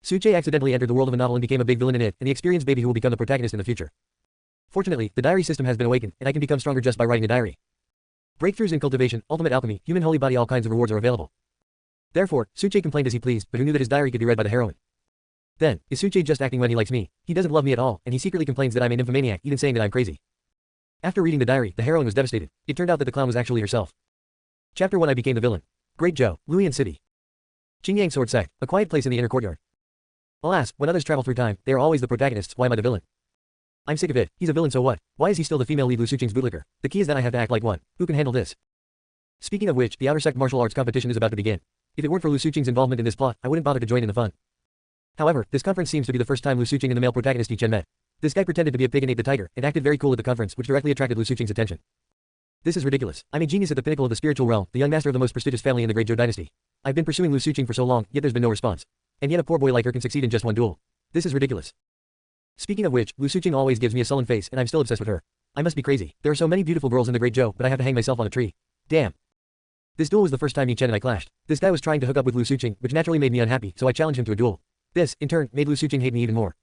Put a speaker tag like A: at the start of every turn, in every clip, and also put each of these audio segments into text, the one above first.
A: Suche accidentally entered the world of a novel and became a big villain in it, and the experienced baby who will become the protagonist in the future. Fortunately, the diary system has been awakened, and I can become stronger just by writing a diary. Breakthroughs in cultivation, ultimate alchemy, human holy body, all kinds of rewards are available. Therefore, Suche complained as he pleased, but who knew that his diary could be read by the heroine? Then, is Suche just acting when he likes me? He doesn't love me at all, and he secretly complains that I'm a nymphomaniac, even saying that I'm crazy. After reading the diary, the heroine was devastated. It turned out that the clown was actually herself. Chapter 1. I became the villain. Great Joe, Luoyan City. Qingyang Sword Sect, a quiet place in the inner courtyard. Alas, when others travel through time, they are always the protagonists. Why am I the villain? I'm sick of it. He's a villain, so what? Why is he still the female lead? Lu Suqing's bootlicker. The key is that I have to act like one. Who can handle this? Speaking of which, the outer sect martial arts competition is about to begin. If it weren't for Lu Suqing's involvement in this plot, I wouldn't bother to join in the fun. However, this conference seems to be the first time Lu Suqing and the male protagonist Yi Chen met. This guy pretended to be a pig and ate the tiger, and acted very cool at the conference, which directly attracted Lu Suqing's attention. This is ridiculous. I'm a genius at the pinnacle of the spiritual realm, the young master of the most prestigious family in the Great Zhou dynasty. I've been pursuing Lu Suqing for so long, yet there's been no response. And yet a poor boy like her can succeed in just one duel. This is ridiculous. Speaking of which, Lu Suqing always gives me a sullen face, and I'm still obsessed with her. I must be crazy. There are so many beautiful girls in the Great Zhou, but I have to hang myself on a tree. Damn. This duel was the first time Yi Chen and I clashed. This guy was trying to hook up with Lu Suqing, which naturally made me unhappy, so I challenged him to a duel. This, in turn, made Lu Suqing hate me even more.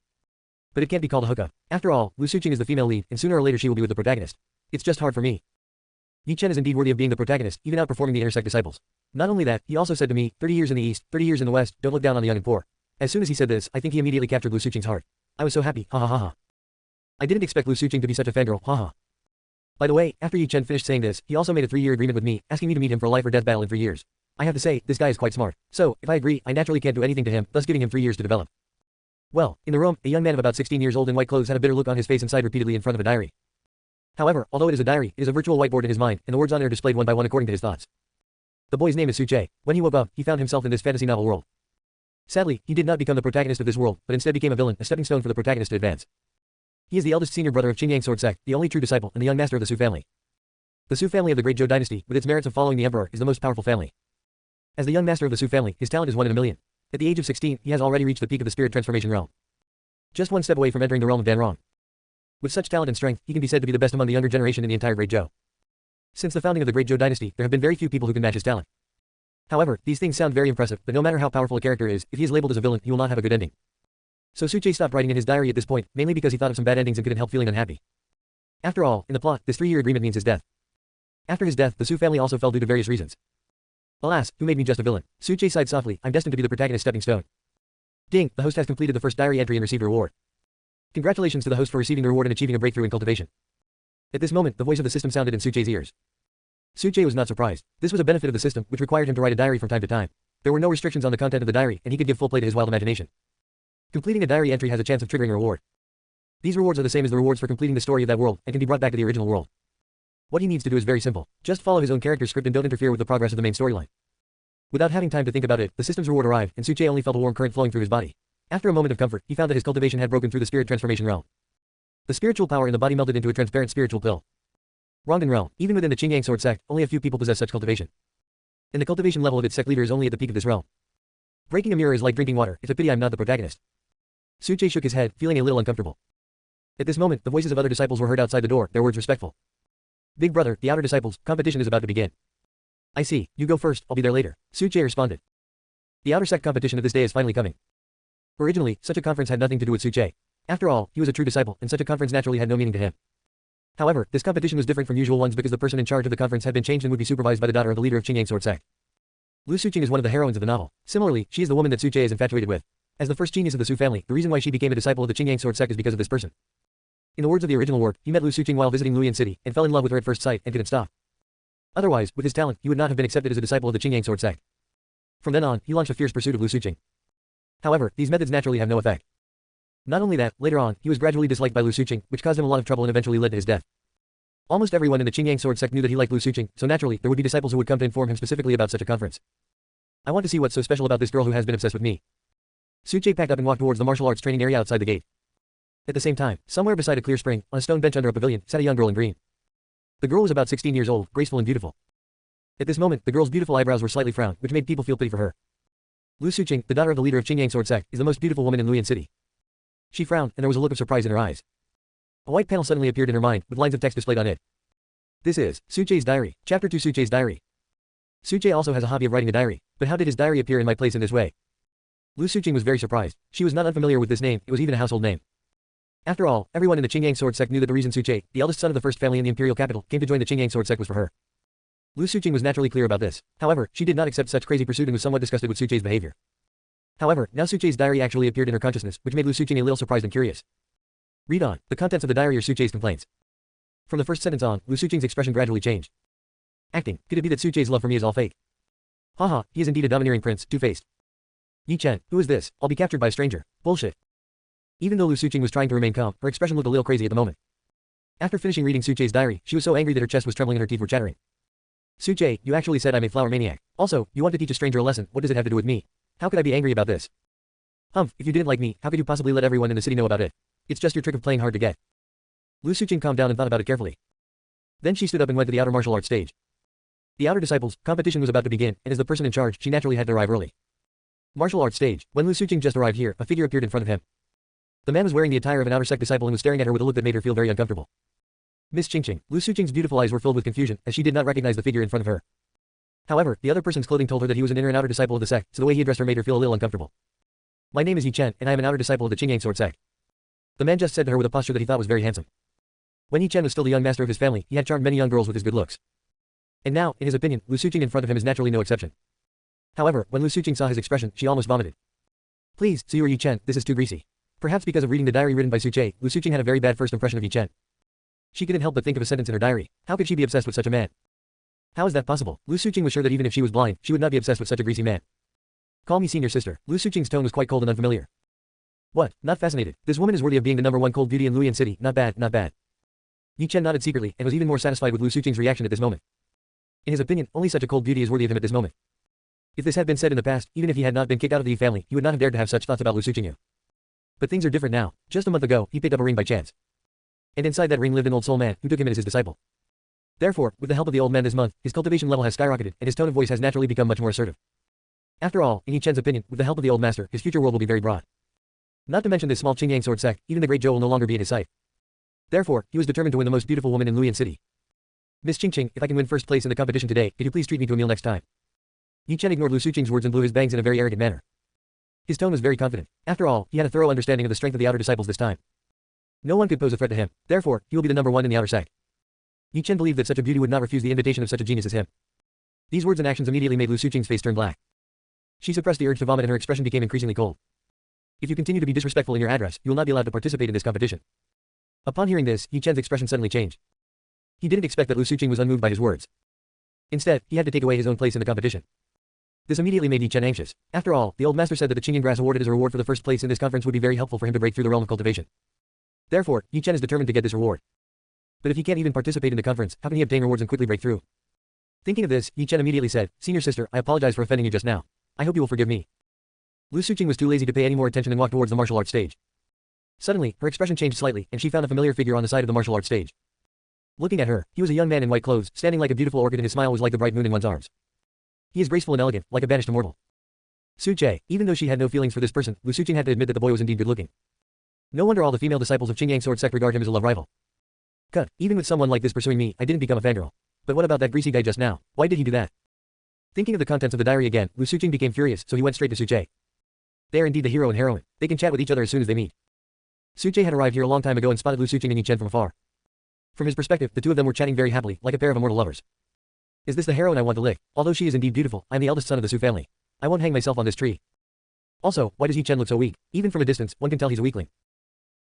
A: But it can't be called a hookup. After all, Lu Suqing is the female lead, and sooner or later she will be with the protagonist. It's just hard for me. Yi Chen is indeed worthy of being the protagonist, even outperforming the intersect disciples. Not only that, he also said to me, 30 years in the east, 30 years in the west, don't look down on the young and poor. As soon as he said this, I think he immediately captured Lu Suqing's heart. I was so happy, ha ha ha ha. I didn't expect Lu Suqing to be such a fangirl, haha. By the way, after Yi Chen finished saying this, he also made a 3-year agreement with me, asking me to meet him for a life or death battle in 3 years. I have to say, this guy is quite smart. So, if I agree, I naturally can't do anything to him, thus giving him 3 years to develop. Well, in the room, a young man of about 16 years old in white clothes had a bitter look on his face and sighed repeatedly in front of a diary. However, although it is a diary, it is a virtual whiteboard in his mind, and the words on it are displayed one by one according to his thoughts. The boy's name is Suche. When he woke up, he found himself in this fantasy novel world. Sadly, he did not become the protagonist of this world, but instead became a villain, a stepping stone for the protagonist to advance. He is the eldest senior brother of Qingyang Sword Sect, the only true disciple, and the young master of the Su family. The Su family of the Great Zhou dynasty, with its merits of following the emperor, is the most powerful family. As the young master of the Su family, his talent is 1 in a million. At the age of 16, he has already reached the peak of the spirit transformation realm. Just one step away from entering the realm of Danrong. With such talent and strength, he can be said to be the best among the younger generation in the entire Great Zhou. Since the founding of the Great Zhou dynasty, there have been very few people who can match his talent. However, these things sound very impressive, but no matter how powerful a character is, if he is labeled as a villain, he will not have a good ending. So Suche stopped writing in his diary at this point, mainly because he thought of some bad endings and couldn't help feeling unhappy. After all, in the plot, this 3-year agreement means his death. After his death, the Su family also fell due to various reasons. Alas, who made me just a villain? Suche sighed softly, I'm destined to be the protagonist's stepping stone. Ding, the host has completed the first diary entry and received a reward. Congratulations to the host for receiving the reward and achieving a breakthrough in cultivation. At this moment, the voice of the system sounded in Suche's ears. Suche was not surprised. This was a benefit of the system, which required him to write a diary from time to time. There were no restrictions on the content of the diary, and he could give full play to his wild imagination. Completing a diary entry has a chance of triggering a reward. These rewards are the same as the rewards for completing the story of that world, and can be brought back to the original world. What he needs to do is very simple. Just follow his own character script and don't interfere with the progress of the main storyline. Without having time to think about it, the system's reward arrived, and Suche only felt a warm current flowing through his body. After a moment of comfort, he found that his cultivation had broken through the spirit transformation realm. The spiritual power in the body melted into a transparent spiritual pill. Rongdan realm, even within the Qingyang Sword Sect, only a few people possess such cultivation. And the cultivation level of its sect leader is only at the peak of this realm. Breaking a mirror is like drinking water, it's a pity I'm not the protagonist. Suche shook his head, feeling a little uncomfortable. At this moment, the voices of other disciples were heard outside the door, their words respectful. Big brother, the outer disciples, competition is about to begin. I see, you go first, I'll be there later, Suche responded. The outer sect competition of this day is finally coming. Originally, such a conference had nothing to do with Suche. After all, he was a true disciple, and such a conference naturally had no meaning to him. However, this competition was different from usual ones because the person in charge of the conference had been changed and would be supervised by the daughter of the leader of Qingyang Sword Sect. Lu Suqing is one of the heroines of the novel. Similarly, she is the woman that Suche is infatuated with. As the first genius of the Su family, the reason why she became a disciple of the Qingyang Sword Sect is because of this person. In the words of the original work, he met Lu Suqing while visiting Luoyan City, and fell in love with her at first sight, and couldn't stop. Otherwise, with his talent, he would not have been accepted as a disciple of the Qingyang Sword Sect. From then on, he launched a fierce pursuit of Lu Suqing. However, these methods naturally have no effect. Not only that, later on, he was gradually disliked by Lu Suqing, which caused him a lot of trouble and eventually led to his death. Almost everyone in the Qingyang Sword Sect knew that he liked Lu Suqing, so naturally, there would be disciples who would come to inform him specifically about such a conference. I want to see what's so special about this girl who has been obsessed with me. Suche packed up and walked towards the martial arts training area outside the gate. At the same time, somewhere beside a clear spring, on a stone bench under a pavilion, sat a young girl in green. The girl was about 16 years old, graceful and beautiful. At this moment, the girl's beautiful eyebrows were slightly frowned, which made people feel pity for her. Lu Suqing, the daughter of the leader of Qingyang Sword Sect, is the most beautiful woman in Luoyan City. She frowned, and there was a look of surprise in her eyes. A white panel suddenly appeared in her mind, with lines of text displayed on it. This is Suche's diary. Chapter 2 Suche's diary. Suche also has a hobby of writing a diary, but how did his diary appear in my place in this way? Lu Suqing was very surprised. She was not unfamiliar with this name, it was even a household name. After all, everyone in the Qingyang sword sect knew that the reason Su Che, the eldest son of the first family in the imperial capital, came to join the Qingyang sword sect was for her. Lu Suqing was naturally clear about this. However, she did not accept such crazy pursuit and was somewhat disgusted with Su Che's behavior. However, now Su Che's diary actually appeared in her consciousness, which made Lu Suqing a little surprised and curious. Read on. The contents of the diary are Su Che's complaints. From the first sentence on, Lu Suqing's expression gradually changed. Acting. Could it be that Su Che's love for me is all fake? Haha, he is indeed a domineering prince, two-faced. Yi Chen, who is this? I'll be captured by a stranger. Bullshit. Even though Lu Suqing was trying to remain calm, her expression looked a little crazy at the moment. After finishing reading Su Che's diary, she was so angry that her chest was trembling and her teeth were chattering. Su Che, you actually said I'm a flower maniac. Also, you want to teach a stranger a lesson, what does it have to do with me? How could I be angry about this? Humph, if you didn't like me, how could you possibly let everyone in the city know about it? It's just your trick of playing hard to get. Lu Suqing calmed down and thought about it carefully. Then she stood up and went to the outer martial arts stage. The outer disciples, competition was about to begin, and as the person in charge, she naturally had to arrive early. Martial arts stage. When Lu Suqing just arrived here, a figure appeared in front of him. The man was wearing the attire of an outer sect disciple and was staring at her with a look that made her feel very uncomfortable. Miss Qingqing. Lu Suqing's beautiful eyes were filled with confusion, as she did not recognize the figure in front of her. However, the other person's clothing told her that he was an inner and outer disciple of the sect, so the way he addressed her made her feel a little uncomfortable. My name is Yi Chen, and I am an outer disciple of the Qingyang sword sect. The man just said to her with a posture that he thought was very handsome. When Yi Chen was still the young master of his family, he had charmed many young girls with his good looks. And now, in his opinion, Lu Suqing in front of him is naturally no exception. However, when Lu Suqing saw his expression, she almost vomited. Please, so you are Yi Chen, this is too greasy. Perhaps because of reading the diary written by Su Che, Lu Suqing had a very bad first impression of Yi Chen. She couldn't help but think of a sentence in her diary. How could she be obsessed with such a man? How is that possible? Lu Suqing was sure that even if she was blind, she would not be obsessed with such a greasy man. Call me senior sister. Lu Suqing's tone was quite cold and unfamiliar. What? Not fascinated. This woman is worthy of being the #1 cold beauty in Luyan City. Not bad, not bad. Yi Chen nodded secretly, and was even more satisfied with Lu Suqing's reaction at this moment. In his opinion, only such a cold beauty is worthy of him at this moment. If this had been said in the past, even if he had not been kicked out of the Yi family, he would not have dared to have such thoughts about Lu Suqing. But things are different now. Just a month ago, he picked up a ring by chance. And inside that ring lived an old soul man, who took him in as his disciple. Therefore, with the help of the old man this month, his cultivation level has skyrocketed, and his tone of voice has naturally become much more assertive. After all, in Yi Chen's opinion, with the help of the old master, his future world will be very broad. Not to mention this small Qingyang sword sect, even the great Zhou will no longer be in his sight. Therefore, he was determined to win the most beautiful woman in Luyan City. Miss Qingqing, if I can win first place in the competition today, could you please treat me to a meal next time? Yi Chen ignored Lu Suqing's words and blew his bangs in a very arrogant manner. His tone was very confident. After all, he had a thorough understanding of the strength of the outer disciples this time. No one could pose a threat to him. Therefore, he will be the #1 in the outer sect. Yi Chen believed that such a beauty would not refuse the invitation of such a genius as him. These words and actions immediately made Lu Suqing's face turn black. She suppressed the urge to vomit and her expression became increasingly cold. If you continue to be disrespectful in your address, you will not be allowed to participate in this competition. Upon hearing this, Yi Chen's expression suddenly changed. He didn't expect that Lu Suqing was unmoved by his words. Instead, he had to take away his own place in the competition. This immediately made Yi Chen anxious. After all, the old master said that the Qingyang grass awarded as a reward for the first place in this conference would be very helpful for him to break through the realm of cultivation. Therefore, Yi Chen is determined to get this reward. But if he can't even participate in the conference, how can he obtain rewards and quickly break through? Thinking of this, Yi Chen immediately said, Senior sister, I apologize for offending you just now. I hope you will forgive me. Lu Suqing was too lazy to pay any more attention and walked towards the martial arts stage. Suddenly, her expression changed slightly, and she found a familiar figure on the side of the martial arts stage. Looking at her, he was a young man in white clothes, standing like a beautiful orchid and his smile was like the bright moon in one's arms. He is graceful and elegant, like a banished immortal. Su Che, even though she had no feelings for this person, Lu Suqing had to admit that the boy was indeed good-looking. No wonder all the female disciples of Qingyang sword sect regard him as a love rival. Cut, even with someone like this pursuing me, I didn't become a fangirl. But what about that greasy guy just now? Why did he do that? Thinking of the contents of the diary again, Lu Suqing became furious, so he went straight to Su Che. They are indeed the hero and heroine. They can chat with each other as soon as they meet. Su Che had arrived here a long time ago and spotted Lu Suqing and Yi Chen from afar. From his perspective, the two of them were chatting very happily, like a pair of immortal lovers. Is this the heroine I want to lick? Although she is indeed beautiful, I am the eldest son of the Su family. I won't hang myself on this tree. Also, why does Yi Chen look so weak? Even from a distance, one can tell he's a weakling.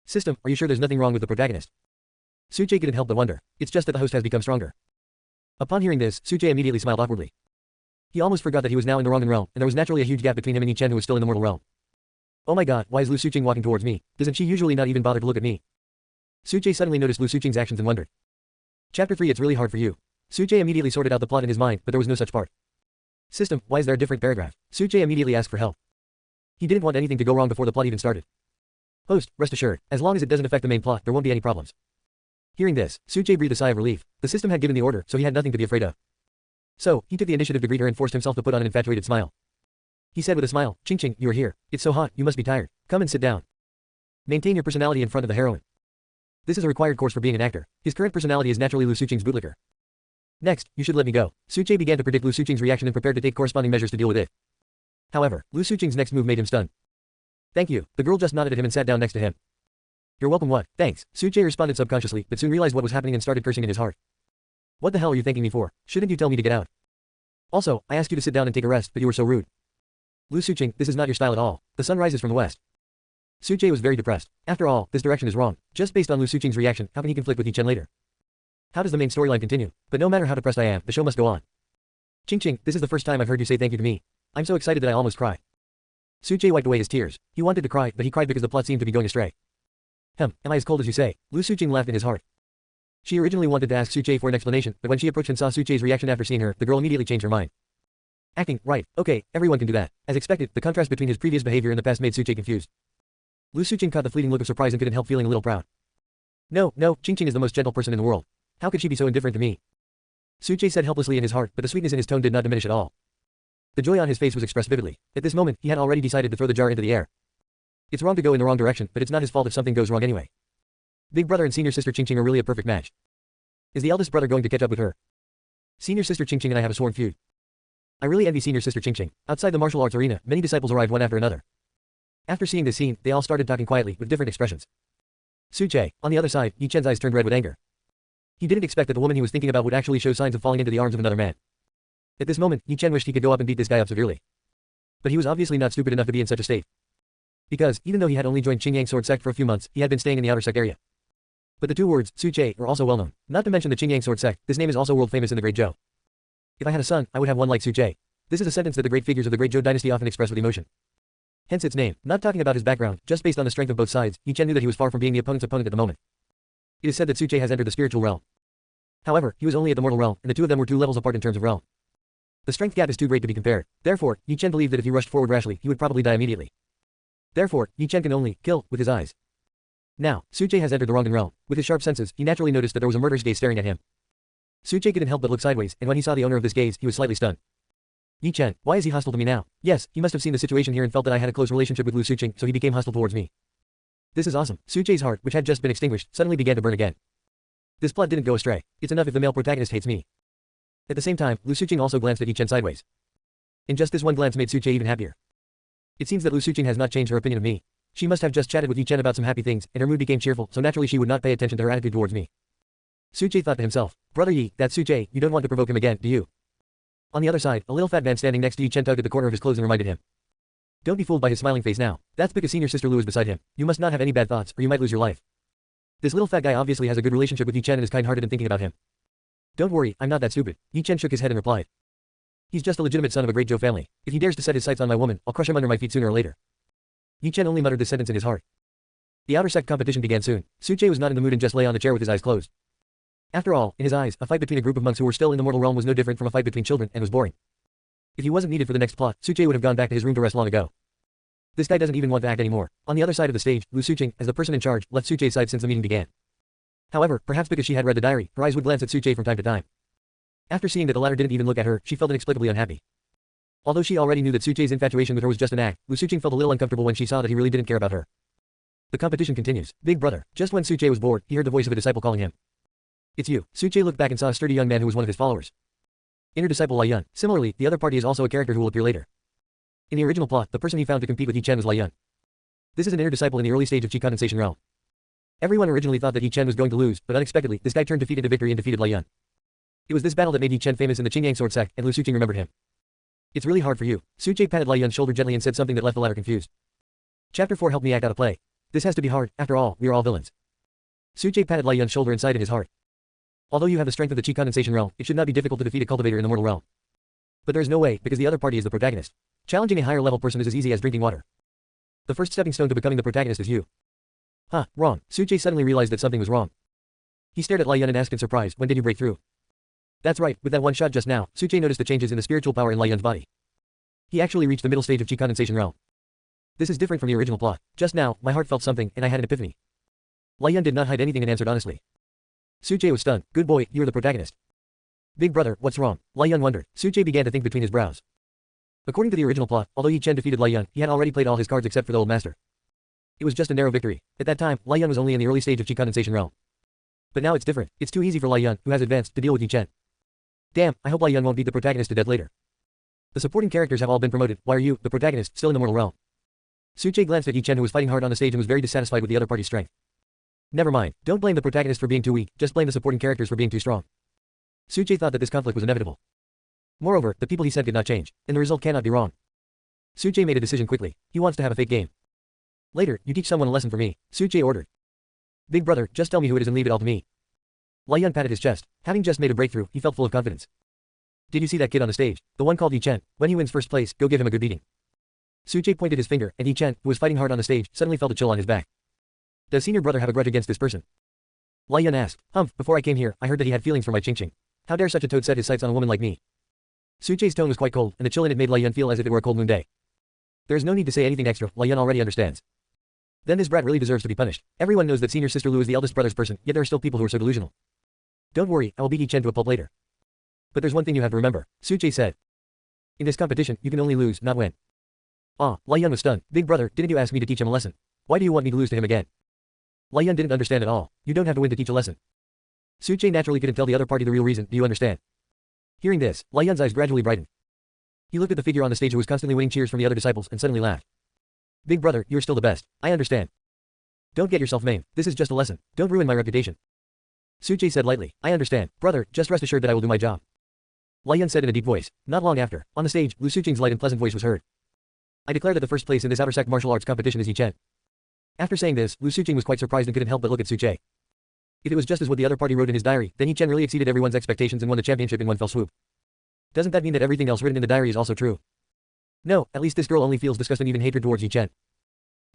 A: System, are you sure there's nothing wrong with the protagonist? Su Che couldn't help but wonder. It's just that the host has become stronger. Upon hearing this, Su Che immediately smiled awkwardly. He almost forgot that he was now in the wrong realm, and there was naturally a huge gap between him and Yi Chen who was still in the mortal realm. Oh my god, why is Lu Suqing walking towards me? Doesn't she usually not even bother to look at me? Su Che suddenly noticed Lu Suqing's actions and wondered. Chapter 3 It's really hard for you. Su Che immediately sorted out the plot in his mind, but there was no such part. System, why is there a different paragraph? Su Che immediately asked for help. He didn't want anything to go wrong before the plot even started. Host, rest assured, as long as it doesn't affect the main plot, there won't be any problems. Hearing this, Su Che breathed a sigh of relief. The system had given the order, so he had nothing to be afraid of. So, he took the initiative to greet her and forced himself to put on an infatuated smile. He said with a smile, Qingqing, you are here. It's so hot, you must be tired. Come and sit down. Maintain your personality in front of the heroine. This is a required course for being an actor. His current personality is naturally Lu Suqing's bootlicker. Next, you should let me go. Su Che began to predict Lu Suqing's reaction and prepared to take corresponding measures to deal with it. However, Lu Suqing's next move made him stunned. Thank you. The girl just nodded at him and sat down next to him. You're welcome. What? Thanks. Suche responded subconsciously, but soon realized what was happening and started cursing in his heart. What the hell are you thanking me for? Shouldn't you tell me to get out? Also, I asked you to sit down and take a rest, but you were so rude. Lu Suqing, this is not your style at all. The sun rises from the west. Suche was very depressed. After all, this direction is wrong. Just based on Lu Suqing's reaction, how can he conflict with Yi Chen later? How does the main storyline continue? But no matter how depressed I am, the show must go on. Qing, this is the first time I've heard you say thank you to me. I'm so excited that I almost cry. Suche wiped away his tears. He wanted to cry, but he cried because the plot seemed to be going astray. Am I as cold as you say? Lu Suqing laughed in his heart. She originally wanted to ask Suche for an explanation, but when she approached and saw Suche's reaction after seeing her, the girl immediately changed her mind. Acting, right, okay, everyone can do that. As expected, the contrast between his previous behavior in the past made Suche confused. Lu Suqing caught the fleeting look of surprise and couldn't help feeling a little proud. No, Qing is the most gentle person in the world. How could she be so indifferent to me? Suche said helplessly in his heart, but the sweetness in his tone did not diminish at all. The joy on his face was expressed vividly. At this moment, he had already decided to throw the jar into the air. It's wrong to go in the wrong direction, but it's not his fault if something goes wrong anyway. Big brother and senior sister Qing are really a perfect match. Is the eldest brother going to catch up with her? Senior sister Qing and I have a sworn feud. I really envy senior sister Qing. Outside the martial arts arena, many disciples arrived one after another. After seeing this scene, they all started talking quietly, with different expressions. Suche, on the other side, Yi Chen's eyes turned red with anger. He didn't expect that the woman he was thinking about would actually show signs of falling into the arms of another man. At this moment, Yi Chen wished he could go up and beat this guy up severely. But he was obviously not stupid enough to be in such a state. Because, even though he had only joined Qingyang Sword Sect for a few months, he had been staying in the outer sect area. But the two words, Suche, are also well known. Not to mention the Qingyang Sword Sect, this name is also world famous in the Great Zhou. If I had a son, I would have one like Suche. This is a sentence that the great figures of the Great Zhou dynasty often express with emotion. Hence its name. Not talking about his background, just based on the strength of both sides, Yi Chen knew that he was far from being the opponent's opponent at the moment. It is said that Suche has entered the spiritual realm. However, he was only at the mortal realm, and the two of them were 2 levels apart in terms of realm. The strength gap is too great to be compared. Therefore, Yi Chen believed that if he rushed forward rashly, he would probably die immediately. Therefore, Yi Chen can only kill with his eyes. Now, Suche has entered the Rongdan realm. With his sharp senses, he naturally noticed that there was a murderous gaze staring at him. Suche couldn't help but look sideways, and when he saw the owner of this gaze, he was slightly stunned. Yi Chen, why is he hostile to me now? Yes, he must have seen the situation here and felt that I had a close relationship with Lu Suqing, so he became hostile towards me. This is awesome. Suche's heart, which had just been extinguished, suddenly began to burn again. This plot didn't go astray. It's enough if the male protagonist hates me. At the same time, Lu Suqing also glanced at Yi Chen sideways. In just this one glance made Suche even happier. It seems that Lu Suqing has not changed her opinion of me. She must have just chatted with Yi Chen about some happy things, and her mood became cheerful, so naturally she would not pay attention to her attitude towards me. Suche thought to himself, Brother Yi, that's Suche, you don't want to provoke him again, do you? On the other side, a little fat man standing next to Yi Chen tugged at the corner of his clothes and reminded him. Don't be fooled by his smiling face now. That's because senior sister Lu is beside him. You must not have any bad thoughts, or you might lose your life. This little fat guy obviously has a good relationship with Yi Chen and is kind-hearted in thinking about him. Don't worry, I'm not that stupid. Yi Chen shook his head and replied. He's just a legitimate son of a great Zhou family. If he dares to set his sights on my woman, I'll crush him under my feet sooner or later. Yi Chen only muttered this sentence in his heart. The outer sect competition began soon. Suche was not in the mood and just lay on the chair with his eyes closed. After all, in his eyes, a fight between a group of monks who were still in the mortal realm was no different from a fight between children, and was boring. If he wasn't needed for the next plot, Suche would have gone back to his room to rest long ago. This guy doesn't even want to act anymore. On the other side of the stage, Lu Suqing, as the person in charge, left Suche's side since the meeting began. However, perhaps because she had read the diary, her eyes would glance at Suche from time to time. After seeing that the latter didn't even look at her, she felt inexplicably unhappy. Although she already knew that Suche's infatuation with her was just an act, Lu Suqing felt a little uncomfortable when she saw that he really didn't care about her. The competition continues. Big brother. Just when Suche was bored, he heard the voice of a disciple calling him. It's you. Suche looked back and saw a sturdy young man who was one of his followers. Inner disciple Lai Yun. Similarly, the other party is also a character who will appear later. In the original plot, the person he found to compete with Yi Chen was Lai Yun. This is an inner disciple in the early stage of Qi condensation realm. Everyone originally thought that Yi Chen was going to lose, but unexpectedly, this guy turned defeat into victory and defeated Lai Yun. It was this battle that made Yi Chen famous in the Qingyang Sword Sect, and Lu Suqing remembered him. It's really hard for you. Suche patted Lai Yun's shoulder gently and said something that left the latter confused. Chapter 4 helped me act out a play. This has to be hard, after all, we are all villains. Suche patted Lai Yun's shoulder and sighed in his heart. Although you have the strength of the Qi condensation realm, it should not be difficult to defeat a cultivator in the mortal realm. But there is no way, because the other party is the protagonist. Challenging a higher level person is as easy as drinking water. The first stepping stone to becoming the protagonist is you. Huh, wrong. Suche suddenly realized that something was wrong. He stared at Lai Yun and asked in surprise, when did you break through? That's right, with that one shot just now, Suche noticed the changes in the spiritual power in Lai Yun's body. He actually reached the middle stage of Qi condensation realm. This is different from the original plot. Just now, my heart felt something, and I had an epiphany. Lai Yun did not hide anything and answered honestly. Suche was stunned. Good boy, you are the protagonist. Big brother, what's wrong? Lai Yun wondered. Suche began to think between his brows. According to the original plot, although Yi Chen defeated Lai Yun, he had already played all his cards except for the old master. It was just a narrow victory. At that time, Lai Yun was only in the early stage of Qi condensation realm. But now it's different. It's too easy for Lai Yun, who has advanced, to deal with Yi Chen. Damn, I hope Lai Yun won't beat the protagonist to death later. The supporting characters have all been promoted. Why are you, the protagonist, still in the mortal realm? Suche glanced at Yi Chen, who was fighting hard on the stage and was very dissatisfied with the other party's strength. Never mind, don't blame the protagonist for being too weak, just blame the supporting characters for being too strong. Suche thought that this conflict was inevitable. Moreover, the people he sent could not change, and the result cannot be wrong. Suche made a decision quickly. He wants to have a fake game. Later, you teach someone a lesson for me, Suche ordered. Big brother, just tell me who it is and leave it all to me. Lai Yun patted his chest. Having just made a breakthrough, he felt full of confidence. Did you see that kid on the stage? The one called Yi Chen. When he wins first place, go give him a good beating. Suche pointed his finger, and Yi Chen, who was fighting hard on the stage, suddenly felt a chill on his back. Does senior brother have a grudge against this person? Lai Yun asked. Before I came here, I heard that he had feelings for my Ching Ching. How dare such a toad set his sights on a woman like me? Suche's tone was quite cold, and the chill in it made Lai Yun feel as if it were a cold moon day. There is no need to say anything extra, Lai Yun already understands. Then this brat really deserves to be punished. Everyone knows that senior sister Lu is the eldest brother's person, yet there are still people who are so delusional. Don't worry, I will beat Yi Chen to a pulp later. But there's one thing you have to remember, Suche said. In this competition, you can only lose, not win. Lai Yun was stunned. Big brother, didn't you ask me to teach him a lesson? Why do you want me to lose to him again? Lai Yun didn't understand at all. You don't have to win to teach a lesson. Suche naturally couldn't tell the other party the real reason, do you understand? Hearing this, Lai Yun's eyes gradually brightened. He looked at the figure on the stage who was constantly winning cheers from the other disciples and suddenly laughed. Big brother, you're still the best. I understand. Don't get yourself maimed. This is just a lesson. Don't ruin my reputation. Suche said lightly. I understand. Brother, just rest assured that I will do my job. Lai Yun said in a deep voice. Not long after, on the stage, Lu Suqing's light and pleasant voice was heard. I declare that the first place in this outer sect martial arts competition is Yi Chen. After saying this, Lu Suqing was quite surprised and couldn't help but look at Suche. If it was just as what the other party wrote in his diary, then Yi Chen really exceeded everyone's expectations and won the championship in one fell swoop. Doesn't that mean that everything else written in the diary is also true? No, at least this girl only feels disgust and even hatred towards Yi Chen.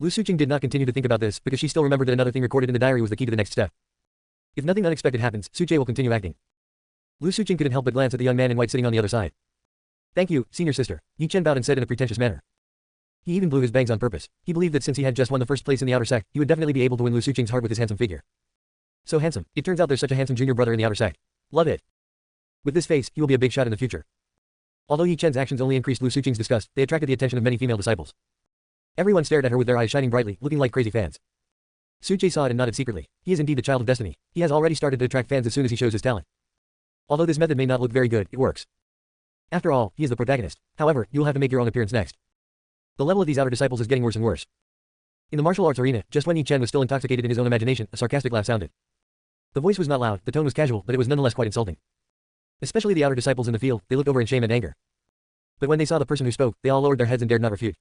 A: Lu Suqing did not continue to think about this because she still remembered that another thing recorded in the diary was the key to the next step. If nothing unexpected happens, Suche will continue acting. Lu Suqing couldn't help but glance at the young man in white sitting on the other side. Thank you, senior sister, Yi Chen bowed and said in a pretentious manner. He even blew his bangs on purpose. He believed that since he had just won the first place in the outer sect, he would definitely be able to win Lu Suqing's heart with his handsome figure. So handsome, it turns out there's such a handsome junior brother in the outer sect. Love it. With this face, he will be a big shot in the future. Although Yi Chen's actions only increased Lu Suqing's disgust, they attracted the attention of many female disciples. Everyone stared at her with their eyes shining brightly, looking like crazy fans. Suche saw it and nodded secretly. He is indeed the child of destiny. He has already started to attract fans as soon as he shows his talent. Although this method may not look very good, it works. After all, he is the protagonist. However, you will have to make your own appearance next. The level of these outer disciples is getting worse and worse. In the martial arts arena, just when Yi Chen was still intoxicated in his own imagination, a sarcastic laugh sounded. The voice was not loud, the tone was casual, but it was nonetheless quite insulting. Especially the outer disciples in the field, they looked over in shame and anger. But when they saw the person who spoke, they all lowered their heads and dared not refute.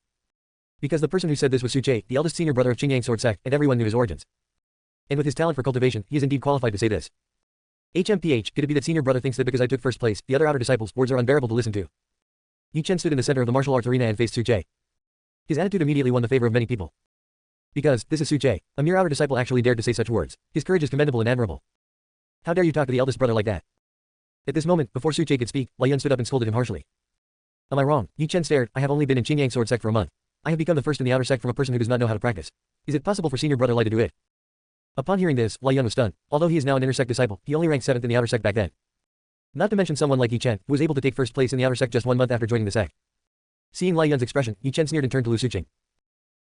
A: Because the person who said this was Suche, the eldest senior brother of Qingyang Sword Sect, and everyone knew his origins. And with his talent for cultivation, he is indeed qualified to say this. HMPH, could it be that senior brother thinks that because I took first place, the other outer disciples' words are unbearable to listen to? Yi Chen stood in the center of the martial arts arena and faced Suche. His attitude immediately won the favor of many people. Because, this is Suche, a mere outer disciple actually dared to say such words. His courage is commendable and admirable. How dare you talk to the eldest brother like that? At this moment, before Suche could speak, Lai Yun stood up and scolded him harshly. Am I wrong? Yi Chen stared. I have only been in Qingyang Sword Sect for a month. I have become the first in the outer sect from a person who does not know how to practice. Is it possible for senior brother Lai to do it? Upon hearing this, Lai Yun was stunned. Although he is now an inner sect disciple, he only ranked 7th in the outer sect back then. Not to mention someone like Yi Chen, who was able to take first place in the outer sect just 1 month after joining the sect. Seeing Lai Yun's expression, Yi Chen sneered and turned to Lu Suqing.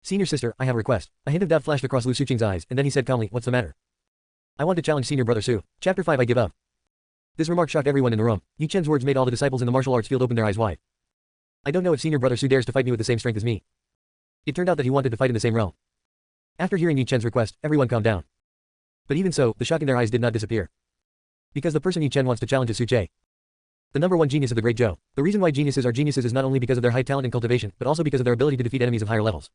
A: Senior sister, I have a request. A hint of doubt flashed across Lu Suqing's eyes, and then he said calmly, what's the matter? I want to challenge senior brother Su. Chapter 5 I give up. This remark shocked everyone in the room. Yi Chen's words made all the disciples in the martial arts field open their eyes wide. I don't know if senior brother Su dares to fight me with the same strength as me. It turned out that he wanted to fight in the same realm. After hearing Yi Chen's request, everyone calmed down. But even so, the shock in their eyes did not disappear. Because the person Yi Chen wants to challenge is Suche. The number 1 genius of the Great Zhou. The reason why geniuses are geniuses is not only because of their high talent and cultivation, but also because of their ability to defeat enemies of higher levels.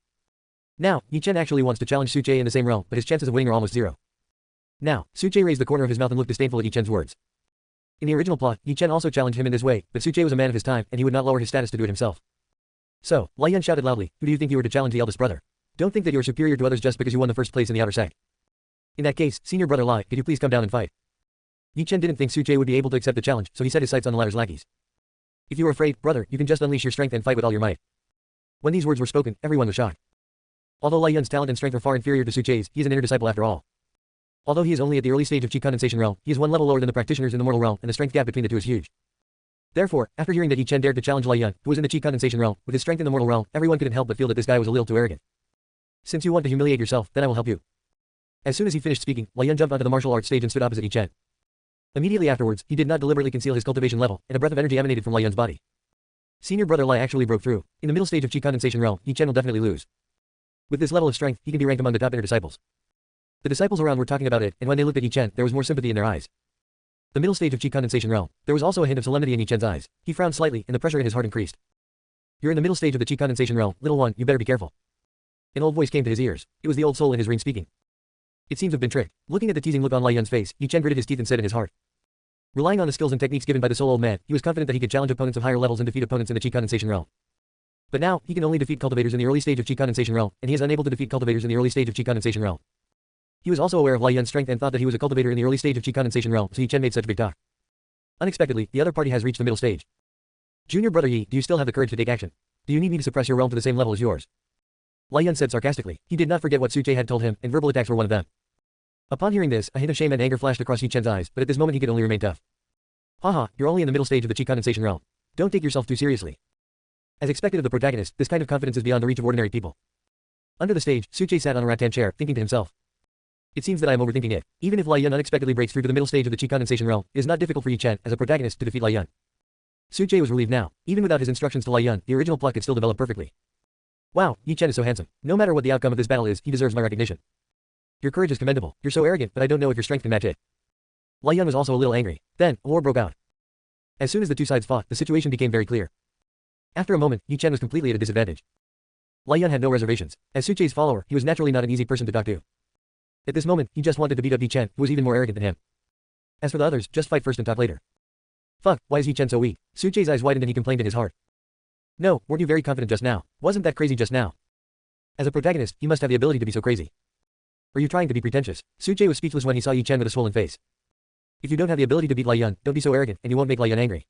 A: Now, Yi Chen actually wants to challenge Suche in the same realm, but his chances of winning are almost zero. Now, Suche raised the corner of his mouth and looked disdainful at Yi Chen's words. In the original plot, Yi Chen also challenged him in this way, but Suche was a man of his time, and he would not lower his status to do it himself. So, Lai Yun shouted loudly, who do you think you were to challenge the eldest brother? Don't think that you are superior to others just because you won the first place in the outer sect. In that case, senior brother Lai, could you please come down and fight? Yi Chen didn't think Suche would be able to accept the challenge, so he set his sights on the latter's lackeys. If you are afraid, brother, you can just unleash your strength and fight with all your might. When these words were spoken, everyone was shocked. Although Lai Yun's talent and strength are far inferior to Suche's, he is an inner disciple after all. Although he is only at the early stage of Qi condensation realm, he is 1 level lower than the practitioners in the mortal realm, and the strength gap between the two is huge. Therefore, after hearing that Yi Chen dared to challenge Lai Yun, who was in the Qi condensation realm, with his strength in the mortal realm, everyone couldn't help but feel that this guy was a little too arrogant. Since you want to humiliate yourself, then I will help you. As soon as he finished speaking, Lai Yun jumped onto the martial arts stage and stood opposite Yi Chen. Immediately afterwards, he did not deliberately conceal his cultivation level, and a breath of energy emanated from Lai Yun's body. Senior brother Lai actually broke through. In the middle stage of Qi condensation realm, Yi Chen will definitely lose. With this level of strength, he can be ranked among the top inner disciples. The disciples around were talking about it, and when they looked at Yi Chen, there was more sympathy in their eyes. The middle stage of Qi condensation realm. There was also a hint of solemnity in Yi Chen's eyes. He frowned slightly, and the pressure in his heart increased. You're in the middle stage of the Qi condensation realm, little one, you better be careful. An old voice came to his ears. It was the old soul in his ring speaking. It seems to have been tricked. Looking at the teasing look on Lai Yun's face, Yi Chen gritted his teeth and said in his heart. Relying on the skills and techniques given by the soul old man, he was confident that he could challenge opponents of higher levels and defeat opponents in the Qi condensation realm. But now, he can only defeat cultivators in the early stage of Qi condensation realm, and he is unable to defeat cultivators in the early stage of Qi condensation realm. He was also aware of Lai Yun's strength and thought that he was a cultivator in the early stage of Qi condensation realm, so Yi Chen made such big talk. Unexpectedly, the other party has reached the middle stage. Junior brother Yi, do you still have the courage to take action? Do you need me to suppress your realm to the same level as yours? Lai Yun said sarcastically. He did not forget what Su Che had told him, and verbal attacks were one of them. Upon hearing this, a hint of shame and anger flashed across Yi Chen's eyes, but at this moment he could only remain tough. Haha, you're only in the middle stage of the Qi condensation realm. Don't take yourself too seriously. As expected of the protagonist, this kind of confidence is beyond the reach of ordinary people. Under the stage, Su Che sat on a rattan chair, thinking to himself. It seems that I am overthinking it. Even if Lai Yun unexpectedly breaks through to the middle stage of the Qi condensation realm, it is not difficult for Yi Chen, as a protagonist, to defeat Lai Yun. Su Che was relieved now. Even without his instructions to Lai Yun, the original plot could still develop perfectly. Wow, Yi Chen is so handsome. No matter what the outcome of this battle is, he deserves my recognition. Your courage is commendable. You're so arrogant, but I don't know if your strength can match it. Lai Yun was also a little angry. Then, a war broke out. As soon as the two sides fought, the situation became very clear. After a moment, Yi Chen was completely at a disadvantage. Lai Yun had no reservations. As Su Che's follower, he was naturally not an easy person to talk to. At this moment, he just wanted to beat up Yi Chen, who was even more arrogant than him. As for the others, just fight first and talk later. Fuck, why is Yi Chen so weak? Su Che's eyes widened and he complained in his heart. No, weren't you very confident just now? Wasn't that crazy just now? As a protagonist, you must have the ability to be so crazy. Are you trying to be pretentious? Su Che was speechless when he saw Yi Chen with a swollen face. If you don't have the ability to beat Lai Yun, don't be so arrogant, and you won't make Lai Yun angry.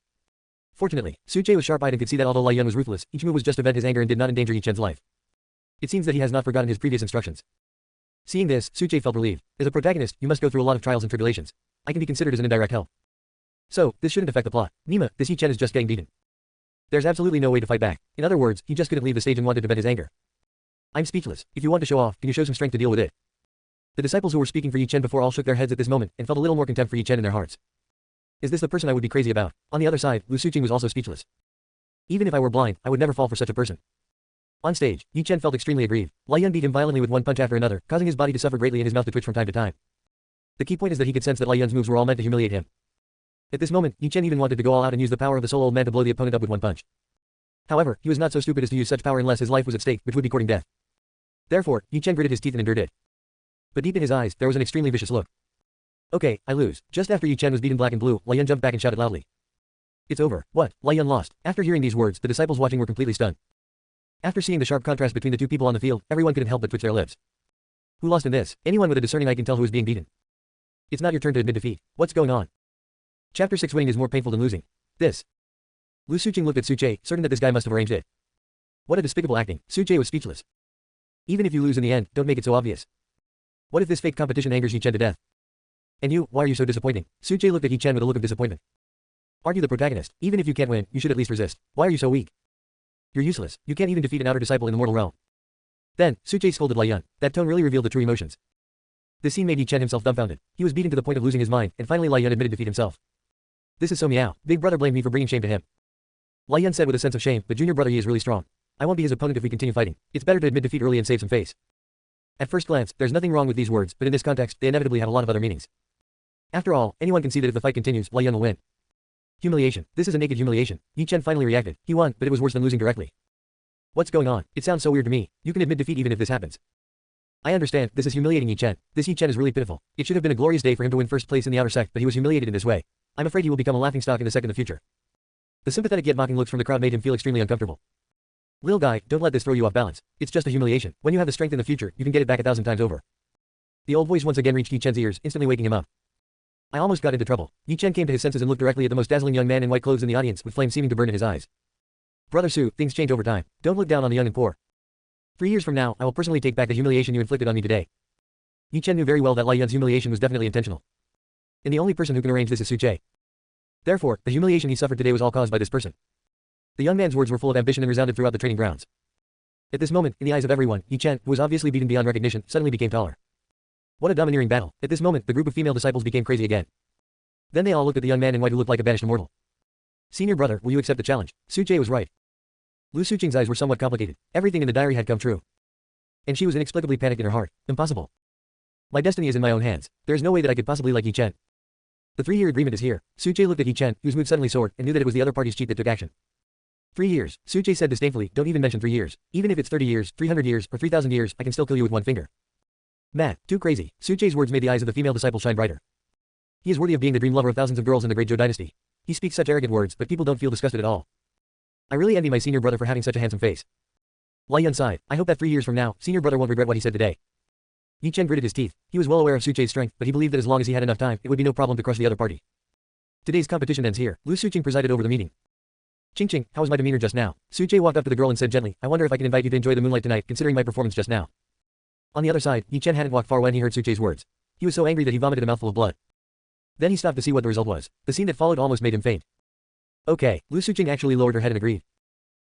A: Fortunately, Su Che was sharp-eyed and could see that although Lai Yun was ruthless, each move was just to vent his anger and did not endanger Yi Chen's life. It seems that he has not forgotten his previous instructions. Seeing this, Su Che felt relieved. As a protagonist, you must go through a lot of trials and tribulations. I can be considered as an indirect help. So, this shouldn't affect the plot. Nima, this Yi Chen is just getting beaten. There's absolutely no way to fight back. In other words, he just couldn't leave the stage and wanted to vent his anger. I'm speechless. If you want to show off, can you show some strength to deal with it? The disciples who were speaking for Yi Chen before all shook their heads at this moment, and felt a little more contempt for Yi Chen in their hearts. Is this the person I would be crazy about? On the other side, Lu Suqing was also speechless. Even if I were blind, I would never fall for such a person. On stage, Yi Chen felt extremely aggrieved. Lai Yun beat him violently with one punch after another, causing his body to suffer greatly and his mouth to twitch from time to time. The key point is that he could sense that Lai Yun's moves were all meant to humiliate him. At this moment, Yi Chen even wanted to go all out and use the power of the soul old man to blow the opponent up with one punch. However, he was not so stupid as to use such power unless his life was at stake, which would be courting death. Therefore, Yi Chen gritted his teeth and endured it. But deep in his eyes, there was an extremely vicious look. Okay, I lose. Just after Yi Chen was beaten black and blue, Lai Yun jumped back and shouted loudly. It's over. What? Lai Yun lost. After hearing these words, the disciples watching were completely stunned. After seeing the sharp contrast between the two people on the field, everyone couldn't help but twitch their lips. Who lost in this? Anyone with a discerning eye can tell who is being beaten. It's not your turn to admit defeat. What's going on? Chapter 6 Winning is more painful than losing. This. Lu Suqing looked at Su Che, certain that this guy must have arranged it. What a despicable acting. Su Che was speechless. Even if you lose in the end, don't make it so obvious. What if this fake competition angers Yi Chen to death? And you, why are you so disappointing? Su Che looked at Yi Chen with a look of disappointment. Aren't you the protagonist? Even if you can't win, you should at least resist. Why are you so weak? You're useless. You can't even defeat an outer disciple in the mortal realm. Then, Su Che scolded Lai Yun. That tone really revealed the true emotions. This scene made Yi Chen himself dumbfounded. He was beaten to the point of losing his mind, and finally Lai Yun admitted defeat himself. This is so meow. Big brother blamed me for bringing shame to him. Lai Yun said with a sense of shame, but junior brother Yi is really strong. I won't be his opponent if we continue fighting. It's better to admit defeat early and save some face. At first glance, there's nothing wrong with these words, but in this context, they inevitably have a lot of other meanings. After all, anyone can see that if the fight continues, Lai Yun will win. Humiliation. This is a naked humiliation. Yi Chen finally reacted. He won, but it was worse than losing directly. What's going on? It sounds so weird to me. You can admit defeat even if this happens. I understand, this is humiliating Yi Chen. This Yi Chen is really pitiful. It should have been a glorious day for him to win first place in the outer sect, but he was humiliated in this way. I'm afraid he will become a laughingstock in the sect in the future. The sympathetic yet mocking looks from the crowd made him feel extremely uncomfortable. Lil guy, don't let this throw you off balance. It's just a humiliation. When you have the strength in the future, you can get it back 1,000 times over. The old voice once again reached Yi Chen's ears, instantly waking him up. I almost got into trouble. Yi Chen came to his senses and looked directly at the most dazzling young man in white clothes in the audience, with flames seeming to burn in his eyes. Brother Su, things change over time. Don't look down on the young and poor. 3 years from now, I will personally take back the humiliation you inflicted on me today. Yi Chen knew very well that Lai Yun's humiliation was definitely intentional. And the only person who can arrange this is Su Che. Therefore, the humiliation he suffered today was all caused by this person. The young man's words were full of ambition and resounded throughout the training grounds. At this moment, in the eyes of everyone, Yi Chen, who was obviously beaten beyond recognition, suddenly became taller. What a domineering battle. At this moment, the group of female disciples became crazy again. Then they all looked at the young man in white who looked like a banished immortal. Senior brother, will you accept the challenge? Su Che was right. Lu Suqing's eyes were somewhat complicated. Everything in the diary had come true. And she was inexplicably panicked in her heart. Impossible. My destiny is in my own hands. There is no way that I could possibly like Yi Chen. The 3-year agreement is here. Suche looked at Yi Chen, whose mood suddenly soared, and knew that it was the other party's cheat that took action. 3 years. Suche said disdainfully, don't even mention 3 years. Even if it's 30 years, 300 years, or 3,000 years, I can still kill you with one finger. Mad. Too crazy. Suche's words made the eyes of the female disciple shine brighter. He is worthy of being the dream lover of thousands of girls in the great Zhou dynasty. He speaks such arrogant words, but people don't feel disgusted at all. I really envy my senior brother for having such a handsome face. Wei Yun sighed. I hope that 3 years from now, senior brother won't regret what he said today. Yi Chen gritted his teeth. He was well aware of Suche's strength, but he believed that as long as he had enough time, it would be no problem to crush the other party. Today's competition ends here. Lu Suqing presided over the meeting. Qing, how was my demeanor just now? Suche walked up to the girl and said gently, I wonder if I can invite you to enjoy the moonlight tonight, considering my performance just now. On the other side, Yi Chen hadn't walked far when he heard Suche's words. He was so angry that he vomited a mouthful of blood. Then he stopped to see what the result was. The scene that followed almost made him faint. Okay, Lu Suqing actually lowered her head and agreed.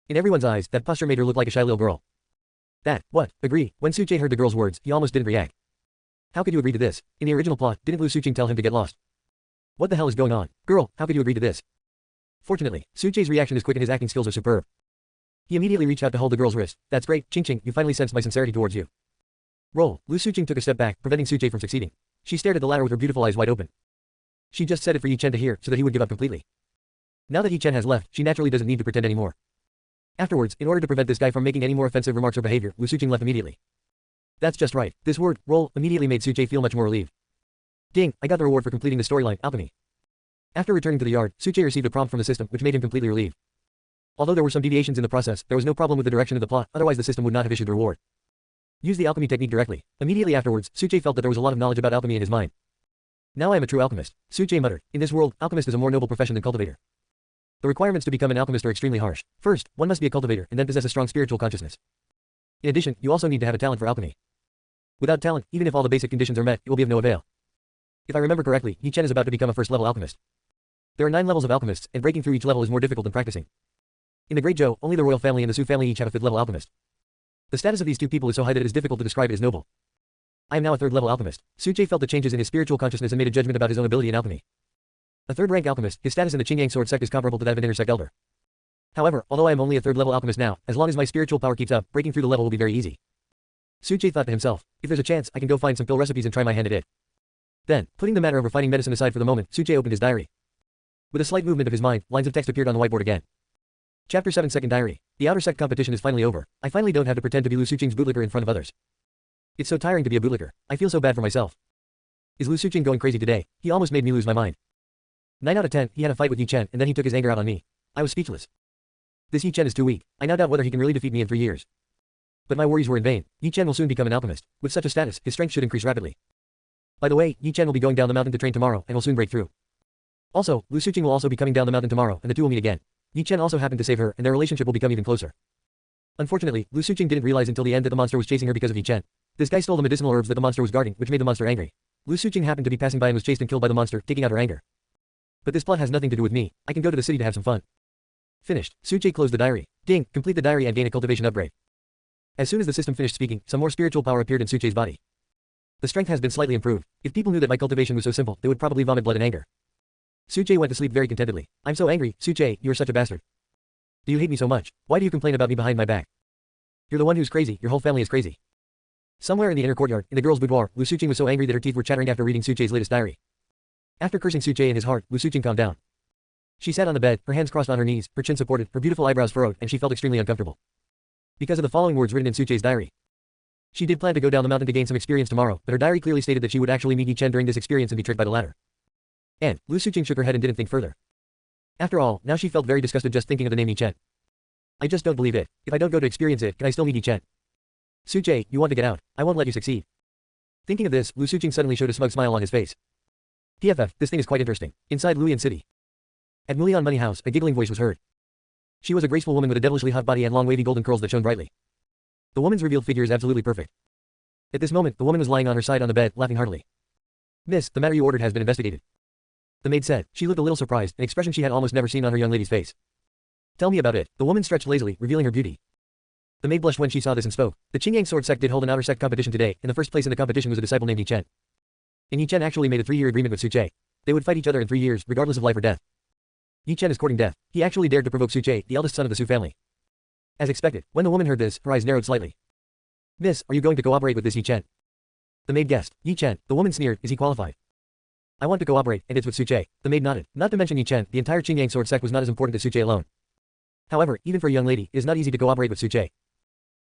A: In everyone's eyes, that posture made her look like a shy little girl. What? Agree. When Suche heard the girl's words, he almost didn't react. How could you agree to this? In the original plot, didn't Lu Suqing tell him to get lost? What the hell is going on? Girl, how could you agree to this? Fortunately, Suche's reaction is quick and his acting skills are superb. He immediately reached out to hold the girl's wrist. That's great, Qing, you finally sensed my sincerity towards you. Roll. Lu Suqing took a step back, preventing Suche from succeeding. She stared at the latter with her beautiful eyes wide open. She just said it for Yi Chen to hear, so that he would give up completely. Now that Yi Chen has left, she naturally doesn't need to pretend anymore. Afterwards, in order to prevent this guy from making any more offensive remarks or behavior, Lu Suqing left immediately. That's just right. This word, roll, immediately made Suche feel much more relieved. Ding, I got the reward for completing the storyline, alchemy. After returning to the yard, Suche received a prompt from the system, which made him completely relieved. Although there were some deviations in the process, there was no problem with the direction of the plot, otherwise the system would not have issued the reward. Use the alchemy technique directly. Immediately afterwards, Suche felt that there was a lot of knowledge about alchemy in his mind. Now I am a true alchemist. Suche muttered. In this world, alchemist is a more noble profession than cultivator. The requirements to become an alchemist are extremely harsh. First, one must be a cultivator and then possess a strong spiritual consciousness. In addition, you also need to have a talent for alchemy. Without talent, even if all the basic conditions are met, it will be of no avail. If I remember correctly, Yi Chen is about to become a first-level alchemist. There are 9 levels of alchemists, and breaking through each level is more difficult than practicing. In the Great Zhou, only the royal family and the Su family each have a 5th-level alchemist. The status of these two people is so high that it is difficult to describe it as noble. I am now a 3rd-level alchemist. Suche felt the changes in his spiritual consciousness and made a judgment about his own ability in alchemy. A 3rd-rank alchemist, his status in the Qingyang sword sect is comparable to that of an intersect elder. However, although I am only a 3rd-level alchemist now, as long as my spiritual power keeps up, breaking through the level will be very easy. Suche thought to himself, if there's a chance, I can go find some pill recipes and try my hand at it. Then, putting the matter of refining medicine aside for the moment, Suche opened his diary. With a slight movement of his mind, lines of text appeared on the whiteboard again. Chapter 7 Second Diary. The outer sect competition is finally over. I finally don't have to pretend to be Lu Suqing's bootlicker in front of others. It's so tiring to be a bootlicker. I feel so bad for myself. Is Lu Suqing going crazy today? He almost made me lose my mind. 9 out of 10, he had a fight with Yi Chen, and then he took his anger out on me. I was speechless. This Yi Chen is too weak. I now doubt whether he can really defeat me in 3 years. But my worries were in vain. Yi Chen will soon become an alchemist. With such a status, his strength should increase rapidly. By the way, Yi Chen will be going down the mountain to train tomorrow, and will soon break through. Also, Lu Suqing will also be coming down the mountain tomorrow, and the two will meet again. Yi Chen also happened to save her, and their relationship will become even closer. Unfortunately, Lu Suqing didn't realize until the end that the monster was chasing her because of Yi Chen. This guy stole the medicinal herbs that the monster was guarding, which made the monster angry. Lu Suqing happened to be passing by and was chased and killed by the monster, taking out her anger. But this plot has nothing to do with me. I can go to the city to have some fun. Finished. Suche closed the diary. Ding, complete the diary and gain a cultivation upgrade. As soon as the system finished speaking, some more spiritual power appeared in Suche's body. The strength has been slightly improved. If people knew that my cultivation was so simple, they would probably vomit blood in anger. Suche went to sleep very contentedly. I'm so angry, Suche, you are such a bastard. Do you hate me so much? Why do you complain about me behind my back? You're the one who's crazy, your whole family is crazy. Somewhere in the inner courtyard, in the girl's boudoir, Lu Suqing was so angry that her teeth were chattering after reading Suche's latest diary. After cursing Suche in his heart, Lu Suqing calmed down. She sat on the bed, her hands crossed on her knees, her chin supported, her beautiful eyebrows furrowed, and she felt extremely uncomfortable. Because of the following words written in Suche's diary. She did plan to go down the mountain to gain some experience tomorrow, but her diary clearly stated that she would actually meet Yi Chen during this experience and be tricked by the latter. And, Lu Suqing shook her head and didn't think further. After all, now she felt very disgusted just thinking of the name Yi Chen. I just don't believe it. If I don't go to experience it, can I still meet Yi Chen? Suche, you want to get out. I won't let you succeed. Thinking of this, Lu Suqing suddenly showed a smug smile on his face. PFF, this thing is quite interesting. Inside Luoyan City. At Mulian Money House, a giggling voice was heard. She was a graceful woman with a devilishly hot body and long wavy golden curls that shone brightly. The woman's revealed figure is absolutely perfect. At this moment, the woman was lying on her side on the bed, laughing heartily. Miss, the matter you ordered has been investigated. The maid said. She looked a little surprised, an expression she had almost never seen on her young lady's face. Tell me about it. The woman stretched lazily, revealing her beauty. The maid blushed when she saw this and spoke. The Qingyang sword sect did hold an outer sect competition today, and the first place in the competition was a disciple named Yi Chen. And Yi Chen actually made a 3-year agreement with Suche. They would fight each other in 3 years, regardless of life or death. Yi Chen is courting death. He actually dared to provoke Suche, the eldest son of the Su family. As expected, when the woman heard this, her eyes narrowed slightly. Miss, are you going to cooperate with this Yi Chen? The maid guessed. Yi Chen, the woman sneered, is he qualified? I want to cooperate, and it's with Suche. The maid nodded. Not to mention Yi Chen, the entire Qingyang sword sect was not as important as Suche alone. However, even for a young lady, it is not easy to cooperate with Suche.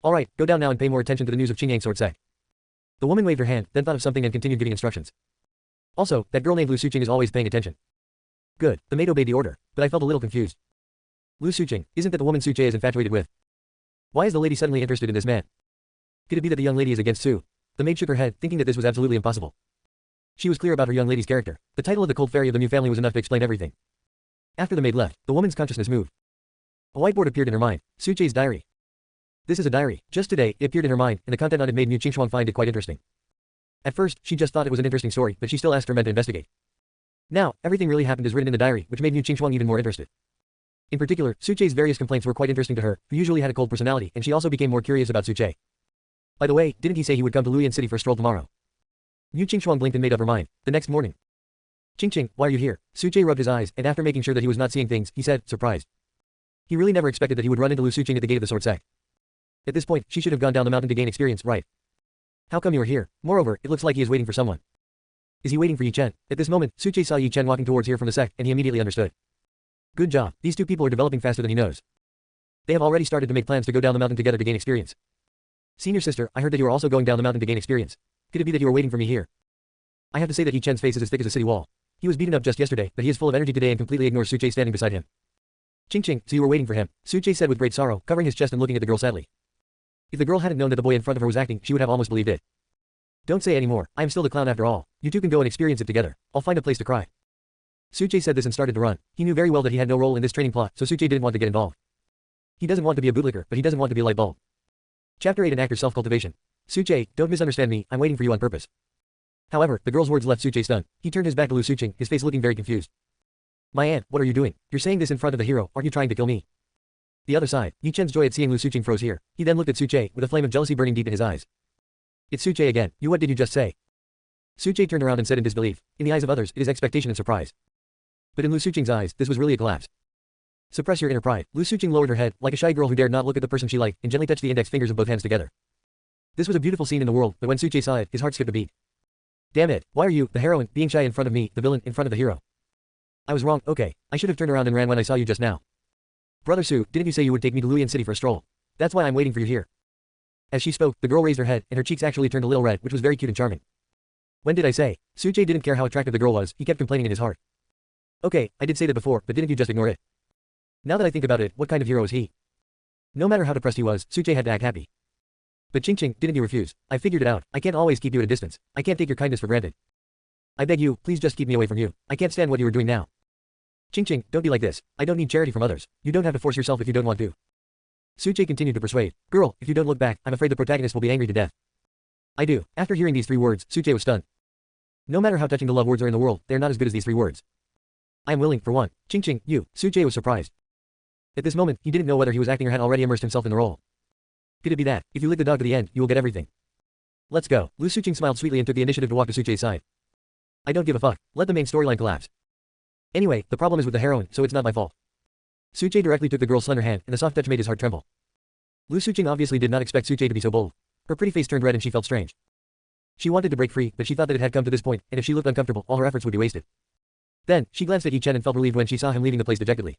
A: Alright, go down now and pay more attention to the news of Qingyang sword sect. The woman waved her hand, then thought of something and continued giving instructions. Also, that girl named Lu Suqing is always paying attention. Good, the maid obeyed the order, but I felt a little confused. Lu Suqing, isn't that the woman Suche is infatuated with? Why is the lady suddenly interested in this man? Could it be that the young lady is against Su? The maid shook her head, thinking that this was absolutely impossible. She was clear about her young lady's character. The title of the cold fairy of the Mu family was enough to explain everything. After the maid left, the woman's consciousness moved. A whiteboard appeared in her mind. Suche's diary. This is a diary. Just today, it appeared in her mind, and the content on it made Mu Qingxuang find it quite interesting. At first, she just thought it was an interesting story, but she still asked her men to investigate. Now, everything really happened is written in the diary, which made Mu Qingxuang even more interested. In particular, Suche's various complaints were quite interesting to her, who usually had a cold personality, and she also became more curious about Suche. By the way, didn't he say he would come to Luyan City for a stroll tomorrow? Mu Qingxuang blinked and made up her mind. The next morning. Qingqing, why are you here? Suche rubbed his eyes, and after making sure that he was not seeing things, he said, surprised. He really never expected that he would run into Lu Suqing at the gate of the sword sect. At this point, she should have gone down the mountain to gain experience, right? How come you are here? Moreover, it looks like he is waiting for someone. Is he waiting for Yi Chen? At this moment, Suche saw Yi Chen walking towards here from the sect, and he immediately understood. Good job, these two people are developing faster than he knows. They have already started to make plans to go down the mountain together to gain experience. Senior sister, I heard that you are also going down the mountain to gain experience. Could it be that you are waiting for me here? I have to say that Yi Chen's face is as thick as a city wall. He was beaten up just yesterday, but he is full of energy today and completely ignores Suche standing beside him. Qingqing, so you were waiting for him, Suche said with great sorrow, covering his chest and looking at the girl sadly. If the girl hadn't known that the boy in front of her was acting, she would have almost believed it. Don't say any more, I am still the clown after all. You two can go and experience it together. I'll find a place to cry. Suche said this and started to run. He knew very well that he had no role in this training plot, so Suche didn't want to get involved. He doesn't want to be a bootlicker, but he doesn't want to be a light bulb. Chapter 8 An Actor's Self-Cultivation. Suche, don't misunderstand me, I'm waiting for you on purpose. However, the girl's words left Suche stunned. He turned his back to Lu Suqing, his face looking very confused. My aunt, what are you doing? You're saying this in front of the hero, aren't you trying to kill me? The other side, Yi Chen's joy at seeing Lu Suqing froze here. He then looked at Suche, with a flame of jealousy burning deep in his eyes. It's Suche again, what did you just say? Suche turned around and said in disbelief. In the eyes of others, it is expectation and surprise. But in Lu Suqing's eyes, this was really a collapse. Suppress your inner pride. Lu Suqing lowered her head, like a shy girl who dared not look at the person she liked, and gently touched the index fingers of both hands together. This was a beautiful scene in the world, but when Suche saw it, his heart skipped a beat. Damn it, why are you, the heroine, being shy in front of me, the villain, in front of the hero? I was wrong, okay. I should have turned around and ran when I saw you just now. Brother Su, didn't you say you would take me to Luyan City for a stroll? That's why I'm waiting for you here. As she spoke, the girl raised her head, and her cheeks actually turned a little red, which was very cute and charming. When did I say? Suche didn't care how attractive the girl was, he kept complaining in his heart. Okay, I did say that before, but didn't you just ignore it? Now that I think about it, what kind of hero is he? No matter how depressed he was, Suche had to act happy. But Qingqing, didn't you refuse? I figured it out, I can't always keep you at a distance. I can't take your kindness for granted. I beg you, please just keep me away from you. I can't stand what you are doing now. Qingqing, don't be like this. I don't need charity from others. You don't have to force yourself if you don't want to. Suche continued to persuade. Girl, if you don't look back, I'm afraid the protagonist will be angry to death. I do. After hearing these 3 words, Suche was stunned. No matter how touching the love words are in the world, they are not as good as these 3 words. I am willing, for one. Qingqing, you. Suche was surprised. At this moment, he didn't know whether he was acting or had already immersed himself in the role. Could it be that, if you lick the dog to the end, you will get everything? Let's go. Lu Suqing smiled sweetly and took the initiative to walk to Suche's side. I don't give a fuck. Let the main storyline collapse. Anyway, the problem is with the heroine, so it's not my fault. Suche directly took the girl's slender hand, and the soft touch made his heart tremble. Lu Suqing obviously did not expect Suche to be so bold. Her pretty face turned red and she felt strange. She wanted to break free, but she thought that it had come to this point, and if she looked uncomfortable, all her efforts would be wasted. Then, she glanced at Yi Chen and felt relieved when she saw him leaving the place dejectedly.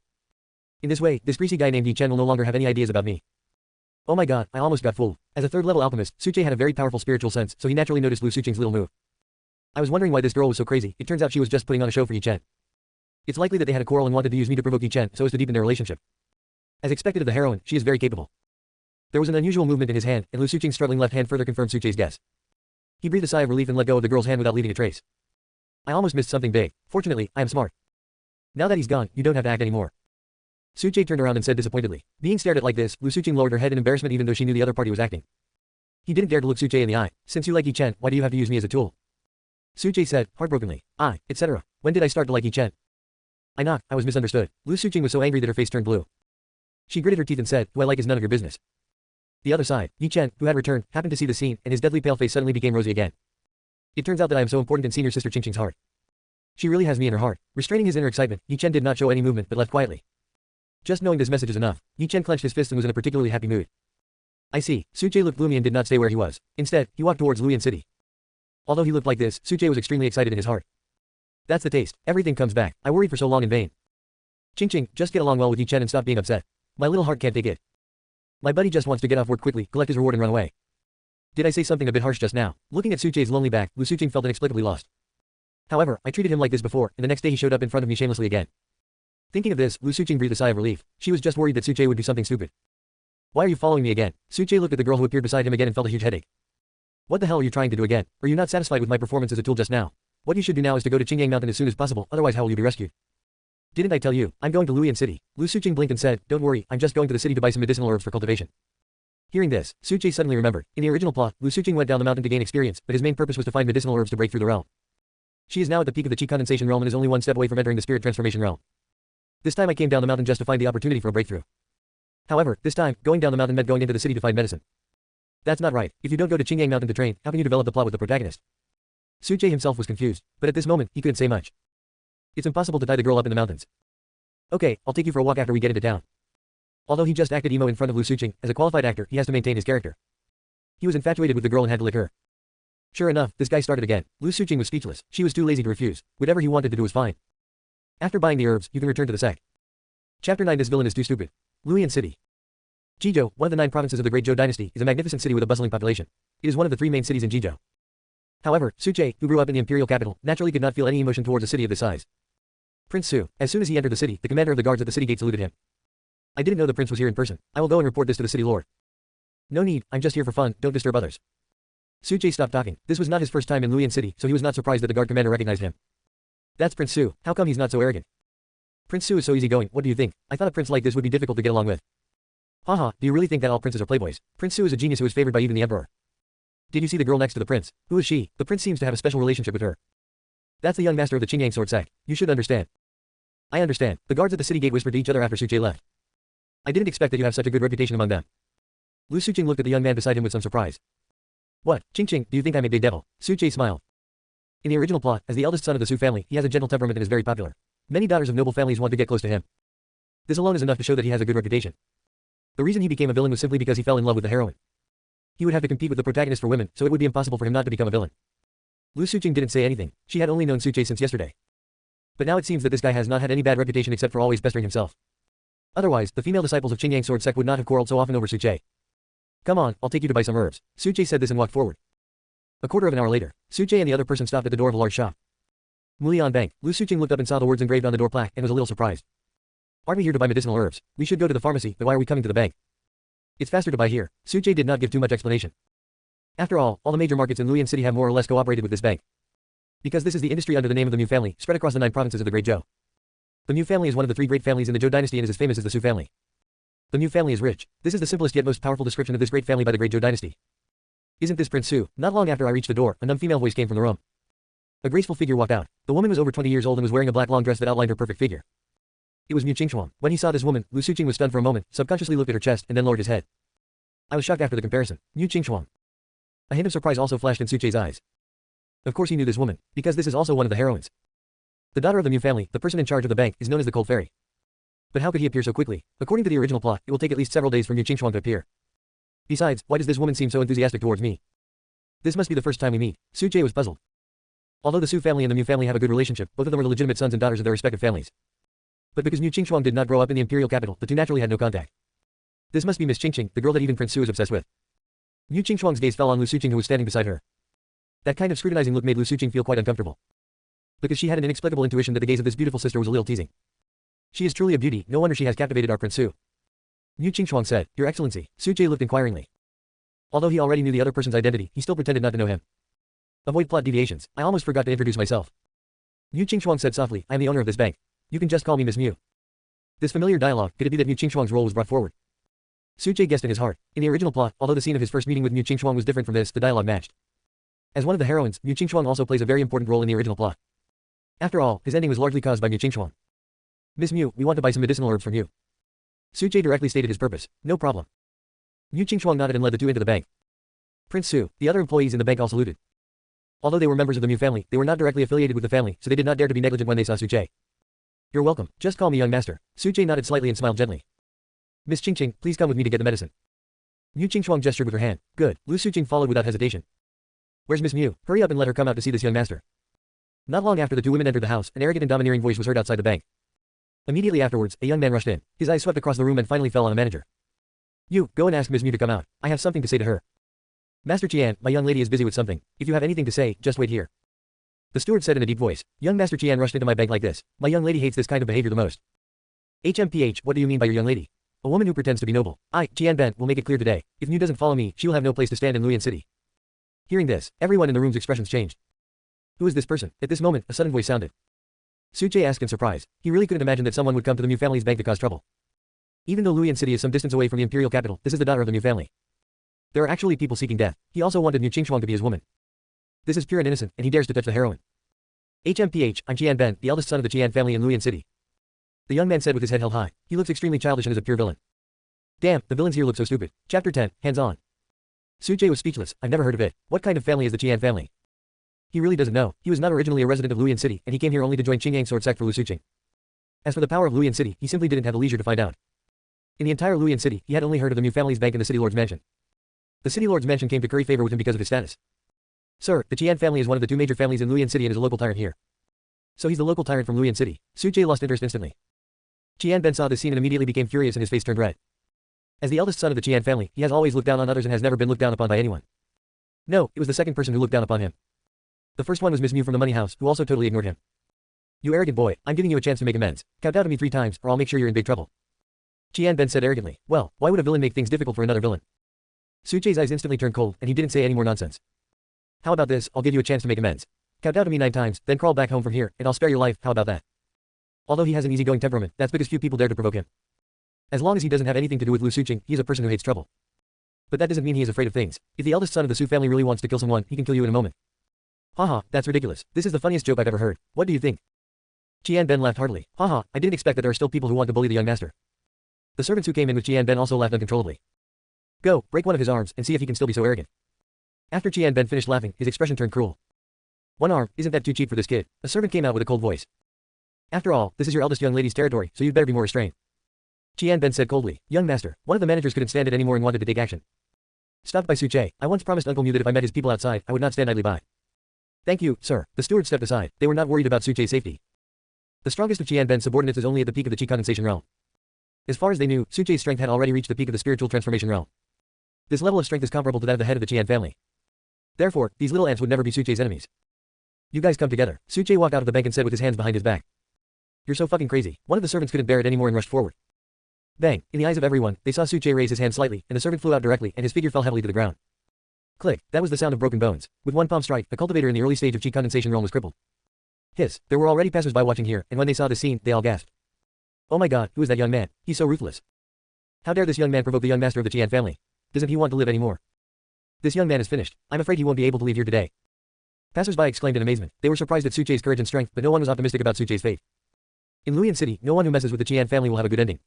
A: In this way, this greasy guy named Yi Chen will no longer have any ideas about me. Oh my god, I almost got fooled. As a 3rd-level alchemist, Suche had a very powerful spiritual sense, so he naturally noticed Lu Suqing's little move. I was wondering why this girl was so crazy. It turns out she was just putting on a show for Yi Chen. It's likely that they had a quarrel and wanted to use me to provoke Yi Chen so as to deepen their relationship. As expected of the heroine, she is very capable. There was an unusual movement in his hand, and Lu Suqing's struggling left hand further confirmed Suche's guess. He breathed a sigh of relief and let go of the girl's hand without leaving a trace. I almost missed something big. Fortunately, I am smart. Now that he's gone, you don't have to act anymore. Suche turned around and said disappointedly. Being stared at like this, Lu Suqing lowered her head in embarrassment even though she knew the other party was acting. He didn't dare to look Suche in the eye. Since you like Yi Chen, why do you have to use me as a tool? Suche said, heartbrokenly. Etc. When did I start to like Yi Chen? I was misunderstood. Lu Suqing was so angry that her face turned blue. She gritted her teeth and said, who I like is none of your business. The other side, Yi Chen, who had returned, happened to see the scene, and his deadly pale face suddenly became rosy again. It turns out that I am so important in senior sister Qingqing's heart. She really has me in her heart. Restraining his inner excitement, Yi Chen did not show any movement but left quietly. Just knowing this message is enough. Yi Chen clenched his fist and was in a particularly happy mood. I see. Suche looked gloomy and did not stay where he was. Instead, he walked towards Luyan City. Although he looked like this, Suche was extremely excited in his heart. That's the taste. Everything comes back. I worried for so long in vain. Ching, just get along well with Yi Chen and stop being upset. My little heart can't take it. My buddy just wants to get off work quickly, collect his reward and run away. Did I say something a bit harsh just now? Looking at Suche's lonely back, Lu Suqing felt inexplicably lost. However, I treated him like this before, and the next day he showed up in front of me shamelessly again. Thinking of this, Lu Suqing breathed a sigh of relief. She was just worried that Suche would do something stupid. Why are you following me again? Suche looked at the girl who appeared beside him again and felt a huge headache. What the hell are you trying to do again? Are you not satisfied with my performance as a tool just now? What you should do now is to go to Qingyang Mountain as soon as possible, otherwise how will you be rescued? Didn't I tell you? I'm going to Luyan City. Lu Suqing blinked and said, don't worry, I'm just going to the city to buy some medicinal herbs for cultivation. Hearing this, Suche suddenly remembered. In the original plot, Lu Suqing went down the mountain to gain experience, but his main purpose was to find medicinal herbs to break through the realm. She is now at the peak of the Qi condensation realm and is only one step away from entering the spirit transformation realm. This time I came down the mountain just to find the opportunity for a breakthrough. However, this time, going down the mountain meant going into the city to find medicine. That's not right. If you don't go to Qingyang Mountain to train, how can you develop the plot with the protagonist? Suche himself was confused, but at this moment, he couldn't say much. It's impossible to tie the girl up in the mountains. Okay, I'll take you for a walk after we get into town. Although he just acted emo in front of Lu Suqing, as a qualified actor, he has to maintain his character. He was infatuated with the girl and had to lick her. Sure enough, this guy started again. Lu Suqing was speechless. She was too lazy to refuse. Whatever he wanted to do was fine. After buying the herbs, you can return to the sect. Chapter 9. This villain is too stupid. Luyan City. Jizhou, one of the 9 provinces of the Great Zhou dynasty, is a magnificent city with a bustling population. It is one of the 3 main cities in Jizhou. However, Suche, who grew up in the imperial capital, naturally could not feel any emotion towards a city of this size. Prince Su. As soon as he entered the city, the commander of the guards at the city gate saluted him. I didn't know the prince was here in person. I will go and report this to the city lord. No need, I'm just here for fun, don't disturb others. Suche stopped talking. This was not his first time in Luyan City, so he was not surprised that the guard commander recognized him. That's Prince Su. How come he's not so arrogant? Prince Su is so easygoing. What do you think? I thought a prince like this would be difficult to get along with. Haha, do you really think that all princes are playboys? Prince Su is a genius who is favored by even the emperor. Did you see the girl next to the prince? Who is she? The prince seems to have a special relationship with her. That's the young master of the Qingyang sword sect. You should understand. I understand. The guards at the city gate whispered to each other after Suche left. I didn't expect that you have such a good reputation among them. Lu Suqing looked at the young man beside him with some surprise. What, Qing, do you think I'm a big devil? Suche smiled. In the original plot, as the eldest son of the Su family, he has a gentle temperament and is very popular. Many daughters of noble families want to get close to him. This alone is enough to show that he has a good reputation. The reason he became a villain was simply because he fell in love with the heroine. He would have to compete with the protagonist for women, so it would be impossible for him not to become a villain. Lu Suqing didn't say anything. She had only known Suche since yesterday. But now it seems that this guy has not had any bad reputation except for always pestering himself. Otherwise, the female disciples of Qingyang sword sect would not have quarreled so often over Suche. Come on, I'll take you to buy some herbs. Suche said this and walked forward. A quarter of an hour later, Suche and the other person stopped at the door of a large shop. Mulian Bank. Lu Suqing looked up and saw the words engraved on the door plaque and was a little surprised. Aren't we here to buy medicinal herbs? We should go to the pharmacy, but why are we coming to the bank? It's faster to buy here. Suche did not give too much explanation. After all the major markets in Luyan City have more or less cooperated with this bank. Because this is the industry under the name of the Mu family, spread across the 9 provinces of the Great Zhou. The Mu family is one of the 3 great families in the Zhou dynasty and is as famous as the Su family. The Mu family is rich. This is the simplest yet most powerful description of this great family by the Great Zhou dynasty. Isn't this Prince Su? Not long after I reached the door, a numb female voice came from the room. A graceful figure walked out. The woman was over 20 years old and was wearing a black long dress that outlined her perfect figure. It was Mu Qingchuan. When he saw this woman, Lu Suqing was stunned for a moment, subconsciously looked at her chest and then lowered his head. I was shocked after the comparison. Mu Qingchuan. A hint of surprise also flashed in Suche's eyes. Of course he knew this woman, because this is also one of the heroines. The daughter of the Mu family, the person in charge of the bank, is known as the Cold Fairy. But how could he appear so quickly? According to the original plot, it will take at least several days for Mu Qingchuan to appear. Besides, why does this woman seem so enthusiastic towards me? This must be the first time we meet. Suche was puzzled. Although the Su family and the Mu family have a good relationship, both of them are the legitimate sons and daughters of their respective families. But because Mu Qingchuan did not grow up in the imperial capital, the two naturally had no contact. This must be Miss Qingqing, the girl that even Prince Su is obsessed with. Mu Qingchuan's gaze fell on Lu Suqing who was standing beside her. That kind of scrutinizing look made Lu Suqing feel quite uncomfortable. Because she had an inexplicable intuition that the gaze of this beautiful sister was a little teasing. She is truly a beauty, no wonder she has captivated our Prince Su. Mu Qingchuan said, Your Excellency. Suche looked inquiringly. Although he already knew the other person's identity, he still pretended not to know him. Avoid plot deviations. I almost forgot to introduce myself. Mu Qingchuan said softly, I am the owner of this bank. You can just call me Miss Mu. This familiar dialogue, could it be that Mu Qingchuan's role was brought forward? Suche guessed in his heart. In the original plot, although the scene of his first meeting with Mu Qingchuan was different from this, the dialogue matched. As one of the heroines, Mu Qingchuan also plays a very important role in the original plot. After all, his ending was largely caused by Mu Qingchuan. Miss Mu, we want to buy some medicinal herbs from you. Suche directly stated his purpose. No problem. Mu Qingchuan nodded and led the two into the bank. Prince Su, the other employees in the bank all saluted. Although they were members of the Mu family, they were not directly affiliated with the family, so they did not dare to be negligent when they saw Suche. You're welcome. Just call me young master. Suche nodded slightly and smiled gently. Miss Qingqing, please come with me to get the medicine. Mu Qingxuang gestured with her hand. Good. Lu Suqing followed without hesitation. Where's Miss Mu? Hurry up and let her come out to see this young master. Not long after the two women entered the house, an arrogant and domineering voice was heard outside the bank. Immediately afterwards, a young man rushed in. His eyes swept across the room and finally fell on a manager. You, go and ask Miss Mu to come out. I have something to say to her. Master Qian, my young lady is busy with something. If you have anything to say, just wait here. The steward said in a deep voice. Young Master Qian rushed into my bank like this. My young lady hates this kind of behavior the most. HMPH, what do you mean by your young lady? A woman who pretends to be noble. I, Qian Ben, will make it clear today. If Mu doesn't follow me, she will have no place to stand in Luyan City. Hearing this, everyone in the room's expressions changed. Who is this person? At this moment, a sudden voice sounded. Su Jie asked in surprise. He really couldn't imagine that someone would come to the Mu family's bank to cause trouble. Even though Luyan City is some distance away from the imperial capital, this is the daughter of the Mu family. There are actually people seeking death. He also wanted Mu Qingxuang to be his woman. This is pure and innocent, and he dares to touch the heroine. HMPH, I'm Qian Ben, the eldest son of the Qian family in Luyan City. The young man said with his head held high. He looks extremely childish and is a pure villain. Damn, the villains here look so stupid. Chapter 10, Hands On. Su Jie was speechless. I've never heard of it. What kind of family is the Qian family? He really doesn't know. He was not originally a resident of Luyan City, and he came here only to join Qingyang sword sect for Lu Suqing. As for the power of Luyan City, he simply didn't have the leisure to find out. In the entire Luyan City, he had only heard of the Mu family's bank and the City Lord's mansion. The City Lord's mansion came to curry favor with him because of his status. Sir, the Qian family is one of the two major families in Luyan City and is a local tyrant here. So he's the local tyrant from Luyan City. Su Jie lost interest instantly. Qian Ben saw this scene and immediately became furious and his face turned red. As the eldest son of the Qian family, he has always looked down on others and has never been looked down upon by anyone. No, it was the second person who looked down upon him. The first one was Miss Mu from the money house, who also totally ignored him. You arrogant boy, I'm giving you a chance to make amends. Count down to me 3 times, or I'll make sure you're in big trouble. Qian Ben said arrogantly. Well, why would a villain make things difficult for another villain? Su Jie's eyes instantly turned cold, and he didn't say any more nonsense. How about this, I'll give you a chance to make amends. Count down to me 9 times, then crawl back home from here, and I'll spare your life, how about that? Although he has an easygoing temperament, that's because few people dare to provoke him. As long as he doesn't have anything to do with Lu Suqing, he is a person who hates trouble. But that doesn't mean he is afraid of things. If the eldest son of the Su family really wants to kill someone, he can kill you in a moment. Haha, that's ridiculous. This is the funniest joke I've ever heard. What do you think? Qian Ben laughed heartily. Haha, I didn't expect that there are still people who want to bully the young master. The servants who came in with Qian Ben also laughed uncontrollably. Go, break one of his arms, and see if he can still be so arrogant. After Qian Ben finished laughing, his expression turned cruel. 1 arm, isn't that too cheap for this kid? A servant came out with a cold voice. After all, this is your eldest young lady's territory, so you'd better be more restrained. Qian Ben said coldly. Young master, one of the managers couldn't stand it anymore and wanted to take action. Stopped by Su Jie. I once promised Uncle Mu that if I met his people outside, I would not stand idly by. Thank you, sir. The steward stepped aside. They were not worried about Su Jie's safety. The strongest of Qian Ben's subordinates is only at the peak of the Qi condensation realm. As far as they knew, Su Jie's strength had already reached the peak of the spiritual transformation realm. This level of strength is comparable to that of the head of the Qian family. Therefore, these little ants would never be Su Jie's enemies. You guys come together. Su Jie walked out of the bank and said with his hands behind his back. You're so fucking crazy. One of the servants couldn't bear it anymore and rushed forward. Bang! In the eyes of everyone, they saw Su Jie raise his hand slightly, and the servant flew out directly, and his figure fell heavily to the ground. Click! That was the sound of broken bones. With one palm strike, a cultivator in the early stage of Qi condensation realm was crippled. Hiss! There were already passers-by watching here, and when they saw this scene, they all gasped. Oh my god, who is that young man? He's so ruthless. How dare this young man provoke the young master of the Qian family? Doesn't he want to live anymore? This young man is finished. I'm afraid he won't be able to leave here today. Passers-by exclaimed in amazement. They were surprised at Su Jie's courage and strength, but no one was optimistic about Su Jie's fate. In Luyan City, no one who messes with the Qian family will have a good ending.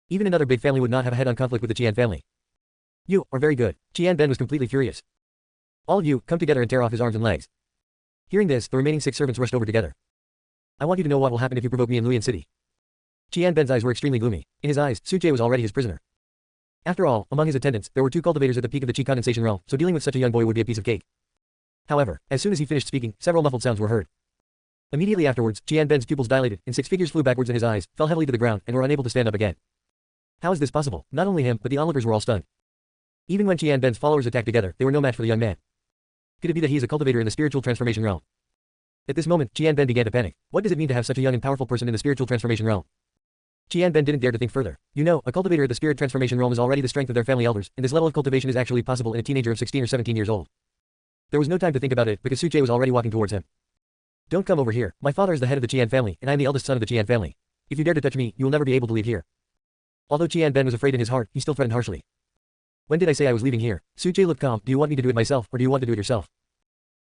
A: Even another big family would not have a head-on conflict with the Qian family. You are very good. Qian Ben was completely furious. All of you, come together and tear off his arms and legs. Hearing this, the remaining 6 servants rushed over together. I want you to know what will happen if you provoke me in Luyan City. Qian Ben's eyes were extremely gloomy. In his eyes, Su Jie was already his prisoner. After all, among his attendants, there were 2 cultivators at the peak of the Qi condensation realm, so dealing with such a young boy would be a piece of cake. However, as soon as he finished speaking, several muffled sounds were heard. Immediately afterwards, Qian Ben's pupils dilated, and 6 figures flew backwards in his eyes, fell heavily to the ground, and were unable to stand up again. How is this possible? Not only him, but the onlookers were all stunned. Even when Qian Ben's followers attacked together, they were no match for the young man. Could it be that he is a cultivator in the spiritual transformation realm? At this moment, Qian Ben began to panic. What does it mean to have such a young and powerful person in the spiritual transformation realm? Qian Ben didn't dare to think further. You know, a cultivator at the spirit transformation realm is already the strength of their family elders, and this level of cultivation is actually possible in a teenager of 16 or 17 years old. There was no time to think about it, because Su Jie was already walking towards him. Don't come over here. My father is the head of the Qian family, and I am the eldest son of the Qian family. If you dare to touch me, you will never be able to leave here. Although Qian Ben was afraid in his heart, he still threatened harshly. When did I say I was leaving here? Su Jie looked calm. Do you want me to do it myself, or do you want to do it yourself?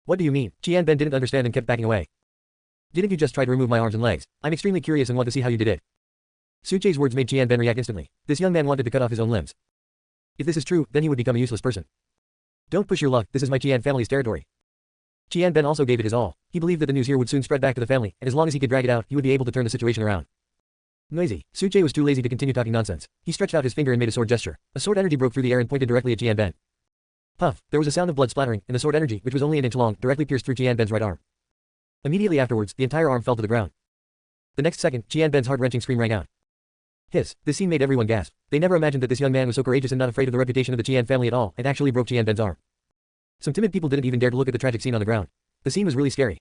A: What do you mean? Qian Ben didn't understand and kept backing away. Didn't you just try to remove my arms and legs? I'm extremely curious and want to see how you did it. Su Jie's words made Qian Ben react instantly. This young man wanted to cut off his own limbs. If this is true, then he would become a useless person. Don't push your luck, this is my Qian family's territory. Qian Ben also gave it his all. He believed that the news here would soon spread back to the family, and as long as he could drag it out, he would be able to turn the situation around. Noisy. Suche was too lazy to continue talking nonsense. He stretched out his finger and made a sword gesture. A sword energy broke through the air and pointed directly at Jianben. Puff. There was a sound of blood splattering, and the sword energy, which was only an inch long, directly pierced through Jianben's right arm. Immediately afterwards, the entire arm fell to the ground. The next second, Jianben's heart-wrenching scream rang out. Hiss. This scene made everyone gasp. They never imagined that this young man was so courageous and not afraid of the reputation of the Qian family at all, and actually broke Jianben's arm. Some timid people didn't even dare to look at the tragic scene on the ground. The scene was really scary.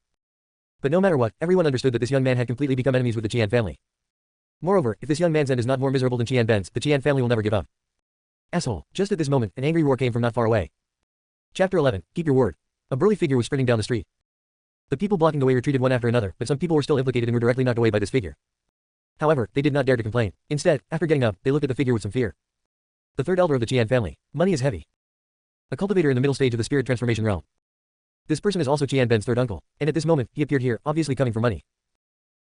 A: But no matter what, everyone understood that this young man had completely become enemies with the Qian family. Moreover, if this young man's end is not more miserable than Jianben's, the Qian family will never give up. Asshole. Just at this moment, an angry roar came from not far away. Chapter 11. Keep your word. A burly figure was sprinting down the street. The people blocking the way retreated one after another, but some people were still implicated and were directly knocked away by this figure. However, they did not dare to complain. Instead, after getting up, they looked at the figure with some fear. The third elder of the Qian family. Money is heavy. A cultivator in the middle stage of the spirit transformation realm. This person is also Jianben's third uncle, and at this moment, he appeared here, obviously coming for money.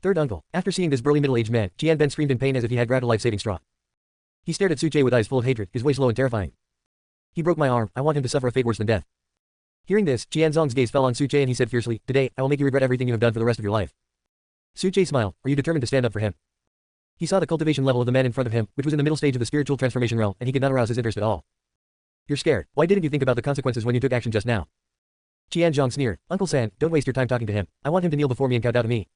A: Third uncle. After seeing this burly middle-aged man, Jianben screamed in pain as if he had grabbed a life-saving straw. He stared at Suche with eyes full of hatred, his voice low and terrifying. He broke my arm, I want him to suffer a fate worse than death. Hearing this, Jianzong's gaze fell on Suche and he said fiercely, today, I will make you regret everything you have done for the rest of your life. Suche smiled, are you determined to stand up for him? He saw the cultivation level of the man in front of him, which was in the middle stage of the spiritual transformation realm, and he could not arouse his interest at all. You're scared. Why didn't you think about the consequences when you took action just now? Jianzong sneered, Uncle San, don't waste your time talking to him. I want him to kneel before me and kowtow to me.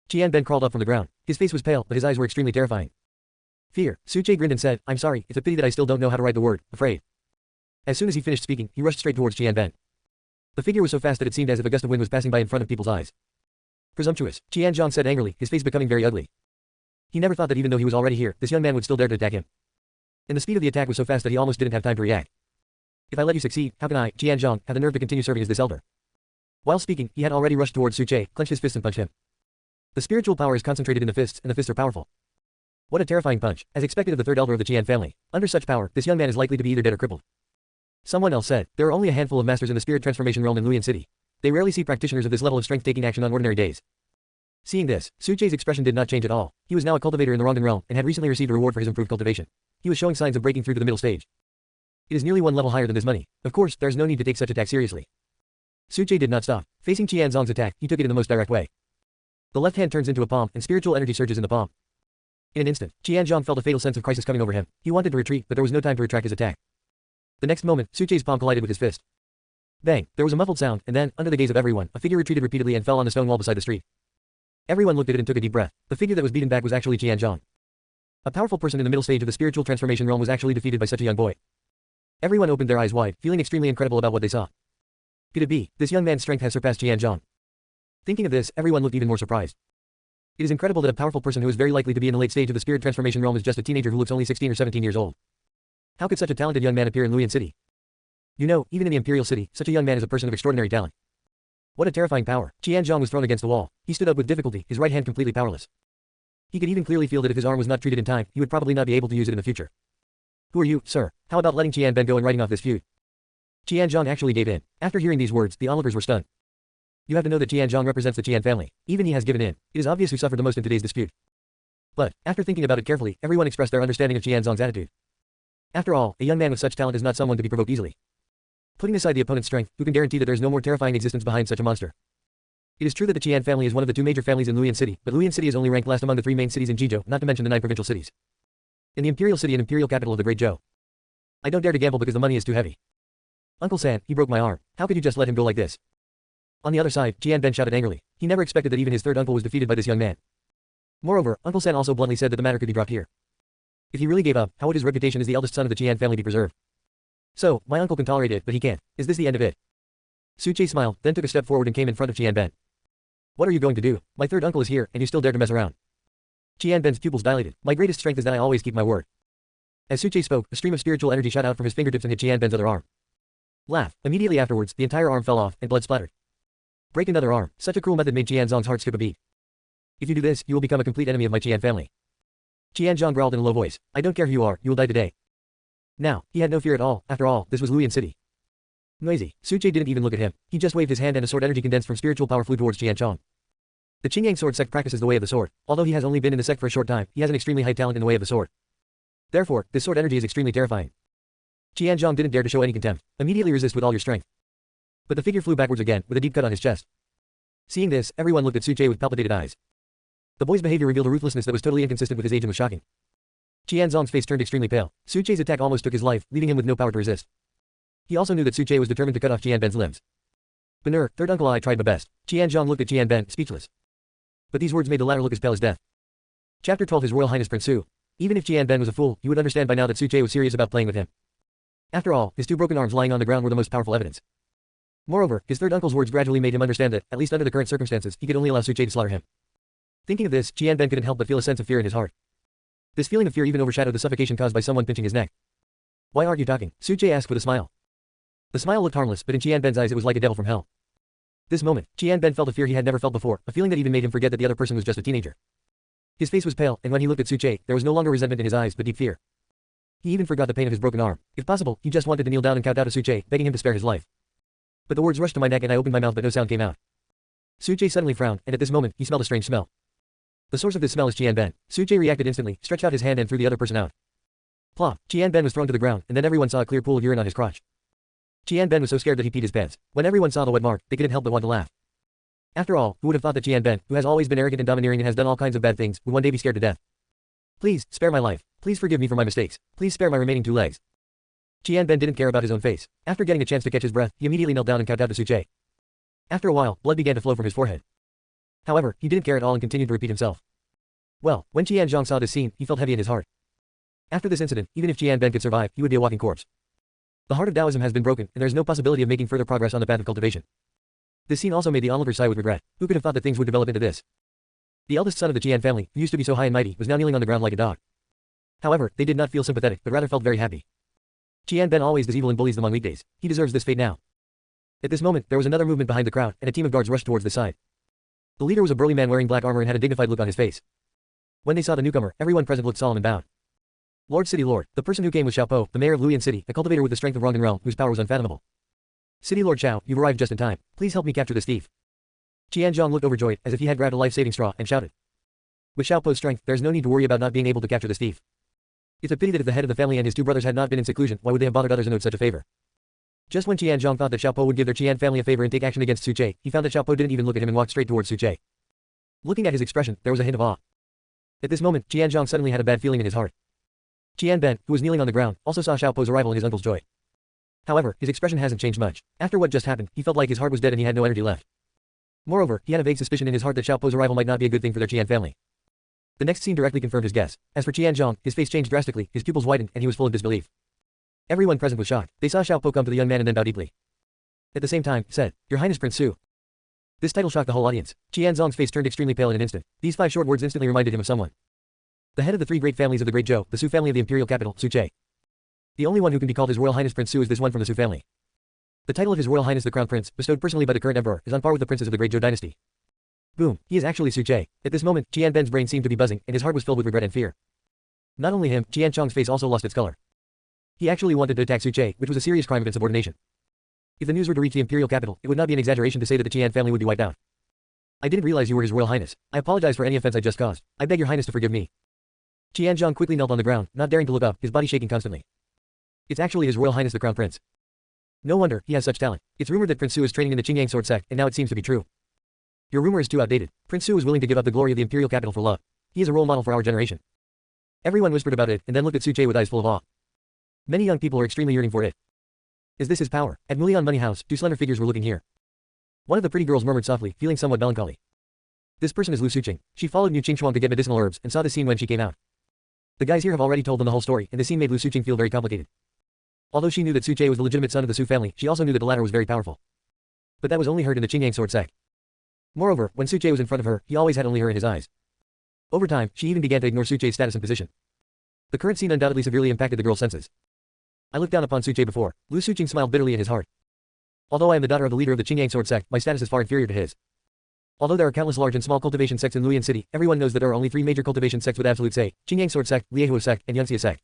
A: Jianben crawled up from the ground. His face was pale, but his eyes were extremely terrifying. Fear. Suche grinned and said, I'm sorry, it's a pity that I still don't know how to write the word, afraid. As soon as he finished speaking, he rushed straight towards Jianben. The figure was so fast that it seemed as if a gust of wind was passing by in front of people's eyes. Presumptuous, Jianzong said angrily, his face becoming very ugly. He never thought that even though he was already here, this young man would still dare to attack him. And the speed of the attack was so fast that he almost didn't have time to react. If I let you succeed, how can I, Jianzong, have the nerve to continue serving as this elder? While speaking, he had already rushed towards Suche, clenched his fist and punched him. The spiritual power is concentrated in the fists, and the fists are powerful. What a terrifying punch, as expected of the third elder of the Qian family. Under such power, this young man is likely to be either dead or crippled. Someone else said, there are only a handful of masters in the spirit transformation realm in Luyan City. They rarely see practitioners of this level of strength taking action on ordinary days. Seeing this, Suche's expression did not change at all. He was now a cultivator in the Rongdan realm, and had recently received a reward for his improved cultivation. He was showing signs of breaking through to the middle stage. It is nearly one level higher than this money. Of course, there is no need to take such attack seriously. Suche did not stop. Facing Qianzong's attack, he took it in the most direct way. The left hand turns into a palm, and spiritual energy surges in the palm. In an instant, Qianzong felt a fatal sense of crisis coming over him. He wanted to retreat, but there was no time to retract his attack. The next moment, Suche's palm collided with his fist. Bang! There was a muffled sound, and then, under the gaze of everyone, a figure retreated repeatedly and fell on the stone wall beside the street. Everyone looked at it and took a deep breath. The figure that was beaten back was actually Qianzong. A powerful person in the middle stage of the spiritual transformation realm was actually defeated by such a young boy. Everyone opened their eyes wide, feeling extremely incredible about what they saw. Could it be? This young man's strength has surpassed Qianzong. Thinking of this, everyone looked even more surprised. It is incredible that a powerful person who is very likely to be in the late stage of the spirit transformation realm is just a teenager who looks only 16 or 17 years old. How could such a talented young man appear in Luyan City? You know, even in the Imperial City, such a young man is a person of extraordinary talent. What a terrifying power. Qianzong was thrown against the wall. He stood up with difficulty, his right hand completely powerless. He could even clearly feel that if his arm was not treated in time, he would probably not be able to use it in the future. Who are you, sir? How about letting Jianben go and writing off this feud? Qianzong actually gave in. After hearing these words, the onlookers were stunned. You have to know that Qianzong represents the Qian family. Even he has given in. It is obvious who suffered the most in today's dispute. But, after thinking about it carefully, everyone expressed their understanding of Qianzong's attitude. After all, a young man with such talent is not someone to be provoked easily. Putting aside the opponent's strength, who can guarantee that there is no more terrifying existence behind such a monster? It is true that the Qian family is one of the two major families in Luyan City, but Luyan City is only ranked last among the 3 main cities in Jizhou, not to mention the 9 provincial cities. In the Imperial City and Imperial capital of the Great Zhou. I don't dare to gamble because the money is too heavy. Uncle San, he broke my arm. How could you just let him go like this? On the other side, Jianben shouted angrily. He never expected that even his third uncle was defeated by this young man. Moreover, Uncle San also bluntly said that the matter could be dropped here. If he really gave up, how would his reputation as the eldest son of the Qian family be preserved? So, my uncle can tolerate it, but he can't. Is this the end of it? Suche smiled, then took a step forward and came in front of Jianben. What are you going to do? My third uncle is here, and you still dare to mess around. Jianben's pupils dilated. My greatest strength is that I always keep my word. As Suche spoke, a stream of spiritual energy shot out from his fingertips and hit Jianben's other arm. Laugh. Immediately afterwards, the entire arm fell off, and blood splattered. Break another arm. Such a cruel method made Qianzong's heart skip a beat. If you do this, you will become a complete enemy of my Qian family. Qianzong growled in a low voice. I don't care who you are, you will die today. Now, he had no fear at all. After all, this was Luyan City. Noisy. Suche didn't even look at him. He just waved his hand and a sword energy condensed from spiritual power flew towards Qianzong. The Qingyang sword sect practices the way of the sword. Although he has only been in the sect for a short time, he has an extremely high talent in the way of the sword. Therefore, this sword energy is extremely terrifying. Qianzong didn't dare to show any contempt. Immediately resist with all your strength. But the figure flew backwards again, with a deep cut on his chest. Seeing this, everyone looked at Suche with palpitated eyes. The boy's behavior revealed a ruthlessness that was totally inconsistent with his age and was shocking. Qianzong's face turned extremely pale. Su Che's attack almost took his life, leaving him with no power to resist. He also knew that Su Che was determined to cut off Qianben's limbs. Banner, third uncle, I tried my best. Qianzong looked at Qianben, speechless. But these words made the latter look as pale as death. Chapter 12 His Royal Highness Prince Su. Even if Qianben was a fool, he would understand by now that Su Che was serious about playing with him. After all, his two broken arms lying on the ground were the most powerful evidence. Moreover, his third uncle's words gradually made him understand that, at least under the current circumstances, he could only allow Su Che to slaughter him. Thinking of this, Qianben couldn't help but feel a sense of fear in his heart. This feeling of fear even overshadowed the suffocation caused by someone pinching his neck. Why aren't you talking? Su Che asked with a smile. The smile looked harmless, but in Qianben's eyes it was like a devil from hell. This moment, Qianben felt a fear he had never felt before, a feeling that even made him forget that the other person was just a teenager. His face was pale, and when he looked at Su Che, there was no longer resentment in his eyes but deep fear. He even forgot the pain of his broken arm. If possible, he just wanted to kneel down and kowtow to Su Che, begging him to spare his life. But the words rushed to my neck and I opened my mouth but no sound came out. Su Che suddenly frowned, and at this moment, he smelled a strange smell. The source of this smell is Qianben. Su Che reacted instantly, stretched out his hand and threw the other person out. Plop! Qianben was thrown to the ground, and then everyone saw a clear pool of urine on his crotch. Qianben was so scared that he peed his pants. When everyone saw the wet mark, they couldn't help but want to laugh. After all, who would have thought that Qianben, who has always been arrogant and domineering and has done all kinds of bad things, would one day be scared to death? Please, spare my life. Please forgive me for my mistakes. Please spare my remaining 2 legs. Qianben didn't care about his own face. After getting a chance to catch his breath, he immediately knelt down and kowtowed to Su Che. After a while, blood began to flow from his forehead. However, he didn't care at all and continued to repeat himself. Well, when Qianzong saw this scene, he felt heavy in his heart. After this incident, even if Qianben could survive, he would be a walking corpse. The heart of Taoism has been broken, and there is no possibility of making further progress on the path of cultivation. This scene also made the onlookers sigh with regret. Who could have thought that things would develop into this? The eldest son of the Qian family, who used to be so high and mighty, was now kneeling on the ground like a dog. However, they did not feel sympathetic, but rather felt very happy. Qianben always does evil and bullies them on weekdays. He deserves this fate now. At this moment, there was another movement behind the crowd, and a team of guards rushed towards the side. The leader was a burly man wearing black armor and had a dignified look on his face. When they saw the newcomer, everyone present looked solemn and bowed. Lord City Lord, the person who came was Xiaopo, the mayor of Luyan City, a cultivator with the strength of Rongdan realm, whose power was unfathomable. City Lord Xiao, you've arrived just in time. Please help me capture this thief. Qianzong looked overjoyed, as if he had grabbed a life-saving straw, and shouted. With Xiaopo's strength, there is no need to worry about not being able to capture this thief. It's a pity that if the head of the family and his 2 brothers had not been in seclusion, why would they have bothered others and owed such a favor? Just when Qianzong thought that Xiaopo would give their Qian family a favor and take action against Su Che, he found that Xiaopo didn't even look at him and walked straight towards Su Che. Looking at his expression, there was a hint of awe. At this moment, Qianzong suddenly had a bad feeling in his heart. Qianben, who was kneeling on the ground, also saw Xiaopo's arrival and his uncle's joy. However, his expression hasn't changed much. After what just happened, he felt like his heart was dead and he had no energy left. Moreover, he had a vague suspicion in his heart that Xiaopo's arrival might not be a good thing for their Qian family. The next scene directly confirmed his guess. As for Qianzong, his face changed drastically, his pupils widened, and he was full of disbelief. Everyone present was shocked. They saw Xiaopo come to the young man and then bow deeply. At the same time, said, Your Highness Prince Su. This title shocked the whole audience. Qianzong's face turned extremely pale in an instant. These 5 short words instantly reminded him of someone. The head of the 3 great families of the Great Zhou, the Su family of the imperial capital, Su Che. The only one who can be called His Royal Highness Prince Su is this one from the Su family. The title of His Royal Highness the Crown Prince, bestowed personally by the current emperor, is on par with the princes of the Great Zhou dynasty. Boom, he is actually Su Che. At this moment, Qianben's brain seemed to be buzzing, and his heart was filled with regret and fear. Not only him, Qianzong's face also lost its color. He actually wanted to attack Su Che, which was a serious crime of insubordination. If the news were to reach the imperial capital, it would not be an exaggeration to say that the Qian family would be wiped out. I didn't realize you were His Royal Highness. I apologize for any offense I just caused. I beg your Highness to forgive me. Qianzong quickly knelt on the ground, not daring to look up, his body shaking constantly. It's actually His Royal Highness the Crown Prince. No wonder, he has such talent. It's rumored that Prince Su is training in the Qingyang sword sect, and now it seems to be true. Your rumor is too outdated. Prince Su is willing to give up the glory of the imperial capital for love. He is a role model for our generation. Everyone whispered about it, and then looked at Su Che with eyes full of awe. Many young people are extremely yearning for it. Is this his power? At Mulian Money House, 2 slender figures were looking here. One of the pretty girls murmured softly, feeling somewhat melancholy. This person is Lu Suqing. She followed Mu Qingxuang to get medicinal herbs, and saw the scene when she came out. The guys here have already told them the whole story, and the scene made Lu Suqing feel very complicated. Although she knew that Su Che was the legitimate son of the Su family, she also knew that the latter was very powerful. But that was only heard in the Qingyang sword sect. Moreover, when Su Che was in front of her, he always had only her in his eyes. Over time, she even began to ignore Su Che's status and position. The current scene undoubtedly severely impacted the girl's senses. I looked down upon Su Che before. Lu Suqing smiled bitterly in his heart. Although I am the daughter of the leader of the Qingyang sword sect, my status is far inferior to his. Although there are countless large and small cultivation sects in Luyan City, everyone knows that there are only 3 major cultivation sects with absolute say, Qingyang sword sect, Liehua sect, and Yunxia sect.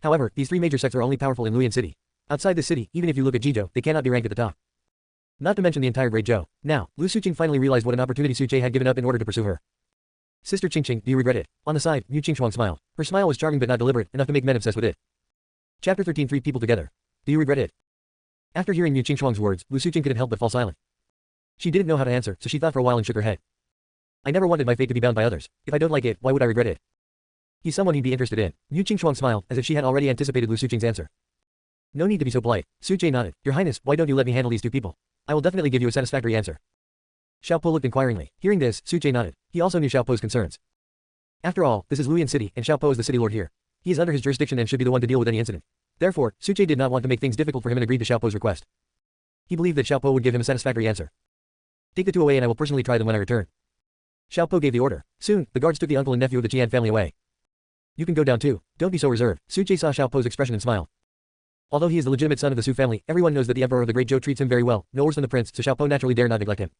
A: However, these 3 major sects are only powerful in Luyan City. Outside this city, even if you look at Jizhou, they cannot be ranked at the top. Not to mention the entire Great Zhou. Now, Lu Suqing finally realized what an opportunity Su Che had given up in order to pursue her. Sister Qingqing, do you regret it? On the side, Mu Qingxuang smiled. Her smile was charming but not deliberate, enough to make men obsessed with it. Chapter 13 3 people together. Do you regret it? After hearing Mu Qingxuang's words, Lu Suqing couldn't help but fall silent. She didn't know how to answer, so she thought for a while and shook her head. I never wanted my fate to be bound by others. If I don't like it, why would I regret it? He's someone he'd be interested in. Yu Qingchuang smiled, as if she had already anticipated Lu Suqing's answer. No need to be so polite. Su Jie nodded. Your Highness, why don't you let me handle these two people? I will definitely give you a satisfactory answer. Xiao Po looked inquiringly. Hearing this, Su Jie nodded. He also knew Xiao Po's concerns. After all, this is Luyan City, and Xiao Po is the city lord here. He is under his jurisdiction and should be the one to deal with any incident. Therefore, Su Jie did not want to make things difficult for him and agreed to Xiao Po's request. He believed that Xiao Po would give him a satisfactory answer. Take the two away and I will personally try them when I return. Xiao Po gave the order. Soon, the guards took the uncle and nephew of the Qian family away. You can go down too. Don't be so reserved. Su Jie saw Xiao Po's expression and smiled. Although he is the legitimate son of the Su family, everyone knows that the emperor of the Great Zhou treats him very well, no worse than the prince, so Xiao Po naturally dare not neglect him.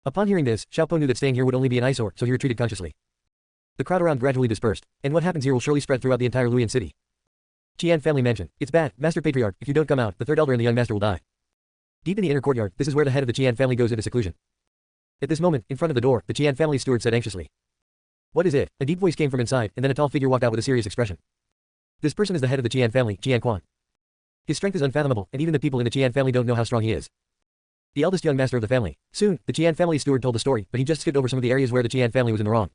A: Upon hearing this, Xiao Po knew that staying here would only be an eyesore, so he retreated consciously. The crowd around gradually dispersed, and what happens here will surely spread throughout the entire Luyan city. Qian family mansion. It's bad, Master Patriarch, if you don't come out, the third elder and the young master will die. Deep in the inner courtyard, this is where the head of the Qian family goes into seclusion. At this moment, in front of the door, the Qian family's steward said anxiously. What is it? A deep voice came from inside, and then a tall figure walked out with a serious expression. This person is the head of the Qian family, Qian Quan. His strength is unfathomable, and even the people in the Qian family don't know how strong he is. The eldest young master of the family. Soon, the Qian family's steward told the story, but he just skipped over some of the areas where the Qian family was in the wrong.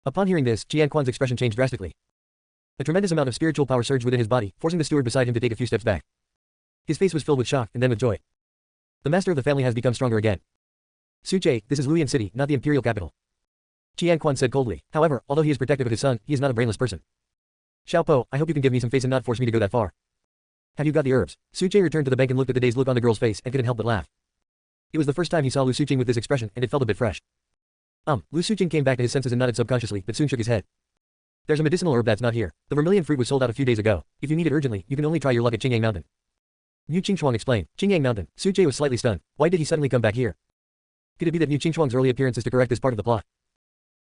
A: Upon hearing this, Qian Quan's expression changed drastically. A tremendous amount of spiritual power surged within his body, forcing the steward beside him to take a few steps back. His face was filled with shock, and then with joy. The master of the family has become stronger again. Su Jie, this is Luyan City, not the imperial capital. Qian Quan said coldly. However, although he is protective of his son, he is not a brainless person. Xiao Po, I hope you can give me some face and not force me to go that far. Have you got the herbs? Su Jie returned to the bank and looked at the dazed look on the girl's face and couldn't help but laugh. It was the first time he saw Lu Suqing with this expression, and it felt a bit fresh. Lu Suqing came back to his senses and nodded subconsciously, but soon shook his head. There's a medicinal herb that's not here. The vermilion fruit was sold out a few days ago. If you need it urgently, you can only try your luck at Qingyang Mountain. Yu Qingchuang explained. Qingyang Mountain. Su Jie was slightly stunned. Why did he suddenly come back here? Could it be that Yu Qingchuang's early appearance is to correct this part of the plot?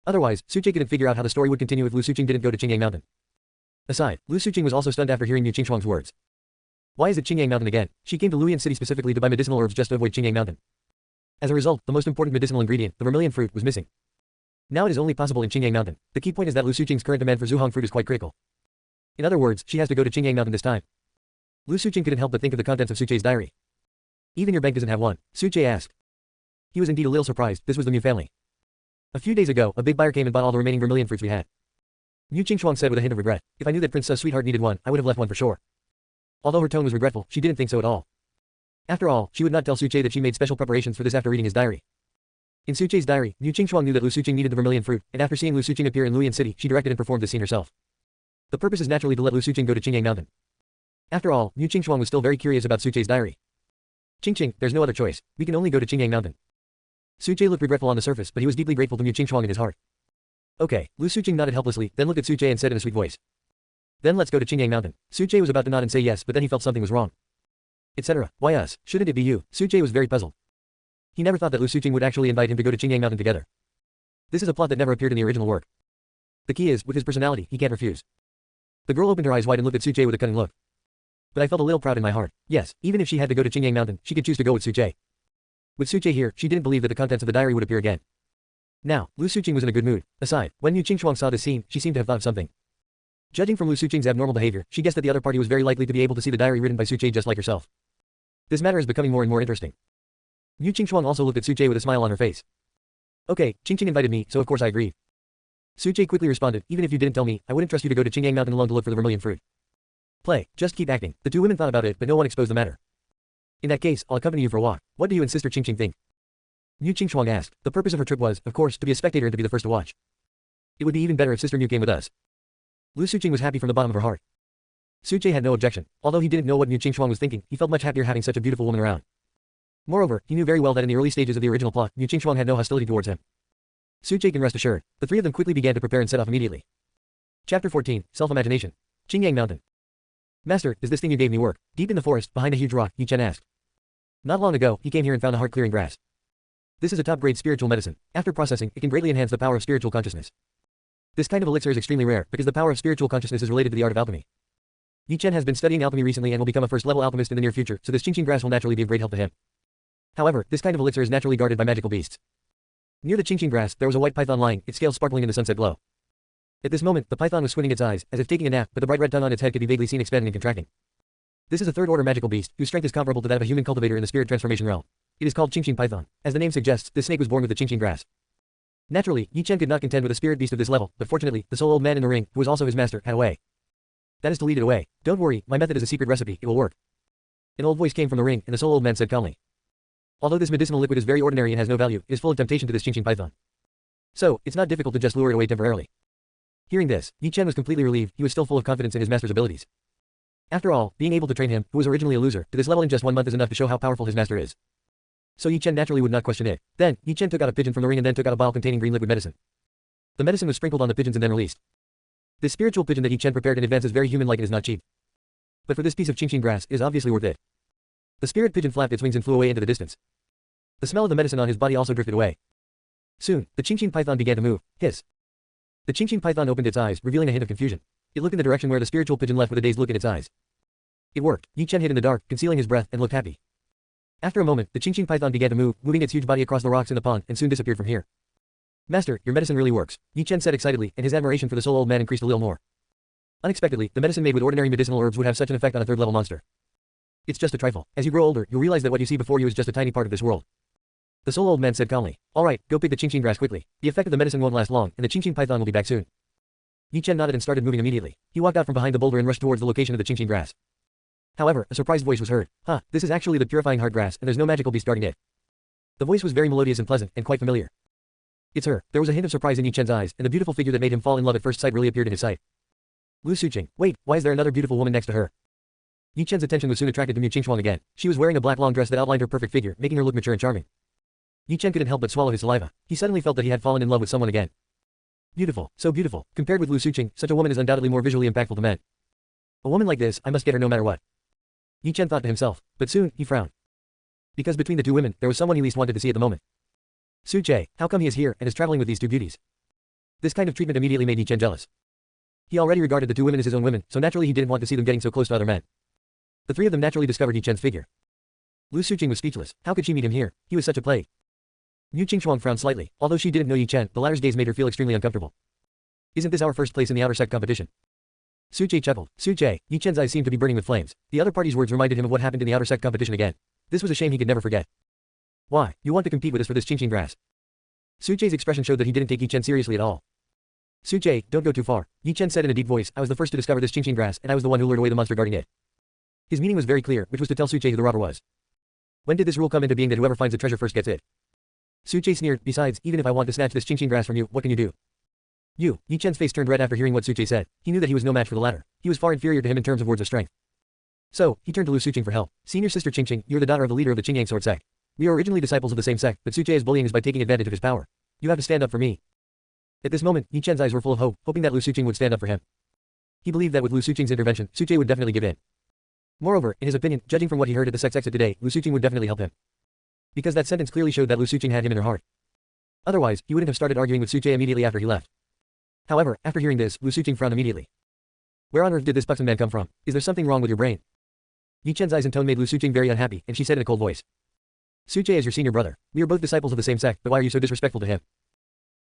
A: Otherwise, Su Jie couldn't figure out how the story would continue if Lu Suqing didn't go to Qingyang Mountain. Aside, Lu Suqing was also stunned after hearing Yu Qingchuang's words. Why is it Qingyang Mountain again? She came to Luyan City specifically to buy medicinal herbs just to avoid Qingyang Mountain. As a result, the most important medicinal ingredient, the vermilion fruit, was missing. Now it is only possible in Qingyang Mountain. The key point is that Lu Suqing's current demand for Zhuhong fruit is quite critical. In other words, she has to go to Qingyang Mountain this time. Lu Suqing couldn't help but think of the contents of Su Jie's diary. Even your bank doesn't have one, Su Jie asked. He was indeed a little surprised. This was the Mu family. A few days ago, a big buyer came and bought all the remaining vermilion fruits we had. Yu Qingchuang said with a hint of regret. If I knew that Prince Su's sweetheart needed one, I would have left one for sure. Although her tone was regretful, she didn't think so at all. After all, she would not tell Su Jie that she made special preparations for this after reading his diary. In Su Jie's diary, Yu Qingchuang knew that Lu Suqing needed the vermilion fruit, and after seeing Lu Suqing appear in Luyan City, she directed and performed this scene herself. The purpose is naturally to let Lu Suqing go to Qingyang Mountain. After all, Yu Qingchuang was still very curious about Su Jie's diary. Qingqing, there's no other choice. We can only go to Qingyang Mountain. Su Jie looked regretful on the surface, but he was deeply grateful to Yu Qingchuang in his heart. Okay, Lu Suqing nodded helplessly, then looked at Su Jie and said in a sweet voice. Then let's go to Qingyang Mountain. Su Jie was about to nod and say yes, but then he felt something was wrong. Etc. Why us? Shouldn't it be you? Su Jie was very puzzled. He never thought that Lu Suqing would actually invite him to go to Qingyang Mountain together. This is a plot that never appeared in the original work. The key is, with his personality, he can't refuse. The girl opened her eyes wide and looked at Su Jie with a cunning look. But I felt a little proud in my heart. Yes, even if she had to go to Qingyang Mountain, she could choose to go with Su Jie. With Su Jie here, she didn't believe that the contents of the diary would appear again. Now, Lu Suqing was in a good mood. Aside, when Yu Qingchuang saw this scene, she seemed to have thought of something. Judging from Lu Suqing's abnormal behavior, she guessed that the other party was very likely to be able to see the diary written by Su Jie just like herself. This matter is becoming more and more interesting. Yu Qingchuang also looked at Su Jie with a smile on her face. Okay, Qingqing invited me, so of course I agreed. Su Jie quickly responded, even if you didn't tell me, I wouldn't trust you to go to Qingyang Mountain alone to look for the vermilion fruit. Play, just keep acting. The two women thought about it, but no one exposed the matter. In that case, I'll accompany you for a walk. What do you and Sister Qingqing think? Yu Qingchuang asked. The purpose of her trip was, of course, to be a spectator and to be the first to watch. It would be even better if Sister Mu came with us. Lu Suqing was happy from the bottom of her heart. Su Jie had no objection. Although he didn't know what Yu Qingchuang was thinking, he felt much happier having such a beautiful woman around. Moreover, he knew very well that in the early stages of the original plot, Yu Qingchuang had no hostility towards him. Su Jie can rest assured. The three of them quickly began to prepare and set off immediately. Chapter 14, Self-Imagination. Qingyang Mountain. Master, does this thing you gave me work? Deep in the forest, behind a huge rock, Yi Chen asked. Not long ago, he came here and found a heart-clearing grass. This is a top-grade spiritual medicine. After processing, it can greatly enhance the power of spiritual consciousness. This kind of elixir is extremely rare, because the power of spiritual consciousness is related to the art of alchemy. Yi Chen has been studying alchemy recently and will become a first-level alchemist in the near future, so this Qingqing grass will naturally be of great help to him. However, this kind of elixir is naturally guarded by magical beasts. Near the Qingqing grass, there was a white python lying, its scales sparkling in the sunset glow. At this moment, the python was squinting its eyes, as if taking a nap, but the bright red tongue on its head could be vaguely seen expanding and contracting. This is a third-order magical beast, whose strength is comparable to that of a human cultivator in the spirit transformation realm. It is called Qingqing python. As the name suggests, this snake was born with the Qingqing grass. Naturally, Yi Chen could not contend with a spirit beast of this level, but fortunately, the sole old man in the ring, who was also his master, had a way. That is to lead it away. Don't worry, my method is a secret recipe, it will work. An old voice came from the ring, and the sole old man said calmly. Although this medicinal liquid is very ordinary and has no value, it is full of temptation to this Qingqing python. So, it's not difficult to just lure it away temporarily. Hearing this, Yi Chen was completely relieved. He was still full of confidence in his master's abilities. After all, being able to train him, who was originally a loser, to this level in just 1 month is enough to show how powerful his master is. So Yi Chen naturally would not question it. Then, Yi Chen took out a pigeon from the ring and then took out a vial containing green liquid medicine. The medicine was sprinkled on the pigeons and then released. This spiritual pigeon that Yi Chen prepared in advance is very human-like and is not cheap. But for this piece of Qingqing grass, it is obviously worth it. The spirit pigeon flapped its wings and flew away into the distance. The smell of the medicine on his body also drifted away. Soon, the Qingqing python began to move. Hiss. The Qingqing python opened its eyes, revealing a hint of confusion. It looked in the direction where the spiritual pigeon left with a dazed look in its eyes. It worked. Yi Chen hid in the dark, concealing his breath, and looked happy. After a moment, the Qingqing python began to move, moving its huge body across the rocks in the pond, and soon disappeared from here. Master, your medicine really works, Yi Chen said excitedly, and his admiration for the sole old man increased a little more. Unexpectedly, the medicine made with ordinary medicinal herbs would have such an effect on a third-level monster. It's just a trifle. As you grow older, you'll realize that what you see before you is just a tiny part of this world. The sole old man said calmly. Alright, go pick the Qingqing grass quickly. The effect of the medicine won't last long, and the Qingqing python will be back soon. Yi Chen nodded and started moving immediately. He walked out from behind the boulder and rushed towards the location of the Qingqing grass. However, a surprised voice was heard. This is actually the purifying heart grass, and there's no magical beast guarding it. The voice was very melodious and pleasant, and quite familiar. It's her. There was a hint of surprise in Yi Chen's eyes, and the beautiful figure that made him fall in love at first sight really appeared in his sight. Lu Suqing, wait, why is there another beautiful woman next to her? Yi Chen's attention was soon attracted to Mu Qingchuan again. She was wearing a black long dress that outlined her perfect figure, making her look mature and charming. Yi Chen couldn't help but swallow his saliva. He suddenly felt that he had fallen in love with someone again. Beautiful, so beautiful. Compared with Lu Suqing, such a woman is undoubtedly more visually impactful to men. A woman like this, I must get her no matter what. Yi Chen thought to himself, but soon, he frowned. Because between the two women, there was someone he least wanted to see at the moment. Su Che, how come he is here, and is traveling with these two beauties? This kind of treatment immediately made Yi Chen jealous. He already regarded the two women as his own women, so naturally he didn't want to see them getting so close to other men. The three of them naturally discovered Yi Chen's figure. Lu Suqing was speechless. How could she meet him here? He was such a plague. Mu Qingchuan frowned slightly. Although she didn't know Yi Chen, the latter's gaze made her feel extremely uncomfortable. Isn't this our first place in the outer sect competition? Su Che chuckled. Su Che, Yi Chen's eyes seemed to be burning with flames. The other party's words reminded him of what happened in the outer sect competition again. This was a shame he could never forget. Why, you want to compete with us for this Qingqing grass? Su Che's expression showed that he didn't take Yi Chen seriously at all. Su Che, don't go too far, Yi Chen said in a deep voice. I was the first to discover this Qingqing grass, and I was the one who lured away the monster guarding it. His meaning was very clear, which was to tell Su Che who the robber was. When did this rule come into being that whoever finds the treasure first gets it? Su Che sneered. Besides, even if I want to snatch this Qingqing grass from you, what can you do? Yi Chen's face turned red after hearing what Su Che said. He knew that he was no match for the latter. He was far inferior to him in terms of words of strength. So, he turned to Lu Suqing for help. Senior sister Qingqing, you're the daughter of the leader of the Qingyang sword sect. We are originally disciples of the same sect, but Su Che is bullying us by taking advantage of his power. You have to stand up for me. At this moment, Yi Chen's eyes were full of hope, hoping that Lu Suqing would stand up for him. He believed that with Lu Suqing's intervention, Su Che would definitely give in. Moreover, in his opinion, judging from what he heard at the sect's exit today, Lu Suqing would definitely help him. Because that sentence clearly showed that Lu Suqing had him in her heart. Otherwise, he wouldn't have started arguing with Su Che immediately after he left. However, after hearing this, Lu Suqing frowned immediately. Where on earth did this buxom man come from? Is there something wrong with your brain? Yi Chen's eyes and tone made Lu Suqing very unhappy, and she said in a cold voice. Su Che is your senior brother. We are both disciples of the same sect, but why are you so disrespectful to him?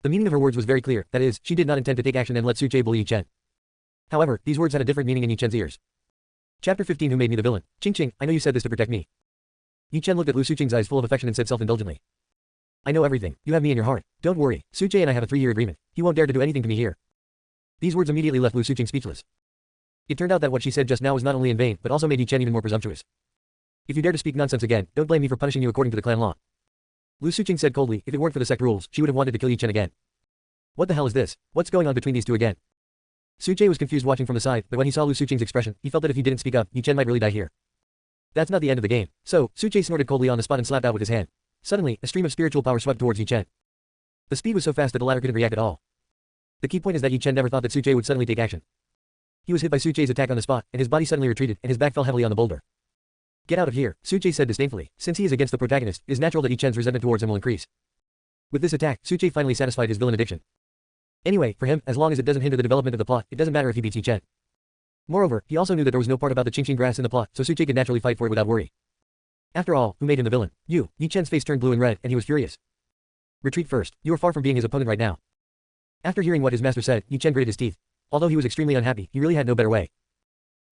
A: The meaning of her words was very clear, that is, she did not intend to take action and let Su Che bully Yi Chen. However, these words had a different meaning in Yi Chen's ears. Chapter 15 Who made me the villain? Qingqing, I know you said this to protect me. Yi Chen looked at Lu Suqing's eyes full of affection and said self-indulgently. I know everything. You have me in your heart. Don't worry, Su Che and I have a 3-year agreement. He won't dare to do anything to me here. These words immediately left Lu Suqing speechless. It turned out that what she said just now was not only in vain, but also made Yi Chen even more presumptuous. If you dare to speak nonsense again, don't blame me for punishing you according to the clan law. Lu Suqing said coldly, if it weren't for the sect rules, she would have wanted to kill Yi Chen again. What the hell is this? What's going on between these two again? Su Che was confused watching from the side, but when he saw Lu Suqing's expression, he felt that if he didn't speak up, Yi Chen might really die here. That's not the end of the game. So, Su Che snorted coldly on the spot and slapped out with his hand. Suddenly, a stream of spiritual power swept towards Yi Chen. The speed was so fast that the latter couldn't react at all. The key point is that Yi Chen never thought that Su Che would suddenly take action. He was hit by Su Che's attack on the spot, and his body suddenly retreated, and his back fell heavily on the boulder. Get out of here, Su Che said disdainfully. Since he is against the protagonist, it is natural that Yi Chen's resentment towards him will increase. With this attack, Su Che finally satisfied his villain addiction. Anyway, for him, as long as it doesn't hinder the development of the plot, it doesn't matter if he beats Yi Chen. Moreover, he also knew that there was no part about the Qingqing grass in the plot, so Su Che could naturally fight for it without worry. After all, who made him the villain? You. Yi Chen's face turned blue and red, and he was furious. Retreat first. You are far from being his opponent right now. After hearing what his master said, Yi Chen gritted his teeth. Although he was extremely unhappy, he really had no better way.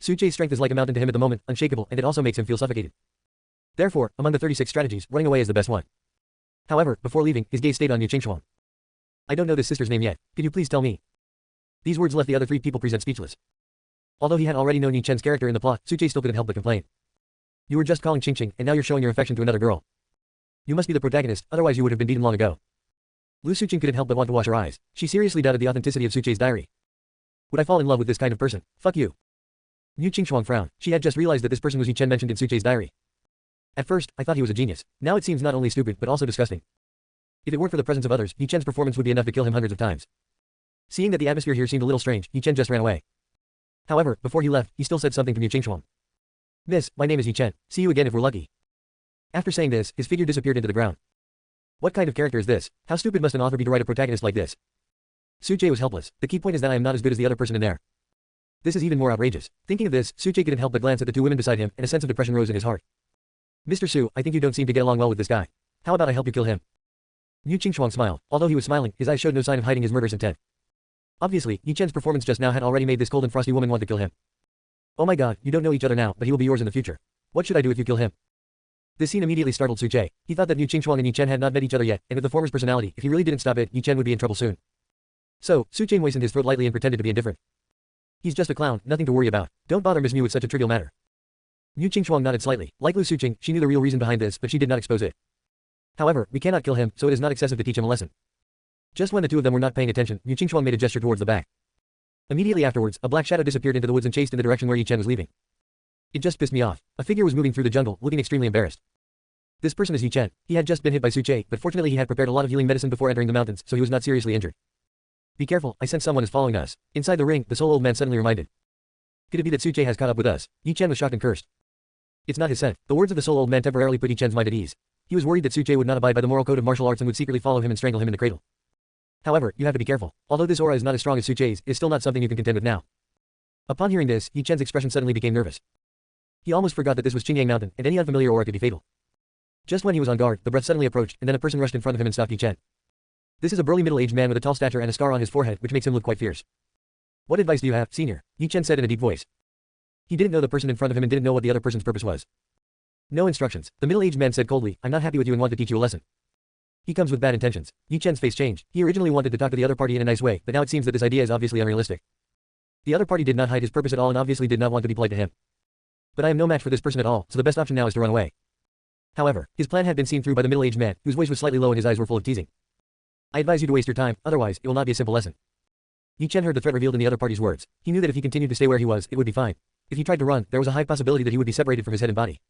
A: Su Che's strength is like a mountain to him at the moment, unshakable, and it also makes him feel suffocated. Therefore, among the 36 strategies, running away is the best one. However, before leaving, his gaze stayed on Mu Qingchuan. I don't know this sister's name yet. Could you please tell me? These words left the other three people present speechless. Although he had already known Yi Chen's character in the plot, Suche still couldn't help but complain. You were just calling Qingqing, and now you're showing your affection to another girl. You must be the protagonist, otherwise you would have been beaten long ago. Lu Suqing couldn't help but want to wash her eyes. She seriously doubted the authenticity of Suche's diary. Would I fall in love with this kind of person? Fuck you. Liu Qingxuang frowned. She had just realized that this person was Yi Chen mentioned in Suche's diary. At first, I thought he was a genius. Now it seems not only stupid but also disgusting. If it weren't for the presence of others, Yi Chen's performance would be enough to kill him hundreds of times. Seeing that the atmosphere here seemed a little strange, Yi Chen just ran away. However, before he left, he still said something to Liu Qingxuang. Miss, my name is Yi Chen. See you again if we're lucky. After saying this, his figure disappeared into the ground. What kind of character is this? How stupid must an author be to write a protagonist like this? Suche was helpless. The key point is that I am not as good as the other person in there. This is even more outrageous. Thinking of this, Suche couldn't help but glance at the two women beside him, and a sense of depression rose in his heart. Mr. Su, I think you don't seem to get along well with this guy. How about I help you kill him? Liu Qingxuang smiled. Although he was smiling, his eyes showed no sign of hiding his murderous intent. Obviously, Yi Chen's performance just now had already made this cold and frosty woman want to kill him. Oh my god, you don't know each other now, but he will be yours in the future. What should I do if you kill him? This scene immediately startled Suche. He thought that Liu Qingxuang and Yi Chen had not met each other yet, and with the former's personality, if he really didn't stop it, Yi Chen would be in trouble soon. So, Suche moistened his throat lightly and pretended to be indifferent. He's just a clown, nothing to worry about. Don't bother Miss Mu with such a trivial matter. Liu Qingxuang nodded slightly. Like Lu Suqing, she knew the real reason behind this, but she did not expose it. However, we cannot kill him, so it is not excessive to teach him a lesson. Just when the two of them were not paying attention, Liu Qingxuang made a gesture towards the back. Immediately afterwards, a black shadow disappeared into the woods and chased in the direction where Yi Chen was leaving. It just pissed me off. A figure was moving through the jungle, looking extremely embarrassed. This person is Yi Chen. He had just been hit by Suche, but fortunately he had prepared a lot of healing medicine before entering the mountains, so he was not seriously injured. Be careful, I sense someone is following us. Inside the ring, the sole old man suddenly reminded. Could it be that Suche has caught up with us? Yi Chen was shocked and cursed. It's not his scent. The words of the sole old man temporarily put Yi Chen's mind at ease. He was worried that Suche would not abide by the moral code of martial arts and would secretly follow him and strangle him in the cradle. However, you have to be careful. Although this aura is not as strong as Suche's, it is still not something you can contend with now. Upon hearing this, Yi Chen's expression suddenly became nervous. He almost forgot that this was Qingyang Mountain, and any unfamiliar aura could be fatal. Just when he was on guard, the breath suddenly approached, and then a person rushed in front of him and stopped Yi Chen. This is a burly middle-aged man with a tall stature and a scar on his forehead, which makes him look quite fierce. What advice do you have, senior? Yi Chen said in a deep voice. He didn't know the person in front of him and didn't know what the other person's purpose was. No instructions. The middle-aged man said coldly, I'm not happy with you and want to teach you a lesson. He comes with bad intentions. Yi Chen's face changed. He originally wanted to talk to the other party in a nice way, but now it seems that this idea is obviously unrealistic. The other party did not hide his purpose at all and obviously did not want to be polite to him. But I am no match for this person at all, so the best option now is to run away. However, his plan had been seen through by the middle-aged man, whose voice was slightly low and his eyes were full of teasing. I advise you to waste your time, otherwise, it will not be a simple lesson. Yi Chen heard the threat revealed in the other party's words. He knew that if he continued to stay where he was, it would be fine. If he tried to run, there was a high possibility that he would be separated from his head and body.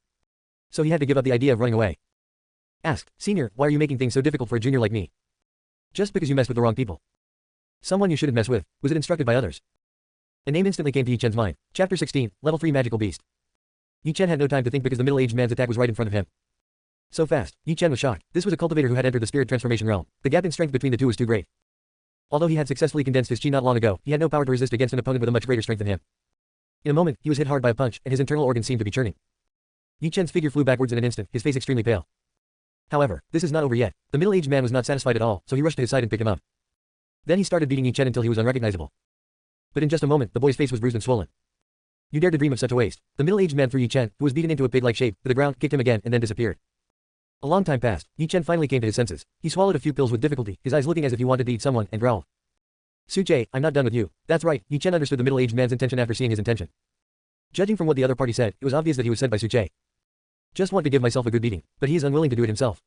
A: So he had to give up the idea of running away. Asked, Senior, why are you making things so difficult for a junior like me? Just because you messed with the wrong people. Someone you shouldn't mess with. Was it instructed by others? A name instantly came to Yi Chen's mind. Chapter 16, Level 3 Magical Beast. Yi Chen had no time to think because the middle-aged man's attack was right in front of him. So fast, Yi Chen was shocked. This was a cultivator who had entered the spirit transformation realm. The gap in strength between the two was too great. Although he had successfully condensed his chi not long ago, he had no power to resist against an opponent with a much greater strength than him. In a moment, he was hit hard by a punch, and his internal organs seemed to be churning. Yi Chen's figure flew backwards in an instant, his face extremely pale. However, this is not over yet. The middle-aged man was not satisfied at all, so he rushed to his side and picked him up. Then he started beating Yi Chen until he was unrecognizable. But in just a moment, the boy's face was bruised and swollen. You dare to dream of such a waste. The middle-aged man threw Yi Chen, who was beaten into a pig-like shape, to the ground, kicked him again, and then disappeared. A long time passed. Yi Chen finally came to his senses. He swallowed a few pills with difficulty, his eyes looking as if he wanted to eat someone, and growled. Suche, I'm not done with you. That's right, Yi Chen understood the middle-aged man's intention after seeing his intention. Judging from what the other party said, it was obvious that he was sent by Suche. Just want to give myself a good beating, but he is unwilling to do it himself.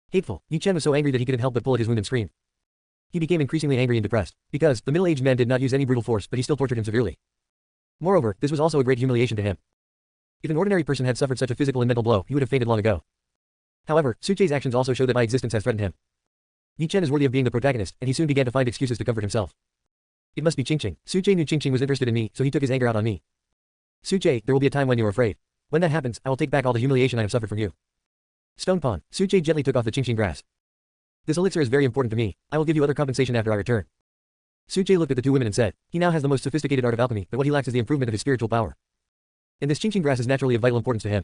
A: Hateful, Yi Chen was so angry that he couldn't help but pull at his wound and scream. He became increasingly angry and depressed, because the middle-aged man did not use any brutal force, but he still tortured him severely. Moreover, this was also a great humiliation to him. If an ordinary person had suffered such a physical and mental blow, he would have fainted long ago. However, Suche's actions also show that my existence has threatened him. Yi Chen is worthy of being the protagonist, and he soon began to find excuses to comfort himself. It must be Qingqing. Suche knew Qingqing was interested in me, so he took his anger out on me. Suche, there will be a time when you are afraid. When that happens, I will take back all the humiliation I have suffered from you. Stone Pond. Suche gently took off the Qingqing grass. This elixir is very important to me. I will give you other compensation after I return. Suche looked at the two women and said, he now has the most sophisticated art of alchemy, but what he lacks is the improvement of his spiritual power. And this Qingqing grass is naturally of vital importance to him.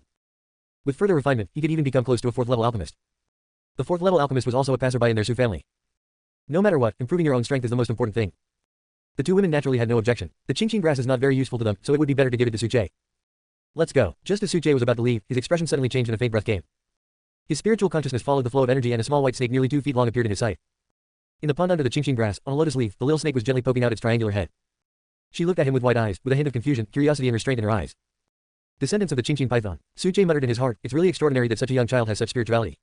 A: With further refinement, he could even become close to a 4th-level alchemist. The 4th-level alchemist was also a passerby in their Su family. No matter what, improving your own strength is the most important thing. The two women naturally had no objection. The Qingqing grass is not very useful to them, so it would be better to give it to Suche. Let's go. Just as Suche was about to leave, his expression suddenly changed and a faint breath came. His spiritual consciousness followed the flow of energy and a small white snake nearly 2 feet long appeared in his sight. In the pond under the Qingqing grass, on a lotus leaf, the little snake was gently poking out its triangular head. She looked at him with wide eyes, with a hint of confusion, curiosity and restraint in her eyes. Descendants of the Qingqing python. Suche muttered in his heart, it's really extraordinary that such a young child has such spirituality.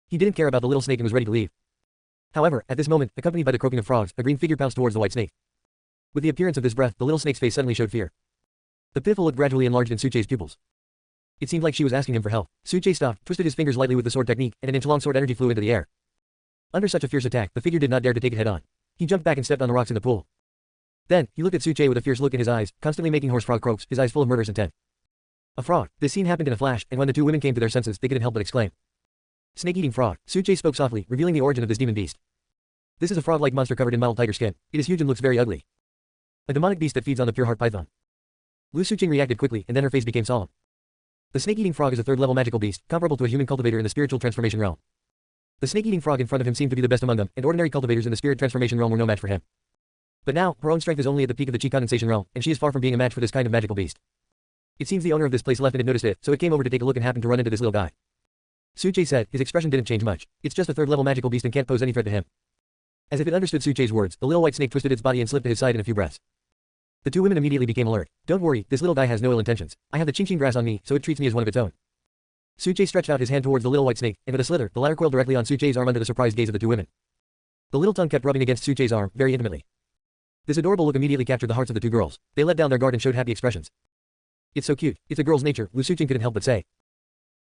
A: He didn't care about the little snake and was ready to leave. However, at this moment, accompanied by the croaking of frogs, a green figure pounced towards the white snake. With the appearance of this breath, the little snake's face suddenly showed fear. The pitiful look gradually enlarged in Suche's pupils. It seemed like she was asking him for help. Suche stopped, twisted his fingers lightly with the sword technique, and an inch-long sword energy flew into the air. Under such a fierce attack, the figure did not dare to take it head-on. He jumped back and stepped on the rocks in the pool. Then, he looked at Suche with a fierce look in his eyes, constantly making horse frog croaks, his eyes full of murderous intent. A frog. This scene happened in a flash, and when the two women came to their senses, they couldn't help but exclaim. Snake-eating frog. Suche spoke softly, revealing the origin of this demon beast. This is a frog-like monster covered in mild tiger skin. It is huge and looks very ugly. A demonic beast that feeds on the pure heart python. Lu Suqing reacted quickly, and then her face became solemn. The snake-eating frog is a third-level magical beast, comparable to a human cultivator in the spiritual transformation realm. The snake-eating frog in front of him seemed to be the best among them, and ordinary cultivators in the spirit transformation realm were no match for him. But now, her own strength is only at the peak of the chi condensation realm, and she is far from being a match for this kind of magical beast. It seems the owner of this place left and it noticed it, so it came over to take a look and happened to run into this little guy. Suche said, his expression didn't change much. It's just a third-level magical beast and can't pose any threat to him. As if it understood Suche's words, the little white snake twisted its body and slipped to his side in a few breaths. The two women immediately became alert. Don't worry, this little guy has no ill intentions. I have the Qingqing grass on me, so it treats me as one of its own. Suche stretched out his hand towards the little white snake, and with a slither, the latter coiled directly on Suche's arm under the surprised gaze of the two women. The little tongue kept rubbing against Suche's arm, very intimately. This adorable look immediately captured the hearts of the two girls. They let down their guard and showed happy expressions. It's so cute. It's a girl's nature, Lu Suqing couldn't help but say.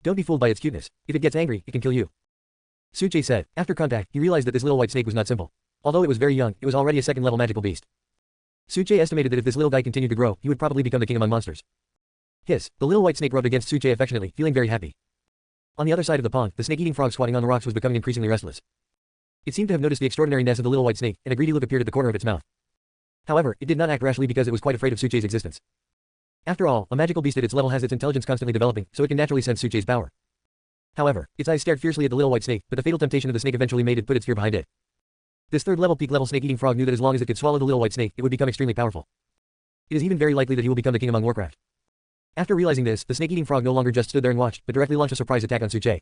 A: Don't be fooled by its cuteness. If it gets angry, it can kill you. Suche said. After contact, he realized that this little white snake was not simple. Although it was very young, it was already a second-level magical beast. Suche estimated that if this little guy continued to grow, he would probably become the king among monsters. Hiss. The little white snake rubbed against Suche affectionately, feeling very happy. On the other side of the pond, the snake-eating frog squatting on the rocks was becoming increasingly restless. It seemed to have noticed the extraordinariness of the little white snake, and a greedy look appeared at the corner of its mouth. However, it did not act rashly because it was quite afraid of Suche's existence. After all, a magical beast at its level has its intelligence constantly developing, so it can naturally sense Suche's power. However, its eyes stared fiercely at the little white snake, but the fatal temptation of the snake eventually made it put its fear behind it. This third-level peak-level snake-eating frog knew that as long as it could swallow the little white snake, it would become extremely powerful. It is even very likely that he will become the king among Warcraft. After realizing this, the snake-eating frog no longer just stood there and watched, but directly launched a surprise attack on Suche.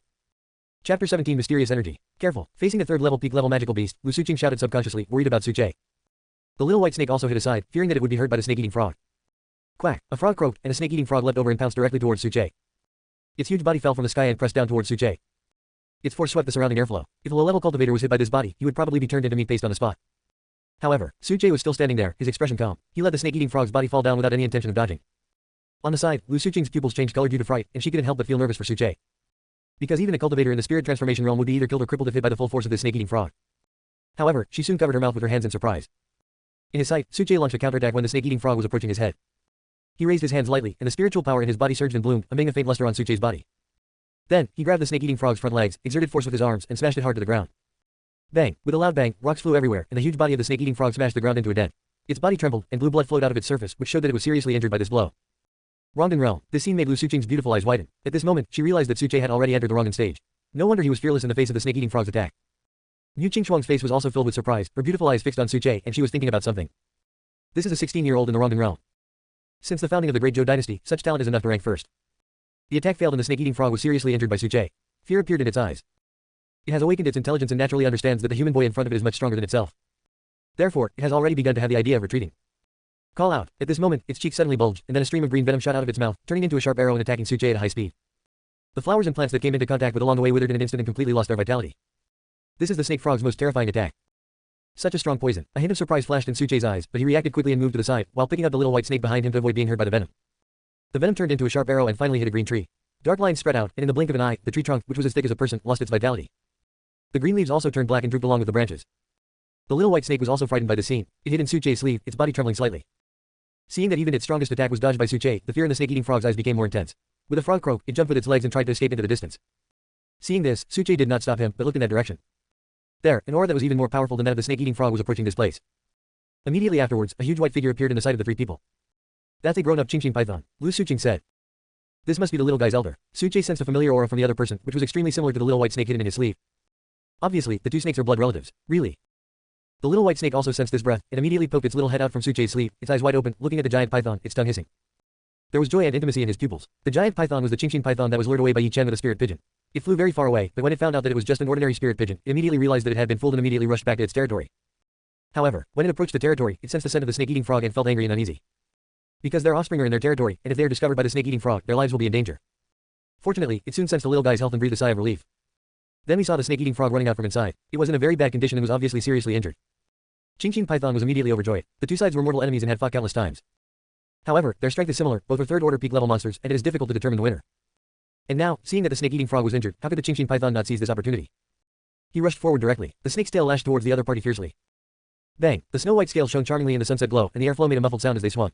A: Chapter 17 Mysterious Energy. Careful. Facing a third-level peak-level magical beast, Lu Suqing shouted subconsciously, worried about Suche. The little white snake also hid aside, fearing that it would be hurt by the snake-eating frog. Quack. A frog croaked, and a snake-eating frog leapt over and pounced directly towards Suche. Its huge body fell from the sky and pressed down towards Suche. Its force swept the surrounding airflow. If a low-level cultivator was hit by this body, he would probably be turned into meat paste on the spot. However, Suche was still standing there, his expression calm. He let the snake-eating frog's body fall down without any intention of dodging. On the side, Lu Suqing's pupils changed color due to fright, and she couldn't help but feel nervous for Suche. Because even a cultivator in the spirit transformation realm would be either killed or crippled if hit by the full force of this snake-eating frog. However, she soon covered her mouth with her hands in surprise. In his sight, Suche launched a counterattack when the snake-eating frog was approaching his head. He raised his hands lightly, and the spiritual power in his body surged and bloomed, emitting a faint luster on Suche's body. Then, he grabbed the snake-eating frog's front legs, exerted force with his arms, and smashed it hard to the ground. Bang! With a loud bang, rocks flew everywhere, and the huge body of the snake-eating frog smashed the ground into a dent. Its body trembled, and blue blood flowed out of its surface, which showed that it was seriously injured by this blow. Rongdan realm. This scene made Lu Suqing's beautiful eyes widen. At this moment, she realized that Suche had already entered the Rongdan stage. No wonder he was fearless in the face of the snake-eating frog's attack. Yu Qingchuang's face was also filled with surprise, her beautiful eyes fixed on Suche, and she was thinking about something. This is a 16-year-old in the Rongdan realm. Since the founding of the Great Zhou dynasty, such talent is enough to rank first. The attack failed and the snake-eating frog was seriously injured by Suche. Fear appeared in its eyes. It has awakened its intelligence and naturally understands that the human boy in front of it is much stronger than itself. Therefore, it has already begun to have the idea of retreating. Call out. At this moment, its cheek suddenly bulged, and then a stream of green venom shot out of its mouth, turning into a sharp arrow and attacking Suche at a high speed. The flowers and plants that came into contact with along the way withered in an instant and completely lost their vitality. This is the snake frog's most terrifying attack. Such a strong poison. A hint of surprise flashed in Suche's eyes, but he reacted quickly and moved to the side, while picking up the little white snake behind him to avoid being hurt by the venom. The venom turned into a sharp arrow and finally hit a green tree. Dark lines spread out, and in the blink of an eye, the tree trunk, which was as thick as a person, lost its vitality. The green leaves also turned black and drooped along with the branches. The little white snake was also frightened by the scene. It hid in Suche's sleeve, its body trembling slightly. Seeing that even its strongest attack was dodged by Suche, the fear in the snake-eating frog's eyes became more intense. With a frog croak, it jumped with its legs and tried to escape into the distance. Seeing this, Suche did not stop him, but looked in that direction. There, an aura that was even more powerful than that of the snake-eating frog was approaching this place. Immediately afterwards, a huge white figure appeared in the sight of the three people. That's a grown-up Qingqing python, Lu Suqing said. This must be the little guy's elder. Suche sensed a familiar aura from the other person, which was extremely similar to the little white snake hidden in his sleeve. Obviously, the two snakes are blood relatives. Really? The little white snake also sensed this breath, and immediately poked its little head out from Suche's sleeve, its eyes wide open, looking at the giant python, its tongue hissing. There was joy and intimacy in his pupils. The giant python was the Qingqing python that was lured away by Yi Chen with a spirit pigeon. It flew very far away, but when it found out that it was just an ordinary spirit pigeon, it immediately realized that it had been fooled and immediately rushed back to its territory. However, when it approached the territory, it sensed the scent of the snake-eating frog and felt angry and uneasy. Because their offspring are in their territory, and if they are discovered by the snake-eating frog, their lives will be in danger. Fortunately, it soon sensed the little guy's health and breathed a sigh of relief. Then we saw the snake-eating frog running out from inside. It was in a very bad condition and was obviously seriously injured. Ching Python was immediately overjoyed. The two sides were mortal enemies and had fought countless times. However, their strength is similar, both are third-order peak-level monsters, and it is difficult to determine the winner. And now, seeing that the snake-eating frog was injured, how could the Ching Python not seize this opportunity? He rushed forward directly. The snake's tail lashed towards the other party fiercely. Bang! The snow-white scale shone charmingly in the sunset glow, and the airflow made a muffled sound as they swung.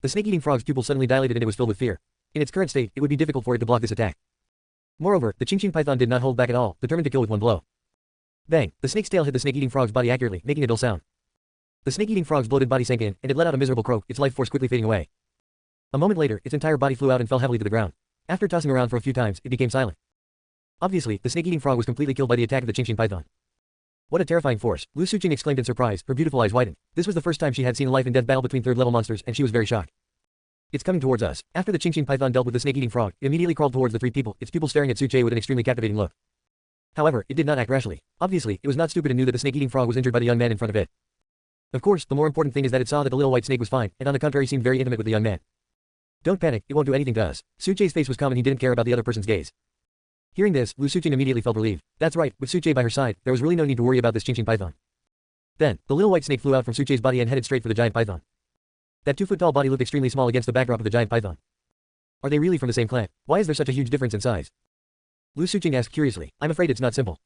A: The snake-eating frog's pupils suddenly dilated and it was filled with fear. In its current state, it would be difficult for it to block this attack. Moreover, the Ching Python did not hold back at all, determined to kill with one blow. Bang! The snake's tail hit the snake-eating frog's body accurately, making a dull sound. The snake-eating frog's bloated body sank in, and it let out a miserable croak, its life force quickly fading away. A moment later, its entire body flew out and fell heavily to the ground. After tossing around for a few times, it became silent. Obviously, the snake-eating frog was completely killed by the attack of the Ching Python. What a terrifying force! Lu Suqing exclaimed in surprise, her beautiful eyes widened. This was the first time she had seen a life-and-death battle between third-level monsters, and she was very shocked. It's coming towards us. After the Ching Python dealt with the snake-eating frog, it immediately crawled towards the three people, its pupils staring at Suqing with an extremely captivating look. However, it did not act rashly. Obviously, it was not stupid and knew that the snake-eating frog was injured by the young man in front of it. Of course, the more important thing is that it saw that the little white snake was fine, and on the contrary seemed very intimate with the young man. Don't panic, it won't do anything to us. Suqing's face was calm and he didn't care about the other person's gaze. Hearing this, Lu Suqing immediately felt relieved. That's right, with Suqing by her side, there was really no need to worry about this Ching Python. Then, the little white snake flew out from Suqing's body and headed straight for the giant python. That 2-foot-tall body looked extremely small against the backdrop of the giant python. Are they really from the same clan? Why is there such a huge difference in size? Lu Suqing asked curiously. I'm afraid it's not simple.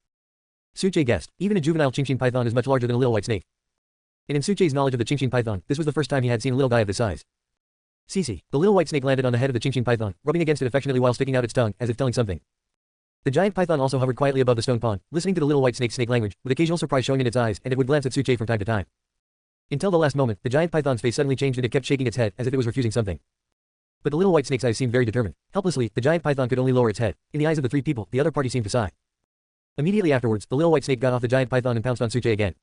A: Suqing guessed. Even a juvenile Ching Python is much larger than a little white snake. And in Suqing's knowledge of the Ching Python, this was the first time he had seen a little guy of this size. Cece. The little white snake landed on the head of the Ching Python, rubbing against it affectionately while sticking out its tongue, as if telling something. The giant python also hovered quietly above the stone pond, listening to the little white snake's snake language, with occasional surprise showing in its eyes, and it would glance at Suqing from time to time. Until the last moment, the giant python's face suddenly changed and it kept shaking its head, as if it was refusing something. But the little white snake's eyes seemed very determined. Helplessly, the giant python could only lower its head. In the eyes of the three people, the other party seemed to sigh. Immediately afterwards, the little white snake got off the giant python and pounced on Suqing again.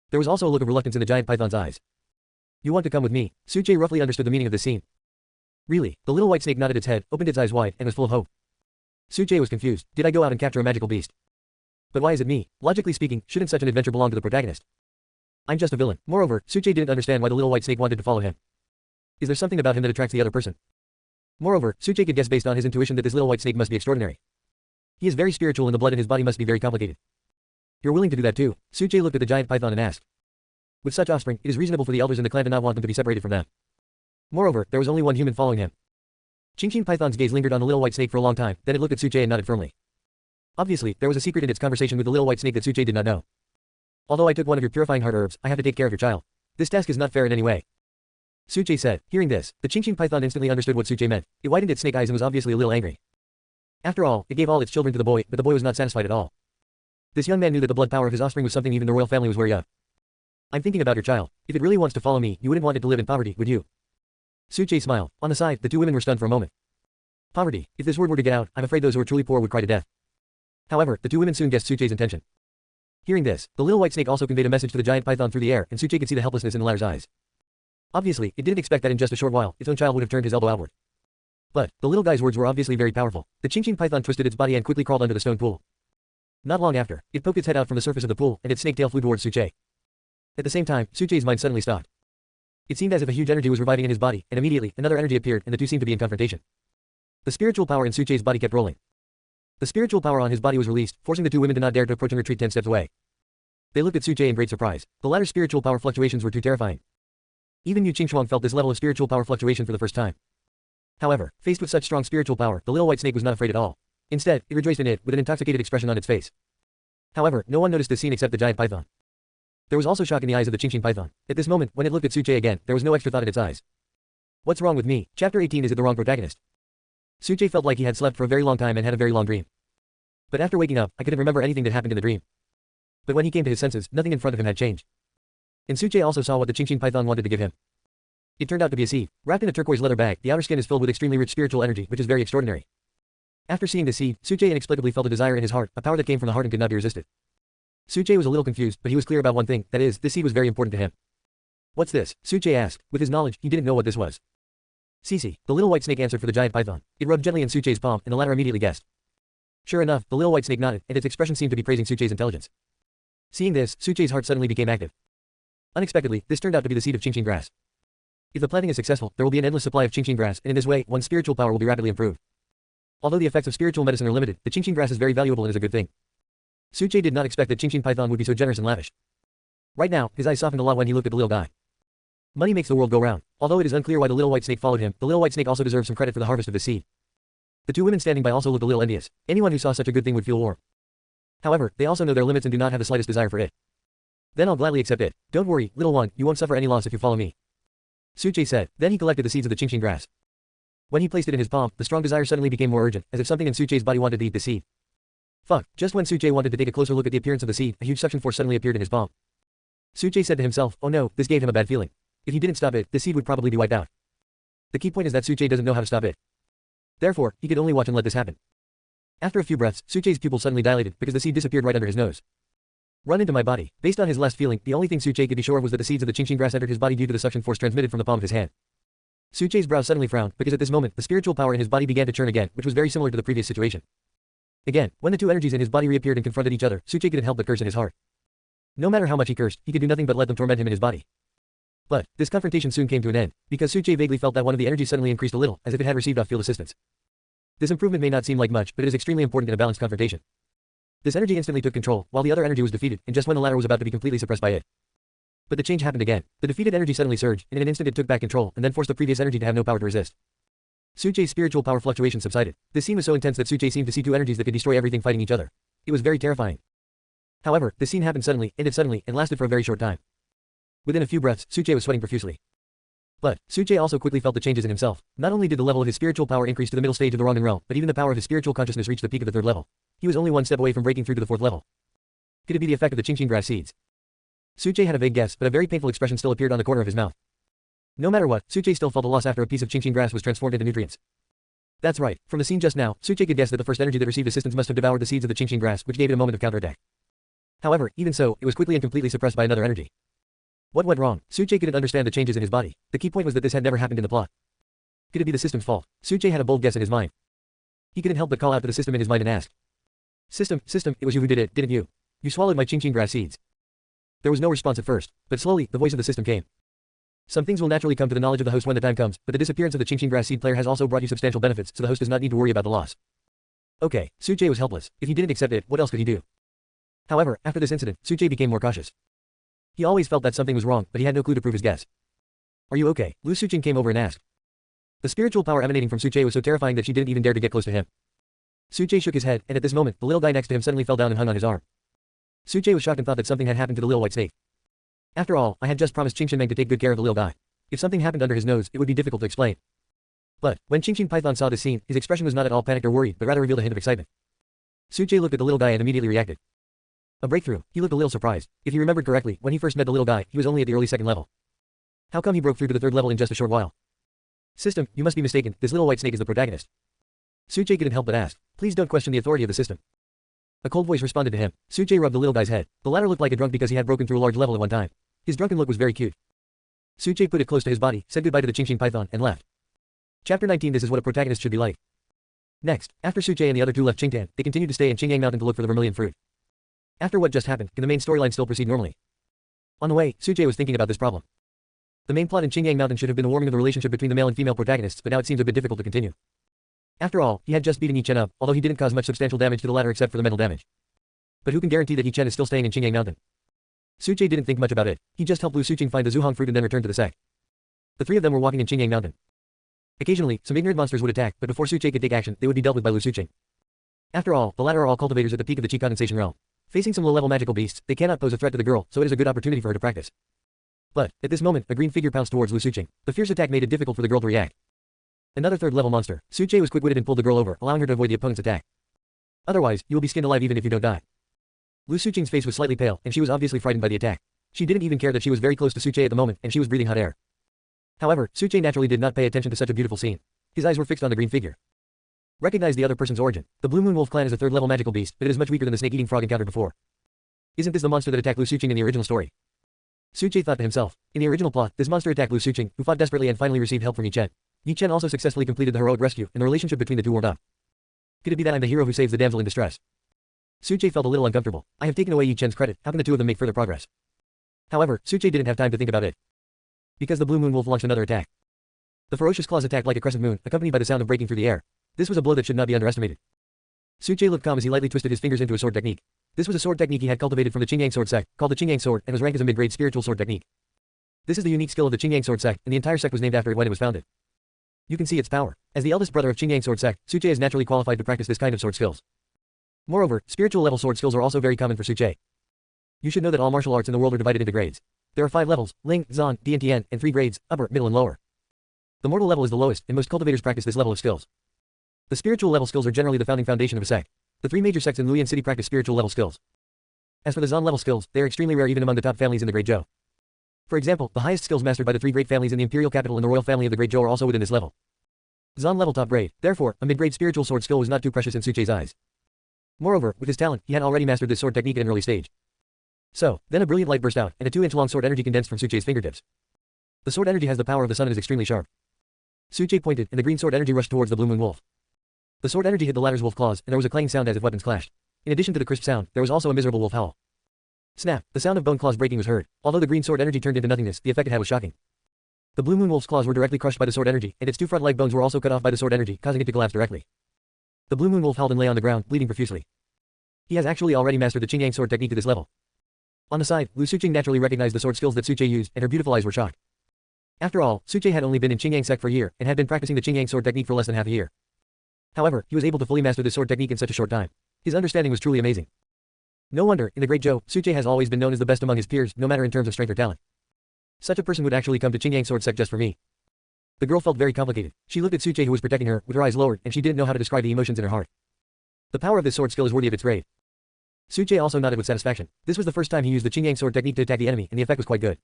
A: There was also a look of reluctance in the giant python's eyes. You want to come with me? Suqing roughly understood the meaning of this scene. Really? The little white snake nodded its head, opened its eyes wide, and was full of hope. Suqing was confused. Did I go out and capture a magical beast? But why is it me? Logically speaking, shouldn't such an adventure belong to the protagonist? I'm just a villain. Moreover, Suqing didn't understand why the little white snake wanted to follow him. Is there something about him that attracts the other person? Moreover, Suqing could guess based on his intuition that this little white snake must be extraordinary. He is very spiritual and the blood in his body must be very complicated. You're willing to do that too? Suqing looked at the giant python and asked. With such offspring, it is reasonable for the elders in the clan to not want them to be separated from them. Moreover, there was only one human following him. Ching Python's gaze lingered on the little white snake for a long time, then it looked at Suqing and nodded firmly. Obviously, there was a secret in its conversation with the little white snake that Suqing did not know. Although I took one of your purifying heart herbs, I have to take care of your child. This task is not fair in any way. Suqing said. Hearing this, the Ching Python instantly understood what Suqing meant. It widened its snake eyes and was obviously a little angry. After all, it gave all its children to the boy, but the boy was not satisfied at all. This young man knew that the blood power of his offspring was something even the royal family was wary of. I'm thinking about your child. If it really wants to follow me, you wouldn't want it to live in poverty, would you? Suqing smiled. On the side, the two women were stunned for a moment. Poverty. If this word were to get out, I'm afraid those who are truly poor would cry to death. However, the two women soon guessed Suqing's intention. Hearing this, the little white snake also conveyed a message to the giant python through the air, and Suqing could see the helplessness in the latter's eyes. Obviously, it didn't expect that in just a short while, its own child would have turned his elbow outward. But, the little guy's words were obviously very powerful. The Ching python twisted its body and quickly crawled under the stone pool. Not long after, it poked its head out from the surface of the pool, and its snake tail flew towards Suqing. At the same time, Suqing's mind suddenly stopped. It seemed as if a huge energy was reviving in his body, and immediately, another energy appeared, and the two seemed to be in confrontation. The spiritual power in Suqing's body kept rolling. The spiritual power on his body was released, forcing the two women to not dare to approach and retreat 10 steps away. They looked at Suqing in great surprise. The latter's spiritual power fluctuations were too terrifying. Even Yu Qingxuang felt this level of spiritual power fluctuation for the first time. However, faced with such strong spiritual power, the little white snake was not afraid at all. Instead, it rejoiced in it, with an intoxicated expression on its face. However, no one noticed this scene except the giant python. There was also shock in the eyes of the Ching python. At this moment, when it looked at Suqing again, there was no extra thought in its eyes. What's wrong with me? Chapter 18. Is it the wrong protagonist? Suqing felt like he had slept for a very long time and had a very long dream. But after waking up, I couldn't remember anything that happened in the dream. But when he came to his senses, nothing in front of him had changed. And Suqing also saw what the Ching python wanted to give him. It turned out to be a seed. Wrapped in a turquoise leather bag, the outer skin is filled with extremely rich spiritual energy, which is very extraordinary. After seeing the seed, Suqing inexplicably felt a desire in his heart, a power that came from the heart and could not be resisted. Suqing was a little confused, but he was clear about one thing, that is, this seed was very important to him. What's this? Suqing asked. With his knowledge, he didn't know what this was. Cece. The little white snake answered for the giant python. It rubbed gently in Suqing's palm, and the latter immediately guessed. Sure enough, the little white snake nodded, and its expression seemed to be praising Suche's intelligence. Seeing this, Suche's heart suddenly became active. Unexpectedly, this turned out to be the seed of Qingqing grass. If the planting is successful, there will be an endless supply of Qingqing grass, and in this way, one's spiritual power will be rapidly improved. Although the effects of spiritual medicine are limited, the Qingqing grass is very valuable and is a good thing. Suche did not expect that Qingqing python would be so generous and lavish. Right now, his eyes softened a lot when he looked at the little guy. Money makes the world go round. Although it is unclear why the little white snake followed him, the little white snake also deserves some credit for the harvest of this seed. The two women standing by also looked a little envious. Anyone who saw such a good thing would feel warm. However, they also know their limits and do not have the slightest desire for it. Then I'll gladly accept it. Don't worry, little one, you won't suffer any loss if you follow me. Suche said. Then he collected the seeds of the Qingqing grass. When he placed it in his palm, the strong desire suddenly became more urgent, as if something in Suche's body wanted to eat the seed. Fuck, just when Suche wanted to take a closer look at the appearance of the seed, a huge suction force suddenly appeared in his palm. Suche said to himself, oh no, this gave him a bad feeling. If he didn't stop it, the seed would probably be wiped out. The key point is that Suche doesn't know how to stop it. Therefore, he could only watch and let this happen. After a few breaths, Suche's pupil suddenly dilated, because the seed disappeared right under his nose. Run into my body. Based on his last feeling, the only thing Suche could be sure of was that the seeds of the Qingqing grass entered his body due to the suction force transmitted from the palm of his hand. Suche's brow suddenly frowned, because at this moment, the spiritual power in his body began to churn again, which was very similar to the previous situation. Again, when the two energies in his body reappeared and confronted each other, Suche couldn't help but curse in his heart. No matter how much he cursed, he could do nothing but let them torment him in his body. But, this confrontation soon came to an end, because Suche vaguely felt that one of the energies suddenly increased a little, as if it had received off-field assistance. This improvement may not seem like much, but it is extremely important in a balanced confrontation. This energy instantly took control, while the other energy was defeated, and just when the latter was about to be completely suppressed by it. But the change happened again. The defeated energy suddenly surged, and in an instant it took back control, and then forced the previous energy to have no power to resist. Suche's spiritual power fluctuation subsided. This scene was so intense that Suche seemed to see two energies that could destroy everything fighting each other. It was very terrifying. However, this scene happened suddenly, ended suddenly, and lasted for a very short time. Within a few breaths, Suche was sweating profusely. But, Suche also quickly felt the changes in himself. Not only did the level of his spiritual power increase to the middle stage of the Rongan realm, but even the power of his spiritual consciousness reached the peak of the third level. He was only one step away from breaking through to the fourth level. Could it be the effect of the Qingqing grass seeds? Suche had a vague guess, but a very painful expression still appeared on the corner of his mouth. No matter what, Suche still felt a loss after a piece of Qingqing grass was transformed into nutrients. That's right. From the scene just now, Suche could guess that the first energy that received assistance must have devoured the seeds of the Qingqing grass, which gave it a moment of counterattack. However, even so, it was quickly and completely suppressed by another energy. What went wrong? Suche couldn't understand the changes in his body. The key point was that this had never happened in the plot. Could it be the system's fault? Suche had a bold guess in his mind. He couldn't help but call out to the system in his mind and ask. System, it was you who did it, didn't you? You swallowed my Qingqing grass seeds. There was no response at first, but slowly, the voice of the system came. Some things will naturally come to the knowledge of the host when the time comes, but the disappearance of the Qingqing grass seed player has also brought you substantial benefits, so the host does not need to worry about the loss. Okay, Suche was helpless. If he didn't accept it, what else could he do? However, after this incident, Suche became more cautious. He always felt that something was wrong, but he had no clue to prove his guess. Are you okay? Lu Suqing came over and asked. The spiritual power emanating from Suche was so terrifying that she didn't even dare to get close to him. Suche shook his head, and at this moment, the little guy next to him suddenly fell down and hung on his arm. Suche was shocked and thought that something had happened to the little white snake. After all, I had just promised Qingqing to take good care of the little guy. If something happened under his nose, it would be difficult to explain. But, when Qingqing Python saw this scene, his expression was not at all panicked or worried, but rather revealed a hint of excitement. Suche looked at the little guy and immediately reacted. A breakthrough. He looked a little surprised. If he remembered correctly, when he first met the little guy, he was only at the early second level. How come he broke through to the third level in just a short while? System, you must be mistaken, this little white snake is the protagonist. Suche couldn't help but ask. Please don't question the authority of the system. A cold voice responded to him. Suche rubbed the little guy's head. The latter looked like a drunk because he had broken through a large level at one time. His drunken look was very cute. Suche put it close to his body, said goodbye to the Qingqing Python, and left. Chapter 19. This is what a protagonist should be like. Next, after Suche and the other two left Qingtan, they continued to stay in Qingyang Mountain to look for the vermilion fruit. After what just happened, can the main storyline still proceed normally? On the way, Suche was thinking about this problem. The main plot in Qingyang Mountain should have been the warming of the relationship between the male and female protagonists, but now it seems a bit difficult to continue. After all, he had just beaten Yi Chen up, although he didn't cause much substantial damage to the latter except for the mental damage. But who can guarantee that Yi Chen is still staying in Qingyang Mountain? Suche didn't think much about it. He just helped Lu Suqing find the Zuhong fruit and then returned to the sect. The three of them were walking in Qingyang Mountain. Occasionally, some ignorant monsters would attack, but before Suche could take action, they would be dealt with by Lu Suqing. After all, the latter are all cultivators at the peak of the Qi condensation realm. Facing some low-level magical beasts, they cannot pose a threat to the girl, so it is a good opportunity for her to practice. But, at this moment, a green figure pounced towards Lu Suqing. The fierce attack made it difficult for the girl to react. Another third-level monster. Suche was quick-witted and pulled the girl over, allowing her to avoid the opponent's attack. Otherwise, you will be skinned alive even if you don't die. Lu Suqing's face was slightly pale, and she was obviously frightened by the attack. She didn't even care that she was very close to Suche at the moment, and she was breathing hot air. However, Suche naturally did not pay attention to such a beautiful scene. His eyes were fixed on the green figure. Recognize the other person's origin. The Blue Moon Wolf clan is a third-level magical beast, but it is much weaker than the snake-eating frog encountered before. Isn't this the monster that attacked Lu Suqing in the original story? Suche thought to himself. In the original plot, this monster attacked Lu Suqing, who fought desperately and finally received help from Yi Chen. Yi Chen also successfully completed the heroic rescue, and the relationship between the two warmed up. Could it be that I'm the hero who saves the damsel in distress? Suche felt a little uncomfortable. I have taken away Yi Chen's credit, how can the two of them make further progress? However, Suche didn't have time to think about it. Because the Blue Moon Wolf launched another attack. The ferocious claws attacked like a crescent moon, accompanied by the sound of breaking through the air. This was a blow that should not be underestimated. Suche looked calm as he lightly twisted his fingers into a sword technique. This was a sword technique he had cultivated from the Qingyang sword sect, called the Qingyang sword, and was ranked as a mid-grade spiritual sword technique. This is the unique skill of the Qingyang sword sect, and the entire sect was named after it when it was founded. You can see its power. As the eldest brother of Qingyang sword sect, Suche is naturally qualified to practice this kind of sword skills. Moreover, spiritual level sword skills are also very common for Suche. You should know that all martial arts in the world are divided into grades. There are 5 levels, Ling, Zan, Dian, and 3 grades, upper, middle and lower. The mortal level is the lowest, and most cultivators practice this level of skills. The spiritual level skills are generally the founding foundation of a sect. The 3 major sects in Luyan City practice spiritual level skills. As for the Zan level skills, they are extremely rare even among the top families in the Great Zhou. For example, the highest skills mastered by the 3 great families in the imperial capital and the royal family of the Great Zhou are also within this level. Zan level top grade, therefore, a mid-grade spiritual sword skill was not too precious in Suche's eyes. Moreover, with his talent, he had already mastered this sword technique at an early stage. So, then a brilliant light burst out, and a 2-inch long sword energy condensed from Suche's fingertips. The sword energy has the power of the sun and is extremely sharp. Suche pointed, and the green sword energy rushed towards the Blue Moon Wolf. The sword energy hit the latter's wolf claws, and there was a clanging sound as if weapons clashed. In addition to the crisp sound, there was also a miserable wolf howl. Snap! The sound of bone claws breaking was heard. Although the green sword energy turned into nothingness, the effect it had was shocking. The Blue Moon Wolf's claws were directly crushed by the sword energy, and its 2 front leg bones were also cut off by the sword energy, causing it to collapse directly. The Blue Moon Wolf howled and lay on the ground, bleeding profusely. He has actually already mastered the Qingyang sword technique to this level. On the side, Lu Suqing naturally recognized the sword skills that Suche used, and her beautiful eyes were shocked. After all, Suche had only been in Qingyang sect for a year, and had been practicing the Qingyang sword technique for less than half a year. However, he was able to fully master this sword technique in such a short time. His understanding was truly amazing. No wonder, in the Great Zhou, Suche has always been known as the best among his peers, no matter in terms of strength or talent. Such a person would actually come to Qingyang sword sect just for me. The girl felt very complicated. She looked at Suche who was protecting her, with her eyes lowered, and she didn't know how to describe the emotions in her heart. The power of this sword skill is worthy of its grade. Suche also nodded with satisfaction. This was the first time he used the Qingyang sword technique to attack the enemy, and the effect was quite good.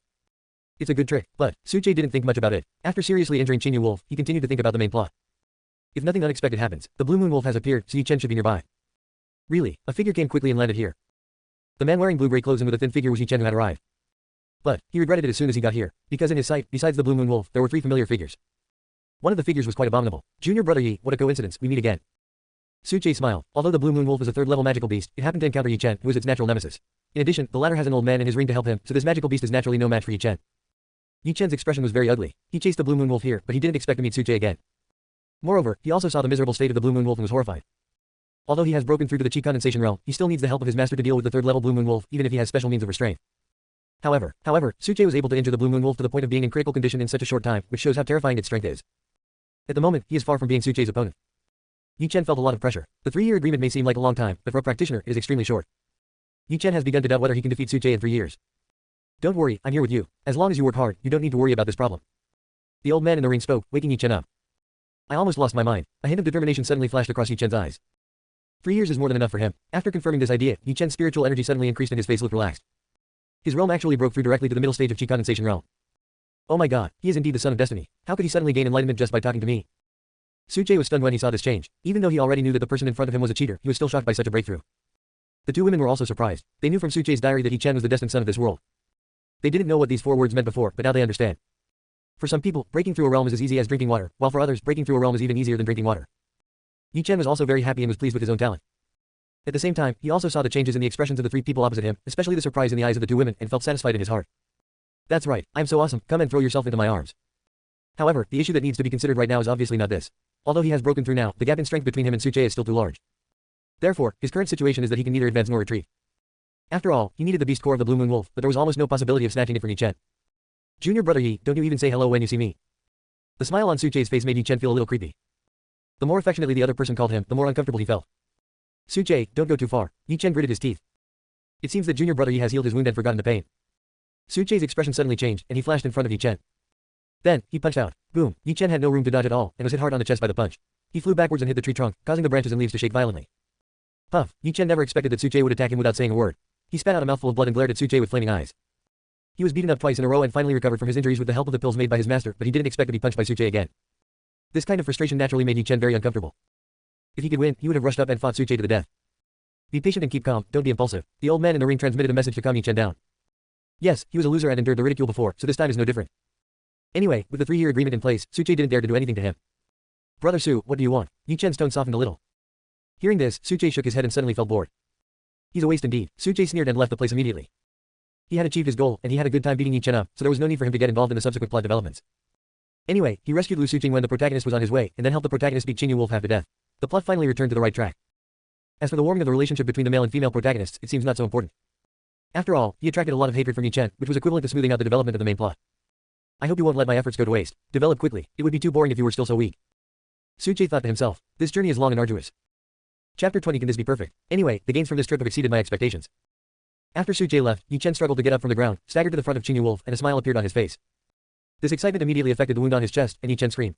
A: It's a good trick, but Suche didn't think much about it. After seriously injuring Qinyu Wolf, he continued to think about the main plot. If nothing unexpected happens, the Blue Moon Wolf has appeared, so Yi Chen should be nearby. Really, a figure came quickly and landed here. The man wearing blue-gray clothes and with a thin figure was Yi Chen who had arrived. But, he regretted it as soon as he got here, because in his sight, besides the Blue Moon Wolf, there were 3 familiar figures. One of the figures was quite abominable. Junior brother Yi, what a coincidence, we meet again. Suche smiled. Although the Blue Moon Wolf was a 3rd-level magical beast, it happened to encounter Yi Chen, who is its natural nemesis. In addition, the latter has an old man in his ring to help him, so this magical beast is naturally no match for Yi Chen. Yi Chen's expression was very ugly. He chased the Blue Moon Wolf here, but he didn't expect to meet Suche again. Moreover, he also saw the miserable state of the Blue Moon Wolf and was horrified. Although he has broken through to the Qi condensation realm, he still needs the help of his master to deal with the 3rd-level Blue Moon Wolf, even if he has special means of restraint. However, Suche was able to injure the Blue Moon Wolf to the point of being in critical condition in such a short time, which shows how terrifying its strength is. At the moment, he is far from being Suche's opponent. Yi Chen felt a lot of pressure. The 3-year agreement may seem like a long time, but for a practitioner, it is extremely short. Yi Chen has begun to doubt whether he can defeat Suche in 3 years. Don't worry, I'm here with you. As long as you work hard, you don't need to worry about this problem. The old man in the ring spoke, waking Yi Chen up. I almost lost my mind. A hint of determination suddenly flashed across Yi Chen's eyes. 3 years is more than enough for him. After confirming this idea, Yi Chen's spiritual energy suddenly increased and his face looked relaxed. His realm actually broke through directly to the middle stage of Qi condensation realm. Oh my god, he is indeed the son of destiny. How could he suddenly gain enlightenment just by talking to me? Suche was stunned when he saw this change. Even though he already knew that the person in front of him was a cheater, he was still shocked by such a breakthrough. The 2 women were also surprised. They knew from Suche's diary that Yi Chen was the destined son of this world. They didn't know what these 4 words meant before, but now they understand. For some people, breaking through a realm is as easy as drinking water, while for others, breaking through a realm is even easier than drinking water. Yi Chen was also very happy and was pleased with his own talent. At the same time, he also saw the changes in the expressions of the 3 people opposite him, especially the surprise in the eyes of the 2 women, and felt satisfied in his heart. That's right, I'm so awesome, come and throw yourself into my arms. However, the issue that needs to be considered right now is obviously not this. Although he has broken through now, the gap in strength between him and Suche is still too large. Therefore, his current situation is that he can neither advance nor retreat. After all, he needed the beast core of the Blue Moon Wolf, but there was almost no possibility of snatching it from Yi Chen. Junior brother Yi, don't you even say hello when you see me. The smile on Suche's face made Yi Chen feel a little creepy. The more affectionately the other person called him, the more uncomfortable he felt. Suche, don't go too far. Yi Chen gritted his teeth. It seems that Junior brother Yi has healed his wound and forgotten the pain. Suche's expression suddenly changed, and he flashed in front of Yi Chen. Then, he punched out. Boom, Yi Chen had no room to dodge at all, and was hit hard on the chest by the punch. He flew backwards and hit the tree trunk, causing the branches and leaves to shake violently. Puff, Yi Chen never expected that Suche would attack him without saying a word. He spat out a mouthful of blood and glared at Suche with flaming eyes. He was beaten up twice in a row and finally recovered from his injuries with the help of the pills made by his master, but he didn't expect to be punched by Suche again. This kind of frustration naturally made Yi Chen very uncomfortable. If he could win, he would have rushed up and fought Suche to the death. Be patient and keep calm, don't be impulsive. The old man in the ring transmitted a message to calm Yi Chen down. Yes, he was a loser and endured the ridicule before, so this time is no different. Anyway, with the 3-year agreement in place, Suche didn't dare to do anything to him. Brother Su, what do you want? Yi Chen's tone softened a little. Hearing this, Suche shook his head and suddenly felt bored. He's a waste indeed. Suche sneered and left the place immediately. He had achieved his goal, and he had a good time beating Yi Chen up, so there was no need for him to get involved in the subsequent plot developments. Anyway, he rescued Lu Suqing when the protagonist was on his way, and then helped the protagonist beat Qing Yu Wolf half to death. The plot finally returned to the right track. As for the warming of the relationship between the male and female protagonists, it seems not so important. After all, he attracted a lot of hatred from Yi Chen, which was equivalent to smoothing out the development of the main plot. I hope you won't let my efforts go to waste. Develop quickly. It would be too boring if you were still so weak. Suche thought to himself. This journey is long and arduous. Chapter 20. Can this be perfect? Anyway, the gains from this trip have exceeded my expectations. After Suche left, Yi Chen struggled to get up from the ground, staggered to the front of Qing Yu Wolf, and a smile appeared on his face. This excitement immediately affected the wound on his chest, and Yi Chen screamed.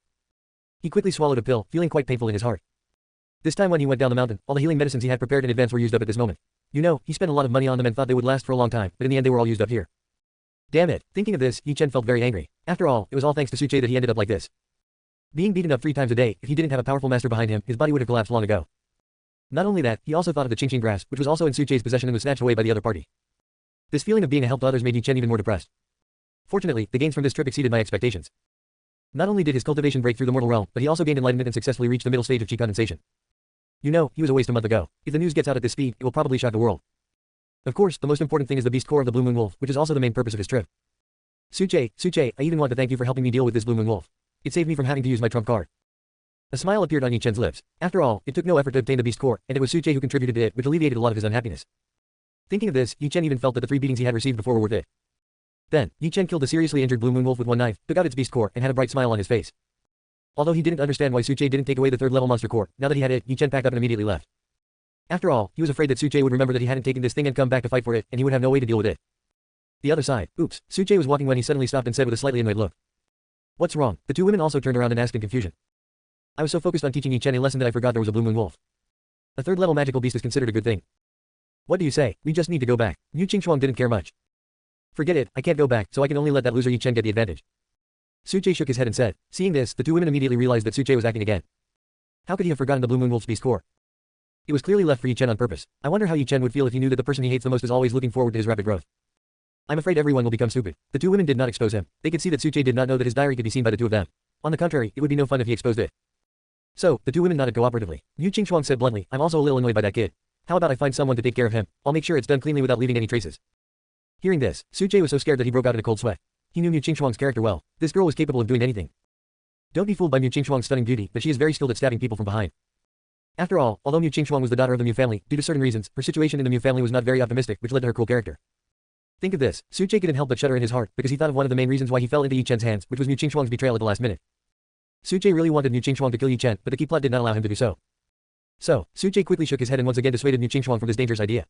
A: He quickly swallowed a pill, feeling quite painful in his heart. This time when he went down the mountain, all the healing medicines he had prepared in advance were used up at this moment. You know, he spent a lot of money on them and thought they would last for a long time, but in the end they were all used up here. Damn it. Thinking of this, Yi Chen felt very angry. After all, it was all thanks to Suche that he ended up like this. Being beaten up 3 times a day, if he didn't have a powerful master behind him, his body would have collapsed long ago. Not only that, he also thought of the Qingqing grass, which was also in Suche's possession and was snatched away by the other party. This feeling of being a help to others made Yi Chen even more depressed. Fortunately, the gains from this trip exceeded my expectations. Not only did his cultivation break through the mortal realm, but he also gained enlightenment and successfully reached the middle stage of Qi condensation. You know, he was a waste a month ago. If the news gets out at this speed, it will probably shock the world. Of course, the most important thing is the beast core of the Blue Moon Wolf, which is also the main purpose of his trip. Suche, I even want to thank you for helping me deal with this Blue Moon Wolf. It saved me from having to use my trump card. A smile appeared on Yi Chen's lips. After all, it took no effort to obtain the beast core, and it was Suche who contributed to it, which alleviated a lot of his unhappiness. Thinking of this, Yi Chen even felt that the 3 beatings he had received before were worth it. Then, Yi Chen killed the seriously injured Blue Moon Wolf with one knife, took out its beast core, and had a bright smile on his face. Although he didn't understand why Suche didn't take away the 3rd level monster core, now that he had it, Yi Chen packed up and immediately left. After all, he was afraid that Suche would remember that he hadn't taken this thing and come back to fight for it, and he would have no way to deal with it. The other side. Oops. Suche was walking when he suddenly stopped and said with a slightly annoyed look. What's wrong? The 2 women also turned around and asked in confusion. I was so focused on teaching Yi Chen a lesson that I forgot there was a Blue Moon Wolf. A 3rd level magical beast is considered a good thing. What do you say? We just need to go back. Yu Qingxuang didn't care much. Forget it, I can't go back, so I can only let that loser Yi Chen get the advantage. Suche shook his head and said. Seeing this, the 2 women immediately realized that Suche was acting again. How could he have forgotten the Blue Moon Wolf's beast core? It was clearly left for Yi Chen on purpose. I wonder how Yi Chen would feel if he knew that the person he hates the most is always looking forward to his rapid growth. I'm afraid everyone will become stupid. The 2 women did not expose him. They could see that Suche did not know that his diary could be seen by the 2 of them. On the contrary, it would be no fun if he exposed it. So, the 2 women nodded cooperatively. Yu Qingxuang said bluntly, I'm also a little annoyed by that kid. How about I find someone to take care of him? I'll make sure it's done cleanly without leaving any traces. Hearing this, Suche was so scared that he broke out in a cold sweat. He knew Mu Qingxuang's character well. This girl was capable of doing anything. Don't be fooled by Mu Qingxuang's stunning beauty, but she is very skilled at stabbing people from behind. After all, although Mu Qingxuang was the daughter of the Mu family, due to certain reasons, her situation in the Mu family was not very optimistic, which led to her cruel character. Think of this, Suche couldn't help but shudder in his heart, because he thought of one of the main reasons why he fell into Yi Chen's hands, which was Mu Qingxuang's betrayal at the last minute. Suche really wanted Mu Qingxuang to kill Yi Chen, but the key plot did not allow him to do so. So, Suche quickly shook his head and once again dissuaded Mu Qingxuang from this dangerous idea.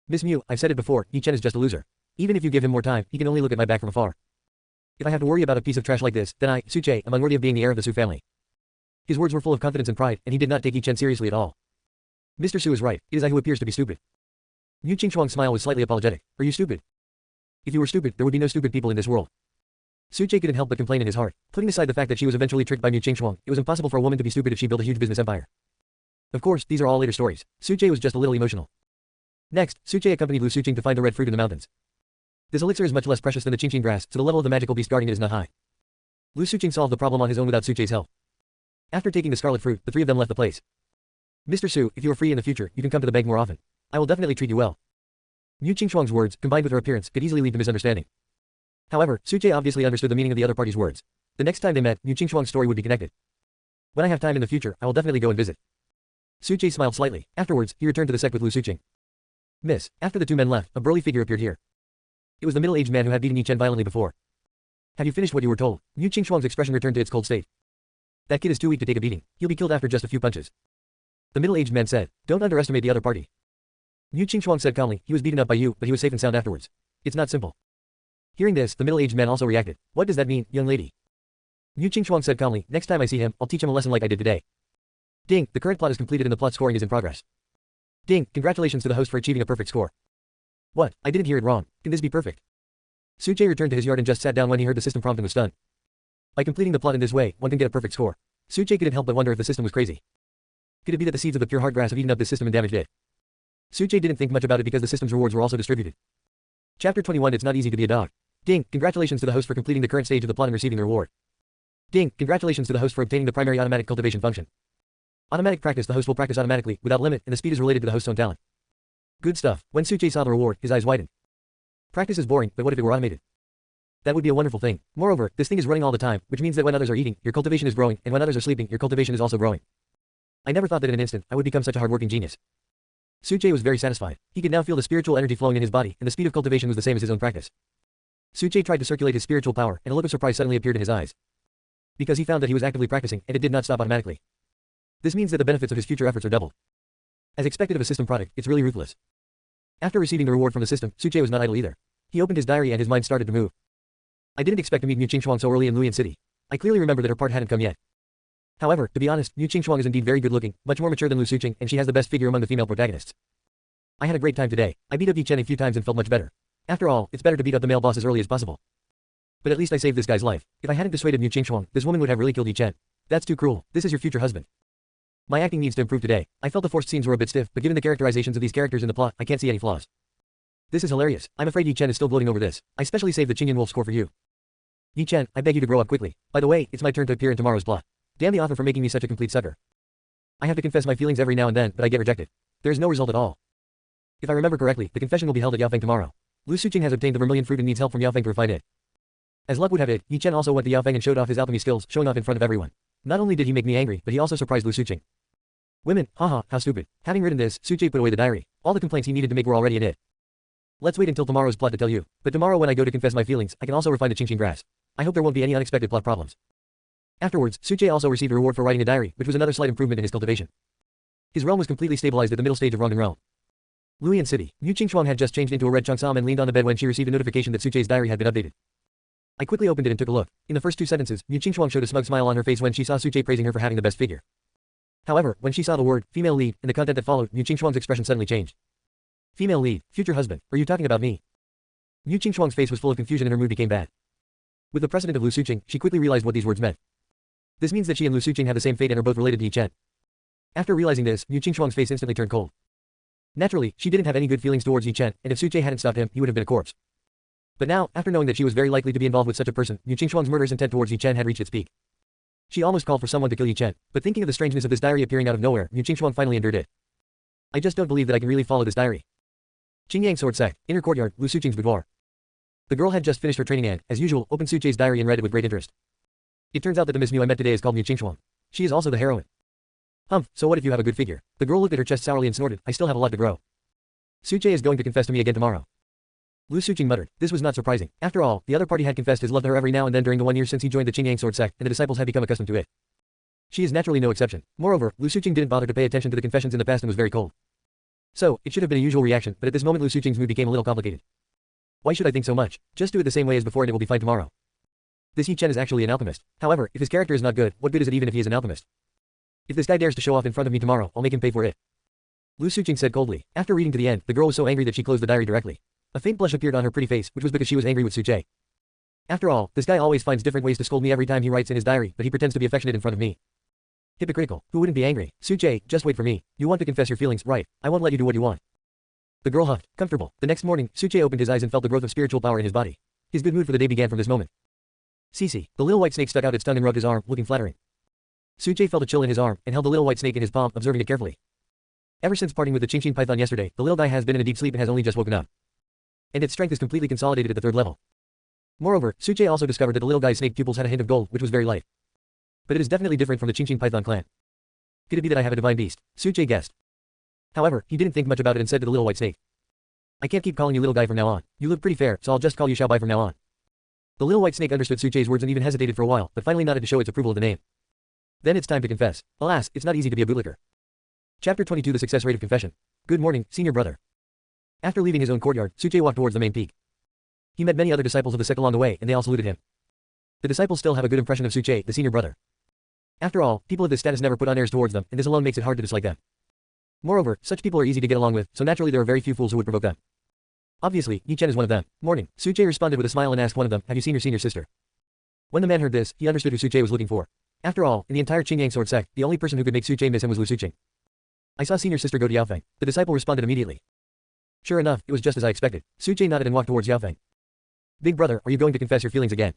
A: Miss Mu, I've said it before, Yi Chen is just a loser. Even if you give him more time, he can only look at my back from afar. If I have to worry about a piece of trash like this, then I, Suche, am unworthy of being the heir of the Su family. His words were full of confidence and pride, and he did not take Yi Chen seriously at all. Mr. Su is right, it is I who appears to be stupid. Mu Qingxuang's smile was slightly apologetic. Are you stupid? If you were stupid, there would be no stupid people in this world. Suche couldn't help but complain in his heart. Putting aside the fact that she was eventually tricked by Mu Qingxuang, it was impossible for a woman to be stupid if she built a huge business empire. Of course, these are all later stories. Suche was just a little emotional. Next, Suche accompanied Lu Suqing to find the red fruit in the mountains. This elixir is much less precious than the Qingqing grass, so the level of the magical beast guarding it is not high. Lu Suqing solved the problem on his own without Suche's help. After taking the scarlet fruit, the 3 of them left the place. Mr. Su, if you are free in the future, you can come to the bank more often. I will definitely treat you well. Mu Qingxuang's words, combined with her appearance, could easily lead to misunderstanding. However, Suche obviously understood the meaning of the other party's words. The next time they met, Mu Qingxuang's story would be connected. When I have time in the future, I will definitely go and visit. Suche smiled slightly. Afterwards, he returned to the sect with Lu Suqing. Miss, after the 2 men left, a burly figure appeared here. It was the middle-aged man who had beaten Yi Chen violently before. Have you finished what you were told? Mu Qingxuang's expression returned to its cold state. That kid is too weak to take a beating. He'll be killed after just a few punches. The middle-aged man said, don't underestimate the other party. Mu Qingxuang said calmly, he was beaten up by you, but he was safe and sound afterwards. It's not simple. Hearing this, the middle-aged man also reacted. What does that mean, young lady? Mu Qingxuang said calmly, next time I see him, I'll teach him a lesson like I did today. Ding, the current plot is completed and the plot scoring is in progress. Ding, congratulations to the host for achieving a perfect score. What? I didn't hear it wrong. Can this be perfect? Suche returned to his yard and just sat down when he heard the system prompt and was stunned. By completing the plot in this way, one can get a perfect score. Suche couldn't help but wonder if the system was crazy. Could it be that the seeds of the pure heart grass have eaten up this system and damaged it? Suche didn't think much about it because the system's rewards were also distributed. Chapter 21. It's not easy to be a dog. Ding, congratulations to the host for completing the current stage of the plot and receiving the reward. Ding, congratulations to the host for obtaining the primary automatic cultivation function. Automatic practice. The host will practice automatically, without limit, and the speed is related to the host's own talent. Good stuff. When Suche saw the reward, his eyes widened. Practice is boring, but what if it were automated? That would be a wonderful thing. Moreover, this thing is running all the time, which means that when others are eating, your cultivation is growing, and when others are sleeping, your cultivation is also growing. I never thought that in an instant, I would become such a hardworking genius. Suche was very satisfied. He could now feel the spiritual energy flowing in his body, and the speed of cultivation was the same as his own practice. Suche tried to circulate his spiritual power, and a look of surprise suddenly appeared in his eyes. Because he found that he was actively practicing, and it did not stop automatically. This means that the benefits of his future efforts are doubled. As expected of a system product, it's really ruthless. After receiving the reward from the system, Suche was not idle either. He opened his diary and his mind started to move. I didn't expect to meet Mu Qingxuang so early in Luyan City. I clearly remember that her part hadn't come yet. However, to be honest, Mu Qingxuang is indeed very good looking, much more mature than Lu Suqing, and she has the best figure among the female protagonists. I had a great time today. I beat up Yi Chen a few times and felt much better. After all, it's better to beat up the male boss as early as possible. But at least I saved this guy's life. If I hadn't dissuaded Mu Qingxuang, this woman would have really killed Yi Chen. That's too cruel. This is your future husband. My acting needs to improve today. I felt the forced scenes were a bit stiff, but given the characterizations of these characters in the plot, I can't see any flaws. This is hilarious. I'm afraid Yi Chen is still gloating over this. I specially saved the Qingyan Wolf score for you. Yi Chen, I beg you to grow up quickly. By the way, it's my turn to appear in tomorrow's plot. Damn the author for making me such a complete sucker. I have to confess my feelings every now and then, but I get rejected. There is no result at all. If I remember correctly, the confession will be held at Yaofeng tomorrow. Lu Suqing has obtained the vermilion fruit and needs help from Yaofeng to refine it. As luck would have it, Yi Chen also went to Yaofeng and showed off his alchemy skills, showing off in front of everyone. Not only did he make me angry, but he also surprised Lu Suqing. Women, haha, how stupid. Having written this, Suche put away the diary. All the complaints he needed to make were already in it. Let's wait until tomorrow's plot to tell you. But tomorrow when I go to confess my feelings, I can also refine the Qingqing grass. I hope there won't be any unexpected plot problems. Afterwards, Suche also received a reward for writing a diary, which was another slight improvement in his cultivation. His realm was completely stabilized at the middle stage of Rongdan realm. Luyan City. Mu Qingxuang had just changed into a red cheongsam and leaned on the bed when she received a notification that Suche's diary had been updated. I quickly opened it and took a look. In the first two sentences, Mu Qingxuang showed a smug smile on her face when she saw Suche praising her for having the best figure. However, when she saw the word female lead and the content that followed, Mu Qingxuang's expression suddenly changed. Female lead, future husband, are you talking about me? Mu Qingxuang's face was full of confusion and her mood became bad. With the precedent of Lu Suqing, she quickly realized what these words meant. This means that she and Lu Suqing have the same fate and are both related to Yi Chen. After realizing this, Mu Qingxuang's face instantly turned cold. Naturally, she didn't have any good feelings towards Yi Chen, and if Suche hadn't stopped him, he would have been a corpse. But now, after knowing that she was very likely to be involved with such a person, Mu Qingxuang's murderous intent towards Yi Chen had reached its peak. She almost called for someone to kill Yi Chen, but thinking of the strangeness of this diary appearing out of nowhere, Mu Qingxuang finally endured it. I just don't believe that I can really follow this diary. Qingyang Sword Sect, inner courtyard, Lu Suqing's boudoir. The girl had just finished her training and, as usual, opened Suche's diary and read it with great interest. It turns out that the Miss Mu I met today is called Mu Qingxuang. She is also the heroine. Humph, so what if you have a good figure? The girl looked at her chest sourly and snorted, I still have a lot to grow. Suche is going to confess to me again tomorrow. Lu Suqing muttered. This was not surprising. After all, the other party had confessed his love to her every now and then during the 1 year since he joined the Qingyang Sword Sect, and the disciples had become accustomed to it. She is naturally no exception. Moreover, Lu Suqing didn't bother to pay attention to the confessions in the past and was very cold. So, it should have been a usual reaction, but at this moment Lu Suqing's mood became a little complicated. Why should I think so much? Just do it the same way as before and it will be fine tomorrow. This Yi Chen is actually an alchemist. However, if his character is not good, what good is it even if he is an alchemist? If this guy dares to show off in front of me tomorrow, I'll make him pay for it. Lu Suqing said coldly. After reading to the end, the girl was so angry that she closed the diary directly. A faint blush appeared on her pretty face, which was because she was angry with Suche. After all, this guy always finds different ways to scold me every time he writes in his diary, but he pretends to be affectionate in front of me. Hypocritical. Who wouldn't be angry? Suche, just wait for me. You want to confess your feelings, right? I won't let you do what you want. The girl huffed. Comfortable. The next morning, Suche opened his eyes and felt the growth of spiritual power in his body. His good mood for the day began from this moment. Cece. The little white snake stuck out its tongue and rubbed his arm, looking flattering. Suche felt a chill in his arm, and held the little white snake in his palm, observing it carefully. Ever since parting with the Qingqing python yesterday, the little guy has been in a deep sleep and has only just woken up. And its strength is completely consolidated at the 3rd level. Moreover, Suche also discovered that the little guy's snake pupils had a hint of gold, which was very light. But it is definitely different from the Qingqing python clan. Could it be that I have a divine beast? Suche guessed. However, he didn't think much about it and said to the little white snake. I can't keep calling you little guy from now on. You look pretty fair, so I'll just call you Xiaobai from now on. The little white snake understood Suche's words and even hesitated for a while, but finally nodded to show its approval of the name. Then it's time to confess. Alas, it's not easy to be a bootlicker. Chapter 22 The Success Rate of Confession. Good morning, senior brother. After leaving his own courtyard, Suche walked towards the main peak. He met many other disciples of the sect along the way, and they all saluted him. The disciples still have a good impression of Suche, the senior brother. After all, people of this status never put on airs towards them, and this alone makes it hard to dislike them. Moreover, such people are easy to get along with, so naturally there are very few fools who would provoke them. Obviously, Yi Chen is one of them. Morning. Suche responded with a smile and asked one of them, have you seen your senior sister? When the man heard this, he understood who Suche was looking for. After all, in the entire Qingyang Sword Sect, the only person who could make Suche miss him was Lu Suqing. I saw senior sister go to Yaofeng. The disciple responded immediately. Sure enough, it was just as I expected. Suche nodded and walked towards Yaofeng. Big brother, are you going to confess your feelings again?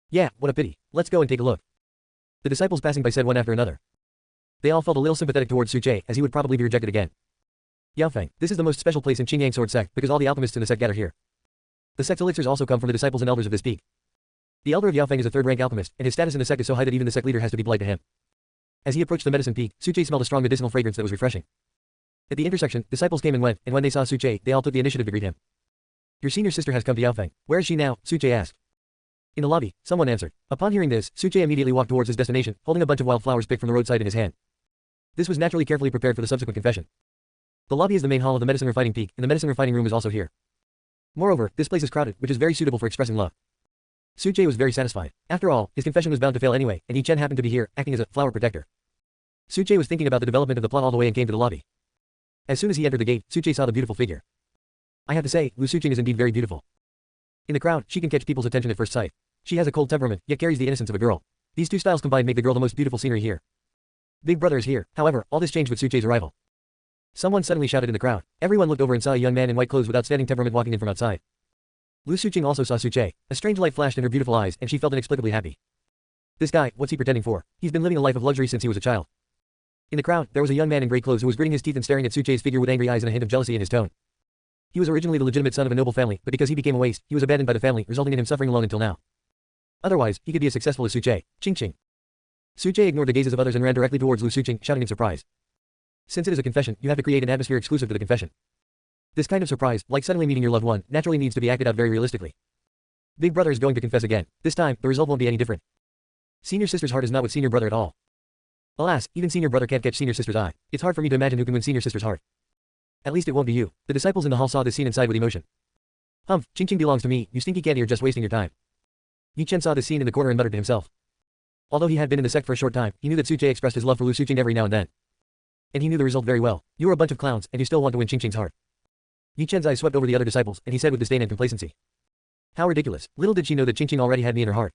A: Yeah, what a pity. Let's go and take a look. The disciples passing by said one after another. They all felt a little sympathetic towards Suche, as he would probably be rejected again. Yaofeng, this is the most special place in Qingyang Sword Sect because all the alchemists in the sect gather here. The sect's elixirs also come from the disciples and elders of this peak. The elder of Yaofeng is a third-rank alchemist, and his status in the sect is so high that even the sect leader has to be polite to him. As he approached the medicine peak, Suche smelled a strong medicinal fragrance that was refreshing. At the intersection, disciples came and went, and when they saw Suche, they all took the initiative to greet him. Your senior sister has come to Yaofeng. Where is she now? Suche asked. In the lobby, someone answered. Upon hearing this, Suche immediately walked towards his destination, holding a bunch of wild flowers picked from the roadside in his hand. This was naturally carefully prepared for the subsequent confession. The lobby is the main hall of the medicine refining peak, and the medicine refining room is also here. Moreover, this place is crowded, which is very suitable for expressing love. Suche was very satisfied. After all, his confession was bound to fail anyway, and Yi Chen happened to be here, acting as a flower protector. Suche was thinking about the development of the plot all the way and came to the lobby. As soon as he entered the gate, Suche saw the beautiful figure. I have to say, Lu Suqing is indeed very beautiful. In the crowd, she can catch people's attention at first sight. She has a cold temperament, yet carries the innocence of a girl. These two styles combined make the girl the most beautiful scenery here. Big brother is here. However, all this changed with Suche's arrival. Someone suddenly shouted in the crowd. Everyone looked over and saw a young man in white clothes with outstanding temperament walking in from outside. Lu Suqing also saw Suche. A strange light flashed in her beautiful eyes, and she felt inexplicably happy. This guy, what's he pretending for? He's been living a life of luxury since he was a child. In the crowd, there was a young man in grey clothes who was gritting his teeth and staring at Suche's figure with angry eyes and a hint of jealousy in his tone. He was originally the legitimate son of a noble family, but because he became a waste, he was abandoned by the family, resulting in him suffering alone until now. Otherwise, he could be as successful as Suche. Ching. Suche ignored the gazes of others and ran directly towards Lu Suqing, shouting in surprise. Since it is a confession, you have to create an atmosphere exclusive to the confession. This kind of surprise, like suddenly meeting your loved one, naturally needs to be acted out very realistically. Big brother is going to confess again. This time, the result won't be any different. Senior sister's heart is not with senior brother at all. Alas, even senior brother can't catch senior sister's eye. It's hard for me to imagine who can win senior sister's heart. At least it won't be you. The disciples in the hall saw this scene and sighed with emotion. Humph, Qing belongs to me, you stinky candy are just wasting your time. Yi Chen saw this scene in the corner and muttered to himself. Although he had been in the sect for a short time, he knew that Suche expressed his love for Lu Suqing every now and then. And he knew the result very well. You are a bunch of clowns, and you still want to win Qing's heart. Yi Chen's eyes swept over the other disciples, and he said with disdain and complacency. How ridiculous. Little did she know that Qing already had me in her heart.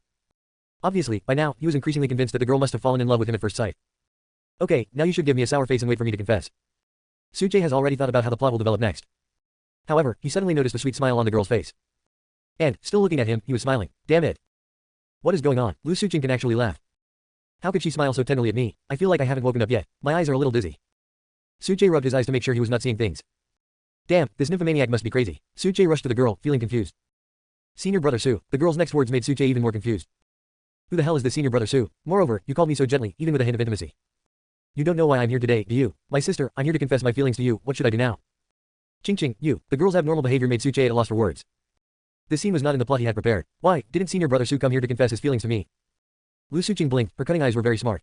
A: Obviously, by now, he was increasingly convinced that the girl must have fallen in love with him at first sight. Okay, now you should give me a sour face and wait for me to confess. Suche has already thought about how the plot will develop next. However, he suddenly noticed a sweet smile on the girl's face. And, still looking at him, he was smiling. Damn it. What is going on? Lu Suqing can actually laugh. How could she smile so tenderly at me? I feel like I haven't woken up yet. My eyes are a little dizzy. Suche rubbed his eyes to make sure he was not seeing things. Damn, this nymphomaniac must be crazy. Suche rushed to the girl, feeling confused. Senior brother Su. The girl's next words made Suche even more confused. Who the hell is this senior brother Su? Moreover, you called me so gently, even with a hint of intimacy. You don't know why I'm here today, do you? My sister, I'm here to confess my feelings to you, what should I do now? Ching, you. The girl's abnormal behavior made Suche at a loss for words. This scene was not in the plot he had prepared. Why, didn't senior brother Su come here to confess his feelings to me? Lu Suqing blinked, her cunning eyes were very smart.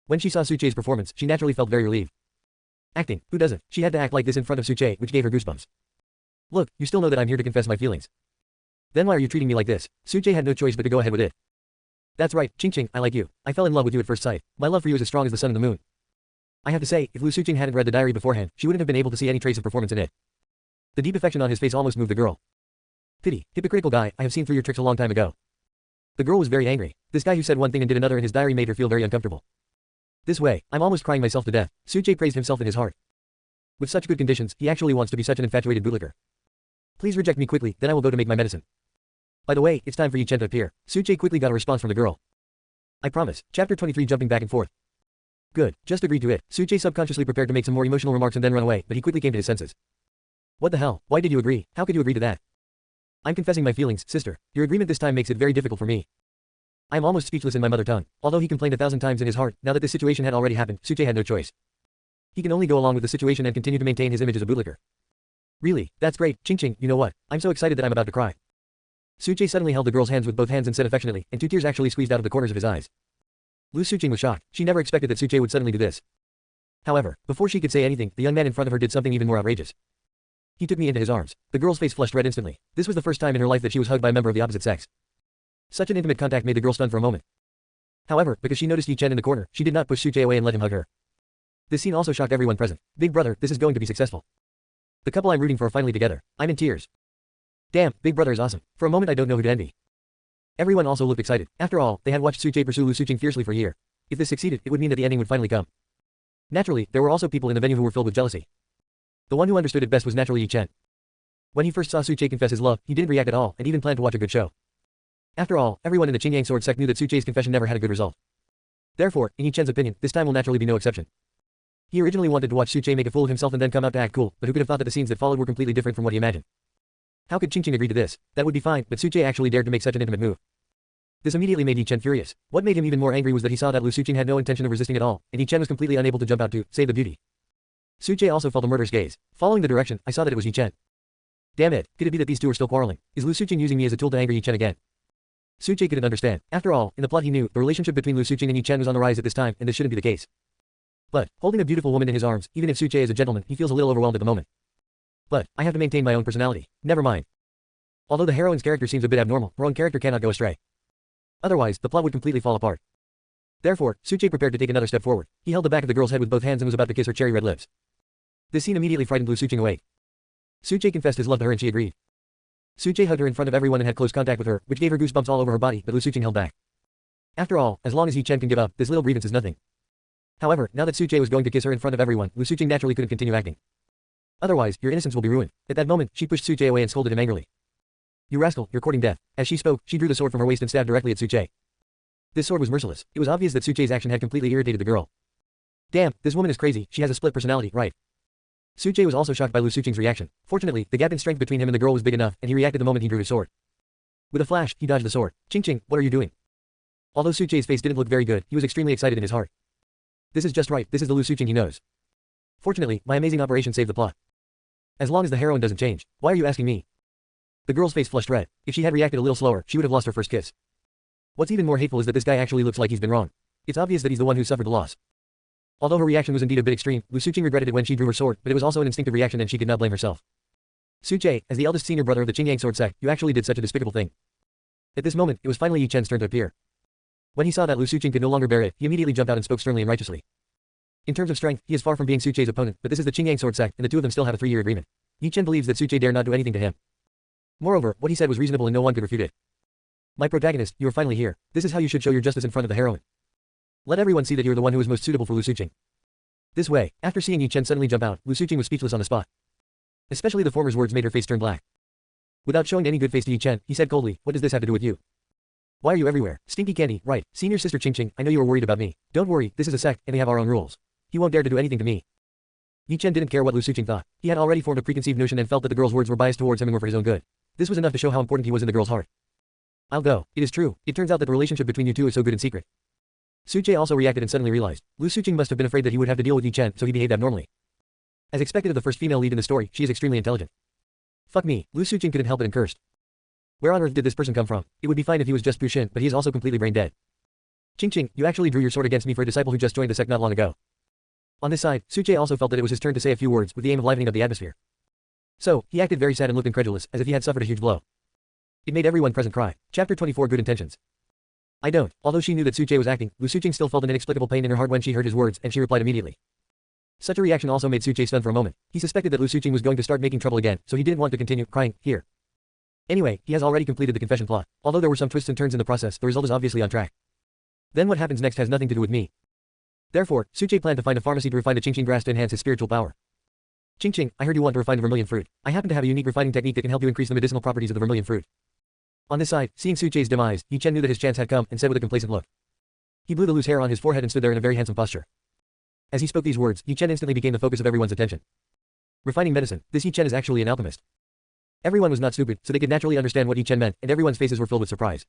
A: When she saw Suche's performance, she naturally felt very relieved. Acting, who doesn't? She had to act like this in front of Suche, which gave her goosebumps. Look, you still know that I'm here to confess my feelings. Then why are you treating me like this? Suche had no choice but to go ahead with it. That's right, Ching, I like you. I fell in love with you at first sight. My love for you is as strong as the sun and the moon. I have to say, if Lu Suqing hadn't read the diary beforehand, she wouldn't have been able to see any trace of performance in it. The deep affection on his face almost moved the girl. Pity, hypocritical guy, I have seen through your tricks a long time ago. The girl was very angry. This guy who said one thing and did another in his diary made her feel very uncomfortable. This way, I'm almost crying myself to death. Suche praised himself in his heart. With such good conditions, he actually wants to be such an infatuated bootlicker. Please reject me quickly, then I will go to make my medicine. By the way, it's time for Yi Chen to appear. Suche quickly got a response from the girl. I promise. Chapter 23 jumping back and forth. Good, just agreed to it. Suche subconsciously prepared to make some more emotional remarks and then run away, but he quickly came to his senses. What the hell? Why did you agree? How could you agree to that? I'm confessing my feelings, sister. Your agreement this time makes it very difficult for me. I am almost speechless in my mother tongue. Although he complained 1,000 times in his heart, now that this situation had already happened, Suche had no choice. He can only go along with the situation and continue to maintain his image as a bootlicker. Really, that's great, Ching, you know what? I'm so excited that I'm about to cry. Suche suddenly held the girl's hands with both hands and said affectionately, and 2 tears actually squeezed out of the corners of his eyes. Lu Suqing was shocked. She never expected that Suche would suddenly do this. However, before she could say anything, the young man in front of her did something even more outrageous. He took me into his arms. The girl's face flushed red instantly. This was the first time in her life that she was hugged by a member of the opposite sex. Such an intimate contact made the girl stunned for a moment. However, because she noticed Yi Chen in the corner, she did not push Suche away and let him hug her. This scene also shocked everyone present. Big brother, this is going to be successful. The couple I'm rooting for are finally together. I'm in tears. Damn, Big brother is awesome. For a moment I don't know who to envy. Everyone also looked excited. After all, they had watched Suche pursue Lu Suqing fiercely for a year. If this succeeded, it would mean that the ending would finally come. Naturally, there were also people in the venue who were filled with jealousy. The one who understood it best was naturally Yi Chen. When he first saw Suche confess his love, he didn't react at all and even planned to watch a good show. After all, everyone in the Qingyang Sword Sect knew that Suche's confession never had a good result. Therefore, in Yi Chen's opinion, this time will naturally be no exception. He originally wanted to watch Suche make a fool of himself and then come out to act cool, but who could have thought that the scenes that followed were completely different from what he imagined. How could Qingqing agree to this? That would be fine, but Suche actually dared to make such an intimate move. This immediately made Yi Chen furious. What made him even more angry was that he saw that Lu Suqing had no intention of resisting at all, and Yi Chen was completely unable to jump out to save the beauty. Suche also felt a murderous gaze. Following the direction, I saw that it was Yi Chen. Damn it, could it be that these two are still quarreling? Is Lu Suqing using me as a tool to anger Yi Chen again? Suche couldn't understand. After all, in the plot he knew, the relationship between Lu Suqing and Yi Chen was on the rise at this time, and this shouldn't be the case. But, holding a beautiful woman in his arms, even if Suche is a gentleman, he feels a little overwhelmed at the moment. But, I have to maintain my own personality. Never mind. Although the heroine's character seems a bit abnormal, her own character cannot go astray. Otherwise, the plot would completely fall apart. Therefore, Suche prepared to take another step forward. He held the back of the girl's head with both hands and was about to kiss her cherry red lips. This scene immediately frightened Lu Suqing awake. Suche confessed his love to her and she agreed. Suche hugged her in front of everyone and had close contact with her, which gave her goosebumps all over her body, but Lu Suqing held back. After all, as long as Yi Chen can give up, this little grievance is nothing. However, now that Suche was going to kiss her in front of everyone, Lu Suqing naturally couldn't continue acting. Otherwise, your innocence will be ruined. At that moment, she pushed Suche away and scolded him angrily. You rascal, you're courting death. As she spoke, she drew the sword from her waist and stabbed directly at Suche. This sword was merciless. It was obvious that Suche's action had completely irritated the girl. Damn, this woman is crazy, she has a split personality, right? Suche was also shocked by Lu Suqing's reaction. Fortunately, the gap in strength between him and the girl was big enough, and he reacted the moment he drew his sword. With a flash, he dodged the sword. Qingqing, what are you doing? Although Suche's face didn't look very good, he was extremely excited in his heart. This is just right, this is the Lu Suqing he knows. Fortunately, my amazing operation saved the plot. As long as the heroine doesn't change. Why are you asking me? The girl's face flushed red. If she had reacted a little slower, she would have lost her first kiss. What's even more hateful is that this guy actually looks like he's been wrong. It's obvious that he's the one who suffered the loss. Although her reaction was indeed a bit extreme, Lu Suqing regretted it when she drew her sword, but it was also an instinctive reaction and she could not blame herself. Suche, as the eldest senior brother of the Qingyang sword sect, you actually did such a despicable thing. At this moment, it was finally Yi Chen's turn to appear. When he saw that Lu Suqing could no longer bear it, he immediately jumped out and spoke sternly and righteously. In terms of strength, he is far from being Suche's opponent, but this is the Qingyang sword sect, and the two of them still have a 3-year agreement. Yi Chen believes that Suche dare not do anything to him. Moreover, what he said was reasonable and no one could refute it. My protagonist, you are finally here. This is how you should show your justice in front of the heroine. Let everyone see that you are the one who is most suitable for Lu Suqing. This way, after seeing Yi Chen suddenly jump out, Lu Suqing was speechless on the spot. Especially the former's words made her face turn black. Without showing any good face to Yi Chen, he said coldly, what does this have to do with you? Why are you everywhere? Stinky candy, right, senior sister Qingqing, I know you are worried about me. Don't worry, this is a sect, and we have our own rules. He won't dare to do anything to me. Yi Chen didn't care what Lu Suqing thought. He had already formed a preconceived notion and felt that the girl's words were biased towards him and were for his own good. This was enough to show how important he was in the girl's heart. I'll go. It is true. It turns out that the relationship between you two is so good in secret. Suche also reacted and suddenly realized. Lu Suqing must have been afraid that he would have to deal with Yi Chen, so he behaved abnormally. As expected of the first female lead in the story, she is extremely intelligent. Fuck me, Lu Suqing couldn't help it and cursed. Where on earth did this person come from? It would be fine if he was just Pu Xin, but he is also completely brain dead. Qingqing, you actually drew your sword against me for a disciple who just joined the sect not long ago. On this side, Suche also felt that it was his turn to say a few words with the aim of livening up the atmosphere. So, he acted very sad and looked incredulous, as if he had suffered a huge blow. It made everyone present cry. Chapter 24 Good Intentions. I don't. Although she knew that Suche was acting, Lu Suqing still felt an inexplicable pain in her heart when she heard his words, and she replied immediately. Such a reaction also made Suche stun for a moment. He suspected that Lu Suqing was going to start making trouble again, so he didn't want to continue crying here. Anyway, he has already completed the confession plot. Although there were some twists and turns in the process, the result is obviously on track. Then what happens next has nothing to do with me. Therefore, Suche planned to find a pharmacy to refine the Qingqing grass to enhance his spiritual power. Qingqing, I heard you want to refine the vermilion fruit. I happen to have a unique refining technique that can help you increase the medicinal properties of the vermilion fruit. On this side, seeing Suche's demise, Yi Chen knew that his chance had come and said with a complacent look. He blew the loose hair on his forehead and stood there in a very handsome posture. As he spoke these words, Yi Chen instantly became the focus of everyone's attention. Refining medicine, this Yi Chen is actually an alchemist. Everyone was not stupid, so they could naturally understand what Yi Chen meant, and everyone's faces were filled with surprise.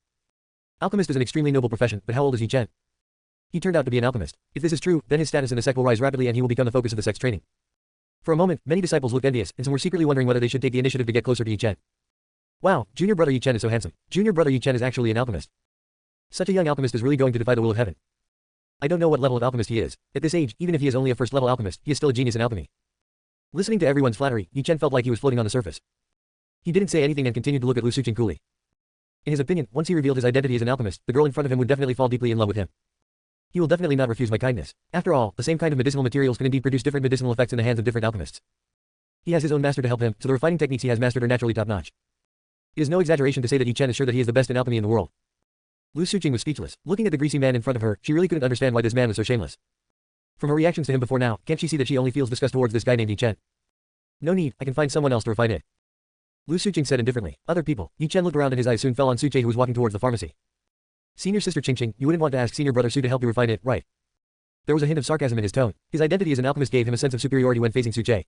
A: Alchemist is an extremely noble profession, but how old is Yi Chen? He turned out to be an alchemist. If this is true, then his status in the sect will rise rapidly and he will become the focus of the sect's training. For a moment, many disciples looked envious, and some were secretly wondering whether they should take the initiative to get closer to Yi Chen. Wow, junior brother Yi Chen is so handsome. Junior brother Yi Chen is actually an alchemist. Such a young alchemist is really going to defy the will of heaven. I don't know what level of alchemist he is. At this age, even if he is only a first-level alchemist, he is still a genius in alchemy. Listening to everyone's flattery, Yi Chen felt like he was floating on the surface. He didn't say anything and continued to look at Lu Suqing coolly. In his opinion, once he revealed his identity as an alchemist, the girl in front of him would definitely fall deeply in love with him. He will definitely not refuse my kindness. After all, the same kind of medicinal materials can indeed produce different medicinal effects in the hands of different alchemists. He has his own master to help him, so the refining techniques he has mastered are naturally top-notch. It is no exaggeration to say that Yi Chen is sure that he is the best in alchemy in the world. Lu Suqing was speechless. Looking at the greasy man in front of her, she really couldn't understand why this man was so shameless. From her reactions to him before now, can't she see that she only feels disgust towards this guy named Yi Chen? No need, I can find someone else to refine it. Lu Suqing said indifferently. Other people. Yi Chen looked around and his eyes soon fell on Suche who was walking towards the pharmacy. Senior sister Qingqing, you wouldn't want to ask senior brother Su to help you refine it, right? There was a hint of sarcasm in his tone. His identity as an alchemist gave him a sense of superiority when facing Su Jie.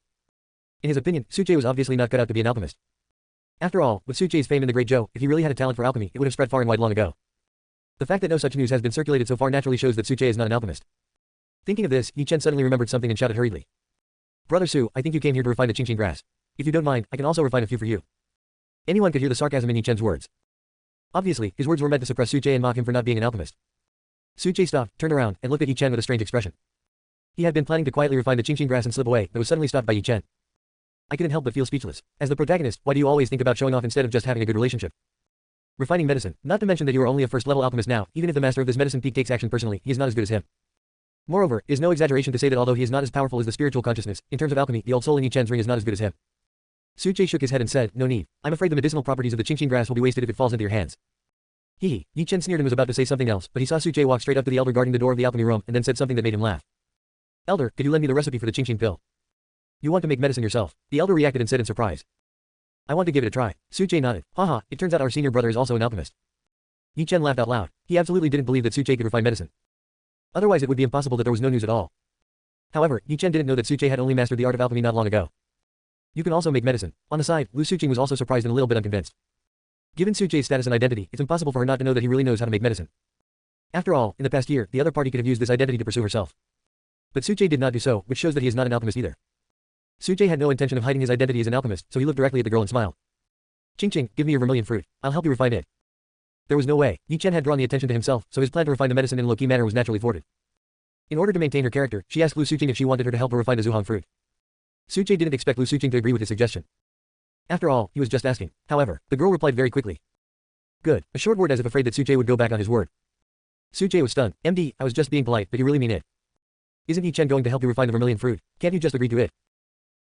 A: In his opinion, Su Jie was obviously not cut out to be an alchemist. After all, with Su Jie's fame in the Great Zhou, if he really had a talent for alchemy, it would have spread far and wide long ago. The fact that no such news has been circulated so far naturally shows that Su Jie is not an alchemist. Thinking of this, Yi Chen suddenly remembered something and shouted hurriedly. Brother Su, I think you came here to refine the Qingqing grass. If you don't mind, I can also refine a few for you. Anyone could hear the sarcasm in Yi Chen's words. Obviously, his words were meant to suppress Su Jie and mock him for not being an alchemist. Su Jie stopped, turned around, and looked at Yi Chen with a strange expression. He had been planning to quietly refine the Qingqing grass and slip away, but was suddenly stopped by Yi Chen. I couldn't help but feel speechless. As the protagonist, why do you always think about showing off instead of just having a good relationship? Refining medicine, not to mention that you are only a first-level alchemist now, even if the master of this medicine peak takes action personally, he is not as good as him. Moreover, it is no exaggeration to say that although he is not as powerful as the spiritual consciousness, in terms of alchemy, the old soul in Yi Chen's ring is not as good as him. Su Jie shook his head and said, no need. I'm afraid the medicinal properties of the Qingqing grass will be wasted if it falls into your hands. Yi Chen sneered and was about to say something else, but he saw Su Jie walk straight up to the elder guarding the door of the alchemy room and then said something that made him laugh. Elder, could you lend me the recipe for the Qingqing pill? You want to make medicine yourself? The elder reacted and said in surprise. I want to give it a try. Su Jie nodded. Haha, it turns out our senior brother is also an alchemist. Yi Chen laughed out loud. He absolutely didn't believe that Su Jie could refine medicine. Otherwise it would be impossible that there was no news at all. However, Yi Chen didn't know that Su Jie had only mastered the art of alchemy not long ago. You can also make medicine. On the side, Lu Suqing was also surprised and a little bit unconvinced. Given Su Jie's status and identity, it's impossible for her not to know that he really knows how to make medicine. After all, in the past year, the other party could have used this identity to pursue herself. But Su Jie did not do so, which shows that he is not an alchemist either. Su Jie had no intention of hiding his identity as an alchemist, so he looked directly at the girl and smiled. Qingqing, give me your vermilion fruit. I'll help you refine it. There was no way. Yi Chen had drawn the attention to himself, so his plan to refine the medicine in a low-key manner was naturally thwarted. In order to maintain her character, she asked Lu Suqing if she wanted her to help her refine the Zuhong fruit. Su Jie didn't expect Lu Suqing to agree with his suggestion. After all, he was just asking. However, the girl replied very quickly. Good, a short word as if afraid that Su Jie would go back on his word. Su Jie was stunned. MD, I was just being polite, but you really mean it. Isn't Yi Chen going to help you refine the vermilion fruit? Can't you just agree to it?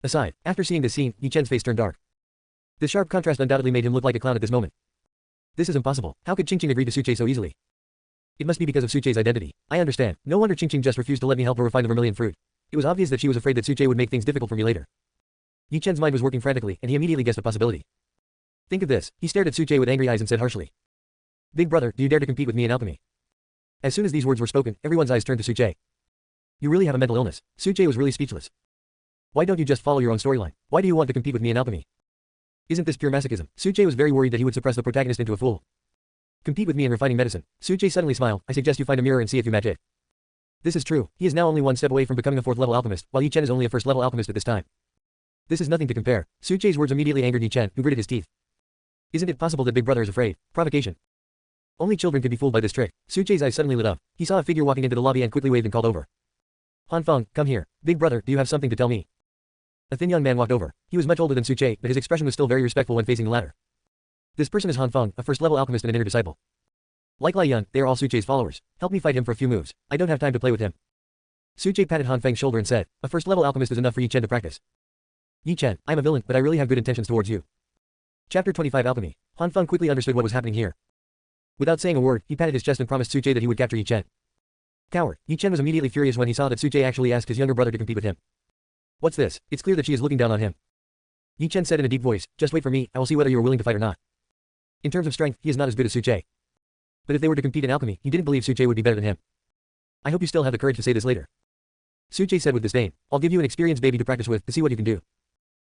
A: Aside, after seeing this scene, Yi Chen's face turned dark. This sharp contrast undoubtedly made him look like a clown at this moment. This is impossible. How could Qingqing agree to Su Jie so easily? It must be because of Su Jie's identity. I understand. No wonder Qingqing just refused to let me help her refine the vermilion fruit. It was obvious that she was afraid that Su Jie would make things difficult for me later. Yi Chen's mind was working frantically, and he immediately guessed a possibility. Think of this. He stared at Su Jie with angry eyes and said harshly. Big brother, do you dare to compete with me in alchemy? As soon as these words were spoken, everyone's eyes turned to Su Jie. You really have a mental illness. Su Jie was really speechless. Why don't you just follow your own storyline? Why do you want to compete with me in alchemy? Isn't this pure masochism? Su Jie was very worried that he would suppress the protagonist into a fool. Compete with me in refining medicine. Su Jie suddenly smiled. I suggest you find a mirror and see if you match it. This is true. He is now only one step away from becoming a 4th-level alchemist, while Yi Chen is only a 1st-level alchemist at this time. This is nothing to compare. Su Jie's words immediately angered Yi Chen, who gritted his teeth. Isn't it possible that Big Brother is afraid? Provocation. Only children could be fooled by this trick. Su Jie's eyes suddenly lit up. He saw a figure walking into the lobby and quickly waved and called over. Han Feng, come here. Big Brother, do you have something to tell me? A thin young man walked over. He was much older than Su Jie, but his expression was still very respectful when facing the latter. This person is Han Feng, a 1st-level alchemist and an inner disciple. Like Lai Yun, they are all Su Jie's followers. Help me fight him for a few moves. I don't have time to play with him. Su Jie patted Han Feng's shoulder and said, a 1st-level alchemist is enough for Yi Chen to practice. Yi Chen, I'm a villain, but I really have good intentions towards you. Chapter 25 Alchemy. Han Feng quickly understood what was happening here. Without saying a word, he patted his chest and promised Su Jie that he would capture Yi Chen. Coward. Yi Chen was immediately furious when he saw that Su Jie actually asked his younger brother to compete with him. What's this? It's clear that she is looking down on him. Yi Chen said in a deep voice, just wait for me, I will see whether you are willing to fight or not. In terms of strength, he is not as good as Su Jie. But if they were to compete in alchemy, he didn't believe Su Jie would be better than him. I hope you still have the courage to say this later. Su Jie said with disdain, I'll give you an experienced baby to practice with, to see what you can do.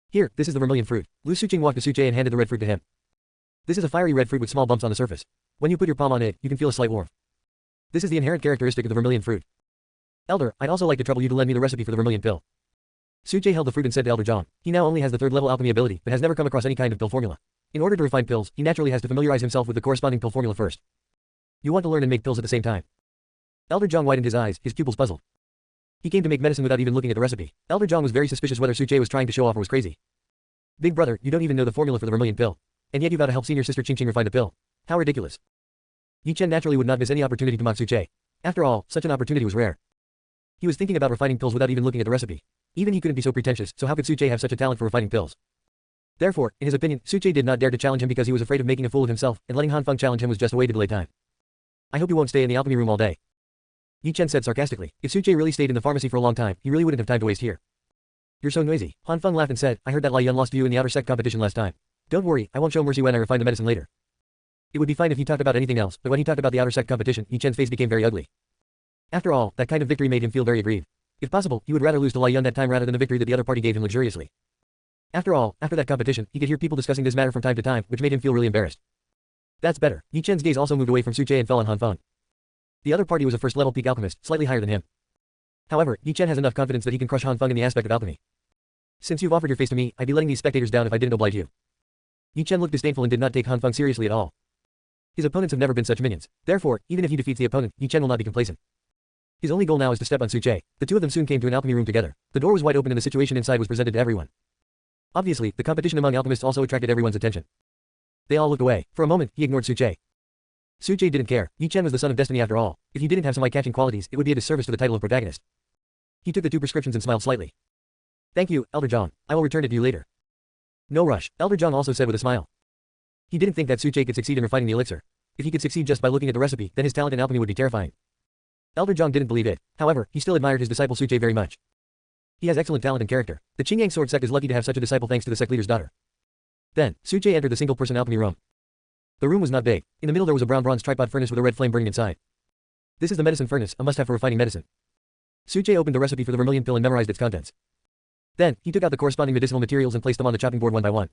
A: Here, this is the vermilion fruit. Lu Suqing walked to Su Jie and handed the red fruit to him. This is a fiery red fruit with small bumps on the surface. When you put your palm on it, you can feel a slight warmth. This is the inherent characteristic of the vermilion fruit. Elder, I'd also like to trouble you to lend me the recipe for the vermilion pill. Su Jie held the fruit and said to Elder Zhang, he now only has the 3rd-level alchemy ability, but has never come across any kind of pill formula. In order to refine pills, he naturally has to familiarize himself with the corresponding pill formula first. You want to learn and make pills at the same time. Elder Zhang widened his eyes, his pupils puzzled. He came to make medicine without even looking at the recipe. Elder Zhang was very suspicious whether Su Jie was trying to show off or was crazy. Big brother, you don't even know the formula for the vermilion pill. And yet you vow to help senior sister Qingqing refine the pill. How ridiculous. Yi Chen naturally would not miss any opportunity to mock Su Jie. After all, such an opportunity was rare. He was thinking about refining pills without even looking at the recipe. Even he couldn't be so pretentious, so how could Su Jie have such a talent for refining pills? Therefore, in his opinion, Su Jie did not dare to challenge him because he was afraid of making a fool of himself, and letting Han Feng challenge him was just a way to delay time. I hope you won't stay in the alchemy room all day. Yi Chen said sarcastically. If Su Jie really stayed in the pharmacy for a long time, he really wouldn't have time to waste here. You're so noisy. Han Feng laughed and said, I heard that Lai Yun lost to you in the outer sect competition last time. Don't worry, I won't show mercy when I refine the medicine later. It would be fine if he talked about anything else, but when he talked about the outer sect competition, Yi Chen's face became very ugly. After all, that kind of victory made him feel very aggrieved. If possible, he would rather lose to Lai Yun that time rather than the victory that the other party gave him luxuriously. After all, after that competition, he could hear people discussing this matter from time to time, which made him feel really embarrassed. That's better. Yi Chen's gaze also moved away from Su Che and fell on Han Feng. The other party was a first-level peak alchemist, slightly higher than him. However, Yi Chen has enough confidence that he can crush Han Feng in the aspect of alchemy. Since you've offered your face to me, I'd be letting these spectators down if I didn't oblige you. Yi Chen looked disdainful and did not take Han Feng seriously at all. His opponents have never been such minions. Therefore, even if he defeats the opponent, Yi Chen will not be complacent. His only goal now is to step on Su Che. The two of them soon came to an alchemy room together. The door was wide open and the situation inside was presented to everyone. Obviously, the competition among alchemists also attracted everyone's attention. They all looked away. For a moment, he ignored Su Che. Su Che didn't care. Yi Chen was the son of destiny after all. If he didn't have some eye-catching qualities, it would be a disservice to the title of protagonist. He took the 2 prescriptions and smiled slightly. Thank you, Elder Zhang. I will return it to you later. No rush, Elder Zhang also said with a smile. He didn't think that Su Che could succeed in refining the elixir. If he could succeed just by looking at the recipe, then his talent in alchemy would be terrifying. Elder Zhang didn't believe it. However, he still admired his disciple Su Che very much. He has excellent talent and character. The Qingyang sword sect is lucky to have such a disciple thanks to the sect leader's daughter. Then, Su Che entered the single-person alchemy room. The room was not big. In the middle there was a brown bronze tripod furnace with a red flame burning inside. This is the medicine furnace, a must-have for refining medicine. Su Che opened the recipe for the vermilion pill and memorized its contents. Then, he took out the corresponding medicinal materials and placed them on the chopping board one by one.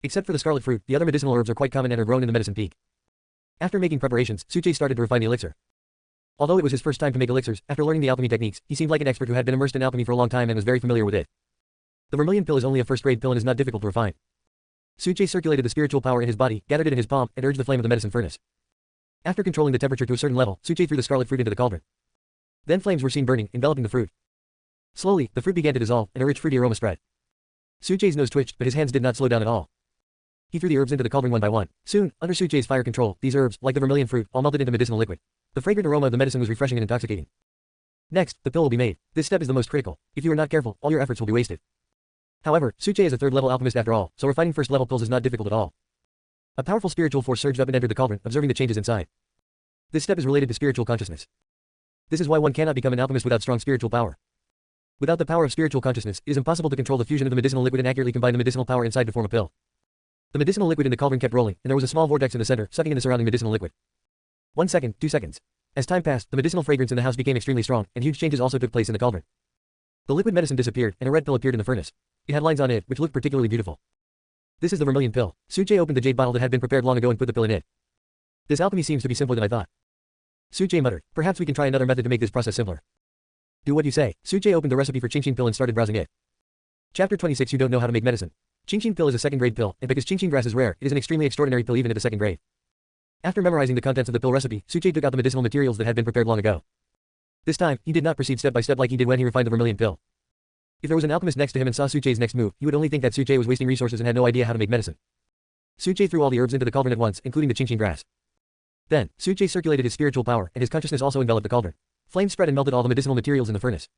A: Except for the scarlet fruit, the other medicinal herbs are quite common and are grown in the medicine peak. After making preparations, Su Che started to refine the elixir. Although it was his first time to make elixirs, after learning the alchemy techniques, he seemed like an expert who had been immersed in alchemy for a long time and was very familiar with it. The vermilion pill is only a first-grade pill and is not difficult to refine. Su Che circulated the spiritual power in his body, gathered it in his palm, and urged the flame of the medicine furnace. After controlling the temperature to a certain level, Su Che threw the scarlet fruit into the cauldron. Then flames were seen burning, enveloping the fruit. Slowly, the fruit began to dissolve, and a rich fruity aroma spread. Su Che's nose twitched, but his hands did not slow down at all. He threw the herbs into the cauldron one by one. Soon, under Su Che's fire control, these herbs, like the vermilion fruit, all melted into medicinal liquid. The fragrant aroma of the medicine was refreshing and intoxicating. Next, the pill will be made. This step is the most critical. If you are not careful, all your efforts will be wasted. However, Su Che is a third-level alchemist after all, so refining first-level pills is not difficult at all. A powerful spiritual force surged up and entered the cauldron, observing the changes inside. This step is related to spiritual consciousness. This is why one cannot become an alchemist without strong spiritual power. Without the power of spiritual consciousness, it is impossible to control the fusion of the medicinal liquid and accurately combine the medicinal power inside to form a pill. The medicinal liquid in the cauldron kept rolling, and there was a small vortex in the center, sucking in the surrounding medicinal liquid. 1 second, 2 seconds. As time passed, the medicinal fragrance in the house became extremely strong, and huge changes also took place in the cauldron. The liquid medicine disappeared, and a red pill appeared in the furnace. It had lines on it, which looked particularly beautiful. This is the vermilion pill. Su Che opened the jade bottle that had been prepared long ago and put the pill in it. This alchemy seems to be simpler than I thought. Su Che muttered, perhaps we can try another method to make this process simpler. Do what you say. Su Che opened the recipe for Qingqin pill and started browsing it. Chapter 26. You don't know how to make medicine. Qingqin pill is a second-grade pill, and because Qingqin grass is rare, it is an extremely extraordinary pill even at the second grade. After memorizing the contents of the pill recipe, Su Che took out the medicinal materials that had been prepared long ago. This time, he did not proceed step by step like he did when he refined the vermilion pill. If there was an alchemist next to him and saw Su Che's next move, he would only think that Su Che was wasting resources and had no idea how to make medicine. Su Che threw all the herbs into the cauldron at once, including the Qingqin grass. Then, Su Che circulated his spiritual power, and his consciousness also enveloped the cauldron. Flames spread and melted all the medicinal materials in the furnace.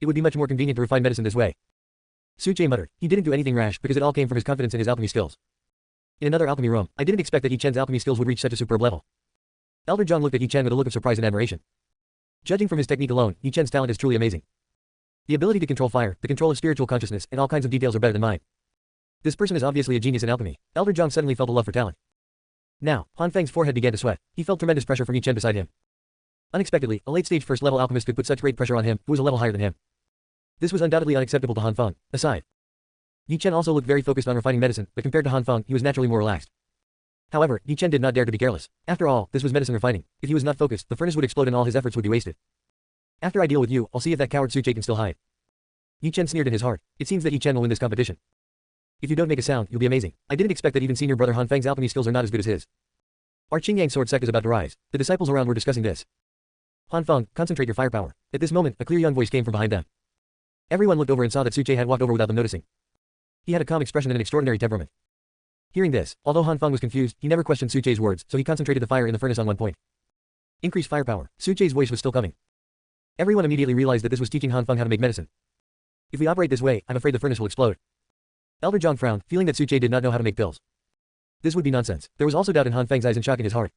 A: It would be much more convenient to refine medicine this way. Su Che muttered. He didn't do anything rash because it all came from his confidence in his alchemy skills. In another alchemy room, I didn't expect that Yi Chen's alchemy skills would reach such a superb level. Elder Zhang looked at Yi Chen with a look of surprise and admiration. Judging from his technique alone, Yi Chen's talent is truly amazing. The ability to control fire, the control of spiritual consciousness, and all kinds of details are better than mine. This person is obviously a genius in alchemy. Elder Zhang suddenly felt a love for talent. Now, Han Feng's forehead began to sweat. He felt tremendous pressure from Yi Chen beside him. Unexpectedly, a late-stage first-level alchemist could put such great pressure on him, who was a level higher than him. This was undoubtedly unacceptable to Han Feng. Aside, Yi Chen also looked very focused on refining medicine, but compared to Han Feng, he was naturally more relaxed. However, Yi Chen did not dare to be careless. After all, this was medicine refining. If he was not focused, the furnace would explode and all his efforts would be wasted. After I deal with you, I'll see if that coward Su Che can still hide. Yi Chen sneered in his heart. It seems that Yi Chen will win this competition. If you don't make a sound, you'll be amazing. I didn't expect that even senior brother Han Feng's alchemy skills are not as good as his. Our Qingyang sword sect is about to rise. The disciples around were discussing this. Han Feng, concentrate your firepower. At this moment, a clear young voice came from behind them. Everyone looked over and saw that Su Che had walked over without them noticing. He had a calm expression and an extraordinary temperament. Hearing this, although Han Feng was confused, he never questioned Su Che's words, so he concentrated the fire in the furnace on one point. Increase firepower. Su Che's voice was still coming. Everyone immediately realized that this was teaching Han Feng how to make medicine. If we operate this way, I'm afraid the furnace will explode. Elder Zhang frowned, feeling that Su Che did not know how to make pills. This would be nonsense. There was also doubt in Han Feng's eyes and shock in his heart.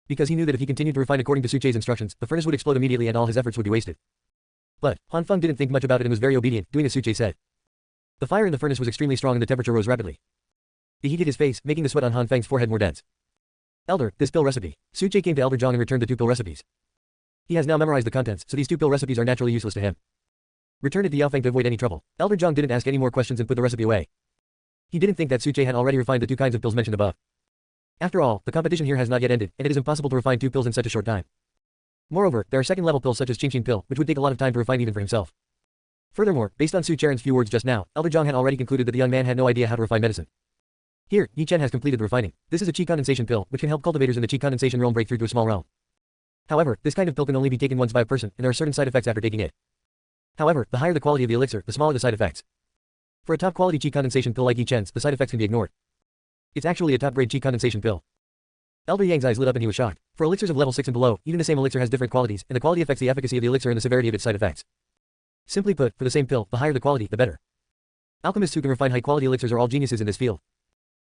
A: Because he knew that if he continued to refine according to Su Che's instructions, the furnace would explode immediately and all his efforts would be wasted. But, Han Feng didn't think much about it and was very obedient, doing as Su Che said. The fire in the furnace was extremely strong and the temperature rose rapidly. The heat hit his face, making the sweat on Han Feng's forehead more dense. Elder, this pill recipe. Suchay came to Elder Zhang and returned the 2 pill recipes. He has now memorized the contents, so these 2 pill recipes are naturally useless to him. Return it to Yao Feng to avoid any trouble. Elder Zhang didn't ask any more questions and put the recipe away. He didn't think that Suchay had already refined the 2 kinds of pills mentioned above. After all, the competition here has not yet ended, and it is impossible to refine 2 pills in such a short time. Moreover, there are second-level pills such as Qingqing pill, which would take a lot of time to refine even for himself. Furthermore, based on Su Charon's few words just now, Elder Zhang had already concluded that the young man had no idea how to refine medicine. Here, Yi Chen has completed the refining. This is a qi condensation pill, which can help cultivators in the qi condensation realm break through to a small realm. However, this kind of pill can only be taken once by a person, and there are certain side effects after taking it. However, the higher the quality of the elixir, the smaller the side effects. For a top-quality qi condensation pill like Yi Chen's, the side effects can be ignored. It's actually a top-grade qi condensation pill. Elder Yang's eyes lit up and he was shocked. For elixirs of level 6 and below, even the same elixir has different qualities, and the quality affects the efficacy of the elixir and the severity of its side effects. Simply put, for the same pill, the higher the quality, the better. Alchemists who can refine high-quality elixirs are all geniuses in this field.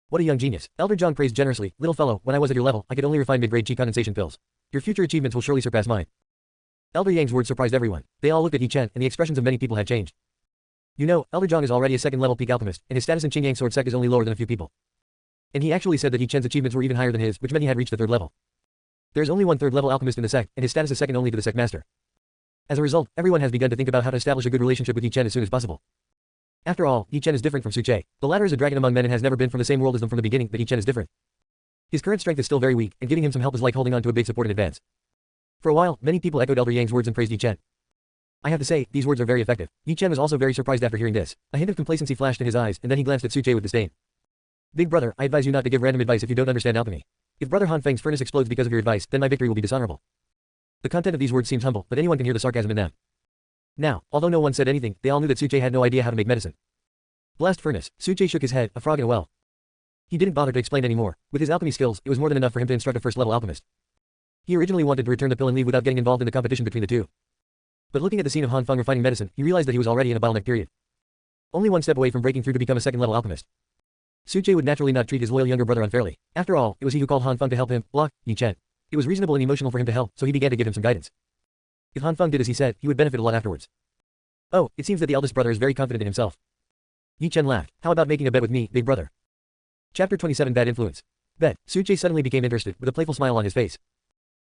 A: What a young genius. Elder Zhang praised generously. Little fellow, when I was at your level, I could only refine mid-grade qi condensation pills. Your future achievements will surely surpass mine. Elder Yang's words surprised everyone. They all looked at Yi Chen, and the expressions of many people had changed. You know, Elder Zhang is already a second-level peak alchemist, and his status in Qingyang sword sect is only lower than a few people. And he actually said that Yi Chen's achievements were even higher than his, which meant he had reached the 3rd level. There is only one 3rd level alchemist in the sect, and his status is second only to the sect master. As a result, everyone has begun to think about how to establish a good relationship with Yi Chen as soon as possible. After all, Yi Chen is different from Su Chay. The latter is a dragon among men and has never been from the same world as them from the beginning, but Yi Chen is different. His current strength is still very weak, and giving him some help is like holding on to a big support in advance. For a while, many people echoed Elder Yang's words and praised Yi Chen. I have to say, these words are very effective. Yi Chen was also very surprised after hearing this. A hint of complacency flashed in his eyes, and then he glanced at Su Chay with disdain. Big brother, I advise you not to give random advice if you don't understand alchemy. If Brother Han Feng's furnace explodes because of your advice, then my victory will be dishonorable. The content of these words seems humble, but anyone can hear the sarcasm in them. Now, although no one said anything, they all knew that Su Chay had no idea how to make medicine. Blast furnace. Su Chay shook his head, a frog in a well. He didn't bother to explain anymore. With his alchemy skills, it was more than enough for him to instruct a first-level alchemist. He originally wanted to return the pill and leave without getting involved in the competition between the two. But looking at the scene of Han Feng refining medicine, he realized that he was already in a bottleneck period. Only one step away from breaking through to become a second-level alchemist. Su Chay would naturally not treat his loyal younger brother unfairly. After all, it was he who called Han Feng to help him, block Yi Chen. It was reasonable and emotional for him to help, so he began to give him some guidance. If Han Feng did as he said, he would benefit a lot afterwards. Oh, it seems that the eldest brother is very confident in himself. Yi Chen laughed. How about making a bet with me, big brother? Chapter 27 Bad Influence. Bet. Su Chay suddenly became interested, with a playful smile on his face.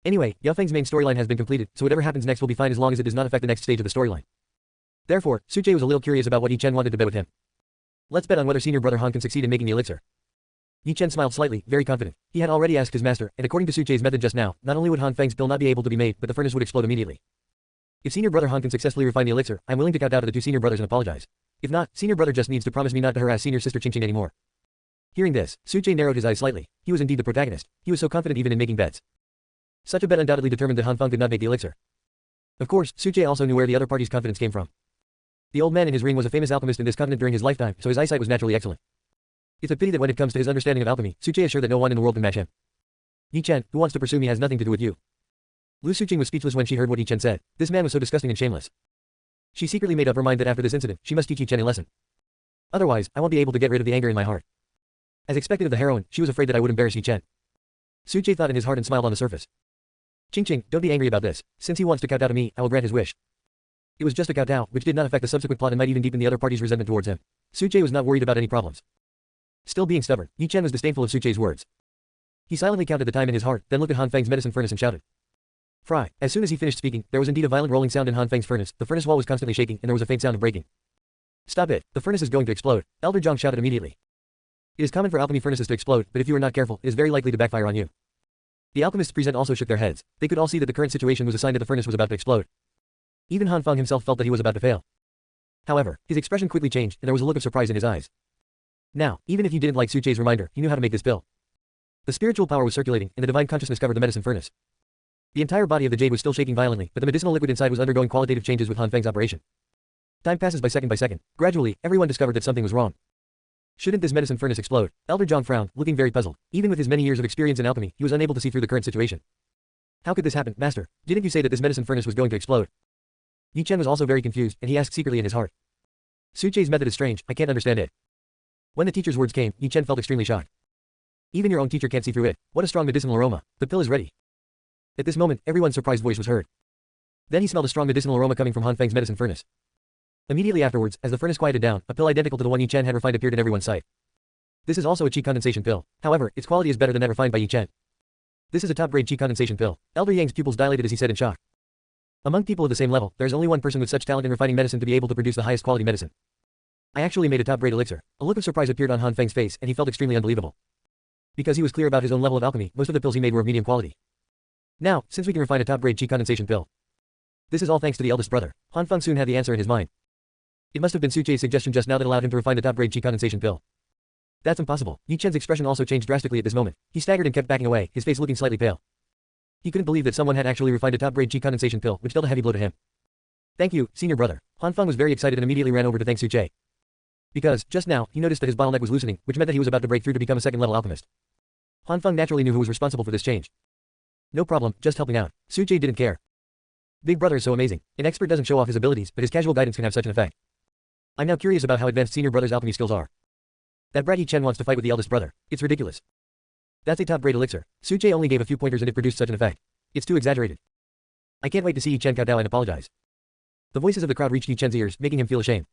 A: Anyway, Yao Feng's main storyline has been completed, so whatever happens next will be fine as long as it does not affect the next stage of the storyline. Therefore, Su Chay was a little curious about what Yi Chen wanted to bet with him. Let's bet on whether senior brother Han can succeed in making the elixir. Yi Chen smiled slightly, very confident. He had already asked his master, and according to Su Chay's method just now, not only would Han Feng's pill not be able to be made, but the furnace would explode immediately. If senior brother Han can successfully refine the elixir, I'm willing to kowtow to the 2 senior brothers and apologize. If not, senior brother just needs to promise me not to harass senior sister Qingqing anymore. Hearing this, Su Chay narrowed his eyes slightly. He was indeed the protagonist. He was so confident even in making bets. Such a bet undoubtedly determined that Han Feng could not make the elixir. Of course, Su Chay also knew where the other party's confidence came from. The old man in his ring was a famous alchemist in this continent during his lifetime, so his eyesight was naturally excellent. It's a pity that when it comes to his understanding of alchemy, Su Chay is sure that no one in the world can match him. Yi Chen, who wants to pursue me has nothing to do with you. Lu Suqing was speechless when she heard what Yi Chen said. This man was so disgusting and shameless. She secretly made up her mind that after this incident, she must teach Yi Chen a lesson. Otherwise, I won't be able to get rid of the anger in my heart. As expected of the heroine, she was afraid that I would embarrass Yi Chen. Su Chay thought in his heart and smiled on the surface. Qingqing, don't be angry about this. Since he wants to kowtow to me, I will grant his wish. It was just a kowtow, which did not affect the subsequent plot and might even deepen the other party's resentment towards him. Su Chay was not worried about any problems. Still being stubborn, Yi Chen was disdainful of Su Chay's words. He silently counted the time in his heart, then looked at Han Feng's medicine furnace and shouted. Fry. As soon as he finished speaking, there was indeed a violent rolling sound in Han Feng's furnace. The furnace wall was constantly shaking, and there was a faint sound of breaking. Stop it. The furnace is going to explode. Elder Zhang shouted immediately. It is common for alchemy furnaces to explode, but if you are not careful, it is very likely to backfire on you. The alchemists present also shook their heads. They could all see that the current situation was a sign that the furnace was about to explode. Even Han Feng himself felt that he was about to fail. However, his expression quickly changed, and there was a look of surprise in his eyes. Now, even if he didn't like Su Chay's reminder, he knew how to make this pill. The spiritual power was circulating, and the divine consciousness covered the medicine furnace. The entire body of the jade was still shaking violently, but the medicinal liquid inside was undergoing qualitative changes with Han Feng's operation. Time passes by second by second. Gradually, everyone discovered that something was wrong. Shouldn't this medicine furnace explode? Elder Zhang frowned, looking very puzzled. Even with his many years of experience in alchemy, he was unable to see through the current situation. How could this happen, master? Didn't you say that this medicine furnace was going to explode? Yi Chen was also very confused, and he asked secretly in his heart. Su Chay's method is strange, I can't understand it. When the teacher's words came, Yi Chen felt extremely shocked. Even your own teacher can't see through it. What a strong medicinal aroma. The pill is ready. At this moment, everyone's surprised voice was heard. Then he smelled a strong medicinal aroma coming from Han Feng's medicine furnace. Immediately afterwards, as the furnace quieted down, a pill identical to the one Yi Chen had refined appeared in everyone's sight. This is also a qi condensation pill. However, its quality is better than that refined by Yi Chen. This is a top-grade qi condensation pill. Elder Yang's pupils dilated as he said in shock. Among people of the same level, there is only one person with such talent in refining medicine to be able to produce the highest quality medicine. I actually made a top-grade elixir. A look of surprise appeared on Han Feng's face, and he felt extremely unbelievable. Because he was clear about his own level of alchemy, most of the pills he made were of medium quality. Now, since we can refine a top-grade qi condensation pill. This is all thanks to the eldest brother. Han Feng soon had the answer in his mind. It must have been Su Chie's suggestion just now that allowed him to refine the top-grade qi condensation pill. That's impossible. Yi Chen's expression also changed drastically at this moment. He staggered and kept backing away, his face looking slightly pale. He couldn't believe that someone had actually refined a top-grade qi condensation pill, which dealt a heavy blow to him. Thank you, senior brother. Han Feng was very excited and immediately ran over to thank Su Chie. Because, just now, he noticed that his bottleneck was loosening, which meant that he was about to break through to become a second-level alchemist. Han Feng naturally knew who was responsible for this change. No problem, just helping out. Su Chie didn't care. Big brother is so amazing. An expert doesn't show off his abilities, but his casual guidance can have such an effect. I'm now curious about how advanced senior brother's alchemy skills are. That brat Yi Chen wants to fight with the eldest brother. It's ridiculous. That's a top-grade elixir. Su Chie only gave a few pointers and it produced such an effect. It's too exaggerated. I can't wait to see Yi Chen kowtow and apologize. The voices of the crowd reached Yi Chen's ears, making him feel ashamed.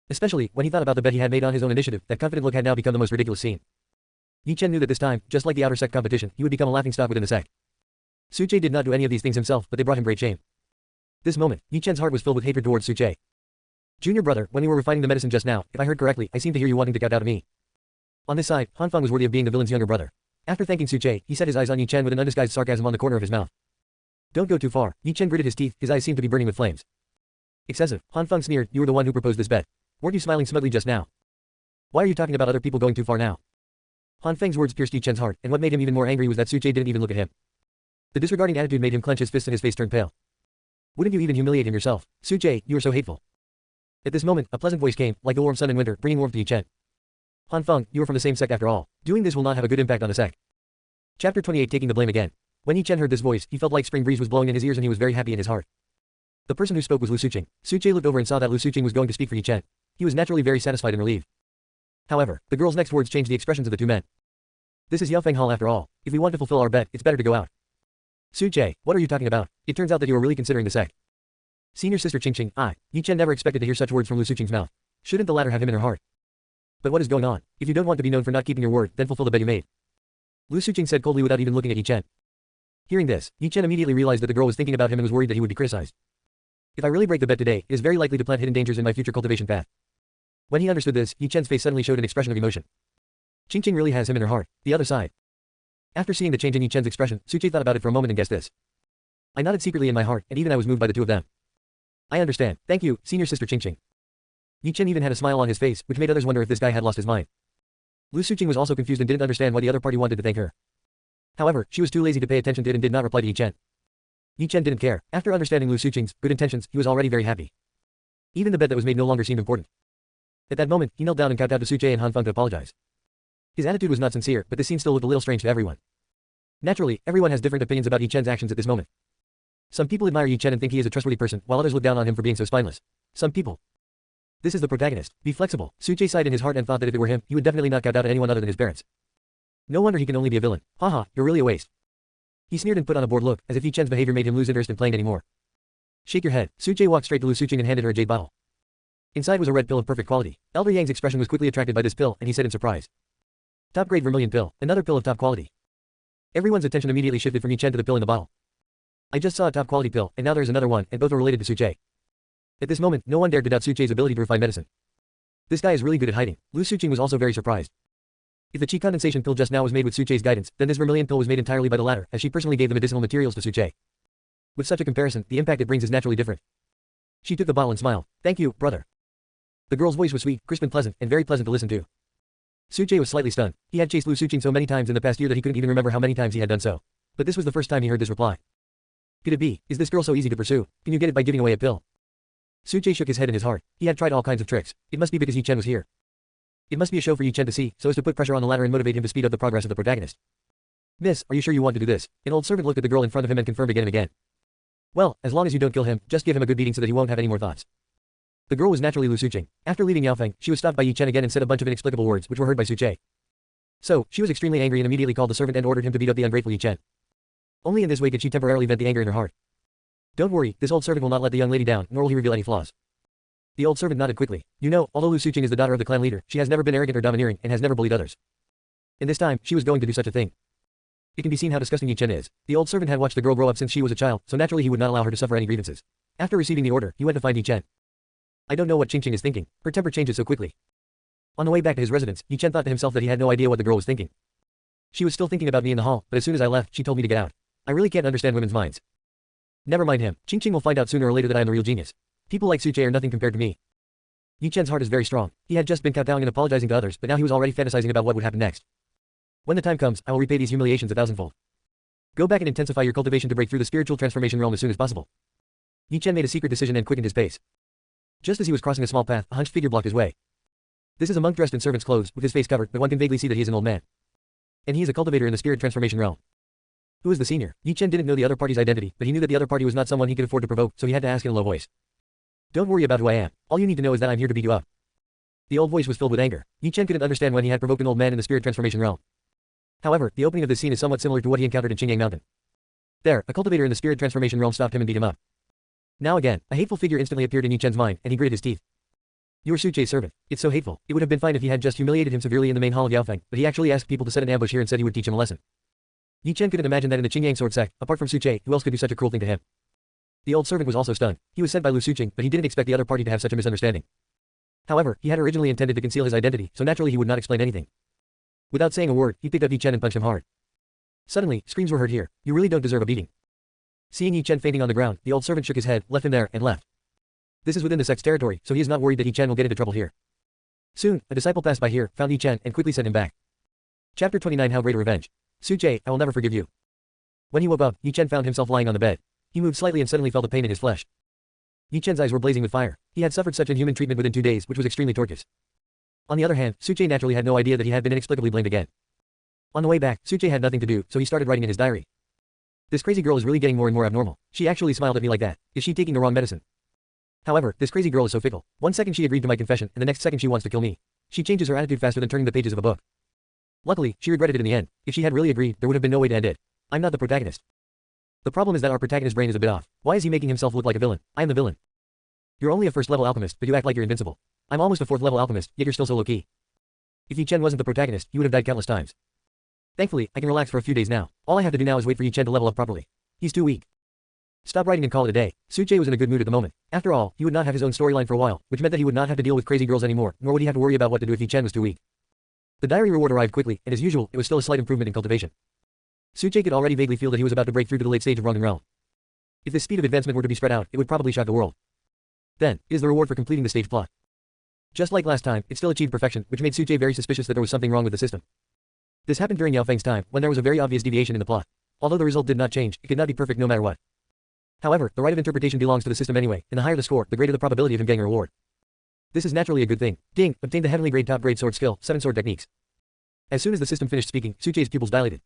A: Especially, when he thought about the bet he had made on his own initiative, that confident look had now become the most ridiculous scene. Yi Chen knew that this time, just like the outer sect competition, he would become a laughingstock within the sect. Su Chie did not do any of these things himself, but they brought him great shame. This moment, Yi Chen's heart was filled with hatred towards Su Chie. Junior brother, when we were refining the medicine just now, if I heard correctly, I seem to hear you wanting to kowtow to me. On this side, Han Feng was worthy of being the villain's younger brother. After thanking Su Chie, he set his eyes on Yi Chen with an undisguised sarcasm on the corner of his mouth. Don't go too far. Yi Chen gritted his teeth, his eyes seemed to be burning with flames. Excessive. Han Feng sneered, you were the one who proposed this bet. Weren't you smiling smugly just now? Why are you talking about other people going too far now? Han Feng's words pierced Yi Chen's heart, and what made him even more angry was that Su Chie didn't even look at him. The disregarding attitude made him clench his fists and his face turned pale. Wouldn't you even humiliate him yourself? Su Chie, you are so hateful. At this moment, a pleasant voice came, like the warm sun in winter, bringing warmth to Yi Chen. Han Feng, you are from the same sect after all. Doing this will not have a good impact on the sect. Chapter 28 Taking the blame again. When Yi Chen heard this voice, he felt like spring breeze was blowing in his ears and he was very happy in his heart. The person who spoke was Lu Suqing. Su Chie looked over and saw that Lu Suqing was going to speak for Yi Chen. He was naturally very satisfied and relieved. However, the girl's next words changed the expressions of the two men. This is Yaofeng Hall after all. If we want to fulfill our bet, it's better to go out. Su Chie, what are you talking about? It turns out that you are really considering the sect. Senior sister Qingqing, Yi Chen never expected to hear such words from Lu Suqing's mouth. Shouldn't the latter have him in her heart? But what is going on? If you don't want to be known for not keeping your word, then fulfill the bet you made. Lu Suqing said coldly without even looking at Yi Chen. Hearing this, Yi Chen immediately realized that the girl was thinking about him and was worried that he would be criticized. If I really break the bet today, it is very likely to plant hidden dangers in my future cultivation path. When he understood this, Yi Chen's face suddenly showed an expression of emotion. Qingqing really has him in her heart. The other side. After seeing the change in Yi Chen's expression, Su Chie thought about it for a moment and guessed this. I nodded secretly in my heart, and even I was moved by the two of them. I understand. Thank you, senior sister Qingqing. Yi Chen even had a smile on his face, which made others wonder if this guy had lost his mind. Lu Suqing was also confused and didn't understand why the other party wanted to thank her. However, she was too lazy to pay attention to it and did not reply to Yi Chen. Yi Chen didn't care. After understanding Lu Suqing's good intentions, he was already very happy. Even the bet that was made no longer seemed important. At that moment, he knelt down and kowtowed to Su Chie and Han Feng to apologize. His attitude was not sincere, but this scene still looked a little strange to everyone. Naturally, everyone has different opinions about Yi Chen's actions at this moment. Some people admire Yi Chen and think he is a trustworthy person, while others look down on him for being so spineless. Some people. This is the protagonist. Be flexible. Su Chie sighed in his heart and thought that if it were him, he would definitely not kowtow to anyone other than his parents. No wonder he can only be a villain. Haha, you're really a waste. He sneered and put on a bored look, as if Yi Chen's behavior made him lose interest in playing anymore. Shake your head. Su Chie walked straight to Lu Suqing and handed her a jade bottle. Inside was a red pill of perfect quality. Elder Yang's expression was quickly attracted by this pill, and he said in surprise. Top-grade vermilion pill, another pill of top quality. Everyone's attention immediately shifted from Yi Chen to the pill in the bottle. I just saw a top-quality pill, and now there's another one, and both are related to Su Chie. At this moment, no one dared to doubt Su Chie's ability to refine medicine. This guy is really good at hiding. Lu Suqing was also very surprised. If the qi condensation pill just now was made with Su Chie's guidance, then this vermilion pill was made entirely by the latter, as she personally gave the medicinal materials to Su Chie. With such a comparison, the impact it brings is naturally different. She took the bottle and smiled. Thank you, brother. The girl's voice was sweet, crisp and pleasant, and very pleasant to listen to. Su Chie was slightly stunned. He had chased Lu Suqing so many times in the past year that he couldn't even remember how many times he had done so. But this was the first time he heard this reply. Could it be? Is this girl so easy to pursue? Can you get it by giving away a pill? Su Chie shook his head in his heart. He had tried all kinds of tricks. It must be because Yi Chen was here. It must be a show for Yi Chen to see, so as to put pressure on the latter and motivate him to speed up the progress of the protagonist. Miss, are you sure you want to do this? An old servant looked at the girl in front of him and confirmed again and again. Well, as long as you don't kill him, just give him a good beating so that he won't have any more thoughts. The girl was naturally Lu Suqing. After leaving Yaofeng, she was stopped by Yi Chen again and said a bunch of inexplicable words which were heard by Su Chie. So, she was extremely angry and immediately called the servant and ordered him to beat up the ungrateful Yi Chen. Only in this way could she temporarily vent the anger in her heart. Don't worry, this old servant will not let the young lady down, nor will he reveal any flaws. The old servant nodded quickly. You know, although Lu Suqing is the daughter of the clan leader, she has never been arrogant or domineering and has never bullied others. And this time, she was going to do such a thing. It can be seen how disgusting Yi Chen is. The old servant had watched the girl grow up since she was a child, so naturally he would not allow her to suffer any grievances. After receiving the order, he went to find Yi Chen. I don't know what Qingqing is thinking. Her temper changes so quickly. On the way back to his residence, Yi Chen thought to himself that he had no idea what the girl was thinking. She was still thinking about me in the hall, but as soon as I left, she told me to get out. I really can't understand women's minds. Never mind him. Qingqing will find out sooner or later that I am the real genius. People like Suche are nothing compared to me. Yi Chen's heart is very strong. He had just been kowtowing and apologizing to others, but now he was already fantasizing about what would happen next. When the time comes, I will repay these humiliations 1,000-fold. Go back and intensify your cultivation to break through the spiritual transformation realm as soon as possible. Yi Chen made a secret decision and quickened his pace. Just as he was crossing a small path, a hunched figure blocked his way. This is a monk dressed in servant's clothes, with his face covered, but one can vaguely see that he is an old man. And he is a cultivator in the spirit transformation realm. Who is the senior? Yi Chen didn't know the other party's identity, but he knew that the other party was not someone he could afford to provoke, so he had to ask in a low voice. Don't worry about who I am. All you need to know is that I'm here to beat you up. The old voice was filled with anger. Yi Chen couldn't understand when he had provoked an old man in the spirit transformation realm. However, the opening of this scene is somewhat similar to what he encountered in Qingyang Mountain. There, a cultivator in the spirit transformation realm stopped him and beat him up. Now again, a hateful figure instantly appeared in Yi Chen's mind, and he gritted his teeth. You're Suche's servant. It's so hateful. It would have been fine if he had just humiliated him severely in the main hall of Yaofeng, but he actually asked people to set an ambush here and said he would teach him a lesson. Yi Chen couldn't imagine that in the Qingyang sword sect, apart from Suche, who else could do such a cruel thing to him. The old servant was also stunned. He was sent by Lu Suqing, but he didn't expect the other party to have such a misunderstanding. However, he had originally intended to conceal his identity, so naturally he would not explain anything. Without saying a word, he picked up Yi Chen and punched him hard. Suddenly, screams were heard here. You really don't deserve a beating. Seeing Yi Chen fainting on the ground, the old servant shook his head, left him there, and left. This is within the sect's territory, so he is not worried that Yi Chen will get into trouble here. Soon, a disciple passed by here, found Yi Chen, and quickly sent him back. Chapter 29 How Great a Revenge. Suche, I will never forgive you. When he woke up, Yi Chen found himself lying on the bed. He moved slightly and suddenly felt a pain in his flesh. Yi Chen's eyes were blazing with fire. He had suffered such inhuman treatment within 2 days, which was extremely torturous. On the other hand, Suche naturally had no idea that he had been inexplicably blamed again. On the way back, Suche had nothing to do, so he started writing in his diary. This crazy girl is really getting more and more abnormal. She actually smiled at me like that. Is she taking the wrong medicine? However, this crazy girl is so fickle. One second she agreed to my confession, and the next second she wants to kill me. She changes her attitude faster than turning the pages of a book. Luckily, she regretted it in the end. If she had really agreed, there would have been no way to end it. I'm not the protagonist. The problem is that our protagonist's brain is a bit off. Why is he making himself look like a villain? I am the villain. You're only a first-level alchemist, but you act like you're invincible. I'm almost a fourth-level alchemist, yet you're still so low-key. If Yi Chen wasn't the protagonist, he would have died countless times. Thankfully, I can relax for a few days now. All I have to do now is wait for Yi Chen to level up properly. He's too weak. Stop writing and call it a day. Suche was in a good mood at the moment. After all, he would not have his own storyline for a while, which meant that he would not have to deal with crazy girls anymore, nor would he have to worry about what to do if Yi Chen was too weak. The diary reward arrived quickly, and as usual, it was still a slight improvement in cultivation. Suche could already vaguely feel that he was about to break through to the late stage of Rongdan realm. If this speed of advancement were to be spread out, it would probably shock the world. Then, is the reward for completing the stage plot. Just like last time, it still achieved perfection, which made Suche very suspicious that there was something wrong with the system. This happened during Yaofeng's time, when there was a very obvious deviation in the plot. Although the result did not change, it could not be perfect no matter what. However, the right of interpretation belongs to the system anyway, and the higher the score, the greater the probability of him getting a reward. This is naturally a good thing. Ding, obtained the heavenly grade top grade sword skill, 7 sword techniques. As soon as the system finished speaking, Suche's pupils dilated.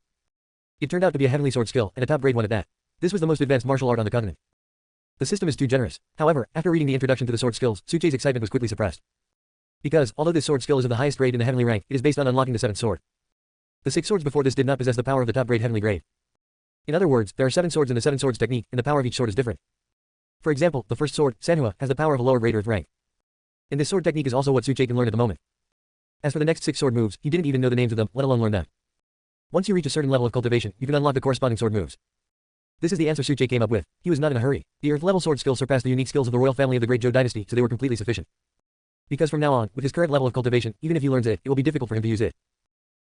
A: It turned out to be a heavenly sword skill, and a top grade one at that. This was the most advanced martial art on the continent. The system is too generous. However, after reading the introduction to the sword skills, Suche's excitement was quickly suppressed. Because, although this sword skill is of the highest grade in the heavenly rank, it is based on unlocking the 7th sword. The 6 swords before this did not possess the power of the top grade heavenly grade. In other words, there are 7 swords in the 7 swords technique, and the power of each sword is different. For example, the first sword, Sanhua, has the power of a lower grade earth rank. And this sword technique is also what Suche can learn at the moment. As for the next 6 sword moves, he didn't even know the names of them, let alone learn them. Once you reach a certain level of cultivation, you can unlock the corresponding sword moves. This is the answer Suche came up with. He was not in a hurry. The earth level sword skill surpassed the unique skills of the royal family of the Great Zhou dynasty, so they were completely sufficient. Because from now on, with his current level of cultivation, even if he learns it, it will be difficult for him to use it.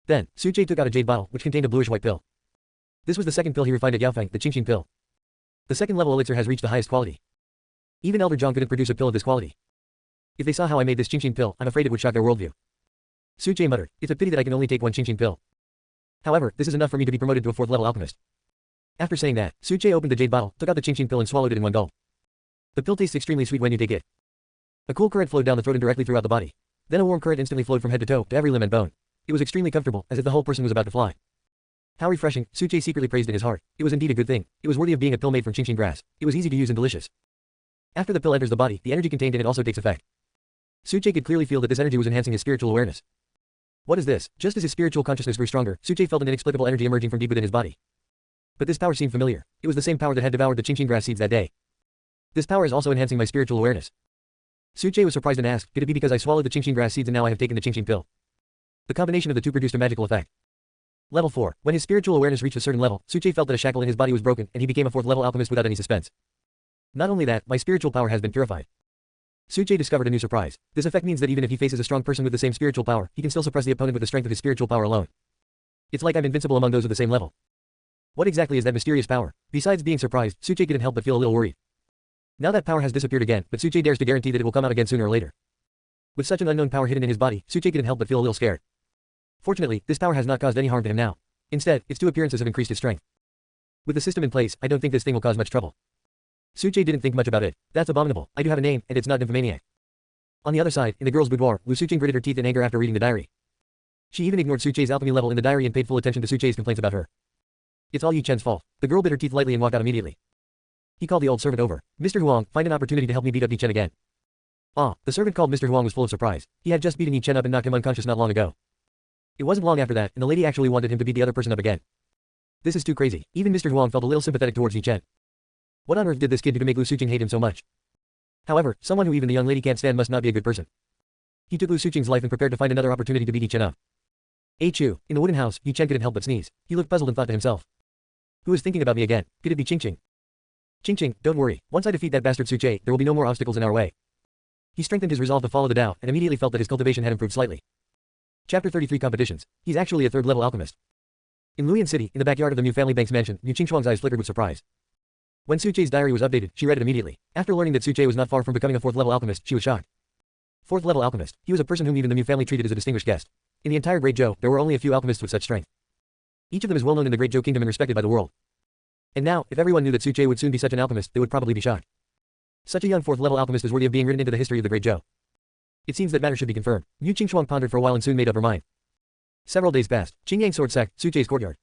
A: Then, Suche took out a jade bottle, which contained a bluish-white pill. This was the second pill he refined at Yaofeng, the Qingqing pill. The second level elixir has reached the highest quality. Even Elder Zhang couldn't produce a pill of this quality. If they saw how I made this Qingqing pill, I'm afraid it would shock their worldview. Suche muttered, it's a pity that I can only take one Qingqing pill. However, this is enough for me to be promoted to a 4th level alchemist. After saying that, Suche opened the jade bottle, took out the Qingqing pill and swallowed it in one gulp. The pill tastes extremely sweet when you take it. A cool current flowed down the throat and directly throughout the body. Then a warm current instantly flowed from head to toe, to every limb and bone. It was extremely comfortable, as if the whole person was about to fly. How refreshing, Suche secretly praised in his heart. It was indeed a good thing. It was worthy of being a pill made from Qingqing grass. It was easy to use and delicious. After the pill enters the body, the energy contained in it also takes effect. Suche could clearly feel that this energy was enhancing his spiritual awareness. What is this? Just as his spiritual consciousness grew stronger, Suche felt an inexplicable energy emerging from deep within his body. But this power seemed familiar. It was the same power that had devoured the Qingqing grass seeds that day. This power is also enhancing my spiritual awareness. Suche was surprised and asked, could it be because I swallowed the Qingqing grass seeds and now I have taken the Qingqing pill? The combination of the two produced a magical effect. Level 4. When his spiritual awareness reached a certain level, Suche felt that a shackle in his body was broken, and he became a 4th level alchemist without any suspense. Not only that, my spiritual power has been purified. Suche discovered a new surprise. This effect means that even if he faces a strong person with the same spiritual power, he can still suppress the opponent with the strength of his spiritual power alone. It's like I'm invincible among those of the same level. What exactly is that mysterious power? Besides being surprised, Suche couldn't help but feel a little worried. Now that power has disappeared again, but Suche dares to guarantee that it will come out again sooner or later. With such an unknown power hidden in his body, Suche couldn't help but feel a little scared. Fortunately, this power has not caused any harm to him now. Instead, its two appearances have increased his strength. With the system in place, I don't think this thing will cause much trouble. Suche didn't think much about it. That's abominable. I do have a name, and it's not nymphomaniac. On the other side, in the girl's boudoir, Lu Sucheng gritted her teeth in anger after reading the diary. She even ignored Suche's alchemy level in the diary and paid full attention to Suche's complaints about her. It's all Yi Chen's fault. The girl bit her teeth lightly and walked out immediately. He called the old servant over. Mr. Huang, find an opportunity to help me beat up Yi Chen again. Ah, the servant called Mr. Huang was full of surprise. He had just beaten Yi Chen up and knocked him unconscious not long ago. It wasn't long after that, and the lady actually wanted him to beat the other person up again. This is too crazy. Even Mr. Huang felt a little sympathetic towards Yi Chen. What on earth did this kid do to make Lu Sucheng hate him so much? However, someone who even the young lady can't stand must not be a good person. He took Lu Sucheng's life and prepared to find another opportunity to beat Yi Chen up. Chu, in the wooden house, Yi Chen couldn't help but sneeze. He looked puzzled and thought to himself. Who is thinking about me again? Could it be Qingqing? Qingqing, don't worry. Once I defeat that bastard Suche, there will be no more obstacles in our way. He strengthened his resolve to follow the Tao, and immediately felt that his cultivation had improved slightly. Chapter 33 Competitions. He's actually a 3rd level alchemist. In Luyan City, in the backyard of the new family bank's mansion, Yu Qingxuang's eyes flickered with surprise. When Suche's diary was updated, she read it immediately. After learning that Suche was not far from becoming a 4th level alchemist, she was shocked. 4th level alchemist. He was a person whom even the new family treated as a distinguished guest. In the entire Great Zhou, there were only a few alchemists with such strength. Each of them is well known in the Great Zhou Kingdom and respected by the world. And now, if everyone knew that Suche would soon be such an alchemist, they would probably be shocked. Such a young 4th level alchemist is worthy of being written into the history of the Great Zhou. It seems that matter should be confirmed. Yu Qingxuang pondered for a while and soon made up her mind. Several days passed. Qingyang sword sect, Suche's courtyard.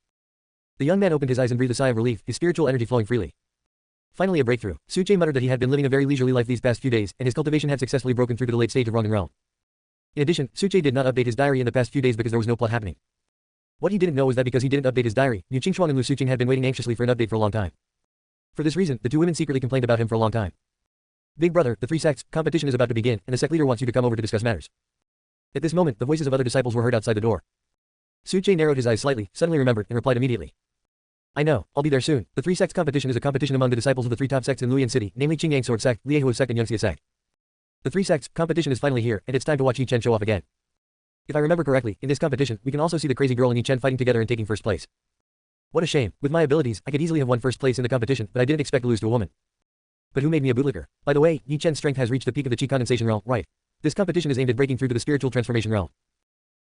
A: The young man opened his eyes and breathed a sigh of relief, his spiritual energy flowing freely. Finally a breakthrough. Suche muttered that he had been living a very leisurely life these past few days, and his cultivation had successfully broken through to the late stage of Ronin realm. In addition, Suche did not update his diary in the past few days because there was no plot happening. What he didn't know was that because he didn't update his diary, Yu Qingxuang and Lu Sucheng had been waiting anxiously for an update for a long time. For this reason, the two women secretly complained about him for a long time. Big brother, the 3 sects, competition is about to begin, and the sect leader wants you to come over to discuss matters. At this moment, the voices of other disciples were heard outside the door. Suche narrowed his eyes slightly, suddenly remembered, and replied immediately. I know, I'll be there soon. The 3 sects competition is a competition among the disciples of the 3 top sects in Luyan City, namely Qingyang Sword Sect, Liehua Sect and Yunxia Sect. The 3 sects competition is finally here, and it's time to watch Yi Chen show off again. If I remember correctly, in this competition, we can also see the crazy girl and Yi Chen fighting together and taking 1st place. What a shame. With my abilities, I could easily have won 1st place in the competition, but I didn't expect to lose to a woman. But who made me a bootlicker? By the way, Yi Chen's strength has reached the peak of the Qi condensation realm, right? This competition is aimed at breaking through to the spiritual transformation realm.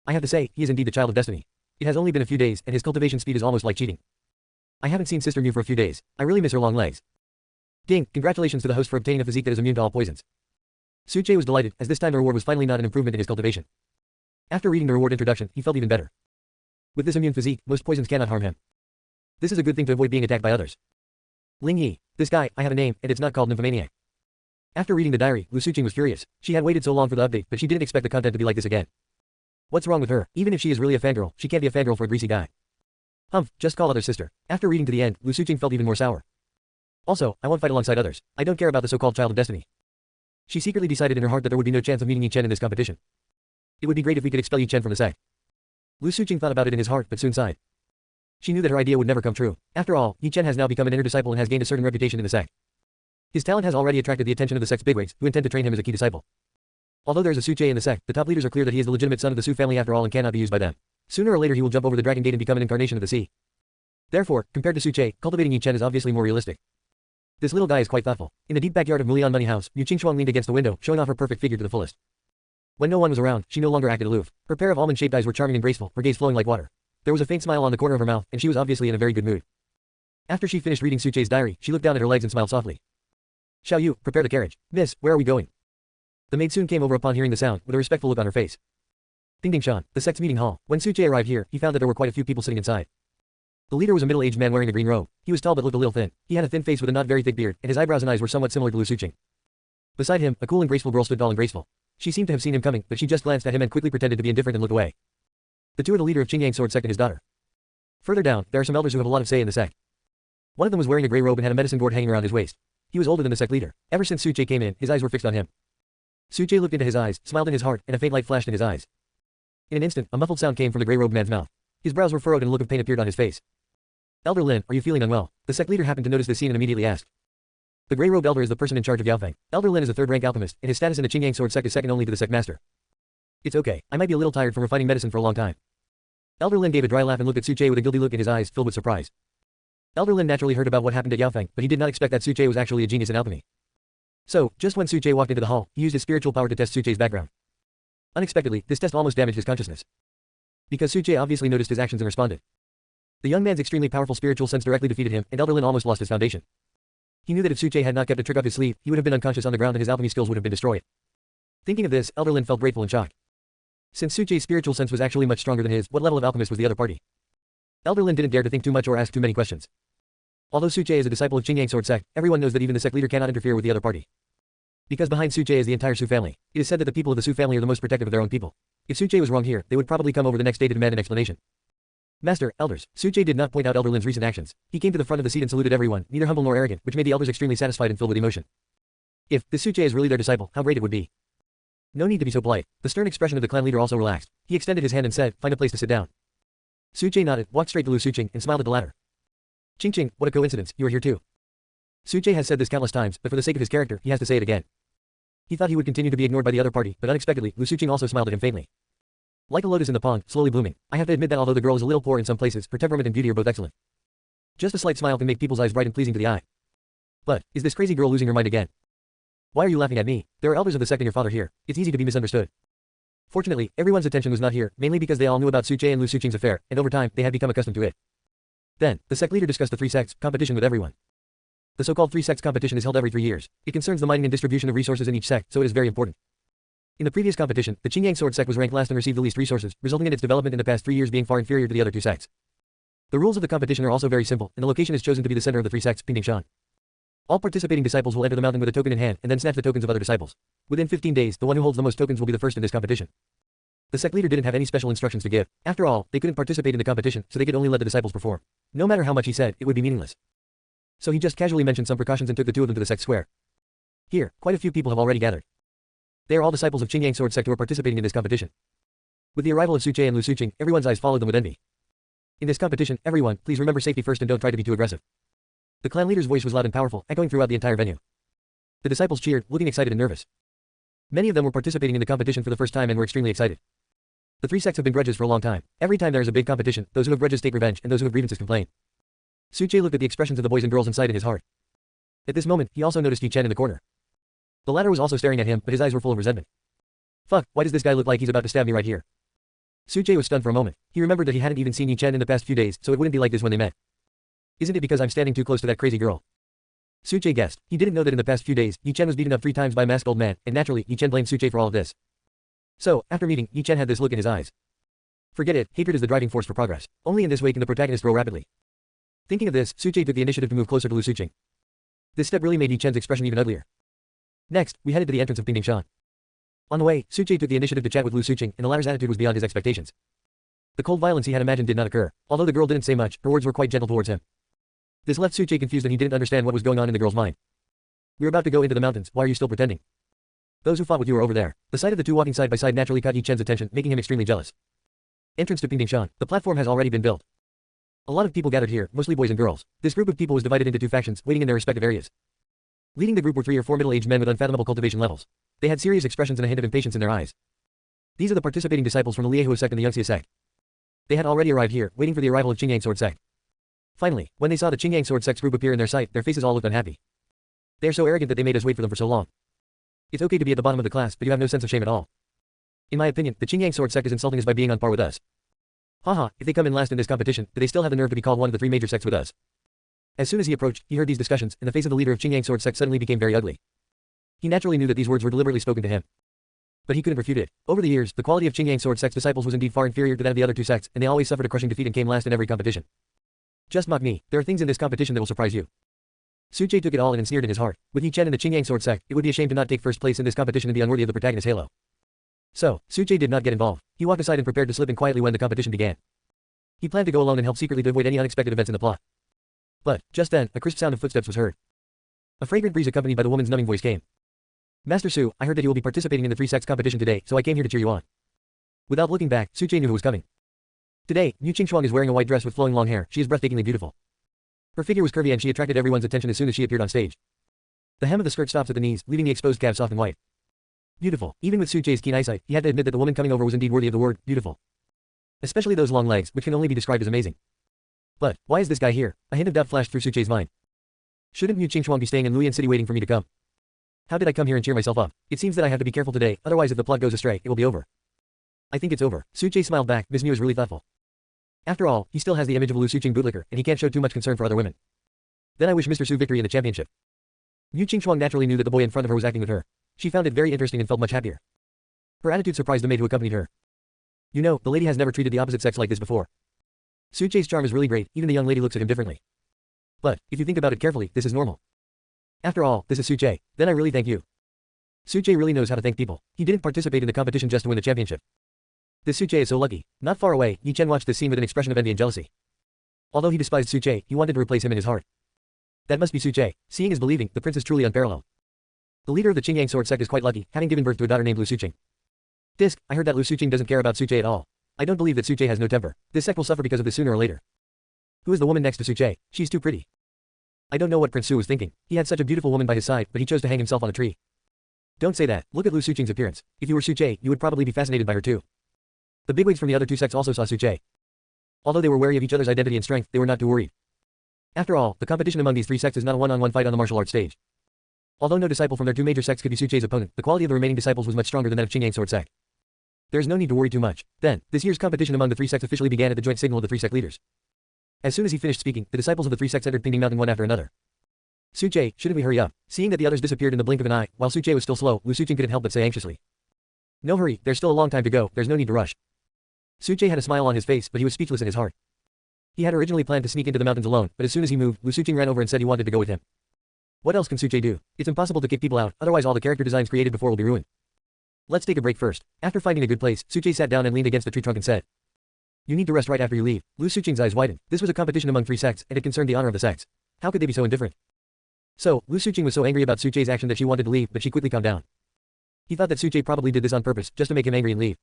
A: I have to say, he is indeed the child of destiny. It has only been a few days, and his cultivation speed is almost like cheating. I haven't seen Sister Mu for a few days. I really miss her long legs. Ding, congratulations to the host for obtaining a physique that is immune to all poisons. Suche was delighted, as this time the reward was finally not an improvement in his cultivation. After reading the reward introduction, he felt even better. With this immune physique, most poisons cannot harm him. This is a good thing to avoid being attacked by others. Ling Yi. This guy, I have a name, and it's not called nymphomaniac. After reading the diary, Lu Sucheng was furious. She had waited so long for the update, but she didn't expect the content to be like this again. What's wrong with her? Even if she is really a fangirl, she can't be a fangirl for a greasy guy. Humph, just call other sister. After reading to the end, Lu Sucheng felt even more sour. Also, I won't fight alongside others. I don't care about the so-called child of destiny. She secretly decided in her heart that there would be no chance of meeting Yi Chen in this competition. It would be great if we could expel Yi Chen from the sect. Lu Sucheng thought about it in his heart but soon sighed. She knew that her idea would never come true. After all, Yi Chen has now become an inner disciple and has gained a certain reputation in the sect. His talent has already attracted the attention of the sect's bigwigs, who intend to train him as a key disciple. Although there is a Suche in the sect, the top leaders are clear that he is the legitimate son of the Su family after all and cannot be used by them. Sooner or later he will jump over the Dragon Gate and become an incarnation of the sea. Therefore, compared to Suche, cultivating Yi Chen is obviously more realistic. This little guy is quite thoughtful. In the deep backyard of Mulian Money House, Yu Qingxuang leaned against the window, showing off her perfect figure to the fullest. When no one was around, she no longer acted aloof. Her pair of almond-shaped eyes were charming and graceful, her gaze flowing like water. There was a faint smile on the corner of her mouth, and she was obviously in a very good mood. After she finished reading Suche's diary, she looked down at her legs and smiled softly. Xiao Yu, prepare the carriage. Miss, where are we going? The maid soon came over upon hearing the sound, with a respectful look on her face. Ding Ding Shan, the sect's meeting hall. When Suche arrived here, he found that there were quite a few people sitting inside. The leader was a middle-aged man wearing a green robe. He was tall but looked a little thin. He had a thin face with a not very thick beard, and his eyebrows and eyes were somewhat similar to Lu Sucheng. Beside him, a cool and graceful girl stood tall and graceful. She seemed to have seen him coming, but she just glanced at him and quickly pretended to be indifferent and looked away. The two are the leader of Qingyang Sword Sect and his daughter. Further down, there are some elders who have a lot of say in the sect. One of them was wearing a grey robe and had a medicine gourd hanging around his waist. He was older than the sect leader. Ever since Suche came in, his eyes were fixed on him. Suche looked into his eyes, smiled in his heart, and a faint light flashed in his eyes. In an instant, a muffled sound came from the grey-robed man's mouth. His brows were furrowed and a look of pain appeared on his face. Elder Lin, are you feeling unwell? The sect leader happened to notice this scene and immediately asked. The gray-robed elder is the person in charge of Yaofeng. Elder Lin is a third-rank alchemist, and his status in the Qingyang sword sect is second only to the sect master. It's okay, I might be a little tired from refining medicine for a long time. Elder Lin gave a dry laugh and looked at Suche with a guilty look in his eyes filled with surprise. Elder Lin naturally heard about what happened at Yaofeng, but he did not expect that Suche was actually a genius in alchemy. So, just when Suche walked into the hall, he used his spiritual power to test Suche's background. Unexpectedly, this test almost damaged his consciousness. Because Suche obviously noticed his actions and responded. The young man's extremely powerful spiritual sense directly defeated him, and Elder Lin almost lost his foundation. He knew that if Suche had not kept a trick up his sleeve, he would have been unconscious on the ground and his alchemy skills would have been destroyed. Thinking of this, Elder Lin felt grateful and shocked. Since Suche's spiritual sense was actually much stronger than his, what level of alchemist was the other party? Elder Lin didn't dare to think too much or ask too many questions. Although Suche is a disciple of Qingyang sword sect, everyone knows that even the sect leader cannot interfere with the other party. Because behind Suche is the entire Su family, it is said that the people of the Su family are the most protective of their own people. If Suche was wrong here, they would probably come over the next day to demand an explanation. Master, elders, Suche did not point out Elder Lin's recent actions. He came to the front of the seat and saluted everyone, neither humble nor arrogant, which made the elders extremely satisfied and filled with emotion. If this Suche is really their disciple, how great it would be. No need to be so polite. The stern expression of the clan leader also relaxed. He extended his hand and said, find a place to sit down. Suche nodded, walked straight to Lu Suqing, and smiled at the latter. Qing, what a coincidence, you are here too. Suche has said this countless times, but for the sake of his character, he has to say it again. He thought he would continue to be ignored by the other party, but unexpectedly, Lu Suqing also smiled at him faintly. Like a lotus in the pond, slowly blooming, I have to admit that although the girl is a little poor in some places, her temperament and beauty are both excellent. Just a slight smile can make people's eyes bright and pleasing to the eye. But, is this crazy girl losing her mind again? Why are you laughing at me? There are elders of the sect and your father here. It's easy to be misunderstood. Fortunately, everyone's attention was not here, mainly because they all knew about Suche and Lu Suqing's affair, and over time, they had become accustomed to it. Then, the sect leader discussed the three sects competition with everyone. The so-called three sects competition is held every 3 years. It concerns the mining and distribution of resources in each sect, so it is very important. In the previous competition, the Qingyang sword sect was ranked last and received the least resources, resulting in its development in the past 3 years being far inferior to the other 2 sects. The rules of the competition are also very simple, and the location is chosen to be the center of the 3 sects, Pingdingshan. All participating disciples will enter the mountain with a token in hand, and then snatch the tokens of other disciples. Within 15 days, the one who holds the most tokens will be the first in this competition. The sect leader didn't have any special instructions to give. After all, they couldn't participate in the competition, so they could only let the disciples perform. No matter how much he said, it would be meaningless. So he just casually mentioned some precautions and took the 2 of them to the sect square. Here, quite a few people have already gathered. They are all disciples of Qingyang sword sect who are participating in this competition. With the arrival of Suche and Lu Suqing, everyone's eyes followed them with envy. In this competition, everyone, please remember safety first and don't try to be too aggressive. The clan leader's voice was loud and powerful, echoing throughout the entire venue. The disciples cheered, looking excited and nervous. Many of them were participating in the competition for the first time and were extremely excited. The 3 sects have been grudges for a long time. Every time there is a big competition, those who have grudges take revenge and those who have grievances complain. Suche looked at the expressions of the boys and girls inside in his heart. At this moment, he also noticed Yi Chen in the corner. The latter was also staring at him, but his eyes were full of resentment. Fuck, why does this guy look like he's about to stab me right here? Suche was stunned for a moment. He remembered that he hadn't even seen Yi Chen in the past few days, so it wouldn't be like this when they met. Isn't it because I'm standing too close to that crazy girl? Suche guessed. He didn't know that in the past few days, Yi Chen was beaten up 3 times by a masked old man, and naturally, Yi Chen blamed Suche for all of this. So, after meeting, Yi Chen had this look in his eyes. Forget it, hatred is the driving force for progress. Only in this way can the protagonist grow rapidly. Thinking of this, Suche took the initiative to move closer to Lu Suqing. This step really made Yi Chen's expression even uglier. Next, we headed to the entrance of Pingdingshan. On the way, Suche took the initiative to chat with Lu Suqing, and the latter's attitude was beyond his expectations. The cold violence he had imagined did not occur. Although the girl didn't say much, her words were quite gentle towards him. This left Suche confused and he didn't understand what was going on in the girl's mind. We're about to go into the mountains, why are you still pretending? Those who fought with you are over there. The sight of the 2 walking side by side naturally caught Yi Chen's attention, making him extremely jealous. Entrance to Pingdingshan. The platform has already been built. A lot of people gathered here, mostly boys and girls. This group of people was divided into 2 factions, waiting in their respective areas. Leading the group were 3 or 4 middle-aged men with unfathomable cultivation levels. They had serious expressions and a hint of impatience in their eyes. These are the participating disciples from the Liehua sect and the Yangxia sect. They had already arrived here, waiting for the arrival of Qingyang sword sect. Finally, when they saw the Qingyang sword sect's group appear in their sight, their faces all looked unhappy. They are so arrogant that they made us wait for them for so long. It's okay to be at the bottom of the class, but you have no sense of shame at all. In my opinion, the Qingyang sword sect is insulting us by being on par with us. Haha, if they come in last in this competition, do they still have the nerve to be called one of the 3 major sects with us? As soon as he approached, he heard these discussions, and the face of the leader of Qingyang sword sect suddenly became very ugly. He naturally knew that these words were deliberately spoken to him. But he couldn't refute it. Over the years, the quality of Qingyang sword sect's disciples was indeed far inferior to that of the other 2 sects, and they always suffered a crushing defeat and came last in every competition. Just mock me, there are things in this competition that will surprise you. Suche took it all in and sneered in his heart. With Yi Chen and the Qingyang sword sect, it would be a shame to not take first place in this competition and be unworthy of the protagonist's halo. So, Suche did not get involved. He walked aside and prepared to slip in quietly when the competition began. He planned to go alone and help secretly to avoid any unexpected events in the plot. But, just then, a crisp sound of footsteps was heard. A fragrant breeze accompanied by the woman's numbing voice came. Master Su, I heard that you will be participating in the 3 sects competition today, so I came here to cheer you on. Without looking back, Suche knew who was coming. Today, Yu Qingchuang is wearing a white dress with flowing long hair. She is breathtakingly beautiful. Her figure was curvy and she attracted everyone's attention as soon as she appeared on stage. The hem of the skirt stops at the knees, leaving the exposed calves soft and white. Beautiful. Even with Su Che's keen eyesight, he had to admit that the woman coming over was indeed worthy of the word beautiful. Especially those long legs, which can only be described as amazing. But why is this guy here? A hint of doubt flashed through Su Che's mind. Shouldn't Yu Qingchuang be staying in Luyan City waiting for me to come? How did I come here and cheer myself up? It seems that I have to be careful today, otherwise if the plot goes astray, it will be over. I think it's over. Su Che smiled back. Miss Mu is really thoughtful. After all, he still has the image of Lu Suqing bootlicker, and he can't show too much concern for other women. Then I wish Mr. Su victory in the championship. Yu Qingchuang naturally knew that the boy in front of her was acting with her. She found it very interesting and felt much happier. Her attitude surprised the maid who accompanied her. You know, the lady has never treated the opposite sex like this before. Su Che's charm is really great, even the young lady looks at him differently. But, if you think about it carefully, this is normal. After all, this is Su Che. Then I really thank you. Su Che really knows how to thank people. He didn't participate in the competition just to win the championship. This Su Che is so lucky. Not far away, Yi Chen watched this scene with an expression of envy and jealousy. Although he despised Su Che, he wanted to replace him in his heart. That must be Su Che. Seeing is believing, the prince is truly unparalleled. The leader of the Qingyang sword sect is quite lucky, having given birth to a daughter named Lu Suqing. Disc, I heard that Lu Suqing doesn't care about Su Che at all. I don't believe that Su Che has no temper. This sect will suffer because of this sooner or later. Who is the woman next to Su Che? She's too pretty. I don't know what Prince Su was thinking. He had such a beautiful woman by his side, but he chose to hang himself on a tree. Don't say that. Look at Lu Suqing's appearance. If you were Su Che, you would probably be fascinated by her too. The bigwigs from the other two sects also saw Su Che. Although they were wary of each other's identity and strength, they were not too worried. After all, the competition among these three sects is not a one-on-one fight on the martial arts stage. Although no disciple from their two major sects could be Su Che's opponent, the quality of the remaining disciples was much stronger than that of Qingyang sword sect. There is no need to worry too much. Then, this year's competition among the three sects officially began at the joint signal of the three sect leaders. As soon as he finished speaking, the disciples of the three sects entered Pingding Mountain one after another. Su Che, shouldn't we hurry up? Seeing that the others disappeared in the blink of an eye, while Su Che was still slow, Lu Suqing couldn't help but say anxiously. No hurry, there's still a long time to go, there's no need to rush. Su Che had a smile on his face, but he was speechless in his heart. He had originally planned to sneak into the mountains alone, but as soon as he moved, Lu Suqing ran over and said he wanted to go with him. What else can Su Che do? It's impossible to kick people out, otherwise all the character designs created before will be ruined. Let's take a break first. After finding a good place, Su Che sat down and leaned against a tree trunk and said, You need to rest right after you leave. Lu Suqing's eyes widened. This was a competition among three sects, and it concerned the honor of the sects. How could they be so indifferent? So, Lu Suqing was so angry about Su Che's action that she wanted to leave, but she quickly calmed down. He thought that Su Che probably did this on purpose, just to make him angry and leave.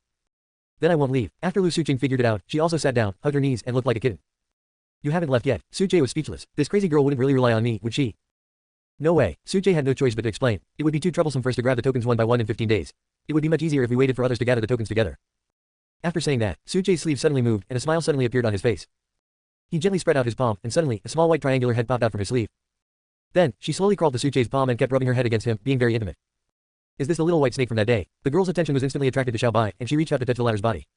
A: Then I won't leave. After Lu Suqing figured it out, she also sat down, hugged her knees, and looked like a kitten. You haven't left yet. Su Che was speechless. This crazy girl wouldn't really rely on me, would she? No way. Su Che had no choice but to explain. It would be too troublesome for us to grab the tokens one by one in 15 days. It would be much easier if we waited for others to gather the tokens together. After saying that, Su Che's sleeve suddenly moved, and a smile suddenly appeared on his face. He gently spread out his palm, and suddenly, a small white triangular head popped out from his sleeve. Then, she slowly crawled to Su Che's palm and kept rubbing her head against him, being very intimate. Is this the little white snake from that day? The girl's attention was instantly attracted to Xiao Bai, and she reached out to touch the latter's body.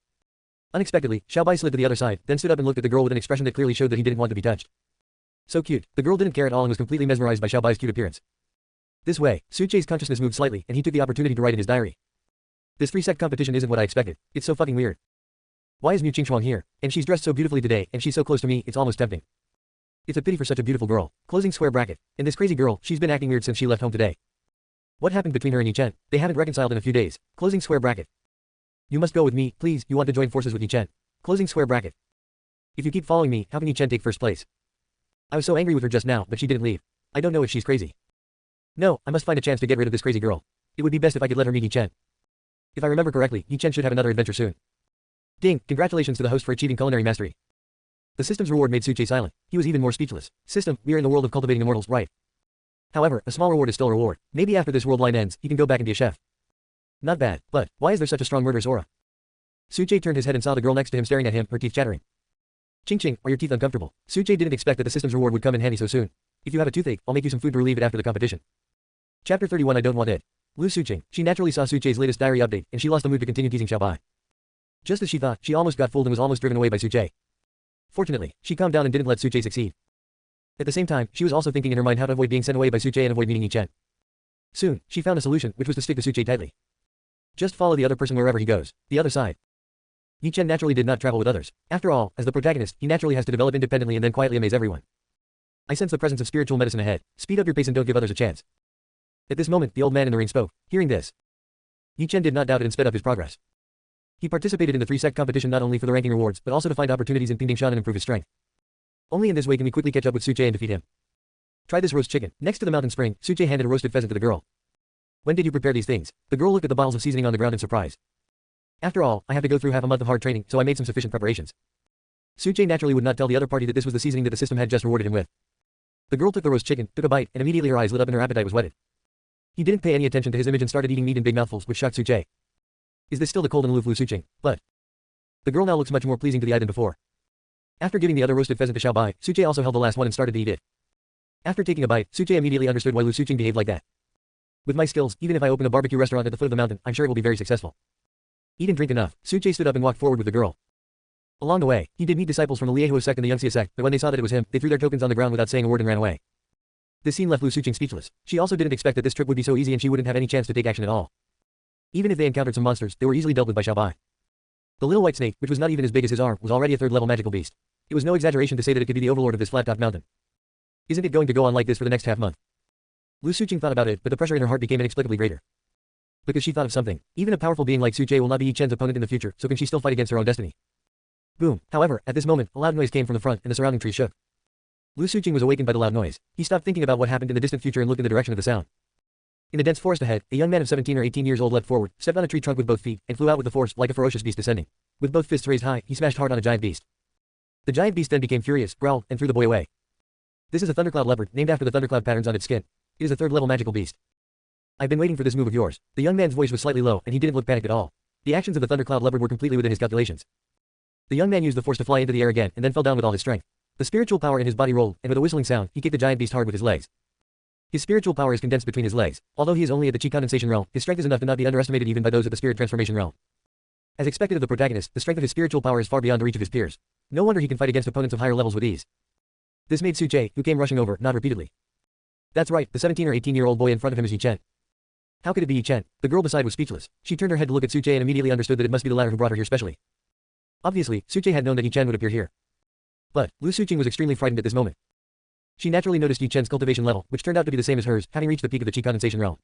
A: Unexpectedly, Xiao Bai slid to the other side, then stood up and looked at the girl with an expression that clearly showed that he didn't want to be touched. So cute. The girl didn't care at all and was completely mesmerized by Xiao Bai's cute appearance. This way, Su Che's consciousness moved slightly, and he took the opportunity to write in his diary. This three-sect competition isn't what I expected. It's so fucking weird. Why is Mu Qingchuang here? And she's dressed so beautifully today, and she's so close to me, it's almost tempting. It's a pity for such a beautiful girl. Closing square bracket. And this crazy girl, she's been acting weird since she left home today. What happened between her and Yi Chen? They haven't reconciled in a few days. Closing square bracket. You must go with me, please, you want to join forces with Yi Chen. Closing square bracket. If you keep following me, how can Yi Chen take first place? I was so angry with her just now, but she didn't leave. I don't know if she's crazy. No, I must find a chance to get rid of this crazy girl. It would be best if I could let her meet Yi Chen. If I remember correctly, Yi Chen should have another adventure soon. Ding, congratulations to the host for achieving culinary mastery. The system's reward made Su Che silent. He was even more speechless. System, we are in the world of cultivating immortals, right? However, a small reward is still a reward. Maybe after this world line ends, he can go back and be a chef. Not bad, but why is there such a strong murderous aura? Su Che turned his head and saw the girl next to him staring at him, her teeth chattering. Ching Ching, are your teeth uncomfortable? Su Che didn't expect that the system's reward would come in handy so soon. If you have a toothache, I'll make you some food to relieve it after the competition. Chapter 31 I don't want it. Lu Suqing. She naturally saw Su Che's latest diary update, and she lost the mood to continue teasing Xiao Bai. Just as she thought, she almost got fooled and was almost driven away by Su Che. Fortunately, she calmed down and didn't let Su Che succeed. At the same time, she was also thinking in her mind how to avoid being sent away by Su Che and avoid meeting Yi Chen. Soon, she found a solution, which was to stick to Su Che tightly. Just follow the other person wherever he goes. The other side. Yi Chen naturally did not travel with others. After all, as the protagonist, he naturally has to develop independently and then quietly amaze everyone. I sense the presence of spiritual medicine ahead. Speed up your pace and don't give others a chance. At this moment, the old man in the ring spoke. Hearing this, Yi Chen did not doubt it and sped up his progress. He participated in the three-sect competition not only for the ranking rewards, but also to find opportunities in Pingdingshan and improve his strength. Only in this way can we quickly catch up with Su Che and defeat him. Try this roast chicken. Next to the mountain spring, Su Che handed a roasted pheasant to the girl. When did you prepare these things? The girl looked at the bottles of seasoning on the ground in surprise. After all, I have to go through half a month of hard training, so I made some sufficient preparations. Suche naturally would not tell the other party that this was the seasoning that the system had just rewarded him with. The girl took the roast chicken, took a bite, and immediately her eyes lit up and her appetite was whetted. He didn't pay any attention to his image and started eating meat in big mouthfuls, which shocked Suche. Is this still the cold and aloof Lu Suching? But the girl now looks much more pleasing to the eye than before. After giving the other roasted pheasant to Xiaobai, Suche also held the last one and started to eat it. After taking a bite, Suche immediately understood why Lu Suching behaved like that. With my skills, even if I open a barbecue restaurant at the foot of the mountain, I'm sure it will be very successful. Eat and drink enough. Suche stood up and walked forward with the girl. Along the way, he did meet disciples from the Liehuo sect and the Yangxia sect, but when they saw that it was him, they threw their tokens on the ground without saying a word and ran away. This scene left Lu Suching speechless. She also didn't expect that this trip would be so easy and she wouldn't have any chance to take action at all. Even if they encountered some monsters, they were easily dealt with by Xiaobai. The little white snake, which was not even as big as his arm, was already a third-level magical beast. It was no exaggeration to say that it could be the overlord of this flat-topped mountain. Isn't it going to go on like this for the next half-month? Lu Suching thought about it, but the pressure in her heart became inexplicably greater. Because she thought of something. Even a powerful being like Suche will not be Yi Chen's opponent in the future, so can she still fight against her own destiny? Boom. However, at this moment, a loud noise came from the front, and the surrounding trees shook. Lu Suching was awakened by the loud noise. He stopped thinking about what happened in the distant future and looked in the direction of the sound. In the dense forest ahead, a young man of 17 or 18 years old leapt forward, stepped on a tree trunk with both feet, and flew out with the force like a ferocious beast descending. With both fists raised high, he smashed hard on a giant beast. The giant beast then became furious, growled, and threw the boy away. This is a thundercloud leopard, named after the thundercloud patterns on its skin. It is a third-level magical beast. I've been waiting for this move of yours. The young man's voice was slightly low, and he didn't look panicked at all. The actions of the thundercloud leopard were completely within his calculations. The young man used the force to fly into the air again, and then fell down with all his strength. The spiritual power in his body rolled, and with a whistling sound, he kicked the giant beast hard with his legs. His spiritual power is condensed between his legs. Although he is only at the chi condensation realm, his strength is enough to not be underestimated even by those at the spirit transformation realm. As expected of the protagonist, the strength of his spiritual power is far beyond the reach of his peers. No wonder he can fight against opponents of higher levels with ease. This made Suche, who came rushing over, nod repeatedly. That's right, the 17 or 18-year-old boy in front of him is Yi Chen. How could it be Yi Chen? The girl beside was speechless. She turned her head to look at Suche and immediately understood that it must be the latter who brought her here specially. Obviously, Suche had known that Yi Chen would appear here. But Lu Suching was extremely frightened at this moment. She naturally noticed Yi Chen's cultivation level, which turned out to be the same as hers, having reached the peak of the chi condensation realm.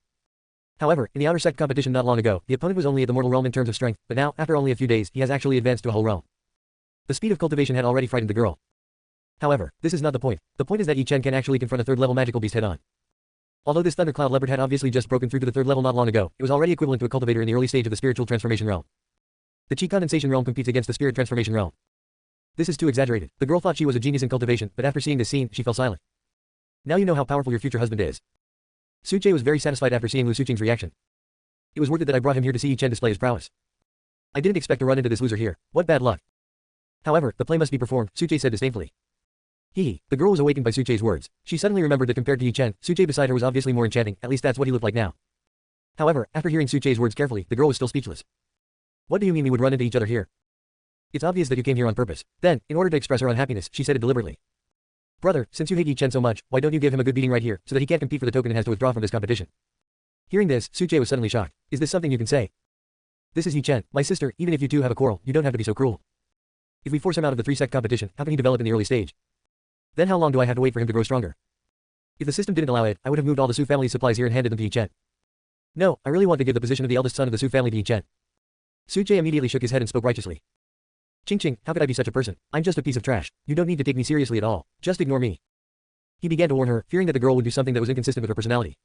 A: However, in the outer sect competition not long ago, the opponent was only at the mortal realm in terms of strength, but now, after only a few days, he has actually advanced to a whole realm. The speed of cultivation had already frightened the girl. However, this is not the point. The point is that Yi Chen can actually confront a third-level magical beast head-on. Although this thundercloud leopard had obviously just broken through to the third level not long ago, it was already equivalent to a cultivator in the early stage of the spiritual transformation realm. The chi condensation realm competes against the spirit transformation realm. This is too exaggerated. The girl thought she was a genius in cultivation, but after seeing this scene, she fell silent. Now you know how powerful your future husband is. Suche was very satisfied after seeing Lu Suching's reaction. It was worth it that I brought him here to see Yi Chen display his prowess. I didn't expect to run into this loser here. What bad luck. However, the play must be performed, Suche said disdainfully. The girl was awakened by Suche's words. She suddenly remembered that compared to Yi Chen, Suche beside her was obviously more enchanting, at least that's what he looked like now. However, after hearing Suche's words carefully, the girl was still speechless. What do you mean we would run into each other here? It's obvious that you came here on purpose. Then, in order to express her unhappiness, she said it deliberately. Brother, since you hate Yi Chen so much, why don't you give him a good beating right here, so that he can't compete for the token and has to withdraw from this competition? Hearing this, Suche was suddenly shocked. Is this something you can say? This is Yi Chen, my sister, even if you two have a quarrel, you don't have to be so cruel. If we force him out of the 3-sect competition, how can he develop in the early stage? Then how long do I have to wait for him to grow stronger? If the system didn't allow it, I would have moved all the Su family's supplies here and handed them to Yi Chen. No, I really want to give the position of the eldest son of the Su family to Yi Chen. Suche immediately shook his head and spoke righteously. Ching, how could I be such a person? I'm just a piece of trash. You don't need to take me seriously at all. Just ignore me. He began to warn her, fearing that the girl would do something that was inconsistent with her personality.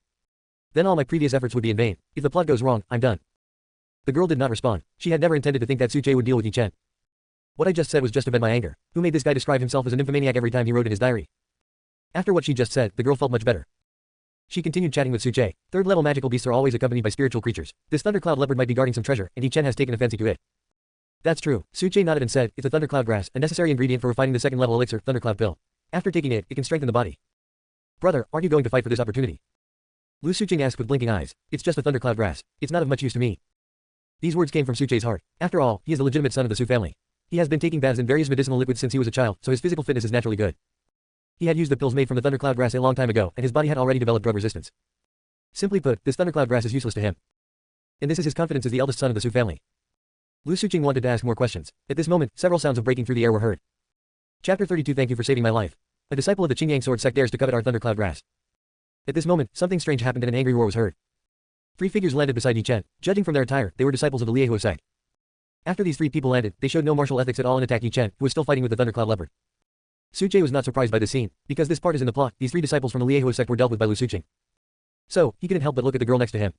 A: Then all my previous efforts would be in vain. If the plot goes wrong, I'm done. The girl did not respond. She had never intended to think that Suche would deal with Yi Chen. What I just said was just to vent my anger. Who made this guy describe himself as a nymphomaniac every time he wrote in his diary? After what she just said, the girl felt much better. She continued chatting with Suche. Third-level magical beasts are always accompanied by spiritual creatures. This thundercloud leopard might be guarding some treasure, and Yi Chen has taken a fancy to it. That's true. Suche nodded and said, it's a thundercloud grass, a necessary ingredient for refining the second-level elixir, thundercloud pill. After taking it, it can strengthen the body. Brother, aren't you going to fight for this opportunity? Lu Suching asked with blinking eyes. It's just a thundercloud grass. It's not of much use to me. These words came from Suche's heart. After all, he is the legitimate son of the Su family. He has been taking baths in various medicinal liquids since he was a child, so his physical fitness is naturally good. He had used the pills made from the thundercloud grass a long time ago, and his body had already developed drug resistance. Simply put, this thundercloud grass is useless to him. And this is his confidence as the eldest son of the Su family. Lu Suching wanted to ask more questions. At this moment, several sounds of breaking through the air were heard. Chapter 32. Thank you for saving my life. A disciple of the Qingyang sword sect dares to covet our thundercloud grass. At this moment, something strange happened and an angry roar was heard. 3 figures landed beside Yi Chen. Judging from their attire, they were disciples of the Liehuo sect. After these 3 people landed, they showed no martial ethics at all and attacked Yi Chen, who was still fighting with the thundercloud leopard. Suche was not surprised by this scene, because this part is in the plot. These 3 disciples from the Liehuo sect were dealt with by Lu Suching. So, he couldn't help but look at the girl next to him.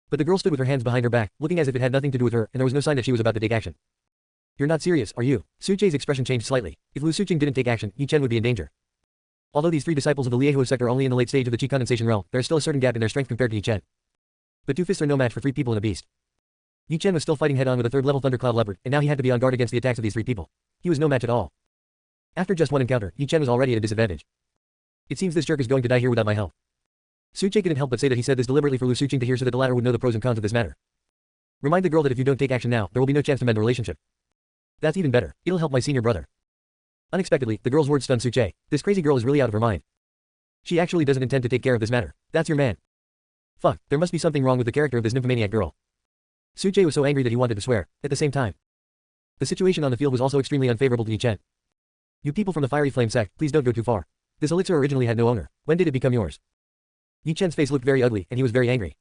A: But the girl stood with her hands behind her back, looking as if it had nothing to do with her, and there was no sign that she was about to take action. You're not serious, are you? Suche's expression changed slightly. If Lu Suqing didn't take action, Yi Chen would be in danger. Although these three disciples of the Liehuo sect are only in the late stage of the Qi condensation realm, there is still a certain gap in their strength compared to Yi Chen. But two fists are no match for three people in a beast. Yi Chen was still fighting head-on with a third-level Thundercloud Leopard, and now he had to be on guard against the attacks of these three people. He was no match at all. After just one encounter, Yi Chen was already at a disadvantage. It seems this jerk is going to die here without my help. Suche couldn't help but say that he said this deliberately for Lu Suqing to hear so that the latter would know the pros and cons of this matter. Remind the girl that if you don't take action now, there will be no chance to mend the relationship. That's even better. It'll help my senior brother. Unexpectedly, the girl's words stunned Suche. This crazy girl is really out of her mind. She actually doesn't intend to take care of this matter. That's your man. Fuck, there must be something wrong with the character of this nymphomaniac girl. Suche was so angry that he wanted to swear. At the same time, the situation on the field was also extremely unfavorable to Yi Chen. You people from the Fiery Flame sect, please don't go too far. This elixir originally had no owner. When did it become yours? Yi Chen's face looked very ugly, and he was very angry.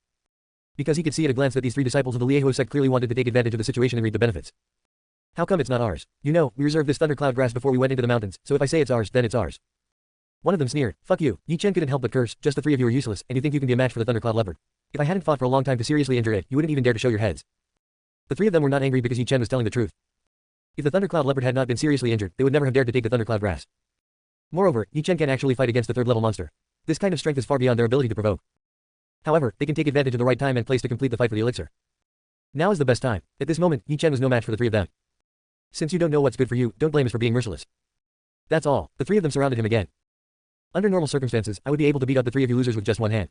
A: Because he could see at a glance that these three disciples of the Liehuo sect clearly wanted to take advantage of the situation and reap the benefits. How come it's not ours? You know, we reserved this thundercloud grass before we went into the mountains, so if I say it's ours, then it's ours. One of them sneered. Fuck you. Yi Chen couldn't help but curse. Just the three of you are useless, and you think you can be a match for the thundercloud leopard. If I hadn't fought for a long time to seriously injure it, you wouldn't even dare to show your heads. The three of them were not angry because Yi Chen was telling the truth. If the thundercloud leopard had not been seriously injured, they would never have dared to take the thundercloud grass. Moreover, Yi Chen can actually fight against the third-level monster. This kind of strength is far beyond their ability to provoke. However, they can take advantage of the right time and place to complete the fight for the elixir. Now is the best time. At this moment, Yi Chen was no match for the three of them. Since you don't know what's good for you, don't blame us for being merciless. That's all. The three of them surrounded him again. Under normal circumstances, I would be able to beat out the three of you losers with just one hand.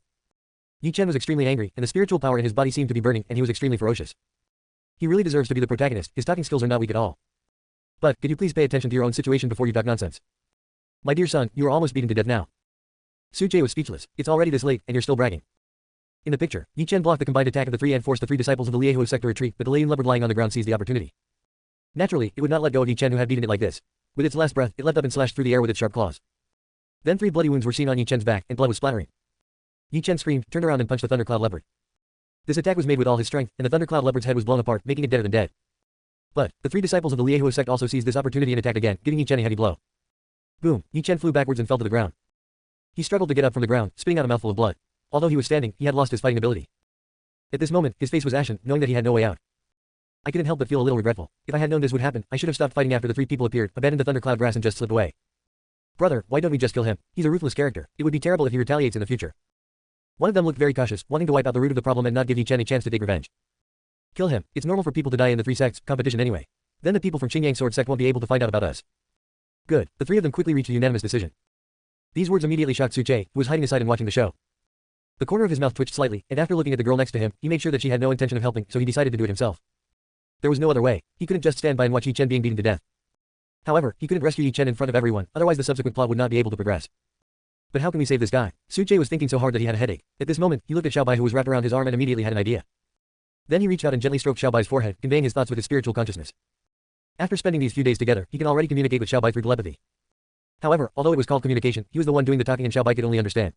A: Yi Chen was extremely angry, and the spiritual power in his body seemed to be burning, and he was extremely ferocious. He really deserves to be the protagonist. His talking skills are not weak at all. But, could you please pay attention to your own situation before you talk nonsense? My dear son, you are almost beaten to death now. Suche was speechless. It's already this late, and you're still bragging. In the picture, Yi Chen blocked the combined attack of the three and forced the three disciples of the Liehuo sect to retreat, but the Leiyun leopard lying on the ground seized the opportunity. Naturally, it would not let go of Yi Chen who had beaten it like this. With its last breath, it leapt up and slashed through the air with its sharp claws. Then three bloody wounds were seen on Yi Chen's back, and blood was splattering. Yi Chen screamed, turned around and punched the thundercloud leopard. This attack was made with all his strength, and the thundercloud leopard's head was blown apart, making it deader than dead. But, the three disciples of the Liehuo sect also seized this opportunity and attacked again, giving Yi Chen a heavy blow. Boom, Yi Chen flew backwards and fell to the ground. He struggled to get up from the ground, spitting out a mouthful of blood. Although he was standing, he had lost his fighting ability. At this moment, his face was ashen, knowing that he had no way out. I couldn't help but feel a little regretful. If I had known this would happen, I should have stopped fighting after the three people appeared, abandoned the thundercloud grass and just slipped away. Brother, why don't we just kill him? He's a ruthless character. It would be terrible if he retaliates in the future. One of them looked very cautious, wanting to wipe out the root of the problem and not give Yi Chen a chance to take revenge. Kill him. It's normal for people to die in the three sects, competition anyway. Then the people from Xingyang Sword sect won't be able to find out about us. Good. The three of them quickly reached a unanimous decision. These words immediately shocked Suche, who was hiding aside and watching the show. The corner of his mouth twitched slightly, and after looking at the girl next to him, he made sure that she had no intention of helping, so he decided to do it himself. There was no other way. He couldn't just stand by and watch Yi Chen being beaten to death. However, he couldn't rescue Yi Chen in front of everyone, otherwise the subsequent plot would not be able to progress. But how can we save this guy? Suche was thinking so hard that he had a headache. At this moment, he looked at Xiaobai who was wrapped around his arm and immediately had an idea. Then he reached out and gently stroked Xiaobai's forehead, conveying his thoughts with his spiritual consciousness. After spending these few days together, he can already communicate with Xiaobai through telepathy. However, although it was called communication, he was the one doing the talking and Xiaobai could only understand.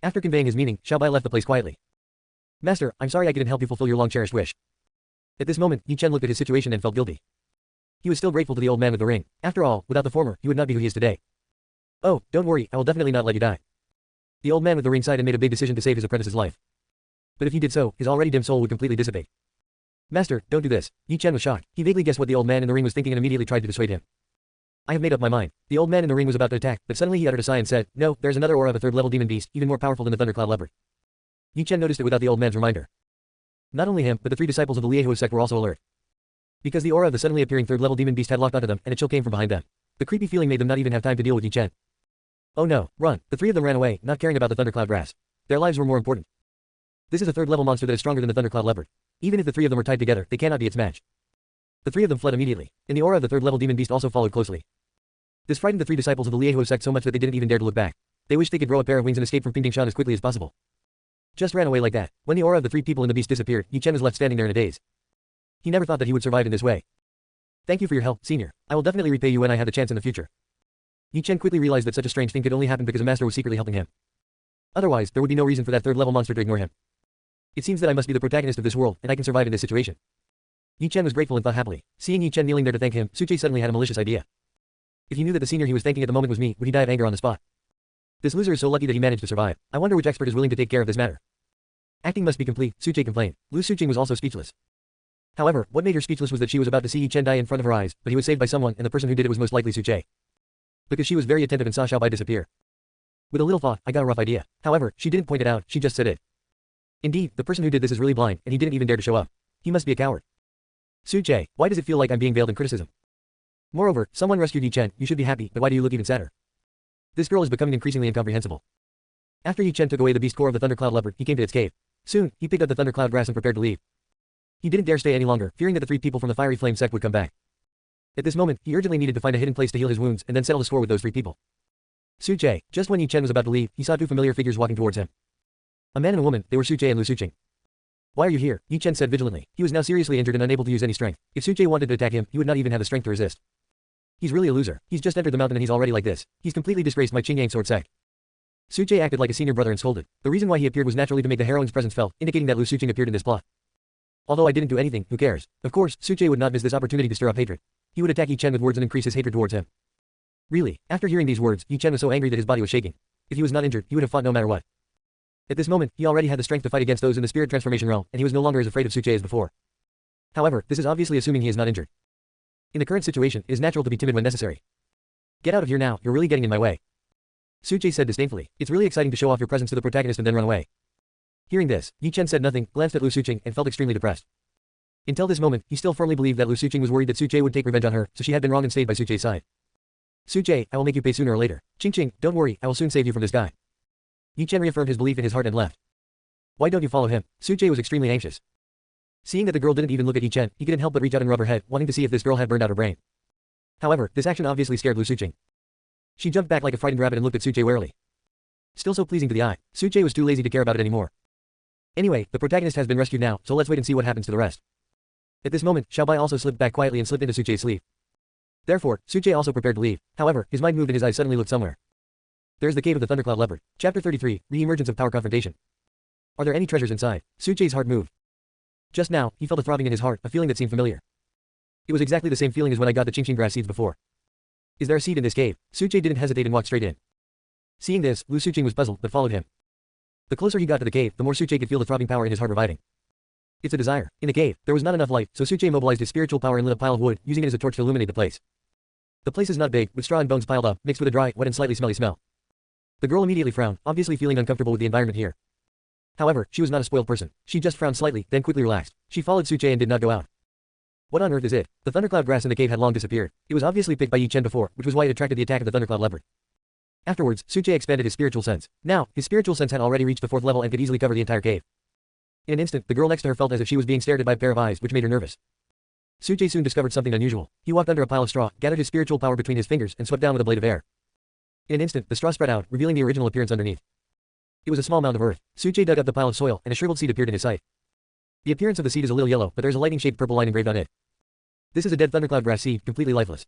A: After conveying his meaning, Xiaobai left the place quietly. Master, I'm sorry I couldn't help you fulfill your long-cherished wish. At this moment, Yi Chen looked at his situation and felt guilty. He was still grateful to the old man with the ring. After all, without the former, he would not be who he is today. Oh, don't worry, I will definitely not let you die. The old man with the ring sighed and made a big decision to save his apprentice's life. But if he did so, his already dim soul would completely dissipate. Master, don't do this. Yi Chen was shocked. He vaguely guessed what the old man in the ring was thinking and immediately tried to dissuade him. I have made up my mind. The old man in the ring was about to attack, but suddenly he uttered a sigh and said, no, there's another aura of a third-level demon beast, even more powerful than the thundercloud leopard. Yi Chen noticed it without the old man's reminder. Not only him, but the three disciples of the Liehuo sect were also alert. Because the aura of the suddenly appearing third-level demon beast had locked onto them, and a chill came from behind them. The creepy feeling made them not even have time to deal with Yi Chen. Oh no, run. The three of them ran away, not caring about the thundercloud grass. Their lives were more important. This is a third-level monster that is stronger than the thundercloud leopard. Even if the three of them were tied together, they cannot be its match. The three of them fled immediately, and the aura of the third-level demon beast also followed closely. This frightened the three disciples of the Liehuo sect so much that they didn't even dare to look back. They wished they could grow a pair of wings and escape from Pingdingshan as quickly as possible. Just ran away like that. When the aura of the three people in the beast disappeared, Yi Chen was left standing there in a daze. He never thought that he would survive in this way. Thank you for your help, senior. I will definitely repay you when I have the chance in the future. Yi Chen quickly realized that such a strange thing could only happen because a master was secretly helping him. Otherwise, there would be no reason for that third-level monster to ignore him. It seems that I must be the protagonist of this world, and I can survive in this situation. Yi Chen was grateful and thought happily. Seeing Yi Chen kneeling there to thank him, Suche suddenly had a malicious idea. If he knew that the senior he was thanking at the moment was me, would he die of anger on the spot? This loser is so lucky that he managed to survive. I wonder which expert is willing to take care of this matter. Acting must be complete, Suche complained. Lu Suqing was also speechless. However, what made her speechless was that she was about to see Yi Chen die in front of her eyes, but he was saved by someone, and the person who did it was most likely Su Che. Because she was very attentive and saw Xiaobai disappear. With a little thought, I got a rough idea. However, she didn't point it out, she just said it. Indeed, the person who did this is really blind, and he didn't even dare to show up. He must be a coward. Su Che, why does it feel like I'm being veiled in criticism? Moreover, someone rescued Yi Chen, you should be happy, but why do you look even sadder? This girl is becoming increasingly incomprehensible. After Yi Chen took away the beast core of the thundercloud leopard, he came to its cave. Soon, he picked up the thundercloud grass and prepared to leave. He didn't dare stay any longer, fearing that the 3 people from the fiery flame sect would come back. At this moment, he urgently needed to find a hidden place to heal his wounds and then settle the score with those 3 people. Su Che, just when Yi Chen was about to leave, he saw 2 familiar figures walking towards him. A man and a woman, they were Su Che and Lu Suqing. Why are you here? Yi Chen said vigilantly. He was now seriously injured and unable to use any strength. If Su Che wanted to attack him, he would not even have the strength to resist. He's really a loser. He's just entered the mountain and he's already like this. He's completely disgraced my Qingyang sword sect. Su Che acted like a senior brother and scolded. The reason why he appeared was naturally to make the heroine's presence felt, indicating that Lu Suqing appeared in this plot. Although I didn't do anything, who cares? Of course, Su Che would not miss this opportunity to stir up hatred. He would attack Yi Chen with words and increase his hatred towards him. Really, after hearing these words, Yi Chen was so angry that his body was shaking. If he was not injured, he would have fought no matter what. At this moment, he already had the strength to fight against those in the spirit transformation realm, and he was no longer as afraid of Su Che as before. However, this is obviously assuming he is not injured. In the current situation, it is natural to be timid when necessary. Get out of here now, you're really getting in my way. Su Che said disdainfully. It's really exciting to show off your presence to the protagonist and then run away. Hearing this, Yi Chen said nothing, glanced at Lu Suqing, and felt extremely depressed. Until this moment, he still firmly believed that Lu Suqing was worried that Su Che would take revenge on her, so she had been wrong and stayed by Su Che's side. Su Che, I will make you pay sooner or later. Qing, don't worry, I will soon save you from this guy. Yi Chen reaffirmed his belief in his heart and left. Why don't you follow him? Su Che was extremely anxious. Seeing that the girl didn't even look at Yi Chen, he couldn't help but reach out and rub her head, wanting to see if this girl had burned out her brain. However, this action obviously scared Lu Suqing. She jumped back like a frightened rabbit and looked at Su Che warily. Still so pleasing to the eye, Su Che was too lazy to care about it anymore. Anyway, the protagonist has been rescued now, so let's wait and see what happens to the rest. At this moment, Xiaobai also slipped back quietly and slipped into Su Che's sleeve. Therefore, Su Che also prepared to leave. However, his mind moved and his eyes suddenly looked somewhere. There's the cave of the Thundercloud Leopard. Chapter 33, Re-emergence of Power Confrontation. Are there any treasures inside? Su Che's heart moved. Just now, he felt a throbbing in his heart, a feeling that seemed familiar. It was exactly the same feeling as when I got the Qingqing grass seeds before. Is there a seed in this cave? Su Che didn't hesitate and walked straight in. Seeing this, Lu Suqing was puzzled, but followed him. The closer he got to the cave, the more Su Che could feel the throbbing power in his heart reviving. It's a desire. In the cave, there was not enough light, so Su Che mobilized his spiritual power and lit a pile of wood, using it as a torch to illuminate the place. The place is not big, with straw and bones piled up, mixed with a dry, wet and slightly smelly smell. The girl immediately frowned, obviously feeling uncomfortable with the environment here. However, she was not a spoiled person. She just frowned slightly, then quickly relaxed. She followed Su Che and did not go out. What on earth is it? The thundercloud grass in the cave had long disappeared. It was obviously picked by Yi Chen before, which was why it attracted the attack of the thundercloud leopard. Afterwards, Su Che expanded his spiritual sense. Now, his spiritual sense had already reached the 4th level and could easily cover the entire cave. In an instant, the girl next to her felt as if she was being stared at by a pair of eyes, which made her nervous. Su Che soon discovered something unusual. He walked under a pile of straw, gathered his spiritual power between his fingers, and swept down with a blade of air. In an instant, the straw spread out, revealing the original appearance underneath. It was a small mound of earth. Su Che dug up the pile of soil, and a shriveled seed appeared in his sight. The appearance of the seed is a little yellow, but there's a lightning-shaped purple line engraved on it. This is a dead thundercloud grass seed, completely lifeless.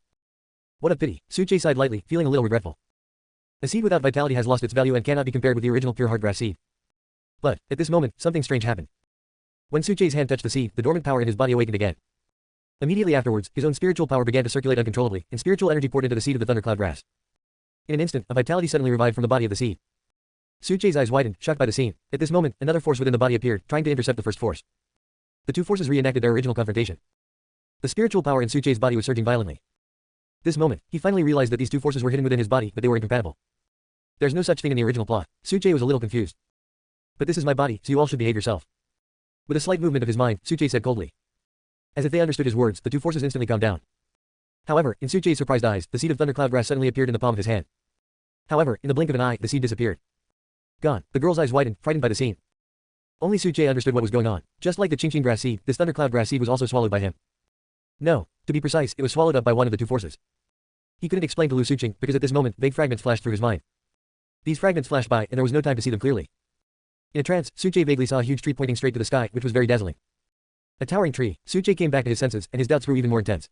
A: What a pity. Su Che sighed lightly, feeling a little regretful. A seed without vitality has lost its value and cannot be compared with the original pure heart grass seed. But, at this moment, something strange happened. When Su Che's hand touched the seed, the dormant power in his body awakened again. Immediately afterwards, his own spiritual power began to circulate uncontrollably, and spiritual energy poured into the seed of the thundercloud grass. In an instant, a vitality suddenly revived from the body of the seed. Su Che's eyes widened, shocked by the scene. At this moment, another force within the body appeared, trying to intercept the first force. The 2 forces reenacted their original confrontation. The spiritual power in Su Che's body was surging violently. This moment, he finally realized that these 2 forces were hidden within his body, but they were incompatible. There's no such thing in the original plot. Su Che was a little confused. But this is my body, so you all should behave yourself. With a slight movement of his mind, Su Che said coldly. As if they understood his words, the 2 forces instantly calmed down. However, in Su Che's surprised eyes, the seed of thundercloud grass suddenly appeared in the palm of his hand. However, in the blink of an eye, the seed disappeared. Gone. The girl's eyes widened, frightened by the scene. Only Su Che understood what was going on. Just like the Qingqing grass seed, this thundercloud grass seed was also swallowed by him. No. To be precise, it was swallowed up by one of the 2 forces. He couldn't explain to Lu Suqing, because at this moment, vague fragments flashed through his mind. These fragments flashed by, and there was no time to see them clearly. In a trance, Su Che vaguely saw a huge tree pointing straight to the sky, which was very dazzling. A towering tree. Su Che came back to his senses, and his doubts grew even more intense.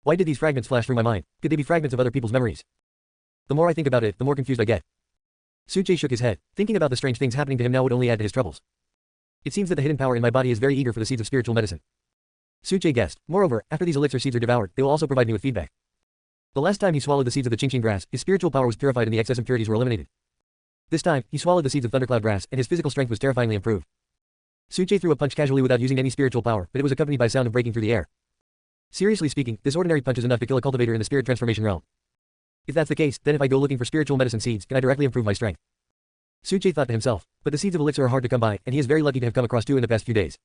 A: Why did these fragments flash through my mind? Could they be fragments of other people's memories? The more I think about it, the more confused I get. Su Che shook his head. Thinking about the strange things happening to him now would only add to his troubles. It seems that the hidden power in my body is very eager for the seeds of spiritual medicine. Su Che guessed. Moreover, after these elixir seeds are devoured, they will also provide me with feedback. The last time he swallowed the seeds of the Qingqing grass, his spiritual power was purified and the excess impurities were eliminated. This time, he swallowed the seeds of thundercloud grass, and his physical strength was terrifyingly improved. Suche threw a punch casually without using any spiritual power, but it was accompanied by sound of breaking through the air. Seriously speaking, this ordinary punch is enough to kill a cultivator in the spirit transformation realm. If that's the case, then if I go looking for spiritual medicine seeds, can I directly improve my strength? Suche thought to himself, but the seeds of elixir are hard to come by, and he is very lucky to have come across 2 in the past few days.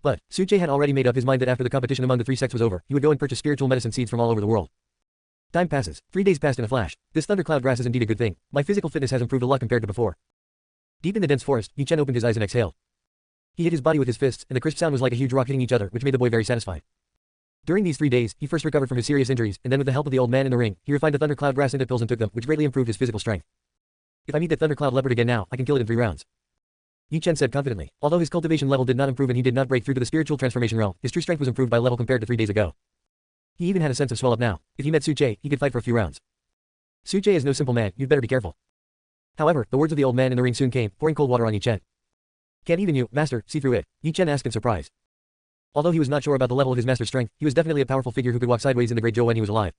A: But, Suche had already made up his mind that after the competition among the 3 sects was over, he would go and purchase spiritual medicine seeds from all over the world. Time passes. 3 days passed in a flash. This thundercloud grass is indeed a good thing. My physical fitness has improved a lot compared to before. Deep in the dense forest, Yi Chen opened his eyes and exhaled. He hit his body with his fists, and the crisp sound was like a huge rock hitting each other, which made the boy very satisfied. During these 3 days, he first recovered from his serious injuries, and then with the help of the old man in the ring, he refined the thundercloud grass into pills and took them, which greatly improved his physical strength. If I meet that thundercloud leopard again now, I can kill it in 3 rounds. Yi Chen said confidently. Although his cultivation level did not improve and he did not break through to the spiritual transformation realm, his true strength was improved by level compared to 3 days ago. He even had a sense of swell up now. If he met Suche, he could fight for a few rounds. Suche is no simple man, you'd better be careful. However, the words of the old man in the ring soon came, pouring cold water on Yi Chen. Can't even you, master, see through it? Yi Chen asked in surprise. Although he was not sure about the level of his master's strength, he was definitely a powerful figure who could walk sideways in the Great Zhou when he was alive.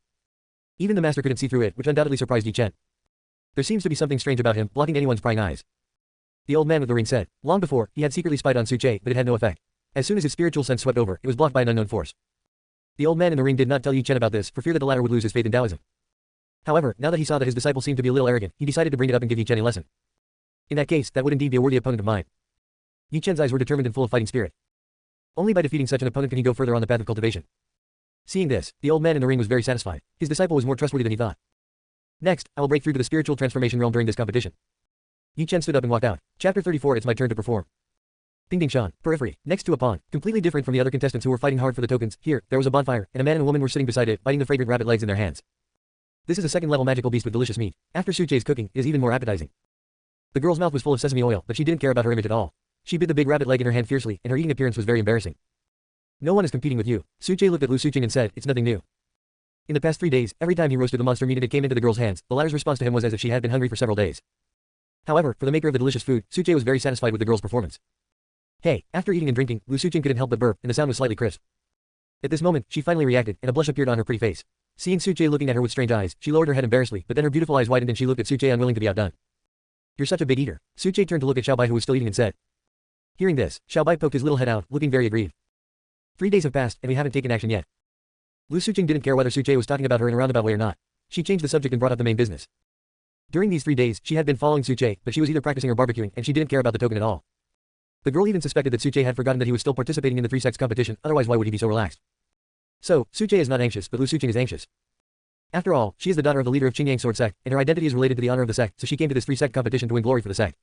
A: Even the master couldn't see through it, which undoubtedly surprised Yi Chen. There seems to be something strange about him, blocking anyone's prying eyes. The old man with the ring said. Long before, he had secretly spied on Suche, but it had no effect. As soon as his spiritual sense swept over, it was blocked by an unknown force. The old man in the ring did not tell Yi Chen about this, for fear that the latter would lose his faith in Taoism. However, now that he saw that his disciple seemed to be a little arrogant, he decided to bring it up and give Yi Chen a lesson. In that case, that would indeed be a worthy opponent of mine. Yi Chen's eyes were determined and full of fighting spirit. Only by defeating such an opponent can he go further on the path of cultivation. Seeing this, the old man in the ring was very satisfied. His disciple was more trustworthy than he thought. Next, I will break through to the spiritual transformation realm during this competition. Yi Chen stood up and walked out. Chapter 34. It's my turn to perform. Ding Ding Shan, periphery, next to a pond, completely different from the other contestants who were fighting hard for the tokens. Here, there was a bonfire, and a man and a woman were sitting beside it, biting the fragrant rabbit legs in their hands. This is a second-level magical beast with delicious meat. After Suche's cooking, it is even more appetizing. The girl's mouth was full of sesame oil, but she didn't care about her image at all. She bit the big rabbit leg in her hand fiercely, and her eating appearance was very embarrassing. No one is competing with you. Suche looked at Lu Suqing and said, it's nothing new. In the past 3 days, every time he roasted the monster meat and it came into the girl's hands, the latter's response to him was as if she had been hungry for several days. However, for the maker of the delicious food, Suche was very satisfied with the girl's performance. Hey, after eating and drinking, Lu Suqing couldn't help but burp, and the sound was slightly crisp. At this moment, she finally reacted, and a blush appeared on her pretty face. Seeing Suche looking at her with strange eyes, she lowered her head embarrassedly, but then her beautiful eyes widened and she looked at Suche unwilling to be outdone. You're such a big eater. Suche turned to look at Xiaobai who was still eating and said. Hearing this, Xiaobai poked his little head out, looking very aggrieved. 3 days have passed, and we haven't taken action yet. Lu Suqing didn't care whether Suche was talking about her in a roundabout way or not. She changed the subject and brought up the main business. During these 3 days, she had been following Suche, but she was either practicing or barbecuing, and she didn't care about the token at all. The girl even suspected that Suche had forgotten that he was still participating in the 3 sects competition, otherwise why would he be so relaxed? So, Suche is not anxious, but Lu Suqing is anxious. After all, she is the daughter of the leader of Qingyang Sword Sect, and her identity is related to the honor of the sect, so she came to this 3 sect competition to win glory for the sect.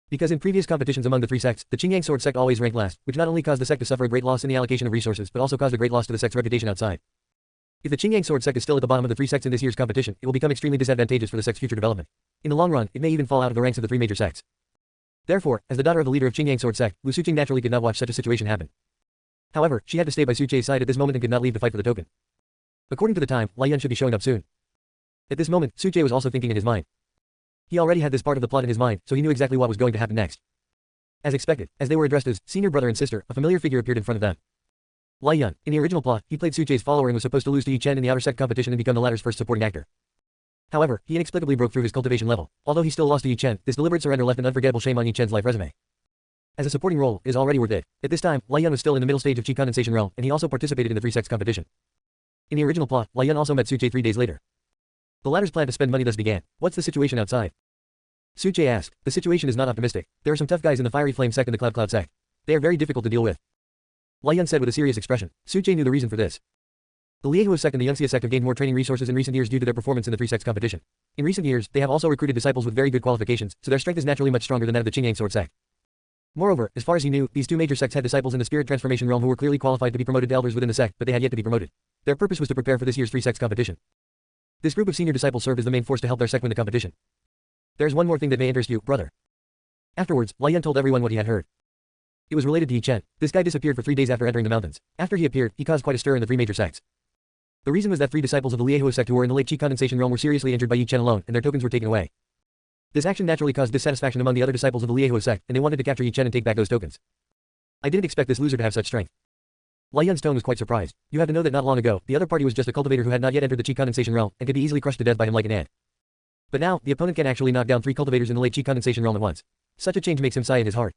A: Because in previous competitions among the 3 sects, the Qingyang Sword Sect always ranked last, which not only caused the sect to suffer a great loss in the allocation of resources but also caused a great loss to the sect's reputation outside. If the Qingyang Sword Sect is still at the bottom of the 3 sects in this year's competition, it will become extremely disadvantageous for the sect's future development. In the long run, it may even fall out of the ranks of the 3 major sects. Therefore, as the daughter of the leader of Qingyang Sword Sect, Lu Suqing naturally could not watch such a situation happen. However, she had to stay by Suche's side at this moment and could not leave to fight for the token. According to the time, Lai Yun should be showing up soon. At this moment, Suche was also thinking in his mind. He already had this part of the plot in his mind, so he knew exactly what was going to happen next. As expected, as they were addressed as senior brother and sister, a familiar figure appeared in front of them. Lai Yun, in the original plot, he played Suche's follower and was supposed to lose to Yi Chen in the outer sect competition and become the latter's first supporting actor. However, he inexplicably broke through his cultivation level. Although he still lost to Yi Chen, this deliberate surrender left an unforgettable shame on Yi Chen's life resume. As a supporting role, it is already worth it. At this time, Lai Yun was still in the middle stage of Qi condensation realm, and he also participated in the 3 sects competition. In the original plot, Lai Yun also met Suche 3 days later. The latter's plan to spend money thus began. What's the situation outside? Suche asked. The situation is not optimistic. There are some tough guys in the Fiery Flame sect and the Cloud sect. They are very difficult to deal with. Lai Yun said with a serious expression. Suche knew the reason for this. The Liehuo sect and the Yunxia sect have gained more training resources in recent years due to their performance in the 3 sects competition. In recent years, they have also recruited disciples with very good qualifications, so their strength is naturally much stronger than that of the Qingyang Sword sect. Moreover, as far as he knew, these 2 major sects had disciples in the spirit transformation realm who were clearly qualified to be promoted to elders within the sect, but they had yet to be promoted. Their purpose was to prepare for this year's 3 sects competition. This group of senior disciples served as the main force to help their sect win the competition. There's one more thing that may interest you, brother. Afterwards, Lai Yun told everyone what he had heard. It was related to Yi Chen. This guy disappeared for 3 days after entering the mountains. After he appeared, he caused quite a stir in the 3 major sects. The reason was that 3 disciples of the Liehuo sect who were in the late Qi condensation realm were seriously injured by Yi Chen alone, and their tokens were taken away. This action naturally caused dissatisfaction among the other disciples of the Liehuo sect, and they wanted to capture Yi Chen and take back those tokens. I didn't expect this loser to have such strength. Lai Yun's tone was quite surprised. You have to know that not long ago, the other party was just a cultivator who had not yet entered the Qi condensation realm, and could be easily crushed to death by him like an ant. But now, the opponent can actually knock down 3 cultivators in the late Qi condensation realm at once. Such a change makes him sigh in his heart.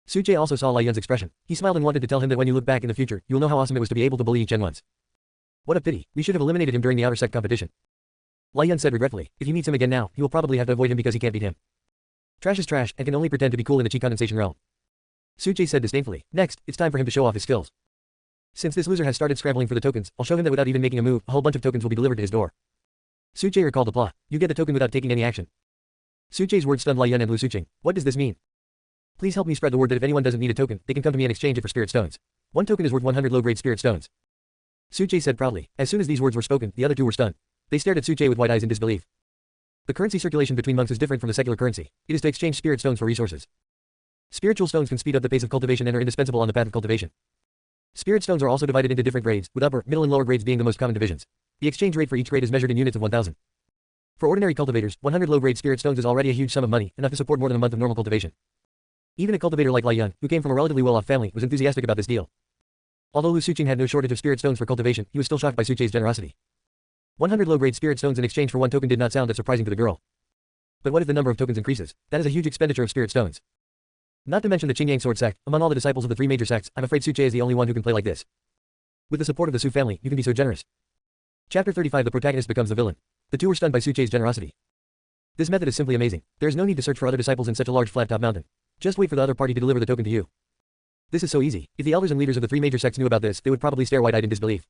A: Suche also saw Lai Yun's expression. He smiled and wanted to tell him that when you look back in the future, you will know how awesome it was to be able to bully Yi Chen once. What a pity, we should have eliminated him during the outer sect competition. Lai Yun said regretfully, if he meets him again now, he will probably have to avoid him because he can't beat him. Trash is trash and can only pretend to be cool in the chi condensation realm. Suche said disdainfully, next, it's time for him to show off his skills. Since this loser has started scrambling for the tokens, I'll show him that without even making a move, a whole bunch of tokens will be delivered to his door. Suche recalled the plot. You get the token without taking any action. Suche's words stunned Lai Yun and Lu Suqing. What does this mean? Please help me spread the word that if anyone doesn't need a token, they can come to me and exchange it for spirit stones. One token is worth 100 low-grade spirit stones. Suche said proudly. As soon as these words were spoken, the other two were stunned. They stared at Suche with wide eyes in disbelief. The currency circulation between monks is different from the secular currency. It is to exchange spirit stones for resources. Spiritual stones can speed up the pace of cultivation and are indispensable on the path of cultivation. Spirit stones are also divided into different grades, with upper, middle and lower grades being the most common divisions. The exchange rate for each grade is measured in units of 1,000. For ordinary cultivators, 100 low-grade spirit stones is already a huge sum of money, enough to support more than a month of normal cultivation. Even a cultivator like Lai Yun, who came from a relatively well-off family, was enthusiastic about this deal. Although Lu Suqing had no shortage of spirit stones for cultivation, he was still shocked by Suche's generosity. 100 low-grade spirit stones in exchange for one token did not sound that surprising to the girl. But what if the number of tokens increases? That is a huge expenditure of spirit stones. Not to mention the Qingyang sword sect, among all the disciples of the three major sects, I'm afraid Suche is the only one who can play like this. With the support of the Su family, you can be so generous. Chapter 35 The protagonist becomes the villain. The two were stunned by Suche's generosity. This method is simply amazing. There is no need to search for other disciples in such a large flat-top mountain. Just wait for the other party to deliver the token to you. This is so easy. If the elders and leaders of the three major sects knew about this, they would probably stare wide-eyed in disbelief.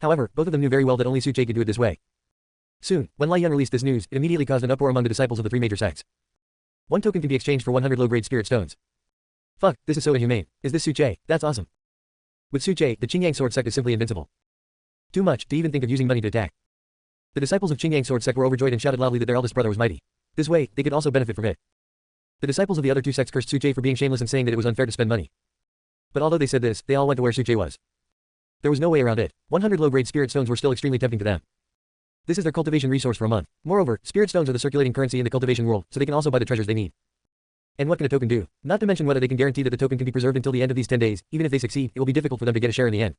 A: However, both of them knew very well that only Suche could do it this way. Soon, when Lai Yun released this news, it immediately caused an uproar among the disciples of the three major sects. One token can be exchanged for 100 low-grade spirit stones. Fuck, this is so inhumane. Is this Suche? That's awesome. With Suche, the Qingyang sword sect is simply invincible. Too much to even think of using money to attack. The disciples of Qingyang sword sect were overjoyed and shouted loudly that their eldest brother was mighty. This way, they could also benefit from it. The disciples of the other two sects cursed Suche for being shameless and saying that it was unfair to spend money. But although they said this, they all went to where Suche was. There was no way around it. 100 low-grade spirit stones were still extremely tempting to them. This is their cultivation resource for a month. Moreover, spirit stones are the circulating currency in the cultivation world, so they can also buy the treasures they need. And what can a token do? Not to mention whether they can guarantee that the token can be preserved until the end of these 10 days. Even if they succeed, it will be difficult for them to get a share in the end.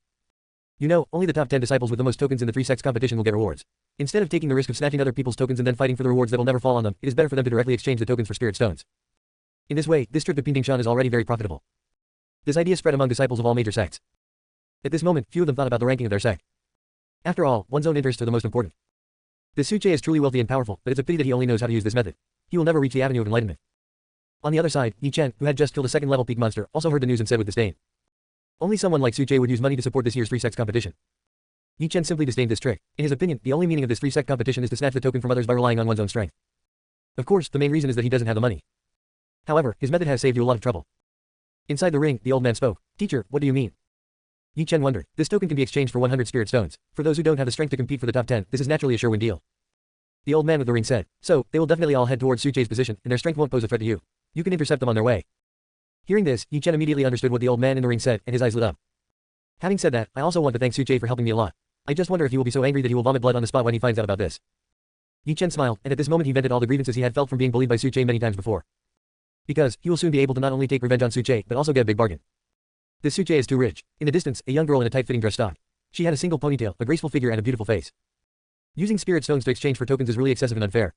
A: You know, only the top 10 disciples with the most tokens in the three sects competition will get rewards. Instead of taking the risk of snatching other people's tokens and then fighting for the rewards that will never fall on them, it is better for them to directly exchange the tokens for spirit stones. In this way, this trip to Pingdingshan is already very profitable. This idea spread among disciples of all major sects. At this moment, few of them thought about the ranking of their sect. After all, one's own interests are the most important. This Suche is truly wealthy and powerful, but it's a pity that he only knows how to use this method. He will never reach the avenue of enlightenment. On the other side, Yi Chen, who had just killed a second-level peak monster, also heard the news and said with disdain. Only someone like Suche would use money to support this year's three-sects competition. Yi Chen simply disdained this trick. In his opinion, the only meaning of this three-sect competition is to snatch the token from others by relying on one's own strength. Of course, the main reason is that he doesn't have the money. However, his method has saved you a lot of trouble. Inside the ring, the old man spoke. Teacher, what do you mean? Yi Chen wondered. This token can be exchanged for 100 spirit stones. For those who don't have the strength to compete for the top 10, this is naturally a sure-win deal. The old man with the ring said. So, they will definitely all head towards Suche's position, and their strength won't pose a threat to you. You can intercept them on their way. Hearing this, Yi Chen immediately understood what the old man in the ring said, and his eyes lit up. Having said that, I also want to thank Suche for helping me a lot. I just wonder if he will be so angry that he will vomit blood on the spot when he finds out about this. Yi Chen smiled, and at this moment he vented all the grievances he had felt from being bullied by Suche many times before. Because, he will soon be able to not only take revenge on Suche, but also get a big bargain. This Suche is too rich. In the distance, a young girl in a tight-fitting dress stalked. She had a single ponytail, a graceful figure and a beautiful face. Using spirit stones to exchange for tokens is really excessive and unfair.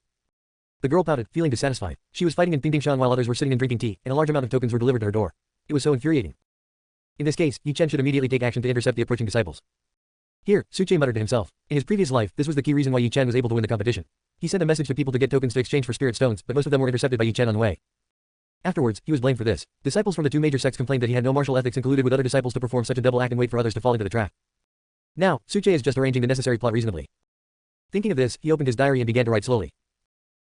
A: The girl pouted, feeling dissatisfied. She was fighting in Pingdingshan while others were sitting and drinking tea, and a large amount of tokens were delivered to her door. It was so infuriating. In this case, Yi Chen should immediately take action to intercept the approaching disciples. Here, Suche muttered to himself. In his previous life, this was the key reason why Yi Chen was able to win the competition. He sent a message to people to get tokens to exchange for spirit stones, but most of them were intercepted by Yi Chen on the way. Afterwards, he was blamed for this. Disciples from the two major sects complained that he had no martial ethics and colluded with other disciples to perform such a double act and wait for others to fall into the trap. Now, Suche is just arranging the necessary plot reasonably. Thinking of this, he opened his diary and began to write slowly.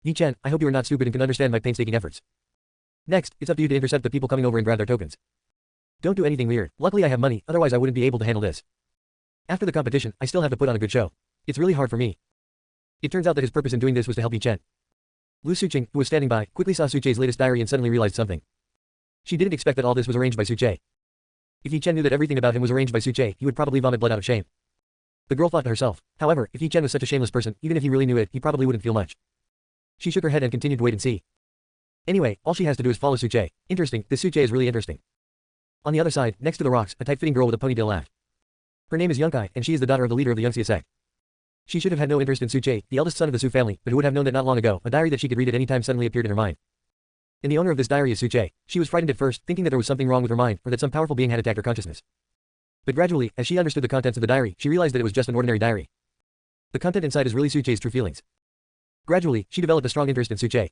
A: Yi Chen, I hope you are not stupid and can understand my painstaking efforts. Next, it's up to you to intercept the people coming over and grab their tokens. Don't do anything weird. Luckily I have money, otherwise I wouldn't be able to handle this. After the competition, I still have to put on a good show. It's really hard for me. It turns out that his purpose in doing this was to help Yi Chen. Lu Suqing, who was standing by, quickly saw Suche's latest diary and suddenly realized something. She didn't expect that all this was arranged by Suche. If Yi Chen knew that everything about him was arranged by Suche, he would probably vomit blood out of shame. The girl thought to herself. However, if Yi Chen was such a shameless person, even if he really knew it, he probably wouldn't feel much. She shook her head and continued to wait and see. Anyway, all she has to do is follow Suche. Interesting, this Suche is really interesting. On the other side, next to the rocks, a tight-fitting girl with a ponytail laughed. Her name is Yunkai, and she is the daughter of the leader of the Yungxia sect. She should have had no interest in Suche, the eldest son of the Su family, but who would have known that not long ago, a diary that she could read at any time suddenly appeared in her mind. And the owner of this diary is Suche. She was frightened at first, thinking that there was something wrong with her mind, or that some powerful being had attacked her consciousness. But gradually, as she understood the contents of the diary, she realized that it was just an ordinary diary. The content inside is really Suche's true feelings. Gradually, she developed a strong interest in Suche.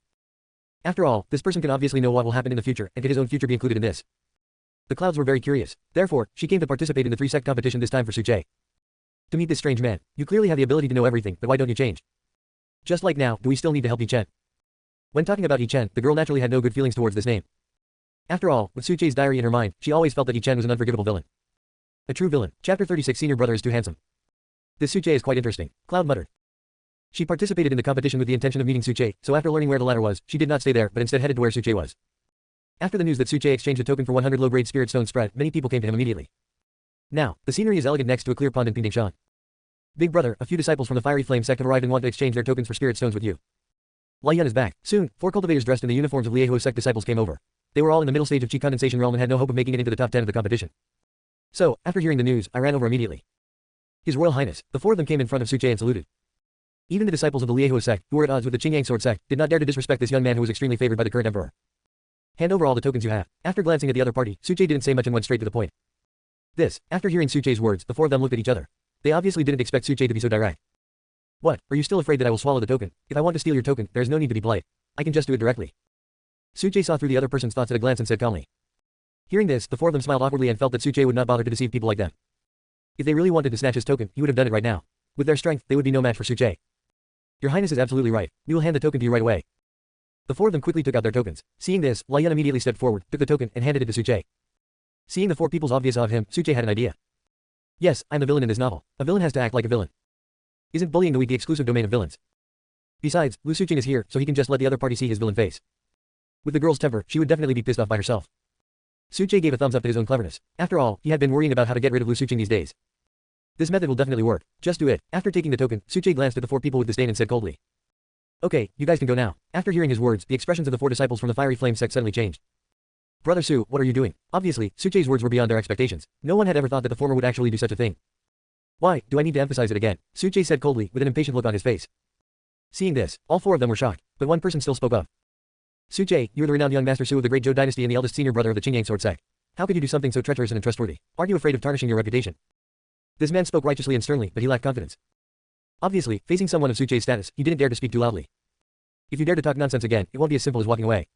A: After all, this person can obviously know what will happen in the future, and could his own future be included in this? The clouds were very curious. Therefore, she came to participate in the 3-sect competition this time for Suche. To meet this strange man, you clearly have the ability to know everything, but why don't you change? Just like now, do we still need to help Yi Chen? When talking about Yi Chen, the girl naturally had no good feelings towards this name. After all, with Suche's diary in her mind, she always felt that Yi Chen was an unforgivable villain. A true villain. Chapter 36. Senior brother is too handsome. This Suche is quite interesting, Cloud muttered. She participated in the competition with the intention of meeting Suche, so after learning where the latter was, she did not stay there but instead headed to where Suche was. After the news that Suche exchanged a token for 100 low-grade spirit stones spread, many people came to him immediately. Now, the scenery is elegant next to a clear pond in Pingdingshan. Big brother, a few disciples from the Fiery Flame sect have arrived and want to exchange their tokens for spirit stones with you. Lai Yun is back. Soon, 4 cultivators dressed in the uniforms of Lieho sect disciples came over. They were all in the middle stage of Qi condensation realm and had no hope of making it into the top 10 of the competition. So, after hearing the news, I ran over immediately. His Royal Highness, the 4 of them came in front of Suche and saluted. Even the disciples of the Lieho sect, who were at odds with the Qingyang sword sect, did not dare to disrespect this young man who was extremely favored by the current emperor. Hand over all the tokens you have. After glancing at the other party, Suche didn't say much and went straight to the point. After hearing Suche's words, the 4 of them looked at each other. They obviously didn't expect Suche to be so direct. What, are you still afraid that I will swallow the token? If I want to steal your token, there is no need to be polite. I can just do it directly. Suche saw through the other person's thoughts at a glance and said calmly. Hearing this, the 4 of them smiled awkwardly and felt that Suche would not bother to deceive people like them. If they really wanted to snatch his token, he would have done it right now. With their strength, they would be no match for Suche. Your Highness is absolutely right. We will hand the token to you right away. The 4 of them quickly took out their tokens. Seeing this, Lai Yun immediately stepped forward, took the token, and handed it to Suche. Seeing the 4 people's obvious awe of him, Suche had an idea. Yes, I'm the villain in this novel. A villain has to act like a villain. Isn't bullying the weak the exclusive domain of villains? Besides, Lu Suqing is here, so he can just let the other party see his villain face. With the girl's temper, she would definitely be pissed off by herself. Suche gave a thumbs up to his own cleverness. After all, he had been worrying about how to get rid of Lu Suqing these days. This method will definitely work. Just do it. After taking the token, Suche glanced at the 4 people with disdain and said coldly. Okay, you guys can go now. After hearing his words, the expressions of the 4 disciples from the Fiery Flame sect suddenly changed. Brother Su, what are you doing? Obviously, Suche's words were beyond their expectations. No one had ever thought that the former would actually do such a thing. Why, do I need to emphasize it again? Suche said coldly, with an impatient look on his face. Seeing this, all 4 of them were shocked, but one person still spoke up. Suche, you are the renowned young Master Su of the Great Zhou dynasty and the eldest senior brother of the Qingyang sword sect. How could you do something so treacherous and untrustworthy? Aren't you afraid of tarnishing your reputation? This man spoke righteously and sternly, but he lacked confidence. Obviously, facing someone of Suche's status, he didn't dare to speak too loudly. If you dare to talk nonsense again, it won't be as simple as walking away.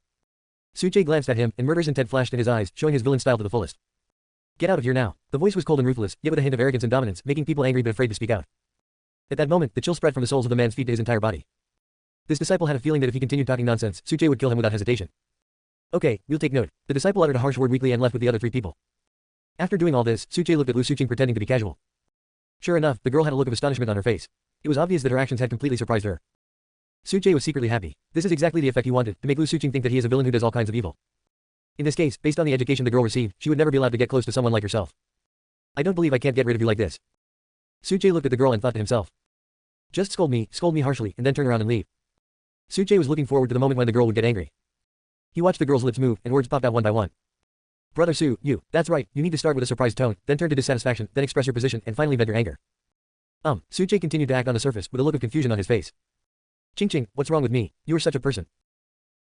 A: Suche glanced at him, and murderous intent flashed in his eyes, showing his villain style to the fullest. Get out of here now. The voice was cold and ruthless, yet with a hint of arrogance and dominance, making people angry but afraid to speak out. At that moment, the chill spread from the soles of the man's feet to his entire body. This disciple had a feeling that if he continued talking nonsense, Suche would kill him without hesitation. Okay, we'll take note. The disciple uttered a harsh word weakly and left with the other 3 people. After doing all this, Suche looked at Lu Suqing pretending to be casual. Sure enough, the girl had a look of astonishment on her face. It was obvious that her actions had completely surprised her. Suche was secretly happy. This is exactly the effect he wanted, to make Lu Suqing think that he is a villain who does all kinds of evil. In this case, based on the education the girl received, she would never be allowed to get close to someone like herself. I don't believe I can't get rid of you like this. Suche looked at the girl and thought to himself. Just scold me harshly, and then turn around and leave. Suche was looking forward to the moment when the girl would get angry. He watched the girl's lips move, and words popped out one by one. Brother Su, that's right, you need to start with a surprised tone, then turn to dissatisfaction, then express your position, and finally vent your anger. Suche continued to act on the surface, with a look of confusion on his face. Ching, what's wrong with me? You are such a person.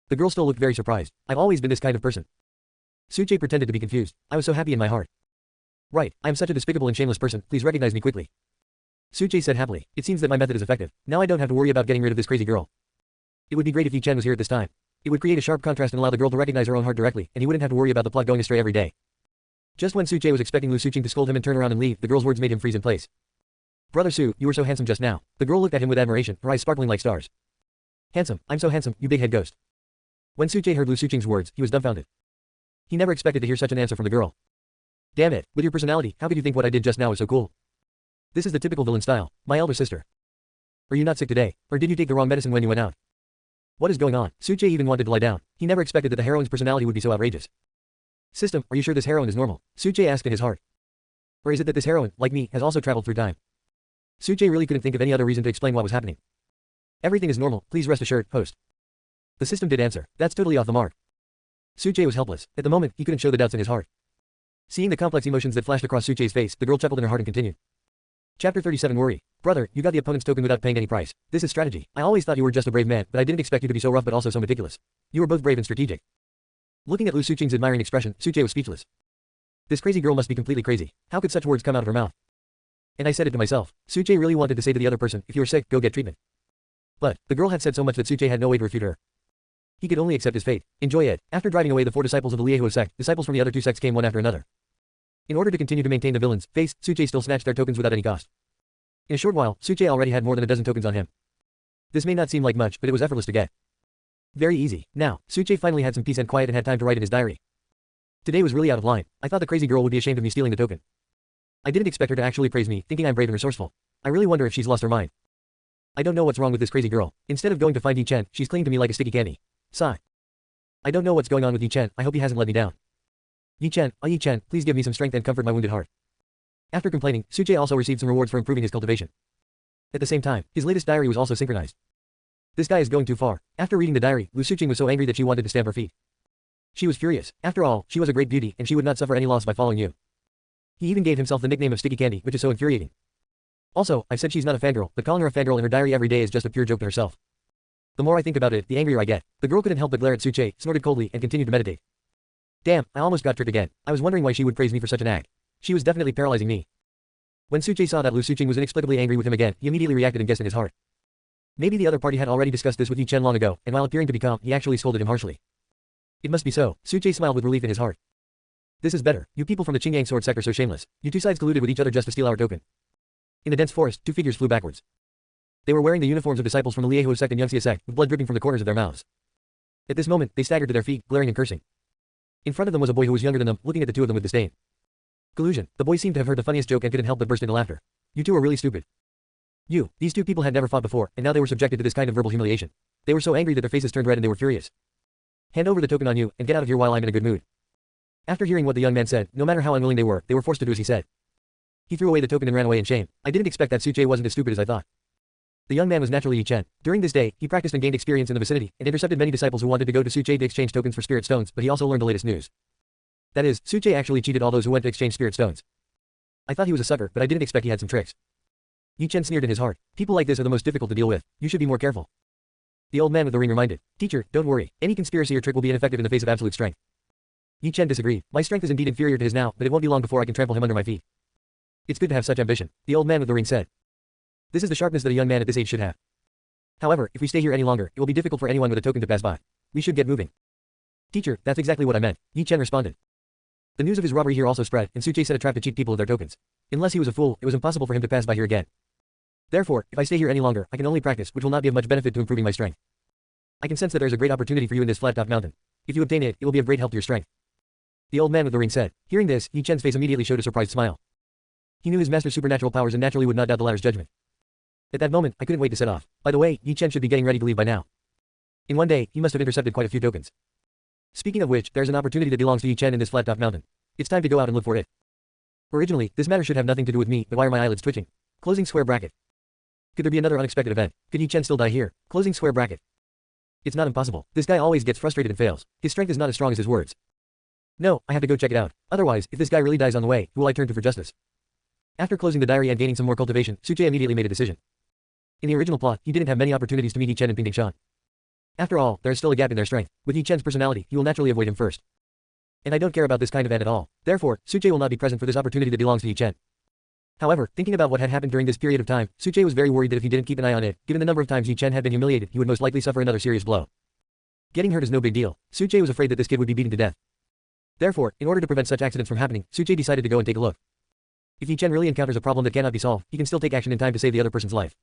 A: The girl still looked very surprised. I've always been this kind of person. Suche pretended to be confused. I was so happy in my heart. Right, I am such a despicable and shameless person, please recognize me quickly. Suche said happily. It seems that my method is effective. Now I don't have to worry about getting rid of this crazy girl. It would be great if Yi Chen was here at this time. It would create a sharp contrast and allow the girl to recognize her own heart directly, and he wouldn't have to worry about the plot going astray every day. Just when Suche was expecting Lu Suqing to scold him and turn around and leave, the girl's words made him freeze in place. Brother Su, you were so handsome just now. The girl looked at him with admiration, her eyes sparkling like stars. Handsome, I'm so handsome, you big head ghost. When Suche heard Lu Suqing's words, he was dumbfounded. He never expected to hear such an answer from the girl. Damn it, with your personality, how could you think what I did just now was so cool? This is the typical villain style, my elder sister. Are you not sick today, or did you take the wrong medicine when you went out? What is going on? Suche even wanted to lie down. He never expected that the heroine's personality would be so outrageous. System, are you sure this heroine is normal? Suche asked in his heart. Or is it that this heroine, like me, has also traveled through time? Suche really couldn't think of any other reason to explain what was happening. Everything is normal, please rest assured, host. The system did answer. That's totally off the mark. Suche was helpless. At the moment, he couldn't show the doubts in his heart. Seeing the complex emotions that flashed across Suche's face, the girl chuckled in her heart and continued. Chapter 37 Worry. Brother, you got the opponent's token without paying any price. This is strategy. I always thought you were just a brave man, but I didn't expect you to be so rough but also so meticulous. You were both brave and strategic. Looking at Lu Suqing's admiring expression, Suche was speechless. This crazy girl must be completely crazy. How could such words come out of her mouth? And I said it to myself. Suche really wanted to say to the other person, if you are sick, go get treatment. But, the girl had said so much that Suche had no way to refute her. He could only accept his fate. Enjoy it. After driving away the 4 disciples of the Liehuo sect, disciples from the other 2 sects came one after another. In order to continue to maintain the villain's face, Suche still snatched their tokens without any cost. In a short while, Suche already had more than a dozen tokens on him. This may not seem like much, but it was effortless to get. Very easy. Now, Suche finally had some peace and quiet and had time to write in his diary. Today was really out of line. I thought the crazy girl would be ashamed of me stealing the token. I didn't expect her to actually praise me, thinking I'm brave and resourceful. I really wonder if she's lost her mind. I don't know what's wrong with this crazy girl. Instead of going to find Yi Chen, she's clinging to me like a sticky candy. Sigh. I don't know what's going on with Yi Chen. I hope he hasn't let me down. Yi Chen, Yi Chen, please give me some strength and comfort my wounded heart. After complaining, Suche also received some rewards for improving his cultivation. At the same time, his latest diary was also synchronized. This guy is going too far. After reading the diary, Lu Suqing was so angry that she wanted to stamp her feet. She was furious. After all, she was a great beauty, and she would not suffer any loss by following you. He even gave himself the nickname of Sticky Candy, which is so infuriating. Also, I've said she's not a fangirl, but calling her a fangirl in her diary every day is just a pure joke to herself. The more I think about it, the angrier I get. The girl couldn't help but glare at Suche, snorted coldly, and continued to meditate. Damn, I almost got tricked again. I was wondering why she would praise me for such an act. She was definitely paralyzing me. When Suche saw that Lu Suqing was inexplicably angry with him again, he immediately reacted and guessed in his heart. Maybe the other party had already discussed this with Yi Chen long ago, and while appearing to be calm, he actually scolded him harshly. It must be so. Suche smiled with relief in his heart. This is better. You people from the Qingyang sword sector so shameless. You 2 sides colluded with each other just to steal our token. In the dense forest, 2 figures flew backwards. They were wearing the uniforms of disciples from the Liehuo sect and Yunxia sect, with blood dripping from the corners of their mouths. At this moment, they staggered to their feet, glaring and cursing. In front of them was a boy who was younger than them, looking at the 2 of them with disdain. Collusion. The boy seemed to have heard the funniest joke and couldn't help but burst into laughter. You 2 are really stupid. These 2 people had never fought before, and now they were subjected to this kind of verbal humiliation. They were so angry that their faces turned red and they were furious. Hand over the token on you, and get out of here while I'm in a good mood. After hearing what the young man said, no matter how unwilling they were forced to do as he said. He threw away the token and ran away in shame. I didn't expect that Suche wasn't as stupid as I thought. The young man was naturally Yi Chen. During this day, he practiced and gained experience in the vicinity, and intercepted many disciples who wanted to go to Suche to exchange tokens for spirit stones, but he also learned the latest news. That is, Suche actually cheated all those who went to exchange spirit stones. I thought he was a sucker, but I didn't expect he had some tricks. Yi Chen sneered in his heart. People like this are the most difficult to deal with. You should be more careful. The old man with the ring reminded. Teacher, don't worry. Any conspiracy or trick will be ineffective in the face of absolute strength. Yi Chen disagreed. My strength is indeed inferior to his now, but it won't be long before I can trample him under my feet. It's good to have such ambition. The old man with the ring said. This is the sharpness that a young man at this age should have. However, if we stay here any longer, it will be difficult for anyone with a token to pass by. We should get moving. Teacher, that's exactly what I meant. Yi Chen responded. The news of his robbery here also spread, and Suche set a trap to cheat people of their tokens. Unless he was a fool, it was impossible for him to pass by here again. Therefore, if I stay here any longer, I can only practice, which will not be of much benefit to improving my strength. I can sense that there is a great opportunity for you in this flat-top mountain. If you obtain it, it will be of great help to your strength. The old man with the ring said. Hearing this, Yi Chen's face immediately showed a surprised smile. He knew his master's supernatural powers and naturally would not doubt the latter's judgment. At that moment, I couldn't wait to set off. By the way, Yi Chen should be getting ready to leave by now. In one day, he must have intercepted quite a few tokens. Speaking of which, there's an opportunity that belongs to Yi Chen in this flat-top mountain. It's time to go out and look for it. Originally, this matter should have nothing to do with me, but why are my eyelids twitching? Closing square bracket. Could there be another unexpected event? Could Yi Chen still die here? Closing square bracket. It's not impossible. This guy always gets frustrated and fails. His strength is not as strong as his words. No, I have to go check it out. Otherwise, if this guy really dies on the way, who will I turn to for justice? After closing the diary and gaining some more cultivation, Suche immediately made a decision. In the original plot, he didn't have many opportunities to meet Yi Chen and Ping Shan. After all, there is still a gap in their strength. With Yi Chen's personality, he will naturally avoid him first. And I don't care about this kind of end at all. Therefore, Suche will not be present for this opportunity that belongs to Yi Chen. However, thinking about what had happened during this period of time, Suche was very worried that if he didn't keep an eye on it, given the number of times Yi Chen had been humiliated, he would most likely suffer another serious blow. Getting hurt is no big deal. Suche was afraid that this kid would be beaten to death. Therefore, in order to prevent such accidents from happening, Suche decided to go and take a look. If Yi Chen really encounters a problem that cannot be solved, he can still take action in time to save the other person's life.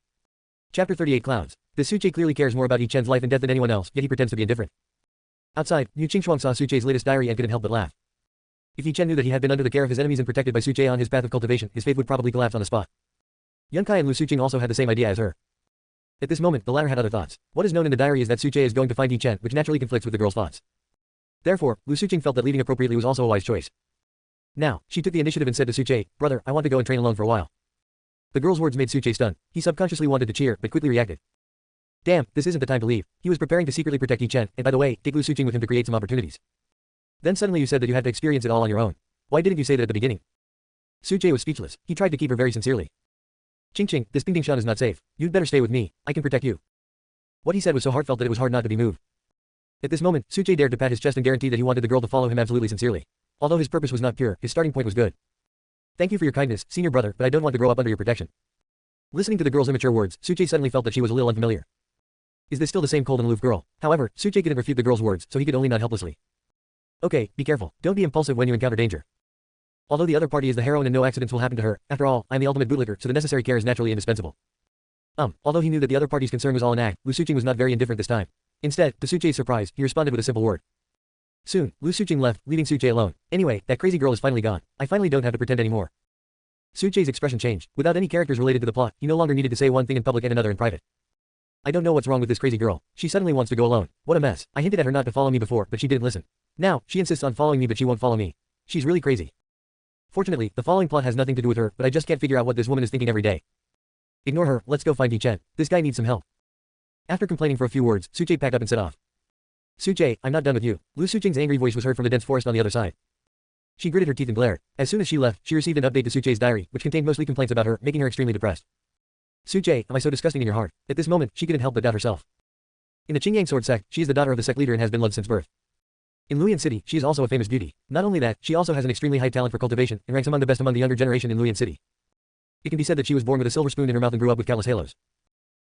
A: Chapter 38 Clouds. This Suche clearly cares more about Yi Chen's life and death than anyone else, yet he pretends to be indifferent. Outside, Yu Qingxuang saw Suche's latest diary and couldn't help but laugh. If Yi Chen knew that he had been under the care of his enemies and protected by Suche on his path of cultivation, his faith would probably collapse on the spot. Yunkai and Lu Suqing also had the same idea as her. At this moment, the latter had other thoughts. What is known in the diary is that Suche is going to find Yi Chen, which naturally conflicts with the girl's thoughts. Therefore, Lu Suqing felt that leading appropriately was also a wise choice. Now, she took the initiative and said to Suche, brother, I want to go and train alone for a while. The girl's words made Suche stunned. He subconsciously wanted to cheer, but quickly reacted. Damn, this isn't the time to leave. He was preparing to secretly protect Yi Chen, and by the way, take Lu Suqing with him to create some opportunities. Then suddenly you said that you had to experience it all on your own. Why didn't you say that at the beginning? Suche was speechless. He tried to keep her very sincerely. Ching, this Ping Shan is not safe. You'd better stay with me. I can protect you. What he said was so heartfelt that it was hard not to be moved. At this moment, Suche dared to pat his chest and guarantee that he wanted the girl to follow him absolutely sincerely. Although his purpose was not pure, his starting point was good. Thank you for your kindness, senior brother, but I don't want to grow up under your protection. Listening to the girl's immature words, Suche suddenly felt that she was a little unfamiliar. Is this still the same cold and aloof girl? However, Suche couldn't refute the girl's words, so he could only nod helplessly. Okay, be careful. Don't be impulsive when you encounter danger. Although the other party is the heroine and no accidents will happen to her, after all, I'm the ultimate bootlicker, so the necessary care is naturally indispensable. Although he knew that the other party's concern was all an act, Lu Suqing was not very indifferent this time. Instead, to Suche's surprise, he responded with a simple word. Soon, Lu Suqing left, leaving Suche alone. Anyway, that crazy girl is finally gone. I finally don't have to pretend anymore. Suche's expression changed. Without any characters related to the plot, he no longer needed to say one thing in public and another in private. I don't know what's wrong with this crazy girl. She suddenly wants to go alone. What a mess. I hinted at her not to follow me before, but she didn't listen. Now, she insists on following me but she won't follow me. She's really crazy. Fortunately, the following plot has nothing to do with her, but I just can't figure out what this woman is thinking every day. Ignore her, let's go find Yi Chen. This guy needs some help. After complaining for a few words, Suche packed up and set off. Suche, I'm not done with you. Lu Suqing's angry voice was heard from the dense forest on the other side. She gritted her teeth and glared. As soon as she left, she received an update to Suche's diary, which contained mostly complaints about her, making her extremely depressed. Suche, am I so disgusting in your heart? At this moment, she couldn't help but doubt herself. In the Qingyang sword sect, she is the daughter of the sect leader and has been loved since birth. In Luyan City, she is also a famous beauty. Not only that, she also has an extremely high talent for cultivation, and ranks among the best among the younger generation in Luyan City. It can be said that she was born with a silver spoon in her mouth and grew up with countless halos.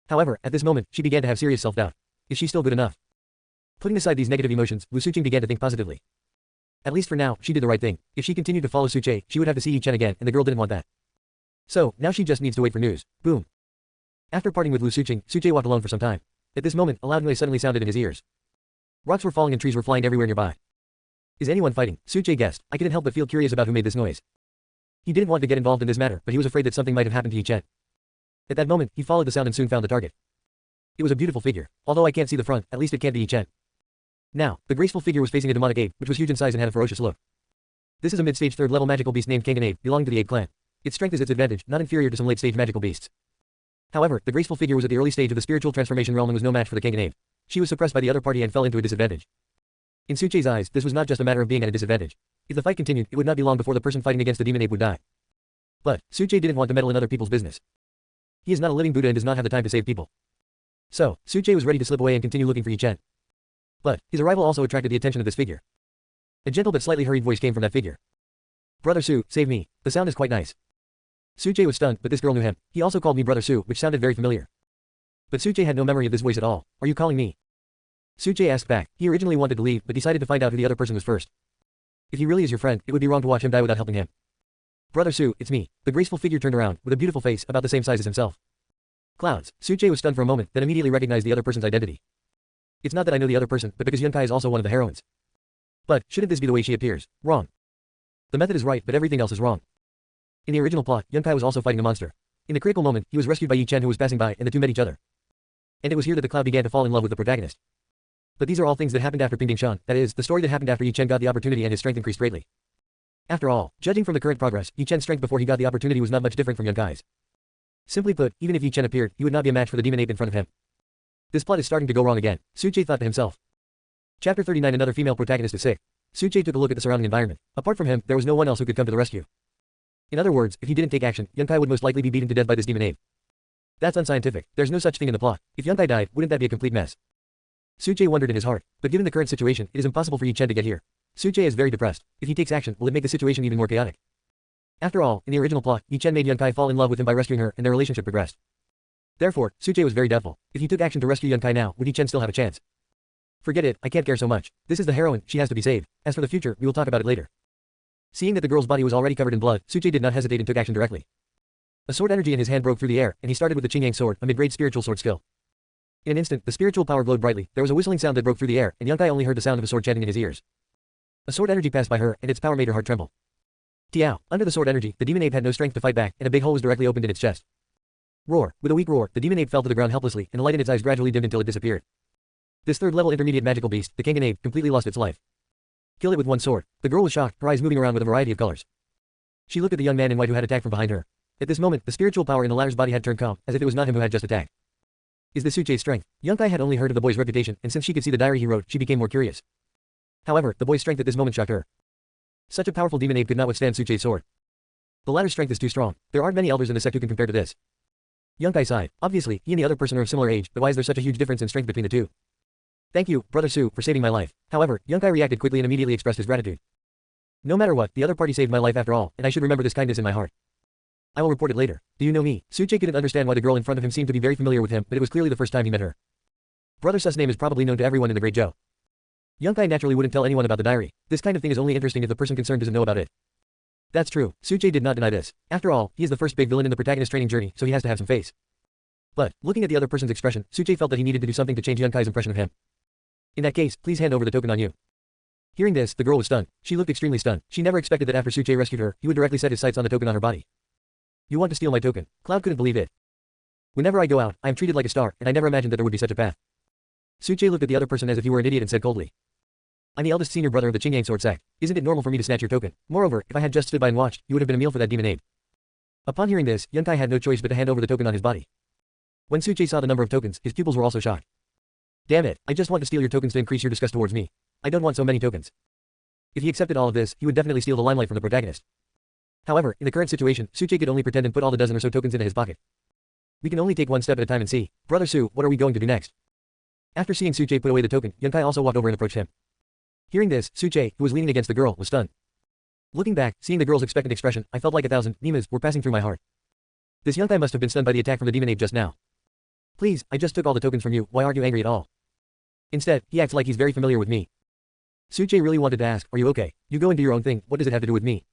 A: However, at this moment, she began to have serious self-doubt. Is she still good enough? Putting aside these negative emotions, Lu Suqing began to think positively. At least for now, she did the right thing. If she continued to follow Suche, she would have to see Yi Chen again, and the girl didn't want that. So, now she just needs to wait for news. Boom. After parting with Lu Suqing, Suche walked alone for some time. At this moment, a loud noise suddenly sounded in his ears. Rocks were falling and trees were flying everywhere nearby. Is anyone fighting? Suche guessed. I couldn't help but feel curious about who made this noise. He didn't want to get involved in this matter, but he was afraid that something might have happened to Yi Chen. At that moment, he followed the sound and soon found the target. It was a beautiful figure. Although I can't see the front, at least it can't be Yi Chen. Now, the graceful figure was facing a demonic ape, which was huge in size and had a ferocious look. This is a mid-stage third-level magical beast named Kangan Ape, belonging to the ape clan. Its strength is its advantage, not inferior to some late-stage magical beasts. However, the graceful figure was at the early stage of the spiritual transformation realm and was no match for the Kangan Ape. She was suppressed by the other party and fell into a disadvantage. In Suche's eyes, this was not just a matter of being at a disadvantage. If the fight continued, it would not be long before the person fighting against the demon ape would die. But, Suche didn't want to meddle in other people's business. He is not a living Buddha and does not have the time to save people. So, Suche was ready to slip away and continue looking for Yi Chen. But, his arrival also attracted the attention of this figure. A gentle but slightly hurried voice came from that figure. Brother Su, save me. The sound is quite nice. Suche was stunned, but this girl knew him. He also called me Brother Su, which sounded very familiar. But Suche had no memory of this voice at all. Are you calling me? Suche asked back. He originally wanted to leave, but decided to find out who the other person was first. If he really is your friend, it would be wrong to watch him die without helping him. Brother Su, it's me. The graceful figure turned around, with a beautiful face, about the same size as himself. Clouds. Suche was stunned for a moment, then immediately recognized the other person's identity. It's not that I know the other person, but because Yunkai is also one of the heroines. But, shouldn't this be the way she appears? Wrong. The method is right, but everything else is wrong. In the original plot, Yunkai was also fighting a monster. In the critical moment, he was rescued by Yi Chen who was passing by, and the two met each other. And it was here that the cloud began to fall in love with the protagonist. But these are all things that happened after Pingding Shan, that is, the story that happened after Yi Chen got the opportunity and his strength increased greatly. After all, judging from the current progress, Yi Chen's strength before he got the opportunity was not much different from Yunkai's. Simply put, even if Yi Chen appeared, he would not be a match for the demon ape in front of him. This plot is starting to go wrong again, Suche thought to himself. Chapter 39 Another female protagonist is sick. Suche took a look at the surrounding environment. Apart from him, there was no one else who could come to the rescue. In other words, if he didn't take action, Yunkai would most likely be beaten to death by this demon ape. That's unscientific. There's no such thing in the plot. If Yunkai died, wouldn't that be a complete mess? Suche wondered in his heart. But given the current situation, it is impossible for Yi Chen to get here. Suche is very depressed. If he takes action, will it make the situation even more chaotic? After all, in the original plot, Yi Chen made Yunkai fall in love with him by rescuing her, and their relationship progressed. Therefore, Suche was very doubtful. If he took action to rescue Yunkai now, would Yi Chen still have a chance? Forget it, I can't care so much. This is the heroine, she has to be saved. As for the future, we will talk about it later. Seeing that the girl's body was already covered in blood, Suche did not hesitate and took action directly. A sword energy in his hand broke through the air, and he started with the Qingyang sword, a mid-grade spiritual sword skill. In an instant, the spiritual power glowed brightly, there was a whistling sound that broke through the air, and Yunkai only heard the sound of a sword chanting in his ears. A sword energy passed by her, and its power made her heart tremble. Tiao, under the sword energy, the demon ape had no strength to fight back, and a big hole was directly opened in its chest. Roar. With a weak roar, the demon ape fell to the ground helplessly, and the light in its eyes gradually dimmed until it disappeared. This third-level intermediate magical beast, the Kangan ape, completely lost its life. Kill it with one sword. The girl was shocked, her eyes moving around with a variety of colors. She looked at the young man in white who had attacked from behind her. At this moment, the spiritual power in the latter's body had turned calm, as if it was not him who had just attacked. Is this Suche's strength? Yunkai had only heard of the boy's reputation, and since she could see the diary he wrote, she became more curious. However, the boy's strength at this moment shocked her. Such a powerful demon ape could not withstand Suche's sword. The latter's strength is too strong. There aren't many elders in the sect who can compare to this. Yunkai sighed. Obviously, he and the other person are of similar age, but why is there such a huge difference in strength between the two? Thank you, Brother Su, for saving my life. However, Yunkai reacted quickly and immediately expressed his gratitude. No matter what, the other party saved my life after all, and I should remember this kindness in my heart. I will report it later. Do you know me? Suche couldn't understand why the girl in front of him seemed to be very familiar with him, but it was clearly the first time he met her. Brother Su's name is probably known to everyone in the Great Zhou. Yunkai naturally wouldn't tell anyone about the diary. This kind of thing is only interesting if the person concerned doesn't know about it. That's true. Suche did not deny this. After all, he is the first big villain in the protagonist's training journey, so he has to have some face. But, looking at the other person's expression, Suche felt that he needed to do something to change Yunkai's impression of him. In that case, please hand over the token on you. Hearing this, the girl was stunned. She looked extremely stunned. She never expected that after Suche rescued her, he would directly set his sights on the token on her body. You want to steal my token? Cloud couldn't believe it. Whenever I go out, I am treated like a star, and I never imagined that there would be such a path. Suche looked at the other person as if he were an idiot and said coldly. I'm the eldest senior brother of the Qingyang sword sect. Isn't it normal for me to snatch your token? Moreover, if I had just stood by and watched, you would have been a meal for that demon ape. Upon hearing this, Yunkai had no choice but to hand over the token on his body. When Suche saw the number of tokens, his pupils were also shocked. Damn it, I just want to steal your tokens to increase your disgust towards me. I don't want so many tokens. If he accepted all of this, he would definitely steal the limelight from the protagonist. However, in the current situation, Suche could only pretend and put all the dozen or so tokens into his pocket. We can only take one step at a time and see. Brother Su, what are we going to do next? After seeing Suche put away the token, Yunkai also walked over and approached him. Hearing this, Suche, who was leaning against the girl, was stunned. Looking back, seeing the girl's expectant expression, I felt like 1,000 nimas were passing through my heart. This Yunkai must have been stunned by the attack from the demon ape just now. Please, I just took all the tokens from you, why aren't you angry at all? Instead, he acts like he's very familiar with me. Suche really wanted to ask, are you okay? You go and do your own thing, what does it have to do with me?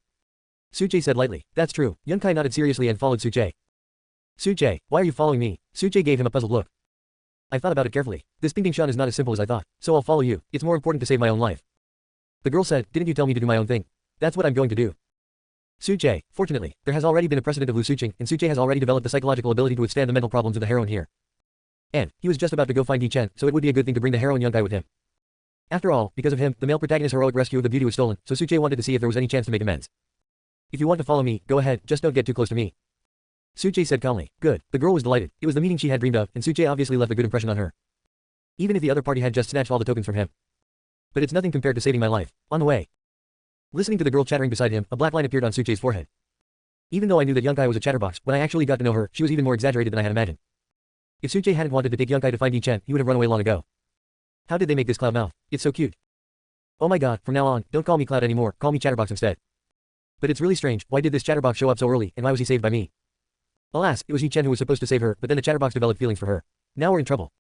A: Suche said lightly, that's true. Yunkai nodded seriously and followed Suche. Suche, why are you following me? Suche gave him a puzzled look. I thought about it carefully. This Dingding Shan is not as simple as I thought, so I'll follow you. It's more important to save my own life. The girl said, didn't you tell me to do my own thing? That's what I'm going to do. Suche, fortunately, there has already been a precedent of Lu Suqing, and Suche has already developed the psychological ability to withstand the mental problems of the heroine here. And, he was just about to go find Yi Chen, so it would be a good thing to bring the heroine Yunkai with him. After all, because of him, the male protagonist's heroic rescue of the beauty was stolen, so Suche wanted to see if there was any chance to make amends. If you want to follow me, go ahead, just don't get too close to me. Suche said calmly. Good. The girl was delighted. It was the meeting she had dreamed of, and Suche obviously left a good impression on her. Even if the other party had just snatched all the tokens from him. But it's nothing compared to saving my life. On the way. Listening to the girl chattering beside him, a black line appeared on Suche's forehead. Even though I knew that Yunkai was a chatterbox, when I actually got to know her, she was even more exaggerated than I had imagined. If Suche hadn't wanted to take Yunkai to find Yi Chen, he would have run away long ago. How did they make this Cloud mouth? It's so cute. Oh my god, from now on, don't call me Cloud anymore, call me Chatterbox instead. But it's really strange, why did this Chatterbox show up so early, and why was he saved by me? Alas, it was Yi Chen who was supposed to save her, but then the Chatterbox developed feelings for her. Now we're in trouble.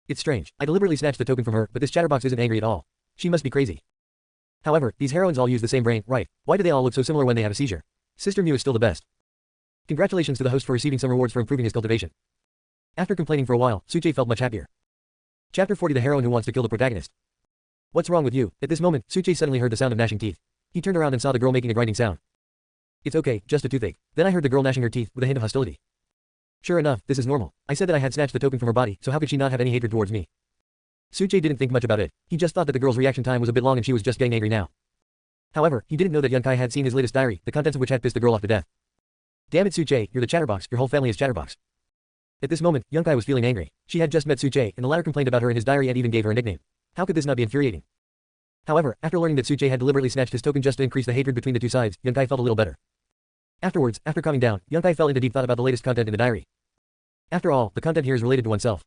A: It's strange, I deliberately snatched the token from her, but this Chatterbox isn't angry at all. She must be crazy. However, these heroines all use the same brain, right? Why do they all look so similar when they have a seizure? Sister Mew is still the best. Congratulations to the host for receiving some rewards for improving his cultivation. After complaining for a while, Suche felt much happier. Chapter 40 The heroine who wants to kill the protagonist. What's wrong with you? At this moment, Suche suddenly heard the sound of gnashing teeth. He turned around and saw the girl making a grinding sound. It's okay, just a toothache. Then I heard the girl gnashing her teeth, with a hint of hostility. Sure enough, this is normal. I said that I had snatched the token from her body, so how could she not have any hatred towards me? Suche didn't think much about it. He just thought that the girl's reaction time was a bit long and she was just getting angry now. However, he didn't know that Yunkai had seen his latest diary, the contents of which had pissed the girl off to death. Damn it Suche, you're the Chatterbox, your whole family is Chatterbox. At this moment, Yunkai was feeling angry. She had just met Suche, and the latter complained about her in his diary and even gave her a nickname. How could this not be infuriating? However, after learning that Suche had deliberately snatched his token just to increase the hatred between the two sides, Yunkai felt a little better. Afterwards, after calming down, Yunkai fell into deep thought about the latest content in the diary. After all, the content here is related to oneself.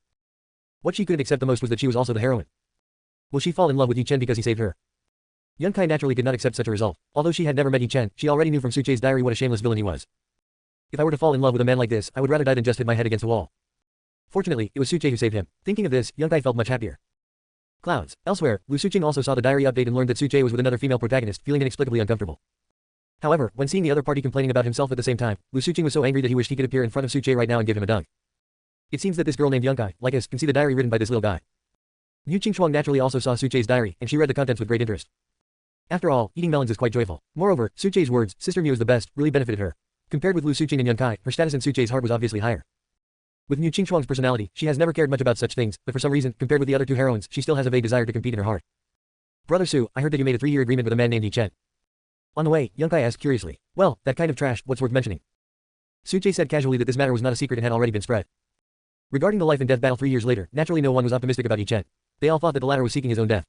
A: What she couldn't accept the most was that she was also the heroine. Will she fall in love with Yi Chen because he saved her? Yunkai naturally could not accept such a result. Although she had never met Yi Chen, she already knew from Suche's diary what a shameless villain he was. If I were to fall in love with a man like this, I would rather die than just hit my head against a wall. Fortunately, it was Suche who saved him. Thinking of this, Yunkai felt much happier. Clouds. Elsewhere, Lu Suqing also saw the diary update and learned that Suche was with another female protagonist, feeling inexplicably uncomfortable. However, when seeing the other party complaining about himself at the same time, Lu Suqing was so angry that he wished he could appear in front of Suche right now and give him a dunk. It seems that this girl named Yunkai, like us, can see the diary written by this little guy. Yu Qingchuang naturally also saw Suche's diary, and she read the contents with great interest. After all, eating melons is quite joyful. Moreover, Suche's words, Sister Mew is the best, really benefited her. Compared with Lu Suqing and Yunkai, her status in Suche's heart was obviously higher. With Yu Qingchuang's personality, she has never cared much about such things, but for some reason, compared with the other two heroines, she still has a vague desire to compete in her heart. Brother Su, I heard that you made a 3-year agreement with a man named Yi Chen. On the way, Yunkai asked curiously. Well, that kind of trash, what's worth mentioning? Suche said casually that this matter was not a secret and had already been spread. Regarding the life and death battle 3 years later, naturally no one was optimistic about Yi Chen. They all thought that the latter was seeking his own death.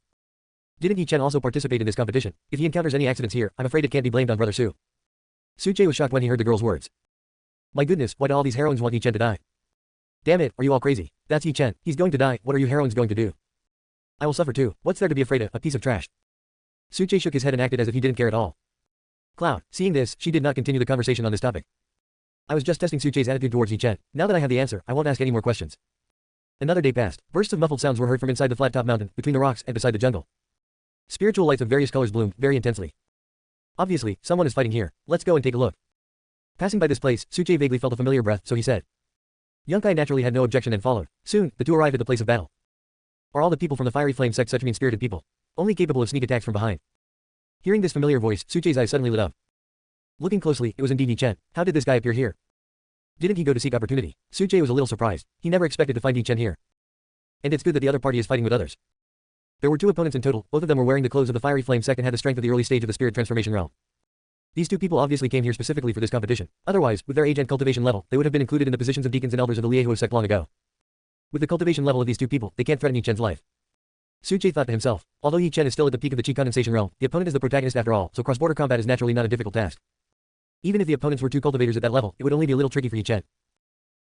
A: Didn't Yi Chen also participate in this competition? If he encounters any accidents here, I'm afraid it can't be blamed on Brother Su. Suche was shocked when he heard the girl's words. My goodness, why do all these heroines want Yi Chen to die? Damn it, are you all crazy? That's Yi Chen, he's going to die, what are you heroines going to do? I will suffer too. What's there to be afraid of, a piece of trash? Suche shook his head and acted as if he didn't care at all. Cloud, seeing this, she did not continue the conversation on this topic. I was just testing Suche's attitude towards Yi-Chen. Now that I have the answer, I won't ask any more questions. Another day passed. Bursts of muffled sounds were heard from inside the flat-top mountain, between the rocks and beside the jungle. Spiritual lights of various colors bloomed, very intensely. Obviously, someone is fighting here. Let's go and take a look. Passing by this place, Suche vaguely felt a familiar breath, so he said. Yunkai naturally had no objection and followed. Soon, the two arrived at the place of battle. Are all the people from the Fiery Flame sect such mean-spirited people? Only capable of sneak attacks from behind. Hearing this familiar voice, Suche's eyes suddenly lit up. Looking closely, it was indeed Yi-Chen. How did this guy appear here? Didn't he go to seek opportunity? Suche was a little surprised. He never expected to find Yi-Chen here. And it's good that the other party is fighting with others. There were two opponents in total, both of them were wearing the clothes of the Fiery Flame sect and had the strength of the early stage of the Spirit Transformation realm. These two people obviously came here specifically for this competition. Otherwise, with their age and cultivation level, they would have been included in the positions of deacons and elders of the Liehuo sect long ago. With the cultivation level of these two people, they can't threaten Yi-Chen's life. Suche thought to himself, although Yi-Chen is still at the peak of the Qi condensation realm, the opponent is the protagonist after all, so cross-border combat is naturally not a difficult task. Even if the opponents were two cultivators at that level, it would only be a little tricky for Yi-Chen.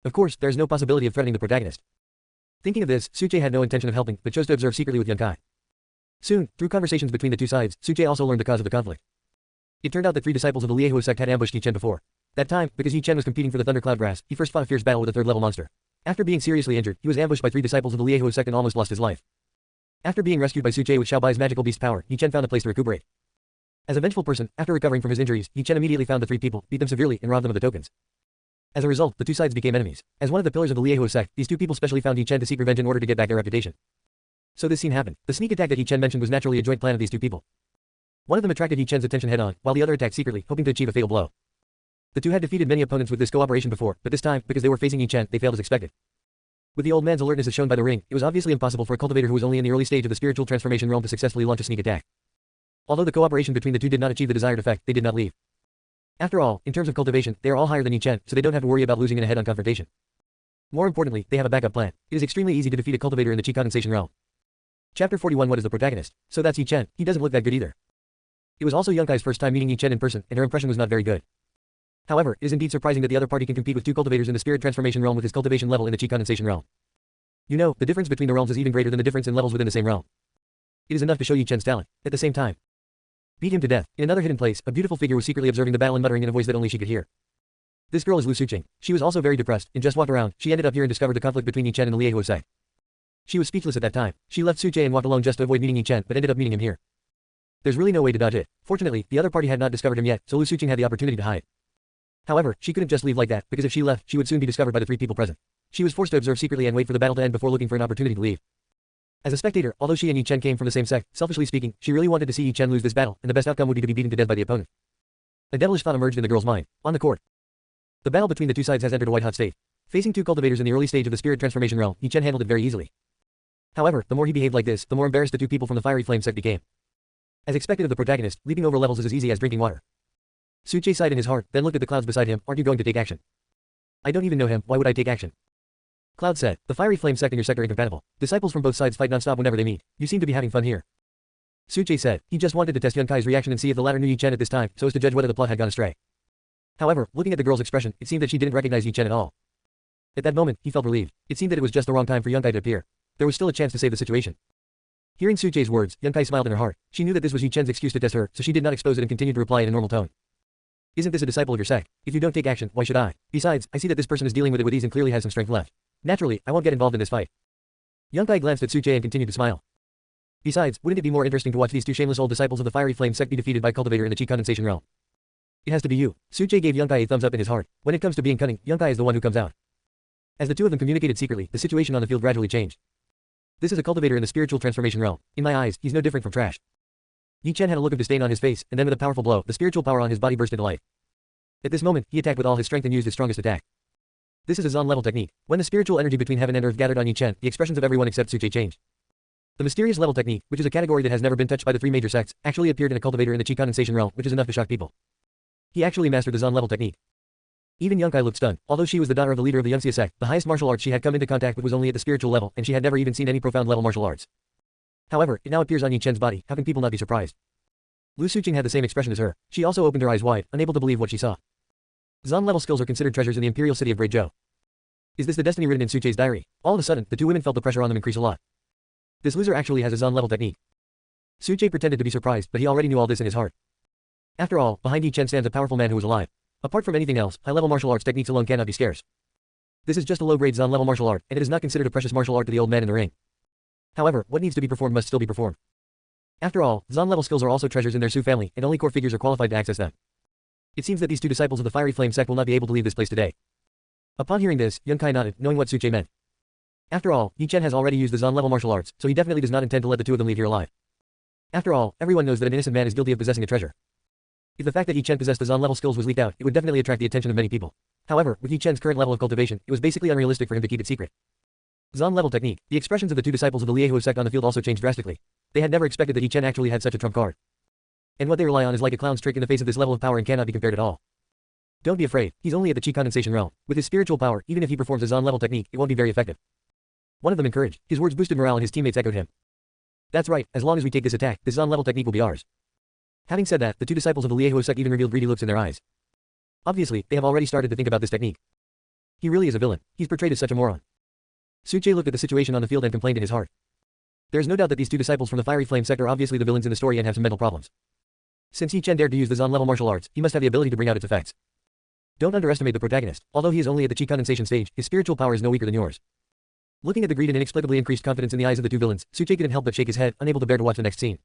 A: Of course, there is no possibility of threatening the protagonist. Thinking of this, Suche had no intention of helping, but chose to observe secretly with Yunkai. Soon, through conversations between the two sides, Suche also learned the cause of the conflict. It turned out that 3 disciples of the Liehuo sect had ambushed Yi-Chen before. That time, because Yi-Chen was competing for the Thundercloud Grass, he first fought a fierce battle with a 3rd-level monster. After being seriously injured, he was ambushed by 3 disciples of the Liehuo sect and almost lost his life. After being rescued by Suche with Xiaobai's magical beast power, Yi-Chen found a place to recuperate. As a vengeful person, after recovering from his injuries, Yi-Chen immediately found the 3 people, beat them severely, and robbed them of the tokens. As a result, the two sides became enemies. As one of the pillars of the Liehuo sect, these two people specially found Yi-Chen to seek revenge in order to get back their reputation. So this scene happened. The sneak attack that Yi-Chen mentioned was naturally a joint plan of these two people. One of them attracted Yi-Chen's attention head-on, while the other attacked secretly, hoping to achieve a fatal blow. The two had defeated many opponents with this cooperation before, but this time, because they were facing Yi-Chen, they failed as expected. With the old man's alertness as shown by the ring, it was obviously impossible for a cultivator who was only in the early stage of the spiritual transformation realm to successfully launch a sneak attack. Although the cooperation between the two did not achieve the desired effect, they did not leave. After all, in terms of cultivation, they are all higher than Yi-Chen, so they don't have to worry about losing in a head-on confrontation. More importantly, they have a backup plan. It is extremely easy to defeat a cultivator in the Qi condensation realm. Chapter 41. What is the protagonist? So that's Yi-Chen. He doesn't look that good either. It was also Yunkai's first time meeting Yi-Chen in person, and her impression was not very good. However, it is indeed surprising that the other party can compete with 2 cultivators in the spirit transformation realm with his cultivation level in the Qi condensation realm. You know, the difference between the realms is even greater than the difference in levels within the same realm. It is enough to show Yi-Chen's talent. At the same time, beat him to death. In another hidden place, a beautiful figure was secretly observing the battle and muttering in a voice that only she could hear. This girl is Lu Suqing. She was also very depressed, and just walked around. She ended up here and discovered the conflict between Yi-Chen and the Liehuo sect. She was speechless at that time. She left Suche and walked alone just to avoid meeting Yi-Chen, but ended up meeting him here. There's really no way to dodge it. Fortunately, the other party had not discovered him yet, so Lu Suqing had the opportunity to hide. However, she couldn't just leave like that, because if she left, she would soon be discovered by the 3 people present. She was forced to observe secretly and wait for the battle to end before looking for an opportunity to leave. As a spectator, although she and Yi-Chen came from the same sect, selfishly speaking, she really wanted to see Yi-Chen lose this battle, and the best outcome would be to be beaten to death by the opponent. A devilish thought emerged in the girl's mind. On the court, the battle between the two sides has entered a white-hot state. Facing 2 cultivators in the early stage of the spirit transformation realm, Yi-Chen handled it very easily. However, the more he behaved like this, the more embarrassed the 2 people from the Fiery Flame sect became. As expected of the protagonist, leaping over levels is as easy as drinking water. Suche sighed in his heart, then looked at the clouds beside him. Aren't you going to take action? I don't even know him, why would I take action? Cloud said, the Fiery Flame sect and your sect are incompatible. Disciples from both sides fight non-stop whenever they meet. You seem to be having fun here. Suche said, he just wanted to test Yunkai's reaction and see if the latter knew Yi-Chen at this time, so as to judge whether the plot had gone astray. However, looking at the girl's expression, it seemed that she didn't recognize Yi-Chen at all. At that moment, he felt relieved. It seemed that it was just the wrong time for Yunkai to appear. There was still a chance to save the situation. Hearing Suche's words, Yunkai smiled in her heart. She knew that this was Yi-Chen's excuse to test her, so she did not expose it and continued to reply in a normal tone. Isn't this a disciple of your sect? If you don't take action, why should I? Besides, I see that this person is dealing with it with ease and clearly has some strength left. Naturally, I won't get involved in this fight. Yunkai glanced at Suche and continued to smile. Besides, wouldn't it be more interesting to watch these 2 shameless old disciples of the Fiery Flame sect be defeated by cultivator in the Qi condensation realm? It has to be you. Suche gave Yunkai a thumbs up in his heart. When it comes to being cunning, Yunkai is the one who comes out. As the 2 of them communicated secretly, the situation on the field gradually changed. This is a cultivator in the spiritual transformation realm. In my eyes, he's no different from trash. Yi-Chen had a look of disdain on his face, and then with a powerful blow, the spiritual power on his body burst into life. At this moment, he attacked with all his strength and used his strongest attack. This is a Zon-level technique. When the spiritual energy between heaven and earth gathered on Yi-Chen, the expressions of everyone except Suche changed. The mysterious level technique, which is a category that has never been touched by the 3 major sects, actually appeared in a cultivator in the Qi condensation realm, which is enough to shock people. He actually mastered the Zon-level technique. Even Yunkai looked stunned. Although she was the daughter of the leader of the Yunxia sect, the highest martial arts she had come into contact with was only at the spiritual level, and she had never even seen any profound level martial arts. However, it now appears on Yi-Chen's body. How can people not be surprised? Lu Suqing had the same expression as her. She also opened her eyes wide, unable to believe what she saw. Zon-level skills are considered treasures in the imperial city of Great Zhou. Is this the destiny written in Suche's diary? All of a sudden, the 2 women felt the pressure on them increase a lot. This loser actually has a Zon-level technique. Suche pretended to be surprised, but he already knew all this in his heart. After all, behind Yi Chen stands a powerful man who is alive. Apart from anything else, high-level martial arts techniques alone cannot be scarce. This is just a low-grade Zon-level martial art, and it is not considered a precious martial art to the old man in the ring. However, what needs to be performed must still be performed. After all, Zon-level skills are also treasures in their Su family, and only core figures are qualified to access them. It seems that these two disciples of the Fiery Flame sect will not be able to leave this place today. Upon hearing this, Yun Kai nodded, knowing what Suche meant. After all, Yi Chen has already used the Zon-level martial arts, so he definitely does not intend to let the two of them leave here alive. After all, everyone knows that an innocent man is guilty of possessing a treasure. If the fact that Yi Chen possessed the Zon-level skills was leaked out, it would definitely attract the attention of many people. However, with Yi Chen's current level of cultivation, it was basically unrealistic for him to keep it secret. Zon-level technique. The expressions of the two disciples of the Liehuo sect on the field also changed drastically. They had never expected that Yi Chen actually had such a trump card. And what they rely on is like a clown's trick in the face of this level of power and cannot be compared at all. Don't be afraid, he's only at the Qi condensation realm. With his spiritual power, even if he performs a Zon-level technique, it won't be very effective. One of them encouraged. His words boosted morale and his teammates echoed him. That's right, as long as we take this attack, this Zon-level technique will be ours. Having said that, the two disciples of the Liehuo sect even revealed greedy looks in their eyes. Obviously, they have already started to think about this technique. He really is a villain. He's portrayed as such a moron. Suche looked at the situation on the field and complained in his heart. There is no doubt that these two disciples from the Fiery Flame sect are obviously the villains in the story and have some mental problems. Since Yi Chen dared to use the Zon-level martial arts, he must have the ability to bring out its effects. Don't underestimate the protagonist. Although he is only at the Qi condensation stage, his spiritual power is no weaker than yours. Looking at the greed and inexplicably increased confidence in the eyes of the two villains, Suche couldn't help but shake his head, unable to bear to watch the next scene.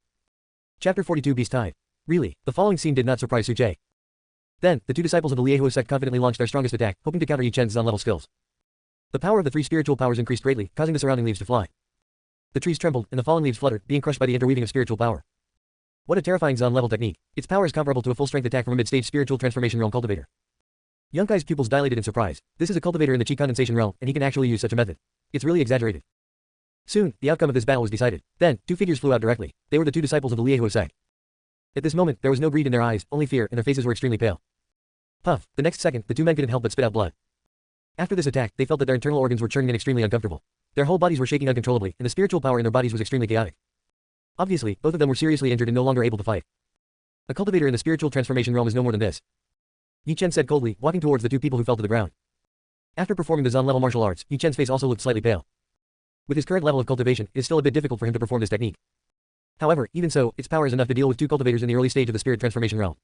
A: Chapter 42 Beast Tide. Really, the following scene did not surprise Suche. Then, the two disciples of the Liehuo sect confidently launched their strongest attack, hoping to counter Yi Chen's Zon-level skills. The power of the three spiritual powers increased greatly, causing the surrounding leaves to fly. The trees trembled, and the fallen leaves fluttered, being crushed by the interweaving of spiritual power. What a terrifying Zon-level technique. Its power is comparable to a full-strength attack from a mid-stage spiritual transformation realm cultivator. Yun Kai's pupils dilated in surprise. This is a cultivator in the Qi condensation realm, and he can actually use such a method. It's really exaggerated. Soon, the outcome of this battle was decided. Then, two figures flew out directly. They were the two disciples of the Liehuo sect. At this moment, there was no greed in their eyes, only fear, and their faces were extremely pale. Puff. The next second, the two men couldn't help but spit out blood. After this attack, they felt that their internal organs were churning and extremely uncomfortable. Their whole bodies were shaking uncontrollably, and the spiritual power in their bodies was extremely chaotic. Obviously, both of them were seriously injured and no longer able to fight. A cultivator in the spiritual transformation realm is no more than this. Yi Chen said coldly, walking towards the two people who fell to the ground. After performing the Zon-level martial arts, Yi Chen's face also looked slightly pale. With his current level of cultivation, it is still a bit difficult for him to perform this technique. However, even so, its power is enough to deal with two cultivators in the early stage of the spirit transformation realm.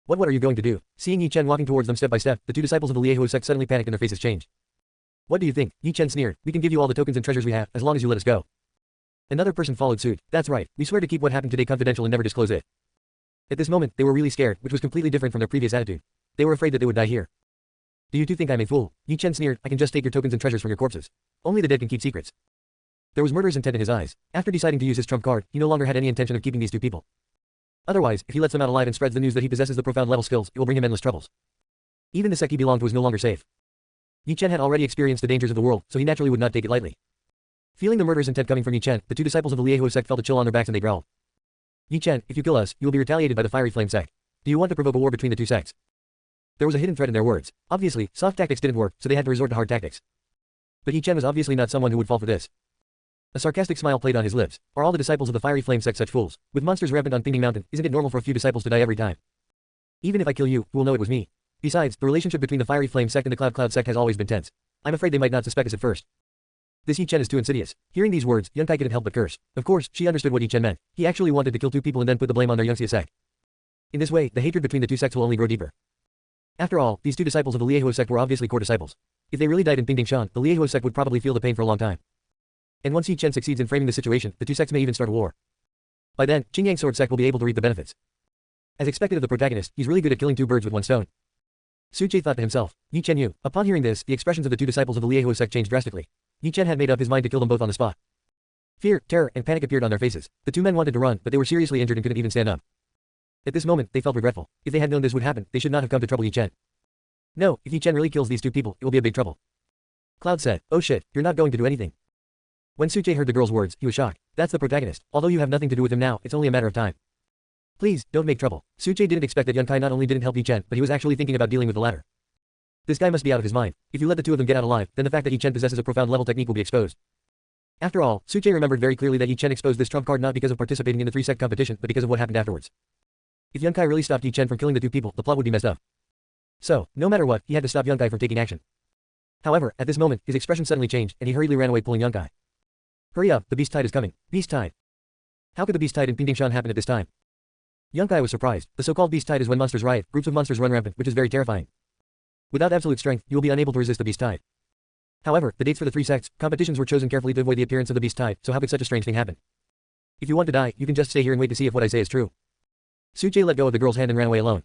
A: What are you going to do? Seeing Yi Chen walking towards them step by step, the two disciples of the Liehuo sect suddenly panicked and their faces changed. What do you think? Yi Chen sneered. We can give you all the tokens and treasures we have, as long as you let us go. Another person followed suit. That's right, we swear to keep what happened today confidential and never disclose it. At this moment, they were really scared, which was completely different from their previous attitude. They were afraid that they would die here. Do you two think I'm a fool? Yi Chen sneered. I can just take your tokens and treasures from your corpses. Only the dead can keep secrets. There was murderous intent in his eyes. After deciding to use his trump card, he no longer had any intention of keeping these two people. Otherwise, if he lets them out alive and spreads the news that he possesses the profound level skills, it will bring him endless troubles. Even the sect he belonged to was no longer safe. Yi Chen had already experienced the dangers of the world, so he naturally would not take it lightly. Feeling the murderous intent coming from Yi Chen, the two disciples of the Liehuo sect felt a chill on their backs and they growled. Yi Chen, if you kill us, you will be retaliated by the Fiery Flame sect. Do you want to provoke a war between the two sects? There was a hidden threat in their words. Obviously, soft tactics didn't work, so they had to resort to hard tactics. But Yi Chen was obviously not someone who would fall for this. A sarcastic smile played on his lips. Are all the disciples of the Fiery Flame sect such fools? With monsters rampant on Pinging Mountain, isn't it normal for a few disciples to die every time? Even if I kill you, who will know it was me? Besides, the relationship between the Fiery Flame sect and the Cloud sect has always been tense. I'm afraid they might not suspect us at first. This Yi Chen is too insidious. Hearing these words, Yun Kai couldn't help but curse. Of course, she understood what Yi Chen meant. He actually wanted to kill two people and then put the blame on their Yunxia sect. In this way, the hatred between the two sects will only grow deeper. After all, these two disciples of the Liehuo sect were obviously core disciples. If they really died in Pingding Shan, the Liehuo sect would probably feel the pain for a long time. And once Yi Chen succeeds in framing the situation, the two sects may even start a war. By then, Qingyang Sword sect will be able to reap the benefits. As expected of the protagonist, he's really good at killing two birds with one stone. Suche thought to himself. Yi Chen Yu. Upon hearing this, the expressions of the two disciples of the Liehuo sect changed drastically. Yi Chen had made up his mind to kill them both on the spot. Fear, terror, and panic appeared on their faces. The two men wanted to run, but they were seriously injured and couldn't even stand up. At this moment, they felt regretful. If they had known this would happen, they should not have come to trouble Yi Chen. No, if Yi Chen really kills these two people, it will be a big trouble. Cloud said, oh shit, you're not going to do anything. When Suche heard the girl's words, he was shocked. That's the protagonist. Although you have nothing to do with him now, it's only a matter of time. Please, don't make trouble. Suche didn't expect that Yun Kai not only didn't help Yi Chen, but he was actually thinking about dealing with the latter. This guy must be out of his mind. If you let the two of them get out alive, then the fact that Yi Chen possesses a profound level technique will be exposed. After all, Suche remembered very clearly that Yi Chen exposed this trump card not because of participating in the three-sect competition, but because of what happened afterwards. If Yun Kai really stopped Yi Chen from killing the two people, the plot would be messed up. So, no matter what, he had to stop Yun Kai from taking action. However, at this moment, his expression suddenly changed, and he hurriedly ran away pulling Yun Kai. Hurry up, the beast tide is coming. Beast tide. How could the beast tide in Pingdingshan happen at this time? Yunkai was surprised. The so-called beast tide is when monsters riot, groups of monsters run rampant, which is very terrifying. Without absolute strength, you will be unable to resist the beast tide. However, the dates for the 3 sects, competitions were chosen carefully to avoid the appearance of the beast tide, so how could such a strange thing happen? If you want to die, you can just stay here and wait to see if what I say is true. Suche let go of the girl's hand and ran away alone.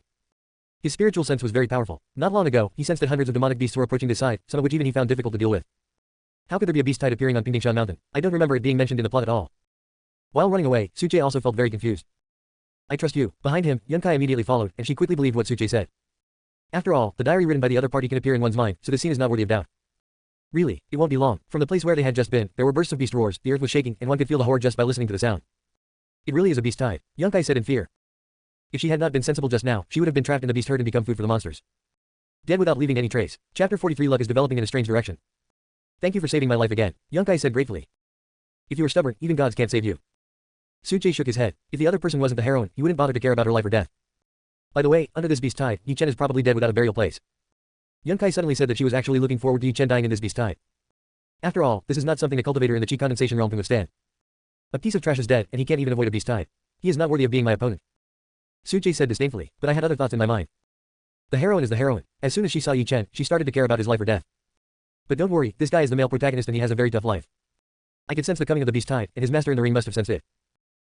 A: His spiritual sense was very powerful. Not long ago, he sensed that hundreds of demonic beasts were approaching this side, some of which even he found difficult to deal with. How could there be a beast tide appearing on Pingdingshan Mountain? I don't remember it being mentioned in the plot at all. While running away, Suche also felt very confused. I trust you. Behind him, Yunkai immediately followed, and she quickly believed what Suche said. After all, the diary written by the other party can appear in one's mind, so the scene is not worthy of doubt. Really, it won't be long. From the place where they had just been, there were bursts of beast roars, the earth was shaking, and one could feel the horror just by listening to the sound. It really is a beast tide, Yunkai said in fear. If she had not been sensible just now, she would have been trapped in the beast herd and become food for the monsters. Dead without leaving any trace. Chapter 43. Luck is developing in a strange direction. Thank you for saving my life again, Yunkai said gratefully. If you are stubborn, even gods can't save you. Suche shook his head. If the other person wasn't the heroine, he wouldn't bother to care about her life or death. By the way, under this beast tide, Yi-Chen is probably dead without a burial place. Yunkai suddenly said that she was actually looking forward to Yi-Chen dying in this beast tide. After all, this is not something a cultivator in the chi condensation realm can withstand. A piece of trash is dead, and he can't even avoid a beast tide. He is not worthy of being my opponent. Suche said disdainfully, but I had other thoughts in my mind. The heroine is the heroine. As soon as she saw Yi-Chen, she started to care about his life or death. But don't worry, this guy is the male protagonist and he has a very tough life. I could sense the coming of the beast tide, and his master in the ring must have sensed it.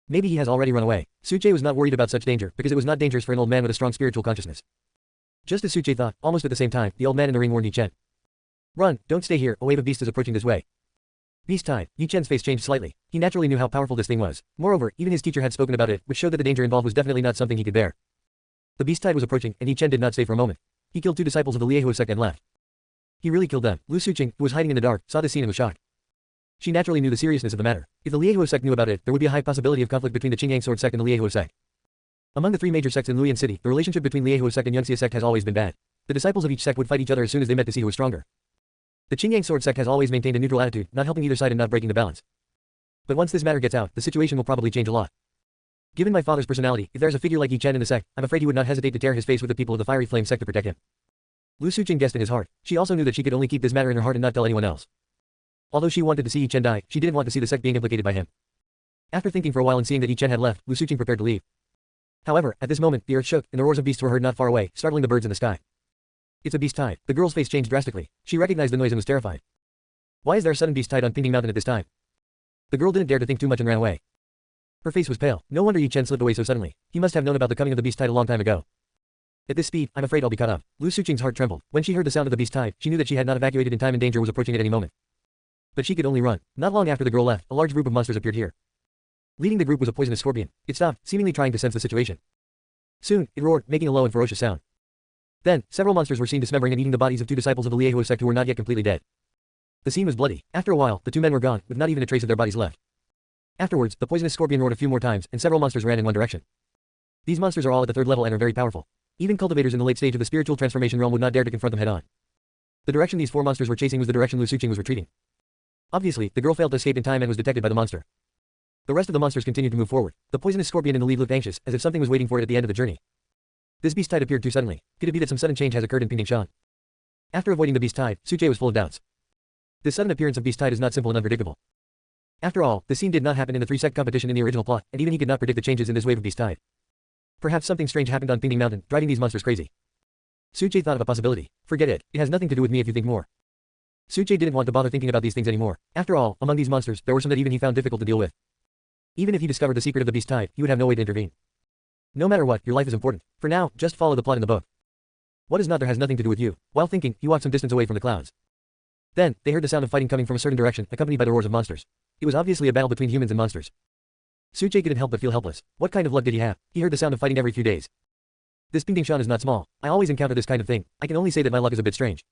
A: Maybe he has already run away. Suche was not worried about such danger, because it was not dangerous for an old man with a strong spiritual consciousness. Just as Suche thought, almost at the same time, the old man in the ring warned Yi-Chen. Run, don't stay here, a wave of beasts is approaching this way. Beast tide. Yi-Chen's face changed slightly. He naturally knew how powerful this thing was. Moreover, even his teacher had spoken about it, which showed that the danger involved was definitely not something he could bear. The beast tide was approaching, and Yi-Chen did not stay for a moment. He killed 2 disciples of the Liehuo sect and left. He really killed them. Lu Suqing, who was hiding in the dark, saw this scene and was shocked. She naturally knew the seriousness of the matter. If the Liehuo sect knew about it, there would be a high possibility of conflict between the Qingyang sword sect and the Liehuo sect. Among the 3 major sects in Luoyan City, the relationship between Liehuo sect and Yunxia sect has always been bad. The disciples of each sect would fight each other as soon as they met to see who was stronger. The Qingyang sword sect has always maintained a neutral attitude, not helping either side and not breaking the balance. But once this matter gets out, the situation will probably change a lot. Given my father's personality, if there's a figure like Yi-Chen in the sect, I'm afraid he would not hesitate to tear his face with the people of the Fiery Flame sect to protect him. Lu Suqing guessed in his heart. She also knew that she could only keep this matter in her heart and not tell anyone else. Although she wanted to see Yi-Chen die, she didn't want to see the sect being implicated by him. After thinking for a while and seeing that Yi-Chen had left, Lu Suqing prepared to leave. However, at this moment, the earth shook, and the roars of beasts were heard not far away, startling the birds in the sky. It's a beast tide. The girl's face changed drastically. She recognized the noise and was terrified. Why is there a sudden beast tide on Pingding Mountain at this time? The girl didn't dare to think too much and ran away. Her face was pale. No wonder Yi-Chen slipped away so suddenly. He must have known about the coming of the beast tide a long time ago. At this speed, I'm afraid I'll be cut off. Lu Suqing's heart trembled. When she heard the sound of the beast tide, she knew that she had not evacuated in time and danger was approaching at any moment. But she could only run. Not long after the girl left, a large group of monsters appeared here. Leading the group was a poisonous scorpion. It stopped, seemingly trying to sense the situation. Soon, it roared, making a low and ferocious sound. Then, several monsters were seen dismembering and eating the bodies of 2 disciples of the Liehuo sect who were not yet completely dead. The scene was bloody. After a while, the 2 men were gone, with not even a trace of their bodies left. Afterwards, the poisonous scorpion roared a few more times, and several monsters ran in one direction. These monsters are all at the 3rd level and are very powerful. Even cultivators in the late stage of the spiritual transformation realm would not dare to confront them head-on. The direction these 4 monsters were chasing was the direction Lu Suqing was retreating. Obviously, the girl failed to escape in time and was detected by the monster. The rest of the monsters continued to move forward. The poisonous scorpion in the lead looked anxious, as if something was waiting for it at the end of the journey. This beast tide appeared too suddenly. Could it be that some sudden change has occurred in Pingdingshan? After avoiding the beast tide, Suche was full of doubts. This sudden appearance of beast tide is not simple and unpredictable. After all, the scene did not happen in the 3-sect competition in the original plot, and even he could not predict the changes in this wave of beast tide. Perhaps something strange happened on Pingding Mountain, driving these monsters crazy. Suche thought of a possibility. Forget it. It has nothing to do with me if you think more. Suche didn't want to bother thinking about these things anymore. After all, among these monsters, there were some that even he found difficult to deal with. Even if he discovered the secret of the beast tide, he would have no way to intervene. No matter what, your life is important. For now, just follow the plot in the book. What is not there has nothing to do with you. While thinking, he walked some distance away from the clouds. Then, they heard the sound of fighting coming from a certain direction, accompanied by the roars of monsters. It was obviously a battle between humans and monsters. Suche couldn't help but feel helpless. What kind of luck did he have? He heard the sound of fighting every few days. This Pingdingshan is not small. I always encounter this kind of thing. I can only say that my luck is a bit strange.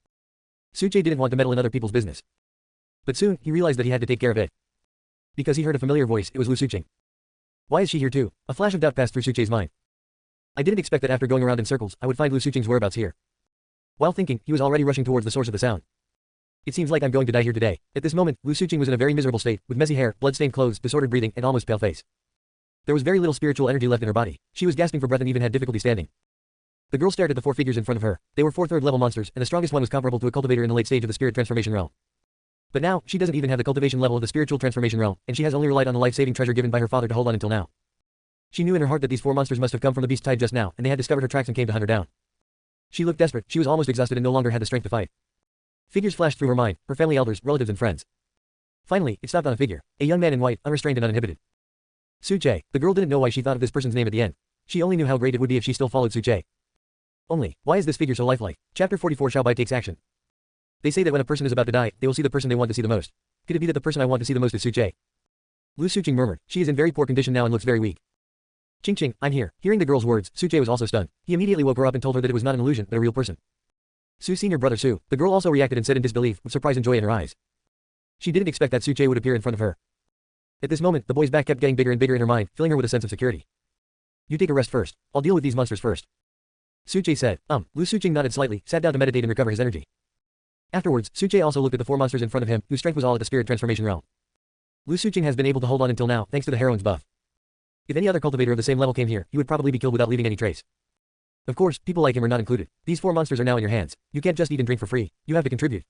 A: Suche didn't want to meddle in other people's business. But soon, he realized that he had to take care of it. Because he heard a familiar voice, it was Lu Suqing. Why is she here too? A flash of doubt passed through Suche's mind. I didn't expect that after going around in circles, I would find Lu Suqing's whereabouts here. While thinking, he was already rushing towards the source of the sound. It seems like I'm going to die here today. At this moment, Lu Suqing was in a very miserable state, with messy hair, blood-stained clothes, disordered breathing, and almost pale face. There was very little spiritual energy left in her body. She was gasping for breath and even had difficulty standing. The girl stared at the 4 figures in front of her. They were 4 third-level monsters, and the strongest one was comparable to a cultivator in the late stage of the spirit transformation realm. But now, she doesn't even have the cultivation level of the spiritual transformation realm, and she has only relied on the life-saving treasure given by her father to hold on until now. She knew in her heart that these 4 monsters must have come from the beast tide just now, and they had discovered her tracks and came to hunt her down. She looked desperate, she was almost exhausted and no longer had the strength to fight. Figures flashed through her mind, her family elders, relatives and friends. Finally, it stopped on a figure, a young man in white, unrestrained and uninhibited. Su-che. The girl didn't know why she thought of this person's name at the end. She only knew how great it would be if she still followed Su-che. Only, why is this figure so lifelike? Chapter 44 Xiaobai takes action. They say that when a person is about to die, they will see the person they want to see the most. Could it be that the person I want to see the most is Su-che? Lu Suqing murmured, she is in very poor condition now and looks very weak. Ching, I'm here. Hearing the girl's words, Su-che was also stunned. He immediately woke her up and told her that it was not an illusion, but a real person. Su's senior brother Su. The girl also reacted and said in disbelief, with surprise and joy in her eyes. She didn't expect that Su-che would appear in front of her. At this moment, the boy's back kept getting bigger and bigger in her mind, filling her with a sense of security. You take a rest first. I'll deal with these monsters first. Su-che said. Lu Suqing nodded slightly, sat down to meditate and recover his energy. Afterwards, Su-che also looked at the 4 monsters in front of him, whose strength was all at the spirit transformation realm. Lu Suqing has been able to hold on until now, thanks to the heroine's buff. If any other cultivator of the same level came here, he would probably be killed without leaving any trace. Of course, people like him are not included. These 4 monsters are now in your hands. You can't just eat and drink for free. You have to contribute.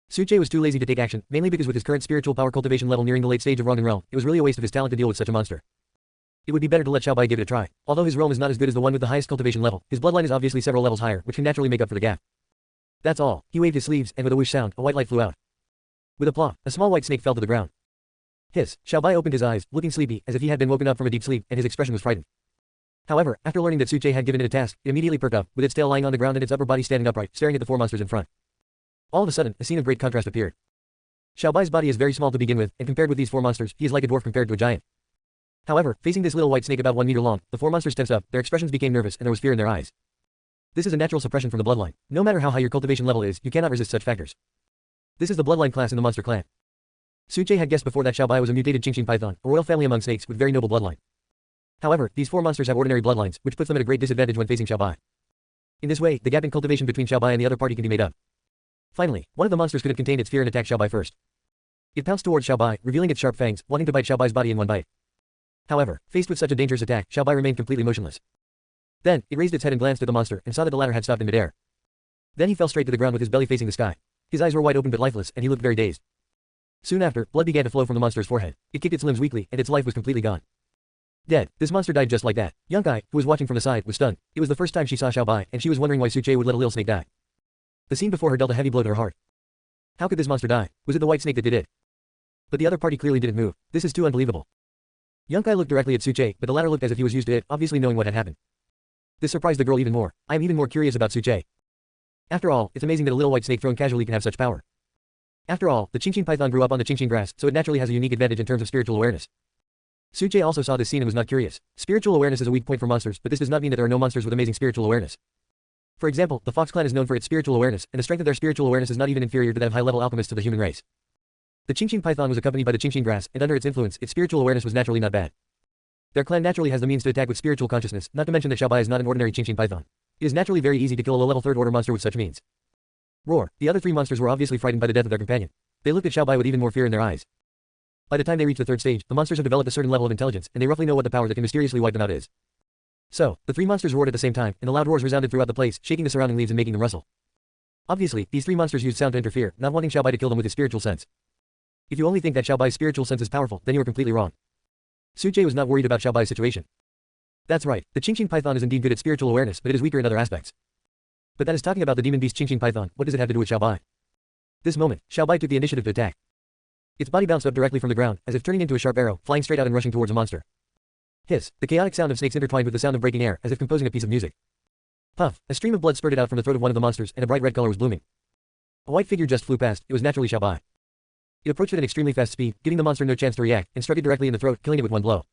A: Su-che was too lazy to take action, mainly because with his current spiritual power cultivation level nearing the late stage of Rongdan realm, it was really a waste of his talent to deal with such a monster. It would be better to let Xiaobai give it a try. Although his realm is not as good as the one with the highest cultivation level, his bloodline is obviously several levels higher, which can naturally make up for the gap. That's all. He waved his sleeves, and with a whoosh sound, a white light flew out. With a plop, a small white snake fell to the ground. Hiss, Xiaobai opened his eyes, looking sleepy, as if he had been woken up from a deep sleep, and his expression was frightened. However, after learning that Su-che had given it a task, it immediately perked up, with its tail lying on the ground and its upper body standing upright, staring at the 4 monsters in front. All of a sudden, a scene of great contrast appeared. Xiaobai's body is very small to begin with, and compared with these 4 monsters, he is like a dwarf compared to a giant. However, facing this little white snake about 1 meter long, the 4 monsters tensed up, their expressions became nervous, and there was fear in their eyes. This is a natural suppression from the bloodline. No matter how high your cultivation level is, you cannot resist such factors. This is the bloodline class in the monster clan. Su-che had guessed before that Xiaobai was a mutated Qingqing python, a royal family among snakes with very noble bloodline. However, these 4 monsters have ordinary bloodlines, which puts them at a great disadvantage when facing Xiaobai. In this way, the gap in cultivation between Xiaobai and the other party can be made up. Finally, one of the monsters could have contained its fear and attacked Xiaobai first. It pounced towards Xiaobai, revealing its sharp fangs, wanting to bite Xiaobai's body in one bite. However, faced with such a dangerous attack, Xiaobai remained completely motionless. Then, it raised its head and glanced at the monster, and saw that the latter had stopped in midair. Then he fell straight to the ground with his belly facing the sky. His eyes were wide open but lifeless, and he looked very dazed. Soon after, blood began to flow from the monster's forehead. It kicked its limbs weakly, and its life was completely gone. Dead. This monster died just like that. Yunkai, who was watching from the side, was stunned. It was the first time she saw Xiaobai, and she was wondering why Su-che would let a little snake die. The scene before her dealt a heavy blow to her heart. How could this monster die? Was it the white snake that did it? But the other party clearly didn't move. This is too unbelievable. Yunkai looked directly at Su-che, but the latter looked as if he was used to it, obviously knowing what had happened. This surprised the girl even more. I am even more curious about Su-che. After all, it's amazing that a little white snake thrown casually can have such power. After all, the Qingqing python grew up on the Qingqing grass, so it naturally has a unique advantage in terms of spiritual awareness. Su-che also saw this scene and was not curious. Spiritual awareness is a weak point for monsters, but this does not mean that there are no monsters with amazing spiritual awareness. For example, the Fox clan is known for its spiritual awareness, and the strength of their spiritual awareness is not even inferior to that of high-level alchemists of the human race. The Qingqing python was accompanied by the Qingqing grass, and under its influence, its spiritual awareness was naturally not bad. Their clan naturally has the means to attack with spiritual consciousness, not to mention that Xiaobai is not an ordinary Qingqing python. It is naturally very easy to kill a low-level third-order monster with such means. Roar. The other 3 monsters were obviously frightened by the death of their companion. They looked at Xiaobai with even more fear in their eyes. By the time they reach the 3rd stage, the monsters have developed a certain level of intelligence, and they roughly know what the power that can mysteriously wipe them out is. So, the 3 monsters roared at the same time, and the loud roars resounded throughout the place, shaking the surrounding leaves and making them rustle. Obviously, these 3 monsters used sound to interfere, not wanting Xiaobai to kill them with his spiritual sense. If you only think that Xiaobai's spiritual sense is powerful, then you are completely wrong. Su-che was not worried about Xiaobai's situation. That's right, the Qingqing python is indeed good at spiritual awareness, but it is weaker in other aspects. But that is talking about the demon beast Qingqing python. What does it have to do with Xiaobai? This moment, Xiaobai took the initiative to attack. Its body bounced up directly from the ground, as if turning into a sharp arrow, flying straight out and rushing towards a monster. Hiss, the chaotic sound of snakes intertwined with the sound of breaking air, as if composing a piece of music. Puff, a stream of blood spurted out from the throat of one of the monsters, and a bright red color was blooming. A white figure just flew past. It was naturally Xiaobai. It approached at an extremely fast speed, giving the monster no chance to react, and struck it directly in the throat, killing it with one blow.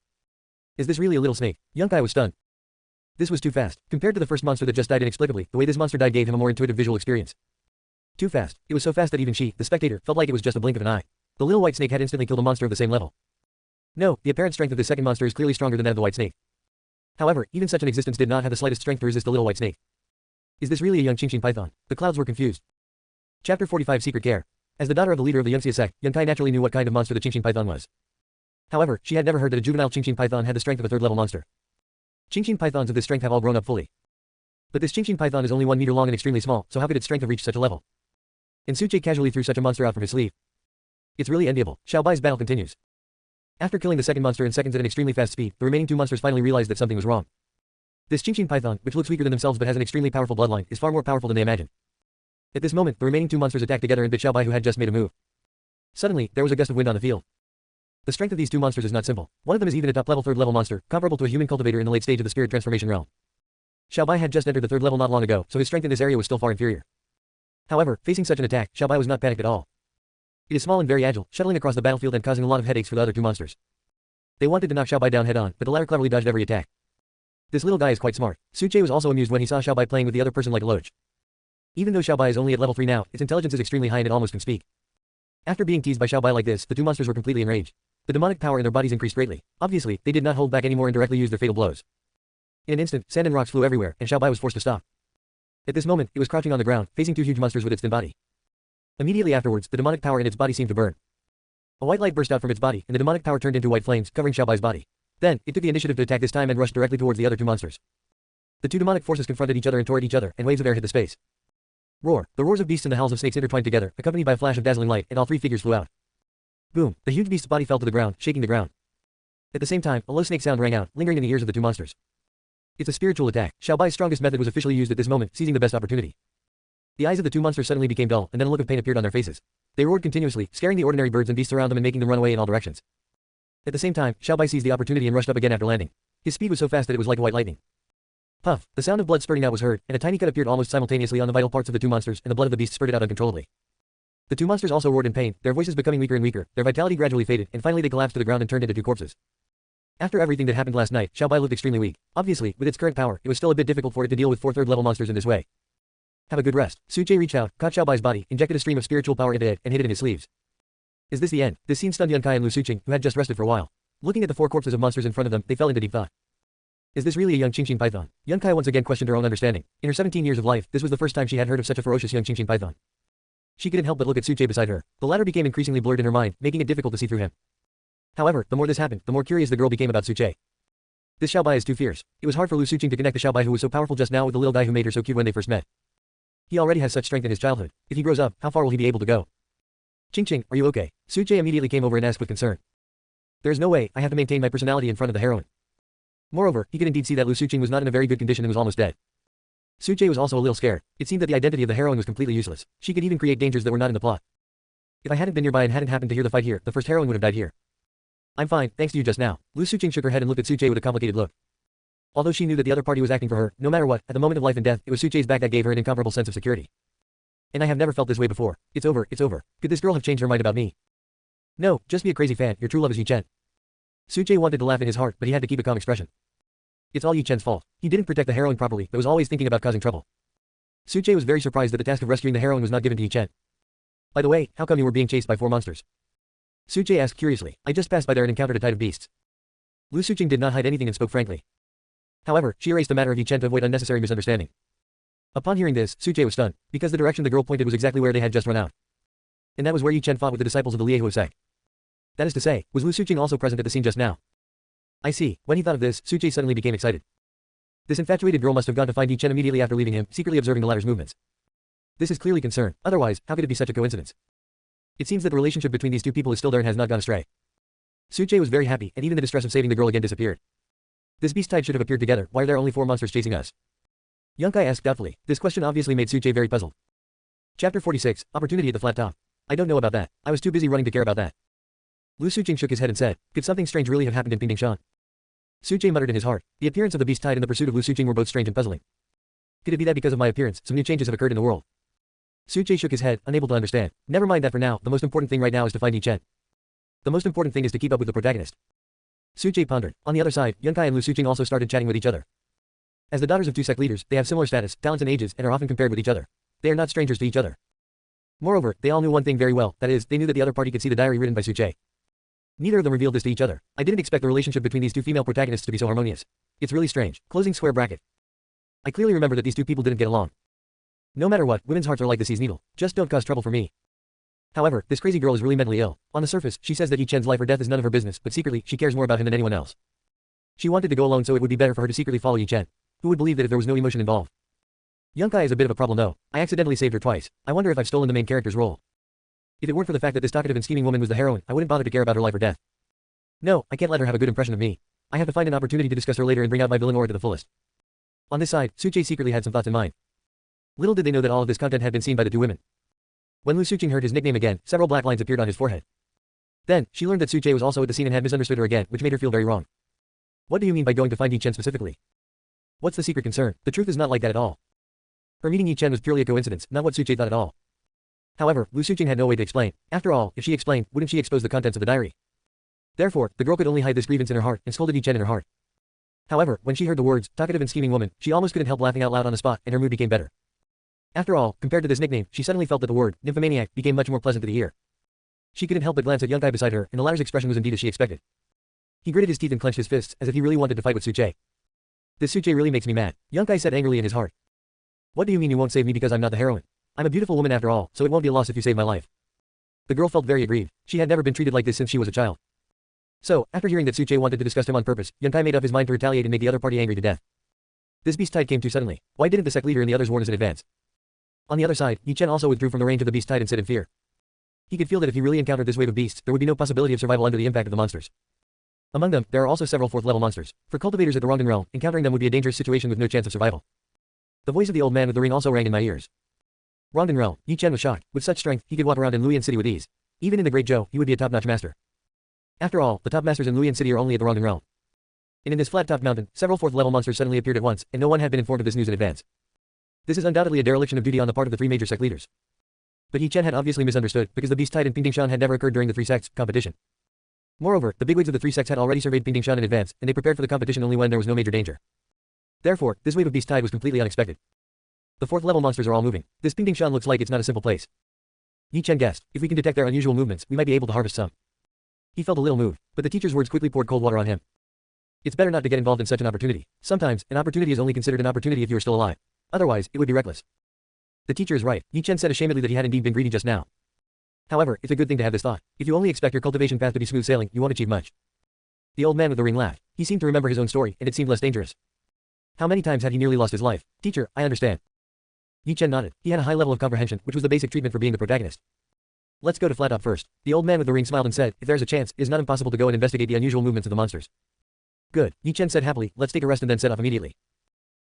A: Is this really a little snake? Yunkai was stunned. This was too fast. Compared to the first monster that just died inexplicably, the way this monster died gave him a more intuitive visual experience. Too fast. It was so fast that even she, the spectator, felt like it was just a blink of an eye. The little white snake had instantly killed a monster of the same level. No, the apparent strength of this second monster is clearly stronger than that of the white snake. However, even such an existence did not have the slightest strength to resist the little white snake. Is this really a young Qingqing python? The clouds were confused. Chapter 45 Secret Care. As the daughter of the leader of the Yunxia sect, Yunkai naturally knew what kind of monster the Qingqing python was. However, she had never heard that a juvenile Qingqing python had the strength of a third-level monster. Qingqing pythons of this strength have all grown up fully. But this Qingqing python is only 1 meter long and extremely small, so how could its strength have reached such a level? And Su-che casually threw such a monster out from his sleeve. It's really enviable. Xiaobai's battle continues. After killing the second monster in seconds at an extremely fast speed, the remaining two monsters finally realized that something was wrong. This Qingqing python, which looks weaker than themselves but has an extremely powerful bloodline, is far more powerful than they imagined. At this moment, the remaining two monsters attacked together and bit Xiaobai, who had just made a move. Suddenly, there was a gust of wind on the field. The strength of these two monsters is not simple. One of them is even a top-level third-level monster, comparable to a human cultivator in the late stage of the spirit transformation realm. Xiaobai had just entered the third level not long ago, so his strength in this area was still far inferior. However, facing such an attack, Xiaobai was not panicked at all. It is small and very agile, shuttling across the battlefield and causing a lot of headaches for the other two monsters. They wanted to knock Xiaobai down head-on, but the latter cleverly dodged every attack. This little guy is quite smart. Suche was also amused when he saw Xiaobai playing with the other person like a loach. Even though Xiaobai is only at level 3 now, its intelligence is extremely high and it almost can speak. After being teased by Xiaobai like this, the two monsters were completely enraged. The demonic power in their bodies increased greatly. Obviously, they did not hold back anymore and directly used their fatal blows. In an instant, sand and rocks flew everywhere, and Xiaobai was forced to stop. At this moment, it was crouching on the ground, facing two huge monsters with its thin body. Immediately afterwards, the demonic power in its body seemed to burn. A white light burst out from its body, and the demonic power turned into white flames, covering Xiaobai's body. Then, it took the initiative to attack this time and rushed directly towards the other two monsters. The two demonic forces confronted each other and tore at each other, and waves of air hit the space. Roar! The roars of beasts and the howls of snakes intertwined together, accompanied by a flash of dazzling light, and all three figures flew out. Boom! The huge beast's body fell to the ground, shaking the ground. At the same time, a low snake sound rang out, lingering in the ears of the two monsters. It's a spiritual attack. Xiaobai's strongest method was officially used at this moment, seizing the best opportunity. The eyes of the two monsters suddenly became dull, and then a look of pain appeared on their faces. They roared continuously, scaring the ordinary birds and beasts around them and making them run away in all directions. At the same time, Xiaobai seized the opportunity and rushed up again after landing. His speed was so fast that it was like white lightning. Puff! The sound of blood spurting out was heard, and a tiny cut appeared almost simultaneously on the vital parts of the two monsters, and the blood of the beast spurted out uncontrollably. The two monsters also roared in pain, their voices becoming weaker and weaker, their vitality gradually faded, and finally they collapsed to the ground and turned into two corpses. After everything that happened last night, Xiaobai looked extremely weak. Obviously, with its current power, it was still a bit difficult for it to deal with 4 third-level monsters in this way. Have a good rest. Suche reached out, caught Xiaobai's body, injected a stream of spiritual power into it, and hid it in his sleeves. Is this the end? This scene stunned Yunkai and Lu Suqing, who had just rested for a while. Looking at the 4 corpses of monsters in front of them, they fell into deep thought. Is this really a young Qingqing python? Yunkai once again questioned her own understanding. In her 17 years of life, this was the first time she had heard of such a ferocious young Qingqing python. She couldn't help but look at Suche beside her. The latter became increasingly blurred in her mind, making it difficult to see through him. However, the more this happened, the more curious the girl became about Suche. This Xiaobai is too fierce. It was hard for Lu Suqing to connect the Xiaobai who was so powerful just now with the little guy who made her so cute when they first met. He already has such strength in his childhood. If he grows up, how far will he be able to go? Qingqing, are you okay? Suche immediately came over and asked with concern. There is no way, I have to maintain my personality in front of the heroine. Moreover, he could indeed see that Lu Suqing was not in a very good condition and was almost dead. Suche was also a little scared. It seemed that the identity of the heroine was completely useless. She could even create dangers that were not in the plot. If I hadn't been nearby and hadn't happened to hear the fight here, the first heroine would have died here. I'm fine, thanks to you just now. Lu Suqing shook her head and looked at Suche with a complicated look. Although she knew that the other party was acting for her, no matter what, at the moment of life and death, it was Suche's back that gave her an incomparable sense of security. And I have never felt this way before. It's over, it's over. Could this girl have changed her mind about me? No, just be a crazy fan, your true love is Yi Chen. Suche wanted to laugh in his heart, but he had to keep a calm expression. It's all Yi Chen's fault. He didn't protect the heroine properly, but was always thinking about causing trouble. Suche was very surprised that the task of rescuing the heroine was not given to Yi Chen. By the way, how come you were being chased by 4 monsters? Suche asked curiously. I just passed by there and encountered a tide of beasts. Lu Suqing did not hide anything and spoke frankly. However, she erased the matter of Yi Chen to avoid unnecessary misunderstanding. Upon hearing this, Suche was stunned, because the direction the girl pointed was exactly where they had just run out. And that was where Yi Chen fought with the disciples of the Liehu sect. That is to say, was Lu Suqing also present at the scene just now? I see. When he thought of this, Suche suddenly became excited. This infatuated girl must have gone to find Yi Chen immediately after leaving him, secretly observing the latter's movements. This is clearly concern. Otherwise, how could it be such a coincidence? It seems that the relationship between these two people is still there and has not gone astray. Suche was very happy, and even the distress of saving the girl again disappeared. This beast tide should have appeared together. Why are there only 4 monsters chasing us? Yunkai asked doubtfully. This question obviously made Suche very puzzled. Chapter 46, Opportunity at the Flat Top. I don't know about that. I was too busy running to care about that. Lu Suqing shook his head and said, could something strange really have happened in Pingdingshan? Suche muttered in his heart. The appearance of the beast tide and the pursuit of Lu Suqing were both strange and puzzling. Could it be that because of my appearance, some new changes have occurred in the world? Suche shook his head, unable to understand. Never mind that for now, the most important thing right now is to find Yi Chen. The most important thing is to keep up with the protagonist. Suche pondered. On the other side, Yunkai and Lu Suqing also started chatting with each other. As the daughters of 2 sect leaders, they have similar status, talents and ages, and are often compared with each other. They are not strangers to each other. Moreover, they all knew one thing very well, that is, they knew that the other party could see the diary written by Suche. Neither of them revealed this to each other. I didn't expect the relationship between these 2 female protagonists to be so harmonious. It's really strange. Closing square bracket. I clearly remember that these 2 people didn't get along. No matter what, women's hearts are like the sea's needle. Just don't cause trouble for me. However, this crazy girl is really mentally ill. On the surface, she says that Yi Chen's life or death is none of her business, but secretly, she cares more about him than anyone else. She wanted to go alone so it would be better for her to secretly follow Yi Chen. Who would believe that if there was no emotion involved? Yunkai is a bit of a problem though. I accidentally saved her twice. I wonder if I've stolen the main character's role. If it weren't for the fact that this talkative and scheming woman was the heroine, I wouldn't bother to care about her life or death. No, I can't let her have a good impression of me. I have to find an opportunity to discuss her later and bring out my villain aura to the fullest. On this side, Suche secretly had some thoughts in mind. Little did they know that all of this content had been seen by the two women. When Lu Suqing heard his nickname again, several black lines appeared on his forehead. Then, she learned that Suche was also at the scene and had misunderstood her again, which made her feel very wrong. What do you mean by going to find Yi Chen specifically? What's the secret concern? The truth is not like that at all. Her meeting Yi Chen was purely a coincidence, not what Suche thought at all. However, Lu Suqing had no way to explain. After all, if she explained, wouldn't she expose the contents of the diary? Therefore, the girl could only hide this grievance in her heart, and scolded Yi Chen in her heart. However, when she heard the words, talkative and scheming woman, she almost couldn't help laughing out loud on the spot, and her mood became better. After all, compared to this nickname, she suddenly felt that the word, nymphomaniac, became much more pleasant to the ear. She couldn't help but glance at young guy beside her, and the latter's expression was indeed as she expected. He gritted his teeth and clenched his fists, as if he really wanted to fight with Suche. This Suche really makes me mad, young guy said angrily in his heart. What do you mean you won't save me because I'm not the heroine? I'm a beautiful woman after all, so it won't be a loss if you save my life. The girl felt very aggrieved. She had never been treated like this since she was a child. So, after hearing that Suche wanted to disgust him on purpose, Yunkai made up his mind to retaliate and make the other party angry to death. This beast tide came too suddenly. Why didn't the sect leader and the others warn us in advance? On the other side, Yi Chen also withdrew from the range of the beast tide and sit in fear. He could feel that if he really encountered this wave of beasts, there would be no possibility of survival under the impact of the monsters. Among them, there are also several fourth-level monsters. For cultivators at the Rongdan realm, encountering them would be a dangerous situation with no chance of survival. The voice of the old man with the ring also rang in my ears. Rongdan realm, Yi Chen was shocked. With such strength, he could walk around in Luoyan City with ease. Even in the Great Zhou, he would be a top-notch master. After all, the top masters in Luoyan City are only at the Rongdan realm. And in this flat-topped mountain, several fourth-level monsters suddenly appeared at once, and no one had been informed of this news in advance. This is undoubtedly a dereliction of duty on the part of the three major sect leaders. But Yi Chen had obviously misunderstood, because the beast tide and Pingdingshan had never occurred during the three sects' competition. Moreover, the bigwigs of the three sects had already surveyed Pingdingshan in advance, and they prepared for the competition only when there was no major danger. Therefore, this wave of beast tide was completely unexpected. The fourth-level monsters are all moving. This Pingdingshan looks like it's not a simple place. Yi Chen guessed, if we can detect their unusual movements, we might be able to harvest some. He felt a little moved, but the teacher's words quickly poured cold water on him. It's better not to get involved in such an opportunity. Sometimes, an opportunity is only considered an opportunity if you are still alive. Otherwise, it would be reckless. The teacher is right. Yi Chen said ashamedly that he had indeed been greedy just now. However, it's a good thing to have this thought. If you only expect your cultivation path to be smooth sailing, you won't achieve much. The old man with the ring laughed. He seemed to remember his own story, and it seemed less dangerous. How many times had he nearly lost his life? Teacher, I understand. Yi Chen nodded. He had a high level of comprehension, which was the basic treatment for being the protagonist. Let's go to Flat Top first. The old man with the ring smiled and said, if there's a chance, it is not impossible to go and investigate the unusual movements of the monsters. Good, Yi Chen said happily, let's take a rest and then set off immediately.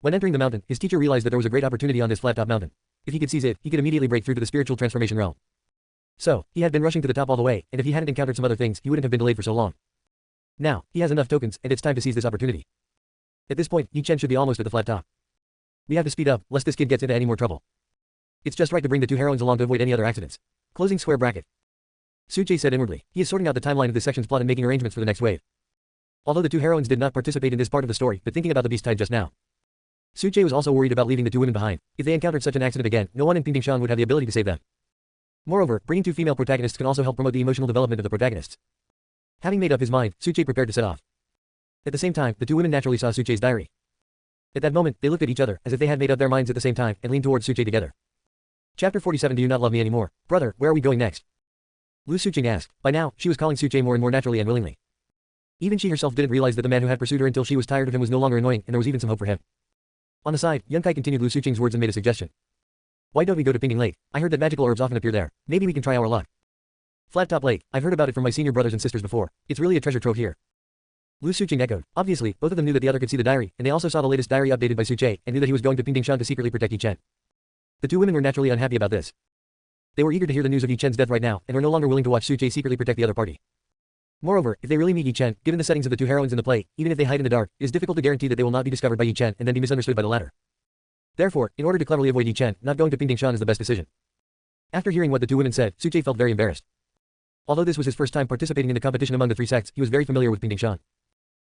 A: When entering the mountain, his teacher realized that there was a great opportunity on this flat top mountain. If he could seize it, he could immediately break through to the spiritual transformation realm. So, he had been rushing to the top all the way, and if he hadn't encountered some other things, he wouldn't have been delayed for so long. Now, he has enough tokens, and it's time to seize this opportunity. At this point, Yi Chen should be almost at the flat top. We have to speed up, lest this kid gets into any more trouble. It's just right to bring the two heroines along to avoid any other accidents. Closing square bracket. Suche said inwardly. He is sorting out the timeline of this section's plot and making arrangements for the next wave. Although the two heroines did not participate in this part of the story, but thinking about the beast tide just now. Suche was also worried about leaving the two women behind. If they encountered such an accident again, no one in Pingdingshan would have the ability to save them. Moreover, bringing two female protagonists can also help promote the emotional development of the protagonists. Having made up his mind, Suche prepared to set off. At the same time, the two women naturally saw Suche's diary. At that moment, they looked at each other, as if they had made up their minds at the same time, and leaned towards Suche together. Chapter 47. Do you not love me anymore? Brother, where are we going next? Lu Suqing asked. By now, she was calling Suche more and more naturally and willingly. Even she herself didn't realize that the man who had pursued her until she was tired of him was no longer annoying, and there was even some hope for him. On the side, Yunkai continued Lu Suqing's words and made a suggestion. Why don't we go to Pingding Lake? I heard that magical herbs often appear there. Maybe we can try our luck. Flat Top Lake. I've heard about it from my senior brothers and sisters before. It's really a treasure trove here. Lu Suqing echoed. Obviously, both of them knew that the other could see the diary, and they also saw the latest diary updated by Suche, and knew that he was going to Pingdingshan to secretly protect Yi Chen. The two women were naturally unhappy about this. They were eager to hear the news of Yi Chen's death right now, and were no longer willing to watch Suche secretly protect the other party. Moreover, if they really meet Yi Chen, given the settings of the two heroines in the play, even if they hide in the dark, it is difficult to guarantee that they will not be discovered by Yi Chen and then be misunderstood by the latter. Therefore, in order to cleverly avoid Yi Chen, not going to Pingdingshan is the best decision. After hearing what the two women said, Suche felt very embarrassed. Although this was his first time participating in the competition among the three sects, he was very familiar with Pingdingshan.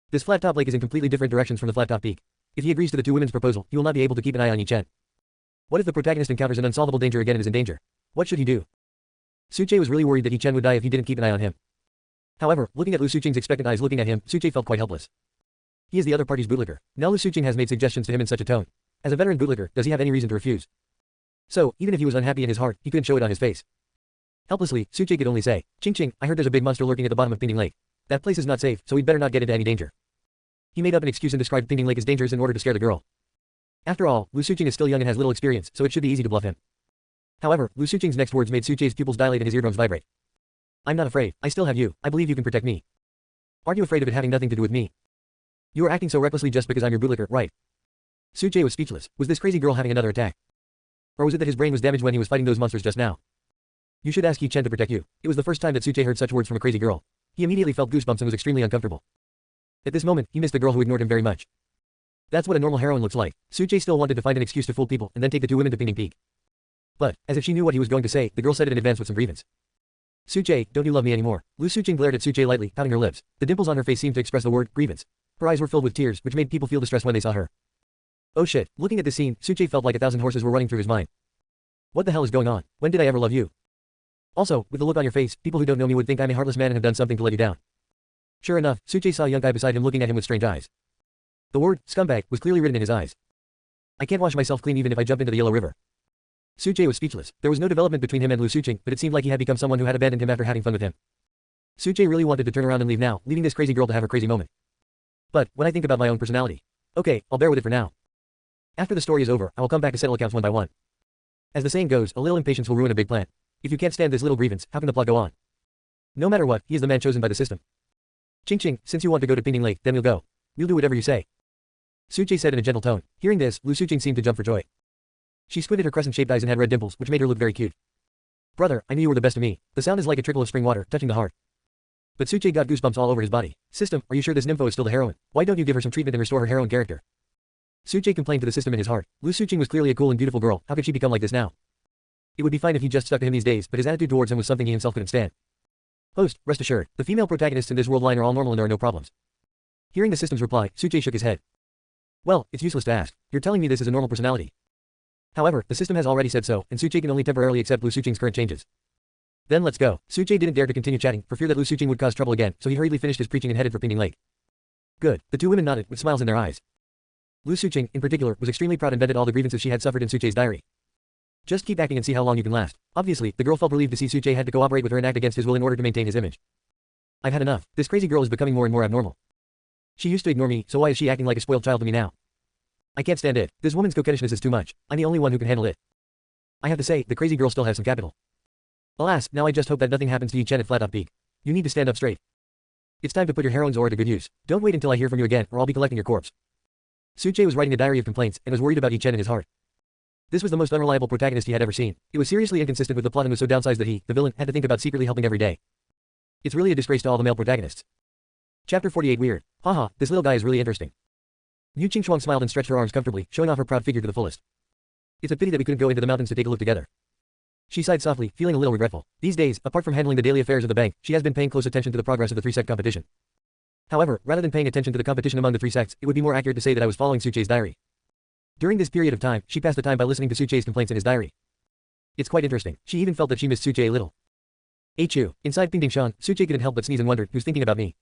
A: This flat top lake is in completely different directions from the flat top peak. If he agrees to the two women's proposal, he will not be able to keep an eye on Yi Chen. What if the protagonist encounters an unsolvable danger again and is in danger? What should he do? Suche was really worried that Yi Chen would die if he didn't keep an eye on him. However, looking at Lu Suqing's expectant eyes looking at him, Suche felt quite helpless. He is the other party's bootlicker. Now Lu Suqing has made suggestions to him in such a tone. As a veteran bootlicker, does he have any reason to refuse? So, even if he was unhappy in his heart, he couldn't show it on his face. Helplessly, Suche could only say, Ching, I heard there's a big monster lurking at the bottom of Pingding Lake. That place is not safe, so we'd better not get into any danger. He made up an excuse and described Pingding Lake as dangerous in order to scare the girl. After all, Lu Suqing is still young and has little experience, so it should be easy to bluff him. However, Lu Suqing's next words made Suche's pupils dilate and his eardrums vibrate. I'm not afraid. I still have you. I believe you can protect me. Aren't you afraid of it having nothing to do with me? You are acting so recklessly just because I'm your bootlicker, right? Suche was speechless. Was this crazy girl having another attack? Or was it that his brain was damaged when he was fighting those monsters just now? You should ask Yi Chen to protect you. It was the first time that Suche heard such words from a crazy girl. He immediately felt goosebumps and was extremely uncomfortable. At this moment, he missed the girl who ignored him very much. That's what a normal heroine looks like. Suche still wanted to find an excuse to fool people and then take the two women to Pingding Peak. But, as if she knew what he was going to say, the girl said it in advance with some grievance. Suche, don't you love me anymore? Lu Suqing glared at Suche lightly, pouting her lips. The dimples on her face seemed to express the word, grievance. Her eyes were filled with tears, which made people feel distressed when they saw her. Oh shit, looking at this scene, Suche felt like 1,000 horses were running through his mind. What the hell is going on? When did I ever love you? Also, with the look on your face, people who don't know me would think I'm a heartless man and have done something to let you down. Sure enough, Suche saw a young guy beside him looking at him with strange eyes. The word, scumbag, was clearly written in his eyes. I can't wash myself clean even if I jump into the Yellow River. Suche was speechless. There was no development between him and Lu Suqing, but it seemed like he had become someone who had abandoned him after having fun with him. Suche really wanted to turn around and leave now, leaving this crazy girl to have her crazy moment. But, when I think about my own personality. Okay, I'll bear with it for now. After the story is over, I will come back to settle accounts one by one. As the saying goes, a little impatience will ruin a big plan. If you can't stand this little grievance, how can the plot go on? No matter what, he is the man chosen by the system. Ching Ching, since you want to go to Pingding Lake, then we'll go. We'll do whatever you say. Suche said in a gentle tone. Hearing this, Lu Suqing seemed to jump for joy. She squinted her crescent-shaped eyes and had red dimples, which made her look very cute. Brother, I knew you were the best of me. The sound is like a trickle of spring water, touching the heart. But Suche got goosebumps all over his body. System, are you sure this nympho is still the heroine? Why don't you give her some treatment and restore her heroine character? Suche complained to the system in his heart. Lu Suqing was clearly a cool and beautiful girl, how could she become like this now? It would be fine if he just stuck to him these days, but his attitude towards him was something he himself couldn't stand. Host, rest assured, the female protagonists in this world line are all normal and there are no problems. Hearing the system's reply, Suche shook his head. Well, it's useless to ask. You're telling me this is a normal personality. However, the system has already said so, and Suche can only temporarily accept Lu Suqing's current changes. Then let's go. Suche didn't dare to continue chatting, for fear that Lu Suqing would cause trouble again, so he hurriedly finished his preaching and headed for Pingding Lake. Good. The two women nodded, with smiles in their eyes. Lu Suqing, in particular, was extremely proud and vented all the grievances she had suffered in Suche's diary. Just keep acting and see how long you can last. Obviously, the girl felt relieved to see Suche had to cooperate with her and act against his will in order to maintain his image. I've had enough. This crazy girl is becoming more and more abnormal. She used to ignore me, so why is she acting like a spoiled child to me now? I can't stand it. This woman's coquettishness is too much. I'm the only one who can handle it. I have to say, the crazy girl still has some capital. Alas, now I just hope that nothing happens to Yi Chen at Flat Top Peak. You need to stand up straight. It's time to put your heroine's aura to good use. Don't wait until I hear from you again, or I'll be collecting your corpse. Suche was writing a diary of complaints, and was worried about Yi Chen in his heart. This was the most unreliable protagonist he had ever seen. It was seriously inconsistent with the plot and was so downsized that he, the villain, had to think about secretly helping every day. It's really a disgrace to all the male protagonists. Chapter 48 Weird. Haha, this little guy is really interesting. Yu Qingchuang smiled and stretched her arms comfortably, showing off her proud figure to the fullest. It's a pity that we couldn't go into the mountains to take a look together. She sighed softly, feeling a little regretful. These days, apart from handling the daily affairs of the bank, she has been paying close attention to the progress of the three-sect competition. However, rather than paying attention to the competition among the three sects, it would be more accurate to say that I was following Suche's diary. During this period of time, she passed the time by listening to Suche's complaints in his diary. It's quite interesting. She even felt that she missed Suche a little. H.U. Inside Pingdingshan, Suche couldn't help but sneeze and wondered, who's thinking about me?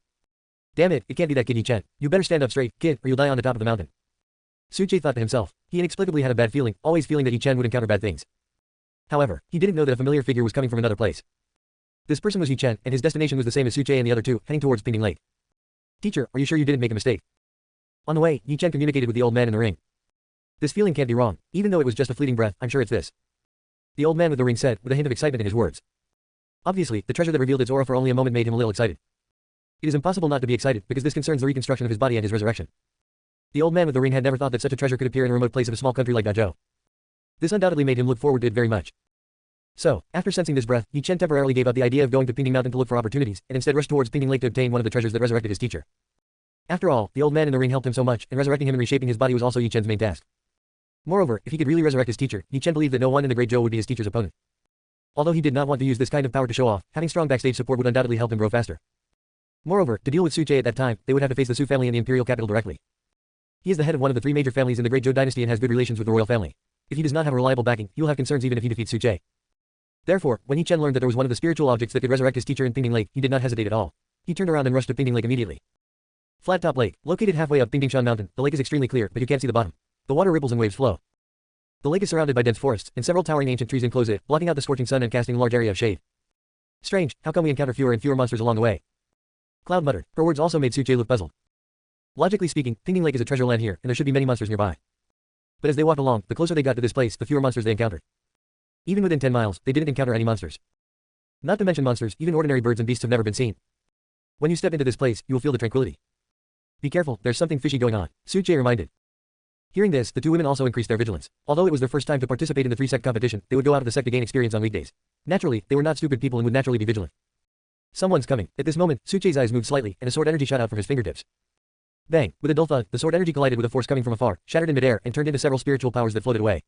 A: Damn it, it can't be that kid Yi Chen. You better stand up straight, kid, or you'll die on the top of the mountain. Suche thought to himself. He inexplicably had a bad feeling, always feeling that Yi Chen would encounter bad things. However, he didn't know that a familiar figure was coming from another place. This person was Yi Chen, and his destination was the same as Suche and the other two, heading towards Pingding Lake. Teacher, are you sure you didn't make a mistake? On the way, Yi Chen communicated with the old man in the ring. This feeling can't be wrong. Even though it was just a fleeting breath, I'm sure it's this. The old man with the ring said, with a hint of excitement in his words. Obviously, the treasure that revealed its aura for only a moment made him a little excited. It is impossible not to be excited, because this concerns the reconstruction of his body and his resurrection. The old man with the ring had never thought that such a treasure could appear in a remote place of a small country like Dazhou. This undoubtedly made him look forward to it very much. So, after sensing this breath, Yi Chen temporarily gave up the idea of going to Pingding Mountain to look for opportunities, and instead rushed towards Pingding Lake to obtain one of the treasures that resurrected his teacher. After all, the old man in the ring helped him so much, and resurrecting him and reshaping his body was also Yi Chen's main task. Moreover, if he could really resurrect his teacher, Yi Chen believed that no one in the Great Zhou would be his teacher's opponent. Although he did not want to use this kind of power to show off, having strong backstage support would undoubtedly help him grow faster. Moreover, to deal with Suche at that time, they would have to face the Su family in the imperial capital directly. He is the head of one of the three major families in the Great Zhou dynasty and has good relations with the royal family. If he does not have a reliable backing, he will have concerns even if he defeats Suche. Therefore, when Yi Chen learned that there was one of the spiritual objects that could resurrect his teacher in Pingding Lake, he did not hesitate at all. He turned around and rushed to Pingding Lake immediately. Flat Top Lake, located halfway up Pingdingshan Mountain, the lake is extremely clear, but you can't see the bottom. The water ripples and waves flow. The lake is surrounded by dense forests, and several towering ancient trees enclose it, blocking out the scorching sun and casting a large area of shade. Strange, how come we encounter fewer and fewer monsters along the way? Cloud muttered. Her words also made Suche look puzzled. Logically speaking, Pingding Lake is a treasure land here, and there should be many monsters nearby. But as they walked along, the closer they got to this place, the fewer monsters they encountered. Even within 10 miles, they didn't encounter any monsters. Not to mention monsters, even ordinary birds and beasts have never been seen. When you step into this place, you will feel the tranquility. Be careful, there's something fishy going on, Suche reminded. Hearing this, the two women also increased their vigilance. Although it was their first time to participate in the three-sect competition, they would go out of the sect to gain experience on weekdays. Naturally, they were not stupid people and would naturally be vigilant. Someone's coming. At this moment, Suche's eyes moved slightly, and a sword energy shot out from his fingertips. Bang! With a dull thud, the sword energy collided with a force coming from afar, shattered in midair, and turned into several spiritual powers that floated away.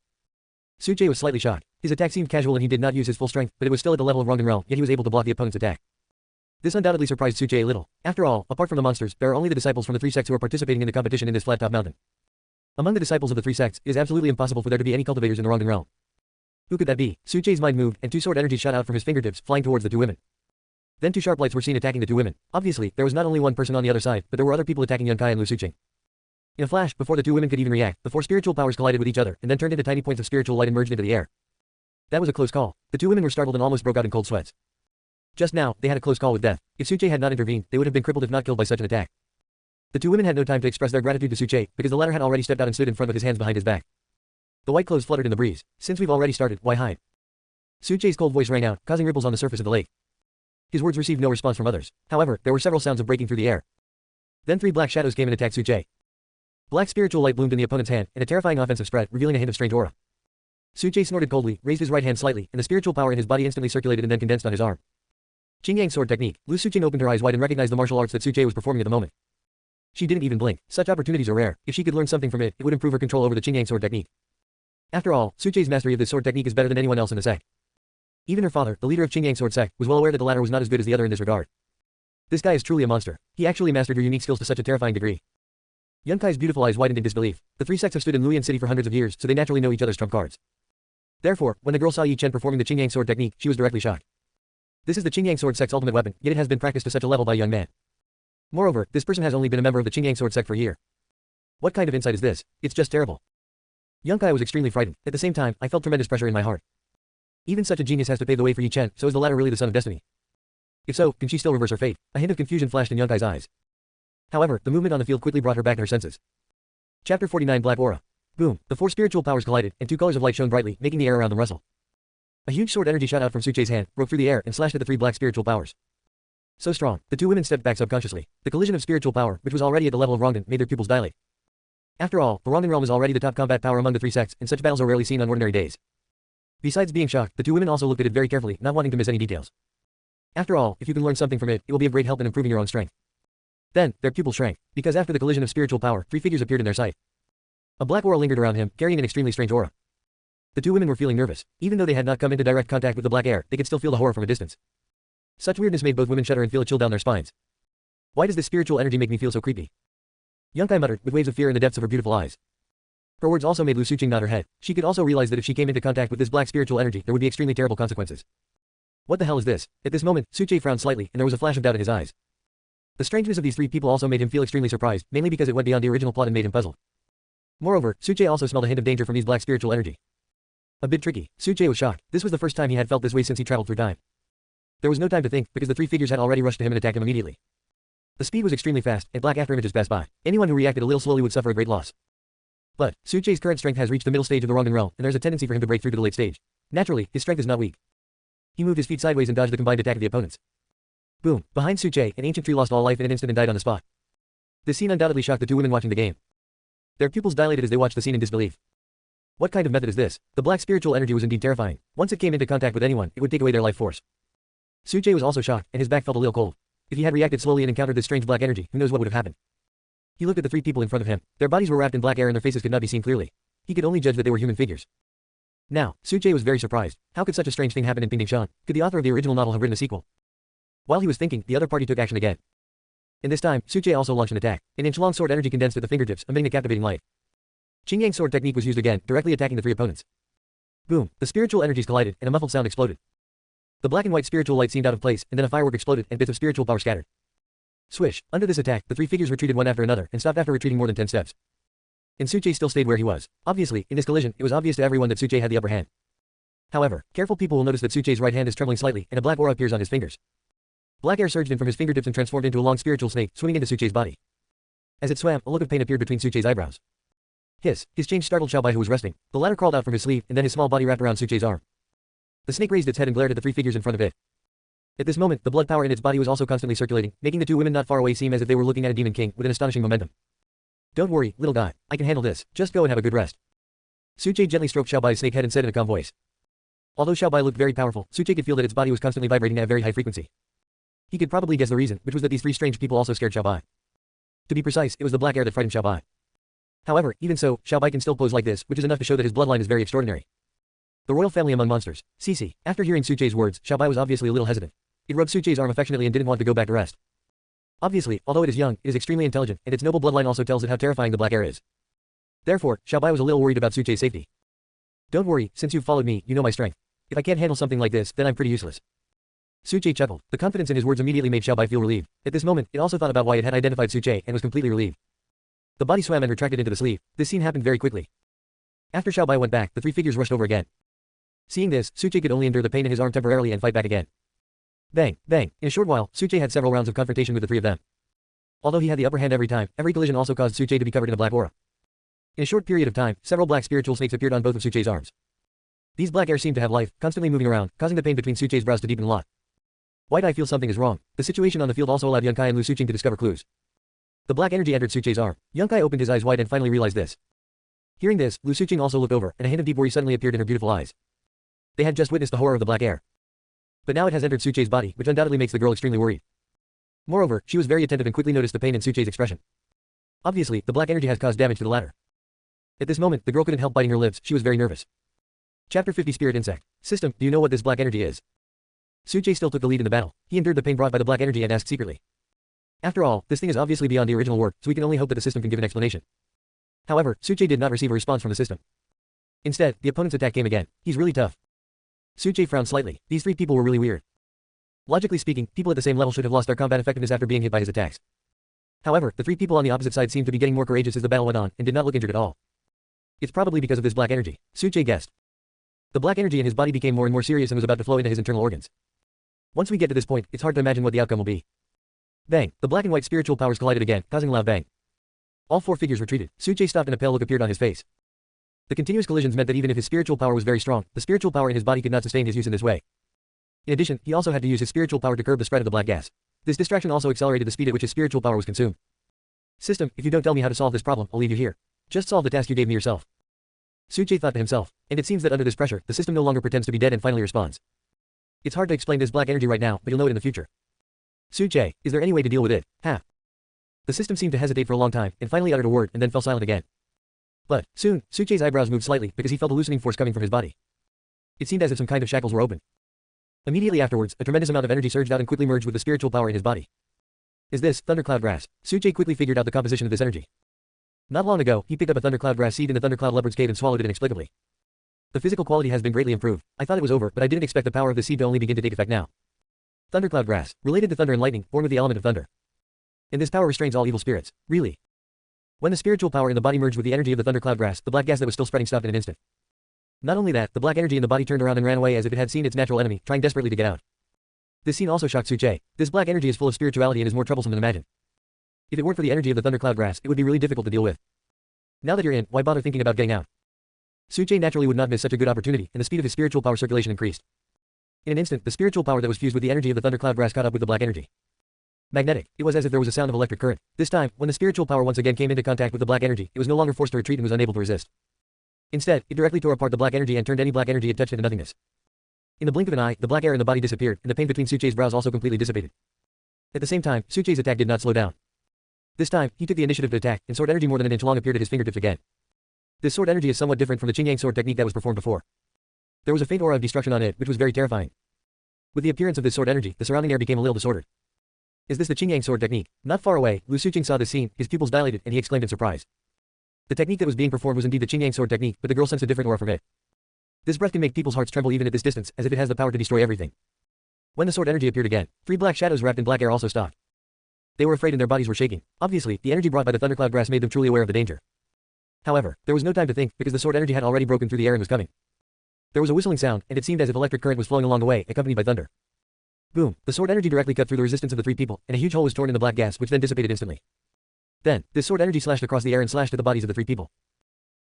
A: Suche was slightly shocked. His attack seemed casual and he did not use his full strength, but it was still at the level of Rongan Realm, yet he was able to block the opponent's attack. This undoubtedly surprised Suche a little. After all, apart from the monsters, there are only the disciples from the three sects who are participating in the competition in this flat-top mountain. Among the disciples of the three sects, it is absolutely impossible for there to be any cultivators in the Rongan Realm. Who could that be? Suche's mind moved, and two sword energies shot out from his fingertips, flying towards the two women. Then two sharp lights were seen attacking the two women. Obviously, there was not only one person on the other side, but there were other people attacking Yunkai and Lu Suqing. In a flash, before the two women could even react, the four spiritual powers collided with each other, and then turned into tiny points of spiritual light and merged into the air. That was a close call. The two women were startled and almost broke out in cold sweats. Just now, they had a close call with death. If Suche had not intervened, they would have been crippled if not killed by such an attack. The two women had no time to express their gratitude to Suche, because the latter had already stepped out and stood in front with his hands behind his back. The white clothes fluttered in the breeze. Since we've already started, why hide? Suche's cold voice rang out, causing ripples on the surface of the lake. His words received no response from others. However, there were several sounds of breaking through the air. Then three black shadows came and attacked Suche. Black spiritual light bloomed in the opponent's hand, and a terrifying offensive spread, revealing a hint of strange aura. Suche snorted coldly, raised his right hand slightly, and the spiritual power in his body instantly circulated and then condensed on his arm. Qingyang sword technique. Lu Suqing opened her eyes wide and recognized the martial arts that Suche was performing at the moment. She didn't even blink. Such opportunities are rare. If she could learn something from it, it would improve her control over the Qingyang sword technique. After all, Suche's mastery of this sword technique is better than anyone else in the sect. Even her father, the leader of Qingyang sword sect, was well aware that the latter was not as good as the other in this regard. This guy is truly a monster. He actually mastered her unique skills to such a terrifying degree. Yunkai's beautiful eyes widened in disbelief. The three sects have stood in Luyan City for hundreds of years, so they naturally know each other's trump cards. Therefore, when the girl saw Yi Chen performing the Qingyang sword technique, she was directly shocked. This is the Qingyang sword sect's ultimate weapon, yet it has been practiced to such a level by a young man. Moreover, this person has only been a member of the Qingyang sword sect for a year. What kind of insight is this? It's just terrible. Yunkai was extremely frightened. At the same time, I felt tremendous pressure in my heart. Even such a genius has to pave the way for Yi Chen, so is the latter really the son of destiny? If so, can she still reverse her fate? A hint of confusion flashed in Yunkai's eyes. However, the movement on the field quickly brought her back to her senses. Chapter 49 Black Aura. Boom, the four spiritual powers collided, and two colors of light shone brightly, making the air around them rustle. A huge sword energy shot out from Suche's hand, broke through the air, and slashed at the three black spiritual powers. So strong, the two women stepped back subconsciously. The collision of spiritual power, which was already at the level of Rongdan, made their pupils dilate. After all, the Rongdan realm is already the top combat power among the three sects, and such battles are rarely seen on ordinary days. Besides being shocked, the two women also looked at it very carefully, not wanting to miss any details. After all, if you can learn something from it, it will be of great help in improving your own strength. Then, their pupils shrank, because after the collision of spiritual power, three figures appeared in their sight. A black aura lingered around him, carrying an extremely strange aura. The two women were feeling nervous. Even though they had not come into direct contact with the black air, they could still feel the horror from a distance. Such weirdness made both women shudder and feel a chill down their spines. Why does this spiritual energy make me feel so creepy? Yunkai muttered, with waves of fear in the depths of her beautiful eyes. Her words also made Lu Suqing nod her head. She could also realize that if she came into contact with this black spiritual energy, there would be extremely terrible consequences. What the hell is this? At this moment, Suche frowned slightly, and there was a flash of doubt in his eyes. The strangeness of these three people also made him feel extremely surprised, mainly because it went beyond the original plot and made him puzzled. Moreover, Suche also smelled a hint of danger from these black spiritual energy. A bit tricky. Suche was shocked. This was the first time he had felt this way since he traveled through time. There was no time to think, because the three figures had already rushed to him and attacked him immediately. The speed was extremely fast, and black after images passed by. Anyone who reacted a little slowly would suffer a great loss. But, Suche's current strength has reached the middle stage of the Rongdan realm, and there's a tendency for him to break through to the late stage. Naturally, his strength is not weak. He moved his feet sideways and dodged the combined attack of the opponents. Boom! Behind Suche, an ancient tree lost all life in an instant and died on the spot. This scene undoubtedly shocked the two women watching the game. Their pupils dilated as they watched the scene in disbelief. What kind of method is this? The black spiritual energy was indeed terrifying. Once it came into contact with anyone, it would take away their life force. Suche was also shocked, and his back felt a little cold. If he had reacted slowly and encountered this strange black energy, who knows what would have happened. He looked at the three people in front of him. Their bodies were wrapped in black air and their faces could not be seen clearly. He could only judge that they were human figures. Now, Suche was very surprised. How could such a strange thing happen in Pingdingshan? Could the author of the original novel have written a sequel? While he was thinking, the other party took action again. In this time, Suche also launched an attack. An inch-long sword energy condensed at the fingertips, emitting a captivating light. Qingyang sword technique was used again, directly attacking the three opponents. Boom! The spiritual energies collided, and a muffled sound exploded. The black and white spiritual light seemed out of place, and then a firework exploded, and bits of spiritual power scattered. Swish! Under this attack, the three figures retreated one after another, and stopped after retreating more than 10 steps. And Suche still stayed where he was. Obviously, in this collision, it was obvious to everyone that Suche had the upper hand. However, careful people will notice that Suche's right hand is trembling slightly, and a black aura appears on his fingers. Black air surged in from his fingertips and transformed into a long spiritual snake, swimming into Suche's body. As it swam, a look of pain appeared between Suche's eyebrows. Hiss! His change startled Xiaobai who was resting. The latter crawled out from his sleeve, and then his small body wrapped around Suche's arm. The snake raised its head and glared at the three figures in front of it. At this moment, the blood power in its body was also constantly circulating, making the two women not far away seem as if they were looking at a demon king with an astonishing momentum. Don't worry, little guy. I can handle this. Just go and have a good rest. Suche gently stroked Xiaobai's snake head and said in a calm voice. Although Xiaobai looked very powerful, Suche could feel that its body was constantly vibrating at a very high frequency. He could probably guess the reason, which was that these three strange people also scared Xiaobai. To be precise, it was the black air that frightened Xiaobai. However, even so, Xiaobai can still pose like this, which is enough to show that his bloodline is very extraordinary. The royal family among monsters. Cici. After hearing Suche's words, Xiaobai was obviously a little hesitant. It rubbed Suche's arm affectionately and didn't want to go back to rest. Obviously, although it is young, it is extremely intelligent, and its noble bloodline also tells it how terrifying the black air is. Therefore, Xiaobai was a little worried about Suche's safety. Don't worry, since you've followed me, you know my strength. If I can't handle something like this, then I'm pretty useless. Suche chuckled. The confidence in his words immediately made Xiaobai feel relieved. At this moment, it also thought about why it had identified Suche and was completely relieved. The body swam and retracted into the sleeve. This scene happened very quickly. After Xiaobai went back, the three figures rushed over again. Seeing this, Suche could only endure the pain in his arm temporarily and fight back again. Bang, bang. In a short while, Suche had several rounds of confrontation with the three of them. Although he had the upper hand every time, every collision also caused Suche to be covered in a black aura. In a short period of time, several black spiritual snakes appeared on both of Suche's arms. These black air seemed to have life, constantly moving around, causing the pain between Suche's brows to deepen a lot. White Eye feels something is wrong. The situation on the field also allowed Yunkai and Lu Suqing to discover clues. The black energy entered Suche's arm. Yunkai opened his eyes wide and finally realized this. Hearing this, Lu Suqing also looked over, and a hint of deep worry suddenly appeared in her beautiful eyes. They had just witnessed the horror of the black air. But now it has entered Suche's body, which undoubtedly makes the girl extremely worried. Moreover, she was very attentive and quickly noticed the pain in Suche's expression. Obviously, the black energy has caused damage to the latter. At this moment, the girl couldn't help biting her lips, she was very nervous. Chapter 50 Spirit Insect. System, do you know what this black energy is? Suche still took the lead in the battle. He endured the pain brought by the black energy and asked secretly. After all, this thing is obviously beyond the original work, so we can only hope that the system can give an explanation. However, Suche did not receive a response from the system. Instead, the opponent's attack came again. He's really tough. Suche frowned slightly. These three people were really weird. Logically speaking, people at the same level should have lost their combat effectiveness after being hit by his attacks. However, the three people on the opposite side seemed to be getting more courageous as the battle went on, and did not look injured at all. It's probably because of this black energy. Suche guessed. The black energy in his body became more and more serious and was about to flow into his internal organs. Once we get to this point, it's hard to imagine what the outcome will be. Bang! The black and white spiritual powers collided again, causing a loud bang. All four figures retreated. Suche stopped and a pale look appeared on his face. The continuous collisions meant that even if his spiritual power was very strong, the spiritual power in his body could not sustain his use in this way. In addition, he also had to use his spiritual power to curb the spread of the black gas. This distraction also accelerated the speed at which his spiritual power was consumed. System, if you don't tell me how to solve this problem, I'll leave you here. Just solve the task you gave me yourself. Suche thought to himself, and it seems that under this pressure, the system no longer pretends to be dead and finally responds. It's hard to explain this black energy right now, but you'll know it in the future. Suche, is there any way to deal with it? Ha. The system seemed to hesitate for a long time, and finally uttered a word, and then fell silent again. But, soon, Suche's eyebrows moved slightly, because he felt a loosening force coming from his body. It seemed as if some kind of shackles were open. Immediately afterwards, a tremendous amount of energy surged out and quickly merged with the spiritual power in his body. Is this thundercloud grass? Suche quickly figured out the composition of this energy. Not long ago, he picked up a thundercloud grass seed in the thundercloud leopard's cave and swallowed it inexplicably. The physical quality has been greatly improved. I thought it was over, but I didn't expect the power of the seed to only begin to take effect now. Thundercloud grass, related to thunder and lightning, born with the element of thunder. And this power restrains all evil spirits. Really? When the spiritual power in the body merged with the energy of the thundercloud grass, the black gas that was still spreading stopped in an instant. Not only that, the black energy in the body turned around and ran away as if it had seen its natural enemy, trying desperately to get out. This scene also shocked Suche. This black energy is full of spirituality and is more troublesome than imagined. If it weren't for the energy of the thundercloud grass, it would be really difficult to deal with. Now that you're in, why bother thinking about getting out? Suche naturally would not miss such a good opportunity, and the speed of his spiritual power circulation increased. In an instant, the spiritual power that was fused with the energy of the thundercloud grass caught up with the black energy. Magnetic. It was as if there was a sound of electric current. This time, when the spiritual power once again came into contact with the black energy, it was no longer forced to retreat and was unable to resist. Instead, it directly tore apart the black energy and turned any black energy it touched into nothingness. In the blink of an eye, the black air in the body disappeared, and the pain between Suche's brows also completely dissipated. At the same time, Suche's attack did not slow down. This time, he took the initiative to attack, and sword energy more than an inch long appeared at his fingertips again. This sword energy is somewhat different from the Qingyang sword technique that was performed before. There was a faint aura of destruction on it, which was very terrifying. With the appearance of this sword energy, the surrounding air became a little disordered. Is this the Qingyang sword technique? Not far away, Lu Suqing saw this scene, his pupils dilated, and he exclaimed in surprise. The technique that was being performed was indeed the Qingyang sword technique, but the girl sensed a different aura from it. This breath can make people's hearts tremble even at this distance, as if it has the power to destroy everything. When the sword energy appeared again, three black shadows wrapped in black air also stopped. They were afraid and their bodies were shaking. Obviously, the energy brought by the thundercloud grass made them truly aware of the danger. However, there was no time to think, because the sword energy had already broken through the air and was coming. There was a whistling sound, and it seemed as if electric current was flowing along the way, accompanied by thunder. Boom! The sword energy directly cut through the resistance of the three people, and a huge hole was torn in the black gas, which then dissipated instantly. Then, this sword energy slashed across the air and slashed at the bodies of the three people.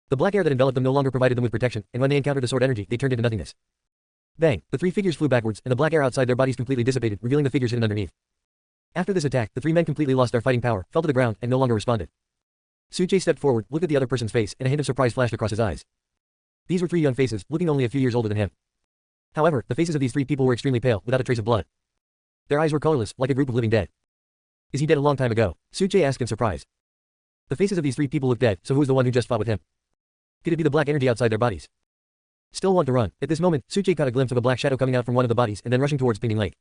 A: The black air that enveloped them no longer provided them with protection, and when they encountered the sword energy, they turned into nothingness. Bang! The three figures flew backwards, and the black air outside their bodies completely dissipated, revealing the figures hidden underneath. After this attack, the three men completely lost their fighting power, fell to the ground, and no longer responded. Suche stepped forward, looked at the other person's face, and a hint of surprise flashed across his eyes. These were three young faces, looking only a few years older than him. However, the faces of these three people were extremely pale, without a trace of blood. Their eyes were colorless, like a group of living dead. Is he dead a long time ago? Suche asked in surprise. The faces of these three people looked dead, so who was the one who just fought with him? Could it be the black energy outside their bodies? Still want to run. At this moment, Suche caught a glimpse of a black shadow coming out from one of the bodies and then rushing towards Pinging Lake.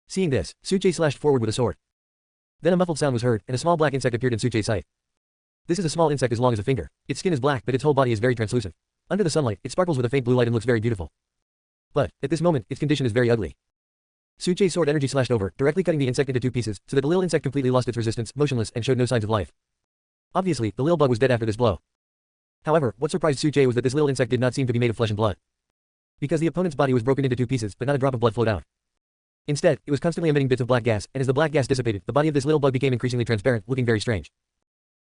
A: Seeing this, Suche slashed forward with a sword. Then a muffled sound was heard, and a small black insect appeared in Suche's sight. This is a small insect as long as a finger. Its skin is black, but its whole body is very translucent. Under the sunlight, it sparkles with a faint blue light and looks very beautiful. But, at this moment, its condition is very ugly. Suche's sword energy slashed over, directly cutting the insect into two pieces, so that the little insect completely lost its resistance, motionless, and showed no signs of life. Obviously, the little bug was dead after this blow. However, what surprised Suche was that this little insect did not seem to be made of flesh and blood. Because the opponent's body was broken into two pieces, but not a drop of blood flowed out. Instead, it was constantly emitting bits of black gas, and as the black gas dissipated, the body of this little bug became increasingly transparent, looking very strange.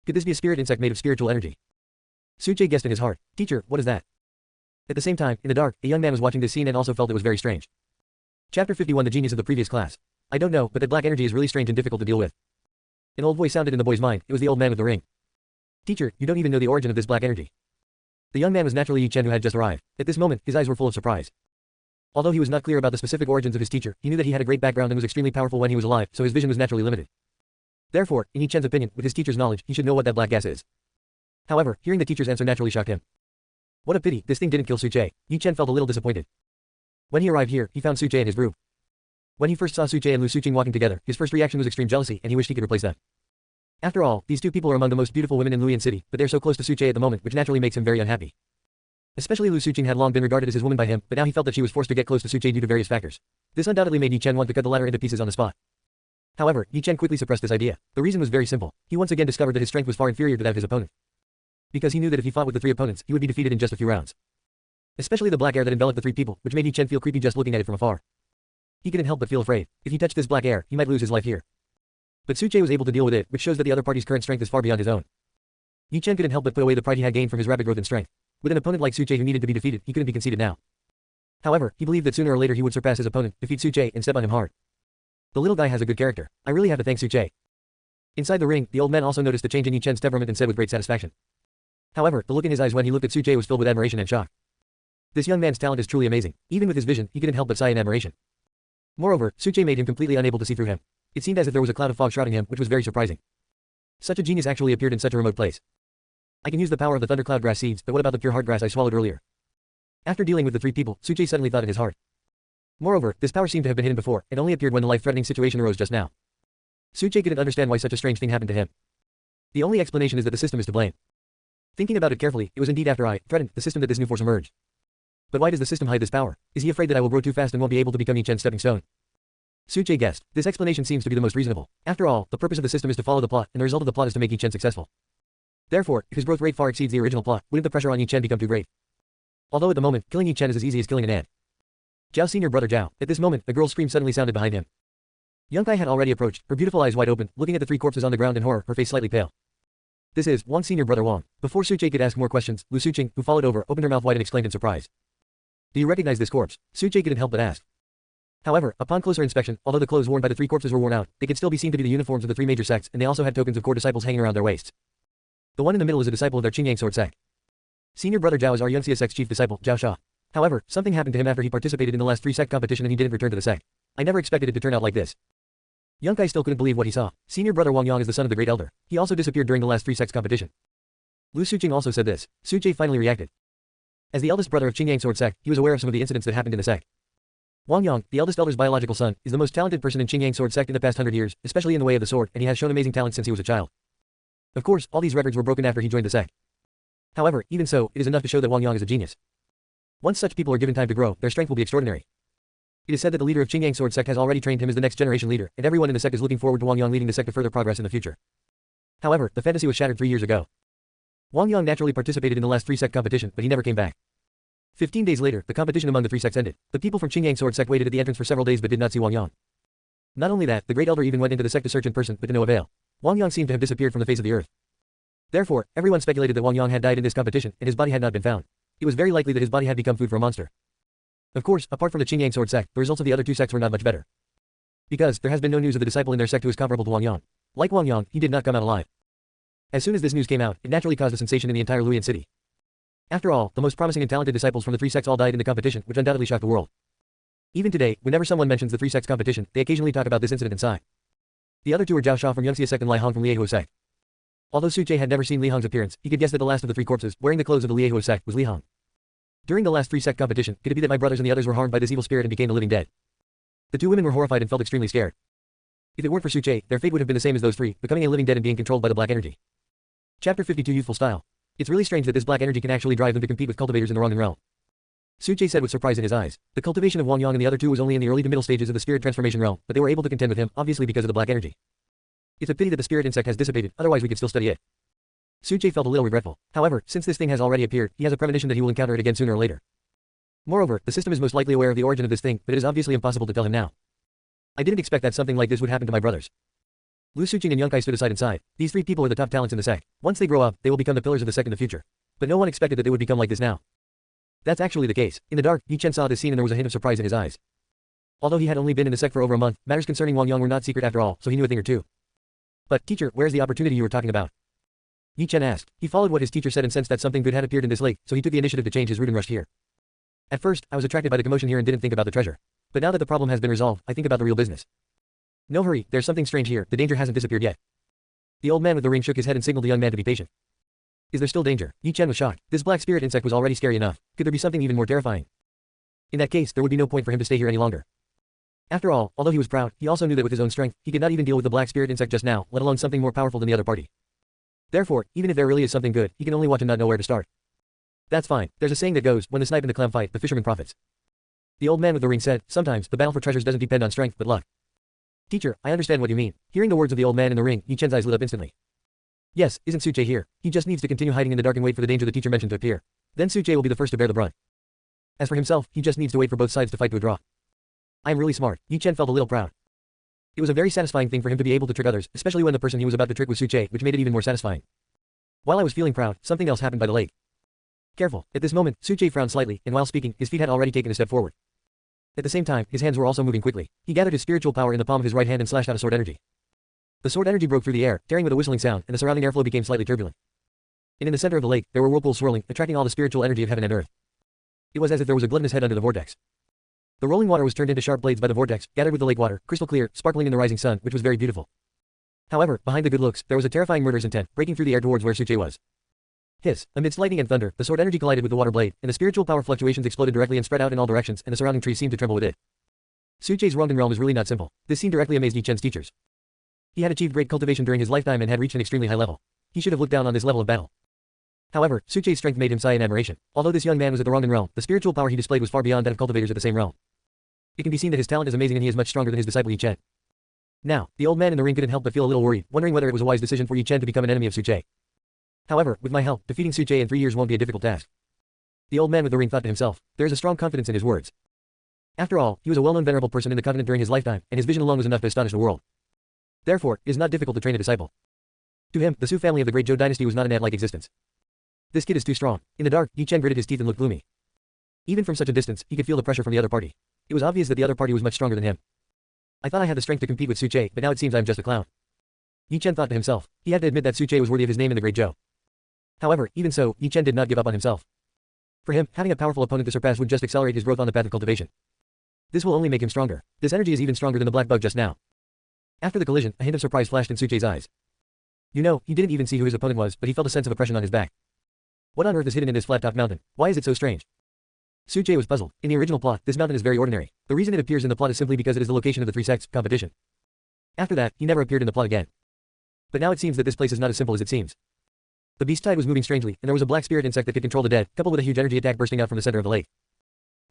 A: Could this be a spirit insect made of spiritual energy? Suche guessed in his heart. Teacher, what is that? At the same time, in the dark, a young man was watching this scene and also felt it was very strange. Chapter 51 The genius of the previous class. I don't know, but that black energy is really strange and difficult to deal with. An old voice sounded in the boy's mind. It was the old man with the ring. Teacher, you don't even know the origin of this black energy. The young man was naturally Yi Chen, who had just arrived. At this moment, his eyes were full of surprise. Although he was not clear about the specific origins of his teacher, he knew that he had a great background and was extremely powerful when he was alive, so his vision was naturally limited. Therefore, in Yi Chen's opinion, with his teacher's knowledge, he should know what that black gas is. However, hearing the teacher's answer naturally shocked him. What a pity, this thing didn't kill Suche. Yi Chen felt a little disappointed. When he arrived here, he found Suche and his group. When he first saw Suche and Lu Suqing walking together, his first reaction was extreme jealousy, and he wished he could replace them. After all, these two people are among the most beautiful women in Luyan City, but they're so close to Suche at the moment, which naturally makes him very unhappy. Especially Lu Suqing had long been regarded as his woman by him, but now he felt that she was forced to get close to Suche due to various factors. This undoubtedly made Yi Chen want to cut the latter into pieces on the spot. However, Yi Chen quickly suppressed this idea. The reason was very simple. He once again discovered that his strength was far inferior to that of his opponent. Because he knew that if he fought with the three opponents, he would be defeated in just a few rounds. Especially the black air that enveloped the three people, which made Yi Chen feel creepy just looking at it from afar. He couldn't help but feel afraid. If he touched this black air, he might lose his life here. But Suche was able to deal with it, which shows that the other party's current strength is far beyond his own. Yi Chen couldn't help but put away the pride he had gained from his rapid growth in strength. With an opponent like Suche who needed to be defeated, he couldn't be conceited now. However, he believed that sooner or later he would surpass his opponent, defeat Suche, and step on him hard. The little guy has a good character. I really have to thank Suche. Inside the ring, the old man also noticed the change in Yi Chen's temperament and said with great satisfaction. However, the look in his eyes when he looked at Suche was filled with admiration and shock. This young man's talent is truly amazing. Even with his vision, he couldn't help but sigh in admiration. Moreover, Suche made him completely unable to see through him. It seemed as if there was a cloud of fog shrouding him, which was very surprising. Such a genius actually appeared in such a remote place. I can use the power of the thundercloud grass seeds, but what about the pure heart grass I swallowed earlier? After dealing with the three people, Suche suddenly thought in his heart. Moreover, this power seemed to have been hidden before, and only appeared when the life-threatening situation arose just now. Suche couldn't understand why such a strange thing happened to him. The only explanation is that the system is to blame. Thinking about it carefully, it was indeed after I threatened the system that this new force emerged. But why does the system hide this power? Is he afraid that I will grow too fast and won't be able to become Yi Chen's stepping stone? Suche guessed. This explanation seems to be the most reasonable. After all, the purpose of the system is to follow the plot, and the result of the plot is to make Yi Chen successful. Therefore, if his growth rate far exceeds the original plot, wouldn't the pressure on Yi Chen become too great? Although at the moment, killing Yi Chen is as easy as killing an ant. Zhao senior brother Zhao. At this moment, a girl's scream suddenly sounded behind him. Young Kai had already approached, her beautiful eyes wide open, looking at the three corpses on the ground in horror, her face slightly pale. This is Wang senior brother Wang. Before Suche could ask more questions, Lu Suqing, who followed over, opened her mouth wide and exclaimed in surprise. Do you recognize this corpse? Suche couldn't help but ask. However, upon closer inspection, although the clothes worn by the three corpses were worn out, they could still be seen to be the uniforms of the three major sects, and they also had tokens of core disciples hanging around their waists. The one in the middle is a disciple of their Qingyang sword sect. Senior brother Zhao is our Yunxia sect's chief disciple, Zhao Sha. However, something happened to him after he participated in the last three sect competition and he didn't return to the sect. I never expected it to turn out like this. Young Kai still couldn't believe what he saw. Senior brother Wang Yang is the son of the great elder. He also disappeared during the last three sects competition. Lu Suqing also said this. Suche finally reacted. As the eldest brother of Qingyang sword sect, he was aware of some of the incidents that happened in the sect. Wang Yang, the eldest elder's biological son, is the most talented person in Qingyang sword sect in the past 100 years, especially in the way of the sword, and he has shown amazing talent since he was a child. Of course, all these records were broken after he joined the sect. However, even so, it is enough to show that Wang Yang is a genius. Once such people are given time to grow, their strength will be extraordinary. It is said that the leader of Qingyang sword sect has already trained him as the next generation leader, and everyone in the sect is looking forward to Wang Yang leading the sect to further progress in the future. However, the fantasy was shattered 3 years ago. Wang Yang naturally participated in the last three sect competition, but he never came back. 15 days later, the competition among the three sects ended. The people from Qingyang sword sect waited at the entrance for several days but did not see Wang Yang. Not only that, the great elder even went into the sect to search in person, but to no avail. Wang Yang seemed to have disappeared from the face of the earth. Therefore, everyone speculated that Wang Yang had died in this competition, and his body had not been found. It was very likely that his body had become food for a monster. Of course, apart from the Qingyang sword sect, the results of the other two sects were not much better. Because, there has been no news of the disciple in their sect who is comparable to Wang Yang. Like Wang Yang, he did not come out alive. As soon as this news came out, it naturally caused a sensation in the entire Luoyan city. After all, the most promising and talented disciples from the three sects all died in the competition, which undoubtedly shocked the world. Even today, whenever someone mentions the three sects competition, they occasionally talk about this incident and sigh. The other two were Zhao Sha from Yangxia sect and Li Hong from Liehua sect. Although Su Che had never seen Li Hong's appearance, he could guess that the last of the three corpses, wearing the clothes of the Liehua sect, was Li Hong. During the last three sect competition, could it be that my brothers and the others were harmed by this evil spirit and became the living dead? The two women were horrified and felt extremely scared. If it weren't for Su Che, their fate would have been the same as those three, becoming a living dead and being controlled by the black energy. Chapter 52 Youthful Style. It's really strange that this black energy can actually drive them to compete with cultivators in the Rongan realm. Su Che said with surprise in his eyes. The cultivation of Wang Yang and the other two was only in the early to middle stages of the spirit transformation realm, but they were able to contend with him, obviously because of the black energy. It's a pity that the spirit insect has dissipated, otherwise we could still study it. Su Che felt a little regretful. However, since this thing has already appeared, he has a premonition that he will encounter it again sooner or later. Moreover, the system is most likely aware of the origin of this thing, but it is obviously impossible to tell him now. I didn't expect that something like this would happen to my brothers. Lu Suqing and Yong Kai stood aside and sighed. These three people are the top talents in the sect. Once they grow up, they will become the pillars of the sect in the future. But no one expected that they would become like this now. That's actually the case. In the dark, Yi Chen saw this scene and there was a hint of surprise in his eyes. Although he had only been in the sect for over a month, matters concerning Wang Yang were not secret after all, so he knew a thing or two. But, teacher, where's the opportunity you were talking about? Yi Chen asked. He followed what his teacher said and sensed that something good had appeared in this lake, so he took the initiative to change his route and rushed here. At first, I was attracted by the commotion here and didn't think about the treasure. But now that the problem has been resolved, I think about the real business. No hurry, there's something strange here, the danger hasn't disappeared yet. The old man with the ring shook his head and signaled the young man to be patient. Is there still danger? Yi Chen was shocked. This black spirit insect was already scary enough. Could there be something even more terrifying? In that case, there would be no point for him to stay here any longer. After all, although he was proud, he also knew that with his own strength, he could not even deal with the black spirit insect just now, let alone something more powerful than the other party. Therefore, even if there really is something good, he can only watch and not know where to start. That's fine. There's a saying that goes, when the snipe and the clam fight, the fisherman profits. The old man with the ring said, sometimes, the battle for treasures doesn't depend on strength but luck. Teacher, I understand what you mean. Hearing the words of the old man in the ring, Yi Chen's eyes lit up instantly. Yes, isn't Su Che here? He just needs to continue hiding in the dark and wait for the danger the teacher mentioned to appear. Then Su Che will be the first to bear the brunt. As for himself, he just needs to wait for both sides to fight to a draw. I am really smart. Yi Chen felt a little proud. It was a very satisfying thing for him to be able to trick others, especially when the person he was about to trick was Su Che, which made it even more satisfying. While I was feeling proud, something else happened by the lake. Careful. At this moment, Su Che frowned slightly, and while speaking, his feet had already taken a step forward. At the same time, his hands were also moving quickly. He gathered his spiritual power in the palm of his right hand and slashed out a sword energy. The sword energy broke through the air, tearing with a whistling sound, and the surrounding airflow became slightly turbulent. And in the center of the lake, there were whirlpools swirling, attracting all the spiritual energy of heaven and earth. It was as if there was a gluttonous head under the vortex. The rolling water was turned into sharp blades by the vortex, gathered with the lake water, crystal clear, sparkling in the rising sun, which was very beautiful. However, behind the good looks, there was a terrifying murderous intent, breaking through the air towards where Su Che was. Hiss. Amidst lightning and thunder, the sword energy collided with the water blade, and the spiritual power fluctuations exploded directly and spread out in all directions, and the surrounding trees seemed to tremble with it. Su Che's Rongan realm is really not simple. This scene directly amazed Yi Chen's teachers. He had achieved great cultivation during his lifetime and had reached an extremely high level. He should have looked down on this level of battle. However, Su Che's strength made him sigh in admiration. Although this young man was at the Rongan realm, the spiritual power he displayed was far beyond that of cultivators at the same realm. It can be seen that his talent is amazing and he is much stronger than his disciple Yi Chen. Now, the old man in the ring couldn't help but feel a little worried, wondering whether it was a wise decision for Yi Chen to become an enemy of Su Che. However, with my help, defeating Su Che in 3 years won't be a difficult task. The old man with the ring thought to himself. There is a strong confidence in his words. After all, he was a well-known venerable person in the continent during his lifetime, and his vision alone was enough to astonish the world. Therefore, it is not difficult to train a disciple. To him, the Su family of the great Zhou dynasty was not an ant-like existence. This kid is too strong. In the dark, Yi Chen gritted his teeth and looked gloomy. Even from such a distance, he could feel the pressure from the other party. It was obvious that the other party was much stronger than him. I thought I had the strength to compete with Su Che, but now it seems I am just a clown. Yi Chen thought to himself. He had to admit that Su Che was worthy of his name in the great Zhou. However, even so, Yi Chen did not give up on himself. For him, having a powerful opponent to surpass would just accelerate his growth on the path of cultivation. This will only make him stronger. This energy is even stronger than the black bug just now. After the collision, a hint of surprise flashed in Su Che's eyes. You know, he didn't even see who his opponent was, but he felt a sense of oppression on his back. What on earth is hidden in this flat-topped mountain? Why is it so strange? Su Che was puzzled. In the original plot, this mountain is very ordinary. The reason it appears in the plot is simply because it is the location of the three sects' competition. After that, he never appeared in the plot again. But now it seems that this place is not as simple as it seems. The beast tide was moving strangely, and there was a black spirit insect that could control the dead, coupled with a huge energy attack bursting out from the center of the lake.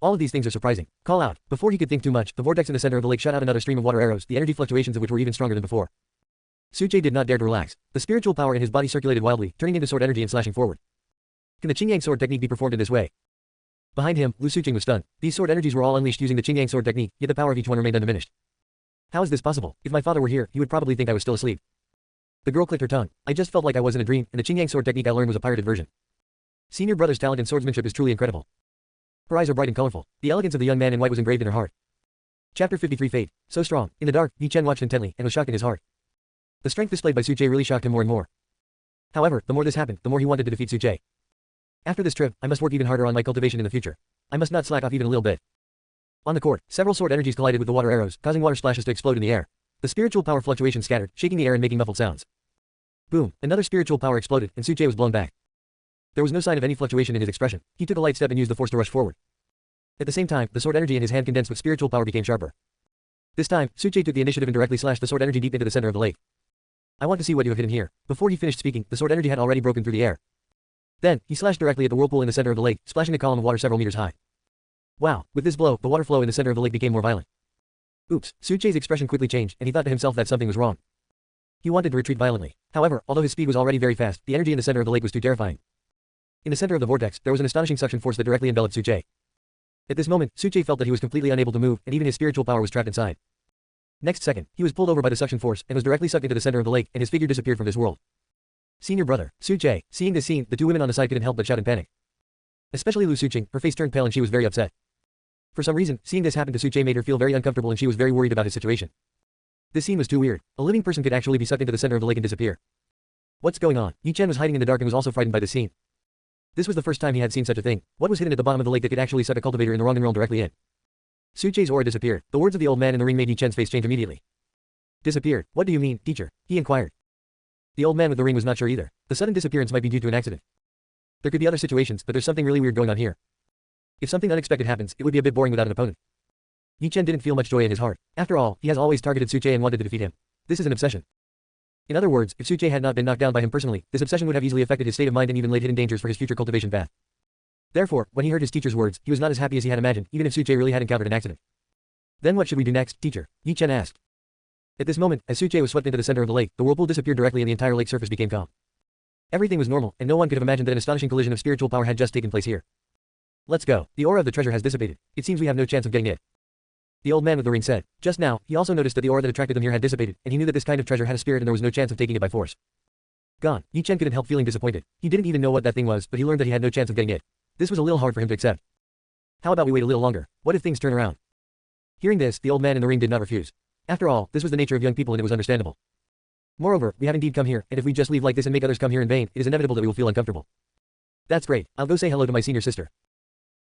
A: All of these things are surprising. Call out. Before he could think too much, the vortex in the center of the lake shot out another stream of water arrows, the energy fluctuations of which were even stronger than before. Su Che did not dare to relax. The spiritual power in his body circulated wildly, turning into sword energy and slashing forward. Can the Qingyang sword technique be performed in this way? Behind him, Lu Suqing was stunned. These sword energies were all unleashed using the Qingyang sword technique, yet the power of each one remained undiminished. How is this possible? If my father were here, he would probably think I was still asleep. The girl clicked her tongue. I just felt like I was in a dream, and the Qingyang sword technique I learned was a pirated version. Senior brother's talent in swordsmanship is truly incredible. Her eyes are bright and colorful. The elegance of the young man in white was engraved in her heart. Chapter 53 Fate. So strong. In the dark, Yi Chen watched intently, and was shocked in his heart. The strength displayed by Su Jie really shocked him more and more. However, the more this happened, the more he wanted to defeat Su Jie. After this trip, I must work even harder on my cultivation in the future. I must not slack off even a little bit. On the court, several sword energies collided with the water arrows, causing water splashes to explode in the air. The spiritual power fluctuation scattered, shaking the air and making muffled sounds. Boom, another spiritual power exploded, and Su Jie was blown back. There was no sign of any fluctuation in his expression. He took a light step and used the force to rush forward. At the same time, the sword energy in his hand condensed with spiritual power became sharper. This time, Su Jie took the initiative and directly slashed the sword energy deep into the center of the lake. I want to see what you have hidden here. Before he finished speaking, the sword energy had already broken through the air. Then, he slashed directly at the whirlpool in the center of the lake, splashing a column of water several meters high. Wow, with this blow, the water flow in the center of the lake became more violent. Oops, Su Jie's expression quickly changed, and he thought to himself that something was wrong. He wanted to retreat violently. However, although his speed was already very fast, the energy in the center of the lake was too terrifying. In the center of the vortex, there was an astonishing suction force that directly enveloped Su Jie. At this moment, Su Jie felt that he was completely unable to move, and even his spiritual power was trapped inside. Next second, he was pulled over by the suction force, and was directly sucked into the center of the lake, and his figure disappeared from this world. Senior brother, Su Jie. Seeing this scene, the two women on the side couldn't help but shout in panic. Especially Lu Suqing, her face turned pale and she was very upset. For some reason, seeing this happen to Su Jie made her feel very uncomfortable and she was very worried about his situation. This scene was too weird. A living person could actually be sucked into the center of the lake and disappear. What's going on? Yi Chen was hiding in the dark and was also frightened by this scene. This was the first time he had seen such a thing. What was hidden at the bottom of the lake that could actually suck a cultivator in the wrong realm directly in? Su Jie's aura disappeared. The words of the old man in the ring made Yi Chen's face change immediately. Disappeared? What do you mean, teacher? He inquired. The old man with the ring was not sure either. The sudden disappearance might be due to an accident. There could be other situations, but there's something really weird going on here. If something unexpected happens, it would be a bit boring without an opponent. Yi Chen didn't feel much joy in his heart. After all, he has always targeted Su Jie and wanted to defeat him. This is an obsession. In other words, if Su Jie had not been knocked down by him personally, this obsession would have easily affected his state of mind and even laid hidden dangers for his future cultivation path. Therefore, when he heard his teacher's words, he was not as happy as he had imagined, even if Su Jie really had encountered an accident. Then what should we do next, teacher? Yi Chen asked. At this moment, as Su Jie was swept into the center of the lake, the whirlpool disappeared directly and the entire lake surface became calm. Everything was normal, and no one could have imagined that an astonishing collision of spiritual power had just taken place here. Let's go. The aura of the treasure has dissipated. It seems we have no chance of getting it. The old man with the ring said. Just now, he also noticed that the aura that attracted them here had dissipated, and he knew that this kind of treasure had a spirit and there was no chance of taking it by force. Gone. Yi Chen couldn't help feeling disappointed. He didn't even know what that thing was, but he learned that he had no chance of getting it. This was a little hard for him to accept. How about we wait a little longer? What if things turn around? Hearing this, the old man in the ring did not refuse. After all, this was the nature of young people and it was understandable. Moreover, we have indeed come here, and if we just leave like this and make others come here in vain, it is inevitable that we will feel uncomfortable. That's great. I'll go say hello to my senior sister.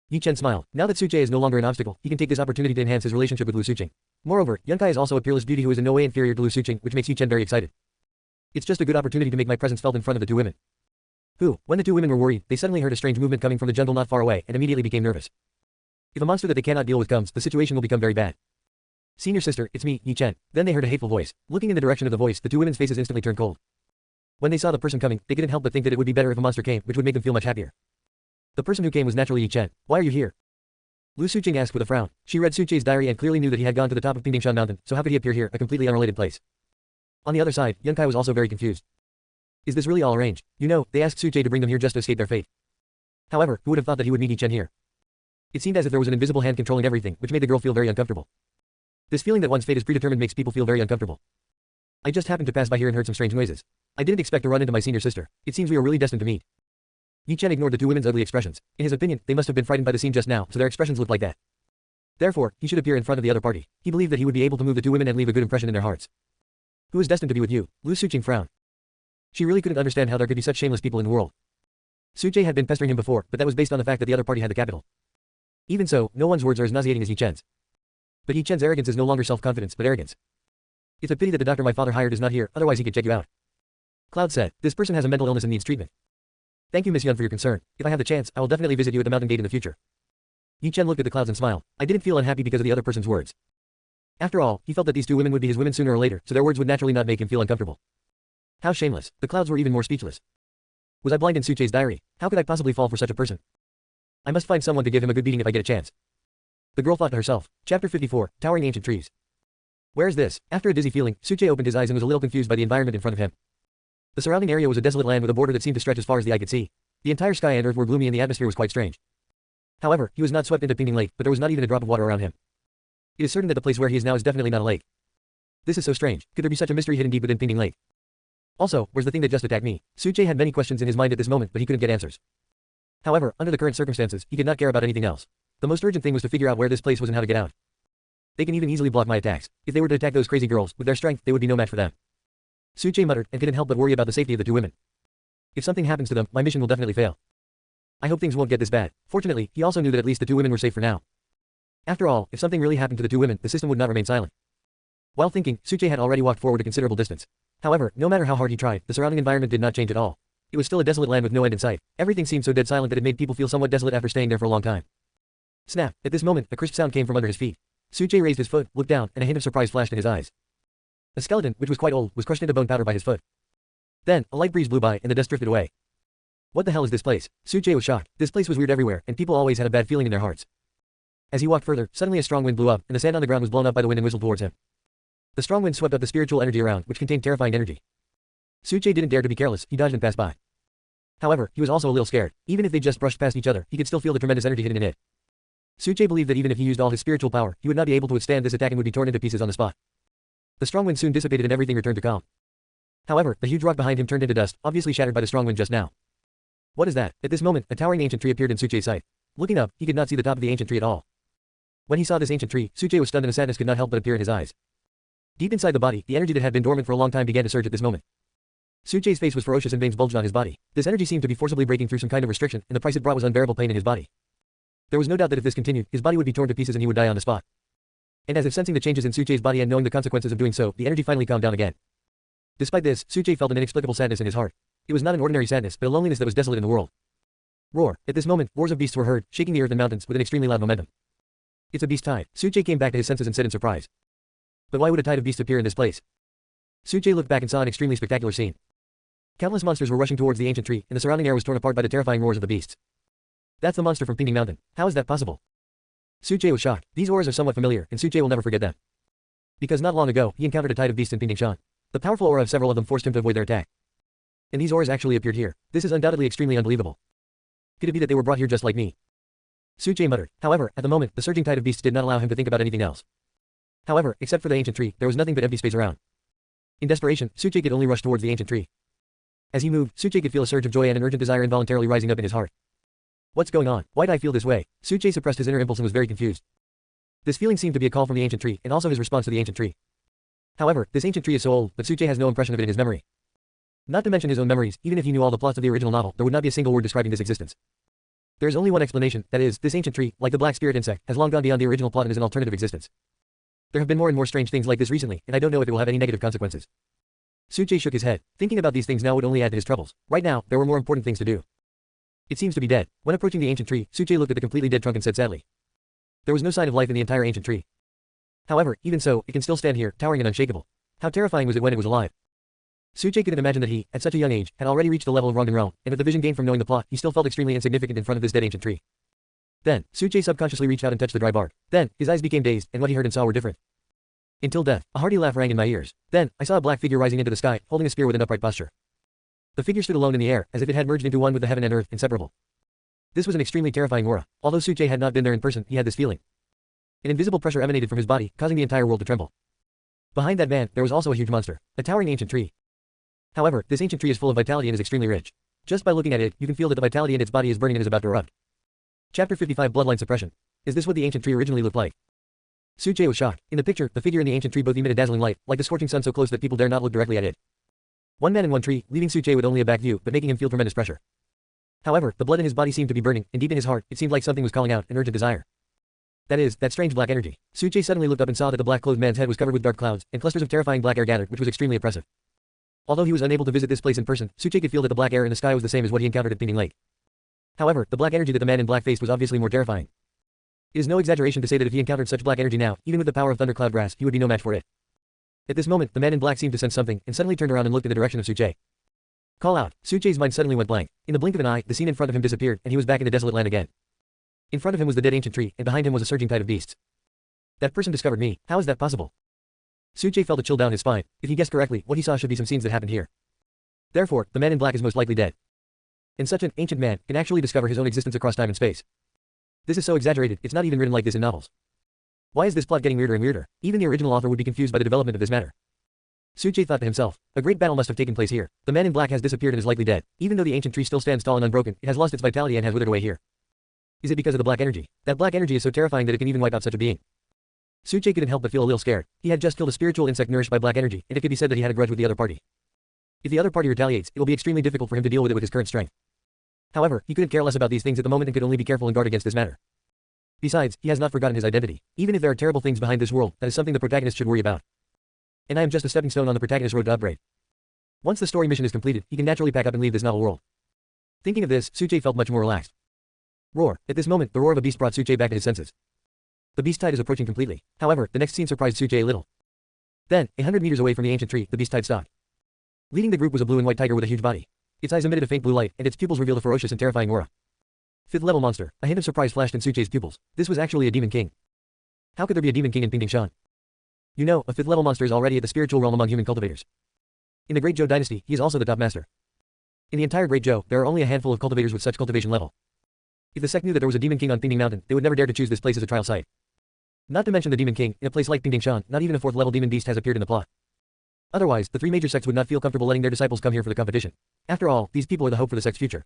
A: Yi Chen smiled. Now that Su Jie is no longer an obstacle, he can take this opportunity to enhance his relationship with Lu Suqing. Moreover, Yunkai is also a peerless beauty who is in no way inferior to Lu Suqing, which makes Yi Chen very excited. It's just a good opportunity to make my presence felt in front of the two women. When the two women were worried, they suddenly heard a strange movement coming from the jungle not far away and immediately became nervous. If a monster that they cannot deal with comes, the situation will become very bad. Senior sister, it's me, Yi Chen. Then they heard a hateful voice. Looking in the direction of the voice, the two women's faces instantly turned cold. When they saw the person coming, they couldn't help but think that it would be better if a monster came, which would make them feel much happier. The person who came was naturally Yi Chen. Why are you here? Lu Suqing asked with a frown. She read Su Jie's diary and clearly knew that he had gone to the top of Pingdingshan Mountain, so how could he appear here, a completely unrelated place? On the other side, Yunkai was also very confused. Is this really all arranged? You know, they asked Su Jie to bring them here just to escape their fate. However, who would have thought that he would meet Yi Chen here? It seemed as if there was an invisible hand controlling everything, which made the girl feel very uncomfortable. This feeling that one's fate is predetermined makes people feel very uncomfortable. I just happened to pass by here and heard some strange noises. I didn't expect to run into my senior sister. It seems we are really destined to meet. Yi Chen ignored the two women's ugly expressions. In his opinion, they must have been frightened by the scene just now, so their expressions looked like that. Therefore, he should appear in front of the other party. He believed that he would be able to move the two women and leave a good impression in their hearts. Who is destined to be with you? Lu Suqing frowned. She really couldn't understand how there could be such shameless people in the world. Su Jie had been pestering him before, but that was based on the fact that the other party had the capital. Even so, no one's words are as nauseating as Yi Chen's. But Yi Chen's arrogance is no longer self-confidence, but arrogance. It's a pity that the doctor my father hired is not here, otherwise he could check you out. Cloud said, this person has a mental illness and needs treatment. Thank you Miss Yun for your concern. If I have the chance, I will definitely visit you at the mountain gate in the future. Yi Chen looked at the clouds and smiled. I didn't feel unhappy because of the other person's words. After all, he felt that these two women would be his women sooner or later, so their words would naturally not make him feel uncomfortable. How shameless. The clouds were even more speechless. Was I blind in Su Jie's diary? How could I possibly fall for such a person? I must find someone to give him a good beating if I get a chance. The girl thought to herself. Chapter 54, Towering Ancient Trees. Where is this? After a dizzy feeling, Su Jie opened his eyes and was a little confused by the environment in front of him. The surrounding area was a desolate land with a border that seemed to stretch as far as the eye could see. The entire sky and earth were gloomy and the atmosphere was quite strange. However, he was not swept into Pingding Lake, but there was not even a drop of water around him. It is certain that the place where he is now is definitely not a lake. This is so strange. Could there be such a mystery hidden deep within Pingding Lake? Also, where's the thing that just attacked me? Su Jie had many questions in his mind at this moment, but he couldn't get answers. However, under the current circumstances, he could not care about anything else. The most urgent thing was to figure out where this place was and how to get out. They can even easily block my attacks. If they were to attack those crazy girls, with their strength, they would be no match for them. Suche muttered, and couldn't help but worry about the safety of the two women. If something happens to them, my mission will definitely fail. I hope things won't get this bad. Fortunately, he also knew that at least the two women were safe for now. After all, if something really happened to the two women, the system would not remain silent. While thinking, Suche had already walked forward a considerable distance. However, no matter how hard he tried, the surrounding environment did not change at all. It was still a desolate land with no end in sight. Everything seemed so dead silent that it made people feel somewhat desolate after staying there for a long time. Snap! At this moment, a crisp sound came from under his feet. Suche raised his foot, looked down, and a hint of surprise flashed in his eyes. A skeleton, which was quite old, was crushed into bone powder by his foot. Then, a light breeze blew by, and the dust drifted away. What the hell is this place? Suche was shocked. This place was weird everywhere, and people always had a bad feeling in their hearts. As he walked further, suddenly a strong wind blew up, and the sand on the ground was blown up by the wind and whistled towards him. The strong wind swept up the spiritual energy around, which contained terrifying energy. Suche didn't dare to be careless, he dodged and passed by. However, he was also a little scared. Even if they just brushed past each other, he could still feel the tremendous energy hidden in it. Suche believed that even if he used all his spiritual power, he would not be able to withstand this attack and would be torn into pieces on the spot. The strong wind soon dissipated and everything returned to calm. However, the huge rock behind him turned into dust, obviously shattered by the strong wind just now. What is that? At this moment, a towering ancient tree appeared in Suche's sight. Looking up, he could not see the top of the ancient tree at all. When he saw this ancient tree, Suche was stunned and a sadness could not help but appear in his eyes. Deep inside the body, the energy that had been dormant for a long time began to surge at this moment. Suche's face was ferocious and veins bulged on his body. This energy seemed to be forcibly breaking through some kind of restriction, and the price it brought was unbearable pain in his body. There was no doubt that if this continued, his body would be torn to pieces and he would die on the spot. And as if sensing the changes in Suche's body and knowing the consequences of doing so, the energy finally calmed down again. Despite this, Suche felt an inexplicable sadness in his heart. It was not an ordinary sadness, but a loneliness that was desolate in the world. Roar! At this moment, roars of beasts were heard, shaking the earth and mountains with an extremely loud momentum. It's a beast tide. Suche came back to his senses and said in surprise. But why would a tide of beasts appear in this place? Suche looked back and saw an extremely spectacular scene. Countless monsters were rushing towards the ancient tree, and the surrounding air was torn apart by the terrifying roars of the beasts. That's the monster from Pinging Mountain. How is that possible? Suche was shocked. These roars are somewhat familiar, and Suche will never forget them. Because not long ago, he encountered a tide of beasts in Pinging Shan. The powerful aura of several of them forced him to avoid their attack. And these auras actually appeared here. This is undoubtedly extremely unbelievable. Could it be that they were brought here just like me? Suche muttered. However, at the moment, the surging tide of beasts did not allow him to think about anything else. However, except for the ancient tree, there was nothing but empty space around. In desperation, Suche could only rush towards the ancient tree. As he moved, Suche could feel a surge of joy and an urgent desire involuntarily rising up in his heart. What's going on? Why did I feel this way? Suche suppressed his inner impulse and was very confused. This feeling seemed to be a call from the ancient tree, and also his response to the ancient tree. However, this ancient tree is so old, but Suche has no impression of it in his memory. Not to mention his own memories, even if he knew all the plots of the original novel, there would not be a single word describing this existence. There is only one explanation, that is, this ancient tree, like the black spirit insect, has long gone beyond the original plot and is an alternative existence. There have been more and more strange things like this recently, and I don't know if it will have any negative consequences. Suche shook his head. Thinking about these things now would only add to his troubles. Right now, there were more important things to do. It seems to be dead. When approaching the ancient tree, Suche looked at the completely dead trunk and said sadly. There was no sign of life in the entire ancient tree. However, even so, it can still stand here, towering and unshakable. How terrifying was it when it was alive? Suche couldn't imagine that he, at such a young age, had already reached the level of Rongdan realm, and with the vision gained from knowing the plot, he still felt extremely insignificant in front of this dead ancient tree. Then, Suche subconsciously reached out and touched the dry bark. Then, his eyes became dazed, and what he heard and saw were different. Until death, a hearty laugh rang in my ears. Then, I saw a black figure rising into the sky, holding a spear with an upright posture. The figure stood alone in the air, as if it had merged into one with the heaven and earth, inseparable. This was an extremely terrifying aura. Although Suche had not been there in person, he had this feeling. An invisible pressure emanated from his body, causing the entire world to tremble. Behind that man, there was also a huge monster, a towering ancient tree. However, this ancient tree is full of vitality and is extremely rich. Just by looking at it, you can feel that the vitality in its body is burning and is about to erupt. Chapter 55 Bloodline Suppression. Is this what the ancient tree originally looked like? Suche was shocked. In the picture, the figure in the ancient tree both emitted dazzling light, like the scorching sun so close that people dare not look directly at it. One man in one tree, leaving Suche with only a back view, but making him feel tremendous pressure. However, the blood in his body seemed to be burning, and deep in his heart, it seemed like something was calling out, an urgent desire. That is, that strange black energy. Suche suddenly looked up and saw that the black-clothed man's head was covered with dark clouds, and clusters of terrifying black air gathered, which was extremely oppressive. Although he was unable to visit this place in person, Suche could feel that the black air in the sky was the same as what he encountered at Pinging Lake. However, the black energy that the man in black faced was obviously more terrifying. It is no exaggeration to say that if he encountered such black energy now, even with the power of thundercloud grass, he would be no match for it. At this moment, the man in black seemed to sense something, and suddenly turned around and looked in the direction of Suche. Call out. Suche's mind suddenly went blank. In the blink of an eye, the scene in front of him disappeared, and he was back in the desolate land again. In front of him was the dead ancient tree, and behind him was a surging tide of beasts. That person discovered me. How is that possible? Suche felt a chill down his spine. If he guessed correctly, what he saw should be some scenes that happened here. Therefore, the man in black is most likely dead. And such an ancient man can actually discover his own existence across time and space. This is so exaggerated, it's not even written like this in novels. Why is this plot getting weirder and weirder? Even the original author would be confused by the development of this matter. Suche thought to himself, a great battle must have taken place here. The man in black has disappeared and is likely dead. Even though the ancient tree still stands tall and unbroken, it has lost its vitality and has withered away here. Is it because of the black energy? That black energy is so terrifying that it can even wipe out such a being. Suche couldn't help but feel a little scared. He had just killed a spiritual insect nourished by black energy, and it could be said that he had a grudge with the other party. If the other party retaliates, it will be extremely difficult for him to deal with it with his current strength. However, he couldn't care less about these things at the moment and could only be careful and guard against this matter. Besides, he has not forgotten his identity. Even if there are terrible things behind this world, that is something the protagonist should worry about. And I am just a stepping stone on the protagonist's road to upgrade. Once the story mission is completed, he can naturally pack up and leave this novel world. Thinking of this, Suche felt much more relaxed. Roar. At this moment, the roar of a beast brought Suche back to his senses. The beast tide is approaching completely. However, the next scene surprised Suche a little. Then, 100 meters away from the ancient tree, the beast tide stopped. Leading the group was a blue and white tiger with a huge body. Its eyes emitted a faint blue light, and its pupils revealed a ferocious and terrifying aura. 5th level monster. A hint of surprise flashed in Suche's pupils. This was actually a demon king. How could there be a demon king in Pingdingshan? You know, a 5th level monster is already at the spiritual realm among human cultivators. In the Great Zhou dynasty, he is also the top master. In the entire Great Zhou, there are only a handful of cultivators with such cultivation level. If the sect knew that there was a demon king on Pingding Mountain, they would never dare to choose this place as a trial site. Not to mention the demon king, in a place like Pingdingshan, not even a 4th level demon beast has appeared in the plot. Otherwise, the 3 major sects would not feel comfortable letting their disciples come here for the competition. After all, these people are the hope for the sect's future.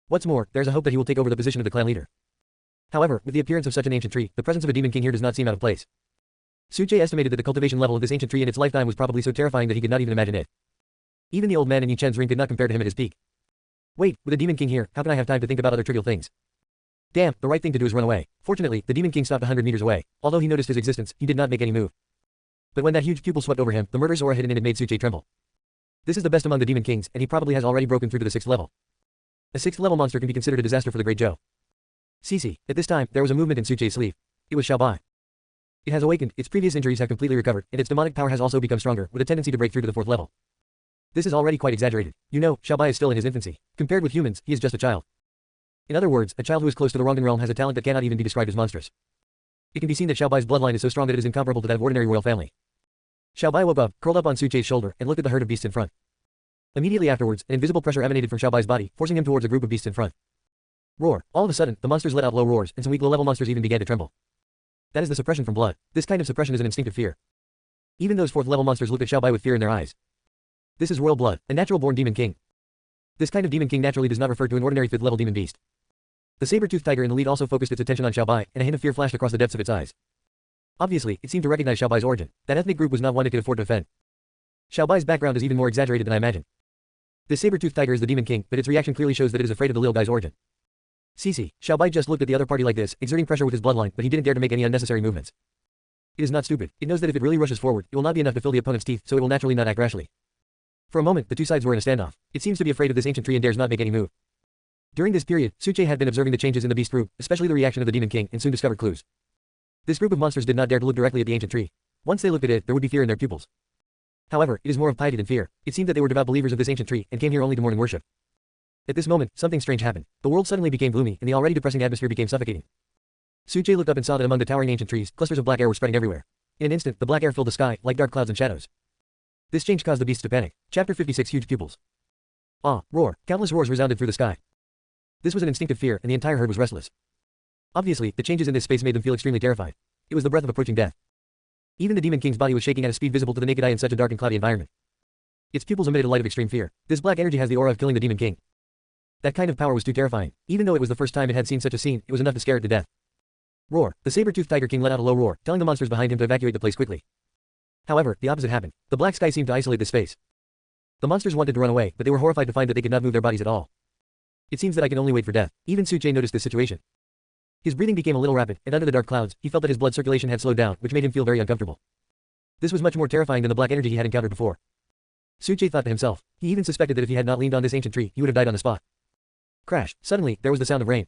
A: What's more, there's a hope that he will take over the position of the clan leader. However, with the appearance of such an ancient tree, the presence of a demon king here does not seem out of place. Suche estimated that the cultivation level of this ancient tree in its lifetime was probably so terrifying that he could not even imagine it. Even the old man in Yi Chen's ring could not compare to him at his peak. Wait, with a demon king here, how can I have time to think about other trivial things? Damn, the right thing to do is run away. Fortunately, the demon king stopped 100 meters away. Although he noticed his existence, he did not make any move. But when that huge pupil swept over him, the murderous aura hidden in it made Suche tremble. This is the best among the demon kings, and he probably has already broken through to the 6th level. A 6th level monster can be considered a disaster for the Great Zhou. Cece. At this time, there was a movement in Suche's sleeve. It was Xiaobai. It has awakened, its previous injuries have completely recovered, and its demonic power has also become stronger, with a tendency to break through to the 4th level. This is already quite exaggerated. You know, Xiaobai is still in his infancy. Compared with humans, he is just a child. In other words, a child who is close to the Rongdan realm has a talent that cannot even be described as monstrous. It can be seen that Xiaobai's bloodline is so strong that it is incomparable to that of ordinary royal family. Xiaobai woke up, curled up on Suche's shoulder, and looked at the herd of beasts in front. Immediately afterwards, an invisible pressure emanated from Xiaobai's body, forcing him towards a group of beasts in front. Roar. All of a sudden, the monsters let out low roars, and some weak low-level monsters even began to tremble. That is the suppression from blood. This kind of suppression is an instinctive fear. Even those 4th-level monsters looked at Xiaobai with fear in their eyes. This is royal blood, a natural-born demon king. This kind of demon king naturally does not refer to an ordinary 5th-level demon beast. The saber-toothed tiger in the lead also focused its attention on Xiaobai, and a hint of fear flashed across the depths of its eyes. Obviously, it seemed to recognize Xiaobai's origin. That ethnic group was not one it could afford to offend. Xiaobai's background is even more exaggerated than I imagined. This saber-toothed tiger is the demon king, but its reaction clearly shows that it is afraid of the little guy's origin. Cece. Xiaobai just looked at the other party like this, exerting pressure with his bloodline, but he didn't dare to make any unnecessary movements. It is not stupid. It knows that if it really rushes forward, it will not be enough to fill the opponent's teeth, so it will naturally not act rashly. For a moment, the two sides were in a standoff. It seems to be afraid of this ancient tree and dares not make any move. During this period, Suche had been observing the changes in the beast group, especially the reaction of the demon king, and soon discovered clues. This group of monsters did not dare to look directly at the ancient tree. Once they looked at it, there would be fear in their pupils. However, it is more of piety than fear. It seemed that they were devout believers of this ancient tree, and came here only to mourn and worship. At this moment, something strange happened. The world suddenly became gloomy, and the already depressing atmosphere became suffocating. Suche looked up and saw that among the towering ancient trees, clusters of black air were spreading everywhere. In an instant, the black air filled the sky, like dark clouds and shadows. This change caused the beasts to panic. Chapter 56 Huge Pupils. Ah, roar. Countless roars resounded through the sky. This was an instinctive fear, and the entire herd was restless. Obviously, the changes in this space made them feel extremely terrified. It was the breath of approaching death. Even the demon king's body was shaking at a speed visible to the naked eye in such a dark and cloudy environment. Its pupils emitted a light of extreme fear. This black energy has the aura of killing the demon king. That kind of power was too terrifying. Even though it was the first time it had seen such a scene, it was enough to scare it to death. Roar. The saber-toothed tiger king let out a low roar, telling the monsters behind him to evacuate the place quickly. However, the opposite happened. The black sky seemed to isolate this space. The monsters wanted to run away, but they were horrified to find that they could not move their bodies at all. It seems that I can only wait for death. Even Suche noticed this situation. His breathing became a little rapid, and under the dark clouds, he felt that his blood circulation had slowed down, which made him feel very uncomfortable. This was much more terrifying than the black energy he had encountered before. Suche thought to himself. He even suspected that if he had not leaned on this ancient tree, he would have died on the spot. Crash. Suddenly, there was the sound of rain.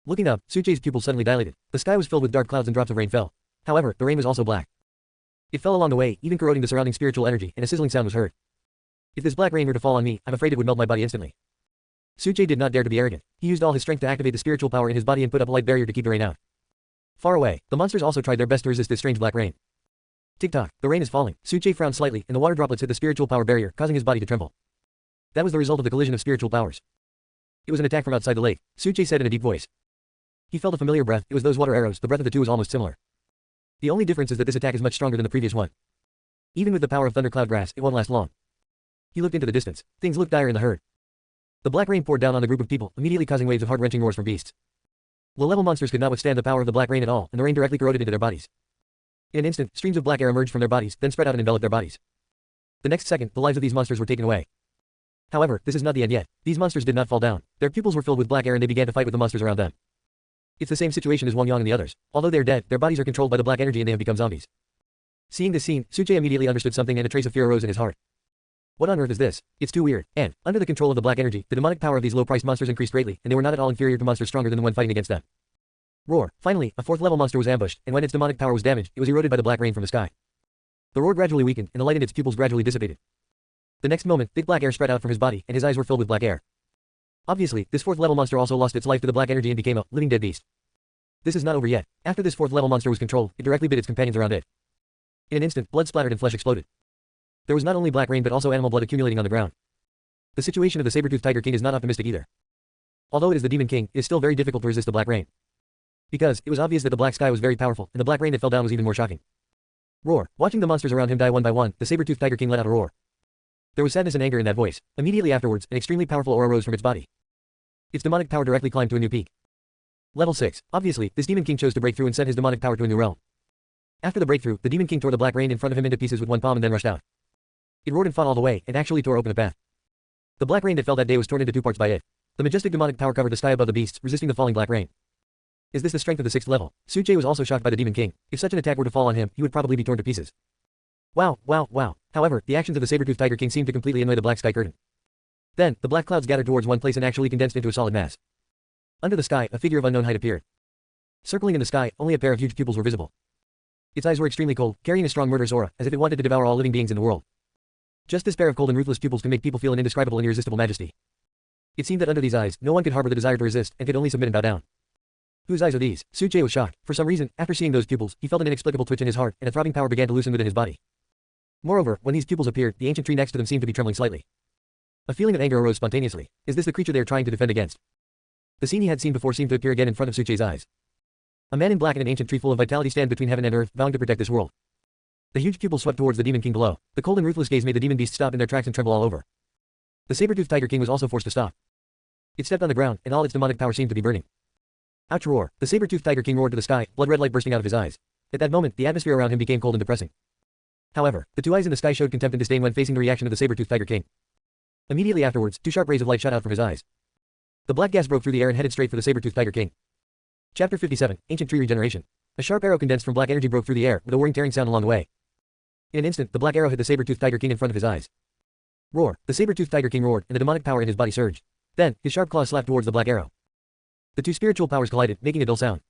A: Looking up, Suche's pupils suddenly dilated. The sky was filled with dark clouds and drops of rain fell. However, the rain was also black. It fell along the way, even corroding the surrounding spiritual energy, and a sizzling sound was heard. If this black rain were to fall on me, I'm afraid it would melt my body instantly. Suche did not dare to be arrogant. He used all his strength to activate the spiritual power in his body and put up a light barrier to keep the rain out. Far away, the monsters also tried their best to resist this strange black rain. Tick-tock, the rain is falling. Suche frowned slightly, and the water droplets hit the spiritual power barrier, causing his body to tremble. That was the result of the collision of spiritual powers. It was an attack from outside the lake, Suche said in a deep voice. He felt a familiar breath. It was those water arrows. The breath of the two was almost similar. The only difference is that this attack is much stronger than the previous one. Even with the power of thundercloud grass, it won't last long. He looked into the distance. Things looked dire in the herd. The black rain poured down on the group of people, immediately causing waves of heart-wrenching roars from beasts. Low-level monsters could not withstand the power of the black rain at all, and the rain directly corroded into their bodies. In an instant, streams of black air emerged from their bodies, then spread out and enveloped their bodies. The next second, the lives of these monsters were taken away. However, this is not the end yet. These monsters did not fall down. Their pupils were filled with black air and they began to fight with the monsters around them. It's the same situation as Wang Yang and the others. Although they are dead, their bodies are controlled by the black energy and they have become zombies. Seeing this scene, Suche immediately understood something and a trace of fear arose in his heart. What on earth is this? It's too weird. And, under the control of the black energy, the demonic power of these low-priced monsters increased greatly, and they were not at all inferior to monsters stronger than the one fighting against them. Roar. Finally, a fourth-level monster was ambushed, and when its demonic power was damaged, it was eroded by the black rain from the sky. The roar gradually weakened, and the light in its pupils gradually dissipated. The next moment, thick black air spread out from his body, and his eyes were filled with black air. Obviously, this fourth-level monster also lost its life to the black energy and became a living dead beast. This is not over yet. After this fourth-level monster was controlled, it directly bit its companions around it. In an instant, blood splattered and flesh exploded. There was not only black rain but also animal blood accumulating on the ground. The situation of the saber-toothed tiger king is not optimistic either. Although it is the demon king, it is still very difficult to resist the black rain. Because, it was obvious that the black sky was very powerful, and the black rain that fell down was even more shocking. Roar. Watching the monsters around him die one by one, the saber-toothed tiger king let out a roar. There was sadness and anger in that voice. Immediately afterwards, an extremely powerful aura rose from its body. Its demonic power directly climbed to a new peak. Level 6. Obviously, this demon king chose to break through and sent his demonic power to a new realm. After the breakthrough, the demon king tore the black rain in front of him into pieces with one palm and then rushed out. It roared and fought all the way, and actually tore open a path. The black rain that fell that day was torn into two parts by it. The majestic demonic power covered the sky above the beasts, resisting the falling black rain. Is this the strength of the 6th level? Suche was also shocked by the demon king. If such an attack were to fall on him, he would probably be torn to pieces. Wow. However, the actions of the saber-toothed tiger king seemed to completely annoy the black sky curtain. Then, the black clouds gathered towards one place and actually condensed into a solid mass. Under the sky, a figure of unknown height appeared. Circling in the sky, only a pair of huge pupils were visible. Its eyes were extremely cold, carrying a strong murderous aura, as if it wanted to devour all living beings in the world. Just this pair of cold and ruthless pupils can make people feel an indescribable and irresistible majesty. It seemed that under these eyes, no one could harbor the desire to resist, and could only submit and bow down. Whose eyes are these? Suche was shocked. For some reason, after seeing those pupils, he felt an inexplicable twitch in his heart, and a throbbing power began to loosen within his body. Moreover, when these pupils appeared, the ancient tree next to them seemed to be trembling slightly. A feeling of anger arose spontaneously. Is this the creature they are trying to defend against? The scene he had seen before seemed to appear again in front of Suche's eyes. A man in black and an ancient tree full of vitality stand between heaven and earth, vowing to protect this world. The huge pupils swept towards the demon king below. The cold and ruthless gaze made the demon beast stop in their tracks and tremble all over. The saber-toothed tiger king was also forced to stop. It stepped on the ground, and all its demonic power seemed to be burning. Ouch! Roar. The saber-toothed tiger king roared to the sky, blood-red light bursting out of his eyes. At that moment, the atmosphere around him became cold and depressing. However, the two eyes in the sky showed contempt and disdain when facing the reaction of the saber-toothed tiger king. Immediately afterwards, two sharp rays of light shot out from his eyes. The black gas broke through the air and headed straight for the saber-toothed tiger king. Chapter 57. Ancient Tree Regeneration. A sharp arrow condensed from black energy broke through the air, with a whirring tearing sound along the way. In an instant, the black arrow hit the saber-toothed tiger king in front of his eyes. Roar. The saber-toothed tiger king roared, and the demonic power in his body surged. Then, his sharp claws slapped towards the black arrow. The two spiritual powers collided, making a dull sound.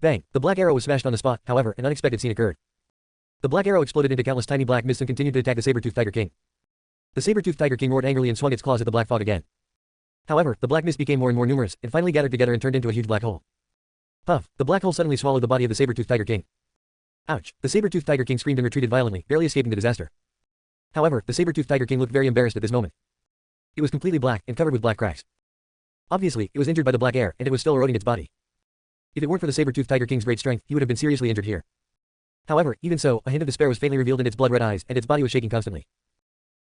A: Bang! The black arrow was smashed on the spot. However, an unexpected scene occurred. The black arrow exploded into countless tiny black mists and continued to attack the saber-toothed tiger king. The saber-toothed tiger king roared angrily and swung its claws at the black fog again. However, the black mist became more and more numerous, and finally gathered together and turned into a huge black hole. Puff! The black hole suddenly swallowed the body of the saber-toothed tiger king. Ouch! The saber-toothed tiger king screamed and retreated violently, barely escaping the disaster. However, the saber-toothed tiger king looked very embarrassed at this moment. It was completely black, and covered with black cracks. Obviously, it was injured by the black air, and it was still eroding its body. If it weren't for the saber-toothed tiger king's great strength, he would have been seriously injured here. However, even so, a hint of despair was faintly revealed in its blood-red eyes, and its body was shaking constantly.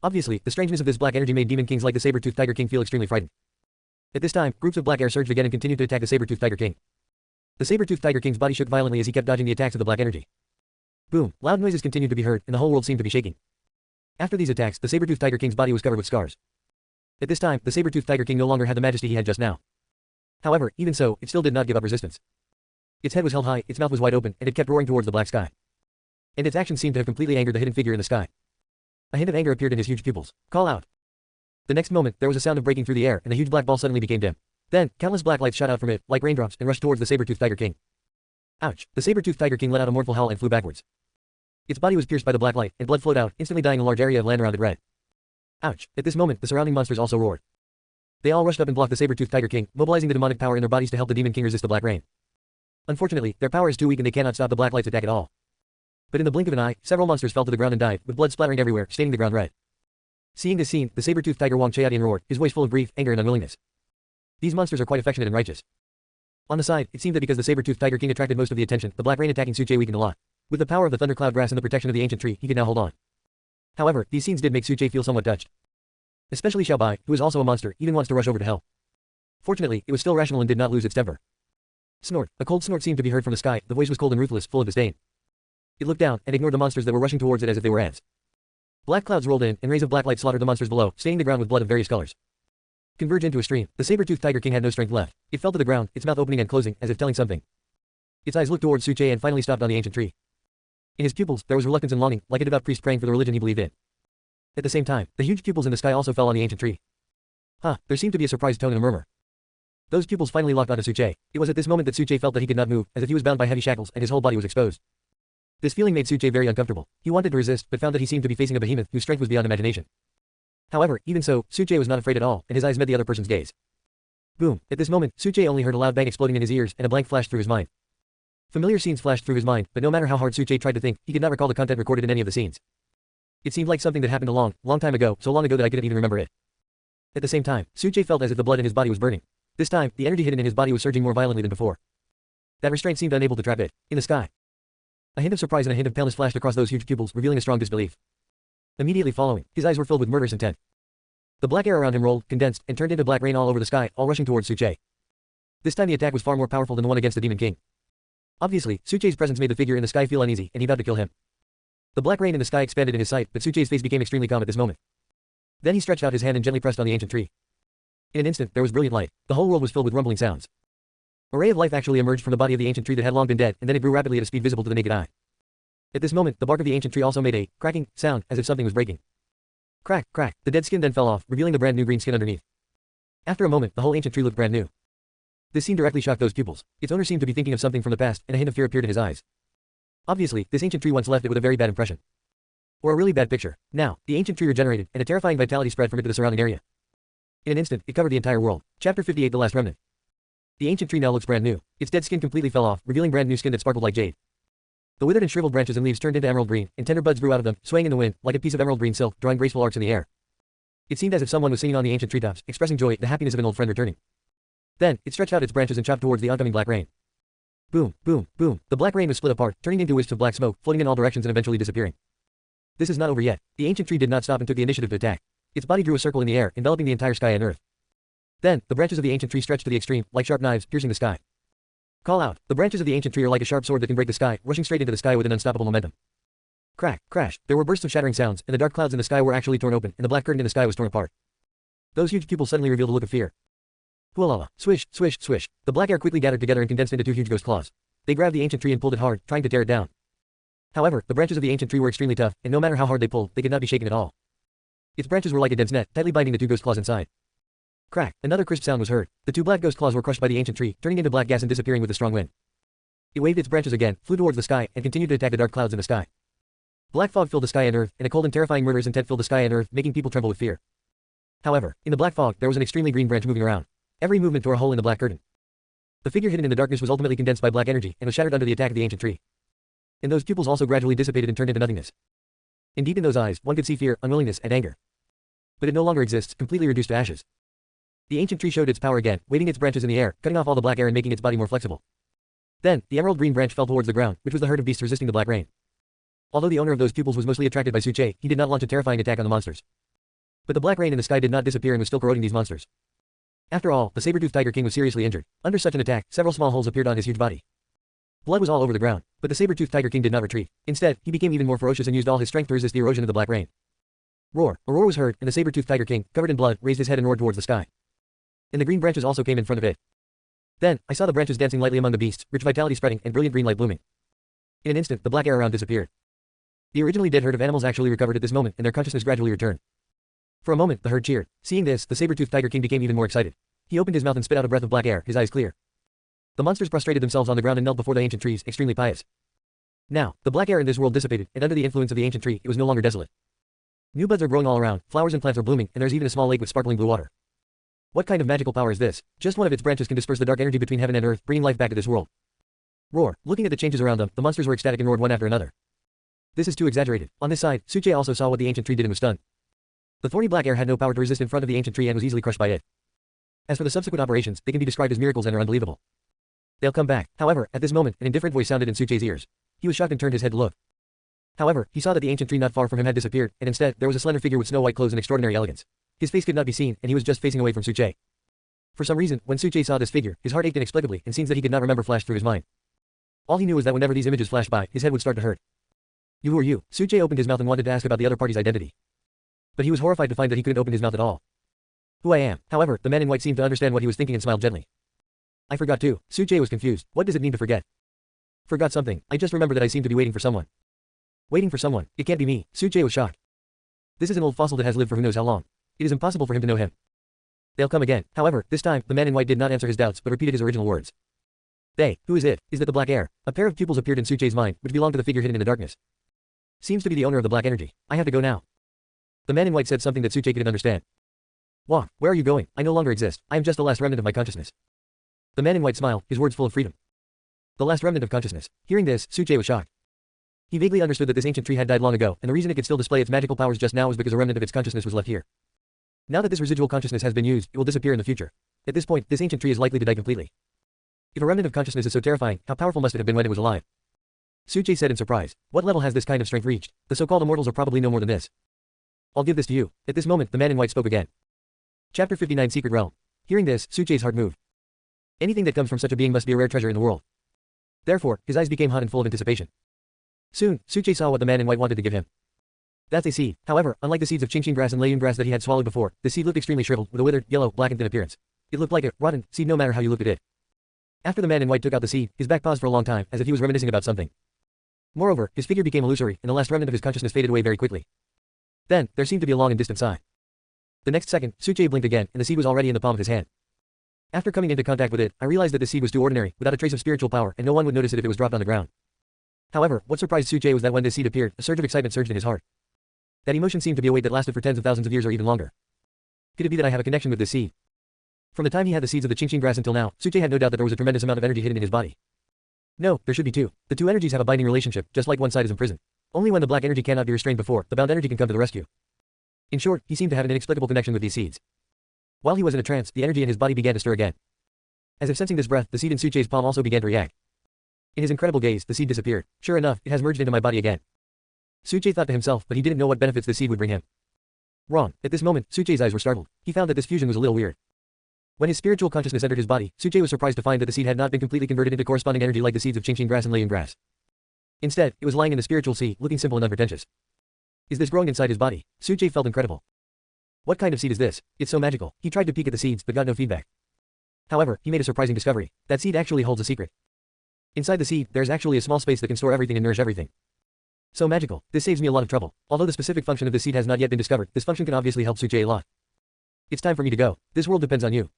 A: Obviously, the strangeness of this black energy made demon kings like the saber-toothed tiger king feel extremely frightened. At this time, groups of black air surged again and continued to attack the saber-toothed tiger king. The saber-toothed tiger king's body shook violently as he kept dodging the attacks of the black energy. Boom! Loud noises continued to be heard, and the whole world seemed to be shaking. After these attacks, the saber-toothed tiger king's body was covered with scars. At this time, the saber-toothed tiger king no longer had the majesty he had just now. However, even so, it still did not give up resistance. Its head was held high, its mouth was wide open, and it kept roaring towards the black sky. And its actions seemed to have completely angered the hidden figure in the sky. A hint of anger appeared in his huge pupils. Call out! The next moment, there was a sound of breaking through the air, and the huge black ball suddenly became dim. Then, countless black lights shot out from it, like raindrops, and rushed towards the saber-toothed tiger king. Ouch! The saber-toothed tiger king let out a mournful howl and flew backwards. Its body was pierced by the black light, and blood flowed out, instantly dyeing a large area of land around it red. Ouch! At this moment, the surrounding monsters also roared. They all rushed up and blocked the saber-toothed tiger king, mobilizing the demonic power in their bodies to help the demon king resist the black rain. Unfortunately, their power is too weak and they cannot stop the black light's attack at all. But in the blink of an eye, several monsters fell to the ground and died, with blood splattering everywhere, staining the ground red. Seeing this scene, the saber-toothed tiger Wang Chayadian roared, his voice full of grief, anger and unwillingness. These monsters are quite affectionate and righteous. On the side, it seemed that because the saber-toothed tiger king attracted most of the attention, the black rain attacking Suche weakened a lot. With the power of the thundercloud grass and the protection of the ancient tree, he could now hold on. However, these scenes did make Suche feel somewhat touched. Especially Xiaobai, who is also a monster, even wants to rush over to hell. Fortunately, it was still rational and did not lose its temper. Snort. A cold snort seemed to be heard from the sky. The voice was cold and ruthless, full of disdain. It looked down and ignored the monsters that were rushing towards it as if they were ants. Black clouds rolled in, and rays of black light slaughtered the monsters below, staining the ground with blood of various colors. Converge into a stream. The saber-toothed Tiger King had no strength left. It fell to the ground, its mouth opening and closing, as if telling something. Its eyes looked towards Suche and finally stopped on the ancient tree. In his pupils, there was reluctance and longing, like a devout priest praying for the religion he believed in. At the same time, the huge pupils in the sky also fell on the ancient tree. There seemed to be a surprised tone and a murmur. Those pupils finally locked onto Suche. It was at this moment that Suche felt that he could not move, as if he was bound by heavy shackles and his whole body was exposed. This feeling made Suche very uncomfortable. He wanted to resist, but found that he seemed to be facing a behemoth whose strength was beyond imagination. However, even so, Suche was not afraid at all, and his eyes met the other person's gaze. Boom. At this moment, Suche only heard a loud bang exploding in his ears, and a blank flashed through his mind. Familiar scenes flashed through his mind, but no matter how hard Suche tried to think, he could not recall the content recorded in any of the scenes. It seemed like something that happened a long time ago, so long ago that I couldn't even remember it. At the same time, Suche felt as if the blood in his body was burning. This time, the energy hidden in his body was surging more violently than before. That restraint seemed unable to trap it. In the sky, a hint of surprise and a hint of paleness flashed across those huge pupils, revealing a strong disbelief. Immediately following, his eyes were filled with murderous intent. The black air around him rolled, condensed, and turned into black rain all over the sky, all rushing towards Suche. This time the attack was far more powerful than the one against the Demon King. Obviously, Suche's presence made the figure in the sky feel uneasy, and he vowed to kill him. The black rain in the sky expanded in his sight, but Suche's face became extremely calm at this moment. Then he stretched out his hand and gently pressed on the ancient tree. In an instant, there was brilliant light. The whole world was filled with rumbling sounds. A ray of life actually emerged from the body of the ancient tree that had long been dead, and then it grew rapidly at a speed visible to the naked eye. At this moment, the bark of the ancient tree also made a cracking sound, as if something was breaking. Crack, crack. The dead skin then fell off, revealing the brand new green skin underneath. After a moment, the whole ancient tree looked brand new. This scene directly shocked those pupils. Its owner seemed to be thinking of something from the past, and a hint of fear appeared in his eyes. Obviously, this ancient tree once left it with a very bad impression. Or a really bad picture. Now, the ancient tree regenerated, and a terrifying vitality spread from it to the surrounding area. In an instant, it covered the entire world. Chapter 58: The Last Remnant. The ancient tree now looks brand new. Its dead skin completely fell off, revealing brand new skin that sparkled like jade. The withered and shriveled branches and leaves turned into emerald green, and tender buds grew out of them, swaying in the wind, like a piece of emerald green silk, drawing graceful arcs in the air. It seemed as if someone was singing on the ancient treetops, expressing joy, the happiness of an old friend returning. Then, it stretched out its branches and chopped towards the oncoming black rain. Boom, boom, boom. The black rain was split apart, turning into wisps of black smoke, floating in all directions and eventually disappearing. This is not over yet. The ancient tree did not stop and took the initiative to attack. Its body drew a circle in the air, enveloping the entire sky and earth. Then, the branches of the ancient tree stretched to the extreme, like sharp knives, piercing the sky. Call out. The branches of the ancient tree are like a sharp sword that can break the sky, rushing straight into the sky with an unstoppable momentum. Crack, crash. There were bursts of shattering sounds, and the dark clouds in the sky were actually torn open, and the black curtain in the sky was torn apart. Those huge pupils suddenly revealed a look of fear. Hualala. Swish, swish, swish. The black air quickly gathered together and condensed into two huge ghost claws. They grabbed the ancient tree and pulled it hard, trying to tear it down. However, the branches of the ancient tree were extremely tough, and no matter how hard they pulled, they could not be shaken at all. Its branches were like a dense net, tightly binding the two ghost claws inside. Crack. Another crisp sound was heard. The two black ghost claws were crushed by the ancient tree, turning into black gas and disappearing with the strong wind. It waved its branches again, flew towards the sky, and continued to attack the dark clouds in the sky. Black fog filled the sky and earth, and a cold and terrifying murderous intent filled the sky and earth, making people tremble with fear. However, in the black fog, there was an extremely green branch moving around. Every movement tore a hole in the black curtain. The figure hidden in the darkness was ultimately condensed by black energy, and was shattered under the attack of the ancient tree. And those pupils also gradually dissipated and turned into nothingness. And deep in those eyes, one could see fear, unwillingness, and anger. But it no longer exists, completely reduced to ashes. The ancient tree showed its power again, waving its branches in the air, cutting off all the black air and making its body more flexible. Then, the emerald green branch fell towards the ground, which was the herd of beasts resisting the black rain. Although the owner of those pupils was mostly attracted by Suche, he did not launch a terrifying attack on the monsters. But the black rain in the sky did not disappear and was still corroding these monsters. After all, the saber-toothed Tiger King was seriously injured. Under such an attack, several small holes appeared on his huge body. Blood was all over the ground, but the saber-toothed Tiger King did not retreat. Instead, he became even more ferocious and used all his strength to resist the erosion of the black rain. Roar. A roar was heard, and the saber-toothed Tiger King, covered in blood, raised his head and roared towards the sky. And the green branches also came in front of it. Then, I saw the branches dancing lightly among the beasts, rich vitality spreading, and brilliant green light blooming. In an instant, the black air around disappeared. The originally dead herd of animals actually recovered at this moment, and their consciousness gradually returned. For a moment, the herd cheered. Seeing this, the saber-toothed Tiger King became even more excited. He opened his mouth and spit out a breath of black air, his eyes clear. The monsters prostrated themselves on the ground and knelt before the ancient trees, extremely pious. Now, the black air in this world dissipated, and under the influence of the ancient tree, it was no longer desolate. New buds are growing all around, flowers and plants are blooming, and there's even a small lake with sparkling blue water. What kind of magical power is this? Just one of its branches can disperse the dark energy between heaven and earth, bringing life back to this world. Roar. Looking at the changes around them, the monsters were ecstatic and roared one after another. This is too exaggerated. On this side, Suche also saw what the ancient tree did and was stunned. The thorny black air had no power to resist in front of the ancient tree and was easily crushed by it. As for the subsequent operations, they can be described as miracles and are unbelievable. They'll come back. However, at this moment, an indifferent voice sounded in Suche's ears. He was shocked and turned his head to look. However, he saw that the ancient tree not far from him had disappeared, and instead, there was a slender figure with snow-white clothes and extraordinary elegance. His face could not be seen, and he was just facing away from Suche. For some reason, when Suchay saw this figure, his heart ached inexplicably, and scenes that he could not remember flashed through his mind. All he knew was that whenever these images flashed by, his head would start to hurt. Who are you? Suchay opened his mouth and wanted to ask about the other party's identity. But he was horrified to find that he couldn't open his mouth at all. Who I am. However, the man in white seemed to understand what he was thinking and smiled gently. I forgot too. Suchay was confused. What does it mean to forget? Forgot something. I just remember that I seem to be waiting for someone. Waiting for someone. It can't be me. Suchay was shocked. This is an old fossil that has lived for who knows how long. It is impossible for him to know him. They'll come again. However, this time, the man in white did not answer his doubts but repeated his original words. They. Who is it? Is that the black air? A pair of pupils appeared in Suchay's mind, which belonged to the figure hidden in the darkness. Seems to be the owner of the black energy. I have to go now. The man in white said something that Suchay couldn't understand. Walk. Where are you going? I no longer exist. I am just the last remnant of my consciousness. The man in white smiled, his words full of freedom. The last remnant of consciousness. Hearing this, Suchay was shocked. He vaguely understood that this ancient tree had died long ago, and the reason it could still display its magical powers just now was because a remnant of its consciousness was left here. Now that this residual consciousness has been used, it will disappear in the future. At this point, this ancient tree is likely to die completely. If a remnant of consciousness is so terrifying, how powerful must it have been when it was alive? Suchay said in surprise. What level has this kind of strength reached? The so-called immortals are probably no more than this. I'll give this to you. At this moment, the man in white spoke again. Chapter 59 Secret Realm. Hearing this, Suchay's heart moved. Anything that comes from such a being must be a rare treasure in the world. Therefore, his eyes became hot and full of anticipation. Soon, Suchay saw what the man in white wanted to give him. That's a seed. However, unlike the seeds of Qingqing grass and Layun grass that he had swallowed before, the seed looked extremely shriveled, with a withered, yellow, blackened thin appearance. It looked like a rotten seed no matter how you looked at it. After the man in white took out the seed, his back paused for a long time, as if he was reminiscing about something. Moreover, his figure became illusory, and the last remnant of his consciousness faded away very quickly. Then, there seemed to be a long and distant sigh. The next second, Suchay blinked again, and the seed was already in the palm of his hand. After coming into contact with it, I realized that the seed was too ordinary, without a trace of spiritual power, and no one would notice it if it was dropped on the ground. However, what surprised Suchay was that when this seed appeared, a surge of excitement surged in his heart. That emotion seemed to be a weight that lasted for tens of thousands of years or even longer. Could it be that I have a connection with this seed? From the time he had the seeds of the Qingqing grass until now, Suchay had no doubt that there was a tremendous amount of energy hidden in his body. No, there should be two. The two energies have a binding relationship, just like one side is imprisoned. Only when the black energy cannot be restrained before, the bound energy can come to the rescue. In short, he seemed to have an inexplicable connection with these seeds. While he was in a trance, the energy in his body began to stir again. As if sensing this breath, the seed in Suchay's palm also began to react. In his incredible gaze, the seed disappeared. Sure enough, it has merged into my body again. Suchay thought to himself, but he didn't know what benefits the seed would bring him. Wrong. At this moment, Suchay's eyes were startled. He found that this fusion was a little weird. When his spiritual consciousness entered his body, Suchay was surprised to find that the seed had not been completely converted into corresponding energy like the seeds of Qingqing grass and Layun grass. Instead, it was lying in the spiritual sea, looking simple and unpretentious. Is this growing inside his body? Suchay felt incredible. What kind of seed is this? It's so magical. He tried to peek at the seeds but got no feedback. However, he made a surprising discovery. That seed actually holds a secret. Inside the seed, there is actually a small space that can store everything and nourish everything. So magical. This saves me a lot of trouble. Although the specific function of this seed has not yet been discovered, this function can obviously help Suchay a lot. It's time for me to go. This world depends on you.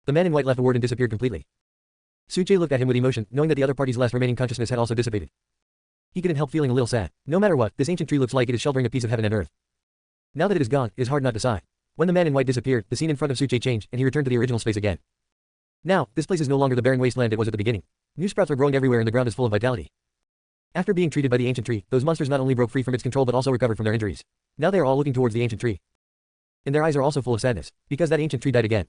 A: The man in white left the word and disappeared completely. Suchay looked at him with emotion, knowing that the other party's last remaining consciousness had also dissipated. He couldn't help feeling a little sad. No matter what, this ancient tree looks like it is sheltering a piece of heaven and earth. Now that it is gone, it is hard not to sigh. When the man in white disappeared, the scene in front of Suchay changed, and he returned to the original space again. Now, this place is no longer the barren wasteland it was at the beginning. New sprouts are growing everywhere and the ground is full of vitality. After being treated by the ancient tree, those monsters not only broke free from its control but also recovered from their injuries. Now they are all looking towards the ancient tree. And their eyes are also full of sadness, because that ancient tree died again.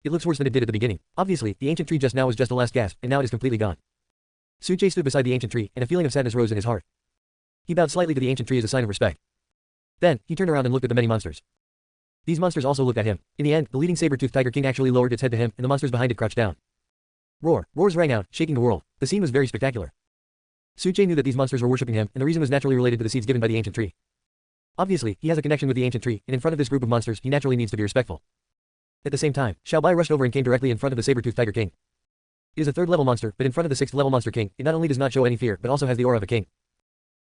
A: It looks worse than it did at the beginning. Obviously, the ancient tree just now was just a last gasp, and now it is completely gone. Suchay stood beside the ancient tree, and a feeling of sadness rose in his heart. He bowed slightly to the ancient tree as a sign of respect. Then, he turned around and looked at the many monsters. These monsters also looked at him. In the end, the leading saber-toothed tiger king actually lowered its head to him, and the monsters behind it crouched down. Roar! Roars rang out, shaking the world. The scene was very spectacular. Suchay knew that these monsters were worshipping him, and the reason was naturally related to the seeds given by the ancient tree. Obviously, he has a connection with the ancient tree, and in front of this group of monsters, he naturally needs to be respectful. At the same time, Xiaobai rushed over and came directly in front of the saber-toothed tiger king. It is a third-level monster, but in front of the 6th-level monster king, it not only does not show any fear, but also has the aura of a king.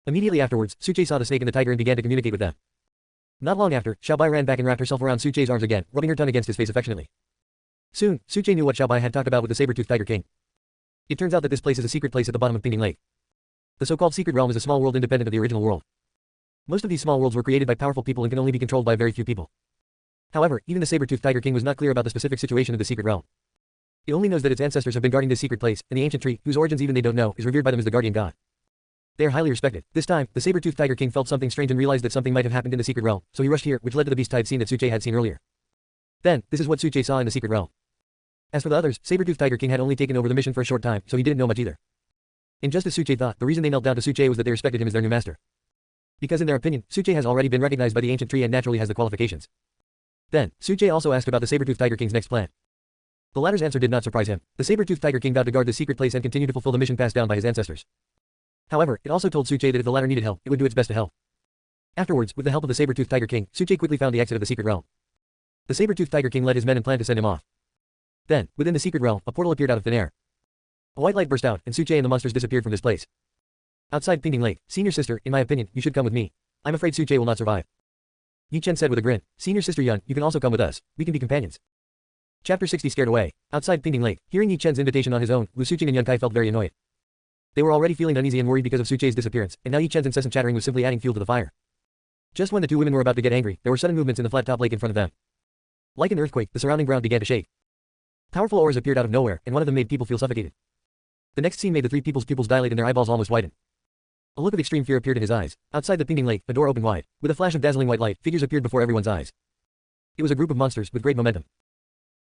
A: Immediately afterwards, Suchay saw the snake and the tiger and began to communicate with them. Not long after, Xiaobai ran back and wrapped herself around Suchay's arms again, rubbing her tongue against his face affectionately. Soon, Suchay knew what Xiaobai had talked about with the saber-toothed tiger king. It turns out that this place is a secret place at the bottom of Pingding Lake. The so-called secret realm is a small world independent of the original world. Most of these small worlds were created by powerful people and can only be controlled by very few people. However, even the saber-toothed tiger king was not clear about the specific situation of the secret realm. It only knows that its ancestors have been guarding this secret place, and the ancient tree, whose origins even they don't know, is revered by them as the guardian god. They are highly respected. This time, the saber-toothed tiger king felt something strange and realized that something might have happened in the secret realm, so he rushed here, which led to the beast-type scene that Suchay had seen earlier. Then, this is what Suchay saw in the secret realm. As for the others, saber-toothed tiger king had only taken over the mission for a short time, so he didn't know much either. And just as Suchay thought, the reason they knelt down to Suchay was that they respected him as their new master. Because in their opinion, Suchay has already been recognized by the ancient tree and naturally has the qualifications. Then, Suchay also asked about the saber-toothed tiger king's next plan. The latter's answer did not surprise him. The saber-toothed tiger king vowed to guard this secret place and continue to fulfill the mission passed down by his ancestors. However, it also told Suche that if the latter needed help, it would do its best to help. Afterwards, with the help of the saber-toothed tiger king, Suche quickly found the exit of the secret realm. The saber-toothed tiger king led his men and planned to send him off. Then, within the secret realm, a portal appeared out of thin air. A white light burst out, and Suche and the monsters disappeared from this place. Outside Pingding Lake, senior sister, in my opinion, you should come with me. I'm afraid Suche will not survive. Yi Chen said with a grin. Senior sister Yun, you can also come with us. We can be companions. Chapter 60 Scared away. Outside Pingding Lake, hearing Yi Chen's invitation on his own, Lu Suqing and Yun Kai felt very annoyed. They were already feeling uneasy and worried because of Suche's disappearance, and now Yi Chen's incessant chattering was simply adding fuel to the fire. Just when the two women were about to get angry, there were sudden movements in the flat top lake in front of them. Like an earthquake, the surrounding ground began to shake. Powerful auras appeared out of nowhere, and one of them made people feel suffocated. The next scene made the three people's pupils dilate and their eyeballs almost widen. A look of extreme fear appeared in his eyes. Outside the Pingding Lake, a door opened wide. With a flash of dazzling white light, figures appeared before everyone's eyes. It was a group of monsters with great momentum.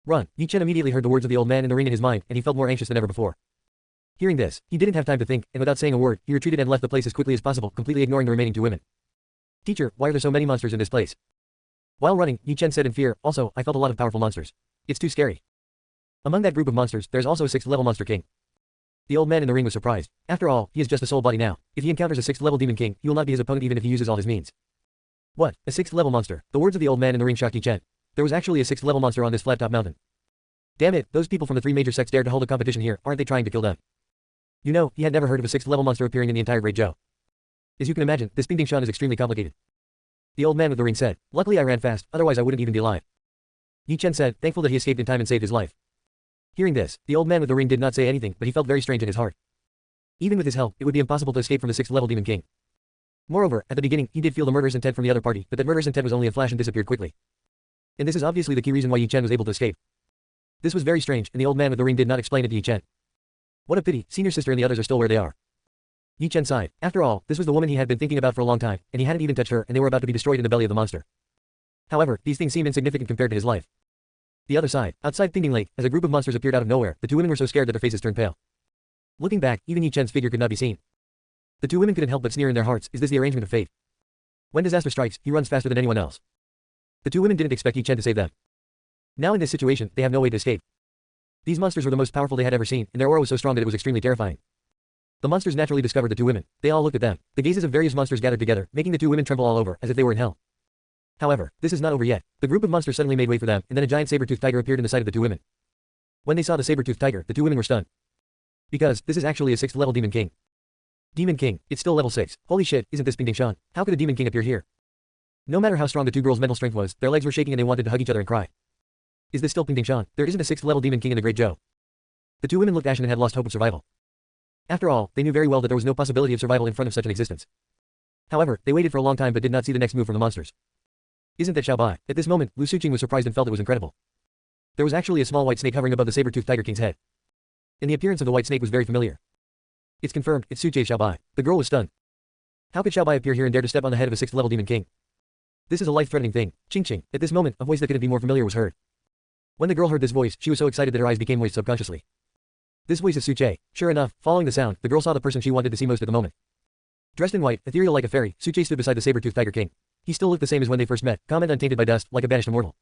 A: Run! Yi Chen immediately heard the words of the old man in the ring in his mind, and he felt more anxious than ever before. Hearing this, he didn't have time to think, and without saying a word, he retreated and left the place as quickly as possible, completely ignoring the remaining two women. Teacher, why are there so many monsters in this place? While running, Yi Chen said in fear, also, I felt a lot of powerful monsters. It's too scary. Among that group of monsters, there's also a 6th level monster king. The old man in the ring was surprised. After all, he is just a soul body now. If he encounters a 6th level demon king, he will not be his opponent even if he uses all his means. What? A 6th level monster? The words of the old man in the ring shocked Yi Chen. There was actually a 6th level monster on this flat top mountain. Damn it, those people from the 3 major sects dared to hold a competition here, aren't they trying to kill them? You know, he had never heard of a 6th level monster appearing in the entire Great Zhou. As you can imagine, this Pingding Shan is extremely complicated. The old man with the ring said, luckily I ran fast, otherwise I wouldn't even be alive. Yi Chen said, thankful that he escaped in time and saved his life. Hearing this, the old man with the ring did not say anything, but he felt very strange in his heart. Even with his help, it would be impossible to escape from the 6th level demon king. Moreover, at the beginning, he did feel the murderous intent from the other party, but that murderous intent was only a flash and disappeared quickly. And this is obviously the key reason why Yi Chen was able to escape. This was very strange, and the old man with the ring did not explain it to Yi Chen. What a pity, senior sister and the others are still where they are. Yi Chen sighed. After all, this was the woman he had been thinking about for a long time, and he hadn't even touched her, and they were about to be destroyed in the belly of the monster. However, these things seemed insignificant compared to his life. The other side, outside Pingding Lake, as a group of monsters appeared out of nowhere, the two women were so scared that their faces turned pale. Looking back, even Yi Chen's figure could not be seen. The two women couldn't help but sneer in their hearts, is this the arrangement of fate? When disaster strikes, he runs faster than anyone else. The two women didn't expect Yi Chen to save them. Now in this situation, they have no way to escape. These monsters were the most powerful they had ever seen, and their aura was so strong that it was extremely terrifying. The monsters naturally discovered the two women. They all looked at them. The gazes of various monsters gathered together, making the two women tremble all over, as if they were in hell. However, this is not over yet. The group of monsters suddenly made way for them, and then a giant saber-toothed tiger appeared in the sight of the two women. When they saw the saber-toothed tiger, the two women were stunned. Because, this is actually a 6th level demon king. Demon king, it's still level 6. Holy shit, isn't this Pingding Shan? How could a demon king appear here? No matter how strong the two girls' mental strength was, their legs were shaking and they wanted to hug each other and cry. Is this still Pingding Shan? There isn't a 6th level demon king in the Great Zhou. The two women looked ashen and had lost hope of survival. After all, they knew very well that there was no possibility of survival in front of such an existence. However, they waited for a long time but did not see the next move from the monsters. Isn't that Xiao Bai? At this moment, Lu Suqing was surprised and felt it was incredible. There was actually a small white snake hovering above the saber-toothed tiger king's head. And the appearance of the white snake was very familiar. It's confirmed, it's Suche Xiao Bai. The girl was stunned. How could Xiao Bai appear here and dare to step on the head of a 6th level demon king? This is a life-threatening thing. Ching ching. At this moment, a voice that couldn't be more familiar was heard. When the girl heard this voice, she was so excited that her eyes became moist subconsciously. This voice is Suche. Sure enough, following the sound, the girl saw the person she wanted to see most at the moment. Dressed in white, ethereal like a fairy, Suche stood beside the saber-toothed tiger king. He still looked the same as when they first met, calm and untainted by dust, like a banished immortal.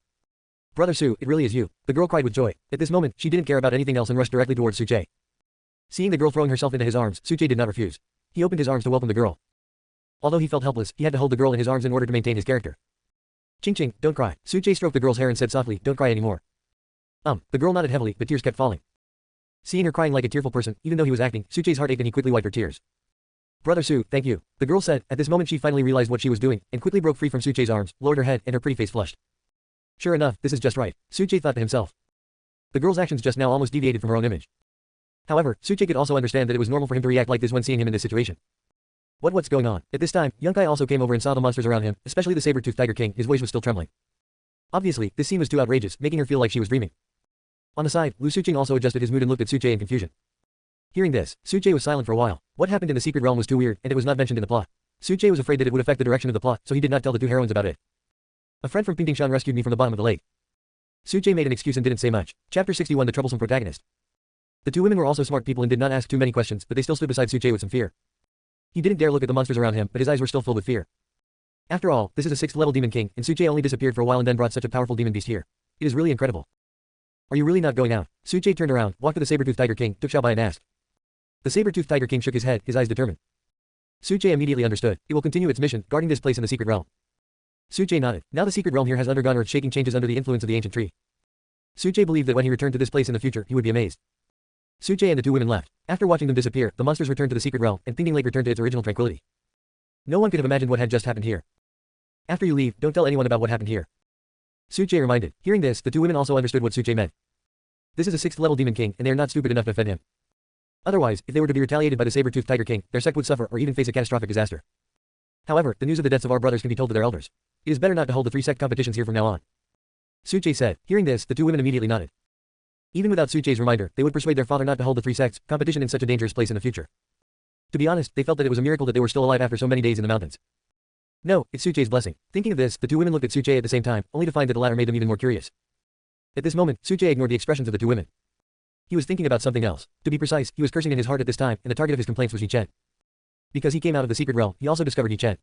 A: Brother Su, it really is you. The girl cried with joy. At this moment, she didn't care about anything else and rushed directly towards Suche. Seeing the girl throwing herself into his arms, Suche did not refuse. He opened his arms to welcome the girl. Although he felt helpless, he had to hold the girl in his arms in order to maintain his character. Ching ching, don't cry. Suche stroked the girl's hair and said softly, don't cry anymore. The girl nodded heavily, but tears kept falling. Seeing her crying like a tearful person, even though he was acting, Suche's heart ached and he quickly wiped her tears. Brother Su, thank you. The girl said. At this moment she finally realized what she was doing, and quickly broke free from Suche's arms, lowered her head, and her pretty face flushed. Sure enough, this is just right. Suche thought to himself. The girl's actions just now almost deviated from her own image. However, Suche could also understand that it was normal for him to react like this when seeing him in this situation. What's going on? At this time, Yun Kai also came over and saw the monsters around him, especially the saber-toothed tiger king. His voice was still trembling. Obviously, this scene was too outrageous, making her feel like she was dreaming. On the side, Lu Suqing also adjusted his mood and looked at Suche in confusion. Hearing this, Suche was silent for a while. What happened in the secret realm was too weird, and it was not mentioned in the plot. Suche was afraid that it would affect the direction of the plot, so he did not tell the two heroines about it. A friend from Pingding Shan rescued me from the bottom of the lake. Suche made an excuse and didn't say much. Chapter 61 The Troublesome Protagonist. The two women were also smart people and did not ask too many questions, but they still stood beside Suche with some fear. He didn't dare look at the monsters around him, but his eyes were still filled with fear. After all, this is a 6th level demon king, and Suche only disappeared for a while and then brought such a powerful demon beast here. It is really incredible. Are you really not going out? Suche turned around, walked to the saber-toothed Tiger King, took Xiaobai and asked. The saber-toothed Tiger King shook his head, his eyes determined. Suche immediately understood. It will continue its mission, guarding this place in the secret realm. Suche nodded. Now the secret realm here has undergone earth-shaking changes under the influence of the ancient tree. Suche believed that when he returned to this place in the future, he would be amazed. Suche and the two women left. After watching them disappear, the monsters returned to the secret realm, and Pingding Lake returned to its original tranquility. No one could have imagined what had just happened here. After you leave, don't tell anyone about what happened here. Suche reminded. Hearing this, the two women also understood what Suche meant. This is a 6th level demon king, and they are not stupid enough to offend him. Otherwise, if they were to be retaliated by the saber-toothed Tiger King, their sect would suffer or even face a catastrophic disaster. However, the news of the deaths of our brothers can be told to their elders. It is better not to hold the 3-sect competitions here from now on. Suche said. Hearing this, the two women immediately nodded. Even without Suche's reminder, they would persuade their father not to hold the 3-sects competition in such a dangerous place in the future. To be honest, they felt that it was a miracle that they were still alive after so many days in the mountains. No, it's Suche's blessing. Thinking of this, the two women looked at Suche at the same time, only to find that the latter made them even more curious. At this moment, Suche ignored the expressions of the two women. He was thinking about something else. To be precise, he was cursing in his heart at this time, and the target of his complaints was Yi Chen. Because he came out of the secret realm, he also discovered Yi Chen.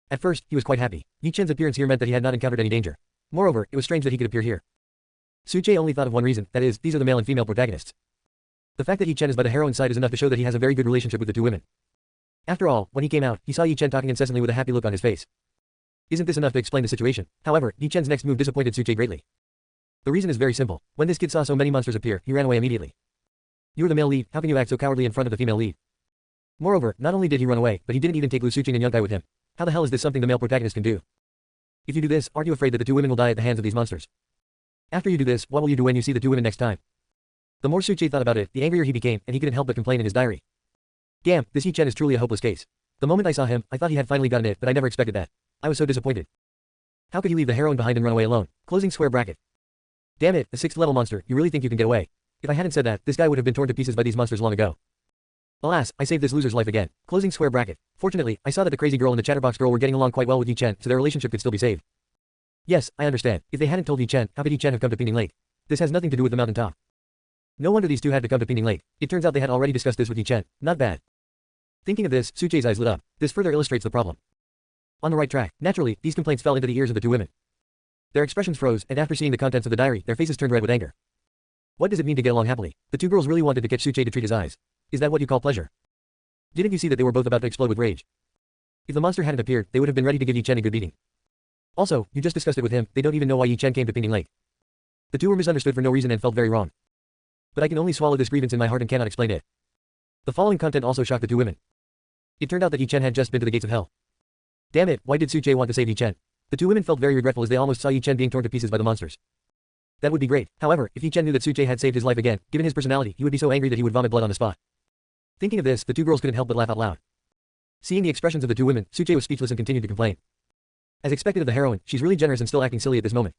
A: At first, he was quite happy. Yi Chen's appearance here meant that he had not encountered any danger. Moreover, it was strange that he could appear here. Suche only thought of one reason, that is, these are the male and female protagonists. The fact that Yi Chen is by the heroine's side is enough to show that he has a very good relationship with the two women. After all, when he came out, he saw Yi Chen talking incessantly with a happy look on his face. Isn't this enough to explain the situation? However, Yi Chen's next move disappointed Suche greatly. The reason is very simple. When this kid saw so many monsters appear, he ran away immediately. You are the male lead, how can you act so cowardly in front of the female lead? Moreover, not only did he run away, but he didn't even take Lu Suqing and Yunkai with him. How the hell is this something the male protagonist can do? If you do this, aren't you afraid that the two women will die at the hands of these monsters? After you do this, what will you do when you see the two women next time? The more Suche thought about it, the angrier he became, and he couldn't help but complain in his diary. Damn, this Yi Chen is truly a hopeless case. The moment I saw him, I thought he had finally gotten it, but I never expected that. I was so disappointed. How could he leave the heroine behind and run away alone? Closing square bracket. Damn it, a 6th level monster, you really think you can get away? If I hadn't said that, this guy would have been torn to pieces by these monsters long ago. Alas, I saved this loser's life again. Closing square bracket. Fortunately, I saw that the crazy girl and the chatterbox girl were getting along quite well with Yi Chen, so their relationship could still be saved. Yes, I understand. If they hadn't told Yi Chen, how could Yi Chen have come to Pingding Lake? This has nothing to do with the mountain top. No wonder these two had to come to Pingding Lake. It turns out they had already discussed this with Yi Chen. Not bad. Thinking of this, Suche's eyes lit up. This further illustrates the problem. On the right track. Naturally, these complaints fell into the ears of the two women. Their expressions froze, and after seeing the contents of the diary, their faces turned red with anger. What does it mean to get along happily? The two girls really wanted to catch Suche to treat his eyes. Is that what you call pleasure? Didn't you see that they were both about to explode with rage? If the monster hadn't appeared, they would have been ready to give Yi Chen a good beating. Also, you just discussed it with him, they don't even know why Yi Chen came to Pingding Lake. The two were misunderstood for no reason and felt very wrong. But I can only swallow this grievance in my heart and cannot explain it. The following content also shocked the two women. It turned out that Yi Chen had just been to the gates of hell. Damn it, why did Suche want to save Yi Chen? The two women felt very regretful as they almost saw Yi Chen being torn to pieces by the monsters. That would be great. However, if Yi Chen knew that Suche had saved his life again, given his personality, he would be so angry that he would vomit blood on the spot. Thinking of this, the two girls couldn't help but laugh out loud. Seeing the expressions of the two women, Suche was speechless and continued to complain. As expected of the heroine, she's really generous and still acting silly at this moment.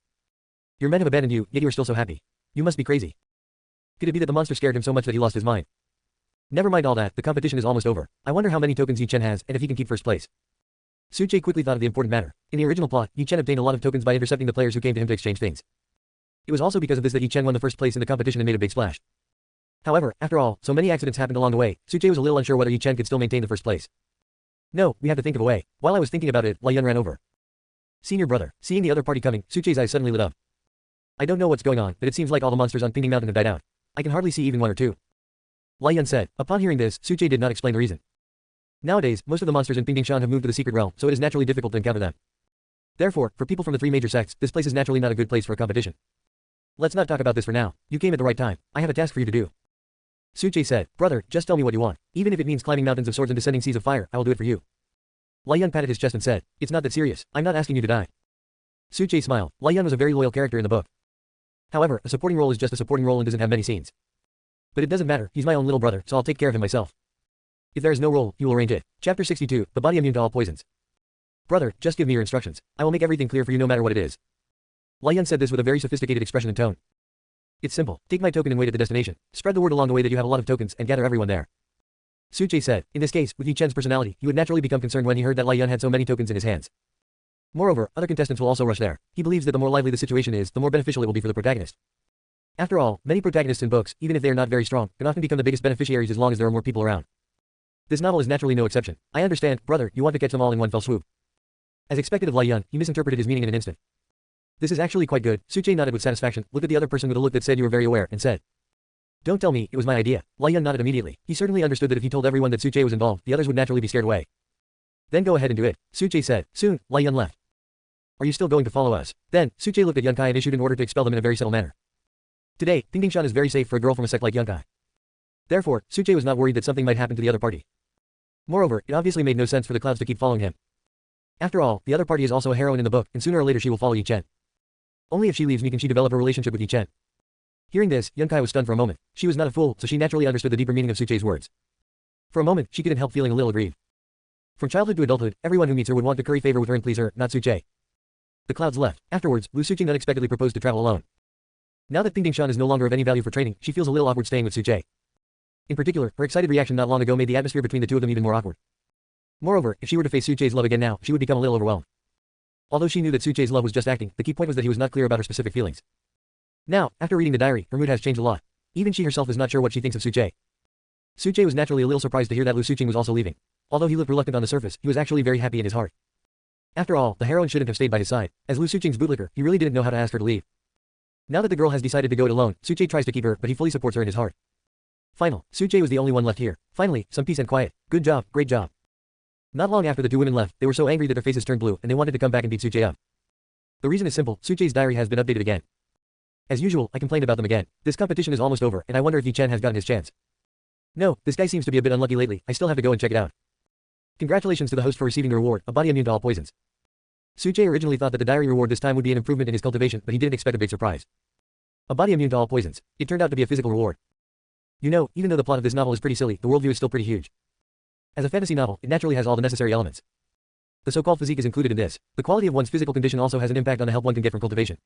A: Your men have abandoned you, yet you are still so happy. You must be crazy. Could it be that the monster scared him so much that he lost his mind? Never mind all that, the competition is almost over. I wonder how many tokens Yi Chen has, and if he can keep first place. Suche quickly thought of the important matter. In the original plot, Yi Chen obtained a lot of tokens by intercepting the players who came to him to exchange things. It was also because of this that Yi Chen won the first place in the competition and made a big splash. However, after all, so many accidents happened along the way, Suche was a little unsure whether Yi Chen could still maintain the first place. No, we have to think of a way. While I was thinking about it, Lai Yun ran over. Senior brother. Seeing the other party coming, Suche's eyes suddenly lit up. I don't know what's going on, but it seems like all the monsters on Pingding Mountain have died out. I can hardly see even one or two. Lai Yun said. Upon hearing this, Suche did not explain the reason. Nowadays, most of the monsters in Pingding Shan have moved to the secret realm, so it is naturally difficult to encounter them. Therefore, for people from the three major sects, this place is naturally not a good place for a competition. Let's not talk about this for now. You came at the right time. I have a task for you to do. Suche said, brother, just tell me what you want. Even if it means climbing mountains of swords and descending seas of fire, I will do it for you. Lai Yun patted his chest and said, it's not that serious. I'm not asking you to die. Suche smiled. Lai Yun was a very loyal character in the book. However, a supporting role is just a supporting role and doesn't have many scenes. But it doesn't matter, he's my own little brother, so I'll take care of him myself. If there is no role, he will arrange it. Chapter 62, the body immune to all poisons. Brother, just give me your instructions. I will make everything clear for you no matter what it is. Lai Yun said this with a very sophisticated expression and tone. It's simple. Take my token and wait at the destination. Spread the word along the way that you have a lot of tokens and gather everyone there. Suche said, in this case, with Yi Chen's personality, he would naturally become concerned when he heard that Lai Yun had so many tokens in his hands. Moreover, other contestants will also rush there. He believes that the more lively the situation is, the more beneficial it will be for the protagonist. After all, many protagonists in books, even if they are not very strong, can often become the biggest beneficiaries as long as there are more people around. This novel is naturally no exception. I understand, brother, you want to catch them all in one fell swoop. As expected of Lai Yun, he misinterpreted his meaning in an instant. This is actually quite good. Suche nodded with satisfaction, looked at the other person with a look that said you were very aware, and said, don't tell me, it was my idea. Lai Yun nodded immediately. He certainly understood that if he told everyone that Suche was involved, the others would naturally be scared away. Then go ahead and do it. Suche said. Soon, Lai Yun left. Are you still going to follow us? Then, Suche looked at Yunkai and issued an order to expel them in a very subtle manner. Today, Dingdingshan is very safe for a girl from a sect like Yunkai. Therefore, Suche was not worried that something might happen to the other party. Moreover, it obviously made no sense for the clouds to keep following him. After all, the other party is also a heroine in the book, and sooner or later she will follow Yi Chen. Only if she leaves me can she develop a relationship with Yi Chen. Hearing this, Yunkai was stunned for a moment. She was not a fool, so she naturally understood the deeper meaning of Suche's words. For a moment, she couldn't help feeling a little aggrieved. From childhood to adulthood, everyone who meets her would want to curry favor with her and please her, not Suche. The clouds left. Afterwards, Lu Suqing unexpectedly proposed to travel alone. Now that Dingdingshan is no longer of any value for training, she feels a little awkward staying with Suche. In particular, her excited reaction not long ago made the atmosphere between the two of them even more awkward. Moreover, if she were to face Suche's love again now, she would become a little overwhelmed. Although she knew that Suche's love was just acting, the key point was that he was not clear about her specific feelings. Now, after reading the diary, her mood has changed a lot. Even she herself is not sure what she thinks of Suche. Suche was naturally a little surprised to hear that Lu Suqing was also leaving. Although he looked reluctant on the surface, he was actually very happy in his heart. After all, the heroine shouldn't have stayed by his side. As Lu Suqing's bootlicker, he really didn't know how to ask her to leave. Now that the girl has decided to go it alone, Suche tries to keep her, but he fully supports her in his heart. Final. Suche was the only one left here. Finally, some peace and quiet. Good job, great job. Not long after the two women left, they were so angry that their faces turned blue, and they wanted to come back and beat Suche up. The reason is simple, Suche's diary has been updated again. As usual, I complained about them again. This competition is almost over, and I wonder if Yi Chen has gotten his chance. No, this guy seems to be a bit unlucky lately, I still have to go and check it out. Congratulations to the host for receiving the reward, a body immune to all poisons. Suche originally thought that the diary reward this time would be an improvement in his cultivation, but he didn't expect a big surprise. A body immune to all poisons. It turned out to be a physical reward. You know, even though the plot of this novel is pretty silly, the worldview is still pretty huge. As a fantasy novel, it naturally has all the necessary elements. The so-called physique is included in this. The quality of one's physical condition also has an impact on the help one can get from cultivation.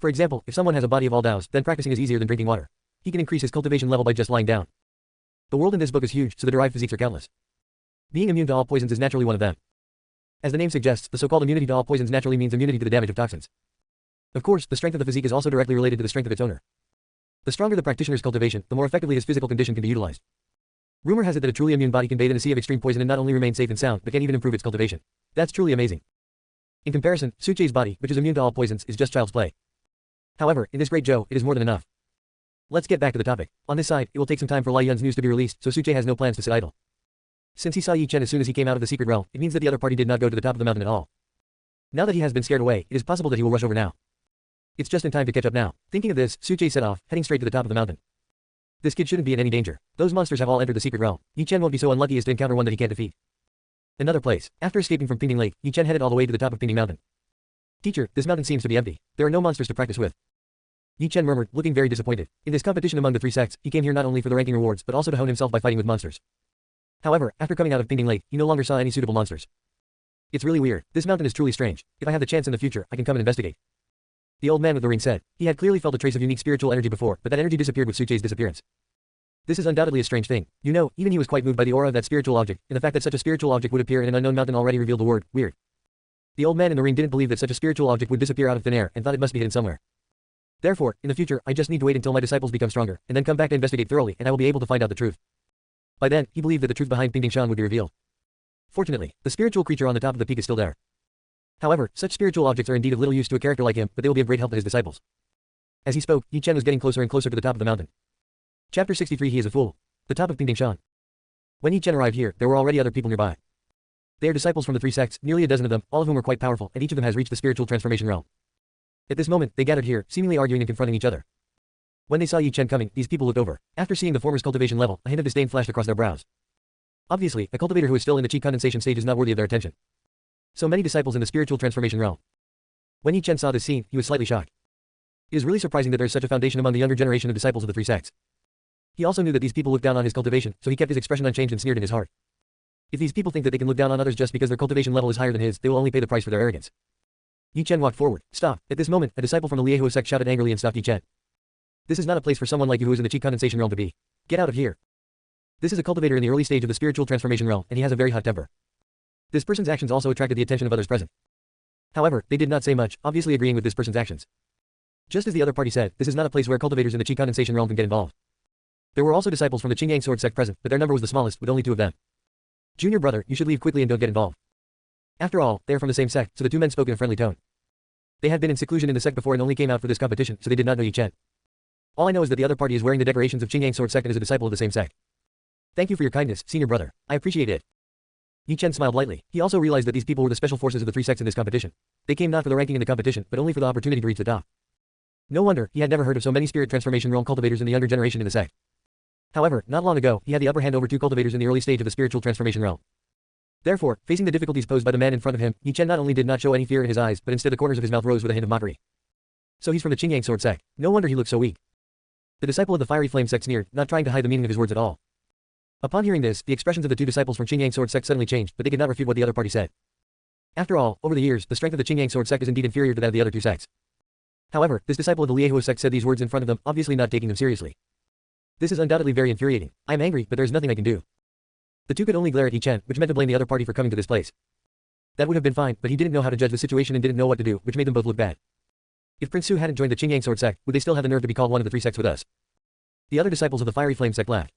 A: For example, if someone has a body of all Daos, then practicing is easier than drinking water. He can increase his cultivation level by just lying down. The world in this book is huge, so the derived physiques are countless. Being immune to all poisons is naturally one of them. As the name suggests, the so-called immunity to all poisons naturally means immunity to the damage of toxins. Of course, the strength of the physique is also directly related to the strength of its owner. The stronger the practitioner's cultivation, the more effectively his physical condition can be utilized. Rumor has it that a truly immune body can bathe in a sea of extreme poison and not only remain safe and sound, but can even improve its cultivation. That's truly amazing. In comparison, Suche's body, which is immune to all poisons, is just child's play. However, in this great Zhou, it is more than enough. Let's get back to the topic. On this side, it will take some time for Lai Yun's news to be released, so Suche has no plans to sit idle. Since he saw Yi Chen as soon as he came out of the secret realm, it means that the other party did not go to the top of the mountain at all. Now that he has been scared away, it is possible that he will rush over now. It's just in time to catch up now. Thinking of this, Suche set off, heading straight to the top of the mountain. This kid shouldn't be in any danger. Those monsters have all entered the secret realm. Yi Chen won't be so unlucky as to encounter one that he can't defeat. Another place. After escaping from Pingding Lake, Yi Chen headed all the way to the top of Pingding Mountain. Teacher, this mountain seems to be empty. There are no monsters to practice with. Yi Chen murmured, looking very disappointed. In this competition among the three sects, he came here not only for the ranking rewards, but also to hone himself by fighting with monsters. However, after coming out of Pingding Lake, he no longer saw any suitable monsters. It's really weird. This mountain is truly strange. If I have the chance in the future, I can come and investigate. The old man with the ring said. He had clearly felt a trace of unique spiritual energy before, but that energy disappeared with Suche's disappearance. This is undoubtedly a strange thing. You know, even he was quite moved by the aura of that spiritual object, and the fact that such a spiritual object would appear in an unknown mountain already revealed the word, weird. The old man in the ring didn't believe that such a spiritual object would disappear out of thin air, and thought it must be hidden somewhere. Therefore, in the future, I just need to wait until my disciples become stronger, and then come back to investigate thoroughly, and I will be able to find out the truth. By then, he believed that the truth behind Pingdingshan would be revealed. Fortunately, the spiritual creature on the top of the peak is still there. However, such spiritual objects are indeed of little use to a character like him, but they will be of great help to his disciples. As he spoke, Yi Chen was getting closer and closer to the top of the mountain. Chapter 63 He is a fool. The top of Pingdingshan. When Yi Chen arrived here, there were already other people nearby. They are disciples from the three sects, nearly a dozen of them, all of whom are quite powerful, and each of them has reached the spiritual transformation realm. At this moment, they gathered here, seemingly arguing and confronting each other. When they saw Yi Chen coming, these people looked over. After seeing the former's cultivation level, a hint of disdain flashed across their brows. Obviously, a cultivator who is still in the chi condensation stage is not worthy of their attention. So many disciples in the spiritual transformation realm. When Yi Chen saw this scene, he was slightly shocked. It is really surprising that there is such a foundation among the younger generation of disciples of the three sects. He also knew that these people looked down on his cultivation, so he kept his expression unchanged and sneered in his heart. If these people think that they can look down on others just because their cultivation level is higher than his, they will only pay the price for their arrogance. Yi Chen walked forward. Stop. At this moment, a disciple from the Liehua sect shouted angrily and stopped Yi Chen. This is not a place for someone like you who is in the chi condensation realm to be. Get out of here. This is a cultivator in the early stage of the spiritual transformation realm, and he has a very hot temper. This person's actions also attracted the attention of others present. However, they did not say much, obviously agreeing with this person's actions. Just as the other party said, this is not a place where cultivators in the chi condensation realm can get involved. There were also disciples from the Qingyang sword sect present, but their number was the smallest, with only 2 of them. Junior brother, you should leave quickly and don't get involved. After all, they are from the same sect, so the 2 men spoke in a friendly tone. They had been in seclusion in the sect before and only came out for this competition, so they did not know Yi Chen. All I know is that the other party is wearing the decorations of Qingyang Sword Sect and is a disciple of the same sect. Thank you for your kindness, senior brother. I appreciate it. Yi Chen smiled lightly. He also realized that these people were the special forces of the three sects in this competition. They came not for the ranking in the competition, but only for the opportunity to reach the top. No wonder, he had never heard of so many spirit transformation realm cultivators in the younger generation in the sect. However, not long ago, he had the upper hand over two cultivators in the early stage of the spiritual transformation realm. Therefore, facing the difficulties posed by the man in front of him, Yi Chen not only did not show any fear in his eyes, but instead the corners of his mouth rose with a hint of mockery. So he's from the Qingyang Sword Sect. No wonder he looks so weak. The disciple of the Fiery Flame Sect sneered, not trying to hide the meaning of his words at all. Upon hearing this, the expressions of the two disciples from Qingyang Sword Sect suddenly changed, but they could not refute what the other party said. After all, over the years, the strength of the Qingyang Sword Sect is indeed inferior to that of the other two sects. However, this disciple of the Liehuo sect said these words in front of them, obviously not taking them seriously. This is undoubtedly very infuriating. I am angry, but there is nothing I can do. The two could only glare at Yi Chen, which meant to blame the other party for coming to this place. That would have been fine, but he didn't know how to judge the situation and didn't know what to do, which made them both look bad. If Prince Su hadn't joined the Qingyang Sword Sect, would they still have the nerve to be called one of the three sects with us? The other disciples of the Fiery Flame Sect laughed.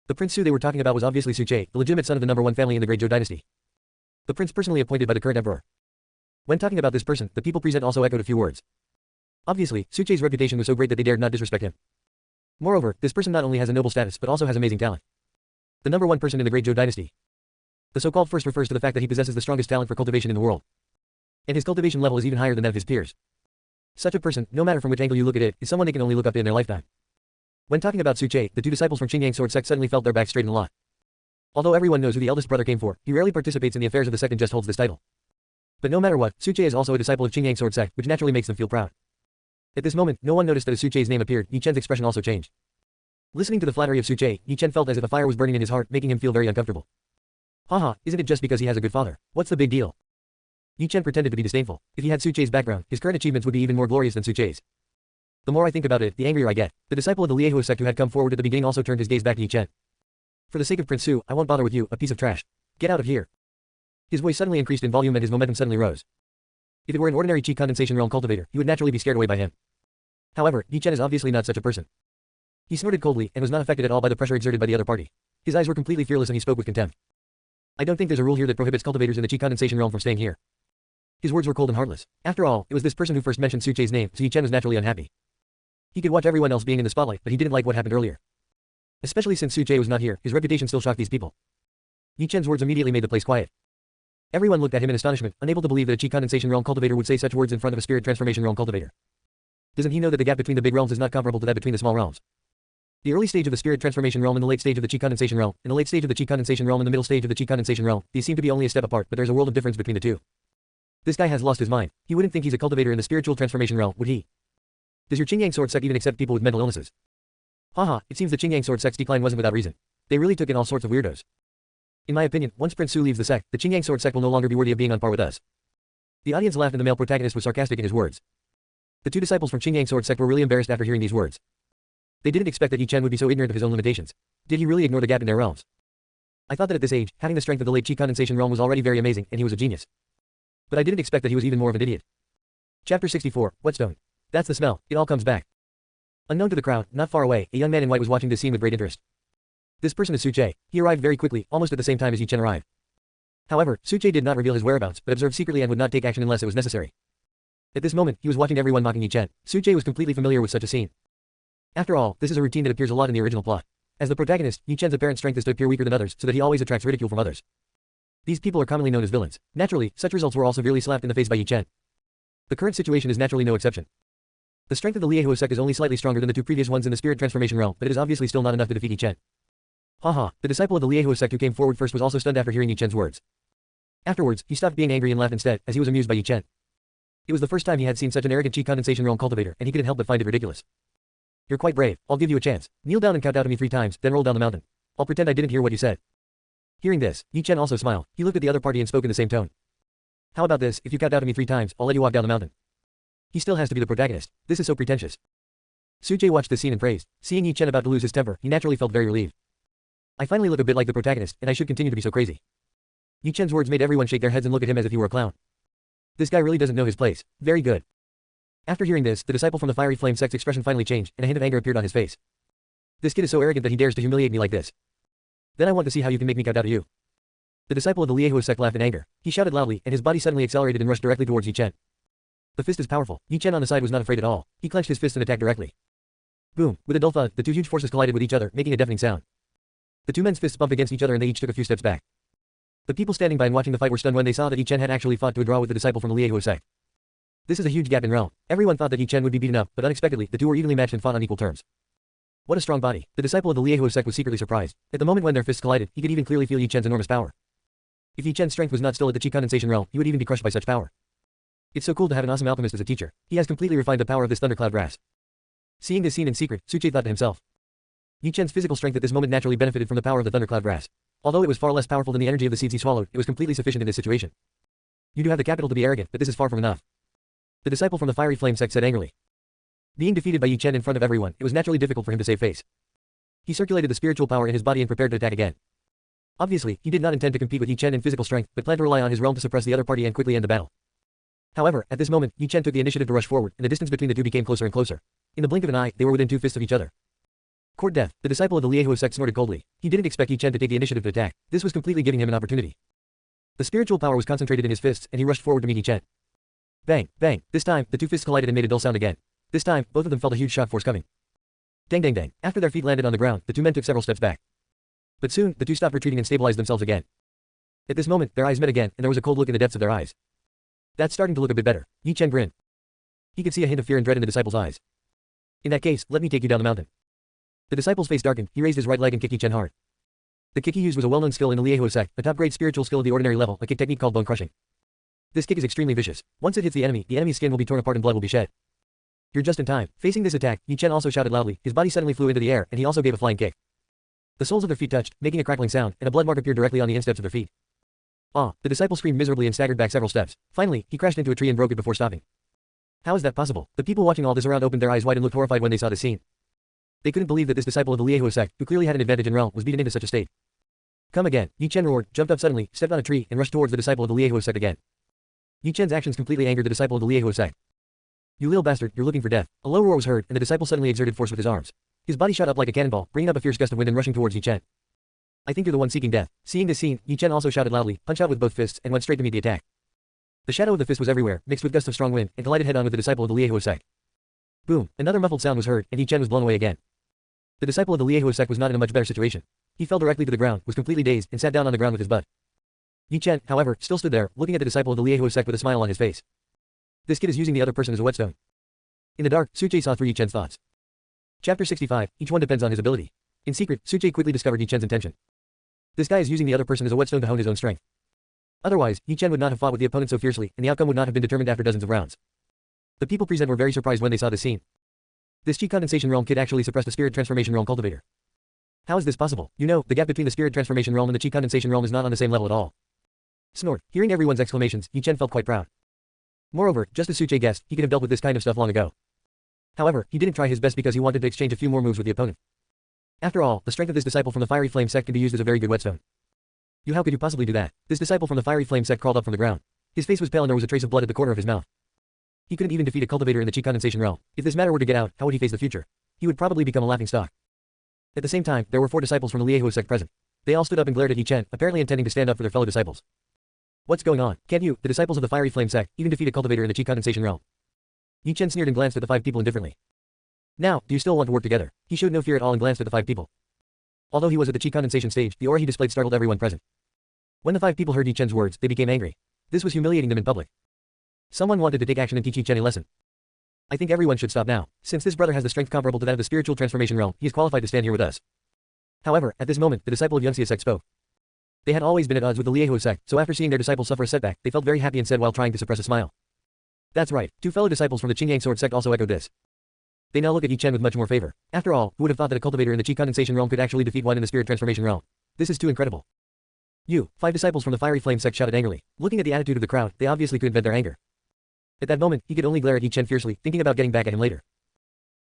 A: The Prince Su they were talking about was obviously Su Che, the legitimate son of the number one family in the Great Zhou dynasty. The prince personally appointed by the current emperor. When talking about this person, the people present also echoed a few words. Obviously, Su Che's reputation was so great that they dared not disrespect him. Moreover, this person not only has a noble status but also has amazing talent. The number one person in the Great Zhou dynasty. The so-called first refers to the fact that he possesses the strongest talent for cultivation in the world. And his cultivation level is even higher than that of his peers. Such a person, no matter from which angle you look at it, is someone they can only look up to in their lifetime. When talking about Su Che, the two disciples from Qingyang Sword Sect suddenly felt their backs straighten a lot. Although everyone knows who the eldest brother came for, he rarely participates in the affairs of the sect and just holds this title. But no matter what, Su Che is also a disciple of Qingyang Sword Sect, which naturally makes them feel proud. At this moment, no one noticed that as Su Che's name appeared, Yi Chen's expression also changed. Listening to the flattery of Su Che, Yi Chen felt as if a fire was burning in his heart, making him feel very uncomfortable. Haha, isn't it just because he has a good father? What's the big deal? Yi Chen pretended to be disdainful. If he had Su Che's background, his current achievements would be even more glorious than Su Che's. The more I think about it, the angrier I get. The disciple of the Liehuo sect who had come forward at the beginning also turned his gaze back to Yi Chen. For the sake of Prince Su, I won't bother with you, a piece of trash. Get out of here. His voice suddenly increased in volume and his momentum suddenly rose. If it were an ordinary Qi condensation realm cultivator, he would naturally be scared away by him. However, Yi Chen is obviously not such a person. He snorted coldly and was not affected at all by the pressure exerted by the other party. His eyes were completely fearless and he spoke with contempt. I don't think there's a rule here that prohibits cultivators in the Qi condensation realm from staying here. His words were cold and heartless. After all, it was this person who first mentioned Su Che's name, so Yi Chen was naturally unhappy. He could watch everyone else being in the spotlight, but he didn't like what happened earlier. Especially since Su Che was not here, his reputation still shocked these people. Yi Chen's words immediately made the place quiet. Everyone looked at him in astonishment, unable to believe that a Qi condensation realm cultivator would say such words in front of a spirit transformation realm cultivator. Doesn't he know that the gap between the big realms is not comparable to that between the small realms? The early stage of the spirit transformation realm and the late stage of the Qi condensation realm, and the late stage of the Qi condensation realm and the middle stage of the Qi condensation realm, these seem to be only a step apart, but there's a world of difference between the two. This guy has lost his mind. He wouldn't think he's a cultivator in the spiritual transformation realm, would he? Does your Qingyang Sword Sect even accept people with mental illnesses? Haha, it seems the Qingyang Sword Sect's decline wasn't without reason. They really took in all sorts of weirdos. In my opinion, once Prince Su leaves the sect, the Qingyang Sword Sect will no longer be worthy of being on par with us. The audience laughed and the male protagonist was sarcastic in his words. The two disciples from Qingyang Sword Sect were really embarrassed after hearing these words. They didn't expect that Yi Chen would be so ignorant of his own limitations. Did he really ignore the gap in their realms? I thought that at this age, having the strength of the late Qi condensation realm was already very amazing, and he was a genius. But I didn't expect that he was even more of an idiot. Chapter 64, Whetstone. That's the smell, it all comes back. Unknown to the crowd, not far away, a young man in white was watching this scene with great interest. This person is Su Che. He arrived very quickly, almost at the same time as Yi Chen arrived. However, Su Che did not reveal his whereabouts, but observed secretly and would not take action unless it was necessary. At this moment, he was watching everyone mocking Yi Chen. Su Che was completely familiar with such a scene. After all, this is a routine that appears a lot in the original plot. As the protagonist, Yi Chen's apparent strength is to appear weaker than others, so that he always attracts ridicule from others. These people are commonly known as villains. Naturally, such results were all severely slapped in the face by Yi Chen. The current situation is naturally no exception. The strength of the Liehuo sect is only slightly stronger than the two previous ones in the spirit transformation realm, but it is obviously still not enough to defeat Yi Chen. Haha, the disciple of the Liehuo sect who came forward first was also stunned after hearing Yi Chen's words. Afterwards, he stopped being angry and laughed instead, as he was amused by Yi Chen. It was the first time he had seen such an arrogant Qi condensation realm cultivator, and he couldn't help but find it ridiculous. You're quite brave. I'll give you a chance. Kneel down and count out to me 3 times, then roll down the mountain. I'll pretend I didn't hear what you said. Hearing this, Yi Chen also smiled. He looked at the other party and spoke in the same tone. How about this, if you count out to me 3 times, I'll let you walk down the mountain. He still has to be the protagonist. This is so pretentious. Su Che watched this scene and praised. Seeing Yi Chen about to lose his temper, he naturally felt very relieved. I finally look a bit like the protagonist, and I should continue to be so crazy. Yi Chen's words made everyone shake their heads and look at him as if he were a clown. This guy really doesn't know his place. Very good. After hearing this, the disciple from the Fiery Flame sect's expression finally changed, and a hint of anger appeared on his face. This kid is so arrogant that he dares to humiliate me like this. Then I want to see how you can make me count out to you. The disciple of the Liehuo sect laughed in anger. He shouted loudly, and his body suddenly accelerated and rushed directly towards Yi Chen. The fist is powerful. Yi Chen on the side was not afraid at all. He clenched his fist and attacked directly. Boom! With a dull thud, the two huge forces collided with each other, making a deafening sound. The two men's fists bumped against each other and they each took a few steps back. The people standing by and watching the fight were stunned when they saw that Yi Chen had actually fought to a draw with the disciple from the Liehuo sect. This is a huge gap in realm. Everyone thought that Yi Chen would be beaten up, but unexpectedly, the two were evenly matched and fought on equal terms. What a strong body. The disciple of the Liehuo sect was secretly surprised. At the moment when their fists collided, he could even clearly feel Yi Chen's enormous power. If Yi Chen's strength was not still at the chi condensation realm, he would even be crushed by such power. It's so cool to have an awesome alchemist as a teacher. He has completely refined the power of this thundercloud grass. Seeing this scene in secret, Suche thought to himself. Yi Chen's physical strength at this moment naturally benefited from the power of the thundercloud grass. Although it was far less powerful than the energy of the seeds he swallowed, it was completely sufficient in this situation. You do have the capital to be arrogant, but this is far from enough. The disciple from the fiery flame sect said angrily. Being defeated by Yi Chen in front of everyone, it was naturally difficult for him to save face. He circulated the spiritual power in his body and prepared to attack again. Obviously, he did not intend to compete with Yi Chen in physical strength, but planned to rely on his realm to suppress the other party and quickly end the battle. However, at this moment, Yi Chen took the initiative to rush forward, and the distance between the two became closer and closer. In the blink of an eye, they were within 2 fists of each other. Court death. The disciple of the Liehuo sect snorted coldly. He didn't expect Yi Chen to take the initiative to attack. This was completely giving him an opportunity. The spiritual power was concentrated in his fists, and he rushed forward to meet Yi Chen. Bang, bang. This time, the two fists collided and made a dull sound again. This time, both of them felt a huge shock force coming. Dang dang dang. After their feet landed on the ground, the two men took several steps back. But soon, the two stopped retreating and stabilized themselves again. At this moment, their eyes met again, and there was a cold look in the depths of their eyes. That's starting to look a bit better. Yi Chen grinned. He could see a hint of fear and dread in the disciple's eyes. In that case, let me take you down the mountain. The disciple's face darkened. He raised his right leg and kicked Yi Chen hard. The kick he used was a well-known skill in the Liehuo sect, a top-grade spiritual skill of the ordinary level, a kick technique called bone crushing. This kick is extremely vicious. Once it hits the enemy's skin will be torn apart and blood will be shed. You're just in time. Facing this attack, Yi Chen also shouted loudly. His body suddenly flew into the air, and he also gave a flying kick. The soles of their feet touched, making a crackling sound, and a blood mark appeared directly on the insteps of their feet. Ah! The disciple screamed miserably and staggered back several steps. Finally, he crashed into a tree and broke it before stopping. How is that possible? The people watching all this around opened their eyes wide and looked horrified when they saw this scene. They couldn't believe that this disciple of the Liehuo sect, who clearly had an advantage in realm, was beaten into such a state. Come again. Yi Chen roared, jumped up suddenly, stepped on a tree, and rushed towards the disciple of the Liehuo sect again. Yi Chen's actions completely angered the disciple of the Liehuo sect. You little bastard, you're looking for death. A low roar was heard, and the disciple suddenly exerted force with his arms. His body shot up like a cannonball, bringing up a fierce gust of wind and rushing towards Yi Chen. I think you're the one seeking death. Seeing this scene, Yi Chen also shouted loudly, punched out with both fists, and went straight to meet the attack. The shadow of the fist was everywhere, mixed with gusts of strong wind, and collided head-on with the disciple of the Liehuo sect. Boom! Another muffled sound was heard, and Yi Chen was blown away again. The disciple of the Liehuo sect was not in a much better situation. He fell directly to the ground, was completely dazed, and sat down on the ground with his butt. Yi Chen, however, still stood there, looking at the disciple of the Liehuo sect with a smile on his face. This kid is using the other person as a whetstone. In the dark, Suche saw through Yi Chen's thoughts. Chapter 65, each one depends on his ability. In secret, Suche quickly discovered Yi Chen's intention. This guy is using the other person as a whetstone to hone his own strength. Otherwise, Yi Chen would not have fought with the opponent so fiercely, and the outcome would not have been determined after dozens of rounds. The people present were very surprised when they saw this scene. This chi condensation realm kid actually suppressed a spirit transformation realm cultivator. How is this possible? You know, the gap between the spirit transformation realm and the chi condensation realm is not on the same level at all. Snort. Hearing everyone's exclamations, Yi Chen felt quite proud. Moreover, just as Suche guessed, he could have dealt with this kind of stuff long ago. However, he didn't try his best because he wanted to exchange a few more moves with the opponent. After all, the strength of this disciple from the fiery flame sect can be used as a very good whetstone. How could you possibly do that? This disciple from the fiery flame sect crawled up from the ground. His face was pale and there was a trace of blood at the corner of his mouth. He couldn't even defeat a cultivator in the chi condensation realm. If this matter were to get out, how would he face the future? He would probably become a laughing stock. At the same time, there were 4 disciples from the Liehuo sect present. They all stood up and glared at Yi Chen, apparently intending to stand up for their fellow disciples. What's going on? Can't you, the disciples of the fiery flame sect, even defeat a cultivator in the chi condensation realm? Yi Chen sneered and glanced at the 5 people indifferently. Now, do you still want to work together? He showed no fear at all and glanced at the 5 people. Although he was at the chi condensation stage, the aura he displayed startled everyone present. When the 5 people heard Yi Chen's words, they became angry. This was humiliating them in public. Someone wanted to take action and teach Yi Chen a lesson. I think everyone should stop now. Since this brother has the strength comparable to that of the spiritual transformation realm, he is qualified to stand here with us. However, at this moment, the disciple of Yunxia sect spoke. They had always been at odds with the Liehuo sect, so after seeing their disciple suffer a setback, they felt very happy and said while trying to suppress a smile. That's right, 2 fellow disciples from the Qingyang sword sect also echoed this. They now look at Yi Chen with much more favor. After all, who would have thought that a cultivator in the chi condensation realm could actually defeat one in the spirit transformation realm? This is too incredible. You, 5 disciples from the fiery flame sect shouted angrily. Looking at the attitude of the crowd, they obviously couldn't vent their anger. At that moment, he could only glare at Yi Chen fiercely, thinking about getting back at him later.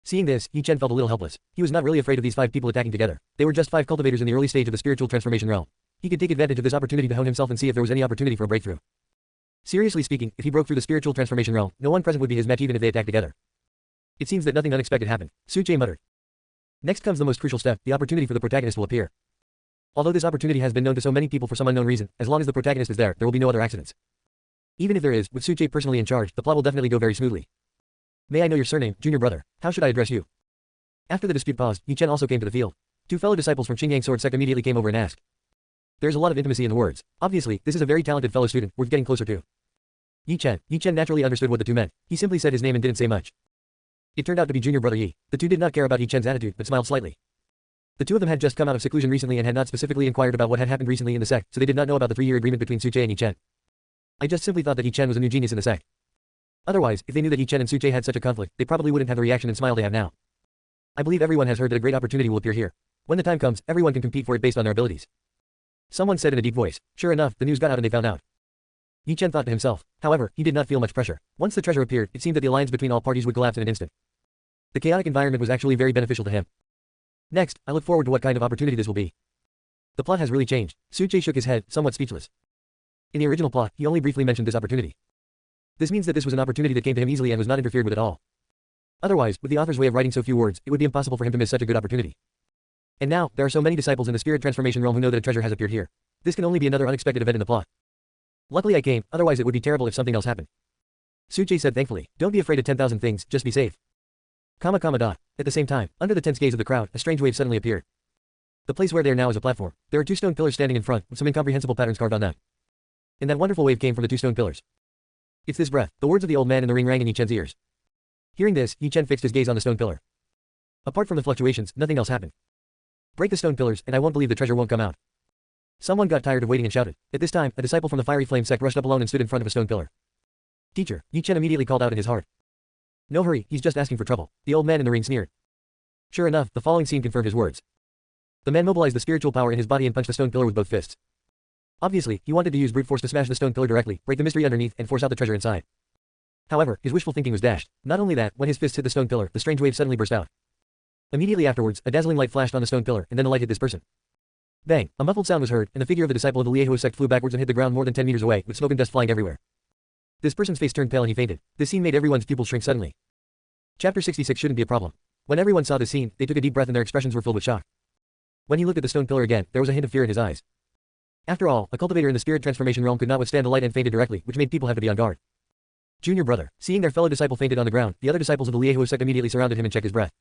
A: Seeing this, Yi Chen felt a little helpless. He was not really afraid of these 5 people attacking together. They were just 5 cultivators in the early stage of the spiritual transformation realm. He could take advantage of this opportunity to hone himself and see if there was any opportunity for a breakthrough. Seriously speaking, if he broke through the spiritual transformation realm, no one present would be his match even if they attacked together. It seems that nothing unexpected happened. Suche muttered. Next comes the most crucial step, the opportunity for the protagonist will appear. Although this opportunity has been known to so many people for some unknown reason, as long as the protagonist is there will be no other accidents. Even if there is, with Suche personally in charge, the plot will definitely go very smoothly. May I know your surname, junior brother? How should I address you? After the dispute paused, Yi Chen also came to the field. Two fellow disciples from Qingyang Sword Sect immediately came over and asked. There's a lot of intimacy in the words. Obviously, this is a very talented fellow student, worth getting closer to. Yi Chen naturally understood what the two meant. He simply said his name and didn't say much. It turned out to be junior brother Yi. The two did not care about Yi Chen's attitude, but smiled slightly. The two of them had just come out of seclusion recently and had not specifically inquired about what had happened recently in the sect, so they did not know about the 3-year agreement between Suche and Yi Chen. I just simply thought that Yi Chen was a new genius in the sect. Otherwise, if they knew that Yi Chen and Suche had such a conflict, they probably wouldn't have the reaction and smile they have now. I believe everyone has heard that a great opportunity will appear here. When the time comes, everyone can compete for it based on their abilities. Someone said in a deep voice. Sure enough, the news got out and they found out. Yi Chen thought to himself. However, he did not feel much pressure. Once the treasure appeared, it seemed that the alliance between all parties would collapse in an instant. The chaotic environment was actually very beneficial to him. Next, I look forward to what kind of opportunity this will be. The plot has really changed. Suche shook his head, somewhat speechless. In the original plot, he only briefly mentioned this opportunity. This means that this was an opportunity that came to him easily and was not interfered with at all. Otherwise, with the author's way of writing so few words, it would be impossible for him to miss such a good opportunity. And now, there are so many disciples in the spirit transformation realm who know that a treasure has appeared here. This can only be another unexpected event in the plot. Luckily I came, otherwise it would be terrible if something else happened. Suche said thankfully, don't be afraid of 10,000 things, just be safe. At the same time, under the tense gaze of the crowd, a strange wave suddenly appeared. The place where they are now is a platform. There are 2 stone pillars standing in front, with some incomprehensible patterns carved on them. And that wonderful wave came from the 2 stone pillars. It's this breath. The words of the old man in the ring rang in Yi Chen's ears. Hearing this, Yi Chen fixed his gaze on the stone pillar. Apart from the fluctuations, nothing else happened. Break the stone pillars, and I won't believe the treasure won't come out. Someone got tired of waiting and shouted. At this time, a disciple from the Fiery Flame sect rushed up alone and stood in front of a stone pillar. Teacher, Yi Chen immediately called out in his heart. No hurry, he's just asking for trouble. The old man in the ring sneered. Sure enough, the following scene confirmed his words. The man mobilized the spiritual power in his body and punched the stone pillar with both fists. Obviously, he wanted to use brute force to smash the stone pillar directly, break the mystery underneath, and force out the treasure inside. However, his wishful thinking was dashed. Not only that, when his fists hit the stone pillar, the strange wave suddenly burst out. Immediately afterwards, a dazzling light flashed on the stone pillar, and then the light hit this person. Bang! A muffled sound was heard, and the figure of the disciple of the Lieho sect flew backwards and hit the ground more than 10 meters away, with smoke and dust flying everywhere. This person's face turned pale and he fainted. This scene made everyone's pupils shrink suddenly. Chapter 66 shouldn't be a problem. When everyone saw this scene, they took a deep breath and their expressions were filled with shock. When he looked at the stone pillar again, there was a hint of fear in his eyes. After all, a cultivator in the spirit transformation realm could not withstand the light and fainted directly, which made people have to be on guard. Junior brother. Seeing their fellow disciple fainted on the ground, the other disciples of the Lieho sect immediately surrounded him and checked his breath.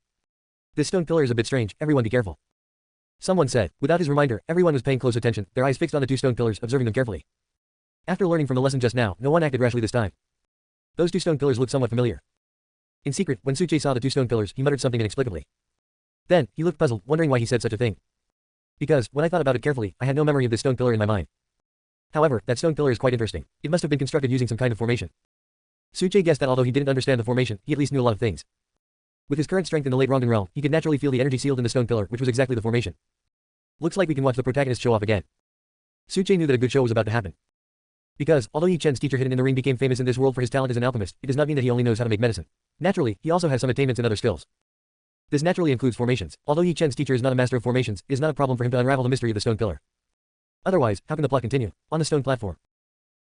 A: This stone pillar is a bit strange, everyone be careful. Someone said. Without his reminder, everyone was paying close attention, their eyes fixed on the 2 stone pillars, observing them carefully. After learning from the lesson just now, no one acted rashly this time. Those 2 stone pillars looked somewhat familiar. In secret, when Suche saw the 2 stone pillars, he muttered something inexplicably. Then, he looked puzzled, wondering why he said such a thing. Because, when I thought about it carefully, I had no memory of this stone pillar in my mind. However, that stone pillar is quite interesting. It must have been constructed using some kind of formation. Suche guessed that although he didn't understand the formation, he at least knew a lot of things. With his current strength in the late Rongdan realm, he could naturally feel the energy sealed in the stone pillar, which was exactly the formation. Looks like we can watch the protagonist show off again. Suche knew that a good show was about to happen. Because, although Yi Chen's teacher hidden in the ring became famous in this world for his talent as an alchemist, it does not mean that he only knows how to make medicine. Naturally, he also has some attainments in other skills. This naturally includes formations. Although Yi Chen's teacher is not a master of formations, it is not a problem for him to unravel the mystery of the stone pillar. Otherwise, how can the plot continue? On the stone platform.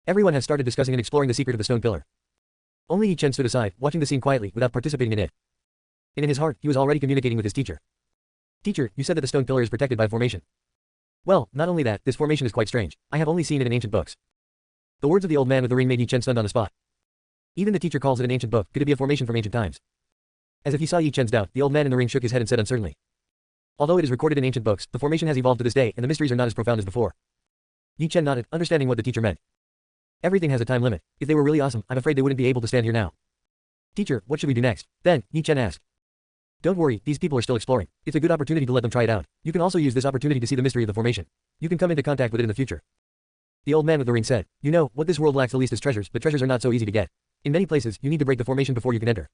A: Everyone has started discussing and exploring the secret of the stone pillar. Only Yi Chen stood aside, watching the scene quietly, without participating in it. And in his heart, he was already communicating with his teacher. Teacher, you said that the stone pillar is protected by formation. Well, not only that, this formation is quite strange. I have only seen it in ancient books. The words of the old man with the ring made Yi Chen stunned on the spot. Even the teacher calls it an ancient book. Could it be a formation from ancient times? As if he saw Yi Chen's doubt, the old man in the ring shook his head and said uncertainly. Although it is recorded in ancient books, the formation has evolved to this day, and the mysteries are not as profound as before. Yi Chen nodded, understanding what the teacher meant. Everything has a time limit. If they were really awesome, I'm afraid they wouldn't be able to stand here now. Teacher, what should we do next? Then, Yi Chen asked. Don't worry, these people are still exploring. It's a good opportunity to let them try it out. You can also use this opportunity to see the mystery of the formation. You can come into contact with it in the future. The old man with the ring said, you know, what this world lacks the least is treasures, but treasures are not so easy to get. In many places, you need to break the formation before you can enter.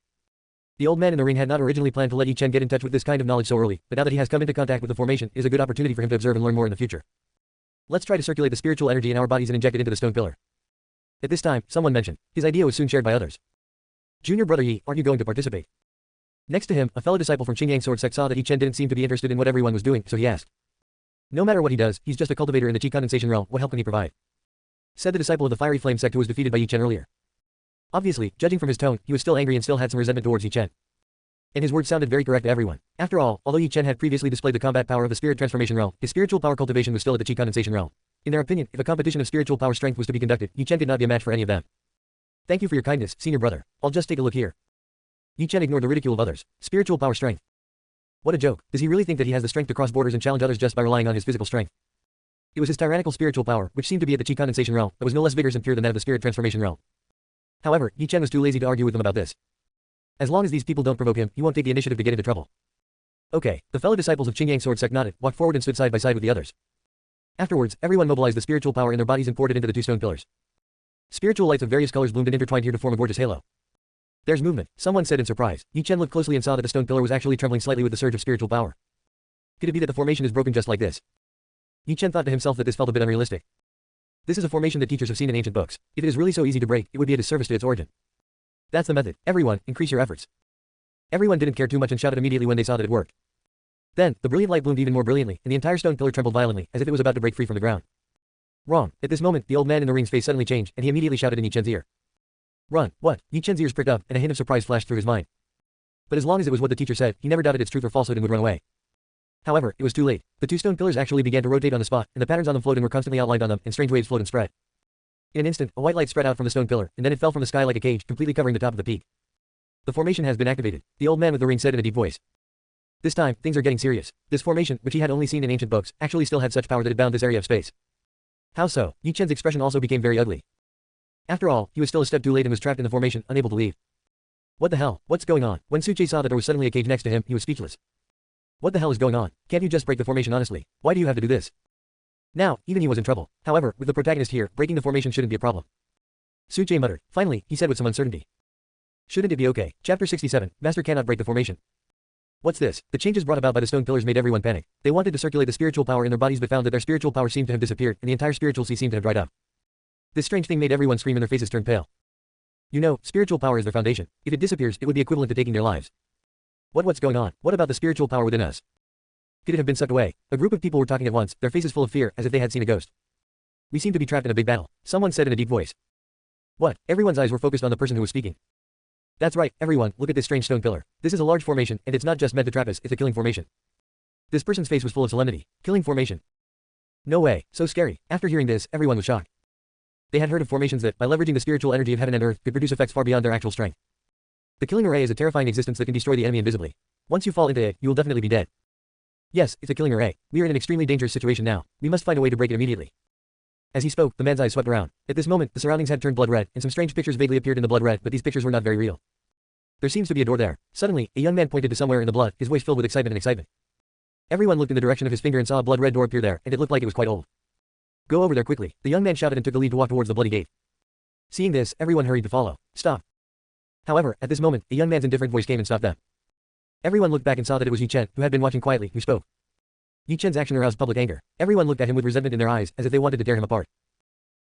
A: The old man in the ring had not originally planned to let Yi Chen get in touch with this kind of knowledge so early, but now that he has come into contact with the formation, it is a good opportunity for him to observe and learn more in the future. Let's try to circulate the spiritual energy in our bodies and inject it into the stone pillar. At this time, someone mentioned. His idea was soon shared by others. Junior brother Yi, aren't you going to participate? Next to him, a fellow disciple from Qingyang Sword Sect saw that Yi Chen didn't seem to be interested in what everyone was doing, so he asked. No matter what he does, he's just a cultivator in the Qi condensation realm, what help can he provide? Said the disciple of the Fiery Flame sect who was defeated by Yi Chen earlier. Obviously, judging from his tone, he was still angry and still had some resentment towards Yi Chen. And his words sounded very correct to everyone. After all, although Yi Chen had previously displayed the combat power of the spirit transformation realm, his spiritual power cultivation was still at the Qi condensation realm. In their opinion, if a competition of spiritual power strength was to be conducted, Yi Chen could not be a match for any of them. Thank you for your kindness, senior brother. I'll just take a look here. Yi Chen ignored the ridicule of others. Spiritual power strength. What a joke. Does he really think that he has the strength to cross borders and challenge others just by relying on his physical strength? It was his tyrannical spiritual power, which seemed to be at the chi condensation realm, that was no less vigorous and pure than that of the spirit transformation realm. However, Yi Chen was too lazy to argue with them about this. As long as these people don't provoke him, he won't take the initiative to get into trouble. Okay, the fellow disciples of Qingyang Sword Sect nodded, walked forward and stood side by side with the others. Afterwards, everyone mobilized the spiritual power in their bodies and poured it into the two stone pillars. Spiritual lights of various colors bloomed and intertwined here to form a gorgeous halo. There's movement, someone said in surprise. Yi Chen looked closely and saw that the stone pillar was actually trembling slightly with the surge of spiritual power. Could it be that the formation is broken just like this? Yi Chen thought to himself that this felt a bit unrealistic. This is a formation that teachers have seen in ancient books. If it is really so easy to break, it would be a disservice to its origin. That's the method. Everyone, increase your efforts. Everyone didn't care too much and shouted immediately when they saw that it worked. Then, the brilliant light bloomed even more brilliantly, and the entire stone pillar trembled violently, as if it was about to break free from the ground. Wrong. At this moment, the old man in the ring's face suddenly changed, and he immediately shouted in Yi Chen's ear. Run. What? Yi Chen's ears pricked up, and a hint of surprise flashed through his mind. But as long as it was what the teacher said, he never doubted its truth or falsehood and would run away. However, it was too late. The two stone pillars actually began to rotate on the spot, and the patterns on them flowed and were constantly outlined on them, and strange waves flowed and spread. In an instant, a white light spread out from the stone pillar, and then it fell from the sky like a cage, completely covering the top of the peak. The formation has been activated, the old man with the ring said in a deep voice. This time, things are getting serious. This formation, which he had only seen in ancient books, actually still had such power that it bound this area of space. How so? Yi Chen's expression also became very ugly. After all, he was still a step too late and was trapped in the formation, unable to leave. What the hell? What's going on? When Su Che saw that there was suddenly a cage next to him, he was speechless. What the hell is going on? Can't you just break the formation honestly? Why do you have to do this? Now, even he was in trouble. However, with the protagonist here, breaking the formation shouldn't be a problem. Su Che muttered. Finally, he said with some uncertainty. Shouldn't it be okay? Chapter 67, Master cannot break the formation. What's this? The changes brought about by the stone pillars made everyone panic. They wanted to circulate the spiritual power in their bodies but found that their spiritual power seemed to have disappeared, and the entire spiritual sea seemed to have dried up. This strange thing made everyone scream and their faces turned pale. You know, spiritual power is their foundation. If it disappears, it would be equivalent to taking their lives. What's going on? What about the spiritual power within us? Could it have been sucked away? A group of people were talking at once, their faces full of fear, as if they had seen a ghost. We seem to be trapped in a big battle. Someone said in a deep voice. What? Everyone's eyes were focused on the person who was speaking. That's right, everyone, look at this strange stone pillar. This is a large formation, and it's not just meant to trap us, it's a killing formation. This person's face was full of solemnity. Killing formation. No way, so scary. After hearing this, everyone was shocked. They had heard of formations that, by leveraging the spiritual energy of heaven and earth, could produce effects far beyond their actual strength. The killing array is a terrifying existence that can destroy the enemy invisibly. Once you fall into it, you will definitely be dead. Yes, it's a killing array. We are in an extremely dangerous situation now. We must find a way to break it immediately. As he spoke, the man's eyes swept around. At this moment, the surroundings had turned blood red, and some strange pictures vaguely appeared in the blood red, but these pictures were not very real. There seems to be a door there. Suddenly, a young man pointed to somewhere in the blood, his voice filled with excitement. Everyone looked in the direction of his finger and saw a blood red door appear there, and it looked like it was quite old. Go over there quickly. The young man shouted and took the lead to walk towards the bloody gate. Seeing this, everyone hurried to follow. Stop. However, at this moment, a young man's indifferent voice came and stopped them. Everyone looked back and saw that it was Yi Chen, who had been watching quietly, who spoke. Yi Chen's action aroused public anger. Everyone looked at him with resentment in their eyes, as if they wanted to tear him apart.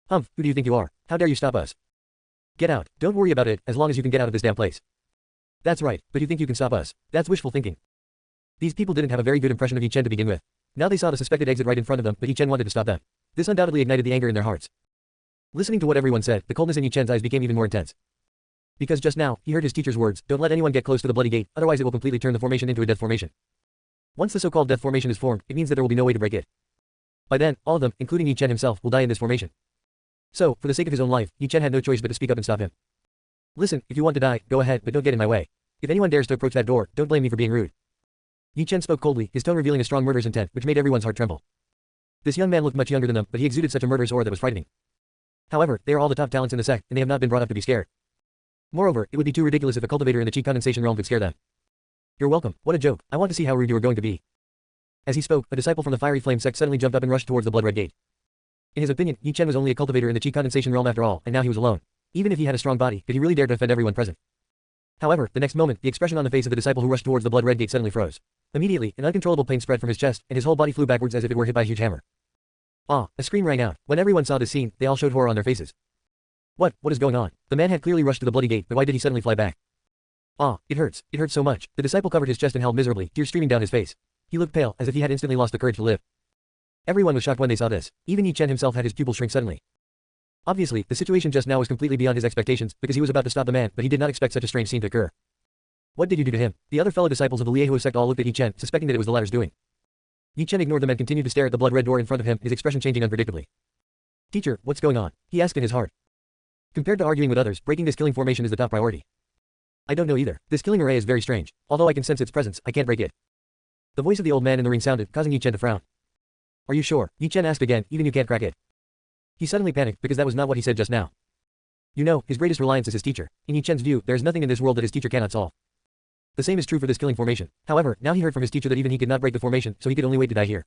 A: Humph, who do you think you are? How dare you stop us? Get out. Don't worry about it, as long as you can get out of this damn place. That's right, but you think you can stop us? That's wishful thinking. These people didn't have a very good impression of Yi Chen to begin with. Now they saw the suspected exit right in front of them, but Yi Chen wanted to stop them. This undoubtedly ignited the anger in their hearts. Listening to what everyone said, the coldness in Yi Chen's eyes became even more intense. Because just now, he heard his teacher's words, don't let anyone get close to the bloody gate, otherwise it will completely turn the formation into a death formation. Once the so-called death formation is formed, it means that there will be no way to break it. By then, all of them, including Yi Chen himself, will die in this formation. So, for the sake of his own life, Yi Chen had no choice but to speak up and stop him. Listen, if you want to die, go ahead, but don't get in my way. If anyone dares to approach that door, don't blame me for being rude. Yi Chen spoke coldly, his tone revealing a strong murderous intent, which made everyone's heart tremble. This young man looked much younger than them, but he exuded such a murderous aura that was frightening. However, they are all the top talents in the sect, and they have not been brought up to be scared. Moreover, it would be too ridiculous if a cultivator in the chi condensation realm could scare them. You're welcome. What a joke. I want to see how rude you are going to be. As he spoke, a disciple from the fiery flame sect suddenly jumped up and rushed towards the blood red gate. In his opinion, Yi Chen was only a cultivator in the chi condensation realm after all, and now he was alone. Even if he had a strong body, did he really dare to offend everyone present? However, the next moment, the expression on the face of the disciple who rushed towards the blood red gate suddenly froze. Immediately, an uncontrollable pain spread from his chest, and his whole body flew backwards as if it were hit by a huge hammer. Ah, a scream rang out. When everyone saw this scene, they all showed horror on their faces. What is going on? The man had clearly rushed to the bloody gate, but why did he suddenly fly back? Ah, it hurts so much. The disciple covered his chest and held miserably, tears streaming down his face. He looked pale, as if he had instantly lost the courage to live. Everyone was shocked when they saw this. Even Yi Chen himself had his pupils shrink suddenly. Obviously, the situation just now was completely beyond his expectations, because he was about to stop the man, but he did not expect such a strange scene to occur. What did you do to him? The other fellow disciples of the Liehuo sect all looked at Yi Chen, suspecting that it was the latter's doing. Yi Chen ignored them and continued to stare at the blood red door in front of him, his expression changing unpredictably. Teacher, what's going on? He asked in his heart. Compared to arguing with others, breaking this killing formation is the top priority. I don't know either. This killing array is very strange. Although I can sense its presence, I can't break it. The voice of the old man in the ring sounded, causing Yi Chen to frown. Are you sure? Yi Chen asked again, even you can't crack it. He suddenly panicked because that was not what he said just now. You know, his greatest reliance is his teacher. In Yi Chen's view, there is nothing in this world that his teacher cannot solve. The same is true for this killing formation. However, now he heard from his teacher that even he could not break the formation, so he could only wait to die here.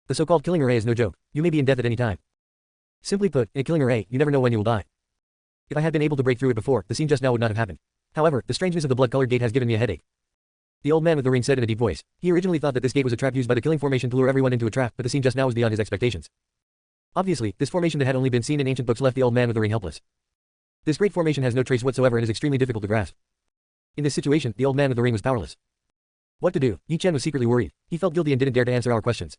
A: The so-called killing array is no joke. You may be in death at any time. Simply put, in a killing array, you never know when you will die. If I had been able to break through it before, the scene just now would not have happened. However, the strangeness of the blood-colored gate has given me a headache. The old man with the ring said in a deep voice. He originally thought that this gate was a trap used by the killing formation to lure everyone into a trap, but the scene just now was beyond his expectations. Obviously, this formation that had only been seen in ancient books left the old man with the ring helpless. This great formation has no trace whatsoever and is extremely difficult to grasp. In this situation, the old man with the ring was powerless. What to do? Yi Chen was secretly worried. He felt guilty and didn't dare to answer our questions.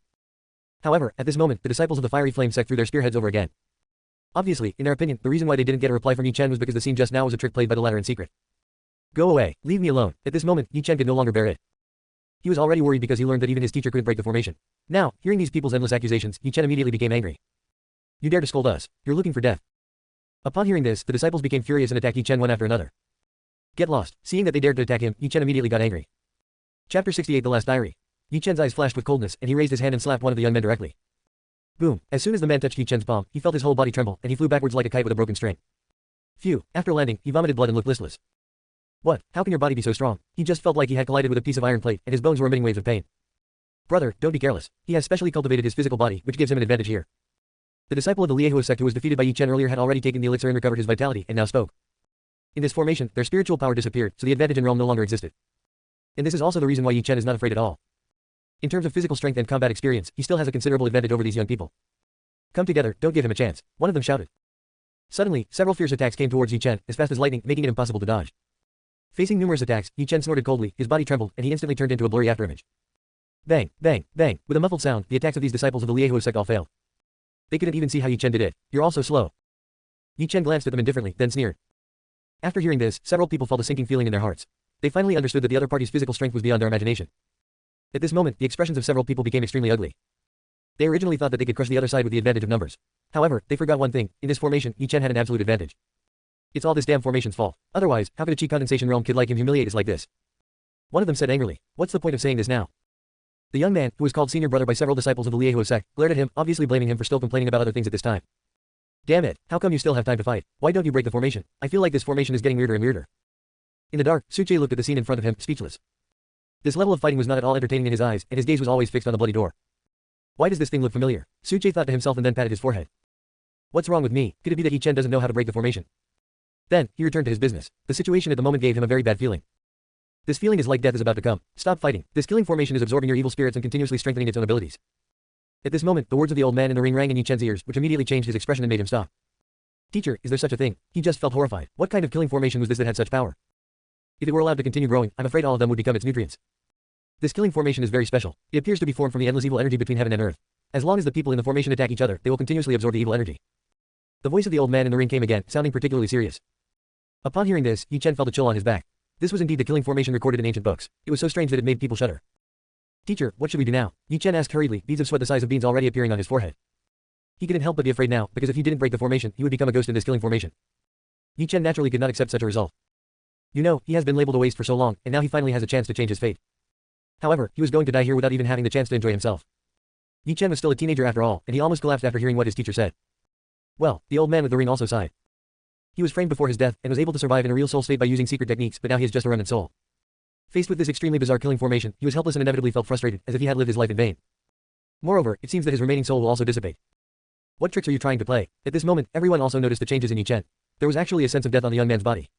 A: However, at this moment, the disciples of the fiery flame sect threw their spearheads over again. Obviously, in their opinion, the reason why they didn't get a reply from Yi Chen was because the scene just now was a trick played by the latter in secret. Go away, leave me alone. At this moment, Yi Chen could no longer bear it. He was already worried because he learned that even his teacher couldn't break the formation. Now, hearing these people's endless accusations, Yi Chen immediately became angry. You dare to scold us? You're looking for death. Upon hearing this, the disciples became furious and attacked Yi Chen one after another. Get lost. Seeing that they dared to attack him, Yi Chen immediately got angry. Chapter 68 The Last Diary. Yi Chen's eyes flashed with coldness, and he raised his hand and slapped one of the young men directly. Boom. As soon as the man touched Yi Chen's palm, he felt his whole body tremble, and he flew backwards like a kite with a broken string. Phew. After landing, he vomited blood and looked listless. What? How can your body be so strong? He just felt like he had collided with a piece of iron plate, and his bones were emitting waves of pain. Brother, don't be careless. He has specially cultivated his physical body, which gives him an advantage here. The disciple of the Liehua sect who was defeated by Yi Chen earlier had already taken the elixir and recovered his vitality, and now spoke. In this formation, their spiritual power disappeared, so the advantage in realm no longer existed. And this is also the reason why Yi Chen is not afraid at all. In terms of physical strength and combat experience, he still has a considerable advantage over these young people. Come together, don't give him a chance. One of them shouted. Suddenly, several fierce attacks came towards Yi Chen, as fast as lightning, making it impossible to dodge. Facing numerous attacks, Yi Chen snorted coldly, his body trembled, and he instantly turned into a blurry afterimage. Bang, bang, bang. With a muffled sound, the attacks of these disciples of the Liehua sect all failed. They couldn't even see how Yi Chen did it. You're all so slow. Yi Chen glanced at them indifferently, then sneered. After hearing this, several people felt a sinking feeling in their hearts. They finally understood that the other party's physical strength was beyond their imagination. At this moment, the expressions of several people became extremely ugly. They originally thought that they could crush the other side with the advantage of numbers. However, they forgot one thing. In this formation, Yi Chen had an absolute advantage. It's all this damn formation's fault. Otherwise, how could a chi condensation realm kid like him humiliate us like this? One of them said angrily. What's the point of saying this now? The young man, who was called senior brother by several disciples of the Liehua sect, glared at him, obviously blaming him for still complaining about other things at this time. Damn it, how come you still have time to fight? Why don't you break the formation? I feel like this formation is getting weirder and weirder. In the dark, Suche looked at the scene in front of him, speechless. This level of fighting was not at all entertaining in his eyes, and his gaze was always fixed on the bloody door. Why does this thing look familiar? Suche thought to himself and then patted his forehead. What's wrong with me? Could it be that Yi Chen doesn't know how to break the formation? Then, he returned to his business. The situation at the moment gave him a very bad feeling. This feeling is like death is about to come. Stop fighting. This killing formation is absorbing your evil spirits and continuously strengthening its own abilities. At this moment, the words of the old man in the ring rang in Yi Chen's ears, which immediately changed his expression and made him stop. Teacher, is there such a thing? He just felt horrified. What kind of killing formation was this that had such power? If it were allowed to continue growing, I'm afraid all of them would become its nutrients. This killing formation is very special. It appears to be formed from the endless evil energy between heaven and earth. As long as the people in the formation attack each other, they will continuously absorb the evil energy. The voice of the old man in the ring came again, sounding particularly serious. Upon hearing this, Yi Chen felt a chill on his back. This was indeed the killing formation recorded in ancient books. It was so strange that it made people shudder. Teacher, what should we do now? Yi Chen asked hurriedly, beads of sweat the size of beans already appearing on his forehead. He couldn't help but be afraid now, because if he didn't break the formation, he would become a ghost in this killing formation. Yi Chen naturally could not accept such a result. You know, he has been labeled a waste for so long, and now he finally has a chance to change his fate. However, he was going to die here without even having the chance to enjoy himself. Yi Chen was still a teenager after all, and he almost collapsed after hearing what his teacher said. Well, the old man with the ring also sighed. He was framed before his death, and was able to survive in a real soul state by using secret techniques, but now he is just a remnant soul. Faced with this extremely bizarre killing formation, he was helpless and inevitably felt frustrated, as if he had lived his life in vain. Moreover, it seems that his remaining soul will also dissipate. What tricks are you trying to play? At this moment, everyone also noticed the changes in Yi Chen. There was actually a sense of death on the young man's body.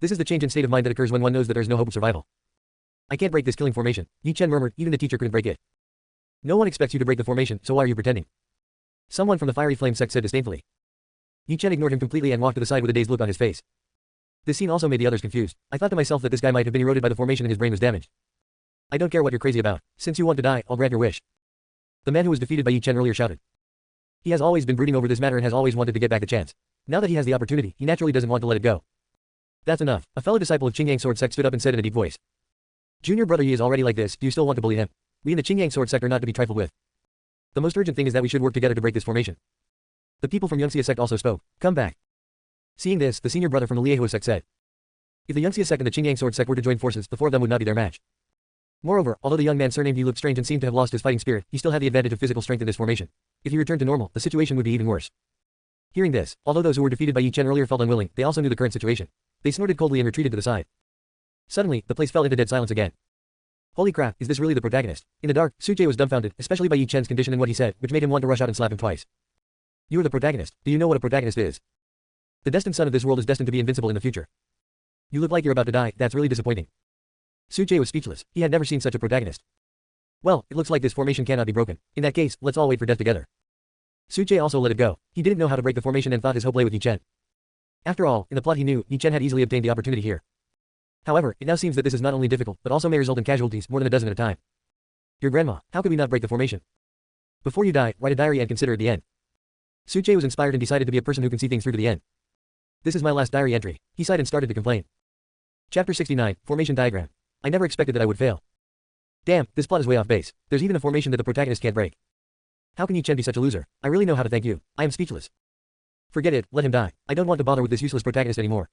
A: This is the change in state of mind that occurs when one knows that there is no hope of survival. I can't break this killing formation, Yi Chen murmured, even the teacher couldn't break it. No one expects you to break the formation, so why are you pretending? Someone from the fiery flame sect said disdainfully. Yi Chen ignored him completely and walked to the side with a dazed look on his face. This scene also made the others confused. I thought to myself that this guy might have been eroded by the formation and his brain was damaged. I don't care what you're crazy about. Since you want to die, I'll grant your wish. The man who was defeated by Yi Chen earlier shouted. He has always been brooding over this matter and has always wanted to get back the chance. Now that he has the opportunity, he naturally doesn't want to let it go. That's enough. A fellow disciple of Qingyang Sword Sect stood up and said in a deep voice. Junior brother Yi is already like this, do you still want to bully him? We in the Qingyang Sword Sect are not to be trifled with. The most urgent thing is that we should work together to break this formation. The people from Yunxia sect also spoke. Come back. Seeing this, the senior brother from the Liehua sect said, if the Yunxia sect and the Qingyang sword sect were to join forces, the four of them would not be their match. Moreover, although the young man surnamed Yi looked strange and seemed to have lost his fighting spirit, he still had the advantage of physical strength in this formation. If he returned to normal, the situation would be even worse. Hearing this, although those who were defeated by Yi Chen earlier felt unwilling, they also knew the current situation. They snorted coldly and retreated to the side. Suddenly, the place fell into dead silence again. Holy crap, is this really the protagonist? In the dark, Sujie was dumbfounded, especially by Yi Chen's condition and what he said, which made him want to rush out and slap him twice. You are the protagonist. Do you know what a protagonist is? The destined son of this world is destined to be invincible in the future. You look like you're about to die, that's really disappointing. Sujie was speechless. He had never seen such a protagonist. Well, it looks like this formation cannot be broken. In that case, let's all wait for death together. Sujie also let it go. He didn't know how to break the formation and thought his hope lay with Yi Chen. After all, in the plot he knew, Yi Chen had easily obtained the opportunity here. However, it now seems that this is not only difficult, but also may result in casualties, more than a dozen at a time. Your grandma, how could we not break the formation? Before you die, write a diary and consider it the end. Sujie was inspired and decided to be a person who can see things through to the end. This is my last diary entry. He sighed and started to complain. Chapter 69, Formation Diagram. I never expected that I would fail. Damn, this plot is way off base. There's even a formation that the protagonist can't break. How can Yi Chen be such a loser? I really know how to thank you. I am speechless. Forget it, let him die. I don't want to bother with this useless protagonist anymore.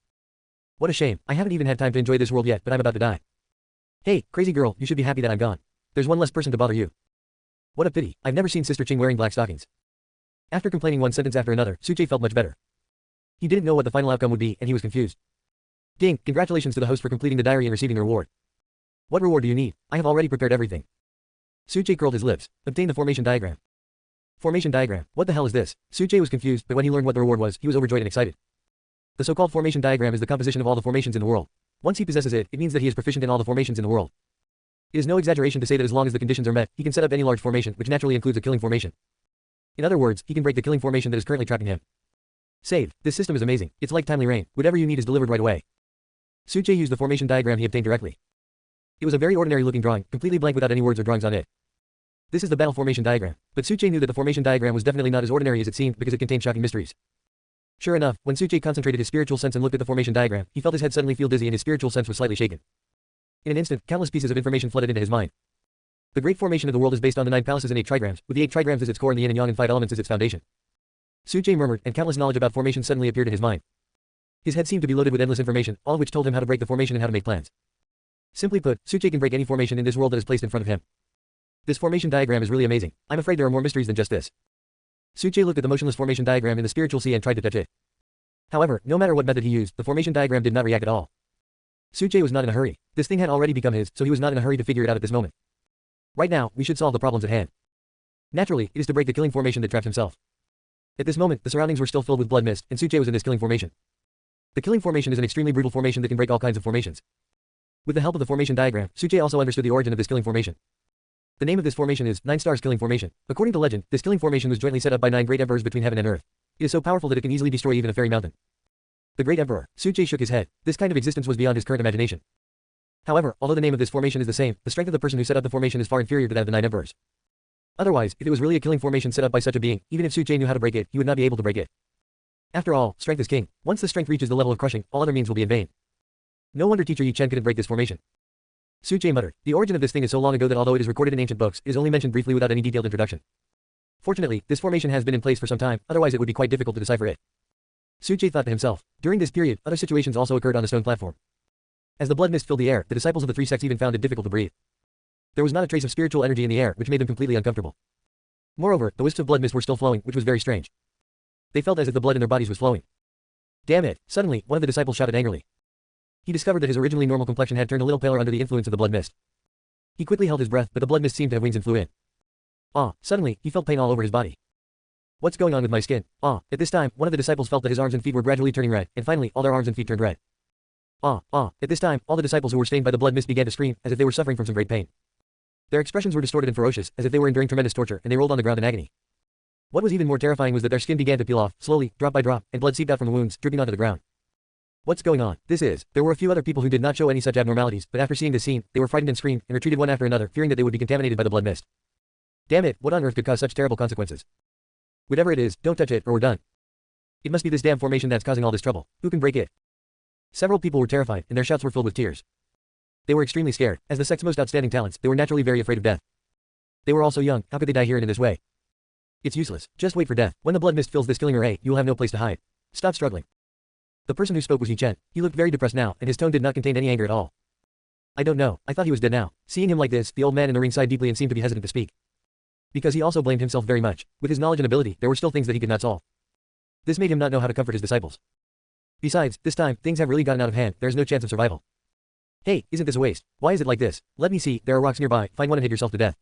A: What a shame, I haven't even had time to enjoy this world yet, but I'm about to die. Hey, crazy girl, you should be happy that I'm gone. There's one less person to bother you. What a pity, I've never seen Sister Qing wearing black stockings. After complaining one sentence after another, Sujie felt much better. He didn't know what the final outcome would be, and he was confused. Ding, congratulations to the host for completing the diary and receiving the reward. What reward do you need? I have already prepared everything. Sujie curled his lips. Obtain the formation diagram. Formation diagram, what the hell is this? Sujie was confused, but when he learned what the reward was, he was overjoyed and excited. The so-called formation diagram is the composition of all the formations in the world. Once he possesses it, it means that he is proficient in all the formations in the world. It is no exaggeration to say that as long as the conditions are met, he can set up any large formation, which naturally includes a killing formation. In other words, he can break the killing formation that is currently trapping him. Saved. This system is amazing. It's like timely rain. Whatever you need is delivered right away. Sujie used the formation diagram he obtained directly. It was a very ordinary looking drawing, completely blank without any words or drawings on it. This is the battle formation diagram. But Sujie knew that the formation diagram was definitely not as ordinary as it seemed because it contained shocking mysteries. Sure enough, when Sujie concentrated his spiritual sense and looked at the formation diagram, he felt his head suddenly feel dizzy and his spiritual sense was slightly shaken. In an instant, countless pieces of information flooded into his mind. The great formation of the world is based on the 9 palaces and 8 trigrams, with the 8 trigrams as its core and the yin and yang and 5 elements as its foundation. Sujie murmured, and countless knowledge about formation suddenly appeared in his mind. His head seemed to be loaded with endless information, all of which told him how to break the formation and how to make plans. Simply put, Sujie can break any formation in this world that is placed in front of him. This formation diagram is really amazing. I'm afraid there are more mysteries than just this. Sujie looked at the motionless formation diagram in the spiritual sea and tried to touch it. However, no matter what method he used, the formation diagram did not react at all. Sujie was not in a hurry. This thing had already become his, so he was not in a hurry to figure it out at this moment. Right now, we should solve the problems at hand. Naturally, it is to break the killing formation that trapped himself. At this moment, the surroundings were still filled with blood mist, and Sujie was in this killing formation. The killing formation is an extremely brutal formation that can break all kinds of formations. With the help of the formation diagram, Sujie also understood the origin of this killing formation. The name of this formation is 9 Stars Killing Formation. According to legend, this killing formation was jointly set up by 9 great emperors between heaven and earth. It is so powerful that it can easily destroy even a fairy mountain. The great emperor. Sujie shook his head. This kind of existence was beyond his current imagination. However, although the name of this formation is the same, the strength of the person who set up the formation is far inferior to that of the 9 emperors. Otherwise, if it was really a killing formation set up by such a being, even if Sujie knew how to break it, he would not be able to break it. After all, strength is king. Once the strength reaches the level of crushing, all other means will be in vain. No wonder teacher Yi Chen couldn't break this formation. Sujie muttered. The origin of this thing is so long ago that although it is recorded in ancient books, it is only mentioned briefly without any detailed introduction. Fortunately, this formation has been in place for some time, otherwise it would be quite difficult to decipher it. Sujie thought to himself. During this period, other situations also occurred on the stone platform. As the blood mist filled the air, the disciples of the 3 sects even found it difficult to breathe. There was not a trace of spiritual energy in the air, which made them completely uncomfortable. Moreover, the wisps of blood mist were still flowing, which was very strange. They felt as if the blood in their bodies was flowing. Damn it! Suddenly, one of the disciples shouted angrily. He discovered that his originally normal complexion had turned a little paler under the influence of the blood mist. He quickly held his breath, but the blood mist seemed to have wings and flew in. Suddenly, he felt pain all over his body. What's going on with my skin? At this time, one of the disciples felt that his arms and feet were gradually turning red, and finally, all their arms and feet turned red. At this time, all the disciples who were stained by the blood mist began to scream, as if they were suffering from some great pain. Their expressions were distorted and ferocious, as if they were enduring tremendous torture, and they rolled on the ground in agony. What was even more terrifying was that their skin began to peel off, slowly, drop by drop, and blood seeped out from the wounds, dripping onto the ground. What's going on? There were a few other people who did not show any such abnormalities, but after seeing this scene, they were frightened and screamed, and retreated one after another, fearing that they would be contaminated by the blood mist. Damn it, what on earth could cause such terrible consequences? Whatever it is, don't touch it, or we're done. It must be this damn formation that's causing all this trouble. Who can break it? Several people were terrified, and their shouts were filled with tears. They were extremely scared. As the sect's most outstanding talents, they were naturally very afraid of death. They were all so young, how could they die here and in this way? It's useless. Just wait for death. When the blood mist fills this killing array, you will have no place to hide. Stop struggling. The person who spoke was Yi Chen. He looked very depressed now, and his tone did not contain any anger at all. I don't know, I thought he was dead now. Seeing him like this, the old man in the ring sighed deeply and seemed to be hesitant to speak. Because he also blamed himself very much. With his knowledge and ability, there were still things that he could not solve. This made him not know how to comfort his disciples. Besides, this time, things have really gotten out of hand, there is no chance of survival. Hey, isn't this a waste? Why is it like this? Let me see, there are rocks nearby, find one and hit yourself to death.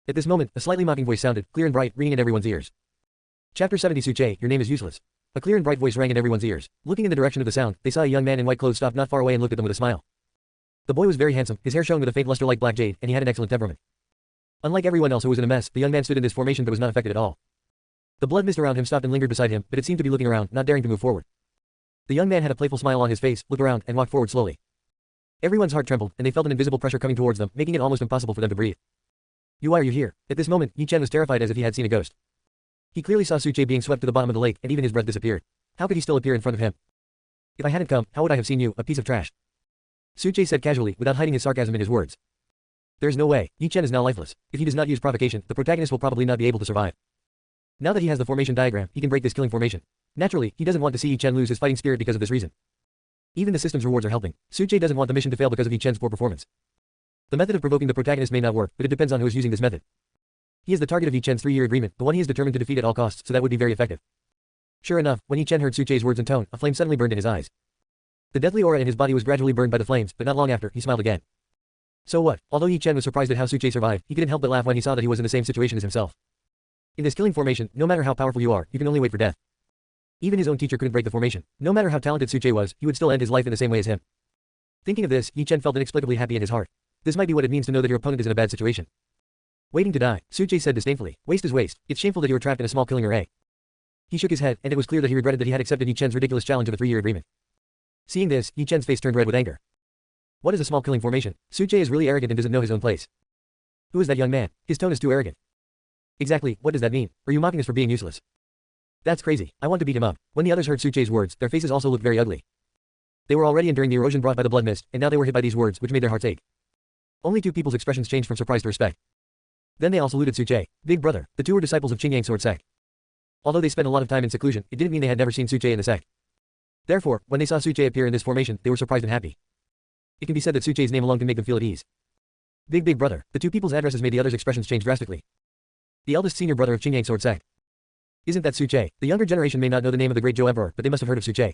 A: At this moment, a slightly mocking voice sounded, clear and bright, ringing in everyone's ears. Chapter 70 Suche, your name is useless. A clear and bright voice rang in everyone's ears. Looking in the direction of the sound, they saw a young man in white clothes stop not far away and looked at them with a smile. The boy was very handsome, his hair shone with a faint luster like black jade, and he had an excellent temperament. Unlike everyone else who was in a mess, the young man stood in this formation but was not affected at all. The blood mist around him stopped and lingered beside him, but it seemed to be looking around, not daring to move forward. The young man had a playful smile on his face, looked around, and walked forward slowly. Everyone's heart trembled, and they felt an invisible pressure coming towards them, making it almost impossible for them to breathe. Why are you here? At this moment, Yi Chen was terrified as if he had seen a ghost. He clearly saw Suche being swept to the bottom of the lake, and even his breath disappeared. How could he still appear in front of him? If I hadn't come, how would I have seen you, a piece of trash? Suche said casually, without hiding his sarcasm in his words. There is no way, Yi Chen is now lifeless. If he does not use provocation, the protagonist will probably not be able to survive. Now that he has the formation diagram, he can break this killing formation. Naturally, he doesn't want to see Yi Chen lose his fighting spirit because of this reason. Even the system's rewards are helping. Suche doesn't want the mission to fail because of Yi Chen's poor performance. The method of provoking the protagonist may not work, but it depends on who is using this method. He is the target of Yi Chen's 3-year agreement, the one he is determined to defeat at all costs, so that would be very effective. Sure enough, when Yi Chen heard Suche's words and tone, a flame suddenly burned in his eyes. The deathly aura in his body was gradually burned by the flames, but not long after, he smiled again. So what? Although Yi Chen was surprised at how Suche survived, he couldn't help but laugh when he saw that he was in the same situation as himself. In this killing formation, no matter how powerful you are, you can only wait for death. Even his own teacher couldn't break the formation. No matter how talented Suche was, he would still end his life in the same way as him. Thinking of this, Yi Chen felt inexplicably happy in his heart. This might be what it means to know that your opponent is in a bad situation. Waiting to die, Suche said disdainfully. Waste is waste. It's shameful that you were trapped in a small killing array. He shook his head, and it was clear that he regretted that he had accepted Yi Chen's ridiculous challenge of a 3-year agreement. Seeing this, Yi Chen's face turned red with anger. What is a small killing formation? Suche is really arrogant and doesn't know his own place. Who is that young man? His tone is too arrogant. Exactly, what does that mean? Are you mocking us for being useless? That's crazy. I want to beat him up. When the others heard Suche's words, their faces also looked very ugly. They were already enduring the erosion brought by the blood mist, and now they were hit by these words, which made their hearts ache. Only two people's expressions changed from surprise to respect. Then they all saluted Suche. Big brother, the two were disciples of Qingyang sword sect. Although they spent a lot of time in seclusion, it didn't mean they had never seen Suche in the sect. Therefore, when they saw Suche appear in this formation, they were surprised and happy. It can be said that Suche's name alone can make them feel at ease. Big brother, the two people's addresses made the others' expressions change drastically. The eldest senior brother of Qingyang sword sect. Isn't that Suche? The younger generation may not know the name of the great Zhou emperor, but they must have heard of Suche.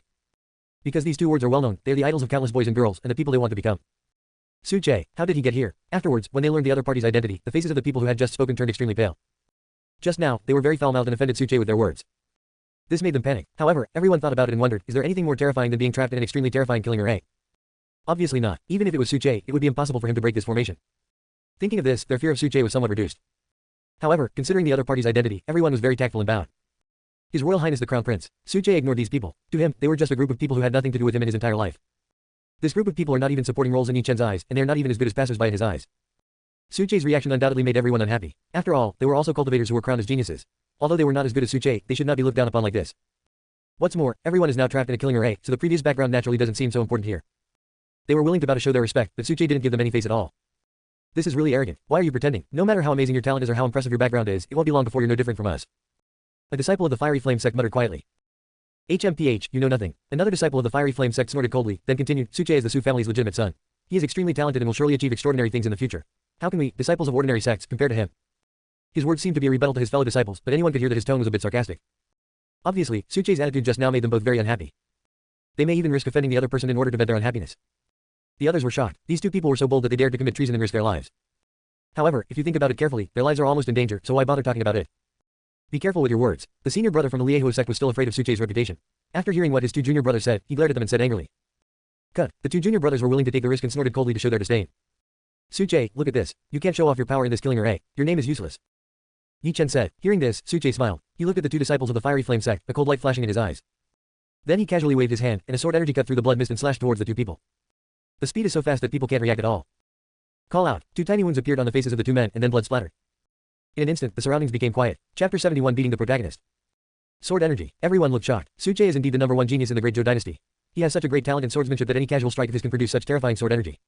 A: Because these two words are well known, they are the idols of countless boys and girls, and the people they want to become. Suche, how did he get here? Afterwards, when they learned the other party's identity, the faces of the people who had just spoken turned extremely pale. Just now, they were very foul-mouthed and offended Suche with their words. This made them panic. However, everyone thought about it and wondered, is there anything more terrifying than being trapped in an extremely terrifying killing array? Obviously not. Even if it was Suche, it would be impossible for him to break this formation. Thinking of this, their fear of Suche was somewhat reduced. However, considering the other party's identity, everyone was very tactful and bowed. His Royal Highness the Crown Prince. Suche ignored these people. To him, they were just a group of people who had nothing to do with him in his entire life. This group of people are not even supporting roles in Yi Chen's eyes, and they are not even as good as passers-by in his eyes. Suche's reaction undoubtedly made everyone unhappy. After all, they were also cultivators who were crowned as geniuses. Although they were not as good as Suche, they should not be looked down upon like this. What's more, everyone is now trapped in a killing array, so the previous background naturally doesn't seem so important here. They were willing to bow to show their respect, but Suche didn't give them any face at all. This is really arrogant. Why are you pretending? No matter how amazing your talent is or how impressive your background is, it won't be long before you're no different from us. A disciple of the Fiery Flame sect muttered quietly. HMPH, you know nothing. Another disciple of the Fiery Flame sect snorted coldly, then continued, Suche is the Su family's legitimate son. He is extremely talented and will surely achieve extraordinary things in the future. How can we, disciples of ordinary sects, compare to him? His words seemed to be a rebuttal to his fellow disciples, but anyone could hear that his tone was a bit sarcastic. Obviously, Suche's attitude just now made them both very unhappy. They may even risk offending the other person in order to vent their unhappiness. The others were shocked. These two people were so bold that they dared to commit treason and risk their lives. However, if you think about it carefully, their lives are almost in danger, so why bother talking about it? Be careful with your words. The senior brother from the Liehuo sect was still afraid of Suche's reputation. After hearing what his two junior brothers said, he glared at them and said angrily. Cut. The two junior brothers were willing to take the risk and snorted coldly to show their disdain. Suche, look at this. You can't show off your power in this killing array. Your name is useless. Yi Chen said. Hearing this, Suche smiled. He looked at the two disciples of the Fiery Flame sect, a cold light flashing in his eyes. Then he casually waved his hand, and a sword energy cut through the blood mist and slashed towards the two people. The speed is so fast that people can't react at all. Call out. Two tiny wounds appeared on the faces of the two men, and then blood splattered. In an instant, the surroundings became quiet. Chapter 71 Beating the protagonist. Sword energy. Everyone looked shocked. Suche is indeed the #1 genius in the great Zhou dynasty. He has such a great talent in swordsmanship that any casual strike of his can produce such terrifying sword energy.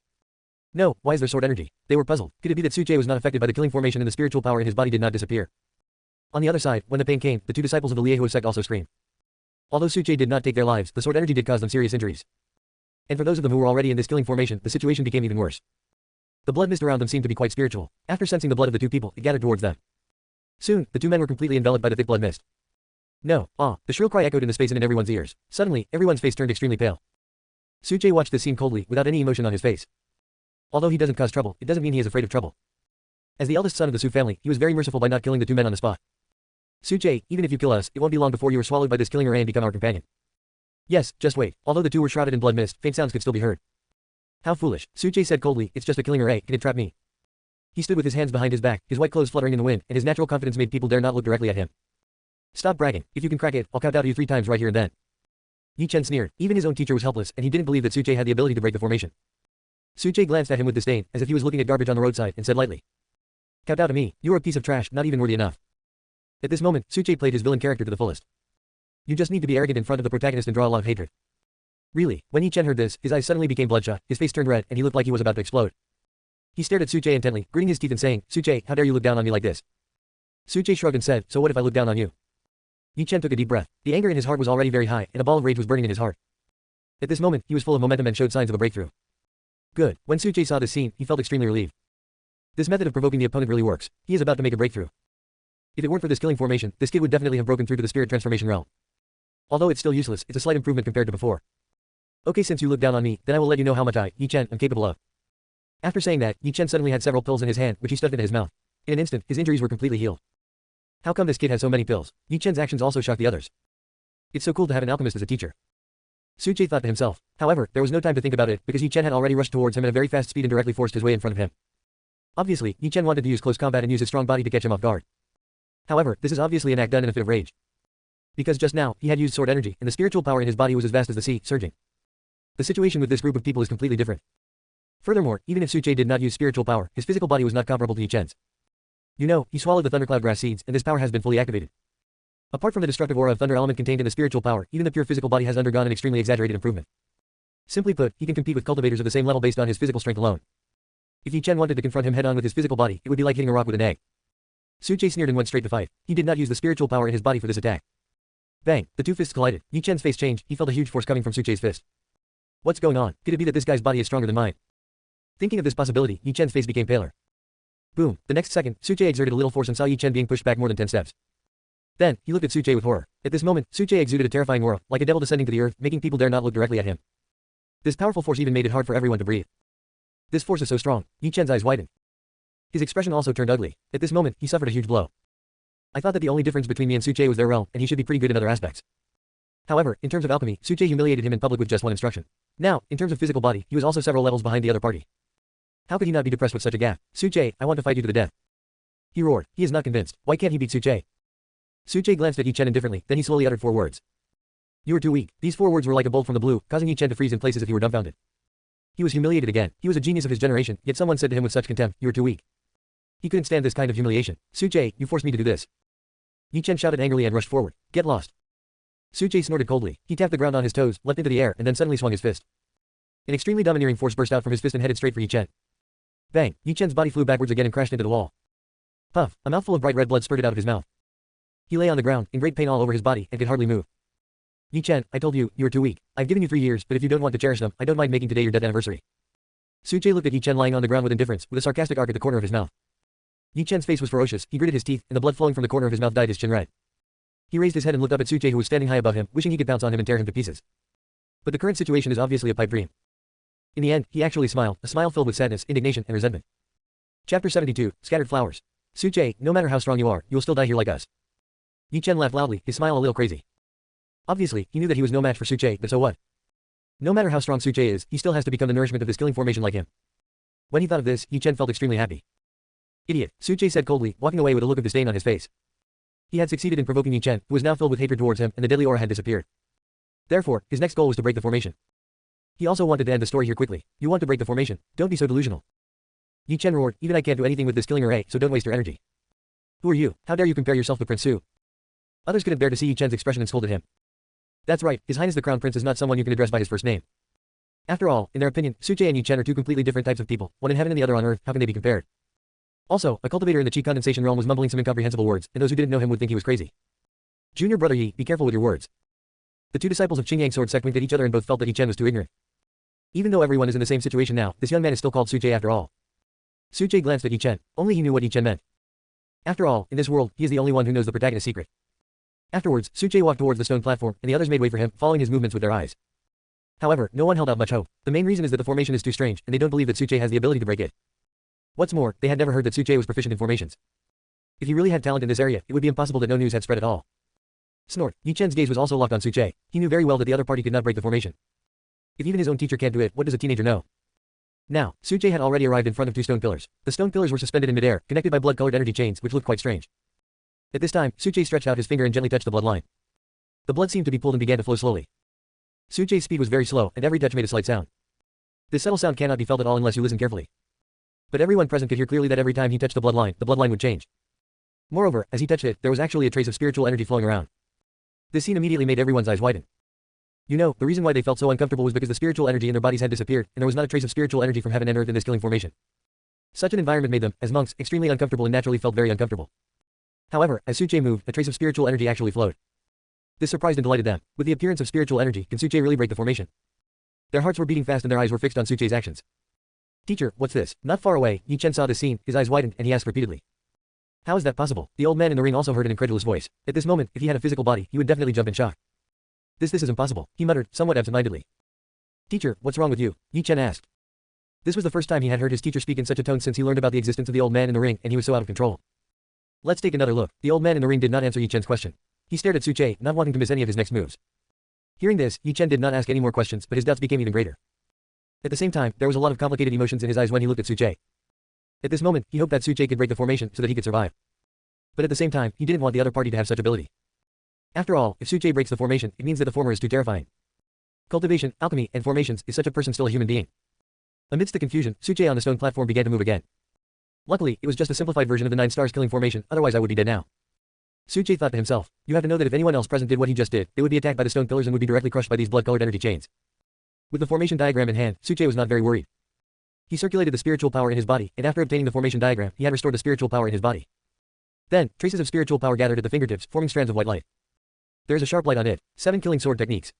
A: No, why is there sword energy? They were puzzled. Could it be that Suche was not affected by the killing formation and the spiritual power in his body did not disappear? On the other side, when the pain came, the two disciples of the Liehuo sect also screamed. Although Suche did not take their lives, the sword energy did cause them serious injuries. And for those of them who were already in this killing formation, the situation became even worse. The blood mist around them seemed to be quite spiritual. After sensing the blood of the two people, it gathered towards them. Soon, the two men were completely enveloped by the thick blood mist. No, the shrill cry echoed in the space and in everyone's ears. Suddenly, everyone's face turned extremely pale. Suche watched this scene coldly, without any emotion on his face. Although he doesn't cause trouble, it doesn't mean he is afraid of trouble. As the eldest son of the Su family, he was very merciful by not killing the two men on the spot. Suche, even if you kill us, it won't be long before you are swallowed by this killing ray and become our companion. Yes, just wait. Although the two were shrouded in blood mist, faint sounds could still be heard. How foolish, Suche said coldly, it's just a killing ray, can it trap me? He stood with his hands behind his back, his white clothes fluttering in the wind, and his natural confidence made people dare not look directly at him. Stop bragging, if you can crack it, I'll count out to you 3 times right here and then. Yi Chen sneered, even his own teacher was helpless, and he didn't believe that Suche had the ability to break the formation. Suche glanced at him with disdain, as if he was looking at garbage on the roadside, and said lightly. Count out to me, you are a piece of trash, not even worthy enough. At this moment, Suche played his villain character to the fullest. You just need to be arrogant in front of the protagonist and draw a lot of hatred. Really, when Yi Chen heard this, his eyes suddenly became bloodshot, his face turned red, and he looked like he was about to explode. He stared at Suche intently, gritting his teeth and saying, Suche, how dare you look down on me like this? Suche shrugged and said, so what if I look down on you? Yi Chen took a deep breath. The anger in his heart was already very high, and a ball of rage was burning in his heart. At this moment, he was full of momentum and showed signs of a breakthrough. Good. When Suche saw this scene, he felt extremely relieved. This method of provoking the opponent really works. He is about to make a breakthrough. If it weren't for this killing formation, this kid would definitely have broken through to the spirit transformation realm. Although it's still useless, it's a slight improvement compared to before. Okay, since you look down on me, then I will let you know how much Yi Chen, am capable of. After saying that, Yi Chen suddenly had several pills in his hand, which he stuffed into his mouth. In an instant, his injuries were completely healed. How come this kid has so many pills? Yi Chen's actions also shocked the others. It's so cool to have an alchemist as a teacher. Suche thought to himself. However, there was no time to think about it, because Yi Chen had already rushed towards him at a very fast speed and directly forced his way in front of him. Obviously, Yi Chen wanted to use close combat and use his strong body to catch him off guard. However, this is obviously an act done in a fit of rage. Because just now, he had used sword energy, and the spiritual power in his body was as vast as the sea, surging. The situation with this group of people is completely different. Furthermore, even if Suche did not use spiritual power, his physical body was not comparable to Yi Chen's. You know, he swallowed the thundercloud grass seeds, and this power has been fully activated. Apart from the destructive aura of thunder element contained in the spiritual power, even the pure physical body has undergone an extremely exaggerated improvement. Simply put, he can compete with cultivators of the same level based on his physical strength alone. If Yi Chen wanted to confront him head-on with his physical body, it would be like hitting a rock with an egg. Suche sneered and went straight to fight. He did not use the spiritual power in his body for this attack. Bang! The two fists collided. Yi Chen's face changed, he felt a huge force coming from Suche's fist. What's going on? Could it be that this guy's body is stronger than mine? Thinking of this possibility, Yi Chen's face became paler. Boom! The next second, Suche exerted a little force and saw Yi Chen being pushed back more than 10 steps. Then, he looked at Suche with horror. At this moment, Suche exuded a terrifying aura, like a devil descending to the earth, making people dare not look directly at him. This powerful force even made it hard for everyone to breathe. This force is so strong. Yi Chen's eyes widened. His expression also turned ugly. At this moment, he suffered a huge blow. I thought that the only difference between me and Suche was their realm, and he should be pretty good in other aspects. However, in terms of alchemy, Suche humiliated him in public with just one instruction. Now, in terms of physical body, he was also several levels behind the other party. How could he not be depressed with such a gap? Suche, I want to fight you to the death. He roared. He is not convinced. Why can't he beat Suche? Suche glanced at Yi Chen indifferently, then he slowly uttered 4 words. You are too weak. These 4 words were like a bolt from the blue, causing Yi Chen to freeze in place as if he were dumbfounded. He was humiliated again. He was a genius of his generation, yet someone said to him with such contempt, you are too weak. He couldn't stand this kind of humiliation. Suche, you forced me to do this. Yi Chen shouted angrily and rushed forward. Get lost. Suche snorted coldly. He tapped the ground on his toes, leapt into the air, and then suddenly swung his fist. An extremely domineering force burst out from his fist and headed straight for Yi Chen. Bang! Yi Chen's body flew backwards again and crashed into the wall. Puff! A mouthful of bright red blood spurted out of his mouth. He lay on the ground, in great pain all over his body, and could hardly move. Yi Chen, I told you, you are too weak. I've given you 3 years, but if you don't want to cherish them, I don't mind making today your death anniversary. Suche looked at Yi Chen lying on the ground with indifference, with a sarcastic arc at the corner of his mouth. Yi Chen's face was ferocious, he gritted his teeth, and the blood flowing from the corner of his mouth dyed his chin red. He raised his head and looked up at Suche who was standing high above him, wishing he could pounce on him and tear him to pieces. But the current situation is obviously a pipe dream. In the end, he actually smiled, a smile filled with sadness, indignation, and resentment. Chapter 72, Scattered Flowers. Suche, no matter how strong you are, you will still die here like us. Yi Chen laughed loudly, his smile a little crazy. Obviously, he knew that he was no match for Suche, but so what? No matter how strong Suche is, he still has to become the nourishment of this killing formation like him. When he thought of this, Yi Chen felt extremely happy. Idiot, Suche said coldly, walking away with a look of disdain on his face. He had succeeded in provoking Yi Chen, who was now filled with hatred towards him, and the deadly aura had disappeared. Therefore, his next goal was to break the formation. He also wanted to end the story here quickly. You want to break the formation? Don't be so delusional. Yi Chen roared, even I can't do anything with this killing array, so don't waste your energy. Who are you? How dare you compare yourself to Prince Su? Others couldn't bear to see Yi Chen's expression and scolded him. That's right, His Highness the Crown Prince is not someone you can address by his first name. After all, in their opinion, Suche and Yi Chen are 2 completely different types of people, one in heaven and the other on earth, how can they be compared? Also, a cultivator in the Qi condensation realm was mumbling some incomprehensible words, and those who didn't know him would think he was crazy. Junior brother Yi, be careful with your words. The two disciples of Qingyang sword sect winked at each other and both felt that Yi Chen was too ignorant. Even though everyone is in the same situation now, this young man is still called Suche after all. Suche glanced at Yi Chen. Only he knew what Yi Chen meant. After all, in this world, he is the only one who knows the protagonist's secret. Afterwards, Suche walked towards the stone platform, and the others made way for him, following his movements with their eyes. However, no one held out much hope. The main reason is that the formation is too strange, and they don't believe that Suche has the ability to break it. What's more, they had never heard that Suche was proficient in formations. If he really had talent in this area, it would be impossible that no news had spread at all. Snort. Yi Chen's gaze was also locked on Suche. He knew very well that the other party could not break the formation. If even his own teacher can't do it, what does a teenager know? Now, Suche had already arrived in front of two stone pillars. The stone pillars were suspended in midair, connected by blood-colored energy chains, which looked quite strange. At this time, Suche stretched out his finger and gently touched the blood line. The blood seemed to be pulled and began to flow slowly. Suche's speed was very slow, and every touch made a slight sound. This subtle sound cannot be felt at all unless you listen carefully. But everyone present could hear clearly that every time he touched the bloodline would change. Moreover, as he touched it, there was actually a trace of spiritual energy flowing around. This scene immediately made everyone's eyes widen. You know, the reason why they felt so uncomfortable was because the spiritual energy in their bodies had disappeared, and there was not a trace of spiritual energy from heaven and earth in this killing formation. Such an environment made them, as monks, extremely uncomfortable and naturally felt very uncomfortable. However, as Suche moved, a trace of spiritual energy actually flowed. This surprised and delighted them. With the appearance of spiritual energy, can Suche really break the formation? Their hearts were beating fast and their eyes were fixed on Suche's actions. Teacher, what's this? Not far away, Yi Chen saw this scene, his eyes widened, and he asked repeatedly. How is that possible? The old man in the ring also heard an incredulous voice. At this moment, if he had a physical body, he would definitely jump in shock. This is impossible, he muttered, somewhat absent-mindedly. Teacher, what's wrong with you? Yi Chen asked. This was the first time he had heard his teacher speak in such a tone since he learned about the existence of the old man in the ring, and he was so out of control. Let's take another look. The old man in the ring did not answer Yi Chen's question. He stared at Suche, not wanting to miss any of his next moves. Hearing this, Yi Chen did not ask any more questions, but his doubts became even greater. At the same time, there was a lot of complicated emotions in his eyes when he looked at Suche. At this moment, he hoped that Suche could break the formation so that he could survive. But at the same time, he didn't want the other party to have such ability. After all, if Suche breaks the formation, it means that the former is too terrifying. Cultivation, alchemy, and formations, is such a person still a human being? Amidst the confusion, Suche on the stone platform began to move again. Luckily, it was just a simplified version of the 9 stars killing formation, otherwise I would be dead now. Suche thought to himself, you have to know that if anyone else present did what he just did, they would be attacked by the stone pillars and would be directly crushed by these blood-colored energy chains. With the formation diagram in hand, Suche was not very worried. He circulated the spiritual power in his body, and after obtaining the formation diagram, he had restored the spiritual power in his body. Then, traces of spiritual power gathered at the fingertips, forming strands of white light. There is a sharp light on it. 7 killing sword techniques.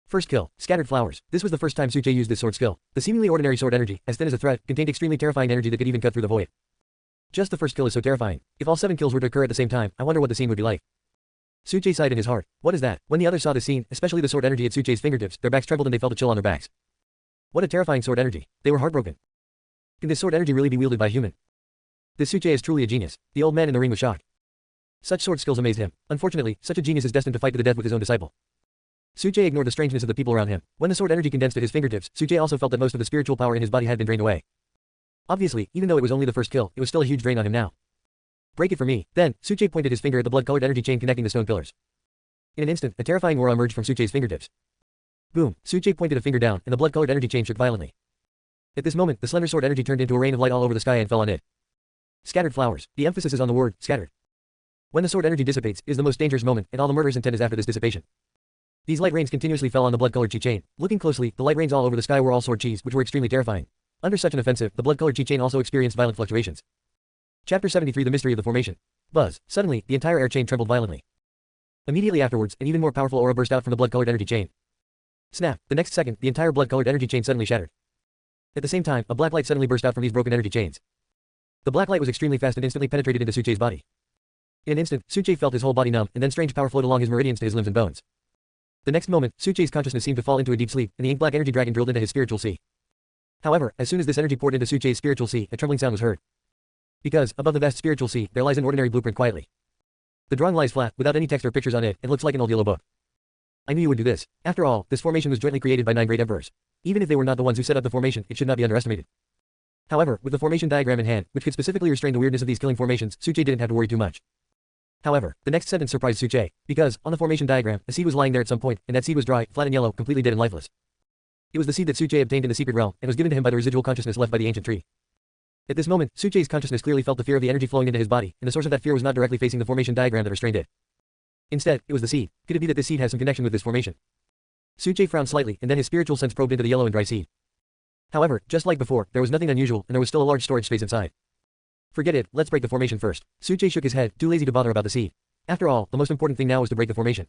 A: First kill, scattered flowers. This was the first time Suche used this sword skill. The seemingly ordinary sword energy, as thin as a thread, contained extremely terrifying energy that could even cut through the void. Just the first kill is so terrifying. If all 7 kills were to occur at the same time, I wonder what the scene would be like. Suche sighed in his heart. What is that? When the others saw the scene, especially the sword energy at Suche's fingertips, their backs trembled and they felt a chill on their backs. What a terrifying sword energy. They were heartbroken. Can this sword energy really be wielded by a human? This Suche is truly a genius. The old man in the ring was shocked. Such sword skills amazed him. Unfortunately, such a genius is destined to fight to the death with his own disciple. Suche ignored the strangeness of the people around him. When the sword energy condensed at his fingertips, Suche also felt that most of the spiritual power in his body had been drained away. Obviously, even though it was only the first kill, it was still a huge drain on him now. Break it for me. Then, Suche pointed his finger at the blood-colored energy chain connecting the stone pillars. In an instant, a terrifying aura emerged from Suche's fingertips. Boom! Suche pointed a finger down, and the blood-colored energy chain shook violently. At this moment, the slender sword energy turned into a rain of light all over the sky and fell on it. Scattered flowers. The emphasis is on the word, scattered. When the sword energy dissipates, it is the most dangerous moment, and all the murderous intent is after this dissipation. These light rains continuously fell on the blood-colored chi chain. Looking closely, the light rains all over the sky were all sword chis, which were extremely terrifying. Under such an offensive, the blood-colored chi chain also experienced violent fluctuations. Chapter 73 The Mystery of the Formation. Buzz. Suddenly, the entire air chain trembled violently. Immediately afterwards, an even more powerful aura burst out from the blood-colored energy chain. Snap. The next second, the entire blood-colored energy chain suddenly shattered. At the same time, a black light suddenly burst out from these broken energy chains. The black light was extremely fast and instantly penetrated into Suche's body. In an instant, Suche felt his whole body numb, and then strange power flowed along his meridians to his limbs and bones. The next moment, Suche's consciousness seemed to fall into a deep sleep, and the ink-black energy dragon drilled into his spiritual sea. However, as soon as this energy poured into Suche's spiritual sea, a trembling sound was heard. Because, above the vast spiritual sea, there lies an ordinary blueprint quietly. The drawing lies flat, without any text or pictures on it, and looks like an old yellow book. I knew you would do this. After all, this formation was jointly created by 9 great emperors. Even if they were not the ones who set up the formation, it should not be underestimated. However, with the formation diagram in hand, which could specifically restrain the weirdness of these killing formations, Suche didn't have to worry too much. However, the next sentence surprised Suche, because, on the formation diagram, a seed was lying there at some point, and that seed was dry, flat and yellow, completely dead and lifeless. It was the seed that Suche obtained in the secret realm, and was given to him by the residual consciousness left by the ancient tree. At this moment, Suche's consciousness clearly felt the fear of the energy flowing into his body, and the source of that fear was not directly facing the formation diagram that restrained it. Instead, it was the seed. Could it be that this seed has some connection with this formation? Suche frowned slightly, and then his spiritual sense probed into the yellow and dry seed. However, just like before, there was nothing unusual, and there was still a large storage space inside. Forget it, let's break the formation first. Suche shook his head, too lazy to bother about the seed. After all, the most important thing now was to break the formation.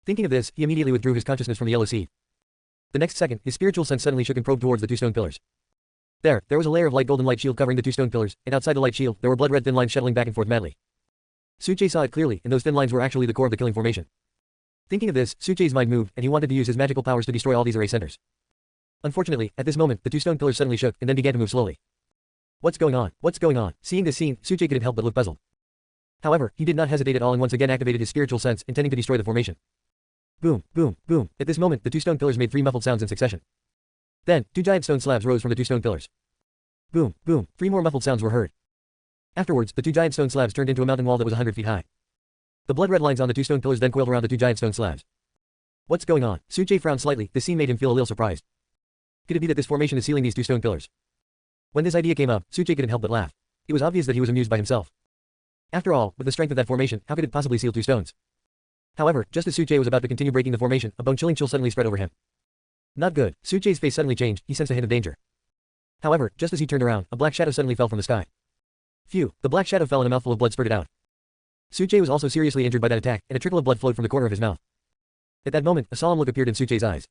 A: Thinking of this, he immediately withdrew his consciousness from the yellow seed. The next second, his spiritual sense suddenly shook and probed towards the two stone pillars. There was a layer of light golden light shield covering the two stone pillars, and outside the light shield, there were blood-red thin lines shuttling back and forth madly. Suche saw it clearly, and those thin lines were actually the core of the killing formation. Thinking of this, Suche's mind moved, and he wanted to use his magical powers to destroy all these array centers. Unfortunately, at this moment, the two stone pillars suddenly shook, and then began to move slowly. What's going on? What's going on? Seeing this scene, Suche couldn't help but look puzzled. However, he did not hesitate at all and once again activated his spiritual sense, intending to destroy the formation. Boom, boom, boom. At this moment, the two stone pillars made 3 muffled sounds in succession. Then, 2 giant stone slabs rose from the 2 stone pillars. Boom, boom, 3 more muffled sounds were heard. Afterwards, the 2 giant stone slabs turned into a mountain wall that was 100 feet high. The blood-red lines on the 2 stone pillars then coiled around the 2 giant stone slabs. What's going on? Suche frowned slightly. This scene made him feel a little surprised. Could it be that this formation is sealing these 2 stone pillars? When this idea came up, Suche couldn't help but laugh. It was obvious that he was amused by himself. After all, with the strength of that formation, how could it possibly seal 2 stones? However, just as Suche was about to continue breaking the formation, a bone-chilling chill suddenly spread over him. Not good. Suche's face suddenly changed. He sensed a hint of danger. However, just as he turned around, a black shadow suddenly fell from the sky. Phew, the black shadow fell and a mouthful of blood spurted out. Suche was also seriously injured by that attack, and a trickle of blood flowed from the corner of his mouth. At that moment, a solemn look appeared in Suche's eyes.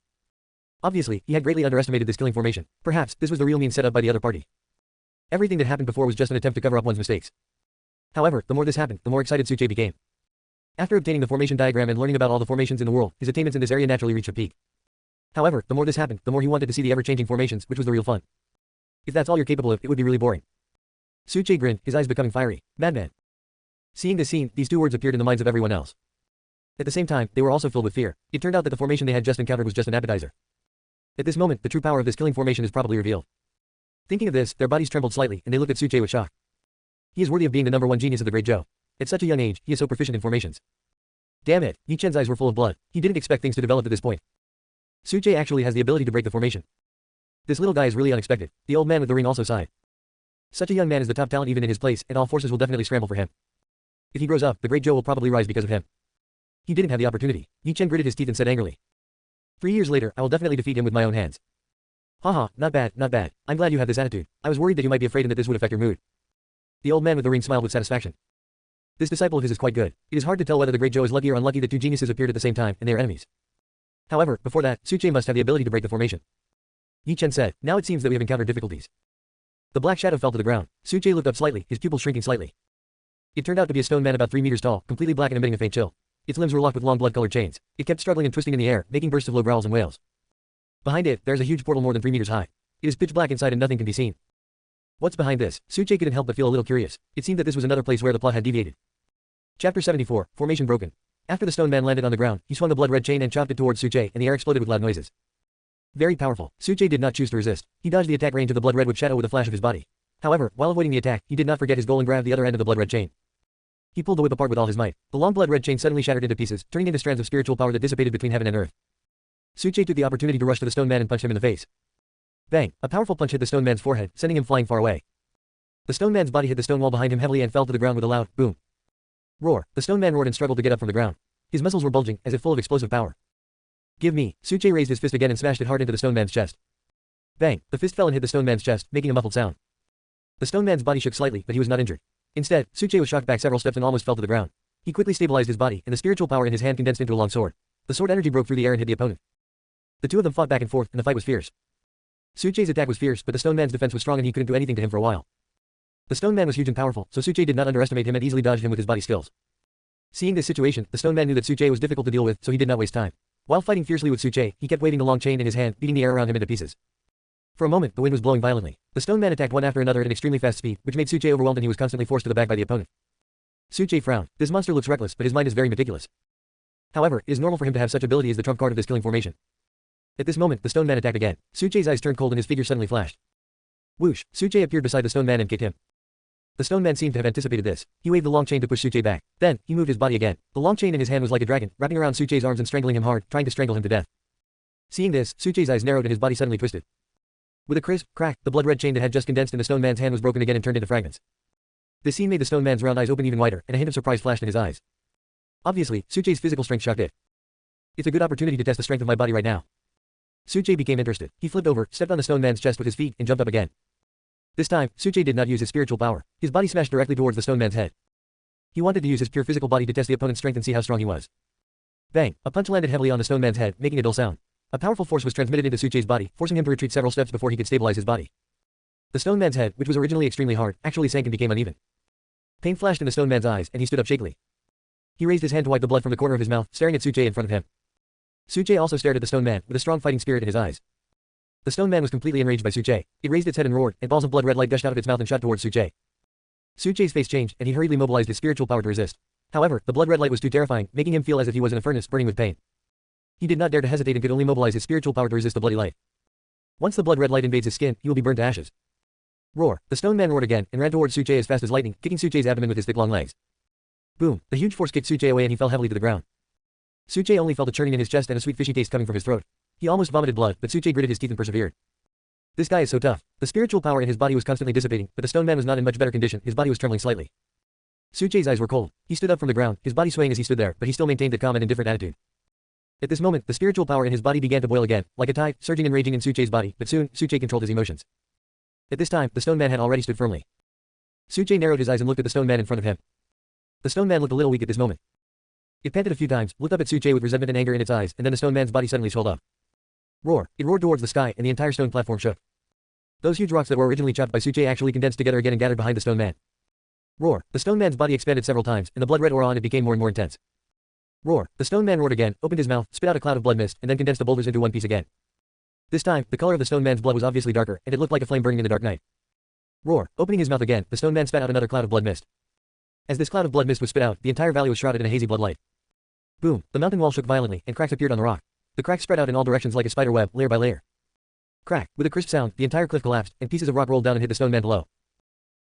A: Obviously, he had greatly underestimated this killing formation. Perhaps, this was the real means set up by the other party. Everything that happened before was just an attempt to cover up one's mistakes. However, the more this happened, the more excited Suche became. After obtaining the formation diagram and learning about all the formations in the world, his attainments in this area naturally reached a peak. However, the more this happened, the more he wanted to see the ever-changing formations, which was the real fun. If that's all you're capable of, it would be really boring. Suche grinned, his eyes becoming fiery. Madman. Seeing this scene, these 2 words appeared in the minds of everyone else. At the same time, they were also filled with fear. It turned out that the formation they had just encountered was just an appetizer. At this moment, the true power of this killing formation is probably revealed. Thinking of this, their bodies trembled slightly, and they looked at Suche with shock. He is worthy of being the #1 genius of the Great Zhou. At such a young age, he is so proficient in formations. Damn it, Yi Chen's eyes were full of blood. He didn't expect things to develop to this point. Suche actually has the ability to break the formation. This little guy is really unexpected. The old man with the ring also sighed. Such a young man is the top talent even in his place, and all forces will definitely scramble for him. If he grows up, the Great Zhou will probably rise because of him. He didn't have the opportunity. Yi Chen gritted his teeth and said angrily. 3 years later, I will definitely defeat him with my own hands. Haha, not bad, not bad. I'm glad you have this attitude. I was worried that you might be afraid and that this would affect your mood. The old man with the ring smiled with satisfaction. This disciple of his is quite good. It is hard to tell whether the Great Zhou is lucky or unlucky that 2 geniuses appeared at the same time, and they are enemies. However, before that, Suche must have the ability to break the formation. Yi Chen said, now it seems that we have encountered difficulties. The black shadow fell to the ground. Suche looked up slightly, his pupils shrinking slightly. It turned out to be a stone man about 3 meters tall, completely black and emitting a faint chill. Its limbs were locked with long blood-colored chains. It kept struggling and twisting in the air, making bursts of low growls and wails. Behind it, there is a huge portal more than 3 meters high. It is pitch black inside and nothing can be seen. What's behind this? Suche couldn't help but feel a little curious. It seemed that this was another place where the plot had deviated. Chapter 74, Formation Broken. After the stone man landed on the ground, he swung the blood-red chain and chopped it towards Suche, and the air exploded with loud noises. Very powerful. Suche did not choose to resist. He dodged the attack range of the blood-red whip shadow with a flash of his body. However, while avoiding the attack, he did not forget his goal and grabbed the other end of the blood-red chain. He pulled the whip apart with all his might. The long blood-red chain suddenly shattered into pieces, turning into strands of spiritual power that dissipated between heaven and earth. Suche took the opportunity to rush to the stone man and punch him in the face. Bang! A powerful punch hit the stone man's forehead, sending him flying far away. The stone man's body hit the stone wall behind him heavily and fell to the ground with a loud boom. Roar! The stone man roared and struggled to get up from the ground. His muscles were bulging, as if full of explosive power. Give me! Suche raised his fist again and smashed it hard into the stone man's chest. Bang! The fist fell and hit the stone man's chest, making a muffled sound. The stone man's body shook slightly, but he was not injured. Instead, Suche was shocked back several steps and almost fell to the ground. He quickly stabilized his body, and the spiritual power in his hand condensed into a long sword. The sword energy broke through the air and hit the opponent. The 2 of them fought back and forth, and the fight was fierce. Suche's attack was fierce, but the stone man's defense was strong and he couldn't do anything to him for a while. The stone man was huge and powerful, so Suche did not underestimate him and easily dodged him with his body skills. Seeing this situation, the stone man knew that Suche was difficult to deal with, so he did not waste time. While fighting fiercely with Suche, he kept waving the long chain in his hand, beating the air around him into pieces. For a moment, the wind was blowing violently. The stone man attacked one after another at an extremely fast speed, which made Suche overwhelmed and he was constantly forced to the back by the opponent. Suche frowned. This monster looks reckless, but his mind is very meticulous. However, it is normal for him to have such ability as the trump card of this killing formation. At this moment, the stone man attacked again. Suche's eyes turned cold and his figure suddenly flashed. Whoosh! Suche appeared beside the stone man and kicked him. The stone man seemed to have anticipated this. He waved the long chain to push Suche back. Then, he moved his body again. The long chain in his hand was like a dragon, wrapping around Suche's arms and strangling him hard, trying to strangle him to death. Seeing this, Suche's eyes narrowed and his body suddenly twisted. With a crisp crack, the blood-red chain that had just condensed in the stone man's hand was broken again and turned into fragments. This scene made the stone man's round eyes open even wider, and a hint of surprise flashed in his eyes. Obviously, Suche's physical strength shocked it. It's a good opportunity to test the strength of my body right now. Suche became interested. He flipped over, stepped on the stone man's chest with his feet, and jumped up again. This time, Suche did not use his spiritual power. His body smashed directly towards the stone man's head. He wanted to use his pure physical body to test the opponent's strength and see how strong he was. Bang! A punch landed heavily on the stone man's head, making a dull sound. A powerful force was transmitted into Suchei's body, forcing him to retreat several steps before he could stabilize his body. The stone man's head, which was originally extremely hard, actually sank and became uneven. Pain flashed in the stone man's eyes, and he stood up shakily. He raised his hand to wipe the blood from the corner of his mouth, staring at Suchei in front of him. Suchei also stared at the stone man, with a strong fighting spirit in his eyes. The stone man was completely enraged by Suchei. It raised its head and roared, and balls of blood red light gushed out of its mouth and shot towards Suchei. Suchei's face changed, and he hurriedly mobilized his spiritual power to resist. However, the blood red light was too terrifying, making him feel as if he was in a furnace burning with pain. He did not dare to hesitate and could only mobilize his spiritual power to resist the bloody light. Once the blood red light invades his skin, he will be burned to ashes. Roar! The stone man roared again, and ran towards Suchei as fast as lightning, kicking Suchei's abdomen with his thick long legs. Boom! The huge force kicked Suchei away and he fell heavily to the ground. Suchei only felt a churning in his chest and a sweet fishy taste coming from his throat. He almost vomited blood, but Suchei gritted his teeth and persevered. This guy is so tough. The spiritual power in his body was constantly dissipating, but the stone man was not in much better condition, his body was trembling slightly. Suchei's eyes were cold. He stood up from the ground, his body swaying as he stood there, but he still maintained a calm and indifferent attitude. At this moment, the spiritual power in his body began to boil again, like a tide, surging and raging in Suchei's body, but soon, Suchei controlled his emotions. At this time, the stone man had already stood firmly. Suchei narrowed his eyes and looked at the stone man in front of him. The stone man looked a little weak at this moment. It panted a few times, looked up at Suchei with resentment and anger in its eyes, and then the stone man's body suddenly swelled up. Roar! It roared towards the sky, and the entire stone platform shook. Those huge rocks that were originally chopped by Suchei actually condensed together again and gathered behind the stone man. Roar! The stone man's body expanded several times, and the blood red aura on it became more and more intense. Roar! The stone man roared again, opened his mouth, spit out a cloud of blood mist, and then condensed the boulders into one piece again. This time, the color of the stone man's blood was obviously darker, and it looked like a flame burning in the dark night. Roar! Opening his mouth again, the stone man spat out another cloud of blood mist. As this cloud of blood mist was spit out, the entire valley was shrouded in a hazy blood light. Boom! The mountain wall shook violently, and cracks appeared on the rock. The cracks spread out in all directions like a spider web, layer by layer. Crack! With a crisp sound, the entire cliff collapsed, and pieces of rock rolled down and hit the stone man below.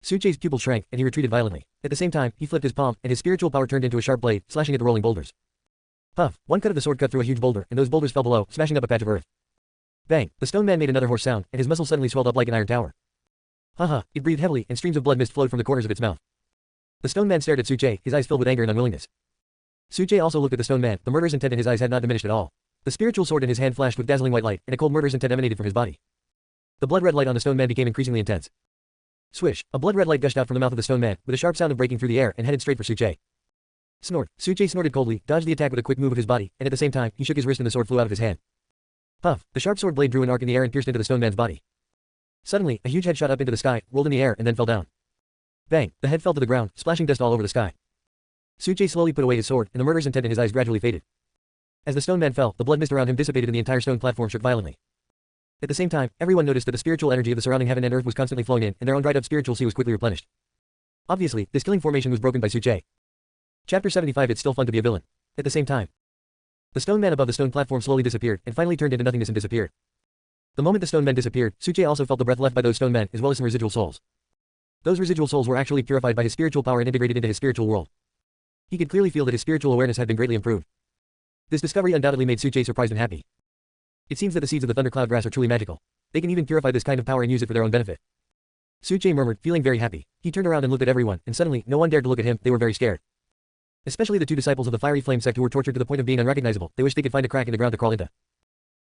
A: Suchei's pupils shrank, and he retreated violently. At the same time, he flipped his palm, and his spiritual power turned into a sharp blade, slashing at the rolling boulders. Puff! One cut of the sword cut through a huge boulder, and those boulders fell below, smashing up a patch of earth. Bang! The stone man made another hoarse sound, and his muscles suddenly swelled up like an iron tower. Haha! It breathed heavily, and streams of blood mist flowed from the corners of its mouth. The stone man stared at Suchei, his eyes filled with anger and unwillingness. Suchei also looked at the stone man, the murderous intent in his eyes had not diminished at all. The spiritual sword in his hand flashed with dazzling white light, and a cold murderous intent emanated from his body. The blood red light on the stone man became increasingly intense. Swish! A blood red light gushed out from the mouth of the stone man, with a sharp sound of breaking through the air, and headed straight for Suchei. Snort! Suchei snorted coldly, dodged the attack with a quick move of his body, and at the same time, he shook his wrist and the sword flew out of his hand. Puff! The sharp sword blade drew an arc in the air and pierced into the stone man's body. Suddenly, a huge head shot up into the sky, rolled in the air, and then fell down. Bang! The head fell to the ground, splashing dust all over the sky. Suchei slowly put away his sword, and the murderous intent in his eyes gradually faded. As the stone man fell, the blood mist around him dissipated and the entire stone platform shook violently. At the same time, everyone noticed that the spiritual energy of the surrounding heaven and earth was constantly flowing in, and their own dried-up spiritual sea was quickly replenished. Obviously, this killing formation was broken by Suchei. Chapter 75. It's still fun to be a villain. At the same time, the stone man above the stone platform slowly disappeared, and finally turned into nothingness and disappeared. The moment the stone men disappeared, Suchei also felt the breath left by those stone men, as well as some residual souls. Those residual souls were actually purified by his spiritual power and integrated into his spiritual world. He could clearly feel that his spiritual awareness had been greatly improved. This discovery undoubtedly made Suchei surprised and happy. It seems that the seeds of the thundercloud grass are truly magical. They can even purify this kind of power and use it for their own benefit. Suchei murmured, feeling very happy. He turned around and looked at everyone, and suddenly, no one dared to look at him, they were very scared. Especially the two disciples of the fiery flame sect who were tortured to the point of being unrecognizable, they wished they could find a crack in the ground to crawl into.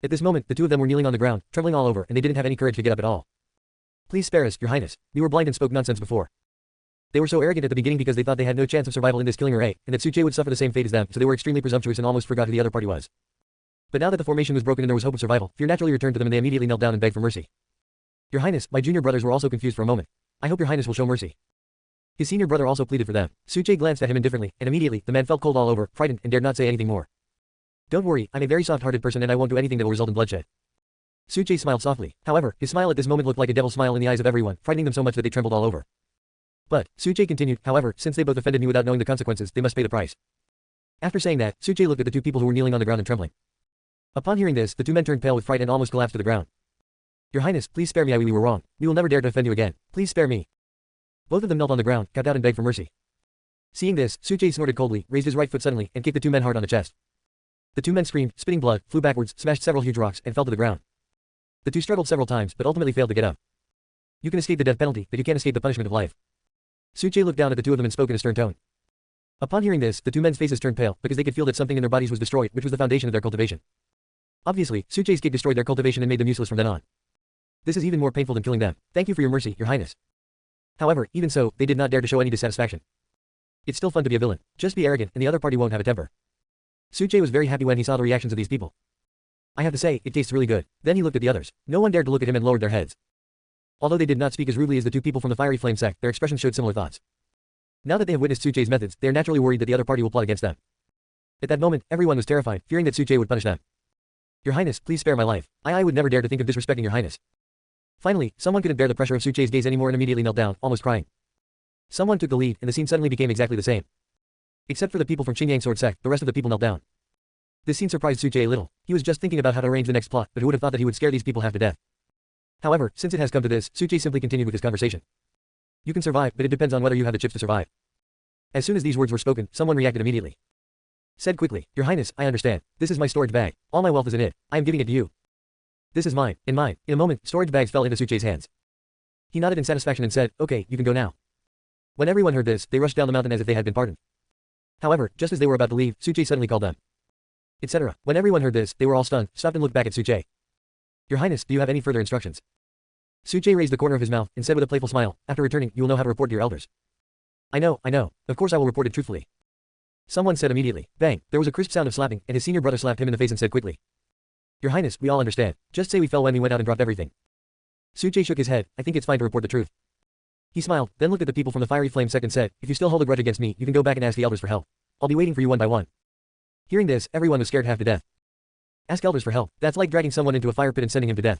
A: At this moment, the two of them were kneeling on the ground, trembling all over, and they didn't have any courage to get up at all. Please spare us, your highness. We were blind and spoke nonsense before. They were so arrogant at the beginning because they thought they had no chance of survival in this killing array, and that Suchei would suffer the same fate as them, so they were extremely presumptuous and almost forgot who the other party was. But now that the formation was broken and there was hope of survival, fear naturally returned to them and they immediately knelt down and begged for mercy. Your highness, my junior brothers were also confused for a moment. I hope your highness will show mercy. His senior brother also pleaded for them. Suchei glanced at him indifferently, and immediately, the man felt cold all over, frightened, and dared not say anything more. Don't worry, I'm a very soft-hearted person and I won't do anything that will result in bloodshed. Suchei smiled softly. However, his smile at this moment looked like a devil's smile in the eyes of everyone, frightening them so much that they trembled all over. But, Suchei continued, however, since they both offended me without knowing the consequences, they must pay the price. After saying that, Suchei looked at the two people who were kneeling on the ground and trembling. Upon hearing this, the two men turned pale with fright and almost collapsed to the ground. Your highness, please spare me, we were wrong. We will never dare to offend you again. Please spare me. Both of them knelt on the ground, got out and begged for mercy. Seeing this, Suchei snorted coldly, raised his right foot suddenly, and kicked the two men hard on the chest. The two men screamed, spitting blood, flew backwards, smashed several huge rocks, and fell to the ground. The two struggled several times, but ultimately failed to get up. You can escape the death penalty, but you can't escape the punishment of life. Suchei looked down at the two of them and spoke in a stern tone. Upon hearing this, the two men's faces turned pale, because they could feel that something in their bodies was destroyed, which was the foundation of their cultivation. Obviously, Suchei's kick destroyed their cultivation and made them useless from then on. This is even more painful than killing them. Thank you for your mercy, your highness. However, even so, they did not dare to show any dissatisfaction. It's still fun to be a villain. Just be arrogant, and the other party won't have a temper. Suchay was very happy when he saw the reactions of these people. I have to say, it tastes really good. Then he looked at the others. No one dared to look at him and lowered their heads. Although they did not speak as rudely as the two people from the fiery flame sect, their expressions showed similar thoughts. Now that they have witnessed Suchay's methods, they are naturally worried that the other party will plot against them. At that moment, everyone was terrified, fearing that Suchay would punish them. Your Highness, please spare my life. I would never dare to think of disrespecting your Highness. Finally, someone couldn't bear the pressure of Suchay's gaze anymore and immediately knelt down, almost crying. Someone took the lead, and the scene suddenly became exactly the same. Except for the people from Xinjiang Sword Sect, the rest of the people knelt down. This scene surprised Suchay a little. He was just thinking about how to arrange the next plot, but who would have thought that he would scare these people half to death? However, since it has come to this, Suchay simply continued with his conversation. You can survive, but it depends on whether you have the chips to survive. As soon as these words were spoken, someone reacted immediately. Said quickly, Your Highness, I understand. This is my storage bag. All my wealth is in it. I am giving it to you. This is mine, and mine. In a moment, storage bags fell into Suchay's hands. He nodded in satisfaction and said, Okay, you can go now. When everyone heard this, they rushed down the mountain as if they had been pardoned. However, just as they were about to leave, Suchay suddenly called them. Etc. When everyone heard this, they were all stunned, stopped and looked back at Suchay. Your Highness, do you have any further instructions? Suchay raised the corner of his mouth and said with a playful smile, After returning, you will know how to report to your elders. I know. Of course I will report it truthfully. Someone said immediately. Bang, there was a crisp sound of slapping, and his senior brother slapped him in the face and said quickly. Your Highness, we all understand. Just say we fell when we went out and dropped everything. Suchay shook his head. I think it's fine to report the truth. He smiled, then looked at the people from the fiery flame sect and said, If you still hold a grudge against me, you can go back and ask the elders for help. I'll be waiting for you one by one. Hearing this, everyone was scared half to death. Ask elders for help. That's like dragging someone into a fire pit and sending him to death.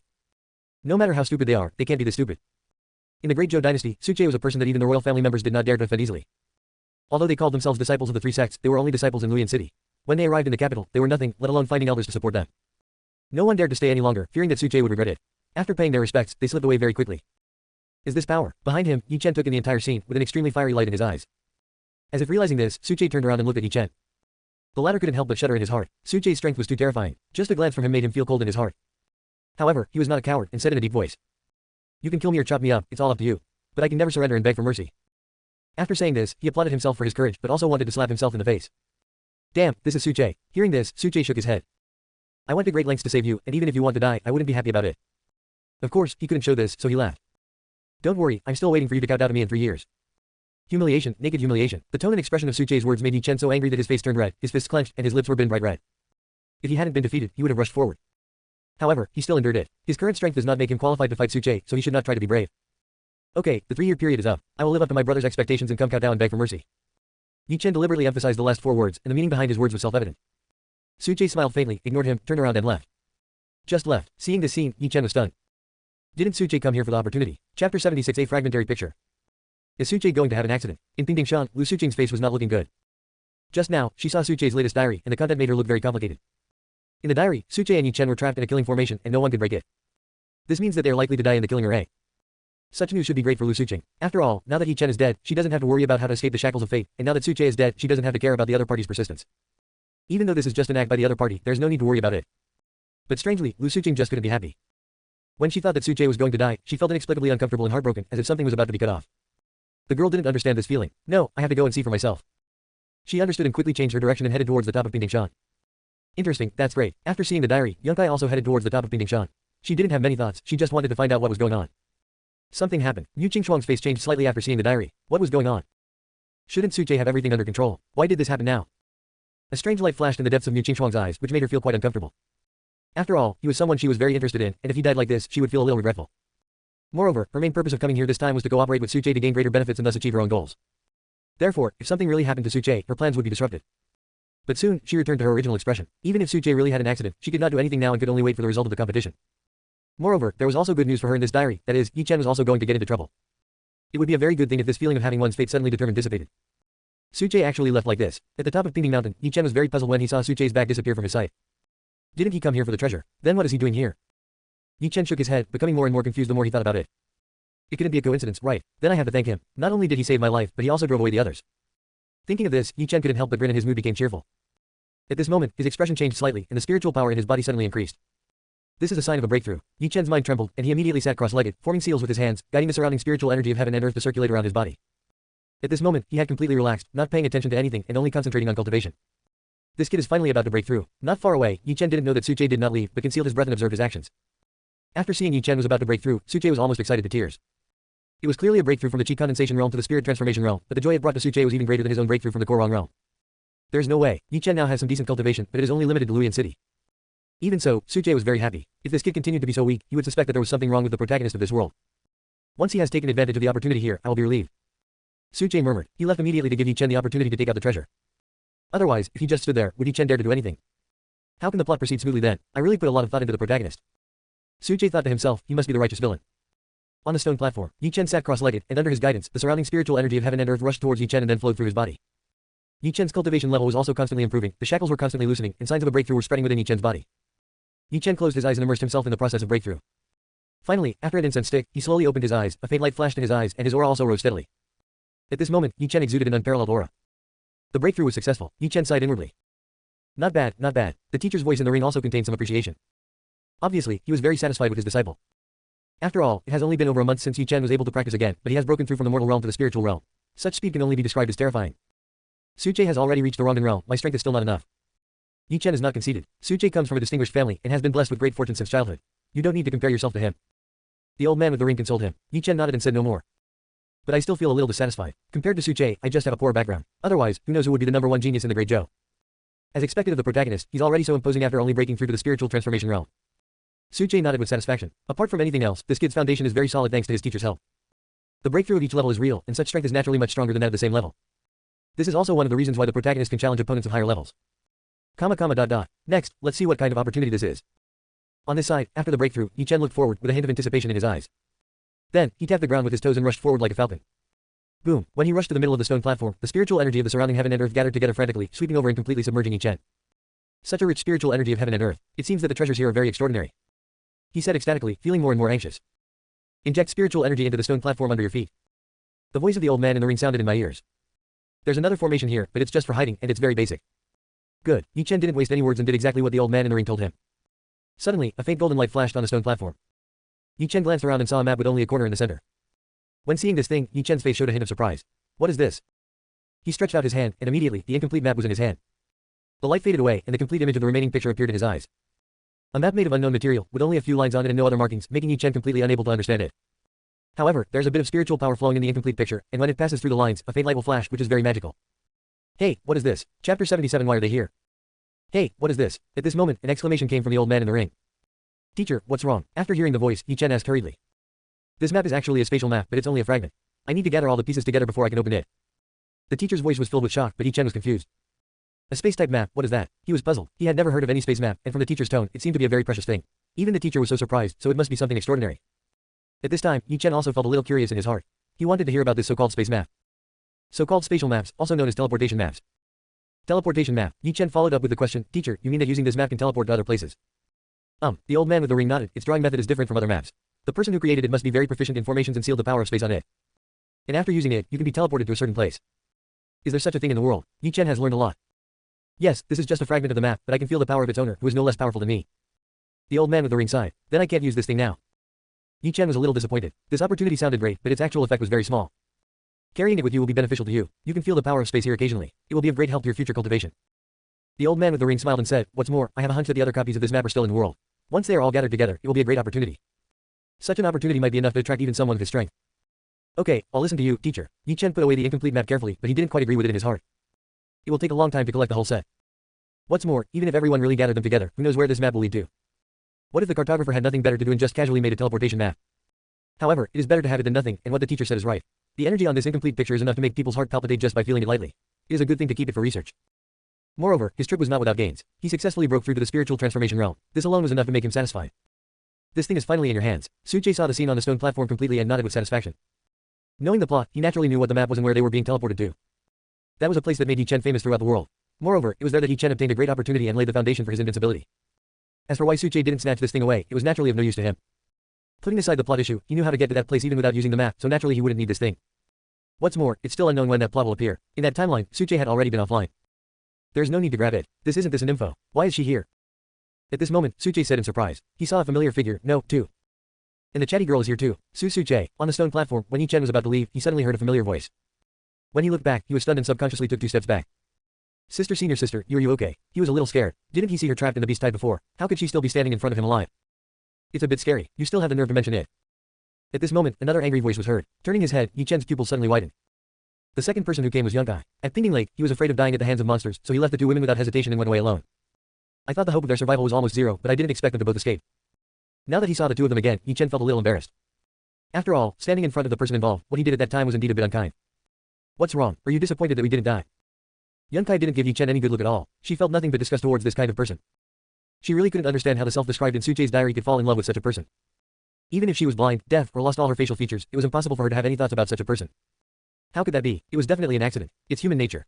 A: No matter how stupid they are, they can't be this stupid. In the Great Zhou dynasty, Suchay was a person that even the royal family members did not dare to offend easily. Although they called themselves disciples of the three sects, they were only disciples in Luyan City. When they arrived in the capital, they were nothing, let alone finding elders to support them. No one dared to stay any longer, fearing that Suchay would regret it. After paying their respects, they slipped away very quickly. Is this power? Behind him, Yi Chen took in the entire scene, with an extremely fiery light in his eyes. As if realizing this, Suchay turned around and looked at Yi Chen. The latter couldn't help but shudder in his heart. Suchay's strength was too terrifying. Just a glance from him made him feel cold in his heart. However, he was not a coward, and said in a deep voice. You can kill me or chop me up, it's all up to you. But I can never surrender and beg for mercy. After saying this, he applauded himself for his courage, but also wanted to slap himself in the face. Damn, this is Suchay. Hearing this, Suchay shook his head. I went to great lengths to save you, and even if you want to die, I wouldn't be happy about it. Of course, he couldn't show this, so he laughed. Don't worry, I'm still waiting for you to kowtow to me in 3 years. Humiliation, naked humiliation. The tone and expression of Suchay's words made Yi Chen so angry that his face turned red, his fists clenched, and his lips were bright red. If he hadn't been defeated, he would have rushed forward. However, he still endured it. His current strength does not make him qualified to fight Suchay, so he should not try to be brave. Okay, the 3-year period is up. I will live up to my brother's expectations and come kowtow and beg for mercy. Yi Chen deliberately emphasized the last 4 words, and the meaning behind his words was self-evident. Suchay smiled faintly, ignored him, turned around and left. Just left. Seeing this scene, Yi Chen was stunned. Didn't Suchay come here for the opportunity? Chapter 76. A fragmentary picture. Is Suchay going to have an accident? In Pingdingshan, Lu Suqing's face was not looking good. Just now, she saw Suchay's latest diary, and the content made her look very complicated. In the diary, Suchay and Yi Chen were trapped in a killing formation, and no one could break it. This means that they are likely to die in the killing array. Such news should be great for Lu Suqing. After all, now that Yi Chen is dead, she doesn't have to worry about how to escape the shackles of fate, and now that Suchay is dead, she doesn't have to care about the other party's persistence. Even though this is just an act by the other party, there's no need to worry about it. But strangely, Lu Suqing just couldn't be happy. When she thought that Suchay was going to die, she felt inexplicably uncomfortable and heartbroken, as if something was about to be cut off. The girl didn't understand this feeling. No, I have to go and see for myself. She understood and quickly changed her direction and headed towards the top of Pingdingshan. Interesting, that's great. After seeing the diary, Yunkai also headed towards the top of Pingdingshan. She didn't have many thoughts, she just wanted to find out what was going on. Something happened. Yu Qingchuang's face changed slightly after seeing the diary. What was going on? Shouldn't Suchay have everything under control? Why did this happen now? A strange light flashed in the depths of Yu Qingchuang's eyes, which made her feel quite uncomfortable. After all, he was someone she was very interested in, and if he died like this, she would feel a little regretful. Moreover, her main purpose of coming here this time was to cooperate with Suchay to gain greater benefits and thus achieve her own goals. Therefore, if something really happened to Suchay, her plans would be disrupted. But soon, she returned to her original expression. Even if Suchay really had an accident, she could not do anything now and could only wait for the result of the competition. Moreover, there was also good news for her in this diary, that is, Yi Chen was also going to get into trouble. It would be a very good thing if this feeling of having one's fate suddenly determined dissipated. Suchay actually left like this. At the top of Pingding Mountain, Yi Chen was very puzzled when he saw Suchay's back disappear from his sight. Didn't he come here for the treasure? Then what is he doing here? Yi Chen shook his head, becoming more and more confused the more he thought about it. It couldn't be a coincidence, right? Then I have to thank him. Not only did he save my life, but he also drove away the others. Thinking of this, Yi Chen couldn't help but grin and his mood became cheerful. At this moment, his expression changed slightly, and the spiritual power in his body suddenly increased. This is a sign of a breakthrough. Yi Chen's mind trembled, and he immediately sat cross-legged, forming seals with his hands, guiding the surrounding spiritual energy of heaven and earth to circulate around his body. At this moment, he had completely relaxed, not paying attention to anything and only concentrating on cultivation. This kid is finally about to break through. Not far away, Yi Chen didn't know that Suchay did not leave, but concealed his breath and observed his actions. After seeing Yi Chen was about to break through, Suchay was almost excited to tears. It was clearly a breakthrough from the Qi condensation realm to the spirit transformation realm, but the joy it brought to Suchay was even greater than his own breakthrough from the Korong realm. There's no way. Yi Chen now has some decent cultivation, but it is only limited to Luoyan City. Even so, Suchay was very happy. If this kid continued to be so weak, he would suspect that there was something wrong with the protagonist of this world. Once he has taken advantage of the opportunity here, I will be relieved. Suchay murmured. He left immediately to give Yi Chen the opportunity to take out the treasure. Otherwise, if he just stood there, would Yi Chen dare to do anything? How can the plot proceed smoothly then? I really put a lot of thought into the protagonist. Suchay thought to himself, he must be the righteous villain. On the stone platform, Yi Chen sat cross-legged, and under his guidance, the surrounding spiritual energy of heaven and earth rushed towards Yi Chen and then flowed through his body. Yi Chen's cultivation level was also constantly improving, the shackles were constantly loosening, and signs of a breakthrough were spreading within Yi Chen's body. Yi Chen closed his eyes and immersed himself in the process of breakthrough. Finally, after an incense stick, he slowly opened his eyes, a faint light flashed in his eyes, and his aura also rose steadily. At this moment, Yi Chen exuded an unparalleled aura. The breakthrough was successful. Yi Chen sighed inwardly. Not bad, not bad. The teacher's voice in the ring also contained some appreciation. Obviously, he was very satisfied with his disciple. After all, it has only been over a month since Yi Chen was able to practice again, but he has broken through from the mortal realm to the spiritual realm. Such speed can only be described as terrifying. Suchay has already reached the Rongdan realm, my strength is still not enough. Yi Chen is not conceited. Suchay comes from a distinguished family, and has been blessed with great fortune since childhood. You don't need to compare yourself to him. The old man with the ring consoled him. Yi Chen nodded and said no more. But I still feel a little dissatisfied. Compared to Suchay, I just have a poor background. Otherwise, who knows who would be the #1 genius in the Great Zhou. As expected of the protagonist, he's already so imposing after only breaking through to the spiritual transformation realm. Suchay nodded with satisfaction. Apart from anything else, this kid's foundation is very solid thanks to his teacher's help. The breakthrough of each level is real, and such strength is naturally much stronger than that of the same level. This is also one of the reasons why the protagonist can challenge opponents of higher levels. Next, let's see what kind of opportunity this is. On this side, after the breakthrough, Yi Chen looked forward, with a hint of anticipation in his eyes. Then, he tapped the ground with his toes and rushed forward like a falcon. Boom! When he rushed to the middle of the stone platform, the spiritual energy of the surrounding heaven and earth gathered together frantically, sweeping over and completely submerging Yi Chen. Such a rich spiritual energy of heaven and earth. It seems that the treasures here are very extraordinary. He said ecstatically, feeling more and more anxious. Inject spiritual energy into the stone platform under your feet. The voice of the old man in the ring sounded in my ears. There's another formation here, but it's just for hiding, and it's very basic. Good. Yi Chen didn't waste any words and did exactly what the old man in the ring told him. Suddenly, a faint golden light flashed on the stone platform. Yi Chen glanced around and saw a map with only a corner in the center. When seeing this thing, Yi Chen's face showed a hint of surprise. What is this? He stretched out his hand, and immediately, the incomplete map was in his hand. The light faded away, and the complete image of the remaining picture appeared in his eyes. A map made of unknown material, with only a few lines on it and no other markings, making Yi Chen completely unable to understand it. However, there's a bit of spiritual power flowing in the incomplete picture, and when it passes through the lines, a faint light will flash, which is very magical. Hey, what is this? Chapter 77. Why are they here? Hey, what is this? At this moment, an exclamation came from the old man in the ring. Teacher, what's wrong? After hearing the voice, Yi Chen asked hurriedly. This map is actually a spatial map, but it's only a fragment. I need to gather all the pieces together before I can open it. The teacher's voice was filled with shock, but Yi Chen was confused. A space-type map, what is that? He was puzzled. He had never heard of any space map, and from the teacher's tone, it seemed to be a very precious thing. Even the teacher was so surprised, so it must be something extraordinary. At this time, Yi Chen also felt a little curious in his heart. He wanted to hear about this so-called space map. So-called spatial maps, also known as teleportation maps. Teleportation map. Yi Chen followed up with the question, Teacher, you mean that using this map can teleport to other places? The old man with the ring nodded. Its drawing method is different from other maps. The person who created it must be very proficient in formations and sealed the power of space on it. And after using it, you can be teleported to a certain place. Is there such a thing in the world? Yi Chen has learned a lot. Yes, this is just a fragment of the map, but I can feel the power of its owner, who is no less powerful than me. The old man with the ring sighed. Then I can't use this thing now. Yi Chen was a little disappointed. This opportunity sounded great, but its actual effect was very small. Carrying it with you will be beneficial to you. You can feel the power of space here occasionally. It will be of great help to your future cultivation. The old man with the ring smiled and said, what's more, I have a hunch that the other copies of this map are still in the world. Once they are all gathered together, it will be a great opportunity. Such an opportunity might be enough to attract even someone of his strength. Okay, I'll listen to you, teacher. Yi Chen put away the incomplete map carefully, but he didn't quite agree with it in his heart. It will take a long time to collect the whole set. What's more, even if everyone really gathered them together, who knows where this map will lead to? What if the cartographer had nothing better to do and just casually made a teleportation map? However, it is better to have it than nothing, and what the teacher said is right. The energy on this incomplete picture is enough to make people's heart palpitate just by feeling it lightly. It is a good thing to keep it for research. Moreover, his trip was not without gains. He successfully broke through to the spiritual transformation realm. This alone was enough to make him satisfied. This thing is finally in your hands. Suchay saw the scene on the stone platform completely and nodded with satisfaction. Knowing the plot, he naturally knew what the map was and where they were being teleported to. That was a place that made Yi Chen famous throughout the world. Moreover, it was there that Yi Chen obtained a great opportunity and laid the foundation for his invincibility. As for why Suchay didn't snatch this thing away, it was naturally of no use to him. Putting aside the plot issue, he knew how to get to that place even without using the map, so naturally he wouldn't need this thing. What's more, it's still unknown when that plot will appear. In that timeline, Suchay had already been offline. There's no need to grab it. This isn't an info. Why is she here? At this moment, Suchay said in surprise. He saw a familiar figure. No, too. And the chatty girl is here too. Suchay. On the stone platform, when Yi Chen was about to leave, he suddenly heard a familiar voice. When he looked back, he was stunned and subconsciously took 2 steps back. Sister, senior sister, are you okay? He was a little scared. Didn't he see her trapped in the beast tide before? How could she still be standing in front of him alive? It's a bit scary. You still have the nerve to mention it. At this moment, another angry voice was heard. Turning his head, Yi Chen's pupils suddenly widened. The second person who came was Yunkai. At Pingding Lake, he was afraid of dying at the hands of monsters, so he left the two women without hesitation and went away alone. I thought the hope of their survival was almost zero, but I didn't expect them to both escape. Now that he saw the two of them again, Yi Chen felt a little embarrassed. After all, standing in front of the person involved, what he did at that time was indeed a bit unkind. What's wrong? Are you disappointed that we didn't die? Yunkai didn't give Yi Chen any good look at all. She felt nothing but disgust towards this kind of person. She really couldn't understand how the self-described in Suche's diary could fall in love with such a person. Even if she was blind, deaf, or lost all her facial features, it was impossible for her to have any thoughts about such a person. How could that be? It was definitely an accident. It's human nature.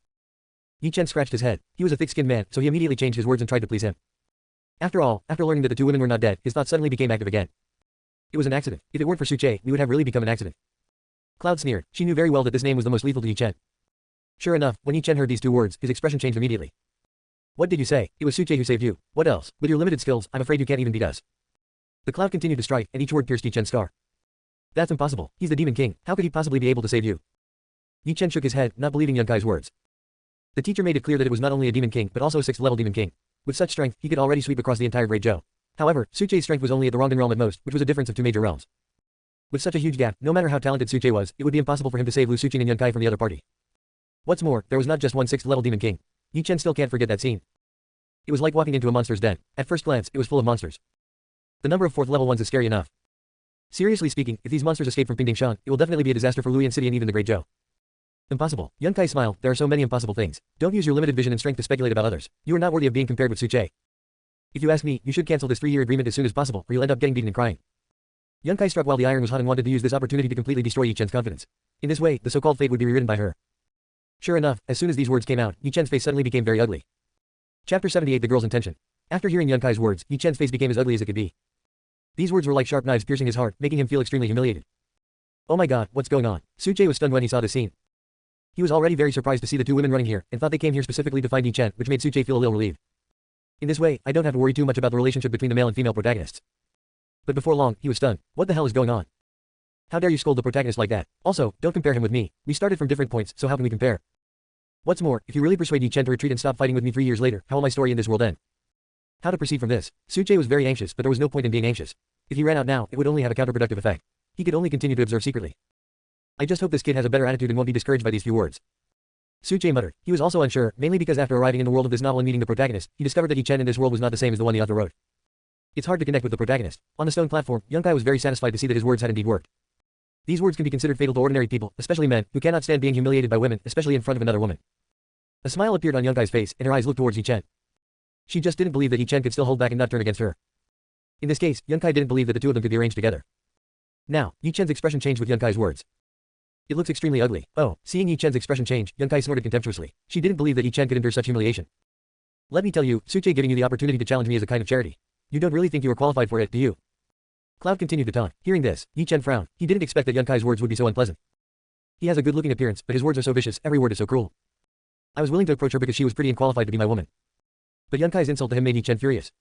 A: Yi Chen scratched his head. He was a thick-skinned man, so he immediately changed his words and tried to please him. After all, after learning that the two women were not dead, his thoughts suddenly became active again. It was an accident. If it weren't for Suche, we would have really become an accident. Cloud sneered. She knew very well that this name was the most lethal to Yi Chen. Sure enough, when Yi Chen heard these two words, his expression changed immediately. What did you say? It was Suche who saved you. What else? With your limited skills, I'm afraid you can't even beat us. The cloud continued to strike, and each word pierced Yi Chen's scar. That's impossible. He's the Demon King. How could he possibly be able to save you? Yi Chen shook his head, not believing Yunkai's words. The teacher made it clear that it was not only a Demon King but also a 6th-level Demon King. With such strength, he could already sweep across the entire Great Zhou. However, Suche's strength was only at the Rongdan realm at most, which was a difference of 2 major realms. With such a huge gap, no matter how talented Suche was, it would be impossible for him to save Lu Suqing and Yunkai from the other party. What's more, there was not just one 6th-level Demon King. Yi Chen still can't forget that scene. It was like walking into a monster's den. At first glance, it was full of monsters. The number of 4th-level ones is scary enough. Seriously speaking, if these monsters escape from Pingdingshan, it will definitely be a disaster for Luyan City and even the Great Zhou. Impossible. Yunkai smiled. There are so many impossible things. Don't use your limited vision and strength to speculate about others. You are not worthy of being compared with Suche. If you ask me, you should cancel this 3-year agreement as soon as possible, or you'll end up getting beaten and crying. Yunkai struck while the iron was hot and wanted to use this opportunity to completely destroy Yi Chen's confidence. In this way, the so-called fate would be rewritten by her. Sure enough, as soon as these words came out, Yi Chen's face suddenly became very ugly. Chapter 78 The Girl's Intention. After hearing Yunkai's words, Yi Chen's face became as ugly as it could be. These words were like sharp knives piercing his heart, making him feel extremely humiliated. Oh my god, what's going on? Suche was stunned when he saw this scene. He was already very surprised to see the two women running here, and thought they came here specifically to find Yi Chen, which made Suche feel a little relieved. In this way, I don't have to worry too much about the relationship between the male and female protagonists. But before long, he was stunned. What the hell is going on? How dare you scold the protagonist like that? Also, don't compare him with me. We started from different points, so how can we compare? What's more, if you really persuade Yi Chen to retreat and stop fighting with me 3 years later, how will my story in this world end? How to proceed from this? Suche was very anxious, but there was no point in being anxious. If he ran out now, it would only have a counterproductive effect. He could only continue to observe secretly. I just hope this kid has a better attitude and won't be discouraged by these few words. Suche muttered. He was also unsure, mainly because after arriving in the world of this novel and meeting the protagonist, he discovered that Yi Chen in this world was not the same as the one the author wrote. It's hard to connect with the protagonist. On the stone platform, Yunkai was very satisfied to see that his words had indeed worked. These words can be considered fatal to ordinary people, especially men, who cannot stand being humiliated by women, especially in front of another woman. A smile appeared on Yunkai's face, and her eyes looked towards Yi Chen. She just didn't believe that Yi Chen could still hold back and not turn against her. In this case, Yunkai didn't believe that the two of them could be arranged together. Now, Yi Chen's expression changed with Yunkai's words. It looks extremely ugly. Oh, seeing Yi Chen's expression change, Yunkai snorted contemptuously. She didn't believe that Yi Chen could endure such humiliation. Let me tell you, Suche giving you the opportunity to challenge me is a kind of charity. You don't really think you are qualified for it, do you? Cloud continued to taunt. Hearing this, Yi Chen frowned. He didn't expect that Yunkai's words would be so unpleasant. He has a good-looking appearance, but his words are so vicious, every word is so cruel. I was willing to approach her because she was pretty and qualified to be my woman. But Yunkai's insult to him made Yi Chen furious.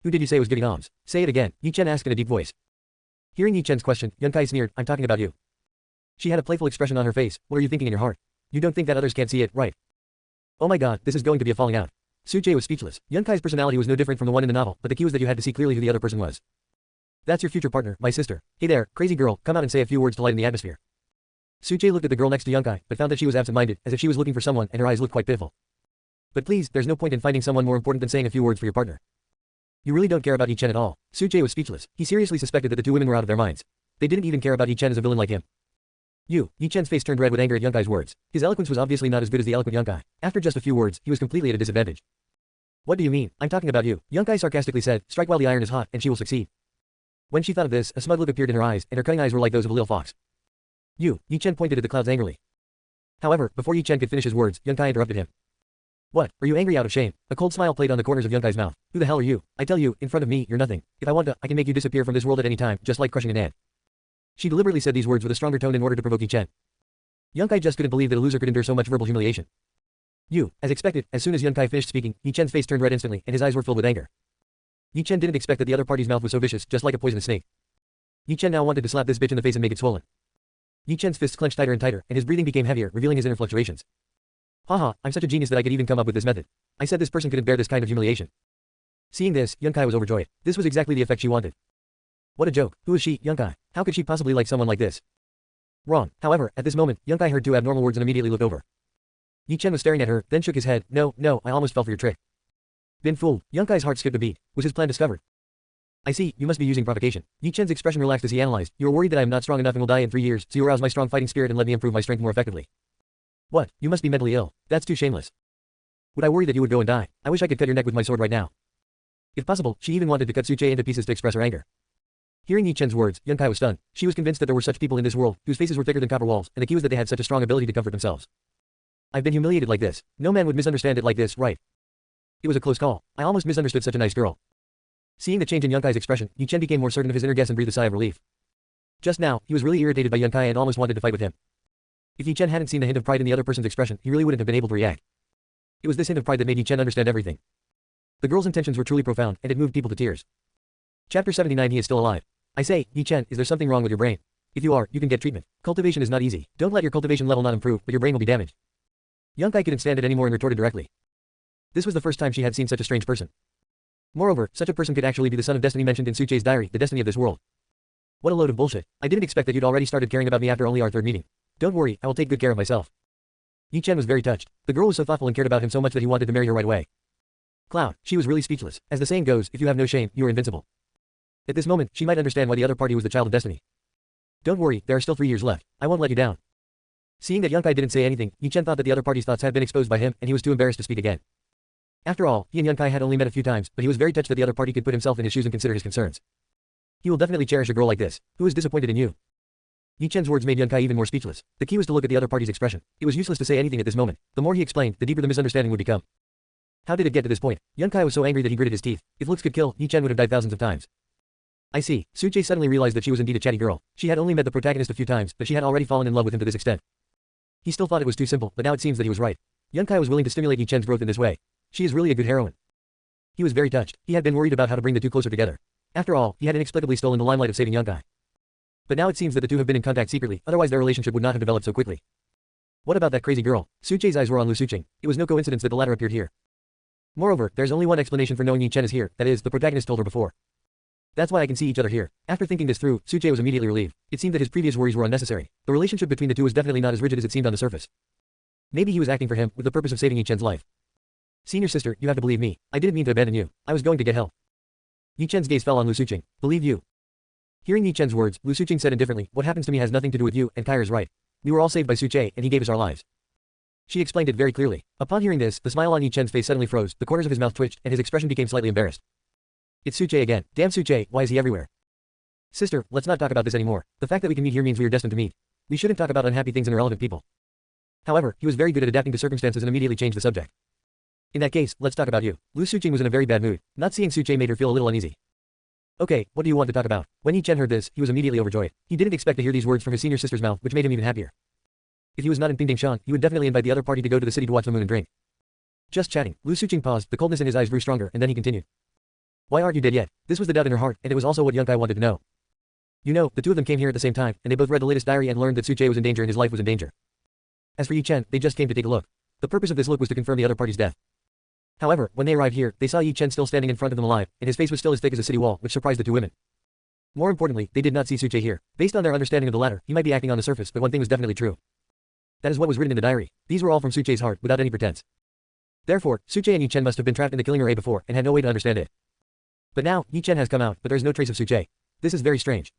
A: Who did you say was giving alms? Say it again, Yi Chen asked in a deep voice. Hearing Yi Chen's question, Yunkai sneered, I'm talking about you. She had a playful expression on her face. What are you thinking in your heart? You don't think that others can't see it, right? Oh my god, this is going to be a falling out. Suche was speechless. Yunkai's personality was no different from the one in the novel, but the key was that you had to see clearly who the other person was. That's your future partner, my sister. Hey there, crazy girl, come out and say a few words to lighten the atmosphere. Suche looked at the girl next to Yunkai, but found that she was absent-minded, as if she was looking for someone, and her eyes looked quite pitiful. But please, there's no point in finding someone more important than saying a few words for your partner. You really don't care about Yi Chen at all. Suche was speechless. He seriously suspected that the two women were out of their minds. They didn't even care about Yi Chen as a villain like him. Yi Chen's face turned red with anger at Yunkai's words. His eloquence was obviously not as good as the eloquent Yunkai. After just a few words, he was completely at a disadvantage. What do you mean? I'm talking about you. Yunkai sarcastically said, strike while the iron is hot, and she will succeed. When she thought of this, a smug look appeared in her eyes, and her cunning eyes were like those of a little fox. Yi Chen pointed at the clouds angrily. However, before Yi Chen could finish his words, Yunkai interrupted him. What? Are you angry out of shame? A cold smile played on the corners of Yunkai's mouth. Who the hell are you? I tell you, in front of me, you're nothing. If I want to, I can make you disappear from this world at any time, just like crushing an ant. She deliberately said these words with a stronger tone in order to provoke Yi Chen. Yunkai just couldn't believe that a loser could endure so much verbal humiliation. As expected, as soon as Yunkai finished speaking, Yi Chen's face turned red instantly, and his eyes were filled with anger. Yi Chen didn't expect that the other party's mouth was so vicious, just like a poisonous snake. Yi Chen now wanted to slap this bitch in the face and make it swollen. Yi Chen's fists clenched tighter and tighter, and his breathing became heavier, revealing his inner fluctuations. Haha, I'm such a genius that I could even come up with this method. I said this person couldn't bear this kind of humiliation. Seeing this, Yunkai was overjoyed. This was exactly the effect she wanted. What a joke. Who is she, Yunkai? How could she possibly like someone like this? Wrong. However, at this moment, Yunkai heard two abnormal words and immediately looked over. Yi Chen was staring at her, then shook his head. No, I almost fell for your trick. Been fooled. Yunkai's heart skipped a beat. Was his plan discovered? I see, you must be using provocation. Yi Chen's expression relaxed as he analyzed. You are worried that I am not strong enough and will die in 3 years, so you arouse my strong fighting spirit and let me improve my strength more effectively. What? You must be mentally ill. That's too shameless. Would I worry that you would go and die? I wish I could cut your neck with my sword right now. If possible, she even wanted to cut Suche into pieces to express her anger. Hearing Yi Chen's words, Yunkai was stunned. She was convinced that there were such people in this world, whose faces were thicker than copper walls, and the key was that they had such a strong ability to comfort themselves. I've been humiliated like this. No man would misunderstand it like this, right? It was a close call. I almost misunderstood such a nice girl. Seeing the change in Yunkai's expression, Yi Chen became more certain of his inner guess and breathed a sigh of relief. Just now, he was really irritated by Yunkai and almost wanted to fight with him. If Yi Chen hadn't seen the hint of pride in the other person's expression, he really wouldn't have been able to react. It was this hint of pride that made Yi Chen understand everything. The girl's intentions were truly profound, and it moved people to tears. Chapter 79. He is still alive. I say, Yi Chen, is there something wrong with your brain? If you are, you can get treatment. Cultivation is not easy. Don't let your cultivation level not improve, but your brain will be damaged. Yunkai couldn't stand it anymore and retorted directly. This was the first time she had seen such a strange person. Moreover, such a person could actually be the son of destiny mentioned in Suche's diary, the destiny of this world. What a load of bullshit. I didn't expect that you'd already started caring about me after only our third meeting. Don't worry, I will take good care of myself. Yi Chen was very touched. The girl was so thoughtful and cared about him so much that he wanted to marry her right away. Cloud, she was really speechless. As the saying goes, if you have no shame, you are invincible. At this moment, she might understand why the other party was the child of destiny. Don't worry, there are still 3 years left. I won't let you down. Seeing that Yunkai didn't say anything, Yi Chen thought that the other party's thoughts had been exposed by him, and he was too embarrassed to speak again. After all, he and Yunkai had only met a few times, but he was very touched that the other party could put himself in his shoes and consider his concerns. He will definitely cherish a girl like this. Who is disappointed in you? Yi Chen's words made Yunkai even more speechless. The key was to look at the other party's expression. It was useless to say anything at this moment. The more he explained, the deeper the misunderstanding would become. How did it get to this point? Yunkai was so angry that he gritted his teeth. If looks could kill, Yi Chen would have died thousands of times. I see. Suche suddenly realized that she was indeed a chatty girl. She had only met the protagonist a few times, but she had already fallen in love with him to this extent. He still thought it was too simple, but now it seems that he was right. Yunkai was willing to stimulate Yi Chen's growth in this way. She is really a good heroine. He was very touched. He had been worried about how to bring the two closer together. After all, he had inexplicably stolen the limelight of saving Yunkai. But now it seems that the two have been in contact secretly, otherwise their relationship would not have developed so quickly. What about that crazy girl? Suche's eyes were on Lu Suqing. It was no coincidence that the latter appeared here. Moreover, there's only one explanation for knowing Yi Chen is here, that is, the protagonist told her before. That's why I can see each other here. After thinking this through, Suche was immediately relieved. It seemed that his previous worries were unnecessary. The relationship between the two was definitely not as rigid as it seemed on the surface. Maybe he was acting for him, with the purpose of saving Yi Chen's life. Senior sister, you have to believe me. I didn't mean to abandon you. I was going to get help. Yi Chen's gaze fell on Lu Suqing. Believe you. Hearing Yi Chen's words, Lu Suqing said indifferently, what happens to me has nothing to do with you, and Kai's right. We were all saved by Suche, and he gave us our lives. She explained it very clearly. Upon hearing this, the smile on Yi Chen's face suddenly froze, the corners of his mouth twitched, and his expression became slightly embarrassed. It's Suche again. Damn Suche, why is he everywhere? Sister, let's not talk about this anymore. The fact that we can meet here means we are destined to meet. We shouldn't talk about unhappy things and irrelevant people. However, he was very good at adapting to circumstances and immediately changed the subject. In that case, let's talk about you. Lu Suqing was in a very bad mood. Not seeing Suche made her feel a little uneasy. Okay, what do you want to talk about? When Yi Chen heard this, he was immediately overjoyed. He didn't expect to hear these words from his senior sister's mouth, which made him even happier. If he was not in Pingdingshan, he would definitely invite the other party to go to the city to watch the moon and drink. Just chatting. Lu Suqing paused, the coldness in his eyes grew stronger, and then he continued. Why aren't you dead yet? This was the doubt in her heart, and it was also what Yunkai wanted to know. You know, the two of them came here at the same time, and they both read the latest diary and learned that Suche was in danger and his life was in danger. As for Yi Chen, they just came to take a look. The purpose of this look was to confirm the other party's death. However, when they arrived here, they saw Yi Chen still standing in front of them alive, and his face was still as thick as a city wall, which surprised the two women. More importantly, they did not see Suche here. Based on their understanding of the latter, he might be acting on the surface, but one thing was definitely true. That is what was written in the diary. These were all from Suche's heart, without any pretense. Therefore, Suche and Yi Chen must have been trapped in the killing array before, and had no way to understand it. But now, Yi Chen has come out, but there is no trace of Suche. This is very strange.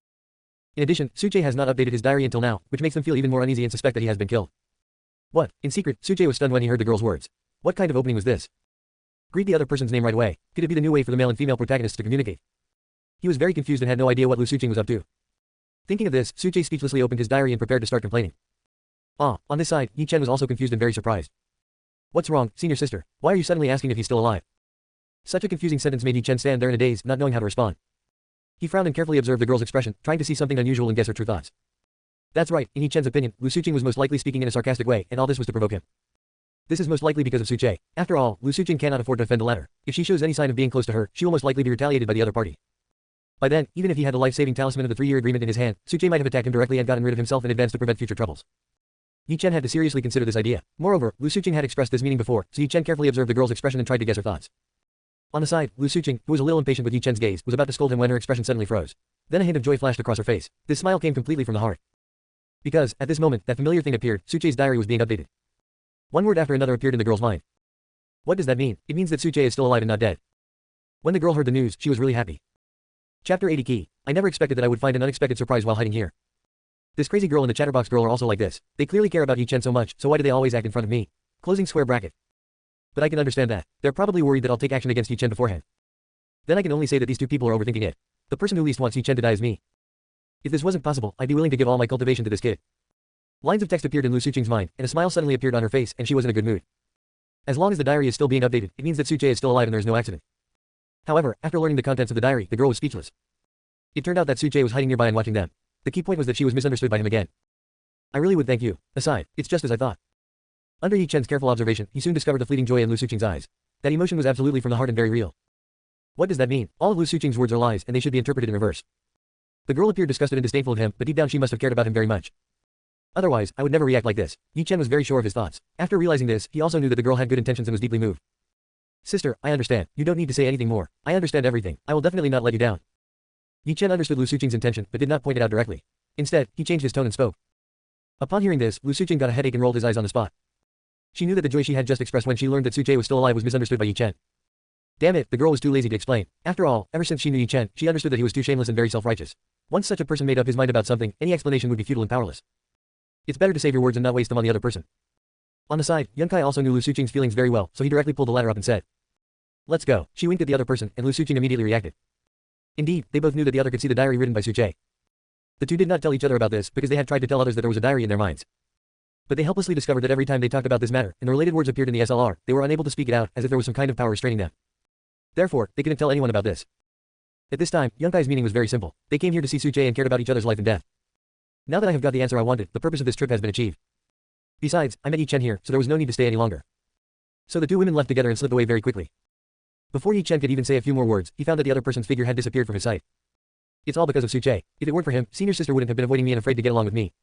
A: In addition, Suche has not updated his diary until now, which makes them feel even more uneasy and suspect that he has been killed. What? In secret, Suche was stunned when he heard the girl's words. What kind of opening was this? Greet the other person's name right away. Could it be the new way for the male and female protagonists to communicate? He was very confused and had no idea what Lu Suqing was up to. Thinking of this, Suche speechlessly opened his diary and prepared to start complaining. On this side, Yi Chen was also confused and very surprised. What's wrong, senior sister? Why are you suddenly asking if he's still alive? Such a confusing sentence made Yi Chen stand there in a daze, not knowing how to respond. He frowned and carefully observed the girl's expression, trying to see something unusual and guess her true thoughts. That's right, in Yi Chen's opinion, Lu Suqing was most likely speaking in a sarcastic way, and all this was to provoke him. This is most likely because of Suche. After all, Lu Suqing cannot afford to offend the latter. If she shows any sign of being close to her, she will most likely be retaliated by the other party. By then, even if he had the life-saving talisman of the 3-year agreement in his hand, Suche might have attacked him directly and gotten rid of himself in advance to prevent future troubles. Yi Chen had to seriously consider this idea. Moreover, Lu Suqing had expressed this meaning before, so Yi Chen carefully observed the girl's expression and tried to guess her thoughts. On the side, Lu Suqing, who was a little impatient with Yi Chen's gaze, was about to scold him when her expression suddenly froze. Then a hint of joy flashed across her face. This smile came completely from the heart. Because, at this moment, that familiar thing appeared, Suche's diary was being updated. One word after another appeared in the girl's mind. What does that mean? It means that Suche is still alive and not dead. When the girl heard the news, she was really happy. Chapter 80 Key. I never expected that I would find an unexpected surprise while hiding here. This crazy girl and the chatterbox girl are also like this. They clearly care about Yi-Chen so much, so why do they always act in front of me? Closing square bracket. But I can understand that. They're probably worried that I'll take action against Yi-Chen beforehand. Then I can only say that these two people are overthinking it. The person who least wants Yi-Chen to die is me. If this wasn't possible, I'd be willing to give all my cultivation to this kid. Lines of text appeared in Lu Suqing's mind, and a smile suddenly appeared on her face, and she was in a good mood. As long as the diary is still being updated, it means that Suche is still alive and there's no accident. However, after learning the contents of the diary, the girl was speechless. It turned out that Suche was hiding nearby and watching them. The key point was that she was misunderstood by him again. I really would thank you. Aside, it's just as I thought. Under Yi-Chen's careful observation, he soon discovered the fleeting joy in Lu Suqing's eyes. That emotion was absolutely from the heart and very real. What does that mean? All of Lu Suqing's words are lies, and they should be interpreted in reverse. The girl appeared disgusted and disdainful of him, but deep down she must have cared about him very much. Otherwise, I would never react like this. Yi-Chen was very sure of his thoughts. After realizing this, he also knew that the girl had good intentions and was deeply moved. Sister, I understand. You don't need to say anything more. I understand everything. I will definitely not let you down. Yi-Chen understood Lu Suqing's intention, but did not point it out directly. Instead, he changed his tone and spoke. Upon hearing this, Lu Suqing got a headache and rolled his eyes on the spot. She knew that the joy she had just expressed when she learned that Suche was still alive was misunderstood by Yi-Chen. Damn it, the girl was too lazy to explain. After all, ever since she knew Yi-Chen, she understood that he was too shameless and very self-righteous. Once such a person made up his mind about something, any explanation would be futile and powerless. It's better to save your words and not waste them on the other person. On the side, Yunkai also knew Lu Suqing's feelings very well, so he directly pulled the ladder up and said, "Let's go." She winked at the other person, and Lu Suqing immediately reacted. Indeed, they both knew that the other could see the diary written by Suche. The two did not tell each other about this because they had tried to tell others that there was a diary in their minds. But they helplessly discovered that every time they talked about this matter, and the related words appeared in the SLR, they were unable to speak it out, as if there was some kind of power restraining them. Therefore, they couldn't tell anyone about this. At this time, Yunkai's meaning was very simple. They came here to see Suche and cared about each other's life and death. Now that I have got the answer I wanted, the purpose of this trip has been achieved. Besides, I met Yi-Chen here, so there was no need to stay any longer. So the two women left together and slipped away very quickly. Before Yi-Chen could even say a few more words, he found that the other person's figure had disappeared from his sight. It's all because of Suche. If it weren't for him, senior sister wouldn't have been avoiding me and afraid to get along with me.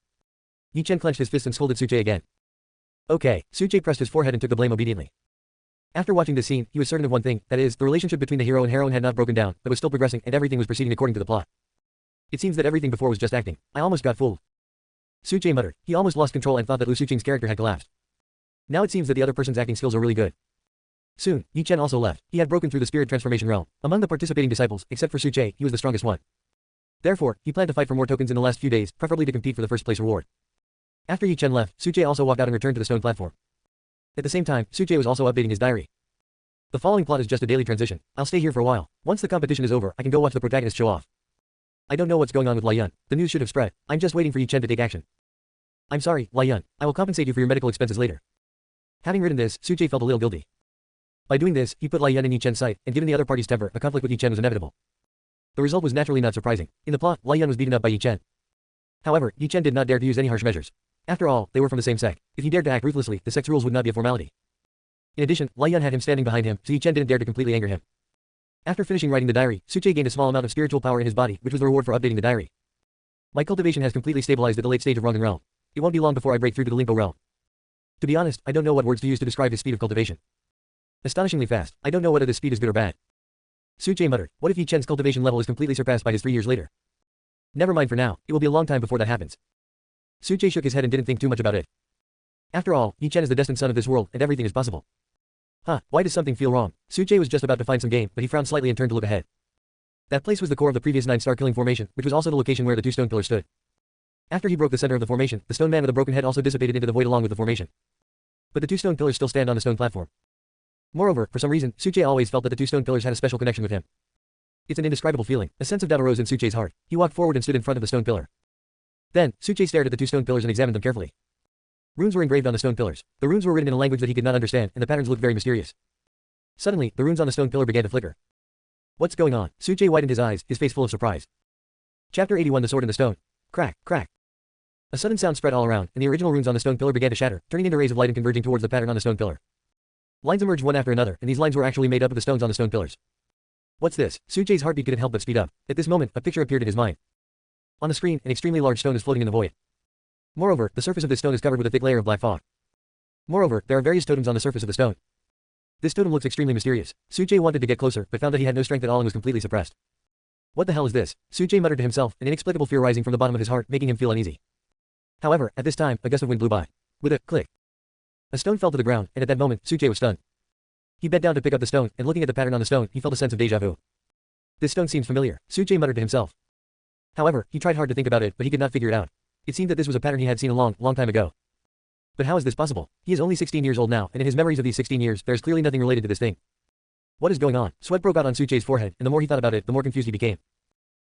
A: Yi-Chen clenched his fist and scolded Suche again. Okay, Suche pressed his forehead and took the blame obediently. After watching this scene, he was certain of one thing, that is, the relationship between the hero and heroine had not broken down, but was still progressing and everything was proceeding according to the plot. It seems that everything before was just acting. I almost got fooled. Suche muttered. He almost lost control and thought that Lu Suqing's character had collapsed. Now it seems that the other person's acting skills are really good. Soon, Yi-Chen also left. He had broken through the spirit transformation realm. Among the participating disciples, except for Suche, he was the strongest one. Therefore, he planned to fight for more tokens in the last few days, preferably to compete for the first place reward. After Yi-Chen left, Suche also walked out and returned to the stone platform. At the same time, Suche was also updating his diary. The following plot is just a daily transition. I'll stay here for a while. Once the competition is over, I can go watch the protagonist show off. I don't know what's going on with Lian. The news should have spread. I'm just waiting for Yi-Chen to take action. I'm sorry, Lian. I will compensate you for your medical expenses later. Having written this, Suche felt a little guilty. By doing this, he put Lian in Yi-Chen's sight, and given the other party's temper, a conflict with Yi-Chen was inevitable. The result was naturally not surprising. In the plot, Lian was beaten up by Yi-Chen. However, Yi-Chen did not dare to use any harsh measures. After all, they were from the same sect. If he dared to act ruthlessly, the sect's rules would not be a formality. In addition, Lian had him standing behind him, so Yi-Chen didn't dare to completely anger him. After finishing writing the diary, Suche gained a small amount of spiritual power in his body, which was the reward for updating the diary. My cultivation has completely stabilized at the late stage of Rongan realm. It won't be long before I break through to the Limpo realm. To be honest, I don't know what words to use to describe his speed of cultivation. Astonishingly fast. I don't know whether this speed is good or bad. Suche muttered. What if Yi-Chen's cultivation level is completely surpassed by his 3 years later? Never mind for now. It will be a long time before that happens. Suche shook his head and didn't think too much about it. After all, Yi-Chen is the destined son of this world, and everything is possible. Why does something feel wrong? Suche was just about to find some game, but he frowned slightly and turned to look ahead. That place was the core of the previous 9-star killing formation, which was also the location where the 2 stone pillars stood. After he broke the center of the formation, the stone man with a broken head also dissipated into the void along with the formation. But the 2 stone pillars still stand on the stone platform. Moreover, for some reason, Suche always felt that the 2 stone pillars had a special connection with him. It's an indescribable feeling. A sense of doubt arose in Suche's heart. He walked forward and stood in front of the stone pillar. Then, Suche stared at the 2 stone pillars and examined them carefully. Runes were engraved on the stone pillars. The runes were written in a language that he could not understand, and the patterns looked very mysterious. Suddenly, the runes on the stone pillar began to flicker. What's going on? Suche widened his eyes, his face full of surprise. Chapter 81 The Sword in the Stone. Crack, crack. A sudden sound spread all around, and the original runes on the stone pillar began to shatter, turning into rays of light and converging towards the pattern on the stone pillar. Lines emerged one after another, and these lines were actually made up of the stones on the stone pillars. What's this? Suche's heartbeat couldn't help but speed up. At this moment, a picture appeared in his mind. On the screen, an extremely large stone is floating in the void. Moreover, the surface of this stone is covered with a thick layer of black fog. Moreover, there are various totems on the surface of the stone. This totem looks extremely mysterious. Suche wanted to get closer, but found that he had no strength at all and was completely suppressed. What the hell is this? Suche muttered to himself, an inexplicable fear rising from the bottom of his heart, making him feel uneasy. However, at this time, a gust of wind blew by. With a click, a stone fell to the ground, and at that moment, Suchay was stunned. He bent down to pick up the stone, and looking at the pattern on the stone, he felt a sense of déjà vu. This stone seems familiar, Suchay muttered to himself. However, he tried hard to think about it, but he could not figure it out. It seemed that this was a pattern he had seen a long time ago. But how is this possible? He is only 16 years old now, and in his memories of these 16 years, there is clearly nothing related to this thing. What is going on? Sweat broke out on Suchay's forehead, and the more he thought about it, the more confused he became.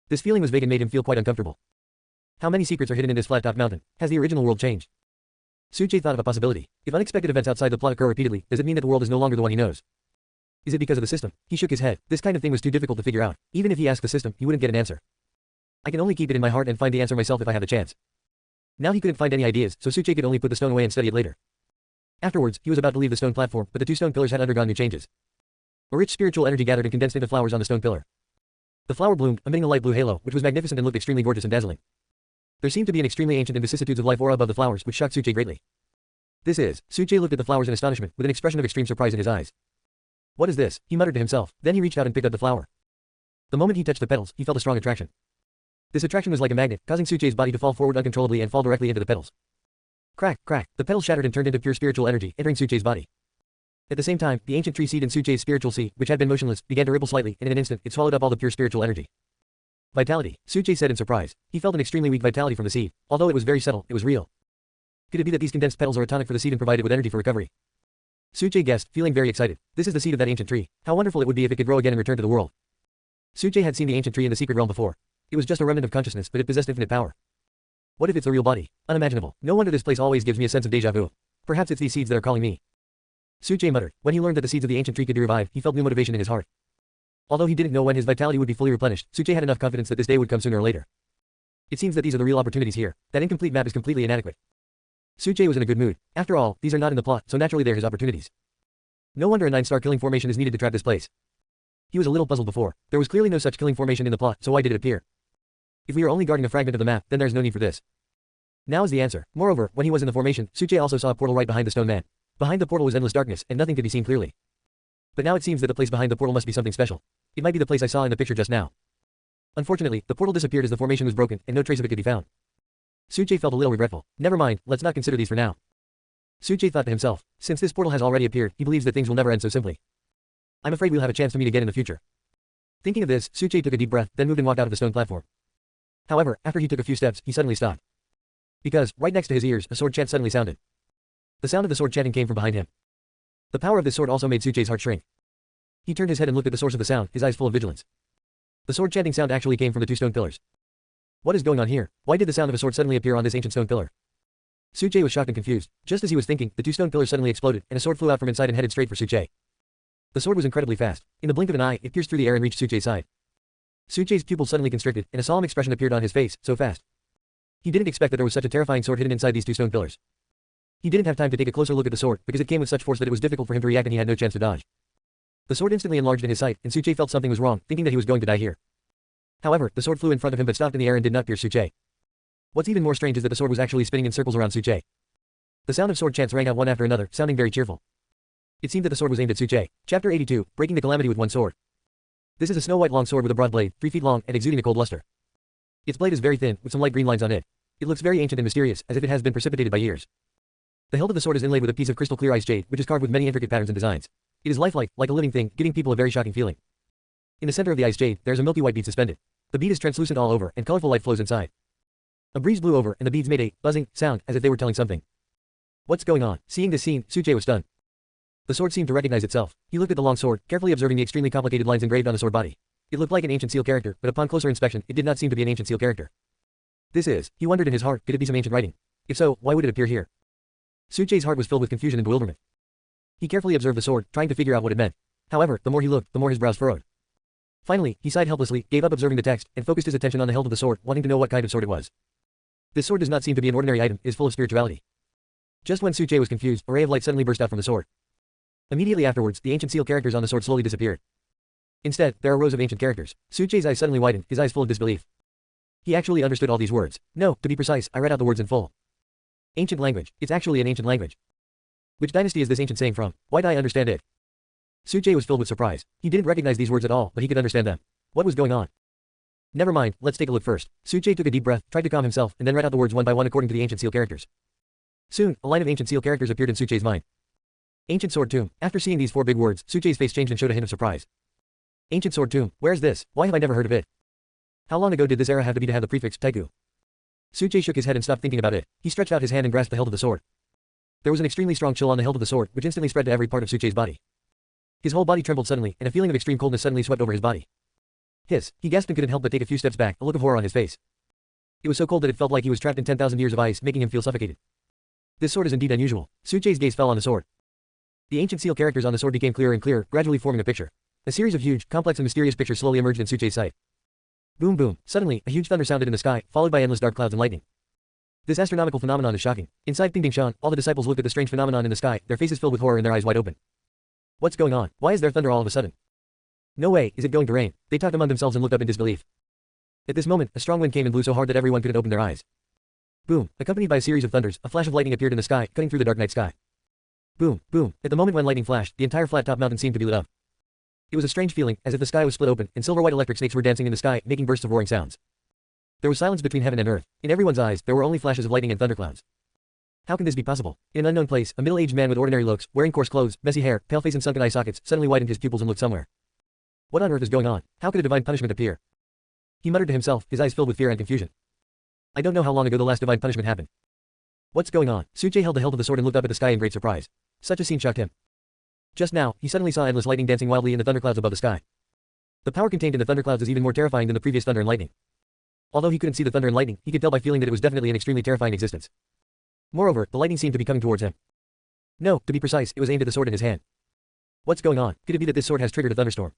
A: This feeling was vague and made him feel quite uncomfortable. How many secrets are hidden in this flat-topped mountain? Has the original world changed? Suchay thought of a possibility. If unexpected events outside the plot occur repeatedly, does it mean that the world is no longer the one he knows? Is it because of the system? He shook his head. This kind of thing was too difficult to figure out. Even if he asked the system, he wouldn't get an answer. I can only keep it in my heart and find the answer myself if I have the chance. Now he couldn't find any ideas, so Suchay could only put the stone away and study it later. Afterwards, he was about to leave the stone platform, but the two stone pillars had undergone new changes. A rich spiritual energy gathered and condensed into flowers on the stone pillar. The flower bloomed, emitting a light blue halo, which was magnificent and looked extremely gorgeous and dazzling. There seemed to be an extremely ancient and vicissitudes of life aura above the flowers, which shocked Suchay greatly. Suchay looked at the flowers in astonishment, with an expression of extreme surprise in his eyes. What is this? He muttered to himself. Then he reached out and picked up the flower. The moment he touched the petals, he felt a strong attraction. This attraction was like a magnet, causing Suchay's body to fall forward uncontrollably and fall directly into the petals. Crack, crack. The petals shattered and turned into pure spiritual energy, entering Suchay's body. At the same time, the ancient tree seed in Suchay's spiritual sea, which had been motionless, began to ripple slightly, and in an instant, it swallowed up all the pure spiritual energy. Vitality, Suchay said in surprise. He felt an extremely weak vitality from the seed. Although it was very subtle, it was real. Could it be that these condensed petals are a tonic for the seed and provide it with energy for recovery? Suchay guessed, feeling very excited. This is the seed of that ancient tree. How wonderful it would be if it could grow again and return to the world. Suchay had seen the ancient tree in the secret realm before. It was just a remnant of consciousness, but it possessed infinite power. What if it's a real body? Unimaginable. No wonder this place always gives me a sense of déjà vu. Perhaps it's these seeds that are calling me. Suchay muttered. When he learned that the seeds of the ancient tree could be revived, he felt new motivation in his heart. Although he didn't know when his vitality would be fully replenished, Suchay had enough confidence that this day would come sooner or later. It seems that these are the real opportunities here. That incomplete map is completely inadequate. Suchay was in a good mood. After all, these are not in the plot, so naturally they're his opportunities. No wonder a 9-star killing formation is needed to trap this place. He was a little puzzled before. There was clearly no such killing formation in the plot, so why did it appear? If we are only guarding a fragment of the map, then there's no need for this. Now is the answer. Moreover, when he was in the formation, Suchay also saw a portal right behind the stone man. Behind the portal was endless darkness, and nothing could be seen clearly. But now it seems that the place behind the portal must be something special. It might be the place I saw in the picture just now. Unfortunately, the portal disappeared as the formation was broken, and no trace of it could be found. Suchay felt a little regretful. Never mind, let's not consider these for now. Suchay thought to himself. Since this portal has already appeared, he believes that things will never end so simply. I'm afraid we'll have a chance to meet again in the future. Thinking of this, Suchay took a deep breath, then moved and walked out of the stone platform. However, after he took a few steps, he suddenly stopped. Because, right next to his ears, a sword chant suddenly sounded. The sound of the sword chanting came from behind him. The power of this sword also made Suchay's heart shrink. He turned his head and looked at the source of the sound, his eyes full of vigilance. The sword chanting sound actually came from the two stone pillars. What is going on here? Why did the sound of a sword suddenly appear on this ancient stone pillar? Suchay was shocked and confused. Just as he was thinking, the two stone pillars suddenly exploded, and a sword flew out from inside and headed straight for Suchay. The sword was incredibly fast. In the blink of an eye, it pierced through the air and reached Suchay's side. Suchay's pupils suddenly constricted, and a solemn expression appeared on his face, so fast. He didn't expect that there was such a terrifying sword hidden inside these two stone pillars. He didn't have time to take a closer look at the sword, because it came with such force that it was difficult for him to react and he had no chance to dodge. The sword instantly enlarged in his sight, and Suchay felt something was wrong, thinking that he was going to die here. However, the sword flew in front of him but stopped in the air and did not pierce Suchay. What's even more strange is that the sword was actually spinning in circles around Suchay. The sound of sword chants rang out one after another, sounding very cheerful. It seemed that the sword was aimed at Suchay. Chapter 82, Breaking the Calamity with One Sword. This is a snow-white long sword with a broad blade, 3 feet long, and exuding a cold luster. Its blade is very thin, with some light green lines on it. It looks very ancient and mysterious, as if it has been precipitated by years. The hilt of the sword is inlaid with a piece of crystal clear ice jade, which is carved with many intricate patterns and designs. It is lifelike, like a living thing, giving people a very shocking feeling. In the center of the ice jade, there is a milky white bead suspended. The bead is translucent all over, and colorful light flows inside. A breeze blew over, and the beads made a buzzing sound, as if they were telling something. What's going on? Seeing this scene, Suchay was stunned. The sword seemed to recognize itself. He looked at the long sword, carefully observing the extremely complicated lines engraved on the sword body. It looked like an ancient seal character, but upon closer inspection, it did not seem to be an ancient seal character. He wondered in his heart, could it be some ancient writing? If so, why would it appear here? Suchay's heart was filled with confusion and bewilderment. He carefully observed the sword, trying to figure out what it meant. However, the more he looked, the more his brows furrowed. Finally, he sighed helplessly, gave up observing the text, and focused his attention on the hilt of the sword, wanting to know what kind of sword it was. This sword does not seem to be an ordinary item, it is full of spirituality. Just when Suchay was confused, a ray of light suddenly burst out from the sword. Immediately afterwards, the ancient seal characters on the sword slowly disappeared. Instead, there are rows of ancient characters. Suchay's eyes suddenly widened, his eyes full of disbelief. He actually understood all these words. No, to be precise, I read out the words in full. Ancient language. It's actually an ancient language. Which dynasty is this ancient saying from? Why do I understand it? Suchay was filled with surprise. He didn't recognize these words at all, but he could understand them. What was going on? Never mind, let's take a look first. Suchay took a deep breath, tried to calm himself, and then read out the words one by one according to the ancient seal characters. Soon, a line of ancient seal characters appeared in Suchay's mind. Ancient Sword Tomb. After seeing these 4 big words, Suchay's face changed and showed a hint of surprise. Ancient Sword Tomb. Where's this? Why have I never heard of it? How long ago did this era have to have the prefix Taiku? Suchay shook his head and stopped thinking about it. He stretched out his hand and grasped the hilt of the sword. There was an extremely strong chill on the hilt of the sword, which instantly spread to every part of Suchay's body. His whole body trembled suddenly, and a feeling of extreme coldness suddenly swept over his body. Hiss. He gasped and couldn't help but take a few steps back, a look of horror on his face. It was so cold that it felt like he was trapped in 10,000 years of ice, making him feel suffocated. This sword is indeed unusual. Suchay's gaze fell on the sword. The ancient seal characters on the sword became clearer and clearer, gradually forming a picture. A series of huge, complex and mysterious pictures slowly emerged in Suchay's sight. Boom boom. Suddenly, a huge thunder sounded in the sky, followed by endless dark clouds and lightning. This astronomical phenomenon is shocking. Inside Pingdingshan, all the disciples looked at the strange phenomenon in the sky, their faces filled with horror and their eyes wide open. What's going on? Why is there thunder all of a sudden? No way, is it going to rain? They talked among themselves and looked up in disbelief. At this moment, a strong wind came and blew so hard that everyone couldn't open their eyes. Boom. Accompanied by a series of thunders, a flash of lightning appeared in the sky, cutting through the dark night sky. Boom, boom. At the moment when lightning flashed, the entire flat-top mountain seemed to be lit up. It was a strange feeling, as if the sky was split open, and silver-white electric snakes were dancing in the sky, making bursts of roaring sounds. There was silence between heaven and earth. In everyone's eyes, there were only flashes of lightning and thunderclouds. How can this be possible? In an unknown place, a middle-aged man with ordinary looks, wearing coarse clothes, messy hair, pale face and sunken eye sockets, suddenly widened his pupils and looked somewhere. What on earth is going on? How could a divine punishment appear? He muttered to himself, his eyes filled with fear and confusion. I don't know how long ago the last divine punishment happened. What's going on? Suchay held the hilt of the sword and looked up at the sky in great surprise. Such a scene shocked him. Just now, he suddenly saw endless lightning dancing wildly in the thunderclouds above the sky. The power contained in the thunderclouds is even more terrifying than the previous thunder and lightning. Although he couldn't see the thunder and lightning, he could tell by feeling that it was definitely an extremely terrifying existence. Moreover, the lightning seemed to be coming towards him. No, to be precise, it was aimed at the sword in his hand. What's going on? Could it be that this sword has triggered a thunderstorm?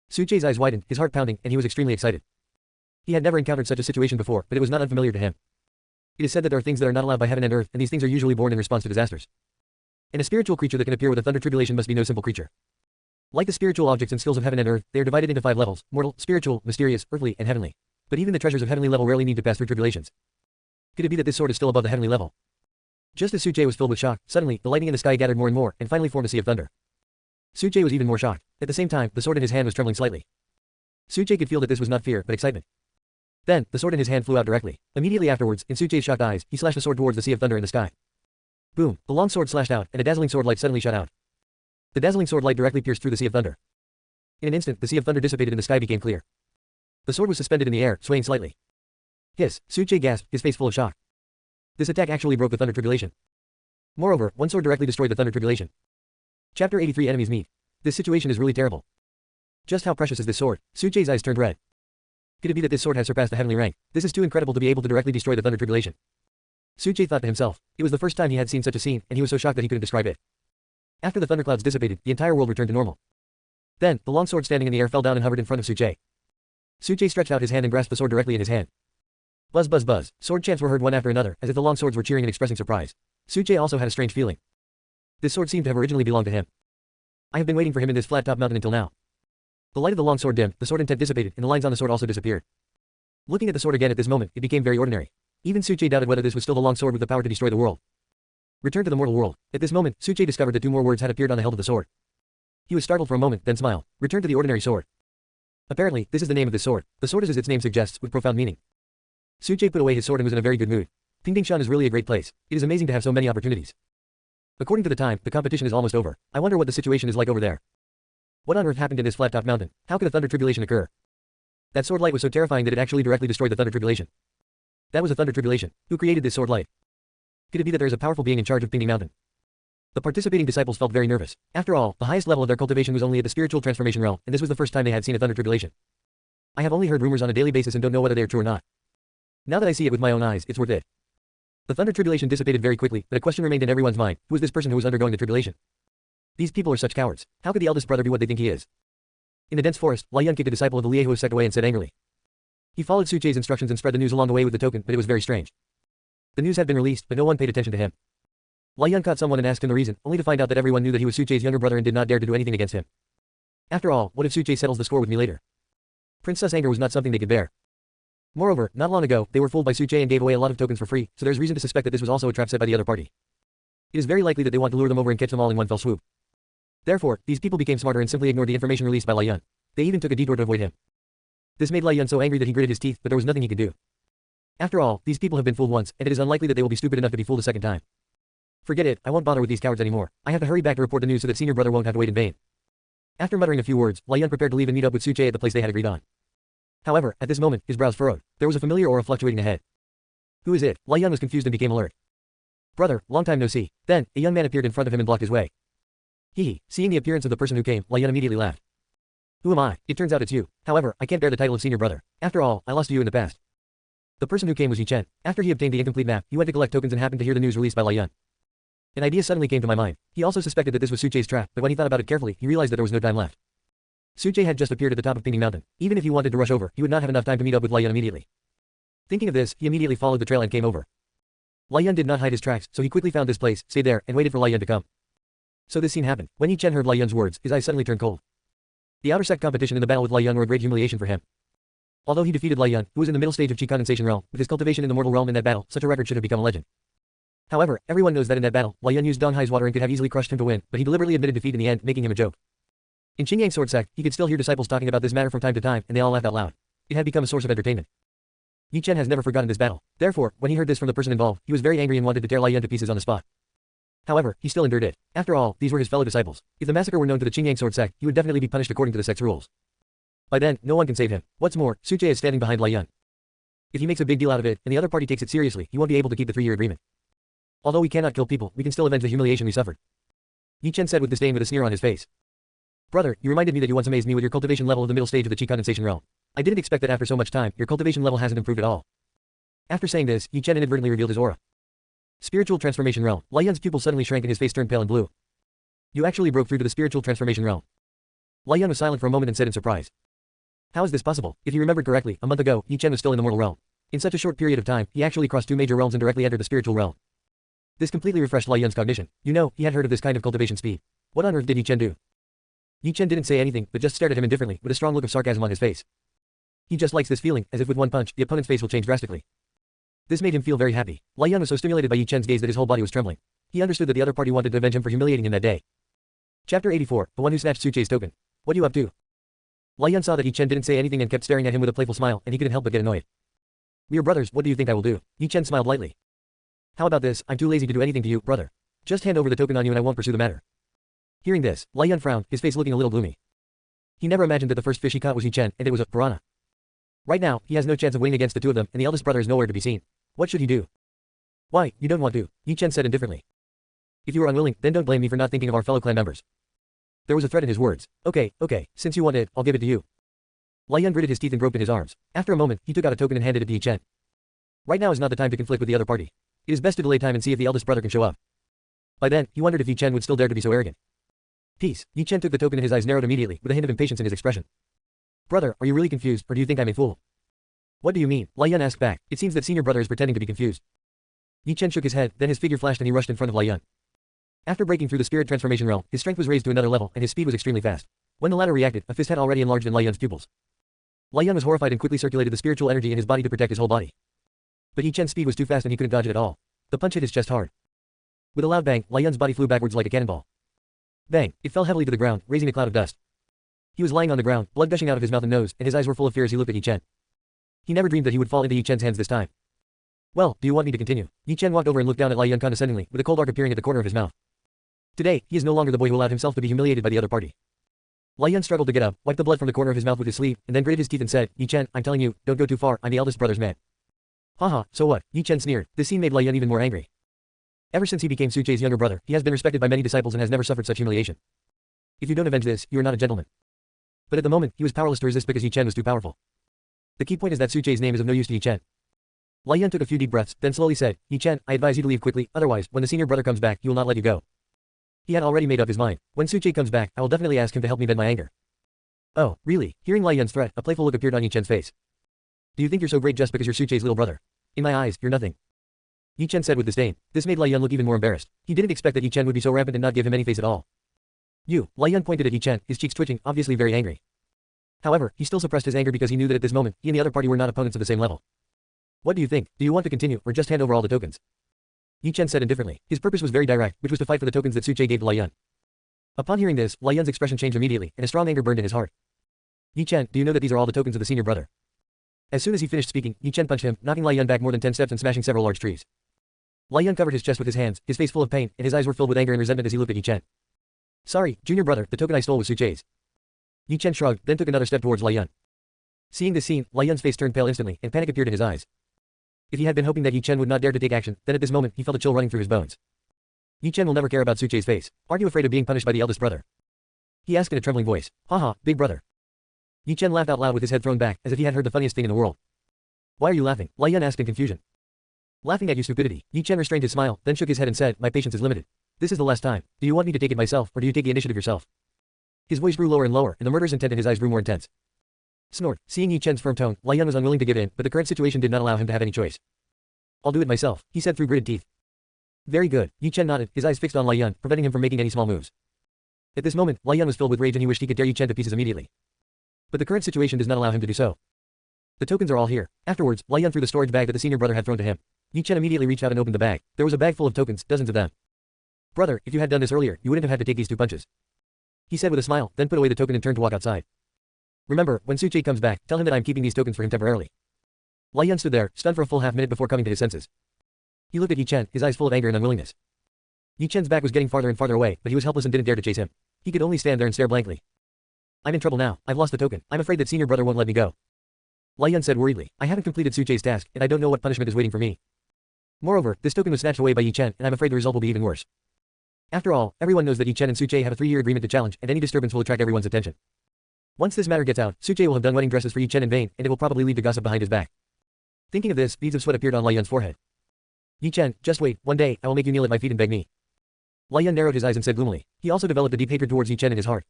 A: Suchay's eyes widened, his heart pounding, and he was extremely excited. He had never encountered such a situation before, but it was not unfamiliar to him. It is said that there are things that are not allowed by heaven and earth, and these things are usually born in response to disasters. And a spiritual creature that can appear with a thunder tribulation must be no simple creature. Like the spiritual objects and skills of heaven and earth, they are divided into 5 levels: mortal, spiritual, mysterious, earthly, and heavenly. But even the treasures of heavenly level rarely need to pass through tribulations. Could it be that this sword is still above the heavenly level? Just as Suchay was filled with shock, suddenly, the lightning in the sky gathered more and more, and finally formed a sea of thunder. Suchay was even more shocked. At the same time, the sword in his hand was trembling slightly. Suchay could feel that this was not fear, but excitement. Then, the sword in his hand flew out directly. Immediately afterwards, in Suchay's shocked eyes, he slashed the sword towards the sea of thunder in the sky. Boom! The long sword slashed out, and a dazzling sword light suddenly shot out. The dazzling sword light directly pierced through the sea of thunder. In an instant, the sea of thunder dissipated and the sky became clear. The sword was suspended in the air, swaying slightly. Hiss! Suchay gasped, his face full of shock. This attack actually broke the thunder tribulation. Moreover, one sword directly destroyed the thunder tribulation. Chapter 83 Enemies Meet. This situation is really terrible. Just how precious is this sword? Suchay's eyes turned red. Could it be that this sword has surpassed the heavenly rank? This is too incredible to be able to directly destroy the thunder tribulation. Suchay thought to himself. It was the first time he had seen such a scene, and he was so shocked that he couldn't describe it. After the thunderclouds dissipated, the entire world returned to normal. Then, the long sword standing in the air fell down and hovered in front of Suchay. Suchay stretched out his hand and grasped the sword directly in his hand. Buzz buzz buzz. Sword chants were heard one after another, as if the long swords were cheering and expressing surprise. Suchay also had a strange feeling. This sword seemed to have originally belonged to him. I have been waiting for him in this flat-top mountain until now. The light of the long sword dimmed, the sword intent dissipated, and the lines on the sword also disappeared. Looking at the sword again at this moment, it became very ordinary. Even Suchay doubted whether this was still the long sword with the power to destroy the world. Return to the mortal world. At this moment, Suchay discovered that 2 more words had appeared on the hilt of the sword. He was startled for a moment, then smiled. Return to the ordinary sword. Apparently, this is the name of this sword. The sword is as its name suggests, with profound meaning. Suchay put away his sword and was in a very good mood. Pingdingshan is really a great place. It is amazing to have so many opportunities. According to the time, the competition is almost over. I wonder what the situation is like over there. What on earth happened in this flat-top mountain? How could a thunder tribulation occur? That sword light was so terrifying that it actually directly destroyed the thunder tribulation. That was a thunder tribulation. Who created this sword light? Could it be that there is a powerful being in charge of Pingding Mountain? The participating disciples felt very nervous. After all, the highest level of their cultivation was only at the spiritual transformation realm, and this was the first time they had seen a thunder tribulation. I have only heard rumors on a daily basis and don't know whether they are true or not. Now that I see it with my own eyes, it's worth it. The thunder tribulation dissipated very quickly, but a question remained in everyone's mind. Who is this person who was undergoing the tribulation? These people are such cowards. How could the eldest brother be what they think he is? In the dense forest, Yun kicked a disciple of the Liehu sect away and said angrily. He followed Suchay's instructions and spread the news along the way with the token, but it was very strange. The news had been released, but no one paid attention to him. Yun caught someone and asked him the reason, only to find out that everyone knew that he was Suchay's younger brother and did not dare to do anything against him. After all, what if Suchay settles the score with me later? Princess' anger was not something they could bear. Moreover, not long ago, they were fooled by Suchay and gave away a lot of tokens for free, so there's reason to suspect that this was also a trap set by the other party. It is very likely that they want to lure them over and catch them all in one fell swoop. Therefore, these people became smarter and simply ignored the information released by Yun. They even took a detour to avoid him. This made Lai Yun so angry that he gritted his teeth, but there was nothing he could do. After all, these people have been fooled once, and it is unlikely that they will be stupid enough to be fooled a second time. Forget it, I won't bother with these cowards anymore. I have to hurry back to report the news so that senior brother won't have to wait in vain. After muttering a few words, Lai Yun prepared to leave and meet up with Suche at the place they had agreed on. However, at this moment, his brows furrowed. There was a familiar aura fluctuating ahead. Who is it? Lai Yun was confused and became alert. Brother, long time no see. Then, a young man appeared in front of him and blocked his way. Hee. Seeing the appearance of the person who came, Lai Yun immediately laughed. Who am I? It turns out it's you. However, I can't bear the title of senior brother. After all, I lost to you in the past. The person who came was Yi Chen. After he obtained the incomplete map, he went to collect tokens and happened to hear the news released by Lai Yun. An idea suddenly came to my mind. He also suspected that this was Suche's trap, but when he thought about it carefully, he realized that there was no time left. Suche had just appeared at the top of Pinging Mountain. Even if he wanted to rush over, he would not have enough time to meet up with Lai Yun immediately. Thinking of this, he immediately followed the trail and came over. Lai Yun did not hide his tracks, so he quickly found this place, stayed there, and waited for Lai Yun to come. So this scene happened. When Yi Chen heard Lai Yun's words, his eyes suddenly turned cold. The outer sect competition and the battle with Lai Yun were a great humiliation for him. Although he defeated Lai Yun, who was in the middle stage of Qi condensation realm, with his cultivation in the mortal realm in that battle, such a record should have become a legend. However, everyone knows that in that battle, Lai Yun used Dong Hai's water and could have easily crushed him to win, but he deliberately admitted defeat in the end, making him a joke. In Qingyang Sword Sect, he could still hear disciples talking about this matter from time to time, and they all laughed out loud. It had become a source of entertainment. Yi Chen has never forgotten this battle. Therefore, when he heard this from the person involved, he was very angry and wanted to tear Lai Yun to pieces on the spot. However, he still endured it. After all, these were his fellow disciples. If the massacre were known to the Qingyang Sword Sect, he would definitely be punished according to the sect's rules. By then, no one can save him. What's more, Suche is standing behind Lai Yun. If he makes a big deal out of it, and the other party takes it seriously, he won't be able to keep the 3-year agreement. Although we cannot kill people, we can still avenge the humiliation we suffered. Yi Chen said with disdain with a sneer on his face. Brother, you reminded me that you once amazed me with your cultivation level of the middle stage of the Qi condensation realm. I didn't expect that after so much time, your cultivation level hasn't improved at all. After saying this, Yi Chen inadvertently revealed his aura. Spiritual transformation realm. Lai Yun's pupil suddenly shrank and his face turned pale and blue. You actually broke through to the spiritual transformation realm. Lai Yun was silent for a moment and said in surprise. How is this possible? If you remembered correctly, a month ago, Yi Chen was still in the mortal realm. In such a short period of time, he actually crossed 2 major realms and directly entered the spiritual realm. This completely refreshed Lai Yun's cognition. You know, he had heard of this kind of cultivation speed. What on earth did Yi Chen do? Yi Chen didn't say anything, but just stared at him indifferently, with a strong look of sarcasm on his face. He just likes this feeling, as if with one punch, the opponent's face will change drastically. This made him feel very happy. Lai Yun was so stimulated by Yi Chen's gaze that his whole body was trembling. He understood that the other party wanted to avenge him for humiliating him that day. Chapter 84, the one who snatched Suche's token. What are you up to? Lai Yun saw that Yi Chen didn't say anything and kept staring at him with a playful smile, and he couldn't help but get annoyed. We are brothers, what do you think I will do? Yi Chen smiled lightly. How about this, I'm too lazy to do anything to you, brother. Just hand over the token on you and I won't pursue the matter. Hearing this, Lai Yun frowned, his face looking a little gloomy. He never imagined that the first fish he caught was Yi Chen, and it was a piranha. Right now, he has no chance of winning against the two of them, and the eldest brother is nowhere to be seen. What should he do? Why, you don't want to, Yi Chen said indifferently. If you are unwilling, then don't blame me for not thinking of our fellow clan members. There was a threat in his words. Okay, since you want it, I'll give it to you. Lai Yun gritted his teeth and groped in his arms. After a moment, he took out a token and handed it to Yi Chen. Right now is not the time to conflict with the other party. It is best to delay time and see if the eldest brother can show up. By then, he wondered if Yi Chen would still dare to be so arrogant. Peace. Yi Chen took the token and his eyes narrowed immediately, with a hint of impatience in his expression. Brother, are you really confused, or do you think I'm a fool? What do you mean? Lai Yun asked back. It seems that senior brother is pretending to be confused. Yi Chen shook his head, then his figure flashed and he rushed in front of Lai Yun. After breaking through the spirit transformation realm, his strength was raised to another level, and his speed was extremely fast. When the latter reacted, a fist had already enlarged in Lai Yun's pupils. Lai Yun was horrified and quickly circulated the spiritual energy in his body to protect his whole body. But Yi Chen's speed was too fast and he couldn't dodge it at all. The punch hit his chest hard. With a loud bang, Lai Yun's body flew backwards like a cannonball. Bang! It fell heavily to the ground, raising a cloud of dust. He was lying on the ground, blood gushing out of his mouth and nose, and his eyes were full of fear as he looked at Yi Chen. He never dreamed that he would fall into Yi Chen's hands this time. Well, do you want me to continue? Yi Chen walked over and looked down at Lai Yun condescendingly, with a cold arc appearing at the corner of his mouth. Today, he is no longer the boy who allowed himself to be humiliated by the other party. Lai Yun struggled to get up, wiped the blood from the corner of his mouth with his sleeve, and then gritted his teeth and said, Yi Chen, I'm telling you, don't go too far, I'm the eldest brother's man. Haha, so what? Yi Chen sneered. This scene made Lai Yun even more angry. Ever since he became Suche's younger brother, he has been respected by many disciples and has never suffered such humiliation. If you don't avenge this, you are not a gentleman. But at the moment, he was powerless to resist because Yi Chen was too powerful. The key point is that Suche's name is of no use to Yi Chen. Lai Yun took a few deep breaths, then slowly said, Yi Chen, I advise you to leave quickly, otherwise, when the senior brother comes back, he will not let you go. He had already made up his mind. When Suche comes back, I will definitely ask him to help me vent my anger. Oh, really? Hearing Lai Yun's threat, a playful look appeared on Yi Chen's face. Do you think you're so great just because you're Suche's little brother? In my eyes, you're nothing. Yi Chen said with disdain. This made Lai Yun look even more embarrassed. He didn't expect that Yi Chen would be so rampant and not give him any face at all. You, Lai Yun pointed at Yi Chen, his cheeks twitching, obviously very angry. However, he still suppressed his anger because he knew that at this moment, he and the other party were not opponents of the same level. What do you think? Do you want to continue, or just hand over all the tokens? Yi Chen said indifferently. His purpose was very direct, which was to fight for the tokens that Suche gave to Lai Yun. Upon hearing this, Lai Yun's expression changed immediately, and a strong anger burned in his heart. Yi Chen, do you know that these are all the tokens of the senior brother? As soon as he finished speaking, Yi Chen punched him, knocking Lai Yun back more than 10 steps and smashing several large trees. Lai Yun covered his chest with his hands, his face full of pain, and his eyes were filled with anger and resentment as he looked at Yi Chen. Sorry, junior brother, the token I stole was Su Che's. Yi Chen shrugged, then took another step towards Lai Yun. Seeing this scene, Lai Yun's face turned pale instantly, and panic appeared in his eyes. If he had been hoping that Yi Chen would not dare to take action, then at this moment he felt a chill running through his bones. Yi Chen will never care about Su Che's face. Aren't you afraid of being punished by the eldest brother? He asked in a trembling voice. Haha, big brother. Yi Chen laughed out loud with his head thrown back, as if he had heard the funniest thing in the world. Why are you laughing? Lai Yun asked in confusion. Laughing at your stupidity. Yi Chen restrained his smile, then shook his head and said, my patience is limited. This is the last time. Do you want me to take it myself, or do you take the initiative yourself? His voice grew lower and lower, and the murderous intent in his eyes grew more intense. Snort. Seeing Yi Chen's firm tone, Lai Yun was unwilling to give in, but the current situation did not allow him to have any choice. I'll do it myself, he said through gritted teeth. Very good. Yi Chen nodded, his eyes fixed on Lai Yun, preventing him from making any small moves. At this moment, Lai Yun was filled with rage and he wished he could tear Yi Chen to pieces immediately. But the current situation does not allow him to do so. The tokens are all here. Afterwards, Lai Yun threw the storage bag that the senior brother had thrown to him. Yi Chen immediately reached out and opened the bag. There was a bag full of tokens, dozens of them. Brother, if you had done this earlier, you wouldn't have had to take these 2 punches. He said with a smile, then put away the token and turned to walk outside. Remember, when Su Che comes back, tell him that I'm keeping these tokens for him temporarily. Lai Yun stood there, stunned for a full half-minute before coming to his senses. He looked at Yi Chen, his eyes full of anger and unwillingness. Yi Chen's back was getting farther and farther away, but he was helpless and didn't dare to chase him. He could only stand there and stare blankly. I'm in trouble now. I've lost the token. I'm afraid that senior brother won't let me go. Lai Yun said worriedly. I haven't completed Su Che's task, and I don't know what punishment is waiting for me. Moreover, this token was snatched away by Yi Chen, and I'm afraid the result will be even worse. After all, everyone knows that Yi Chen and Su Che have a 3-year agreement to challenge, and any disturbance will attract everyone's attention. Once this matter gets out, Su Che will have done wedding dresses for Yi Chen in vain, and it will probably lead to gossip behind his back. Thinking of this, beads of sweat appeared on Lai Yun's forehead. Yi Chen, just wait, one day, I will make you kneel at my feet and beg me. Lai Yun narrowed his eyes and said gloomily. He also developed a deep hatred towards Yi Chen in his heart.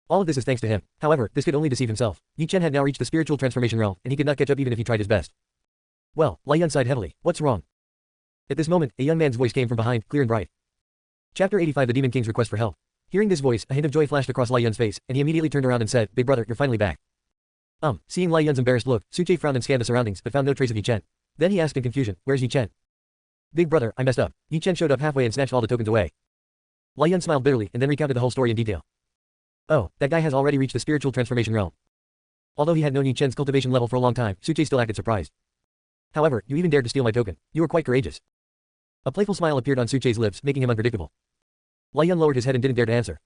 A: All of this is thanks to him. However, this could only deceive himself. Yi Chen had now reached the spiritual transformation realm, and he could not catch up even if he tried his best. Well, Lai Yun sighed heavily. What's wrong? At this moment, a young man's voice came from behind, clear and bright. Chapter 85 The Demon King's Request for Help. Hearing this voice, a hint of joy flashed across Lai Yun's face, and he immediately turned around and said, Big brother, you're finally back. Seeing Lai Yun's embarrassed look, Su Che frowned and scanned the surroundings, but found no trace of Yi Chen. Then he asked in confusion, where's Yi Chen? Big brother, I messed up. Yi Chen showed up halfway and snatched all the tokens away. Lai Yun smiled bitterly and then recounted the whole story in detail. Oh, that guy has already reached the spiritual transformation realm. Although he had known Yi Chen's cultivation level for a long time, Su Che still acted surprised. However, you even dared to steal my token. You were quite courageous. A playful smile appeared on Su Che's lips, making him unpredictable. Lai Yun lowered his head and didn't dare to answer.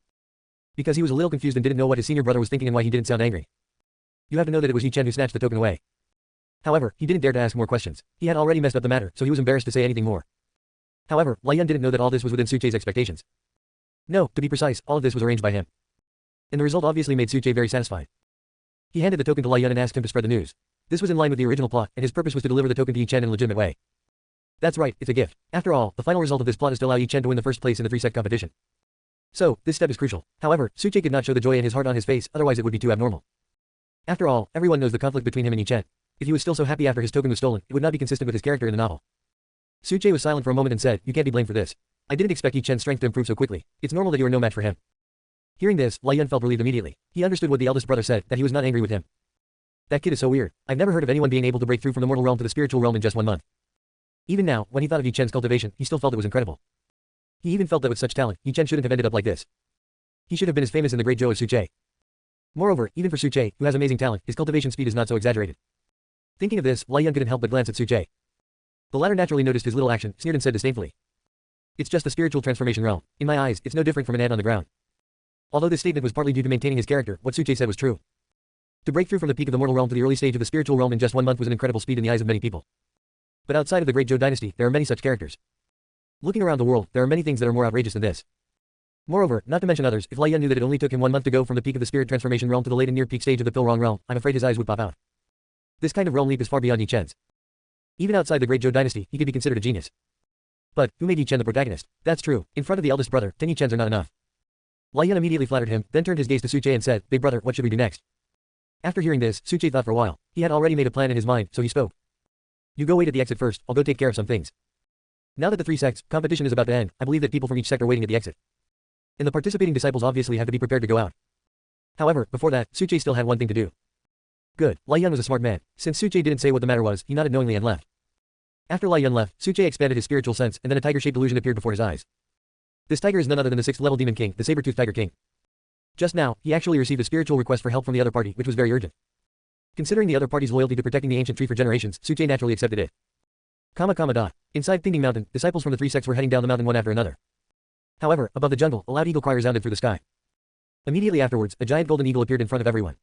A: Because he was a little confused and didn't know what his senior brother was thinking and why he didn't sound angry. You have to know that it was Yi Chen who snatched the token away. However, he didn't dare to ask more questions. He had already messed up the matter, so he was embarrassed to say anything more. However, Lai Yun didn't know that all this was within Su Che's expectations. No, to be precise, all of this was arranged by him. And the result obviously made Su Che very satisfied. He handed the token to Lai Yun and asked him to spread the news. This was in line with the original plot, and his purpose was to deliver the token to Yi Chen in a legitimate way. That's right, it's a gift. After all, the final result of this plot is to allow Yi Chen to win the first place in the 3-sect competition. So, this step is crucial. However, Su Che could not show the joy in his heart on his face, otherwise it would be too abnormal. After all, everyone knows the conflict between him and Yi Chen. If he was still so happy after his token was stolen, it would not be consistent with his character in the novel. Su Che was silent for a moment and said, you can't be blamed for this. I didn't expect Yi Chen's strength to improve so quickly. It's normal that you are no match for him. Hearing this, Lai Yun felt relieved immediately. He understood what the eldest brother said, that he was not angry with him. That kid is so weird. I've never heard of anyone being able to break through from the mortal realm to the spiritual realm in just 1 month. Even now, when he thought of Yi Chen's cultivation, he still felt it was incredible. He even felt that with such talent, Yi Chen shouldn't have ended up like this. He should have been as famous in the Great Zhou as Su Che. Moreover, even for Su Che, who has amazing talent, his cultivation speed is not so exaggerated. Thinking of this, Lai Yun couldn't help but glance at Su Che. The latter naturally noticed his little action, sneered and said disdainfully. It's just the spiritual transformation realm. In my eyes, it's no different from an ant on the ground. Although this statement was partly due to maintaining his character, what Su Che said was true. To break through from the peak of the mortal realm to the early stage of the spiritual realm in just 1 month was an incredible speed in the eyes of many people. But outside of the Great Zhou dynasty, there are many such characters. Looking around the world, there are many things that are more outrageous than this. Moreover, not to mention others, if Lai Yun knew that it only took him 1 month to go from the peak of the spirit transformation realm to the late and near peak stage of the Pilrong realm, I'm afraid his eyes would pop out. This kind of realm leap is far beyond Yi Chen's. Even outside the Great Zhou dynasty, he could be considered a genius. But, who made Yi Chen the protagonist? That's true, in front of the eldest brother, 10 Yi Chens are not enough. Lai Yun immediately flattered him, then turned his gaze to Su Che and said, Big brother, what should we do next? After hearing this, Su Che thought for a while. He had already made a plan in his mind, so he spoke. You go wait at the exit first, I'll go take care of some things. Now that the 3 sects competition is about to end, I believe that people from each sect are waiting at the exit. And the participating disciples obviously have to be prepared to go out. However, before that, Su Che still had one thing to do. Good, Lai Yun was a smart man. Since Su Che didn't say what the matter was, he nodded knowingly and left. After Lai Yun left, Su Che expanded his spiritual sense, and then a tiger-shaped illusion appeared before his eyes. This tiger is none other than the 6th level Demon King, the saber-toothed Tiger King. Just now, he actually received a spiritual request for help from the other party, which was very urgent. Considering the other party's loyalty to protecting the ancient tree for generations, Suche naturally accepted it. Inside Pingding Mountain, disciples from the three sects were heading down the mountain one after another. However, above the jungle, a loud eagle cry resounded through the sky. Immediately afterwards, a giant golden eagle appeared in front of everyone.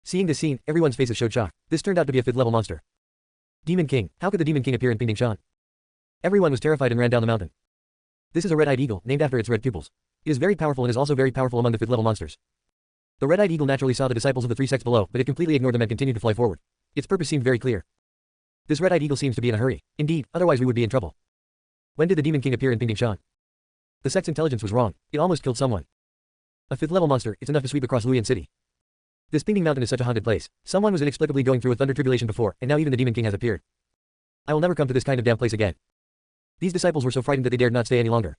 A: Seeing this scene, everyone's faces showed shock. This turned out to be a 5th level monster. Demon King. How could the Demon King appear in Pingding Shan? Everyone was terrified and ran down the mountain. This is a red-eyed eagle, named after its red pupils. It is very powerful and is also very powerful among the 5th level monsters. The red-eyed eagle naturally saw the disciples of the three sects below, but it completely ignored them and continued to fly forward. Its purpose seemed very clear. This red-eyed eagle seems to be in a hurry. Indeed, otherwise we would be in trouble. When did the Demon King appear in Pingding Shan? The sect's intelligence was wrong. It almost killed someone. A 5th level monster, it's enough to sweep across Luyan City. This Pingding Mountain is such a haunted place. Someone was inexplicably going through a thunder tribulation before, and now even the Demon King has appeared. I will never come to this kind of damn place again. These disciples were so frightened that they dared not stay any longer.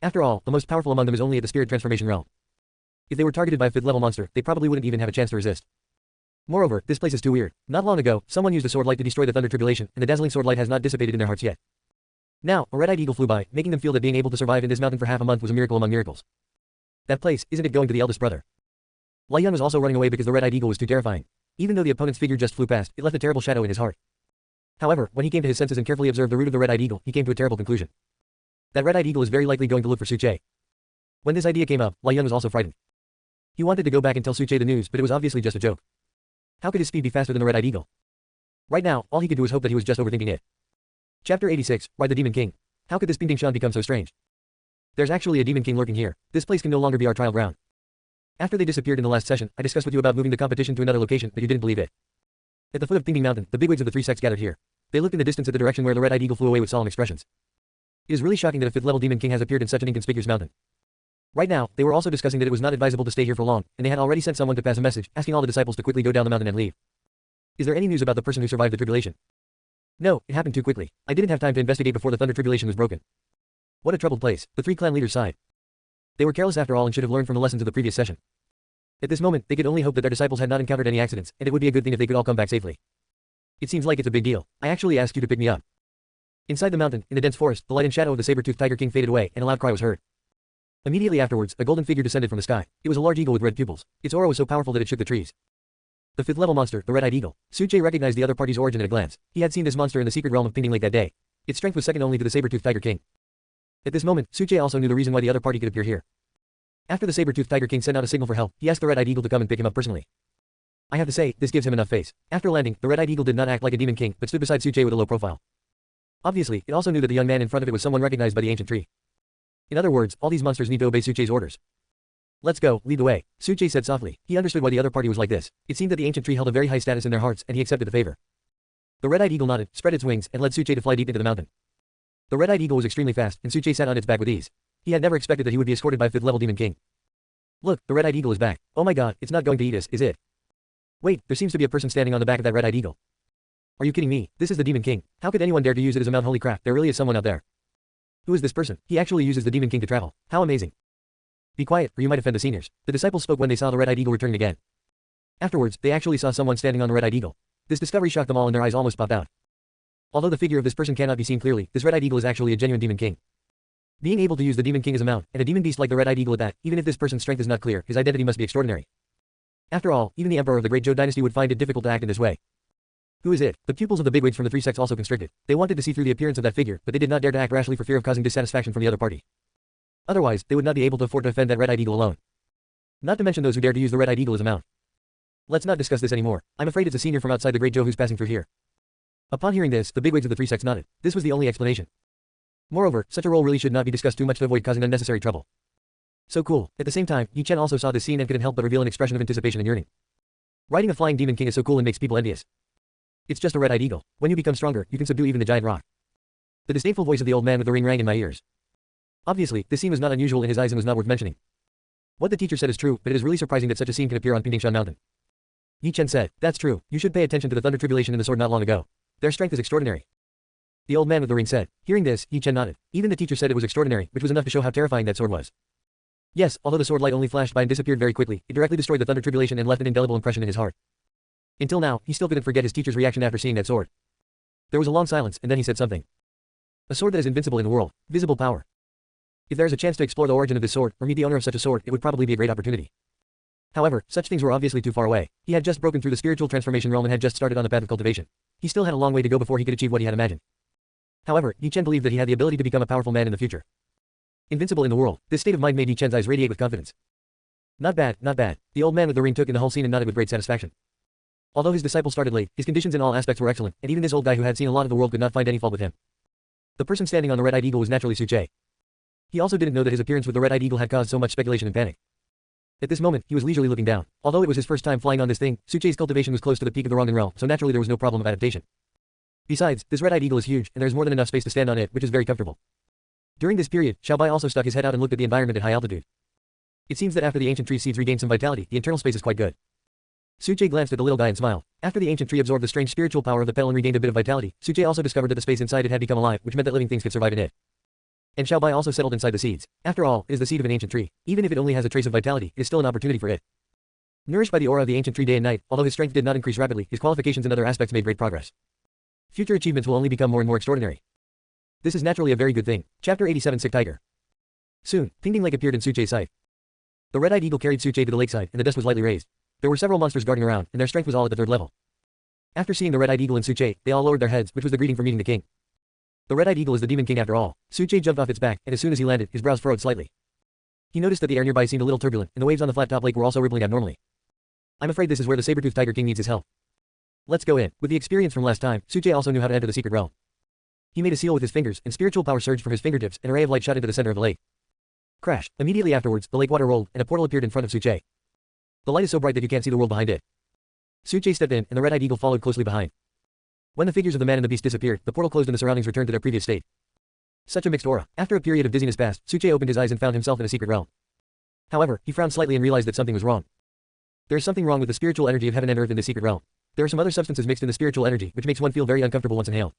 A: After all, the most powerful among them is only at the spirit transformation realm. If they were targeted by a 5th level monster, they probably wouldn't even have a chance to resist. Moreover, this place is too weird. Not long ago, someone used a sword light to destroy the thunder tribulation, and the dazzling sword light has not dissipated in their hearts yet. Now, a red-eyed eagle flew by, making them feel that being able to survive in this mountain for half a month was a miracle among miracles. That place, isn't it going to the eldest brother? Lian was also running away because the red-eyed eagle was too terrifying. Even though the opponent's figure just flew past, it left a terrible shadow in his heart. However, when he came to his senses and carefully observed the route of the red-eyed eagle, he came to a terrible conclusion. That red-eyed eagle is very likely going to look for Suche. When this idea came up, Lian was also frightened. He wanted to go back and tell Suche the news, but it was obviously just a joke. How could his speed be faster than the red-eyed eagle? Right now, all he could do was hope that he was just overthinking it. Chapter 86, Ride the Demon King. How could this Pingding Shan become so strange? There's actually a Demon King lurking here. This place can no longer be our trial ground. After they disappeared in the last session, I discussed with you about moving the competition to another location, but you didn't believe it. At the foot of Pingding Mountain, the bigwigs of the three sects gathered here. They looked in the distance at the direction where the red-eyed eagle flew away with solemn expressions. It is really shocking that a 5th level Demon King has appeared in such an inconspicuous mountain. Right now, they were also discussing that it was not advisable to stay here for long, and they had already sent someone to pass a message, asking all the disciples to quickly go down the mountain and leave. Is there any news about the person who survived the tribulation? No, it happened too quickly. I didn't have time to investigate before the thunder tribulation was broken. What a troubled place. The 3 clan leaders sighed. They were careless after all and should have learned from the lessons of the previous session. At this moment, they could only hope that their disciples had not encountered any accidents, and it would be a good thing if they could all come back safely. It seems like it's a big deal. I actually asked you to pick me up. Inside the mountain, in the dense forest, the light and shadow of the saber-toothed tiger king faded away, and a loud cry was heard. Immediately afterwards, a golden figure descended from the sky. It was a large eagle with red pupils. Its aura was so powerful that it shook the trees. The 5th level monster, the red-eyed eagle. Suche recognized the other party's origin at a glance. He had seen this monster in the secret realm of Pingding Lake that day. Its strength was second only to the saber-toothed tiger king. At this moment, Suche also knew the reason why the other party could appear here. After the saber-toothed tiger king sent out a signal for help, he asked the red-eyed eagle to come and pick him up personally. I have to say, this gives him enough face. After landing, the red-eyed eagle did not act like a demon king, but stood beside Suche with a low profile. Obviously, it also knew that the young man in front of it was someone recognized by the ancient tree. In other words, all these monsters need to obey Suche's orders. Let's go, lead the way, Suche said softly. He understood why the other party was like this. It seemed that the ancient tree held a very high status in their hearts, and he accepted the favor. The red-eyed eagle nodded, spread its wings, and led Suche to fly deep into the mountain. The red-eyed eagle was extremely fast, and Suche sat on its back with ease. He had never expected that he would be escorted by a 5th level demon king. Look, the red-eyed eagle is back. Oh my god, it's not going to eat us, is it? Wait, there seems to be a person standing on the back of that red-eyed eagle. Are you kidding me? This is the Demon King. How could anyone dare to use it as a mount? Holy crap, there really is someone out there. Who is this person? He actually uses the Demon King to travel. How amazing. Be quiet, or you might offend the seniors. The disciples spoke when they saw the red-eyed eagle returning again. Afterwards, they actually saw someone standing on the red-eyed eagle. This discovery shocked them all and their eyes almost popped out. Although the figure of this person cannot be seen clearly, this red-eyed eagle is actually a genuine Demon King. Being able to use the Demon King as a mount, and a demon beast like the red-eyed eagle at that, even if this person's strength is not clear, his identity must be extraordinary. After all, even the emperor of the Great Zhou dynasty would find it difficult to act in this way. Who is it? The pupils of the bigwigs from the three sects also constricted. They wanted to see through the appearance of that figure, but they did not dare to act rashly for fear of causing dissatisfaction from the other party. Otherwise, they would not be able to afford to offend that red-eyed eagle alone. Not to mention those who dare to use the red-eyed eagle as a mount. Let's not discuss this anymore. I'm afraid it's a senior from outside the Great Zhou who's passing through here. Upon hearing this, the bigwigs of the three sects nodded. This was the only explanation. Moreover, such a role really should not be discussed too much to avoid causing unnecessary trouble. So cool. At the same time, Yi Chen also saw this scene and couldn't help but reveal an expression of anticipation and yearning. Riding a flying demon king is so cool and makes people envious. It's just a red-eyed eagle. When you become stronger, you can subdue even the giant rock. The disdainful voice of the old man with the ring rang in my ears. Obviously, this scene was not unusual in his eyes and was not worth mentioning. What the teacher said is true, but it is really surprising that such a scene can appear on Pingdingshan Mountain. Yi Chen said, that's true, you should pay attention to the thunder tribulation in the sword not long ago. Their strength is extraordinary. The old man with the ring said. Hearing this, Yi Chen nodded. Even the teacher said it was extraordinary, which was enough to show how terrifying that sword was. Yes, although the sword light only flashed by and disappeared very quickly, it directly destroyed the thunder tribulation and left an indelible impression in his heart. Until now, he still couldn't forget his teacher's reaction after seeing that sword. There was a long silence, and then he said something. A sword that is invincible in the world. Visible power. If there is a chance to explore the origin of this sword, or meet the owner of such a sword, it would probably be a great opportunity. However, such things were obviously too far away. He had just broken through the spiritual transformation realm and had just started on the path of cultivation. He still had a long way to go before he could achieve what he had imagined. However, Yi Chen believed that he had the ability to become a powerful man in the future. Invincible in the world, this state of mind made Yi Chen's eyes radiate with confidence. Not bad, not bad. The old man with the ring took in the whole scene and nodded with great satisfaction. Although his disciple started late, his conditions in all aspects were excellent, and even this old guy who had seen a lot of the world could not find any fault with him. The person standing on the red-eyed eagle was naturally Su Che. He also didn't know that his appearance with the red-eyed eagle had caused so much speculation and panic. At this moment, he was leisurely looking down. Although it was his first time flying on this thing, Su Che's cultivation was close to the peak of the Rongan realm, so naturally there was no problem of adaptation. Besides, this red-eyed eagle is huge, and there's more than enough space to stand on it, which is very comfortable. During this period, Xiaobai also stuck his head out and looked at the environment at high altitude. It seems that after the ancient tree seeds regained some vitality, the internal space is quite good. Su Che glanced at the little guy and smiled. After the ancient tree absorbed the strange spiritual power of the petal and regained a bit of vitality, Su Che also discovered that the space inside it had become alive, which meant that living things could survive in it. And Xiaobai also settled inside the seeds. After all, it is the seed of an ancient tree. Even if it only has a trace of vitality, it is still an opportunity for it. Nourished by the aura of the ancient tree day and night, although his strength did not increase rapidly, his qualifications in other aspects made great progress. Future achievements will only become more and more extraordinary. This is naturally a very good thing. Chapter 87 Sick Tiger. Soon, Pingding Lake appeared in Su Che's sight. The red-eyed eagle carried Su Che to the lakeside, and the dust was lightly raised. There were several monsters guarding around, and their strength was all at the 3rd level. After seeing the red-eyed eagle and Su Che, they all lowered their heads, which was the greeting for meeting the king. The red-eyed eagle is the demon king after all. Su Che jumped off its back, and as soon as he landed, his brows furrowed slightly. He noticed that the air nearby seemed a little turbulent, and the waves on the flat-top lake were also rippling abnormally. I'm afraid this is where the saber-toothed tiger king needs his help. Let's go in. With the experience from last time, Su Che also knew how to enter the secret realm. He made a seal with his fingers, and spiritual power surged from his fingertips, and a ray of light shot into the center of the lake. Crash. Immediately afterwards, the lake water rolled, and a portal appeared in front of Su Che. The light is so bright that you can't see the world behind it. Su Che stepped in, and the red-eyed eagle followed closely behind. When the figures of the man and the beast disappeared, the portal closed and the surroundings returned to their previous state. Such a mixed aura. After a period of dizziness passed, Su Che opened his eyes and found himself in a secret realm. However, he frowned slightly and realized that something was wrong. There is something wrong with the spiritual energy of heaven and earth in this secret realm. There are some other substances mixed in the spiritual energy, which makes one feel very uncomfortable once inhaled.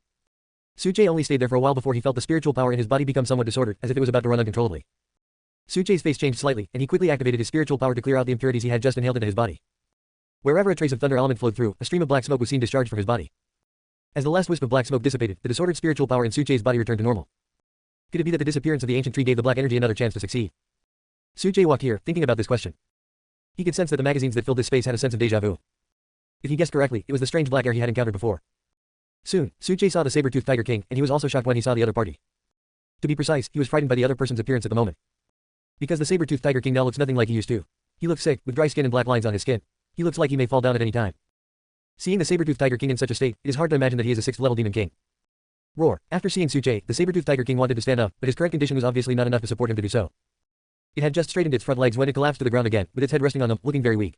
A: Su Che only stayed there for a while before he felt the spiritual power in his body become somewhat disordered, as if it was about to run uncontrollably. Su Che's face changed slightly, and he quickly activated his spiritual power to clear out the impurities he had just inhaled into his body. Wherever a trace of thunder element flowed through, a stream of black smoke was seen discharged from his body. As the last wisp of black smoke dissipated, the disordered spiritual power in Su Che's body returned to normal. Could it be that the disappearance of the ancient tree gave the black energy another chance to succeed? Su Che walked here, thinking about this question. He could sense that the magazines that filled this space had a sense of déjà vu. If he guessed correctly, it was the strange black air he had encountered before. Soon, Su Che saw the saber-toothed tiger king, and he was also shocked when he saw the other party. To be precise, he was frightened by the other person's appearance at the moment. Because the saber-toothed tiger king now looks nothing like he used to. He looks sick, with dry skin and black lines on his skin. He looks like he may fall down at any time. Seeing the saber-toothed tiger king in such a state, it is hard to imagine that he is a 6th-level demon king. Roar. After seeing Su Che, the saber-toothed tiger king wanted to stand up, but his current condition was obviously not enough to support him to do so. It had just straightened its front legs when it collapsed to the ground again, with its head resting on them, looking very weak.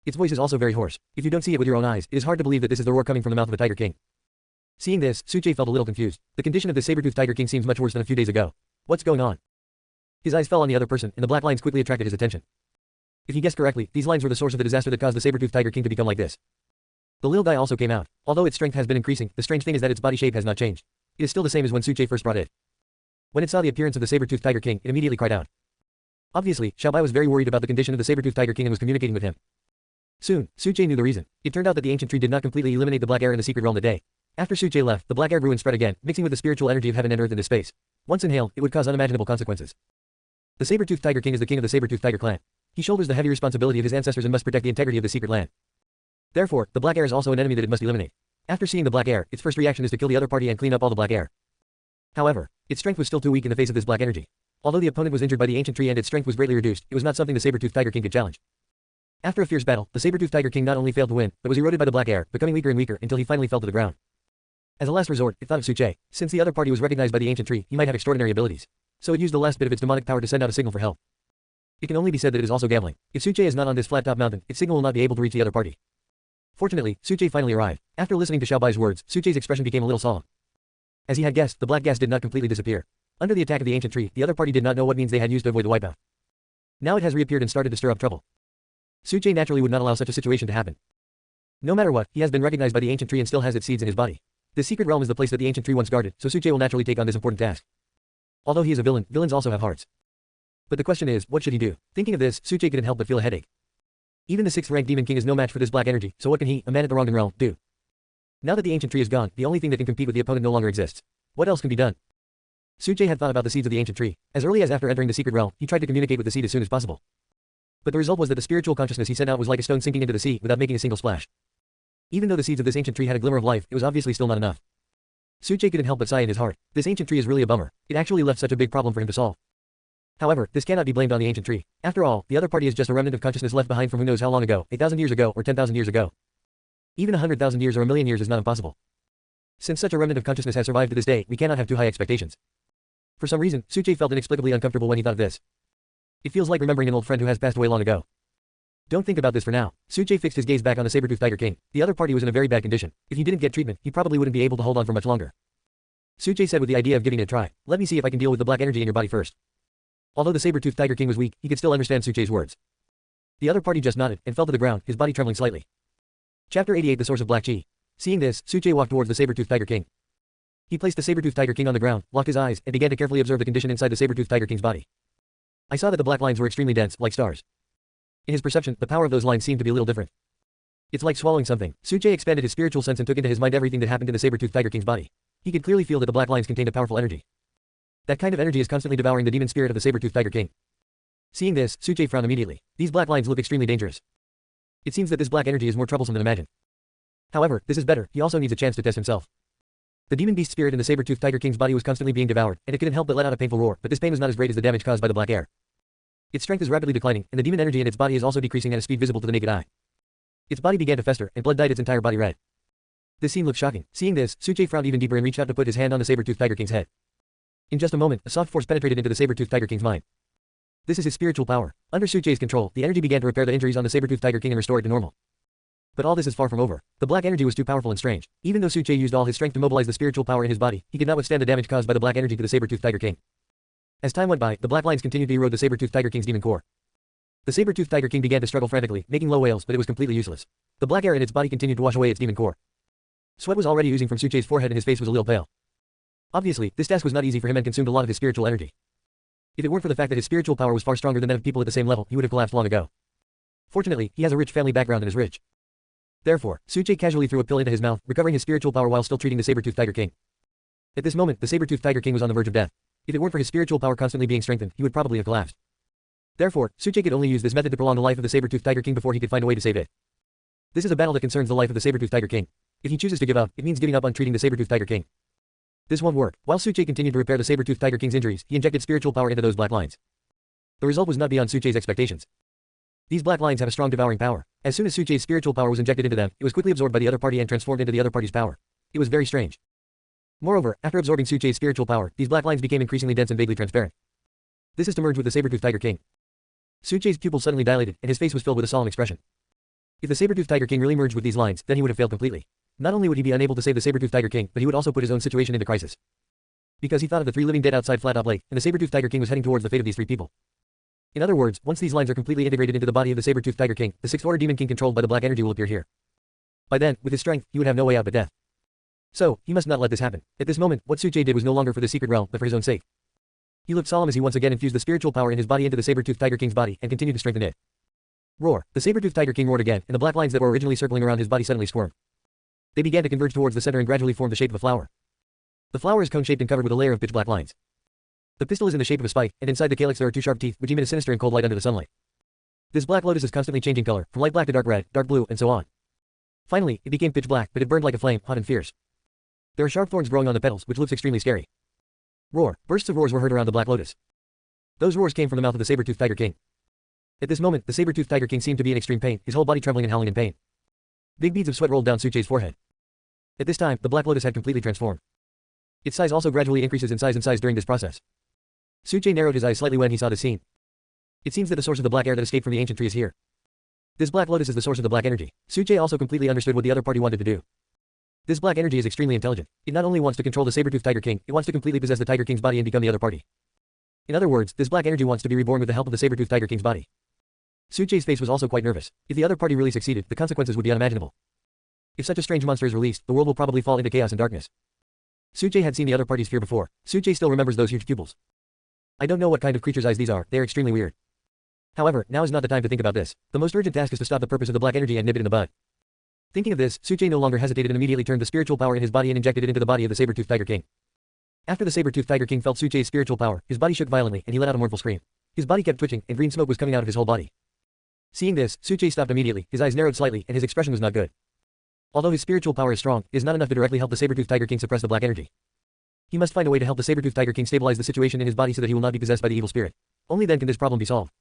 A: Its voice is also very hoarse. If you don't see it with your own eyes, it is hard to believe that this is the roar coming from the mouth of a tiger king. Seeing this, Su Che felt a little confused. The condition of the saber-toothed tiger king seems much worse than a few days ago. What's going on? His eyes fell on the other person, and the black lines quickly attracted his attention. If he guessed correctly, these lines were the source of the disaster that caused the saber-toothed tiger king to become like this. The little guy also came out. Although its strength has been increasing, the strange thing is that its body shape has not changed. It is still the same as when Su Che first brought it. When it saw the appearance of the saber-toothed tiger king, it immediately cried out. Obviously, Xiaobai was very worried about the condition of the saber-toothed tiger king and was communicating with him. Soon, Su Che knew the reason. It turned out that the ancient tree did not completely eliminate the black air in the secret realm that day. After Su Che left, the black air grew and spread again, mixing with the spiritual energy of heaven and earth into space. Once inhaled, it would cause unimaginable consequences. The saber-toothed tiger king is the king of the saber-toothed tiger clan. He shoulders the heavy responsibility of his ancestors and must protect the integrity of the secret land. Therefore, the black air is also an enemy that it must eliminate. After seeing the black air, its first reaction is to kill the other party and clean up all the black air. However, its strength was still too weak in the face of this black energy. Although the opponent was injured by the ancient tree and its strength was greatly reduced, it was not something the saber-toothed tiger king could challenge. After a fierce battle, the saber-toothed tiger king not only failed to win, but was eroded by the black air, becoming weaker and weaker until he finally fell to the ground. As a last resort, it thought of Su Che. Since the other party was recognized by the ancient tree, he might have extraordinary abilities. So it used the last bit of its demonic power to send out a signal for help. It can only be said that it is also gambling. If Su Che is not on this flat-top mountain, its signal will not be able to reach the other party. Fortunately, Su Che finally arrived. After listening to Xiaobai's words, Su Che's expression became a little solemn. As he had guessed, the black gas did not completely disappear. Under the attack of the ancient tree, the other party did not know what means they had used to avoid the wipeout. Now it has reappeared and started to stir up trouble. Su Che naturally would not allow such a situation to happen. No matter what, he has been recognized by the ancient tree and still has its seeds in his body. The secret realm is the place that the ancient tree once guarded, so Su Che will naturally take on this important task. Although he is a villain, villains also have hearts. But the question is, what should he do? Thinking of this, Su Che couldn't help but feel a headache. Even the 6th-ranked demon king is no match for this black energy, so what can he, a man at the Rongan realm, do? Now that the ancient tree is gone, the only thing that can compete with the opponent no longer exists. What else can be done? Suchay had thought about the seeds of the ancient tree. As early as after entering the secret realm, he tried to communicate with the seed as soon as possible. But the result was that the spiritual consciousness he sent out was like a stone sinking into the sea without making a single splash. Even though the seeds of this ancient tree had a glimmer of life, it was obviously still not enough. Suchay couldn't help but sigh in his heart. This ancient tree is really a bummer. It actually left such a big problem for him to solve. However, this cannot be blamed on the ancient tree. After all, the other party is just a remnant of consciousness left behind from who knows how long ago, 8,000 years ago or 10,000 years ago. Even 100,000 years or a million years is not impossible. Since such a remnant of consciousness has survived to this day, we cannot have too high expectations. For some reason, Suchay felt inexplicably uncomfortable when he thought of this. It feels like remembering an old friend who has passed away long ago. Don't think about this for now. Suchay fixed his gaze back on the saber-toothed tiger king. The other party was in a very bad condition. If he didn't get treatment, he probably wouldn't be able to hold on for much longer. Suchay said with the idea of giving it a try, "Let me see if I can deal with the black energy in your body first." Although the saber-toothed tiger king was weak, he could still understand Suchay's words. The other party just nodded and fell to the ground, his body trembling slightly. Chapter 88 The Source of Black Chi. Seeing this, Suchay walked towards the saber-toothed tiger king. He placed the saber-toothed tiger king on the ground, locked his eyes, and began to carefully observe the condition inside the saber-toothed tiger king's body. I saw that the black lines were extremely dense, like stars. In his perception, the power of those lines seemed to be a little different. It's like swallowing something. Suchay expanded his spiritual sense and took into his mind everything that happened in the saber-toothed tiger king's body. He could clearly feel that the black lines contained a powerful energy. That kind of energy is constantly devouring the demon spirit of the saber-toothed tiger king. Seeing this, Suchay frowned immediately. These black lines look extremely dangerous. It seems that this black energy is more troublesome than imagined. However, this is better. He also needs a chance to test himself. The demon beast spirit in the saber-toothed tiger king's body was constantly being devoured, and it couldn't help but let out a painful roar, but this pain was not as great as the damage caused by the black air. Its strength is rapidly declining, and the demon energy in its body is also decreasing at a speed visible to the naked eye. Its body began to fester, and blood dyed its entire body red. This scene looked shocking. Seeing this, Suchay frowned even deeper and reached out to put his hand on the saber-toothed tiger king's head. In just a moment, a soft force penetrated into the saber-toothed tiger king's mind. This is his spiritual power. Under Suchay's control, the energy began to repair the injuries on the saber-toothed tiger king and restore it to normal. But all this is far from over. The black energy was too powerful and strange. Even though Suchay used all his strength to mobilize the spiritual power in his body, he could not withstand the damage caused by the black energy to the saber-toothed tiger king. As time went by, the black lines continued to erode the saber-toothed tiger king's demon core. The saber-toothed tiger king began to struggle frantically, making low wails, but it was completely useless. The black air in its body continued to wash away its demon core. Sweat was already oozing from Suchay's forehead and his face was a little pale. Obviously, this task was not easy for him and consumed a lot of his spiritual energy. If it weren't for the fact that his spiritual power was far stronger than that of people at the same level, he would have collapsed long ago. Fortunately, he has a rich family background and is rich. Therefore, Suchay casually threw a pill into his mouth, recovering his spiritual power while still treating the saber-toothed tiger king. At this moment, the saber-toothed tiger king was on the verge of death. If it weren't for his spiritual power constantly being strengthened, he would probably have collapsed. Therefore, Suchay could only use this method to prolong the life of the saber-toothed tiger king before he could find a way to save it. This is a battle that concerns the life of the saber-toothed tiger king. If he chooses to give up, it means giving up on treating the saber-toothed tiger king. This won't work. While Suchay continued to repair the saber-toothed tiger king's injuries, he injected spiritual power into those black lines. The result was not beyond Suchay's expectations. These black lines have a strong devouring power. As soon as Suchay's spiritual power was injected into them, it was quickly absorbed by the other party and transformed into the other party's power. It was very strange. Moreover, after absorbing Suchay's spiritual power, these black lines became increasingly dense and vaguely transparent. This is to merge with the saber-toothed tiger king. Suchay's pupils suddenly dilated, and his face was filled with a solemn expression. If the saber-toothed tiger king really merged with these lines, then he would have failed completely. Not only would he be unable to save the saber-toothed tiger king, but he would also put his own situation into crisis. Because he thought of the 3 living dead outside Flat Top Lake, and the saber-toothed tiger king was heading towards the fate of these 3 people. In other words, once these lines are completely integrated into the body of the saber-toothed tiger king, the 6th order demon king controlled by the black energy will appear here. By then, with his strength, he would have no way out but death. So, he must not let this happen. At this moment, what Suchay did was no longer for the secret realm, but for his own sake. He looked solemn as he once again infused the spiritual power in his body into the saber-toothed tiger king's body and continued to strengthen it. Roar! The saber-toothed tiger king roared again, and the black lines that were originally circling around his body suddenly squirmed. They began to converge towards the center and gradually formed the shape of a flower. The flower is cone-shaped and covered with a layer of pitch black lines. The pistil is in the shape of a spike, and inside the calyx there are 2 sharp teeth, which emit a sinister and cold light under the sunlight. This black lotus is constantly changing color, from light black to dark red, dark blue, and so on. Finally, it became pitch black, but it burned like a flame, hot and fierce. There are sharp thorns growing on the petals, which looks extremely scary. Roar! Bursts of roars were heard around the black lotus. Those roars came from the mouth of the saber-toothed tiger king. At this moment, the saber-toothed tiger king seemed to be in extreme pain, his whole body trembling and howling in pain. Big beads of sweat rolled down Suchay's forehead. At this time, the black lotus had completely transformed. Its size also gradually increases in size during this process. Suchay narrowed his eyes slightly when he saw the scene. It seems that the source of the black air that escaped from the ancient tree is here. This black lotus is the source of the black energy. Suchay also completely understood what the other party wanted to do. This black energy is extremely intelligent. It not only wants to control the saber-toothed tiger king, it wants to completely possess the tiger king's body and become the other party. In other words, this black energy wants to be reborn with the help of the saber-toothed tiger king's body. Suchay's face was also quite nervous. If the other party really succeeded, the consequences would be unimaginable. If such a strange monster is released, the world will probably fall into chaos and darkness. Suchay had seen the other party's fear before. Suchay still remembers those huge pupils. I don't know what kind of creatures' eyes these are, they are extremely weird. However, now is not the time to think about this. The most urgent task is to stop the purpose of the black energy and nip it in the bud. Thinking of this, Suchay no longer hesitated and immediately turned the spiritual power in his body and injected it into the body of the saber-toothed tiger king. After the saber-toothed Tiger King felt Suchei's spiritual power, his body shook violently and he let out a mournful scream. His body kept twitching and green smoke was coming out of his whole body. Seeing this, Suchei stopped immediately, his eyes narrowed slightly and his expression was not good. Although his spiritual power is strong, it is not enough to directly help the saber-toothed Tiger King suppress the black energy. He must find a way to help the saber-toothed Tiger King stabilize the situation in his body so that he will not be possessed by the evil spirit. Only then can this problem be solved.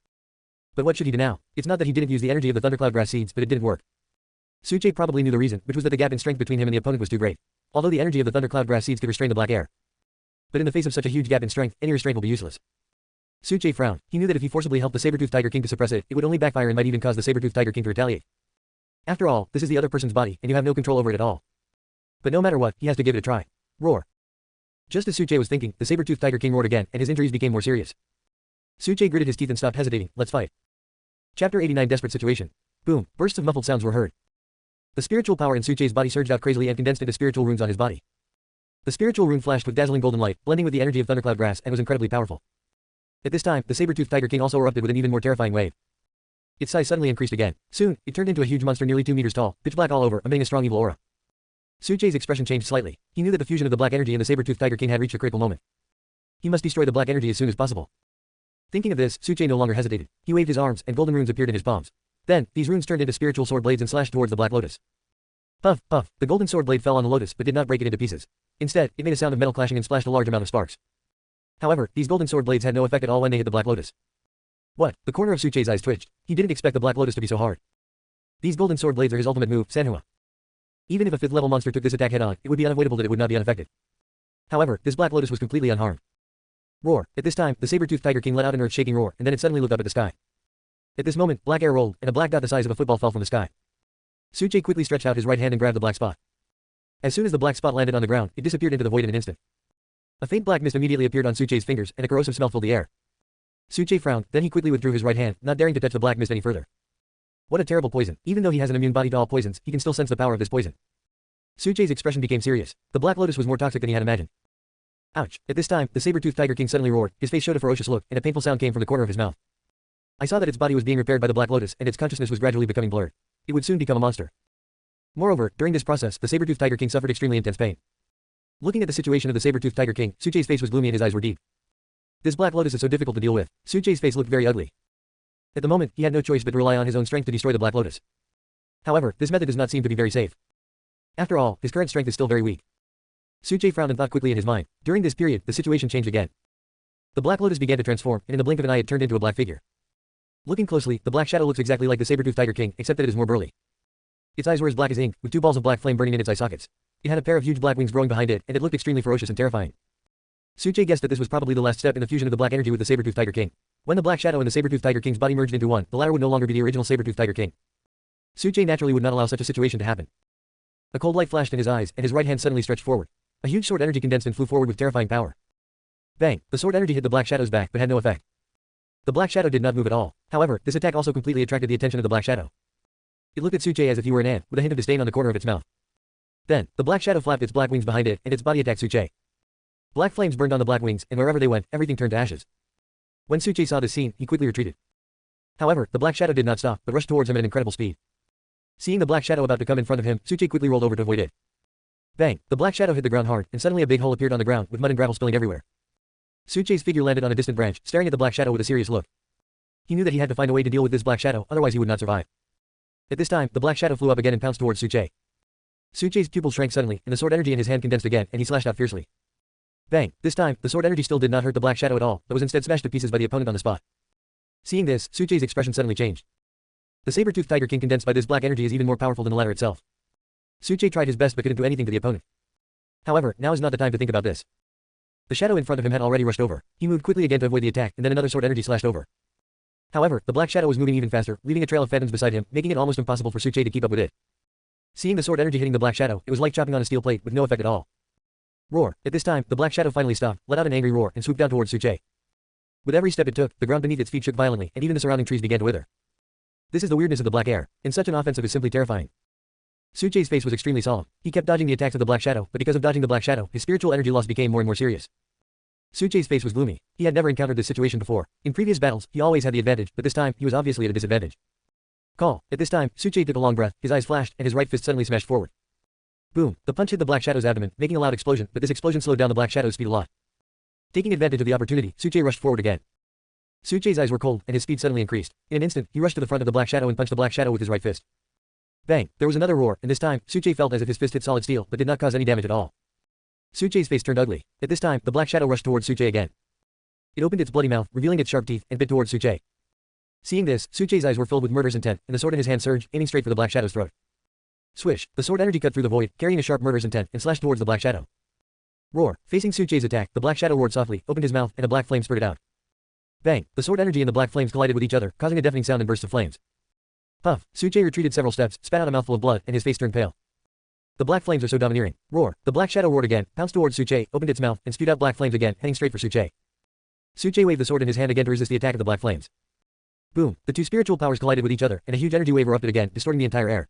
A: But what should he do now? It's not that he didn't use the energy of the thundercloud grass seeds, but it didn't work. Suchei probably knew the reason, which was that the gap in strength between him and the opponent was too great. Although the energy of the thundercloud grass seeds could restrain the black air. But in the face of such a huge gap in strength, any restraint will be useless. Suchei frowned. He knew that if he forcibly helped the saber-toothed Tiger King to suppress it, it would only backfire and might even cause the saber-toothed Tiger King to retaliate. After all, this is the other person's body, and you have no control over it at all. But no matter what, he has to give it a try. Roar. Just as Suchei was thinking, the saber-toothed Tiger King roared again, and his injuries became more serious. Suchei gritted his teeth and stopped hesitating. Let's fight. Chapter 89 Desperate Situation. Boom. Bursts of muffled sounds were heard. The spiritual power in Suchei's body surged out crazily and condensed into spiritual runes on his body. The spiritual rune flashed with dazzling golden light, blending with the energy of thundercloud grass, and was incredibly powerful. At this time, the saber-toothed Tiger King also erupted with an even more terrifying wave. Its size suddenly increased again. Soon, it turned into a huge monster nearly 2 meters tall, pitch black all over, emitting a strong evil aura. Suchei's expression changed slightly. He knew that the fusion of the black energy and the saber-toothed Tiger King had reached a critical moment. He must destroy the black energy as soon as possible. Thinking of this, Suchei no longer hesitated. He waved his arms, and golden runes appeared in his palms. Then, these runes turned into spiritual sword blades and slashed towards the black lotus. Puff, puff, the golden sword blade fell on the lotus but did not break it into pieces. Instead, it made a sound of metal clashing and splashed a large amount of sparks. However, these golden sword blades had no effect at all when they hit the black lotus. What? The corner of Suchei's eyes twitched. He didn't expect the black lotus to be so hard. These golden sword blades are his ultimate move, Sanhua. Even if a 5th level monster took this attack head on, it would be unavoidable that it would not be unaffected. However, this black lotus was completely unharmed. Roar. At this time, the saber-toothed Tiger King let out an earth-shaking roar, and then it suddenly looked up at the sky. At this moment, black air rolled, and a black dot the size of a football fell from the sky. Suchei quickly stretched out his right hand and grabbed the black spot. As soon as the black spot landed on the ground, it disappeared into the void in an instant. A faint black mist immediately appeared on Suchei's fingers, and a corrosive smell filled the air. Suchei frowned, then he quickly withdrew his right hand, not daring to touch the black mist any further. What a terrible poison. Even though he has an immune body to all poisons, he can still sense the power of this poison. Suchei's expression became serious. The black lotus was more toxic than he had imagined. Ouch. At this time, the saber-toothed Tiger King suddenly roared, his face showed a ferocious look, and a painful sound came from the corner of his mouth. I saw that its body was being repaired by the black lotus, and its consciousness was gradually becoming blurred. It would soon become a monster. Moreover, during this process, the saber-toothed Tiger King suffered extremely intense pain. Looking at the situation of the saber-toothed Tiger King, Suchei's face was gloomy and his eyes were deep. This black lotus is so difficult to deal with. Suchei's face looked very ugly. At the moment, he had no choice but to rely on his own strength to destroy the black lotus. However, this method does not seem to be very safe. After all, his current strength is still very weak. Suchei frowned and thought quickly in his mind. During this period, the situation changed again. The black lotus began to transform, and in the blink of an eye it turned into a black figure. Looking closely, the black shadow looks exactly like the saber-toothed Tiger King, except that it is more burly. Its eyes were as black as ink, with 2 balls of black flame burning in its eye sockets. It had a pair of huge black wings growing behind it, and it looked extremely ferocious and terrifying. Suchei guessed that this was probably the last step in the fusion of the black energy with the saber-toothed Tiger King. When the black shadow and the saber-toothed Tiger King's body merged into one, the latter would no longer be the original saber-toothed Tiger King. Suchei naturally would not allow such a situation to happen. A cold light flashed in his eyes, and his right hand suddenly stretched forward. A huge sword energy condensed and flew forward with terrifying power. Bang! The sword energy hit the black shadow's back but had no effect. The black shadow did not move at all. However, this attack also completely attracted the attention of the black shadow. It looked at Suchei as if he were an ant, with a hint of disdain on the corner of its mouth. Then, the black shadow flapped its black wings behind it, and its body attacked Suchei. Black flames burned on the black wings, and wherever they went, everything turned to ashes. When Suchei saw this scene, he quickly retreated. However, the black shadow did not stop, but rushed towards him at an incredible speed. Seeing the black shadow about to come in front of him, Suchei quickly rolled over to avoid it. Bang! The black shadow hit the ground hard, and suddenly a big hole appeared on the ground, with mud and gravel spilling everywhere. Suchei's figure landed on a distant branch, staring at the black shadow with a serious look. He knew that he had to find a way to deal with this black shadow, otherwise he would not survive. At this time, the black shadow flew up again and pounced towards Suchei. Suchei's pupils shrank suddenly, and the sword energy in his hand condensed again, and he slashed out fiercely. Bang! This time, the sword energy still did not hurt the black shadow at all, but was instead smashed to pieces by the opponent on the spot. Seeing this, Suchei's expression suddenly changed. The saber-toothed Tiger King condensed by this black energy is even more powerful than the latter itself. Suchei tried his best but couldn't do anything to the opponent. However, now is not the time to think about this. The shadow in front of him had already rushed over. He moved quickly again to avoid the attack, and then another sword energy slashed over. However, the black shadow was moving even faster, leaving a trail of phantoms beside him, making it almost impossible for Suchei to keep up with it. Seeing the sword energy hitting the black shadow, it was like chopping on a steel plate with no effect at all. Roar! At this time, the black shadow finally stopped, let out an angry roar, and swooped down towards Suchei. With every step it took, the ground beneath its feet shook violently, and even the surrounding trees began to wither. This is the weirdness of the black air, and such an offensive is simply terrifying. Suchei's face was extremely solemn. He kept dodging the attacks of the black shadow, but because of dodging the black shadow, his spiritual energy loss became more and more serious. Suchei's face was gloomy. He had never encountered this situation before. In previous battles, he always had the advantage, but this time, he was obviously at a disadvantage. Call. At this time, Suchei took a long breath, his eyes flashed, and his right fist suddenly smashed forward. Boom, the punch hit the Black Shadow's abdomen, making a loud explosion, but this explosion slowed down the Black Shadow's speed a lot. Taking advantage of the opportunity, Suchay rushed forward again. Suchay's eyes were cold, and his speed suddenly increased. In an instant, he rushed to the front of the Black Shadow and punched the Black Shadow with his right fist. Bang! There was another roar, and this time, Suchay felt as if his fist hit solid steel, but did not cause any damage at all. Suchay's face turned ugly. At this time, the Black Shadow rushed towards Suchay again. It opened its bloody mouth, revealing its sharp teeth, and bit towards Suchay. Seeing this, Suchay's eyes were filled with murderous intent, and the sword in his hand surged, aiming straight for the Black Shadow's throat. Swish! The sword energy cut through the void, carrying a sharp murderous intent, and slashed towards the Black Shadow. Roar! Facing Suchay's attack, the Black Shadow roared softly, opened his mouth, and a black flame spurted out. Bang! The sword energy and the black flames collided with each other, causing a deafening sound and bursts of flames. Puff! Suchay retreated several steps, spat out a mouthful of blood, and his face turned pale. The black flames are so domineering. Roar! The Black Shadow roared again, pounced towards Suchay, opened its mouth, and spewed out black flames again, heading straight for Suchay. Suchay waved the sword in his hand again to resist the attack of the black flames. Boom! The two spiritual powers collided with each other, and a huge energy wave erupted again, distorting the entire air.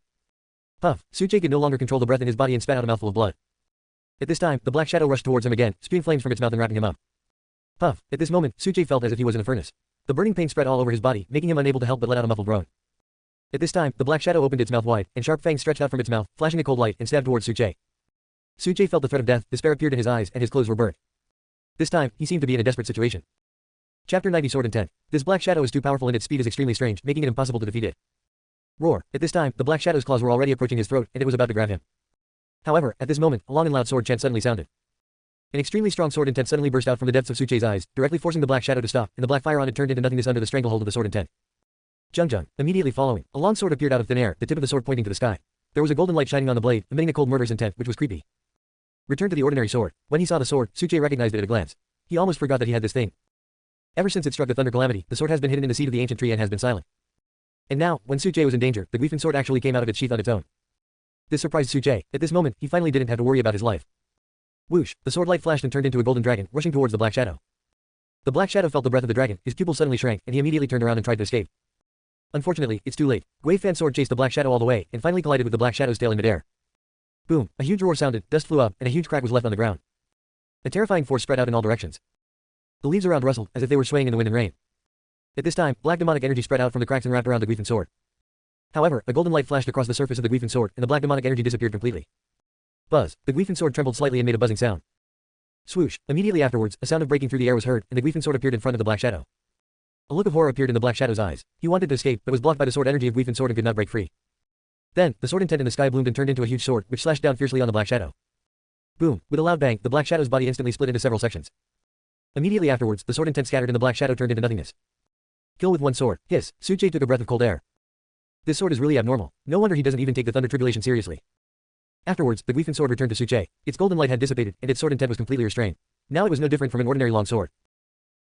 A: Puff! Suchay could no longer control the breath in his body and spat out a mouthful of blood. At this time, the Black Shadow rushed towards him again, spewing flames from its mouth and wrapping him up. Puff! At this moment, Suchay felt as if he was in a furnace. The burning pain spread all over his body, making him unable to help but let out a muffled groan. At this time, the Black Shadow opened its mouth wide, and sharp fangs stretched out from its mouth, flashing a cold light, and stabbed towards Suchay. Suchay felt the threat of death, despair appeared in his eyes, and his clothes were burnt. This time, he seemed to be in a desperate situation. Chapter 90 Sword Intent. This Black Shadow is too powerful and its speed is extremely strange, making it impossible to defeat it. Roar! At this time, the Black Shadow's claws were already approaching his throat, and it was about to grab him. However, at this moment, a long and loud sword chant suddenly sounded. An extremely strong sword intent suddenly burst out from the depths of Suchay's eyes, directly forcing the Black Shadow to stop, and the black fire on it turned into nothingness under the stranglehold of the sword intent. Jung. Immediately following, a long sword appeared out of thin air, the tip of the sword pointing to the sky. There was a golden light shining on the blade, emitting a cold murderous intent, which was creepy. Return to the ordinary sword. When he saw the sword, Suchay recognized it at a glance. He almost forgot that he had this thing. Ever since it struck the thunder calamity, the sword has been hidden in the seed of the ancient tree and has been silent. And now, when Suchay was in danger, the Guifan sword actually came out of its sheath on its own. This surprised Suchay. At this moment, he finally didn't have to worry about his life. Whoosh! The sword light flashed and turned into a golden dragon, rushing towards the Black Shadow. The Black Shadow felt the breath of the dragon, his pupils suddenly shrank, and he immediately turned around and tried to escape. Unfortunately, it's too late. Guifan's sword chased the Black Shadow all the way, and finally collided with the Black Shadow's tail in midair. Boom! A huge roar sounded, dust flew up, and a huge crack was left on the ground. A terrifying force spread out in all directions. The leaves around rustled, as if they were swaying in the wind and rain. At this time, black demonic energy spread out from the cracks and wrapped around the Guifan sword. However, a golden light flashed across the surface of the Guifan sword, and the black demonic energy disappeared completely. Buzz! The Guifan sword trembled slightly and made a buzzing sound. Swoosh! Immediately afterwards, a sound of breaking through the air was heard, and the Guifan sword appeared in front of the Black Shadow. A look of horror appeared in the Black Shadow's eyes. He wanted to escape, but was blocked by the sword energy of Guifan sword and could not break free. Then, the sword intent in the sky bloomed and turned into a huge sword, which slashed down fiercely on the Black Shadow. Boom! With a loud bang, the Black Shadow's body instantly split into several sections. Immediately afterwards, the sword intent scattered and the Black Shadow turned into nothingness. Kill with one sword. Hiss! Suchay took a breath of cold air. This sword is really abnormal. No wonder he doesn't even take the thunder tribulation seriously. Afterwards, the Guifan sword returned to Suchay. Its golden light had dissipated, and its sword intent was completely restrained. Now it was no different from an ordinary long sword.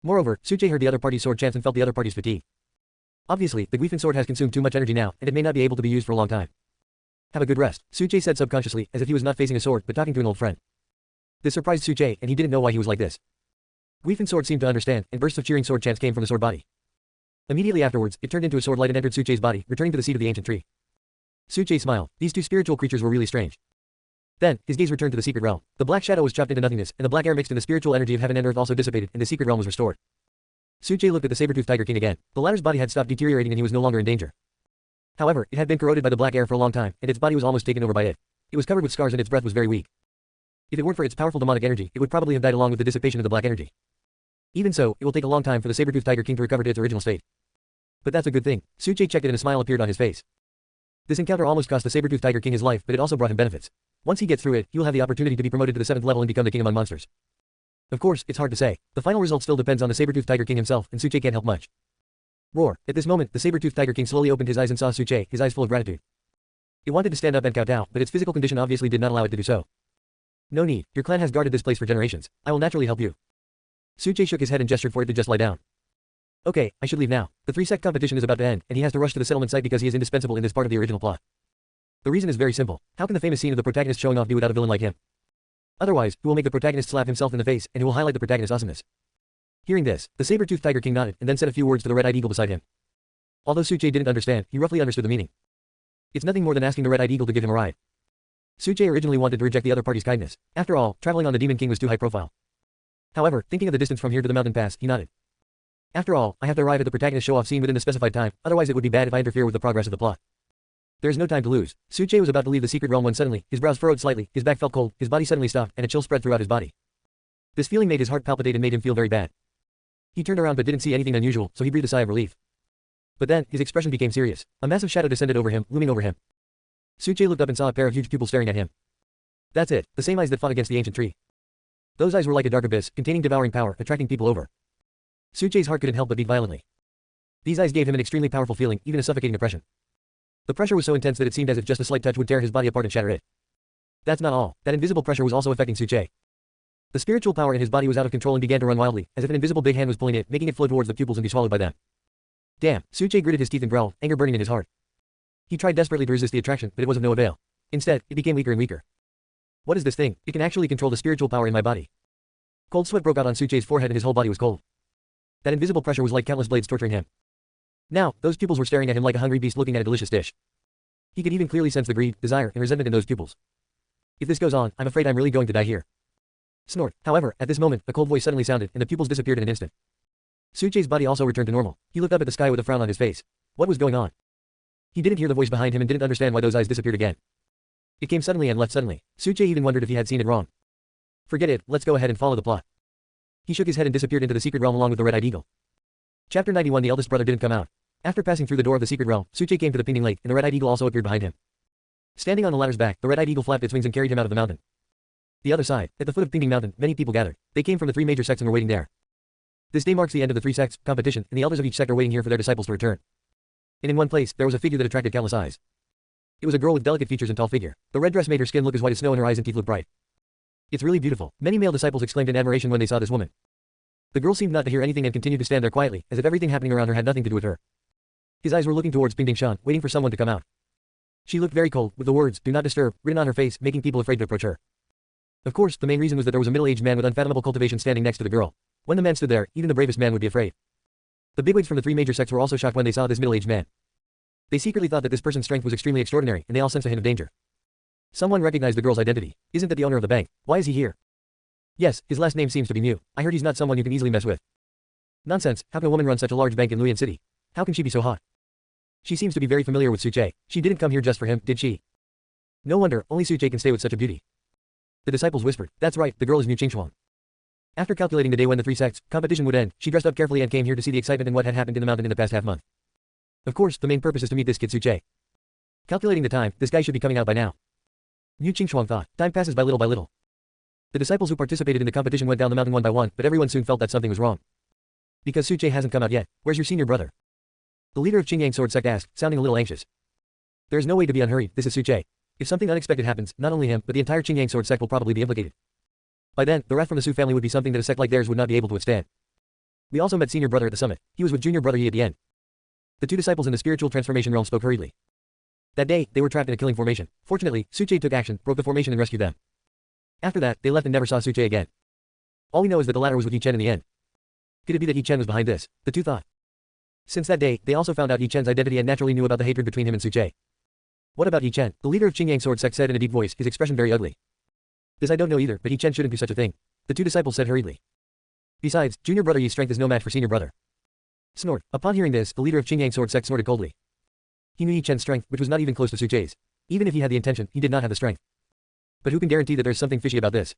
A: Moreover, Suchay heard the other party's sword chants and felt the other party's fatigue. Obviously, the Guifan sword has consumed too much energy now, and it may not be able to be used for a long time. Have a good rest, Suchay said subconsciously, as if he was not facing a sword but talking to an old friend. This surprised Suchay, and he didn't know why he was like this. Guifan sword seemed to understand, and bursts of cheering sword chants came from the sword body. Immediately afterwards, it turned into a sword light and entered Suchay's body, returning to the seat of the ancient tree. Suchay smiled. These two spiritual creatures were really strange. Then, his gaze returned to the secret realm. The Black Shadow was chopped into nothingness, and the black air mixed in the spiritual energy of heaven and earth also dissipated, and the secret realm was restored. Suchay looked at the saber-toothed Tiger King again. The latter's body had stopped deteriorating and he was no longer in danger. However, it had been corroded by the black air for a long time, and its body was almost taken over by it. It was covered with scars and its breath was very weak. If it weren't for its powerful demonic energy, it would probably have died along with the dissipation of the black energy. Even so, it will take a long time for the saber-toothed Tiger King to recover to its original state. But that's a good thing. Suchay checked it and a smile appeared on his face. This encounter almost cost the saber-toothed Tiger King his life, but it also brought him benefits. Once he gets through it, he will have the opportunity to be promoted to the 7th level and become the king among monsters. Of course, it's hard to say. The final result still depends on the saber-toothed Tiger King himself, and Suchay can't help much. Roar! At this moment, the saber-toothed Tiger King slowly opened his eyes and saw Suchay, his eyes full of gratitude. It wanted to stand up and kowtow, but its physical condition obviously did not allow it to do so. No need, your clan has guarded this place for generations. I will naturally help you. Suchay shook his head and gestured for it to just lie down. Okay, I should leave now. The 3-sect competition is about to end, and he has to rush to the settlement site because he is indispensable in this part of the original plot. The reason is very simple. How can the famous scene of the protagonist showing off be without a villain like him? Otherwise, who will make the protagonist slap himself in the face, and who will highlight the protagonist's awesomeness? Hearing this, the saber-toothed Tiger King nodded, and then said a few words to the red-eyed eagle beside him. Although Suchay didn't understand, he roughly understood the meaning. It's nothing more than asking the red-eyed eagle to give him a ride. Suchay originally wanted to reject the other party's kindness. After all, traveling on the Demon King was too high profile. However, thinking of the distance from here to the mountain pass, he nodded. After all, I have to arrive at the protagonist show-off scene within the specified time, otherwise it would be bad if I interfere with the progress of the plot. There is no time to lose. Suche was about to leave the secret realm when suddenly, his brows furrowed slightly, his back felt cold, his body suddenly stopped, and a chill spread throughout his body. This feeling made his heart palpitate and made him feel very bad. He turned around but didn't see anything unusual, so he breathed a sigh of relief. But then, his expression became serious. A massive shadow descended over him, looming over him. Suche looked up and saw a pair of huge pupils staring at him. That's it, the same eyes that fought against the ancient tree. Those eyes were like a dark abyss, containing devouring power, attracting people over. Suche's heart couldn't help but beat violently. These eyes gave him an extremely powerful feeling, even a suffocating oppression. The pressure was so intense that it seemed as if just a slight touch would tear his body apart and shatter it. That's not all. That invisible pressure was also affecting Suche. The spiritual power in his body was out of control and began to run wildly, as if an invisible big hand was pulling it, making it flow towards the pupils and be swallowed by them. Damn, Suche gritted his teeth and growled, anger burning in his heart. He tried desperately to resist the attraction, but it was of no avail. Instead, it became weaker and weaker. What is this thing? It can actually control the spiritual power in my body. Cold sweat broke out on Suche's forehead and his whole body was cold. That invisible pressure was like countless blades torturing him. Now, those pupils were staring at him like a hungry beast looking at a delicious dish. He could even clearly sense the greed, desire, and resentment in those pupils. If this goes on, I'm afraid I'm really going to die here. Snort. However, at this moment, a cold voice suddenly sounded, and the pupils disappeared in an instant. Suche's body also returned to normal. He looked up at the sky with a frown on his face. What was going on? He didn't hear the voice behind him and didn't understand why those eyes disappeared again. It came suddenly and left suddenly. Suche even wondered if he had seen it wrong. Forget it, let's go ahead and follow the plot. He shook his head and disappeared into the secret realm along with the red-eyed eagle. Chapter 91. The eldest brother didn't come out. After passing through the door of the secret realm, Suche came to the painting lake, and the red-eyed eagle also appeared behind him. Standing on the ladder's back, the red-eyed eagle flapped its wings and carried him out of the mountain. The other side, at the foot of Pingding Mountain, many people gathered. They came from the three major sects and were waiting there. This day marks the end of the three sects competition, and the elders of each sect are waiting here for their disciples to return. And in one place, there was a figure that attracted countless eyes. It was a girl with delicate features and tall figure. The red dress made her skin look as white as snow and her eyes and teeth looked bright. It's really beautiful. Many male disciples exclaimed in admiration when they saw this woman. The girl seemed not to hear anything and continued to stand there quietly, as if everything happening around her had nothing to do with her. His eyes were looking towards Pingding Shan, waiting for someone to come out. She looked very cold, with the words, "Do not disturb," written on her face, making people afraid to approach her. Of course, the main reason was that there was a middle-aged man with unfathomable cultivation standing next to the girl. When the man stood there, even the bravest man would be afraid. The bigwigs from the three major sects were also shocked when they saw this middle-aged man. They secretly thought that this person's strength was extremely extraordinary, and they all sensed a hint of danger. Someone recognized the girl's identity. Isn't that the owner of the bank? Why is he here? Yes, his last name seems to be Mu. I heard he's not someone you can easily mess with. Nonsense, how can a woman run such a large bank in Luyan City? How can she be so hot? She seems to be very familiar with Suche. She didn't come here just for him, did she? No wonder, only Suche can stay with such a beauty. The disciples whispered, that's right, the girl is Mu Qingxuang. After calculating the day when the three sects competition would end, she dressed up carefully and came here to see the excitement and what had happened in the mountain in the past half-month. Of course, the main purpose is to meet this kid Suche. Calculating the time, this guy should be coming out by now. Mu Qingxuang thought, time passes by little by little. The disciples who participated in the competition went down the mountain one by one, but everyone soon felt that something was wrong. Because Suche hasn't come out yet, where's your senior brother? The leader of Qingyang Sword Sect asked, sounding a little anxious. There is no way to be unhurried, this is Suche. If something unexpected happens, not only him, but the entire Qingyang Sword Sect will probably be implicated. By then, the wrath from the Su family would be something that a sect like theirs would not be able to withstand. We also met senior brother at the summit. He was with junior brother Yi at the end. The two disciples in the spiritual transformation realm spoke hurriedly. That day, they were trapped in a killing formation. Fortunately, Suche took action, broke the formation and rescued them. After that, they left and never saw Suche again. All we know is that the latter was with Yi Chen in the end. Could it be that Yi Chen was behind this? The two thought. Since that day, they also found out Yi Chen's identity and naturally knew about the hatred between him and Suche. What about Yi Chen? The leader of Qingyang Sword Sect said in a deep voice, his expression very ugly. This I don't know either, but Yi Chen shouldn't do such a thing. The two disciples said hurriedly. Besides, junior brother Yi's strength is no match for senior brother. Snort. Upon hearing this, the leader of Qingyang Sword Sect snorted coldly. He knew Yi Chen's strength, which was not even close to Suche's. Even if he had the intention, he did not have the strength. But who can guarantee that there's something fishy about this?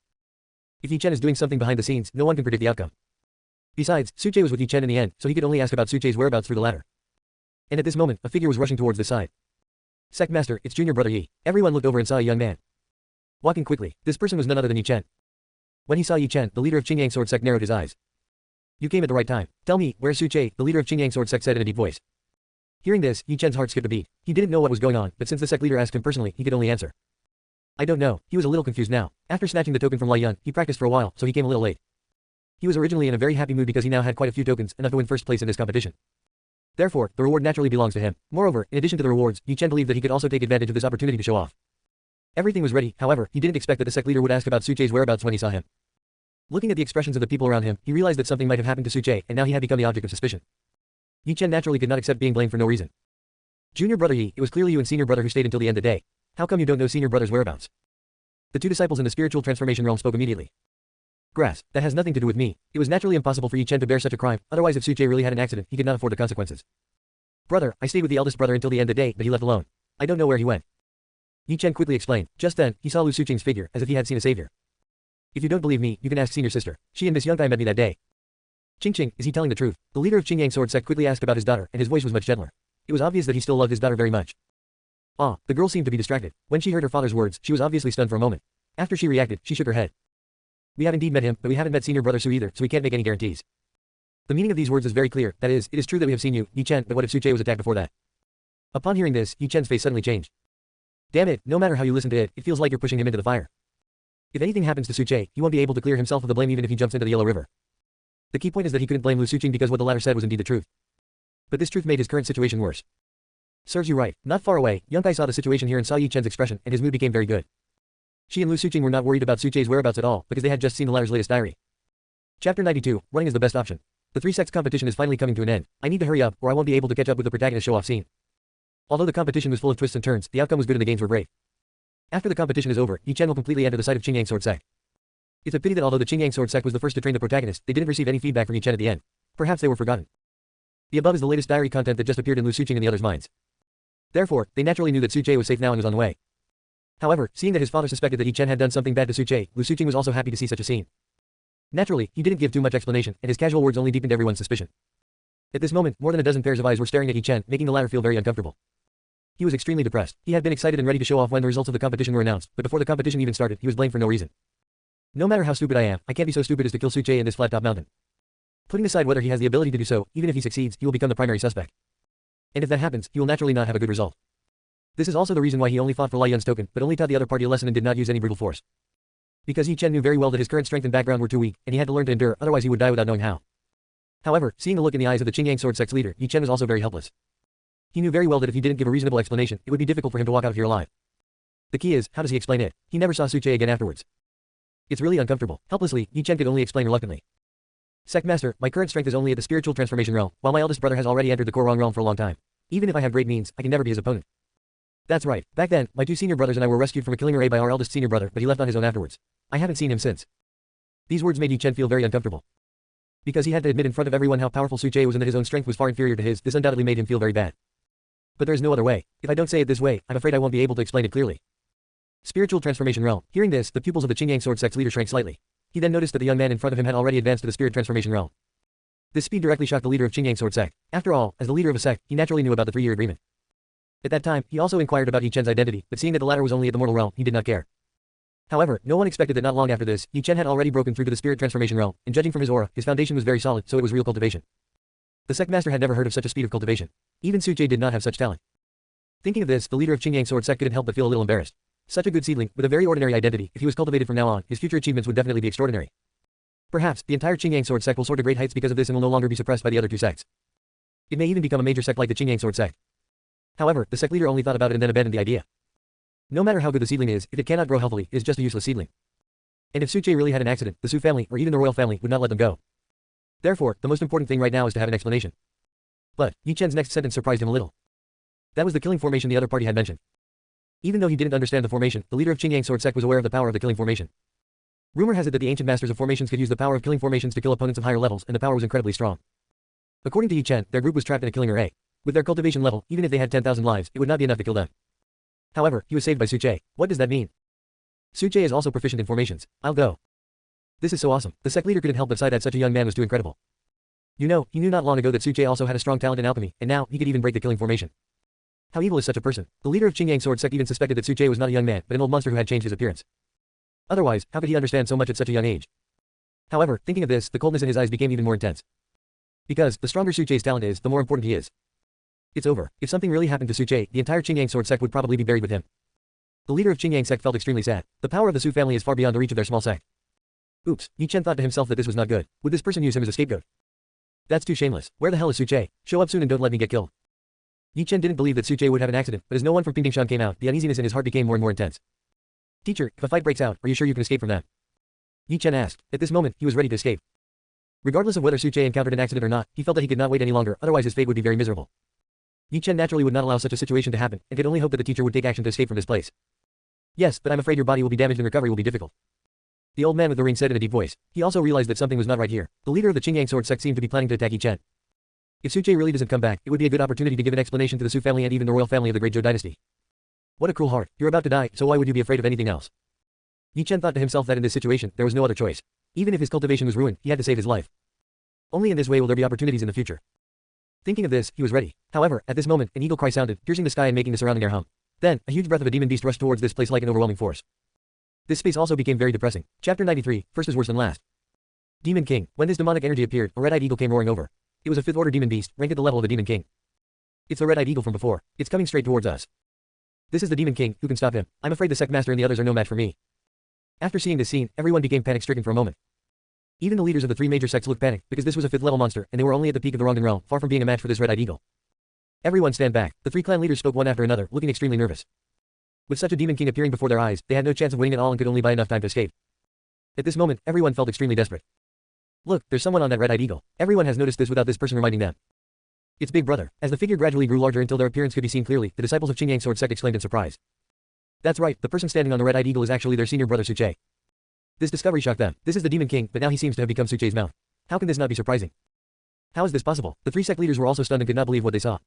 A: If Yi Chen is doing something behind the scenes, no one can predict the outcome. Besides, Suche was with Yi Chen in the end, so he could only ask about Suche's whereabouts through the ladder. And at this moment, a figure was rushing towards this side. Sect Master, it's junior brother Yi. Everyone looked over and saw a young man. Walking quickly, this person was none other than Yi Chen. When he saw Yi Chen, the leader of Qingyang Sword Sect narrowed his eyes. You came at the right time. Tell me, where's Suche? The leader of Qingyang Sword Sect said in a deep voice. Hearing this, Yi Chen's heart skipped a beat. He didn't know what was going on, but since the sect leader asked him personally, he could only answer. I don't know. He was a little confused now. After snatching the token from Lai Yun, he practiced for a while, so he came a little late. He was originally in a very happy mood because he now had quite a few tokens, enough to win first place in this competition. Therefore, the reward naturally belongs to him. Moreover, in addition to the rewards, Yi Chen believed that he could also take advantage of this opportunity to show off. Everything was ready, however, he didn't expect that the sect leader would ask about Suche's whereabouts when he saw him. Looking at the expressions of the people around him, he realized that something might have happened to Suche, and now he had become the object of suspicion. Yi Chen naturally could not accept being blamed for no reason. Junior brother Yi, it was clearly you and senior brother who stayed until the end of the day. How come you don't know senior brother's whereabouts? The two disciples in the spiritual transformation realm spoke immediately. Grass, that has nothing to do with me. It was naturally impossible for Yi Chen to bear such a crime, otherwise if Suche really had an accident, he could not afford the consequences. Brother, I stayed with the eldest brother until the end of the day, but he left alone. I don't know where he went. Yi Chen quickly explained. Just then, he saw Lu Suqing's figure, as if he had seen a savior. If you don't believe me, you can ask senior sister. She and Miss Young Guy met me that day. Qing, is he telling the truth? The leader of Qingyang Sword Sect quickly asked about his daughter, and his voice was much gentler. It was obvious that he still loved his daughter very much. Ah, the girl seemed to be distracted. When she heard her father's words, she was obviously stunned for a moment. After she reacted, she shook her head. We have indeed met him, but we haven't met senior brother Su either, so we can't make any guarantees. The meaning of these words is very clear, that is, it is true that we have seen you, Yi Chen, but what if Su Che was attacked before that? Upon hearing this, Yi Chen's face suddenly changed. Damn it, no matter how you listen to it, it feels like you're pushing him into the fire. If anything happens to Su Che, he won't be able to clear himself of the blame even if he jumps into the Yellow River. The key point is that he couldn't blame Lu Suqing because what the latter said was indeed the truth. But this truth made his current situation worse. Serves you right. Not far away, Young Kai saw the situation here and saw Yi Chen's expression, and his mood became very good. She and Lu Suqing were not worried about Su Che's whereabouts at all, because they had just seen the latter's latest diary. Chapter 92, Running is the best option. The 3 sects competition is finally coming to an end. I need to hurry up, or I won't be able to catch up with the protagonist show-off scene. Although the competition was full of twists and turns, the outcome was good and the games were great. After the competition is over, Yi Chen will completely enter the site of Qingyang Sword Sect. It's a pity that although the Qingyang Sword Sect was the first to train the protagonist, they didn't receive any feedback from Yi Chen at the end. Perhaps they were forgotten. The above is the latest diary content that just appeared in Lu Suqing and the others' minds. Therefore, they naturally knew that Su Che was safe now and was on the way. However, seeing that his father suspected that Yi Chen had done something bad to Su Che, Lu Suqing was also happy to see such a scene. Naturally, he didn't give too much explanation, and his casual words only deepened everyone's suspicion. At this moment, more than a dozen pairs of eyes were staring at Yi Chen, making the latter feel very uncomfortable. He was extremely depressed. He had been excited and ready to show off when the results of the competition were announced, but before the competition even started, he was blamed for no reason. No matter how stupid I am, I can't be so stupid as to kill Su Che in this flat-top mountain. Putting aside whether he has the ability to do so, even if he succeeds, he will become the primary suspect. And if that happens, he will naturally not have a good result. This is also the reason why he only fought for Lai Yun's token, but only taught the other party a lesson and did not use any brutal force. Because Yi Chen knew very well that his current strength and background were too weak, and he had to learn to endure, otherwise he would die without knowing how. However, seeing the look in the eyes of the Qingyang Sword Sect's leader, Yi Chen was also very helpless. He knew very well that if he didn't give a reasonable explanation, it would be difficult for him to walk out of here alive. The key is, how does he explain it? He never saw Su Che again afterwards. It's really uncomfortable. Helplessly, Yi Chen could only explain reluctantly. Sect Master, my current strength is only at the spiritual transformation realm, while my eldest brother has already entered the core realm for a long time. Even if I have great means, I can never be his opponent. That's right. Back then, my 2 senior brothers and I were rescued from a killing array by our eldest senior brother, but he left on his own afterwards. I haven't seen him since. These words made Yi Chen feel very uncomfortable. Because he had to admit in front of everyone how powerful Su Che was and that his own strength was far inferior to his, this undoubtedly made him feel very bad. But there is no other way. If I don't say it this way, I'm afraid I won't be able to explain it clearly. Spiritual transformation realm. Hearing this, the pupils of the Qingyang Sword Sect's leader shrank slightly. He then noticed that the young man in front of him had already advanced to the spirit transformation realm. This speed directly shocked the leader of Qingyang Sword Sect. After all, as the leader of a sect, he naturally knew about the 3-year agreement. At that time, he also inquired about Yi Chen's identity, but seeing that the latter was only at the mortal realm, he did not care. However, no one expected that not long after this, Yi Chen had already broken through to the spirit transformation realm, and judging from his aura, his foundation was very solid, so it was real cultivation. The sect master had never heard of such a speed of cultivation. Even Su Che did not have such talent. Thinking of this, the leader of Qingyang Sword Sect couldn't help but feel a little embarrassed. Such a good seedling, with a very ordinary identity, if he was cultivated from now on, his future achievements would definitely be extraordinary. Perhaps, the entire Qingyang Sword Sect will soar to great heights because of this and will no longer be suppressed by the other 2 sects. It may even become a major sect like the Qingyang Sword Sect. However, the sect leader only thought about it and then abandoned the idea. No matter how good the seedling is, if it cannot grow healthily, it is just a useless seedling. And if Su Che really had an accident, the Su family, or even the royal family, would not let them go. Therefore, the most important thing right now is to have an explanation. But, Yi Chen's next sentence surprised him a little. That was the killing formation the other party had mentioned. Even though he didn't understand the formation, the leader of Qingyang Sword Sect was aware of the power of the killing formation. Rumor has it that the ancient masters of formations could use the power of killing formations to kill opponents of higher levels, and the power was incredibly strong. According to Yi Chen, their group was trapped in a killing array. With their cultivation level, even if they had 10,000 lives, it would not be enough to kill them. However, he was saved by Su Che. What does that mean? Su Che is also proficient in formations. I'll go. This is so awesome. The sect leader couldn't help but sigh that such a young man was too incredible. You know, he knew not long ago that Su Che also had a strong talent in alchemy, and now, he could even break the killing formation. How evil is such a person? The leader of Qingyang Sword Sect even suspected that Su Che was not a young man, but an old monster who had changed his appearance. Otherwise, how could he understand so much at such a young age? However, thinking of this, the coldness in his eyes became even more intense. Because, the stronger Su Che's talent is, the more important he is. It's over. If something really happened to Su Che, the entire Qingyang Sword Sect would probably be buried with him. The leader of Qingyang Sect felt extremely sad. The power of the Su family is far beyond the reach of their small sect. Oops, Yi Chen thought to himself that this was not good. Would this person use him as a scapegoat? That's too shameless. Where the hell is Su Che? Show up soon and don't let me get killed. Yi Chen didn't believe that Su Che would have an accident, but as no one from Pingdingshan came out, the uneasiness in his heart became more and more intense. Teacher, if a fight breaks out, are you sure you can escape from that? Yi Chen asked. At this moment, he was ready to escape. Regardless of whether Su Che encountered an accident or not, he felt that he could not wait any longer, otherwise his fate would be very miserable. Yi Chen naturally would not allow such a situation to happen, and could only hope that the teacher would take action to escape from this place. Yes, but I'm afraid your body will be damaged and recovery will be difficult. The old man with the ring said in a deep voice. He also realized that something was not right here. The leader of the Qingyang Sword Sect seemed to be planning to attack Yi Chen. If Su Che really doesn't come back, it would be a good opportunity to give an explanation to the Su family and even the royal family of the Great Zhou dynasty. What a cruel heart, you're about to die, so why would you be afraid of anything else? Yi Chen thought to himself that in this situation, there was no other choice. Even if his cultivation was ruined, he had to save his life. Only in this way will there be opportunities in the future. Thinking of this, he was ready. However, at this moment, an eagle cry sounded, piercing the sky and making the surrounding air hum. Then, a huge breath of a demon beast rushed towards this place like an overwhelming force. This space also became very depressing. Chapter 93, first is worse than last. Demon King. When this demonic energy appeared, a red-eyed eagle came roaring over. It was a 5th order demon beast, ranked at the level of a demon king. It's the red-eyed eagle from before. It's coming straight towards us. This is the demon king, who can stop him? I'm afraid the sect master and the others are no match for me. After seeing this scene, everyone became panic-stricken for a moment. Even the leaders of the 3 major sects looked panicked, because this was a 5th level monster, and they were only at the peak of the Rongdan realm, far from being a match for this red-eyed eagle. Everyone stand back. The 3 clan leaders spoke one after another, looking extremely nervous. With such a demon king appearing before their eyes, they had no chance of winning at all and could only buy enough time to escape. At this moment, everyone felt extremely desperate. Look, there's someone on that red-eyed eagle. Everyone has noticed this without this person reminding them. It's Big Brother. As the figure gradually grew larger until their appearance could be seen clearly, the disciples of Qingyang Sword Sect exclaimed in surprise. That's right, the person standing on the red-eyed eagle is actually their senior brother Suche. This discovery shocked them. This is the demon king, but now he seems to have become Suche's mount. How can this not be surprising? How is this possible? The 3 sect leaders were also stunned and could not believe what they saw.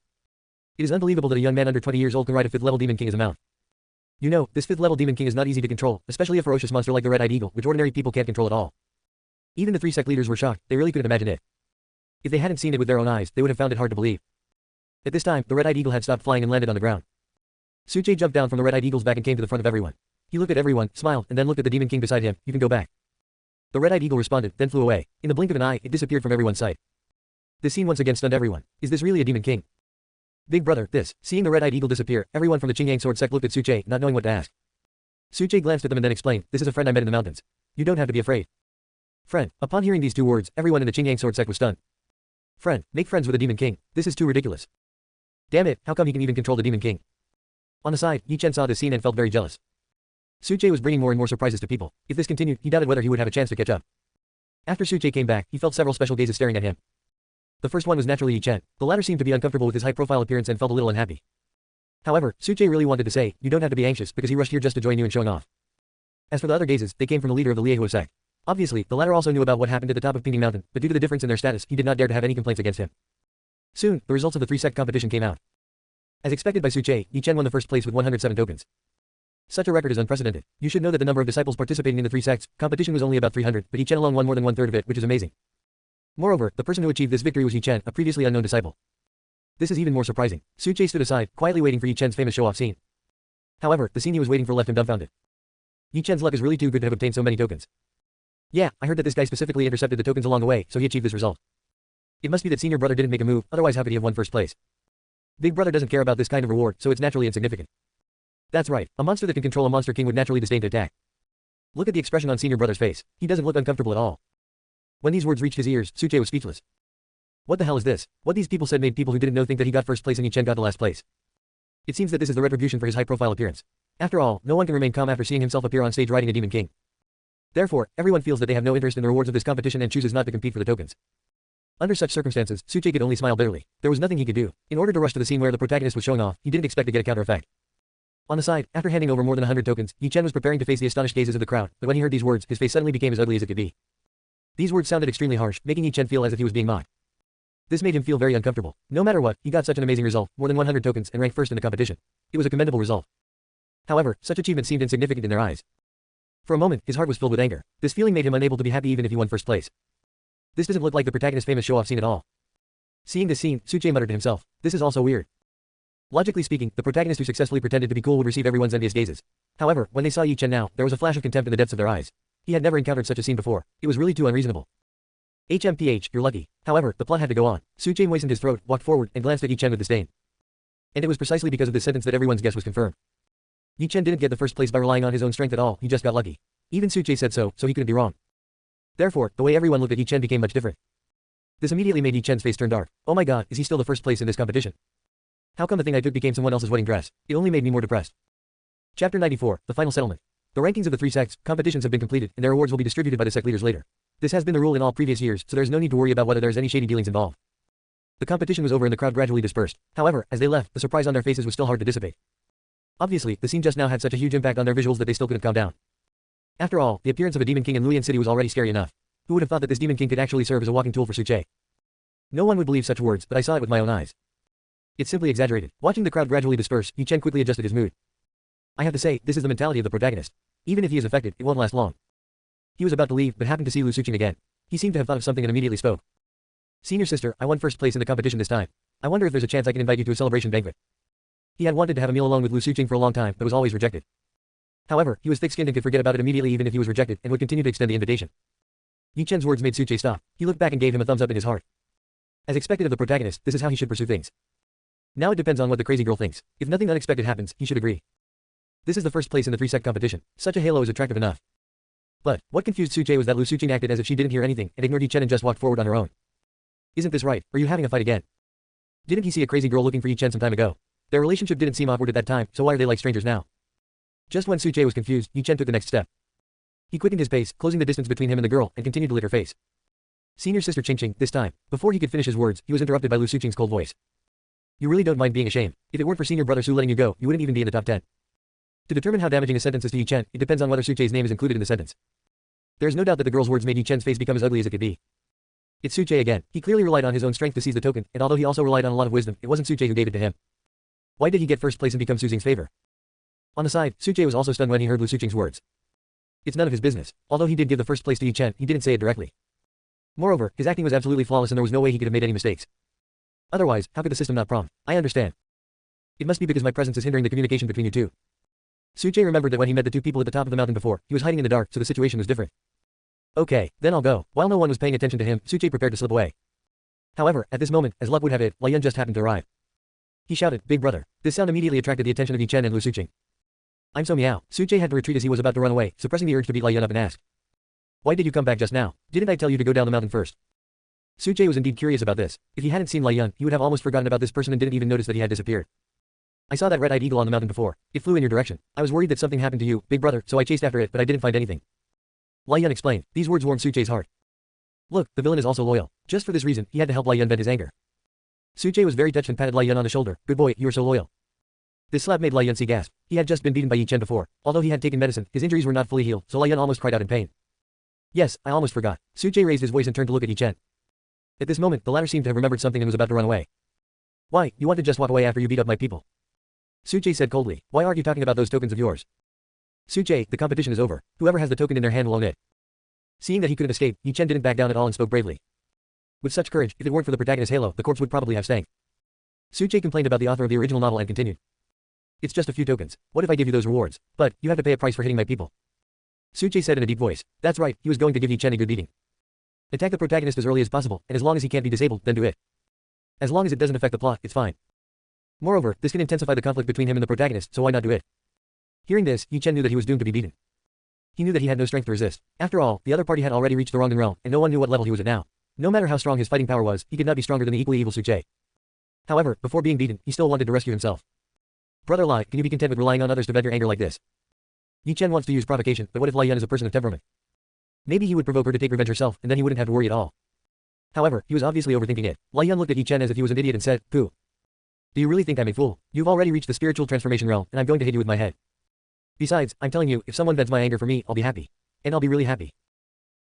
A: It is unbelievable that a young man under 20 years old can ride a 5th level demon king as a mount. You know, this 5th level demon king is not easy to control, especially a ferocious monster like the red-eyed eagle, which ordinary people can't control at all. Even the 3 sect leaders were shocked, they really couldn't imagine it. If they hadn't seen it with their own eyes, they would have found it hard to believe. At this time, the red-eyed eagle had stopped flying and landed on the ground. Suche jumped down from the red-eyed eagle's back and came to the front of everyone. He looked at everyone, smiled, and then looked at the demon king beside him. You can go back. The red-eyed eagle responded, then flew away. In the blink of an eye, it disappeared from everyone's sight. This scene once again stunned everyone. Is this really a demon king? Big Brother, this. Seeing the red-eyed eagle disappear, everyone from the Qingyang Sword Sect looked at Suche, not knowing what to ask. Suche glanced at them and then explained, this is a friend I met in the mountains. You don't have to be afraid. Friend. Upon hearing these 2 words, everyone in the Qingyang Sword Sect was stunned. Friend, make friends with a demon king. This is too ridiculous. Damn it, how come he can even control the demon king? On the side, Yi Chen saw this scene and felt very jealous. Suche was bringing more and more surprises to people. If this continued, he doubted whether he would have a chance to catch up. After Suche came back, he felt several special gazes staring at him. The first one was naturally Yi Chen. The latter seemed to be uncomfortable with his high-profile appearance and felt a little unhappy. However, Suche really wanted to say, you don't have to be anxious because he rushed here just to join you in showing off. As for the other gazes, they came from the leader of the Liehua sect. Obviously, the latter also knew about what happened at the top of Pinging Mountain, but due to the difference in their status, he did not dare to have any complaints against him. Soon, the results of the 3-sect competition came out. As expected by Suche, Yi Chen won the first place with 107 tokens. Such a record is unprecedented. You should know that the number of disciples participating in the 3 sects competition was only about 300, but Yi Chen alone won more than 1/3 of it, which is amazing. Moreover, the person who achieved this victory was Yi Chen, a previously unknown disciple. This is even more surprising. Suche stood aside, quietly waiting for Yi Chen's famous show-off scene. However, the scene he was waiting for left him dumbfounded. Yi Chen's luck is really too good to have obtained so many tokens. Yeah, I heard that this guy specifically intercepted the tokens along the way, so he achieved this result. It must be that senior brother didn't make a move, otherwise how could he have won first place? Big brother doesn't care about this kind of reward, so it's naturally insignificant. That's right, a monster that can control a monster king would naturally disdain to attack. Look at the expression on senior brother's face. He doesn't look uncomfortable at all. When these words reached his ears, Suche was speechless. What the hell is this? What these people said made people who didn't know think that he got first place and Yi Chen got the last place. It seems that this is the retribution for his high-profile appearance. After all, no one can remain calm after seeing himself appear on stage riding a demon king. Therefore, everyone feels that they have no interest in the rewards of this competition and chooses not to compete for the tokens. Under such circumstances, Suche could only smile bitterly. There was nothing he could do. In order to rush to the scene where the protagonist was showing off, he didn't expect to get a counter effect. On the side, after handing over more than 100 tokens, Yi Chen was preparing to face the astonished gazes of the crowd, but when he heard these words, his face suddenly became as ugly as it could be. These words sounded extremely harsh, making Yi Chen feel as if he was being mocked. This made him feel very uncomfortable. No matter what, he got such an amazing result, more than 100 tokens, and ranked first in the competition. It was a commendable result. However, such achievement seemed insignificant in their eyes. For a moment, his heart was filled with anger. This feeling made him unable to be happy even if he won first place. This doesn't look like the protagonist's famous show-off scene at all. Seeing this scene, Suche muttered to himself, this is also weird. Logically speaking, the protagonist who successfully pretended to be cool would receive everyone's envious gazes. However, when they saw Yi Chen now, there was a flash of contempt in the depths of their eyes. He had never encountered such a scene before. It was really too unreasonable. HMPH, you're lucky. However, the plot had to go on. Suche moistened his throat, walked forward, and glanced at Yi Chen with disdain. And it was precisely because of this sentence that everyone's guess was confirmed. Yi Chen didn't get the first place by relying on his own strength at all, he just got lucky. Even Suche said so he couldn't be wrong. Therefore, the way everyone looked at Yi Chen became much different. This immediately made Yi Chen's face turn dark. Oh my god, is he still the first place in this competition? How come the thing I took became someone else's wedding dress? It only made me more depressed. Chapter 94, the final settlement. The rankings of the 3 sects, competitions have been completed, and their awards will be distributed by the sect leaders later. This has been the rule in all previous years, so there's no need to worry about whether there's any shady dealings involved. The competition was over and the crowd gradually dispersed. However, as they left, the surprise on their faces was still hard to dissipate. Obviously, the scene just now had such a huge impact on their visuals that they still couldn't calm down. After all, the appearance of a demon king in Luyan City was already scary enough. Who would have thought that this demon king could actually serve as a walking tool for Suche? No one would believe such words, but I saw it with my own eyes. It's simply exaggerated. Watching the crowd gradually disperse, Yi Chen quickly adjusted his mood. I have to say, this is the mentality of the protagonist. Even if he is affected, it won't last long. He was about to leave but happened to see Lu Suqing again. He seemed to have thought of something and immediately spoke. Senior sister, I won first place in the competition this time. I wonder if there's a chance I can invite you to a celebration banquet. He had wanted to have a meal alone with Lu Suqing for a long time but was always rejected. However, he was thick-skinned and could forget about it immediately even if he was rejected and would continue to extend the invitation. Yi Chen's words made Suqing stop. He looked back and gave him a thumbs up in his heart. As expected of the protagonist, this is how he should pursue things. Now it depends on what the crazy girl thinks. If nothing unexpected happens, he should agree. This is the first place in the 3-sect competition. Such a halo is attractive enough. But what confused Suqing was that Lu Suqing acted as if she didn't hear anything and ignored Yi Chen and just walked forward on her own. Isn't this right? Are you having a fight again? Didn't he see a crazy girl looking for Yi Chen some time ago? Their relationship didn't seem awkward at that time, so why are they like strangers now? Just when Suqing was confused, Yi Chen took the next step. He quickened his pace, closing the distance between him and the girl, and continued to lick her face. Senior sister Qingqing, this time. Before he could finish his words, he was interrupted by Lu Suqing's cold voice. You really don't mind being ashamed. If it weren't for senior brother Su letting you go, you wouldn't even be in the top 10. To determine how damaging a sentence is to Yi Chen, it depends on whether Suqing's name is included in the sentence. There is no doubt that the girl's words made Yi Chen's face become as ugly as it could be. It's Suqing again. He clearly relied on his own strength to seize the token, and although he also relied on a lot of wisdom, it wasn't Suqing who gave it to him. Why did he get first place and become Su Xing's favor? On the side, Suqing was also stunned when he heard Lu Suqing's words. It's none of his business. Although he did give the first place to Yi Chen, he didn't say it directly. Moreover, his acting was absolutely flawless and there was no way he could have made any mistakes. Otherwise, how could the system not prompt? I understand. It must be because my presence is hindering the communication between you two. Suqing remembered that when he met the two people at the top of the mountain before, he was hiding in the dark, so the situation was different. Okay, then I'll go. While no one was paying attention to him, Suqing prepared to slip away. However, at this moment, as luck would have it, Lian just happened to arrive. He shouted, Big brother. This sound immediately attracted the attention of Yi Chen and Lu Suqing. I'm so meow. Suqing had to retreat as he was about to run away, suppressing the urge to beat Lian up and asked. Why did you come back just now? Didn't I tell you to go down the mountain first? Suqing was indeed curious about this. If he hadn't seen Lian, he would have almost forgotten about this person and didn't even notice that he had disappeared. I saw that red-eyed eagle on the mountain before. It flew in your direction. I was worried that something happened to you, big brother, so I chased after it but I didn't find anything. Lian explained. These words warmed Suqing's heart. Look, the villain is also loyal. Just for this reason, he had to help Lian vent his anger. Suqing was very touched and patted Lian on the shoulder. Good boy, you are so loyal. This slap made Lian see gasp. He had just been beaten by Yi Chen before. Although he had taken medicine, his injuries were not fully healed, so Lian almost cried out in pain. Yes, I almost forgot. Suqing raised his voice and turned to look at Yi Chen. At this moment, the latter seemed to have remembered something and was about to run away. Why, you want to just walk away after you beat up my people? Suqing said coldly. Why aren't you talking about those tokens of yours? Suqing, the competition is over. Whoever has the token in their hand will own it. Seeing that he couldn't escape, Yi Chen didn't back down at all and spoke bravely. With such courage, if it weren't for the protagonist's halo, the corpse would probably have stank. Suqing complained about the author of the original novel and continued. It's just a few tokens. What if I give you those rewards? But, you have to pay a price for hitting my people. Suqing said in a deep voice. That's right, he was going to give Yi Chen a good beating. Attack the protagonist as early as possible, and as long as he can't be disabled, then do it. As long as it doesn't affect the plot, it's fine. Moreover, this can intensify the conflict between him and the protagonist, so why not do it? Hearing this, Yi Chen knew that he was doomed to be beaten. He knew that he had no strength to resist. After all, the other party had already reached the Rongdan realm, and no one knew what level he was at now. No matter how strong his fighting power was, he could not be stronger than the equally evil Suqing. However, before being beaten, he still wanted to rescue himself. Brother Lai, can you be content with relying on others to vent your anger like this? Yi Chen wants to use provocation, but what if Lai Yan is a person of temperament? Maybe he would provoke her to take revenge herself, and then he wouldn't have to worry at all. However, he was obviously overthinking it. Lai Yan looked at Yi Chen as if he was an idiot and said, Pooh. Do you really think I'm a fool? You've already reached the spiritual transformation realm, and I'm going to hit you with my head. Besides, I'm telling you, if someone vents my anger for me, I'll be happy. And I'll be really happy.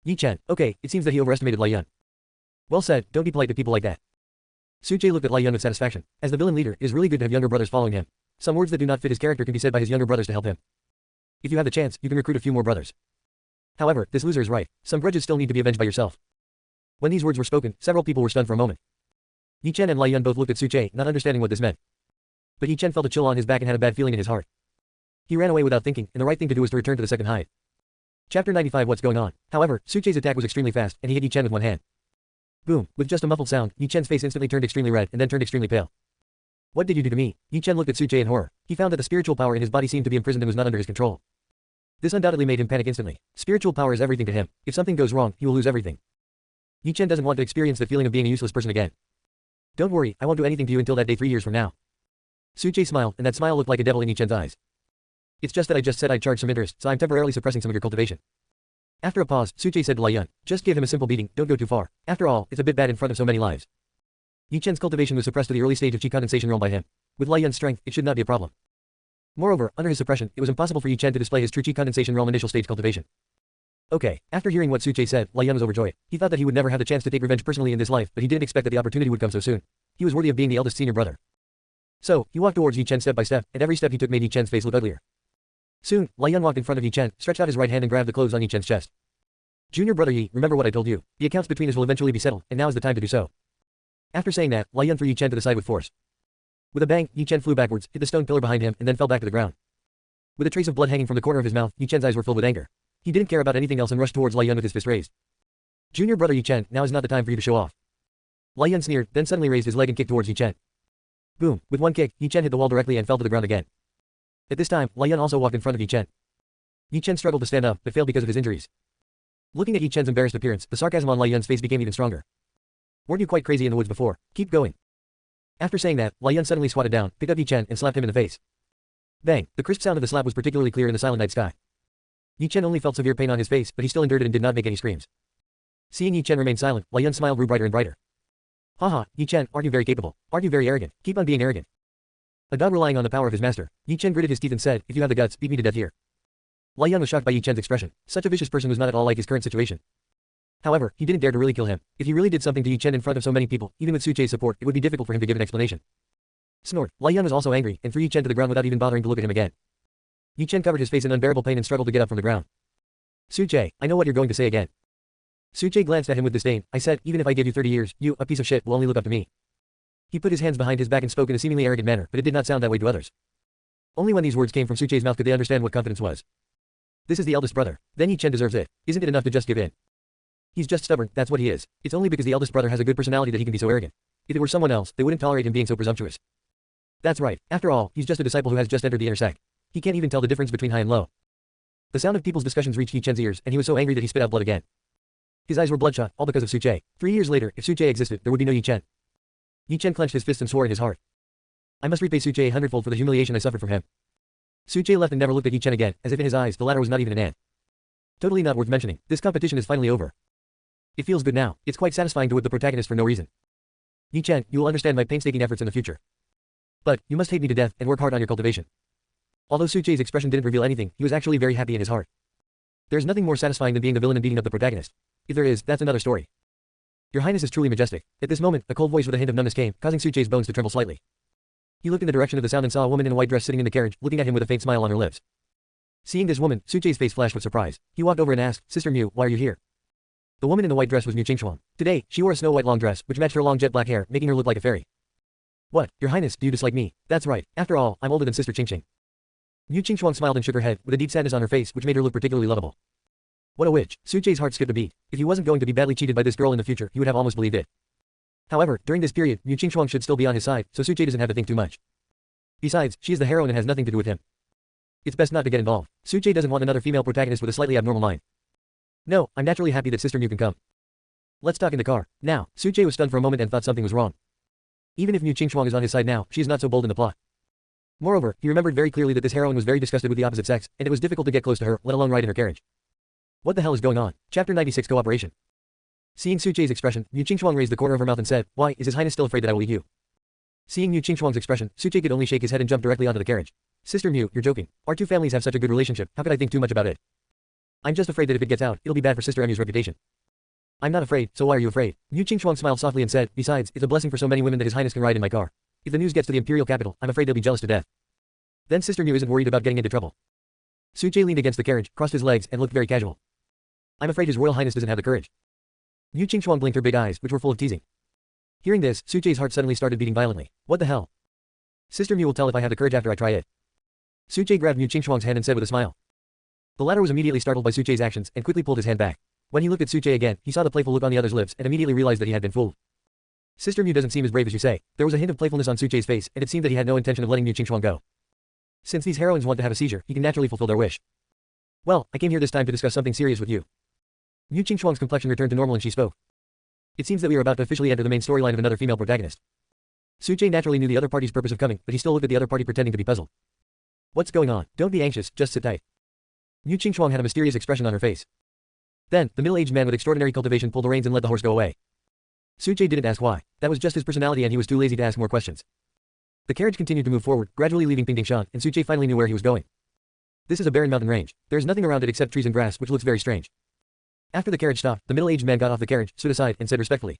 A: Yi Chen, okay, it seems that he overestimated Lai Yan. Well said, don't be polite to people like that. Suqing looked at Lai Yan with satisfaction. As the villain leader, it is really good to have younger brothers following him. Some words that do not fit his character can be said by his younger brothers to help him. If you have the chance, you can recruit a few more brothers. However, this loser is right. Some grudges still need to be avenged by yourself. When these words were spoken, several people were stunned for a moment. Yi Chen and Lai Yan both looked at Suqing, not understanding what this meant. But Yi Chen felt a chill on his back and had a bad feeling in his heart. He ran away without thinking, and the right thing to do was to return to the second hide. Chapter 95. What's going on? However, Suqing's attack was extremely fast, and he hit Yi Chen with one hand. Boom! With just a muffled sound, Yi Chen's face instantly turned extremely red and then turned extremely pale. What did you do to me? Yi Chen looked at Suqing in horror. He found that the spiritual power in his body seemed to be imprisoned and was not under his control. This undoubtedly made him panic instantly. Spiritual power is everything to him. If something goes wrong, he will lose everything. Yi Chen doesn't want to experience the feeling of being a useless person again. Don't worry, I won't do anything to you until that day 3 years from now. Suqing smiled, and that smile looked like a devil in Yi Chen's eyes. It's just that I just said I'd charge some interest, so I'm temporarily suppressing some of your cultivation. After a pause, Suqing said to Lai Yan, just give him a simple beating, don't go too far. After all, it's a bit bad in front of so many lives. Yi Chen's cultivation was suppressed to the early stage of Qi condensation realm by him. With Lai Yan's strength, it should not be a problem. Moreover, under his suppression, it was impossible for Yi Chen to display his true Qi condensation realm initial stage cultivation. Okay, after hearing what Suqing said, Lai Yan was overjoyed. He thought that he would never have the chance to take revenge personally in this life, but he didn't expect that the opportunity would come so soon. He was worthy of being the eldest senior brother. So, he walked towards Yi Chen step by step, and every step he took made Yi Chen's face look uglier. Soon, Li Yun walked in front of Yi Chen, stretched out his right hand and grabbed the clothes on Yi Chen's chest. Junior brother Yi, remember what I told you. The accounts between us will eventually be settled, and now is the time to do so. After saying that, Li Yun threw Yi Chen to the side with force. With a bang, Yi Chen flew backwards, hit the stone pillar behind him, and then fell back to the ground. With a trace of blood hanging from the corner of his mouth, Yi Chen's eyes were filled with anger. He didn't care about anything else and rushed towards Li Yun with his fist raised. Junior brother Yi Chen, now is not the time for you to show off. Li Yun sneered, then suddenly raised his leg and kicked towards Yi Chen. Boom, with one kick, Yi Chen hit the wall directly and fell to the ground again. At this time, Li Yun also walked in front of Yi Chen. Yi Chen struggled to stand up, but failed because of his injuries. Looking at Yi Chen's embarrassed appearance, the sarcasm on Li Yun's face became even stronger. Weren't you quite crazy in the woods before? Keep going. After saying that, Li Yun suddenly squatted down, picked up Yi Chen, and slapped him in the face. Bang, the crisp sound of the slap was particularly clear in the silent night sky. Yi Chen only felt severe pain on his face, but he still endured it and did not make any screams. Seeing Yi Chen remain silent, Li Yun's smile grew brighter and brighter. Haha, Yi Chen, aren't you very capable? Aren't you very arrogant? Keep on being arrogant. A god relying on the power of his master, Yi Chen gritted his teeth and said, if you have the guts, beat me to death here. Li Yun was shocked by Yi Chen's expression. Such a vicious person was not at all like his current situation. However, he didn't dare to really kill him. If he really did something to Yi Chen in front of so many people, even with Suchei's support, it would be difficult for him to give an explanation. Snort, Li Yun was also angry, and threw Yi Chen to the ground without even bothering to look at him again. Yi Chen covered his face in unbearable pain and struggled to get up from the ground. Suchei, I know what you're going to say again. Suchei glanced at him with disdain. I said, even if I give you 30 years, you, a piece of shit, will only look up to me. He put his hands behind his back and spoke in a seemingly arrogant manner, but it did not sound that way to others. Only when these words came from Suchei's mouth could they understand what confidence was. This is the eldest brother. Then Yi Chen deserves it. Isn't it enough to just give in? He's just stubborn, that's what he is. It's only because the eldest brother has a good personality that he can be so arrogant. If it were someone else, they wouldn't tolerate him being so presumptuous. That's right. After all, he's just a disciple who has just entered the inner sect. He can't even tell the difference between high and low. The sound of people's discussions reached Yi Chen's ears, and he was so angry that he spit out blood again. His eyes were bloodshot, all because of Suchei. 3 years later, if Suchei existed, there would be no Yi Chen. Yi Chen clenched his fist and swore in his heart. I must repay Suchei 100-fold for the humiliation I suffered from him. Suchei left and never looked at Yi Chen again, as if in his eyes the latter was not even an ant. Totally not worth mentioning. This competition is finally over. It feels good now. It's quite satisfying to whip the protagonist for no reason. Yi Chen, you will understand my painstaking efforts in the future. But, you must hate me to death, and work hard on your cultivation. Although Suchei's expression didn't reveal anything, he was actually very happy in his heart. There's nothing more satisfying than being the villain and beating up the protagonist. If there is, that's another story. Your Highness is truly majestic. At this moment, a cold voice with a hint of numbness came, causing Suchei's bones to tremble slightly. He looked in the direction of the sound and saw a woman in a white dress sitting in the carriage, looking at him with a faint smile on her lips. Seeing this woman, Suchei's face flashed with surprise. He walked over and asked, Sister Mu, why are you here? The woman in the white dress was Mu Qingchuan. Today, she wore a snow-white long dress, which matched her long jet black hair, making her look like a fairy. What, Your Highness, do you dislike me? That's right. After all, I'm older than Sister Qingqing. Mu Qingchuan smiled and shook her head, with a deep sadness on her face, which made her look particularly lovable. What a witch. Suchei's heart skipped a beat. If he wasn't going to be badly cheated by this girl in the future, he would have almost believed it. However, during this period, Mu Qingchuan should still be on his side, so Suchei doesn't have to think too much. Besides, she is the heroine and has nothing to do with him. It's best not to get involved. Suchei doesn't want another female protagonist with a slightly abnormal mind. No, I'm naturally happy that Sister Mu can come. Let's talk in the car. Now, Suchei was stunned for a moment and thought something was wrong. Even if Mu Qingchuan is on his side now, she is not so bold in the plot. Moreover, he remembered very clearly that this heroine was very disgusted with the opposite sex, and it was difficult to get close to her, let alone ride in her carriage. What the hell is going on? Chapter 96 Cooperation. Seeing Suchei's expression, Mu Qingchuan raised the corner of her mouth and said, Why, is His Highness still afraid that I will eat you? Seeing Mu Qingchuan's expression, Suchei could only shake his head and jump directly onto the carriage. Sister Mu, you're joking. Our two families have such a good relationship, how could I think too much about it? I'm just afraid that if it gets out, it'll be bad for Sister Mu's reputation. I'm not afraid, so why are you afraid? Mu Qingchuan smiled softly and said, Besides, it's a blessing for so many women that His Highness can ride in my car. If the news gets to the imperial capital, I'm afraid they'll be jealous to death. Then Sister Mu isn't worried about getting into trouble. Suchei leaned against the carriage, crossed his legs, and looked very casual. I'm afraid His Royal Highness doesn't have the courage. Mu Qingchuan blinked her big eyes, which were full of teasing. Hearing this, Suchei's heart suddenly started beating violently. What the hell? Sister Mu will tell if I have the courage after I try it. Suchei grabbed Mu Qingchuan's hand and said with a smile. The latter was immediately startled by Suchei's actions and quickly pulled his hand back. When he looked at Suchei again, he saw the playful look on the other's lips and immediately realized that he had been fooled. Sister Mu doesn't seem as brave as you say. There was a hint of playfulness on Suchei's face, and it seemed that he had no intention of letting Mu Qingchuan go. Since these heroines want to have a seizure, he can naturally fulfill their wish. Well, I came here this time to discuss something serious with you. Mu Qingchuan's complexion returned to normal and she spoke. It seems that we are about to officially enter the main storyline of another female protagonist. Suchei naturally knew the other party's purpose of coming, but he still looked at the other party pretending to be puzzled. What's going on? Don't be anxious, just sit tight. Mu Qingchuan had a mysterious expression on her face. Then, the middle-aged man with extraordinary cultivation pulled the reins and let the horse go away. Suchei didn't ask why. That was just his personality and he was too lazy to ask more questions. The carriage continued to move forward, gradually leaving Pingdingshan, and Suchei finally knew where he was going. This is a barren mountain range. There is nothing around it except trees and grass, which looks very strange. After the carriage stopped, the middle-aged man got off the carriage, stood aside, and said respectfully,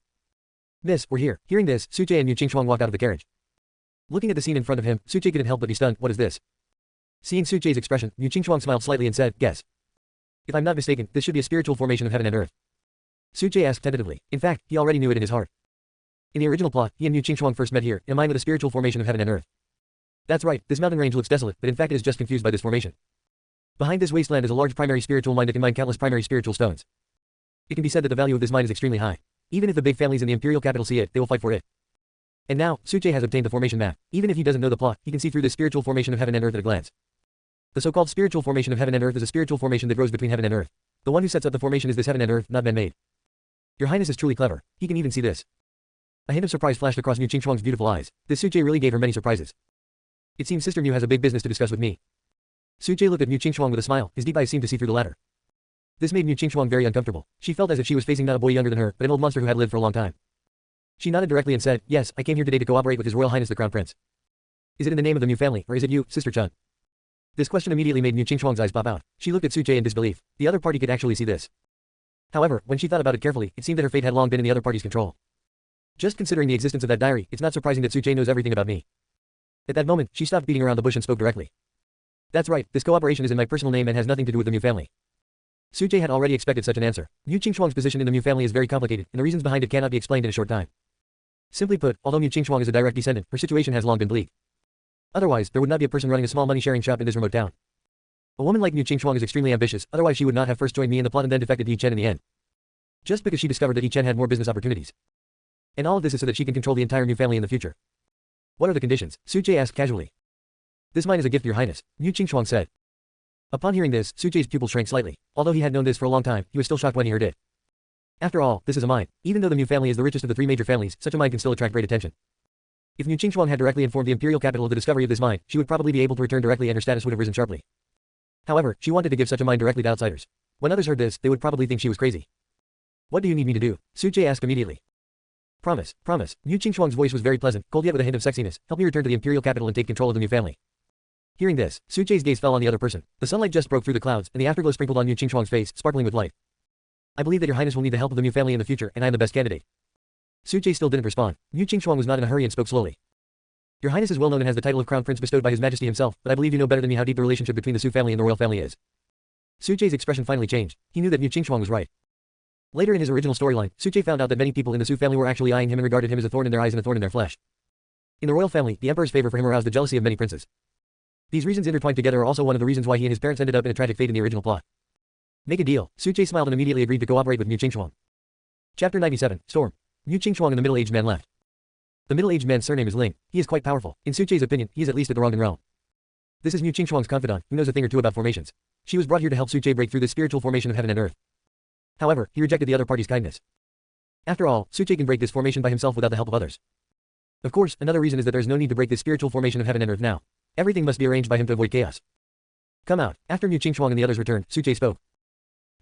A: Miss, we're here. Hearing this, Suchei and Mu Qingchuan walked out of the carriage. Looking at the scene in front of him, Suchei couldn't help but be stunned. What is this? Seeing Su Jie's expression, Mu Qingchuang smiled slightly and said, guess. If I'm not mistaken, this should be a spiritual formation of heaven and earth. Su Jie asked tentatively. In fact, he already knew it in his heart. In the original plot, he and Mu Qingchuang first met here, in a mine with a spiritual formation of heaven and earth. That's right, this mountain range looks desolate, but in fact it is just confused by this formation. Behind this wasteland is a large primary spiritual mine that can mine countless primary spiritual stones. It can be said that the value of this mine is extremely high. Even if the big families in the imperial capital see it, they will fight for it. And now, Su Jie has obtained the formation map. Even if he doesn't know the plot, he can see through this spiritual formation of heaven and earth at a glance. The so-called spiritual formation of heaven and earth is a spiritual formation that grows between heaven and earth. The one who sets up the formation is this heaven and earth, not man-made. Your Highness is truly clever. He can even see this. A hint of surprise flashed across Mu Qingchuang's beautiful eyes. This Su Jie really gave her many surprises. It seems Sister Mu has a big business to discuss with me. Su Jie looked at Mu Qingchuang with a smile. His deep eyes seemed to see through the latter. This made Mu Qingchuang very uncomfortable. She felt as if she was facing not a boy younger than her, but an old monster who had lived for a long time. She nodded directly and said, yes, I came here today to cooperate with His Royal Highness the Crown Prince. Is it in the name of the Mu family, or is it you, Sister Chun? This question immediately made Mu Qingchuang's eyes pop out. She looked at Su Jie in disbelief. The other party could actually see this. However, when she thought about it carefully, it seemed that her fate had long been in the other party's control. Just considering the existence of that diary, it's not surprising that Su Jie knows everything about me. At that moment, she stopped beating around the bush and spoke directly. That's right, this cooperation is in my personal name and has nothing to do with the Mu family. Su Jie had already expected such an answer. Mu Qingchuang's position in the Mu family is very complicated, and the reasons behind it cannot be explained in a short time. Simply put, although Mu Qingchuang is a direct descendant, her situation has long been bleak. Otherwise, there would not be a person running a small money-sharing shop in this remote town. A woman like Mu Qingchuang is extremely ambitious, otherwise she would not have first joined me in the plot and then defected to Yi Chen in the end. Just because she discovered that Yi Chen had more business opportunities. And all of this is so that she can control the entire Mu family in the future. What are the conditions? Su Jie asked casually. This mine is a gift, Your Highness, Mu Qingchuang said. Upon hearing this, Su Jie's pupil shrank slightly. Although he had known this for a long time, he was still shocked when he heard it. After all, this is a mine. Even though the Mu family is the richest of the three major families, such a mine can still attract great attention. If Mu Qingchuang had directly informed the imperial capital of the discovery of this mine, she would probably be able to return directly and her status would have risen sharply. However, she wanted to give such a mine directly to outsiders. When others heard this, they would probably think she was crazy. What do you need me to do? Su Jie asked immediately. Promise, promise. Mu Qingchuang's voice was very pleasant, cold yet with a hint of sexiness. Help me return to the imperial capital and take control of the Mu family. Hearing this, Su Jie's gaze fell on the other person. The sunlight just broke through the clouds, and the afterglow sprinkled on Mu Qingchuang's face, sparkling with light. I believe that Your Highness will need the help of the Mu family in the future, and I am the best candidate. Su Jie still didn't respond. Mu Qingchuang was not in a hurry and spoke slowly. Your Highness is well known and has the title of Crown Prince bestowed by His Majesty himself, but I believe you know better than me how deep the relationship between the Su family and the royal family is. Su Jie's expression finally changed. He knew that Mu Qingchuang was right. Later in his original storyline, Su Jie found out that many people in the Su family were actually eyeing him and regarded him as a thorn in their eyes and a thorn in their flesh. In the royal family, the emperor's favor for him aroused the jealousy of many princes. These reasons intertwined together are also one of the reasons why he and his parents ended up in a tragic fate in the original plot. Make a deal. Su Jie smiled and immediately agreed to cooperate with Mu Qingchuang. Chapter 97, Storm. Mu Qingchuang and the middle-aged man left. The middle-aged man's surname is Ling. He is quite powerful. In Su Jie's opinion, he is at least at the Rongdan realm. This is Mu Qingchuang's confidant, who knows a thing or two about formations. She was brought here to help Su Jie break through this spiritual formation of heaven and earth. However, he rejected the other party's kindness. After all, Su Jie can break this formation by himself without the help of others. Of course, another reason is that there is no need to break this spiritual formation of heaven and earth now. Everything must be arranged by him to avoid chaos. Come out. After Mu Qingchuang and the others returned, Su Jie spoke.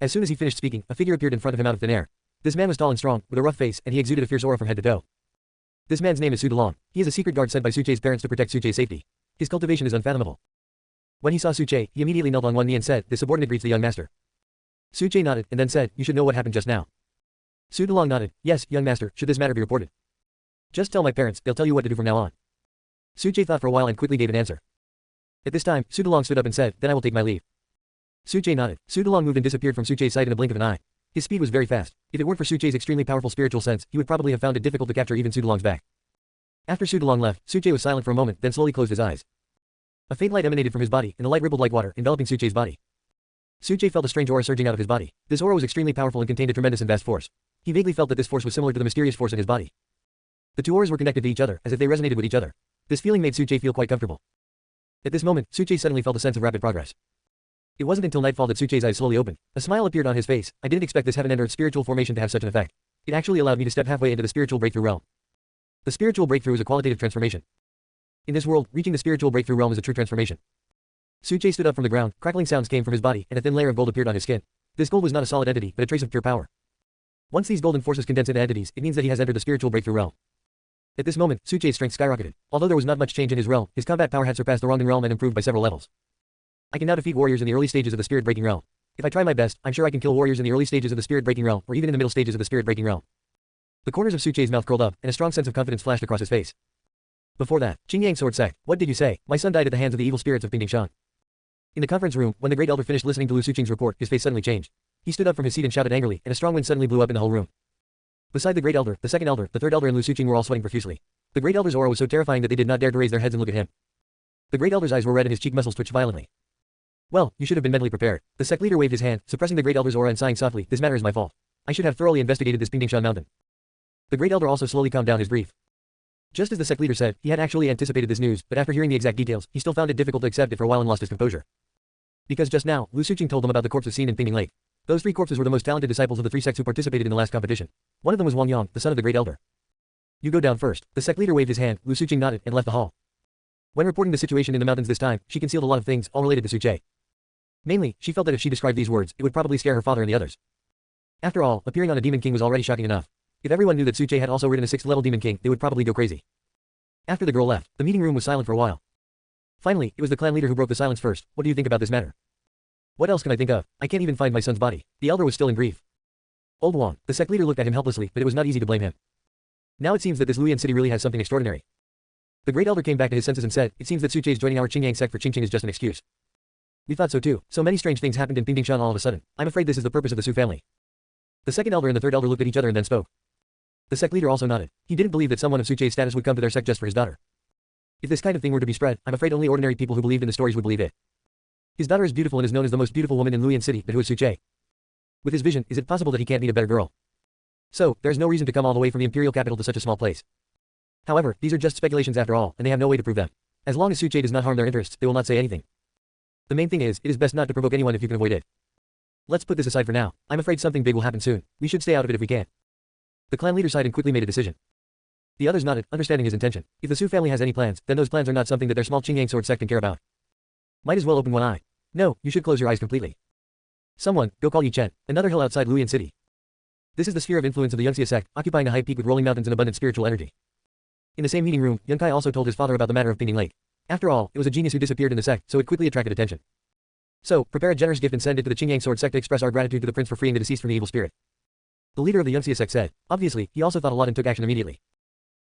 A: As soon as he finished speaking, a figure appeared in front of him out of thin air. This man was tall and strong, with a rough face, and he exuded a fierce aura from head to toe. This man's name is Su Delong. He is a secret guard sent by Su Jie's parents to protect Su Jie's safety. His cultivation is unfathomable. When he saw Su Jie, he immediately knelt on one knee and said, "The subordinate greets the young master." Su Jie nodded, and then said, "You should know what happened just now." Su Delong nodded. "Yes, young master, should this matter be reported?" "Just tell my parents, they'll tell you what to do from now on." Su Jie thought for a while and quickly gave an answer. At this time, Su Delong stood up and said, "Then I will take my leave." Su Jie nodded. Su Delong moved and disappeared from Su Jie's sight in a blink of an eye. His speed was very fast. If it weren't for Su Jie's extremely powerful spiritual sense, he would probably have found it difficult to capture even Su Delong's back. After Su Delong left, Su Jie was silent for a moment, then slowly closed his eyes. A faint light emanated from his body, and the light rippled like water, enveloping Su Jie's body. Su Jie felt a strange aura surging out of his body. This aura was extremely powerful and contained a tremendous and vast force. He vaguely felt that this force was similar to the mysterious force in his body. The two auras were connected to each other, as if they resonated with each other. This feeling made Su Jie feel quite comfortable. At this moment, Su Jie suddenly felt a sense of rapid progress. It wasn't until nightfall that Su Jie's eyes slowly opened. A smile appeared on his face. I didn't expect this heaven and earth spiritual formation to have such an effect. It actually allowed me to step halfway into the spiritual breakthrough realm. The spiritual breakthrough is a qualitative transformation. In this world, reaching the spiritual breakthrough realm is a true transformation. Su Jie stood up from the ground, crackling sounds came from his body, and a thin layer of gold appeared on his skin. This gold was not a solid entity, but a trace of pure power. Once these golden forces condense into entities, it means that he has entered the spiritual breakthrough realm. At this moment, Su Jie's strength skyrocketed. Although there was not much change in his realm, his combat power had surpassed the Rongdan realm and improved by several levels. I can now defeat warriors in the early stages of the spirit breaking realm. If I try my best, I'm sure I can kill warriors in the early stages of the spirit breaking realm, or even in the middle stages of the spirit breaking realm. The corners of Su Jie's mouth curled up, and a strong sense of confidence flashed across his face. Before that, Qingyang sword sect. What did you say? My son died at the hands of the evil spirits of Pingdingshan. In the conference room, when the great elder finished listening to Lu Suqing's report, his face suddenly changed. He stood up from his seat and shouted angrily, and a strong wind suddenly blew up in the whole room. Beside the great elder, the second elder, the third elder and Lu Suqing were all sweating profusely. The great elder's aura was so terrifying that they did not dare to raise their heads and look at him. The great elder's eyes were red and his cheek muscles twitched violently. Well, you should have been mentally prepared. The sect leader waved his hand, suppressing the great elder's aura and sighing softly, this matter is my fault. I should have thoroughly investigated this Pingdingshan mountain. The great elder also slowly calmed down his grief. Just as the sect leader said, he had actually anticipated this news, but after hearing the exact details, he still found it difficult to accept it for a while and lost his composure. Because just now, Lu Suqing told them about the corpses seen in Pingding Lake. Those 3 corpses were the most talented disciples of the 3 sects who participated in the last competition. One of them was Wang Yang, the son of the great elder. You go down first. The sect leader waved his hand, Lu Suqing nodded, and left the hall. When reporting the situation in the mountains this time, she concealed a lot of things, all related to Suche. Mainly, she felt that if she described these words, it would probably scare her father and the others. After all, appearing on a Demon King was already shocking enough. If everyone knew that Suche had also ridden a 6th-level Demon King, they would probably go crazy. After the girl left, the meeting room was silent for a while. Finally, it was the clan leader who broke the silence first. What do you think about this matter? What else can I think of? I can't even find my son's body. The elder was still in grief. Old Wang, the sect leader looked at him helplessly, but it was not easy to blame him. Now it seems that this Luyan city really has something extraordinary. The great elder came back to his senses and said, it seems that Suche is joining our Qingyang sect for Qingqing is just an excuse. We thought so too. So many strange things happened in Pingdingshan all of a sudden. I'm afraid this is the purpose of the Su family. The second elder and the third elder looked at each other and then spoke. The sect leader also nodded. He didn't believe that someone of Suche's status would come to their sect just for his daughter. If this kind of thing were to be spread, I'm afraid only ordinary people who believed in the stories would believe it. His daughter is beautiful and is known as the most beautiful woman in Luyan city, but who is Suche? With his vision, is it possible that he can't meet a better girl? So, there's no reason to come all the way from the imperial capital to such a small place. However, these are just speculations after all, and they have no way to prove them. As long as Suche does not harm their interests, they will not say anything. The main thing is, it is best not to provoke anyone if you can avoid it. Let's put this aside for now. I'm afraid something big will happen soon. We should stay out of it if we can. The clan leader sighed and quickly made a decision. The others nodded, understanding his intention. If the Su family has any plans, then those plans are not something that their small Qingyang sword sect can care about. Might as well open one eye. No, you should close your eyes completely. Someone, go call Yi Chen, another hill outside Luyan city. This is the sphere of influence of the Yangxia sect, occupying a high peak with rolling mountains and abundant spiritual energy. In the same meeting room, Yun Kai also told his father about the matter of Pingding Lake. After all, it was a genius who disappeared in the sect, so it quickly attracted attention. So, prepare a generous gift and send it to the Qingyang sword sect to express our gratitude to the prince for freeing the deceased from the evil spirit. The leader of the Yangxia sect said. Obviously, he also thought a lot and took action immediately.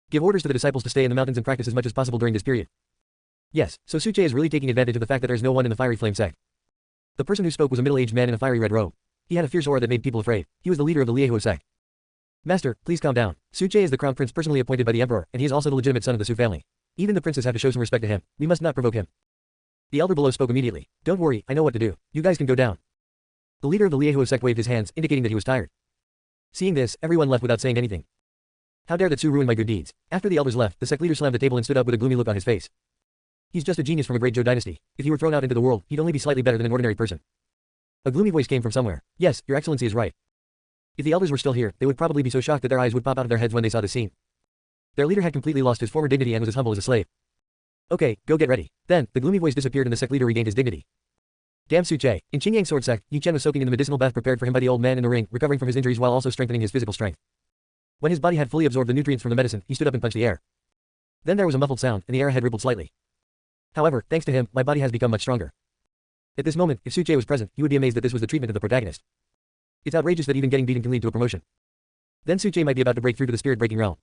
A: Give orders to the disciples to stay in the mountains and practice as much as possible during this period. Yes, so Suche is really taking advantage of the fact that there's no one in the fiery flame sect. The person who spoke was a middle-aged man in a fiery red robe. He had a fierce aura that made people afraid. He was the leader of the Liehuo sect. Master, please calm down. Suche is the crown prince personally appointed by the emperor, and he is also the legitimate son of the Su family. Even the princes have to show some respect to him. We must not provoke him. The elder below spoke immediately. Don't worry, I know what to do. You guys can go down. The leader of the Liehuo sect waved his hands, indicating that he was tired. Seeing this, everyone left without saying anything. How dare that Su ruin my good deeds? After the elders left, the sect leader slammed the table and stood up with a gloomy look on his face. He's just a genius from a great Zhou dynasty. If he were thrown out into the world, he'd only be slightly better than an ordinary person. A gloomy voice came from somewhere. Yes, your excellency is right. If the elders were still here, they would probably be so shocked that their eyes would pop out of their heads when they saw this scene. Their leader had completely lost his former dignity and was as humble as a slave. Okay, go get ready. Then, the gloomy voice disappeared and the sect leader regained his dignity. Damn Suche. In Qingyang sword sect, Yi Chen was soaking in the medicinal bath prepared for him by the old man in the ring, recovering from his injuries while also strengthening his physical strength. When his body had fully absorbed the nutrients from the medicine, he stood up and punched the air. Then there was a muffled sound, and the air had rippled slightly. However, thanks to him, my body has become much stronger. At this moment, if Suche was present, he would be amazed that this was the treatment of the protagonist. It's outrageous that even getting beaten can lead to a promotion. Then Suche might be about to break through to the spirit-breaking realm.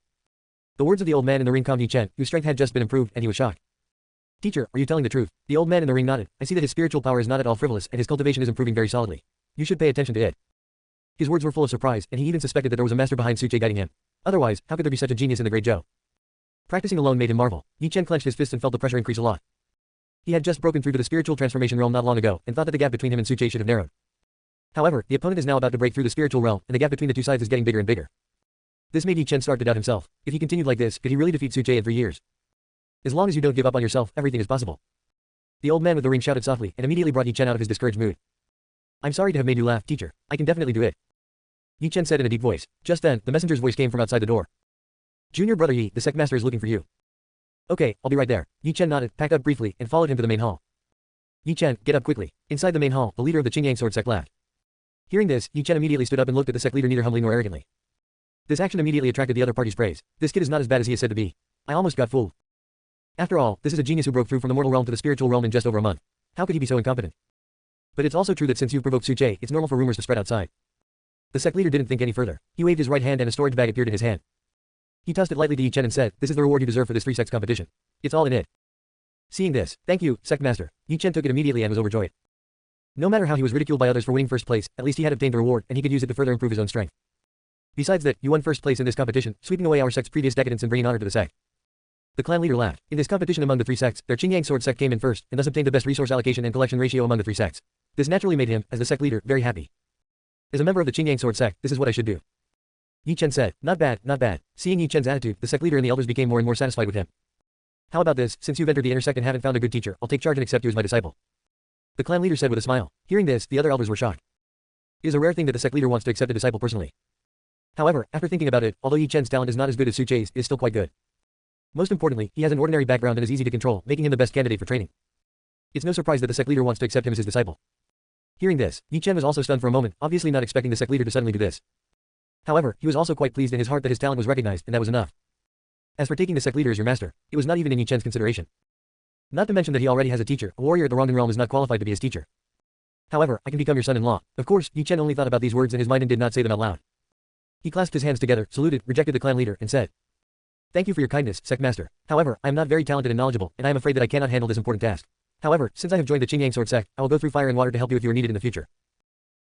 A: The words of the old man in the ring calmed Yi Chen, whose strength had just been improved, and he was shocked. Teacher, are you telling the truth? The old man in the ring nodded. I see that his spiritual power is not at all frivolous, and his cultivation is improving very solidly. You should pay attention to it. His words were full of surprise, and he even suspected that there was a master behind Suche guiding him. Otherwise, how could there be such a genius in the great Zhou? Practicing alone made him marvel. Yi Chen clenched his fist and felt the pressure increase a lot. He had just broken through to the spiritual transformation realm not long ago, and thought that the gap between him and Suche should have narrowed. However, the opponent is now about to break through the spiritual realm, and the gap between the two sides is getting bigger and bigger. This made Yi Chen start to doubt himself. If he continued like this, could he really defeat Suche in 3 years? As long as you don't give up on yourself, everything is possible. The old man with the ring shouted softly, and immediately brought Yi Chen out of his discouraged mood. I'm sorry to have made you laugh, teacher. I can definitely do it. Yi Chen said in a deep voice. Just then, the messenger's voice came from outside the door. Junior brother Yi, the sect master is looking for you. Okay, I'll be right there. Yi Chen nodded, packed up briefly, and followed him to the main hall. Yi Chen, get up quickly. Inside the main hall, the leader of the Qingyang sword sect laughed. Hearing this, Yi Chen immediately stood up and looked at the sect leader neither humbly nor arrogantly. This action immediately attracted the other party's praise. This kid is not as bad as he is said to be. I almost got fooled. After all, this is a genius who broke through from the mortal realm to the spiritual realm in just over a month. How could he be so incompetent? But it's also true that since you've provoked Suche, it's normal for rumors to spread outside. The sect leader didn't think any further. He waved his right hand and a storage bag appeared in his hand. He tossed it lightly to Yi Chen and said, this is the reward you deserve for this 3 sects competition. It's all in it. Seeing this, thank you, sect master, Yi Chen took it immediately and was overjoyed. No matter how he was ridiculed by others for winning first place, at least he had obtained the reward, and he could use it to further improve his own strength. Besides that, you won first place in this competition, sweeping away our sect's previous decadence and bringing honor to the sect. The clan leader laughed. In this competition among the three sects, their Qingyang sword sect came in first, and thus obtained the best resource allocation and collection ratio among the three sects. This naturally made him, as the sect leader, very happy. As a member of the Qingyang sword sect, this is what I should do. Yi Chen said, not bad, not bad. Seeing Yi Chen's attitude, the sect leader and the elders became more and more satisfied with him. How about this, since you've entered the inner sect and haven't found a good teacher, I'll take charge and accept you as my disciple. The clan leader said with a smile. Hearing this, the other elders were shocked. It is a rare thing that the sect leader wants to accept a disciple personally. However, after thinking about it, although Yi Chen's talent is not as good as Su Chei's, it is still quite good. Most importantly, he has an ordinary background and is easy to control, making him the best candidate for training. It's no surprise that the sect leader wants to accept him as his disciple. Hearing this, Yi Chen was also stunned for a moment, obviously not expecting the sect leader to suddenly do this. However, he was also quite pleased in his heart that his talent was recognized, and that was enough. As for taking the sect leader as your master, it was not even in Yi Chen's consideration. Not to mention that he already has a teacher, a warrior at the Rongdan realm is not qualified to be his teacher. However, I can become your son-in-law. Of course, Yi Chen only thought about these words in his mind and did not say them out loud. He clasped his hands together, saluted, rejected the clan leader, and said, thank you for your kindness, sect master. However, I am not very talented and knowledgeable, and I am afraid that I cannot handle this important task. However, since I have joined the Qingyang sword sect, I will go through fire and water to help you if you are needed in the future.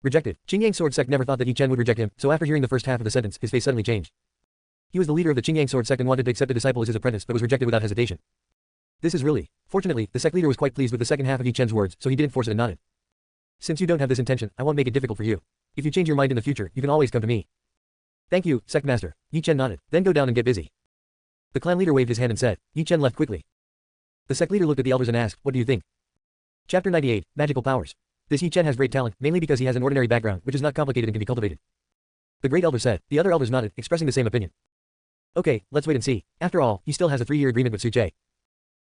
A: Rejected. Qingyang sword sect never thought that Yi Chen would reject him, so after hearing the first half of the sentence, his face suddenly changed. He was the leader of the Qingyang sword sect and wanted to accept a disciple as his apprentice, but was rejected without hesitation. This is really. Fortunately, the sect leader was quite pleased with the second half of Yi Chen's words, so he didn't force it and nodded. Since you don't have this intention, I won't make it difficult for you. If you change your mind in the future, you can always come to me. Thank you, sect master. Yi Chen nodded. Then go down and get busy. The clan leader waved his hand and said. Yi Chen left quickly. The sect leader looked at the elders and asked, what do you think? Chapter 98, Magical Powers. This Yi Chen has great talent, mainly because he has an ordinary background, which is not complicated and can be cultivated. The great elder said. The other elders nodded, expressing the same opinion. Okay, let's wait and see. After all, he still has a 3-year agreement with Su Chei.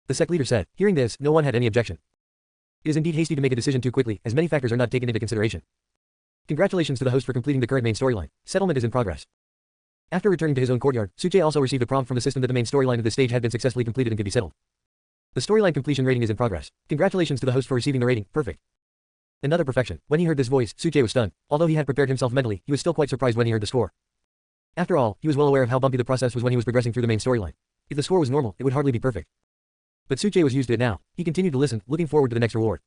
A: The sect leader said. Hearing this, no one had any objection. It is indeed hasty to make a decision too quickly, as many factors are not taken into consideration. Congratulations to the host for completing the current main storyline. Settlement is in progress. After returning to his own courtyard, Su Chei also received a prompt from the system that the main storyline of this stage had been successfully completed and could be settled. The storyline completion rating is in progress. Congratulations to the host for receiving the rating, perfect. Another perfection. When he heard this voice, Su Chei was stunned. Although he had prepared himself mentally, he was still quite surprised when he heard the score. After all, he was well aware of how bumpy the process was when he was progressing through the main storyline. If the score was normal, it would hardly be perfect. But Su Chei was used to it now. He continued to listen, looking forward to the next reward.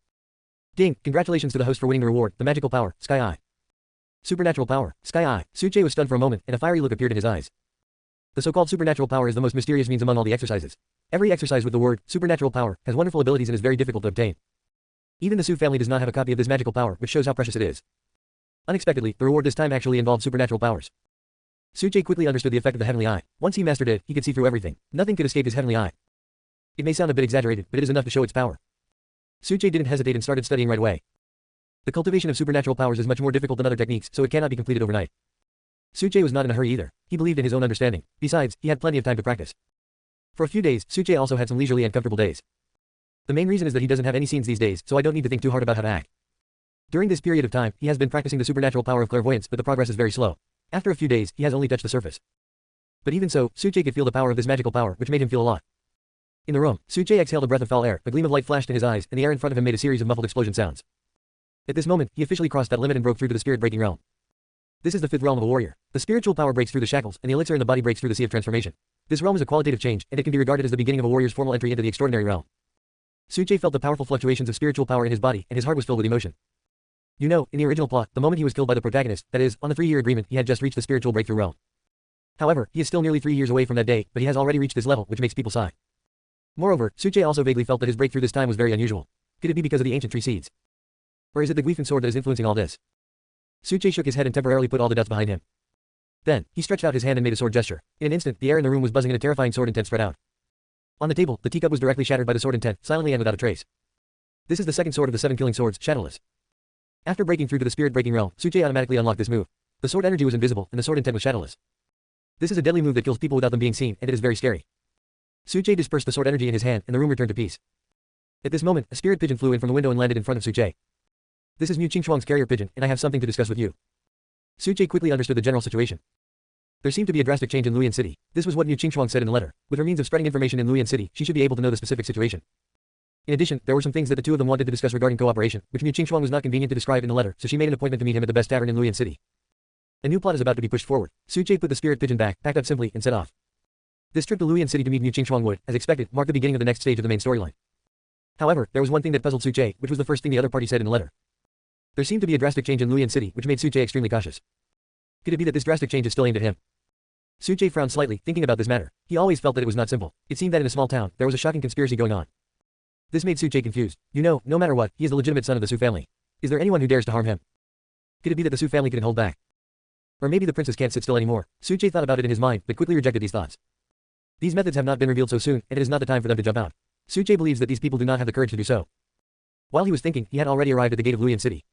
A: Ding! Congratulations to the host for winning the reward, the magical power, Sky Eye. Supernatural power, Sky Eye. Su Chei was stunned for a moment, and a fiery look appeared in his eyes. The so-called supernatural power is the most mysterious means among all the exercises. Every exercise with the word, supernatural power, has wonderful abilities and is very difficult to obtain. Even the Su family does not have a copy of this magical power, which shows how precious it is. Unexpectedly, the reward this time actually involved supernatural powers. Su Chei quickly understood the effect of the heavenly eye. Once he mastered it, he could see through everything. Nothing could escape his heavenly eye. It may sound a bit exaggerated, but it is enough to show its power. Su Chei didn't hesitate and started studying right away. The cultivation of supernatural powers is much more difficult than other techniques, so it cannot be completed overnight. Su Chei was not in a hurry either. He believed in his own understanding. Besides, he had plenty of time to practice. For a few days, Su Chei also had some leisurely and comfortable days. The main reason is that he doesn't have any scenes these days, so I don't need to think too hard about how to act. During this period of time, he has been practicing the supernatural power of clairvoyance, but the progress is very slow. After a few days, he has only touched the surface. But even so, Su Chei could feel the power of this magical power, which made him feel a lot. In the room, Su Chei exhaled a breath of foul air, a gleam of light flashed in his eyes, and the air in front of him made a series of muffled explosion sounds. At this moment, he officially crossed that limit and broke through to the spirit-breaking realm. This is the 5th realm of a warrior. The spiritual power breaks through the shackles, and the elixir in the body breaks through the sea of transformation. This realm is a qualitative change, and it can be regarded as the beginning of a warrior's formal entry into the extraordinary realm. Su Chei felt the powerful fluctuations of spiritual power in his body, and his heart was filled with emotion. You know, in the original plot, the moment he was killed by the protagonist, that is, on the 3-year agreement, he had just reached the spiritual breakthrough realm. However, he is still nearly 3 years away from that day, but he has already reached this level, which makes people sigh. Moreover, Su Chei also vaguely felt that his breakthrough this time was very unusual. Could it be because of the ancient tree seeds? Or is it the Guifeng sword that is influencing all this? Su Chei shook his head and temporarily put all the doubts behind him. Then, he stretched out his hand and made a sword gesture. In an instant, the air in the room was buzzing and a terrifying sword intent spread out. On the table, the teacup was directly shattered by the sword intent, silently and without a trace. This is the second sword of the 7 killing swords, Shadowless. After breaking through to the spirit-breaking realm, Su Chei automatically unlocked this move. The sword energy was invisible, and the sword intent was shadowless. This is a deadly move that kills people without them being seen, and it is very scary. Su Chei dispersed the sword energy in his hand, and the room returned to peace. At this moment, a spirit pigeon flew in from the window and landed in front of Su Chei. This is Mu Qingchuang's carrier pigeon, and I have something to discuss with you. Su Chei quickly understood the general situation. There seemed to be a drastic change in Luyan City. This was what Mu Qingchuang said in the letter. With her means of spreading information in Luyan City, she should be able to know the specific situation. In addition, there were some things that the two of them wanted to discuss regarding cooperation, which Mu Qingchuang was not convenient to describe in the letter, so she made an appointment to meet him at the best tavern in Luyan City. A new plot is about to be pushed forward. Su Chei put the spirit pigeon back, packed up simply, and set off. This trip to Luyan City to meet Mu Qingchuang would, as expected, mark the beginning of the next stage of the main storyline. However, there was one thing that puzzled Suche, which was the first thing the other party said in the letter. There seemed to be a drastic change in Luyan City, which made Suche extremely cautious. Could it be that this drastic change is still aimed at him? Suche frowned slightly, thinking about this matter. He always felt that it was not simple. It seemed that in a small town, there was a shocking conspiracy going on. This made Suche confused. You know, no matter what, he is the legitimate son of the Su family. Is there anyone who dares to harm him? Could it be that the Su family couldn't hold back? Or maybe the princess can't sit still anymore. Suche thought about it in his mind, but quickly rejected these thoughts. These methods have not been revealed so soon, and it is not the time for them to jump out. Suche believes that these people do not have the courage to do so. While he was thinking, he had already arrived at the gate of Luyan City.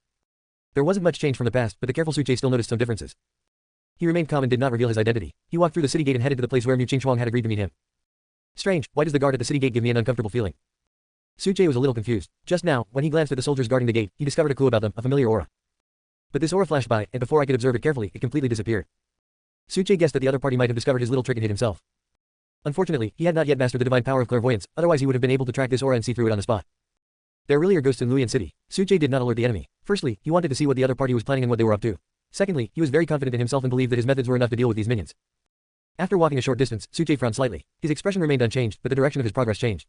A: There wasn't much change from the past, but the careful Suche still noticed some differences. He remained calm and did not reveal his identity. He walked through the city gate and headed to the place where Mu Qingchuang had agreed to meet him. Strange, why does the guard at the city gate give me an uncomfortable feeling? Suche was a little confused. Just now, when he glanced at the soldiers guarding the gate, he discovered a clue about them, a familiar aura. But this aura flashed by, and before I could observe it carefully, it completely disappeared. Suche guessed that the other party might have discovered his little trick and hid himself. Unfortunately, he had not yet mastered the divine power of clairvoyance, otherwise he would have been able to track this aura and see through it on the spot. There really are ghosts in Luyan City. Suche did not alert the enemy. Firstly, he wanted to see what the other party was planning and what they were up to. Secondly, he was very confident in himself and believed that his methods were enough to deal with these minions. After walking a short distance, Suche frowned slightly. His expression remained unchanged, but the direction of his progress changed.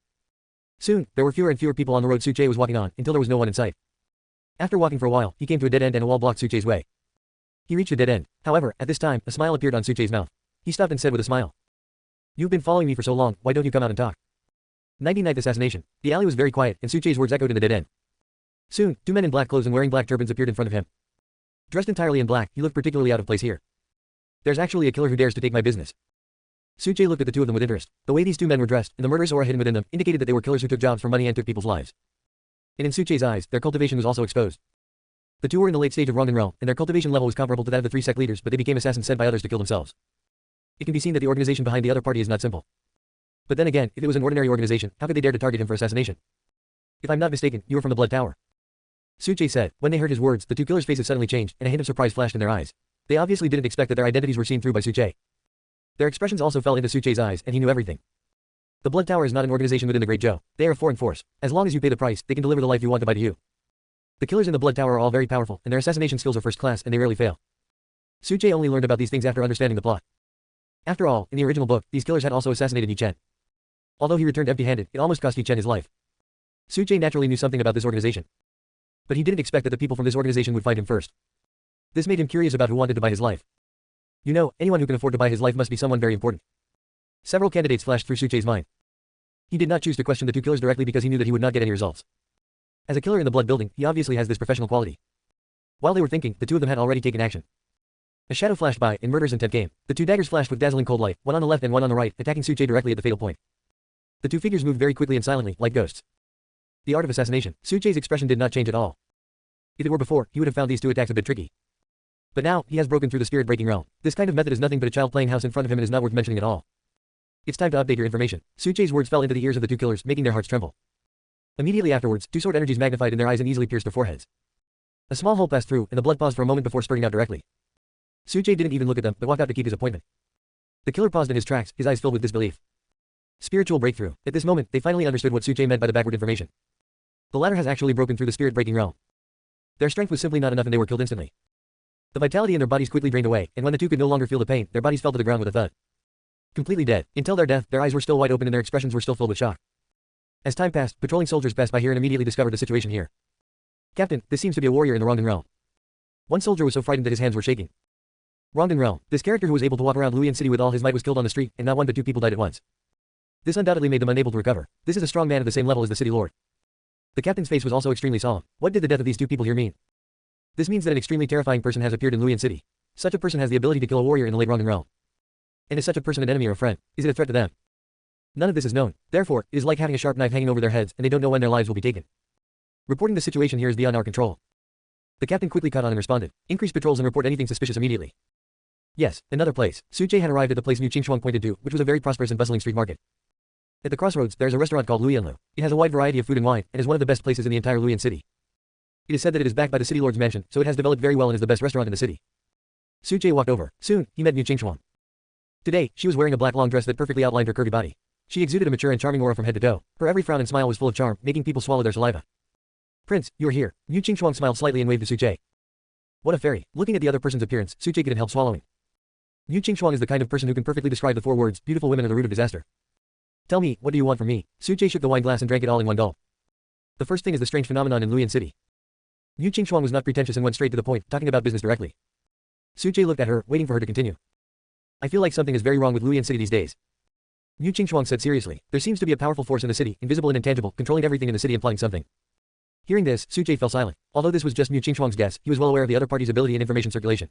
A: Soon, there were fewer and fewer people on the road Suche was walking on, until there was no one in sight. After walking for a while, he came to a dead end and a wall blocked Suche's way. He reached a dead end. However, at this time, a smile appeared on Suche's mouth. He stopped and said with a smile. You've been following me for so long, why don't you come out and talk? 99th assassination. The alley was very quiet, and Suche's words echoed in the dead end. Soon, two men in black clothes and wearing black turbans appeared in front of him. Dressed entirely in black, he looked particularly out of place here. There's actually a killer who dares to take my business. Suche looked at the two of them with interest. The way these two men were dressed, and the murderous aura hidden within them, indicated that they were killers who took jobs for money and took people's lives. And in Suche's eyes, their cultivation was also exposed. The two were in the late stage of Rongdan realm, and their cultivation level was comparable to that of the three sect leaders, but they became assassins sent by others to kill themselves. It can be seen that the organization behind the other party is not simple. But then again, if it was an ordinary organization, how could they dare to target him for assassination? If I'm not mistaken, you are from the Blood Tower. Suche said. When they heard his words, the two killers' faces suddenly changed, and a hint of surprise flashed in their eyes. They obviously didn't expect that their identities were seen through by Suche. Their expressions also fell into Suche's eyes, and he knew everything. The Blood Tower is not an organization within the Great Zhou. They are a foreign force. As long as you pay the price, they can deliver the life you want to buy to you. The killers in the Blood Tower are all very powerful, and their assassination skills are first class, and they rarely fail. Suche only learned about these things after understanding the plot. After all, in the original book, these killers had also assassinated Yi Chen. Although he returned empty-handed, it almost cost Yi Chen his life. Suche naturally knew something about this organization. But he didn't expect that the people from this organization would find him first. This made him curious about who wanted to buy his life. You know, anyone who can afford to buy his life must be someone very important. Several candidates flashed through Suche's mind. He did not choose to question the two killers directly because he knew that he would not get any results. As a killer in the blood building, he obviously has this professional quality. While they were thinking, the two of them had already taken action. A shadow flashed by, and murder's intent came. The two daggers flashed with dazzling cold light, one on the left and one on the right, attacking Suche directly at the fatal point. The two figures moved very quickly and silently, like ghosts. The art of assassination. Suche's expression did not change at all. If it were before, he would have found these two attacks a bit tricky. But now, he has broken through the spirit-breaking realm. This kind of method is nothing but a child playing house in front of him and is not worth mentioning at all. It's time to update your information. Suche's words fell into the ears of the two killers, making their hearts tremble. Immediately afterwards, two sword energies magnified in their eyes and easily pierced their foreheads. A small hole passed through, and the blood paused for a moment before spurting out directly. Suche didn't even look at them, but walked out to keep his appointment. The killer paused in his tracks, his eyes filled with disbelief. Spiritual breakthrough. At this moment, they finally understood what Suche meant by the backward information. The latter has actually broken through the spirit-breaking realm. Their strength was simply not enough and they were killed instantly. The vitality in their bodies quickly drained away, and when the two could no longer feel the pain, their bodies fell to the ground with a thud. Completely dead. Until their death, their eyes were still wide open and their expressions were still filled with shock. As time passed, patrolling soldiers passed by here and immediately discovered the situation here. Captain, this seems to be a warrior in the Rongdan realm. One soldier was so frightened that his hands were shaking. Rongdan realm. This character who was able to walk around Luyan City with all his might was killed on the street, and not one but two people died at once. This undoubtedly made them unable to recover. This is a strong man of the same level as the city lord. The captain's face was also extremely solemn. What did the death of these two people here mean? This means that an extremely terrifying person has appeared in Luyan City. Such a person has the ability to kill a warrior in the late Rongdan realm. And is such a person an enemy or a friend? Is it a threat to them? None of this is known. Therefore, it is like having a sharp knife hanging over their heads, and they don't know when their lives will be taken. Reporting the situation here is beyond our control. The captain quickly caught on and responded. Increase patrols and report anything suspicious immediately. Yes, another place. Suche had arrived at the place Mu Qingchuang pointed to, which was a very prosperous and bustling street market. At the crossroads, there is a restaurant called Luyanlu. It has a wide variety of food and wine, and is one of the best places in the entire Luyan City. It is said that it is backed by the city lord's mansion, so it has developed very well and is the best restaurant in the city. Suche walked over. Soon, he met Mu Qingchuang. Today, she was wearing a black long dress that perfectly outlined her curvy body. She exuded a mature and charming aura from head to toe. Her every frown and smile was full of charm, making people swallow their saliva. Prince, you are here. Mu Qingchuang smiled slightly and waved to Suche. What a fairy. Looking at the other person's appearance, Suche couldn't help swallowing. Mu Qingchuang is the kind of person who can perfectly describe the 4 words, beautiful women are the root of disaster. Tell me, what do you want from me? Suche shook the wine glass and drank it all in one gulp. The first thing is the strange phenomenon in Luyan City. Yu Qingxuang was not pretentious and went straight to the point, talking about business directly. Suche looked at her, waiting for her to continue. I feel like something is very wrong with Luyan City these days. Yu Qingxuang said seriously. There seems to be a powerful force in the city, invisible and intangible, controlling everything in the city, implying something. Hearing this, Suche fell silent. Although this was just Yu Qingxuang's guess, he was well aware of the other party's ability in information circulation.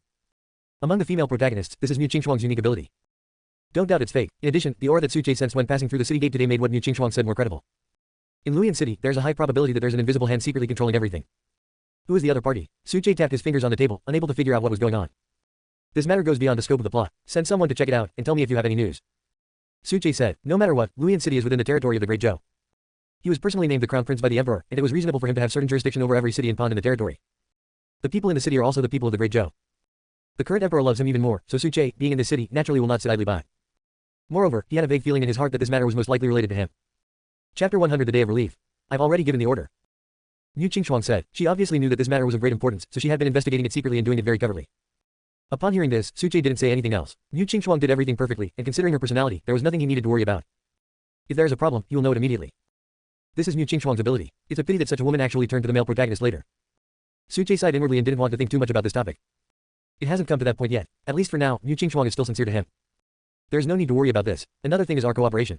A: Among the female protagonists, this is Yu Qingxuang's unique ability. Don't doubt it's fake. In addition, the aura that Suche sensed when passing through the city gate today made what Yu Qingxuang said more credible. In Luyan City, there's a high probability that there's an invisible hand secretly controlling everything. Who is the other party? Suche tapped his fingers on the table, unable to figure out what was going on. This matter goes beyond the scope of the plot. Send someone to check it out, and tell me if you have any news. Suche said, no matter what, Luyan City is within the territory of the Great Zhou. He was personally named the Crown Prince by the Emperor, and it was reasonable for him to have certain jurisdiction over every city and pond in the territory. The people in the city are also the people of the Great Zhou. The current Emperor loves him even more, so Suche, being in this city, naturally will not sit idly by. Moreover, he had a vague feeling in his heart that this matter was most likely related to him. Chapter 100 The Day of Relief. I've already given the order. Yu Qingxuang said. She obviously knew that this matter was of great importance, so she had been investigating it secretly and doing it very covertly. Upon hearing this, Suche didn't say anything else. Yu Qingxuang did everything perfectly, and considering her personality, there was nothing he needed to worry about. If there is a problem, he will know it immediately. This is Yu Qingxuang's ability. It's a pity that such a woman actually turned to the male protagonist later. Suche sighed inwardly and didn't want to think too much about this topic. It hasn't come to that point yet. At least for now, Yu Qingxuang is still sincere to him. There is no need to worry about this. Another thing is our cooperation.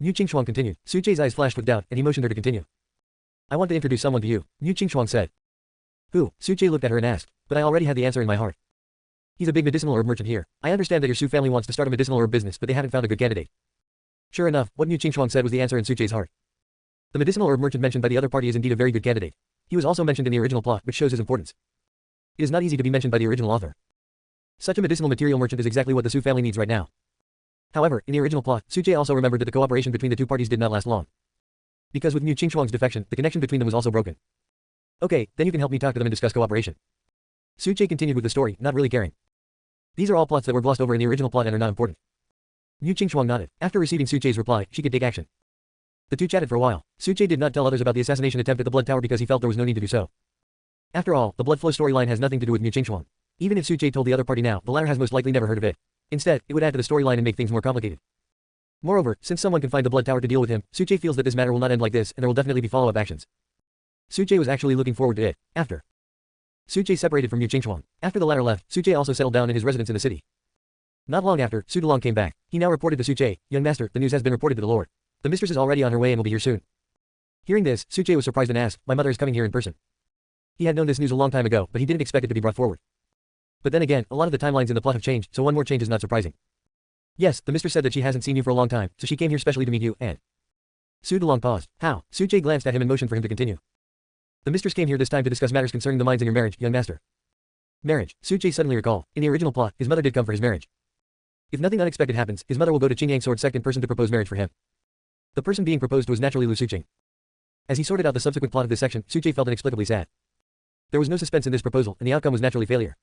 A: Yu Qingxuang continued. Suche's eyes flashed with doubt, and he motioned her to continue. I want to introduce someone to you, Yu Qingxuang said. Who? Suche looked at her and asked, but I already had the answer in my heart. He's a big medicinal herb merchant here. I understand that your Su family wants to start a medicinal herb business, but they haven't found a good candidate. Sure enough, what Yu Qingxuang said was the answer in Suche's heart. The medicinal herb merchant mentioned by the other party is indeed a very good candidate. He was also mentioned in the original plot, which shows his importance. It is not easy to be mentioned by the original author. Such a medicinal material merchant is exactly what the Su family needs right now. However, in the original plot, Suche also remembered that the cooperation between the two parties did not last long. Because with Yu Qingxuang's defection, the connection between them was also broken. Okay, then you can help me talk to them and discuss cooperation. Suche continued with the story, not really caring. These are all plots that were glossed over in the original plot and are not important. Yu Qingxuang nodded. After receiving Suche's reply, she could take action. The two chatted for a while. Suche did not tell others about the assassination attempt at the Blood Tower because he felt there was no need to do so. After all, the blood flow storyline has nothing to do with Yu Qingxuang. Even if Suche told the other party now, the latter has most likely never heard of it. Instead, it would add to the storyline and make things more complicated. Moreover, since someone can find the Blood Tower to deal with him, Suche feels that this matter will not end like this and there will definitely be follow-up actions. Suche was actually looking forward to it. After Suche separated from Yu Qingxuang. After the latter left, Suche also settled down in his residence in the city. Not long after, Su Delong came back. He now reported to Suche, young master, the news has been reported to the Lord. The mistress is already on her way and will be here soon. Hearing this, Suche was surprised and asked, my mother is coming here in person. He had known this news a long time ago, but he didn't expect it to be brought forward. But then again, a lot of the timelines in the plot have changed, so one more change is not surprising. Yes, the mistress said that she hasn't seen you for a long time, so she came here specially to meet you, and... Su Delong paused. How? Suche glanced at him and motioned for him to continue. The mistress came here this time to discuss matters concerning the mines and your marriage, young master. Marriage. Suche suddenly recalled. In the original plot, his mother did come for his marriage. If nothing unexpected happens, his mother will go to Qingyang Sword Sect in person to propose marriage for him. The person being proposed was naturally Lu Suqing. As he sorted out the subsequent plot of this section, Suche felt inexplicably sad. There was no suspense in this proposal, and the outcome was naturally failure.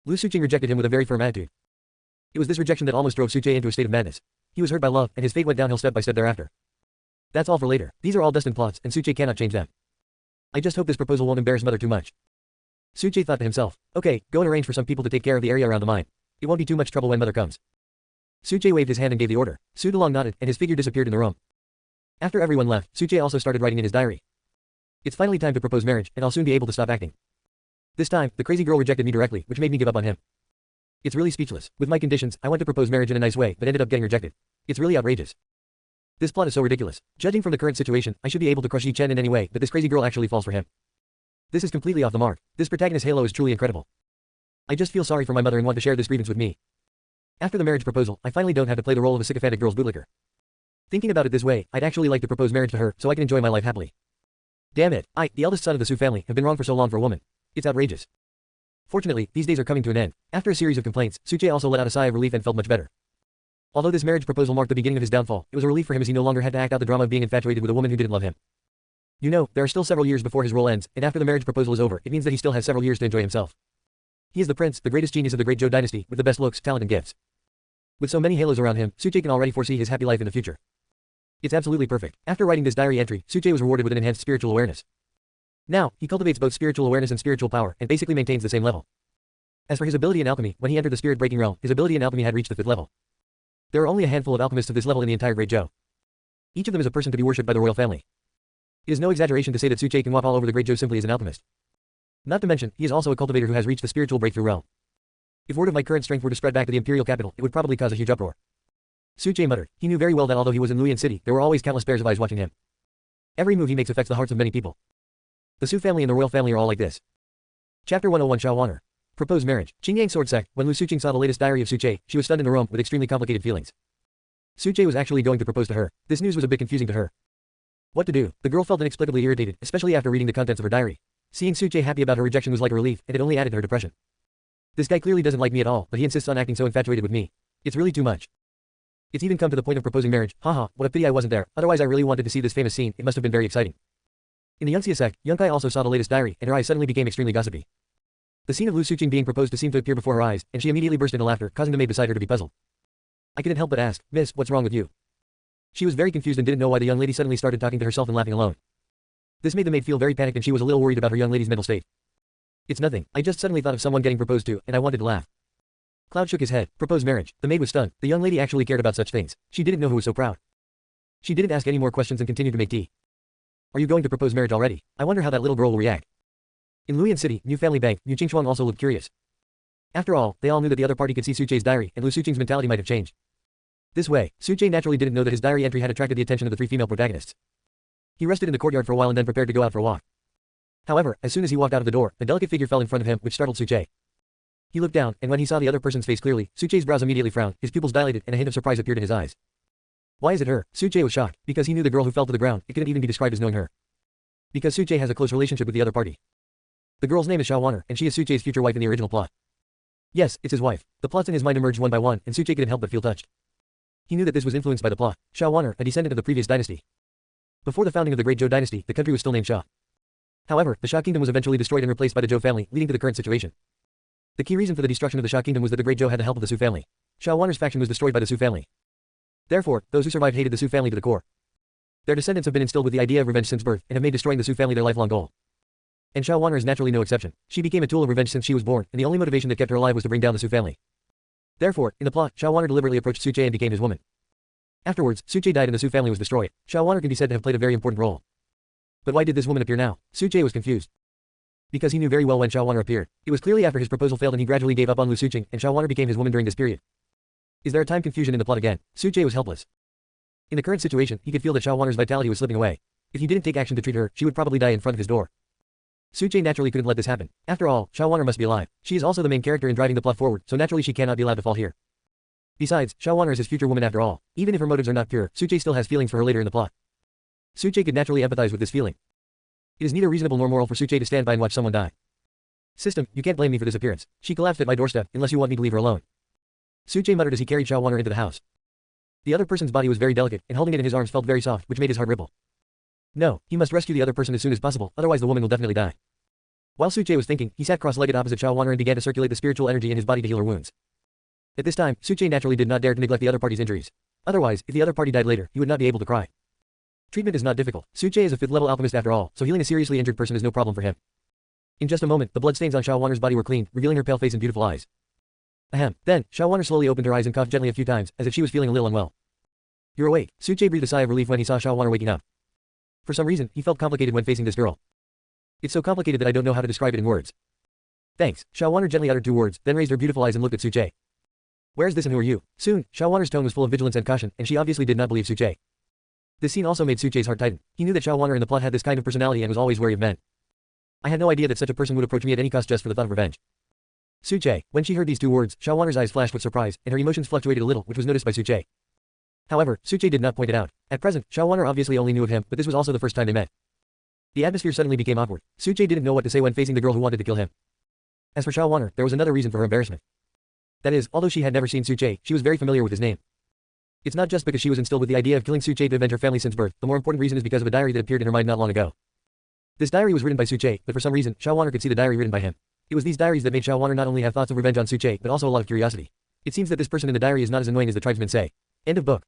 A: Lu Suqing rejected him with a very firm attitude. It was this rejection that almost drove Suche into a state of madness. He was hurt by love, and his fate went downhill step by step thereafter. That's all for later. These are all destined plots, and Suche cannot change them. I just hope this proposal won't embarrass mother too much. Suche thought to himself. Okay, go and arrange for some people to take care of the area around the mine. It won't be too much trouble when mother comes. Suche waved his hand and gave the order. Su Delong nodded, and his figure disappeared in the room. After everyone left, Suche also started writing in his diary. It's finally time to propose marriage, and I'll soon be able to stop acting. This time, the crazy girl rejected me directly, which made me give up on him. It's really speechless. With my conditions, I went to propose marriage in a nice way, but ended up getting rejected. It's really outrageous. This plot is so ridiculous. Judging from the current situation, I should be able to crush Yi Chen in any way, but this crazy girl actually falls for him. This is completely off the mark. This protagonist halo is truly incredible. I just feel sorry for my mother and want to share this grievance with me. After the marriage proposal, I finally don't have to play the role of a sycophantic girl's bootlicker. Thinking about it this way, I'd actually like to propose marriage to her, so I can enjoy my life happily. Damn it, the eldest son of the Su family, have been wrong for so long for a woman. It's outrageous. Fortunately, these days are coming to an end. After a series of complaints, Suche also let out a sigh of relief and felt much better. Although this marriage proposal marked the beginning of his downfall, it was a relief for him as he no longer had to act out the drama of being infatuated with a woman who didn't love him. You know, there are still several years before his role ends, and after the marriage proposal is over, it means that he still has several years to enjoy himself. He is the prince, the greatest genius of the Great Zhou dynasty, with the best looks, talent and gifts. With so many halos around him, Suche can already foresee his happy life in the future. It's absolutely perfect. After writing this diary entry, Suche was rewarded with an enhanced spiritual awareness. Now, he cultivates both spiritual awareness and spiritual power, and basically maintains the same level. As for his ability in alchemy, when he entered the spirit-breaking realm, his ability in alchemy had reached the 5th level. There are only a handful of alchemists of this level in the entire Great Zhou. Each of them is a person to be worshipped by the royal family. It is no exaggeration to say that Suche can walk all over the Great Joe simply as an alchemist. Not to mention, he is also a cultivator who has reached the spiritual breakthrough realm. If word of my current strength were to spread back to the imperial capital, it would probably cause a huge uproar. Suche muttered. He knew very well that although he was in Luyan City, there were always countless pairs of eyes watching him. Every move he makes affects the hearts of many people. The Su family and the royal family are all like this. Chapter 101 Xiaowaner. Proposed marriage. Qingyang sword sect. When Lu Suqing saw the latest diary of Suche, she was stunned in the room with extremely complicated feelings. Suche was actually going to propose to her. This news was a bit confusing to her. What to do? The girl felt inexplicably irritated, especially after reading the contents of her diary. Seeing Suche happy about her rejection was like a relief, and it only added to her depression. This guy clearly doesn't like me at all, but he insists on acting so infatuated with me. It's really too much. It's even come to the point of proposing marriage. Haha, what a pity I wasn't there, otherwise I really wanted to see this famous scene, it must have been very exciting. In the Yunxia sect, Yunkai also saw the latest diary, and her eyes suddenly became extremely gossipy. The scene of Lu Suqing being proposed to seemed to appear before her eyes, and she immediately burst into laughter, causing the maid beside her to be puzzled. I couldn't help but ask, Miss, what's wrong with you? She was very confused and didn't know why the young lady suddenly started talking to herself and laughing alone. This made the maid feel very panicked and she was a little worried about her young lady's mental state. It's nothing, I just suddenly thought of someone getting proposed to, and I wanted to laugh. Cloud shook his head. Proposed marriage. The maid was stunned. The young lady actually cared about such things. She didn't know who was so proud. She didn't ask any more questions and continued to make tea. Are you going to propose marriage already? I wonder how that little girl will react. In Luyan City, New Family Bank, New Qingchuang also looked curious. After all, they all knew that the other party could see Suche's diary, and Lu Suqing's mentality might have changed. This way, Suche naturally didn't know that his diary entry had attracted the attention of the three female protagonists. He rested in the courtyard for a while and then prepared to go out for a walk. However, as soon as he walked out of the door, a delicate figure fell in front of him, which startled Suche. He looked down, and when he saw the other person's face clearly, Suche's brows immediately frowned, his pupils dilated, and a hint of surprise appeared in his eyes. Why is it her? Suche was shocked, because he knew the girl who fell to the ground, it couldn't even be described as knowing her. Because Suche has a close relationship with the other party. The girl's name is Xiaowaner, and she is Suche's future wife in the original plot. Yes, it's his wife. The plots in his mind emerged one by one, and Suche couldn't help but feel touched. He knew that this was influenced by the plot. Xiaowaner, a descendant of the previous dynasty. Before the founding of the Great Zhou dynasty, the country was still named Xia. However, the Xia kingdom was eventually destroyed and replaced by the Zhou family, leading to the current situation. The key reason for the destruction of the Xia kingdom was that the Great Zhou had the help of the Su family. Xiaowaner's faction was destroyed by the Su family. Therefore, those who survived hated the Su family to the core. Their descendants have been instilled with the idea of revenge since birth, and have made destroying the Su family their lifelong goal. And Xiaowaner is naturally no exception. She became a tool of revenge since she was born, and the only motivation that kept her alive was to bring down the Su family. Therefore, in the plot, Xiaowaner deliberately approached Suche and became his woman. Afterwards, Suche died and the Su family was destroyed. Xiaowaner can be said to have played a very important role. But why did this woman appear now? Suche was confused. Because he knew very well when Xiaowaner appeared. It was clearly after his proposal failed and he gradually gave up on Lu Suqing, and Xiaowaner became his woman during this period. Is there a time confusion in the plot again? Suche was helpless. In the current situation, he could feel that Xiaowaner's vitality was slipping away. If he didn't take action to treat her, she would probably die in front of his door. Suche naturally couldn't let this happen. After all, Xiaowaner must be alive. She is also the main character in driving the plot forward, so naturally she cannot be allowed to fall here. Besides, Xiaowaner is his future woman after all. Even if her motives are not pure, Suche still has feelings for her later in the plot. Suche could naturally empathize with this feeling. It is neither reasonable nor moral for Suche to stand by and watch someone die. System, you can't blame me for this appearance. She collapsed at my doorstep, unless you want me to leave her alone. Suche muttered as he carried Xiaowaner into the house. The other person's body was very delicate, and holding it in his arms felt very soft, which made his heart ripple. No, he must rescue the other person as soon as possible, otherwise the woman will definitely die. While Suche was thinking, he sat cross-legged opposite Xiaowaner and began to circulate the spiritual energy in his body to heal her wounds. At this time, Suche naturally did not dare to neglect the other party's injuries. Otherwise, if the other party died later, he would not be able to cry. Treatment is not difficult. Suche is a 5th-level alchemist after all, so healing a seriously injured person is no problem for him. In just a moment, the bloodstains on Xiaowaner's body were cleaned, revealing her pale face and beautiful eyes. Ahem. Then, Xiaowaner slowly opened her eyes and coughed gently a few times, as if she was feeling a little unwell. You're awake. Suche breathed a sigh of relief when he saw Xiaowaner waking up. For some reason, he felt complicated when facing this girl. It's so complicated that I don't know how to describe it in words. Thanks. Xiaowaner gently uttered 2 words, then raised her beautiful eyes and looked at Suche. Where is this and who are you? Soon, Xiaowaner's tone was full of vigilance and caution, and she obviously did not believe Suche. This scene also made Suche's heart tighten. He knew that Xiaowaner in the plot had this kind of personality and was always wary of men. I had no idea that such a person would approach me at any cost just for the thought of revenge. Suche. When she heard these 2 words, Xiaowaner's eyes flashed with surprise, and her emotions fluctuated a little, which was noticed by Suche. However, Suche did not point it out. At present, Xiaowaner obviously only knew of him, but this was also the first time they met. The atmosphere suddenly became awkward. Suche didn't know what to say when facing the girl who wanted to kill him. As for Xiaowaner, there was another reason for her embarrassment. That is, although she had never seen Suche, she was very familiar with his name. It's not just because she was instilled with the idea of killing Suche to avenge her family since birth, the more important reason is because of a diary that appeared in her mind not long ago. This diary was written by Suche, but for some reason, Xiaowaner could see the diary written by him. It was these diaries that made Xiaowaner not only have thoughts of revenge on Suche, but also a lot of curiosity. It seems that this person in the diary is not as annoying as the tribesmen say. End of book.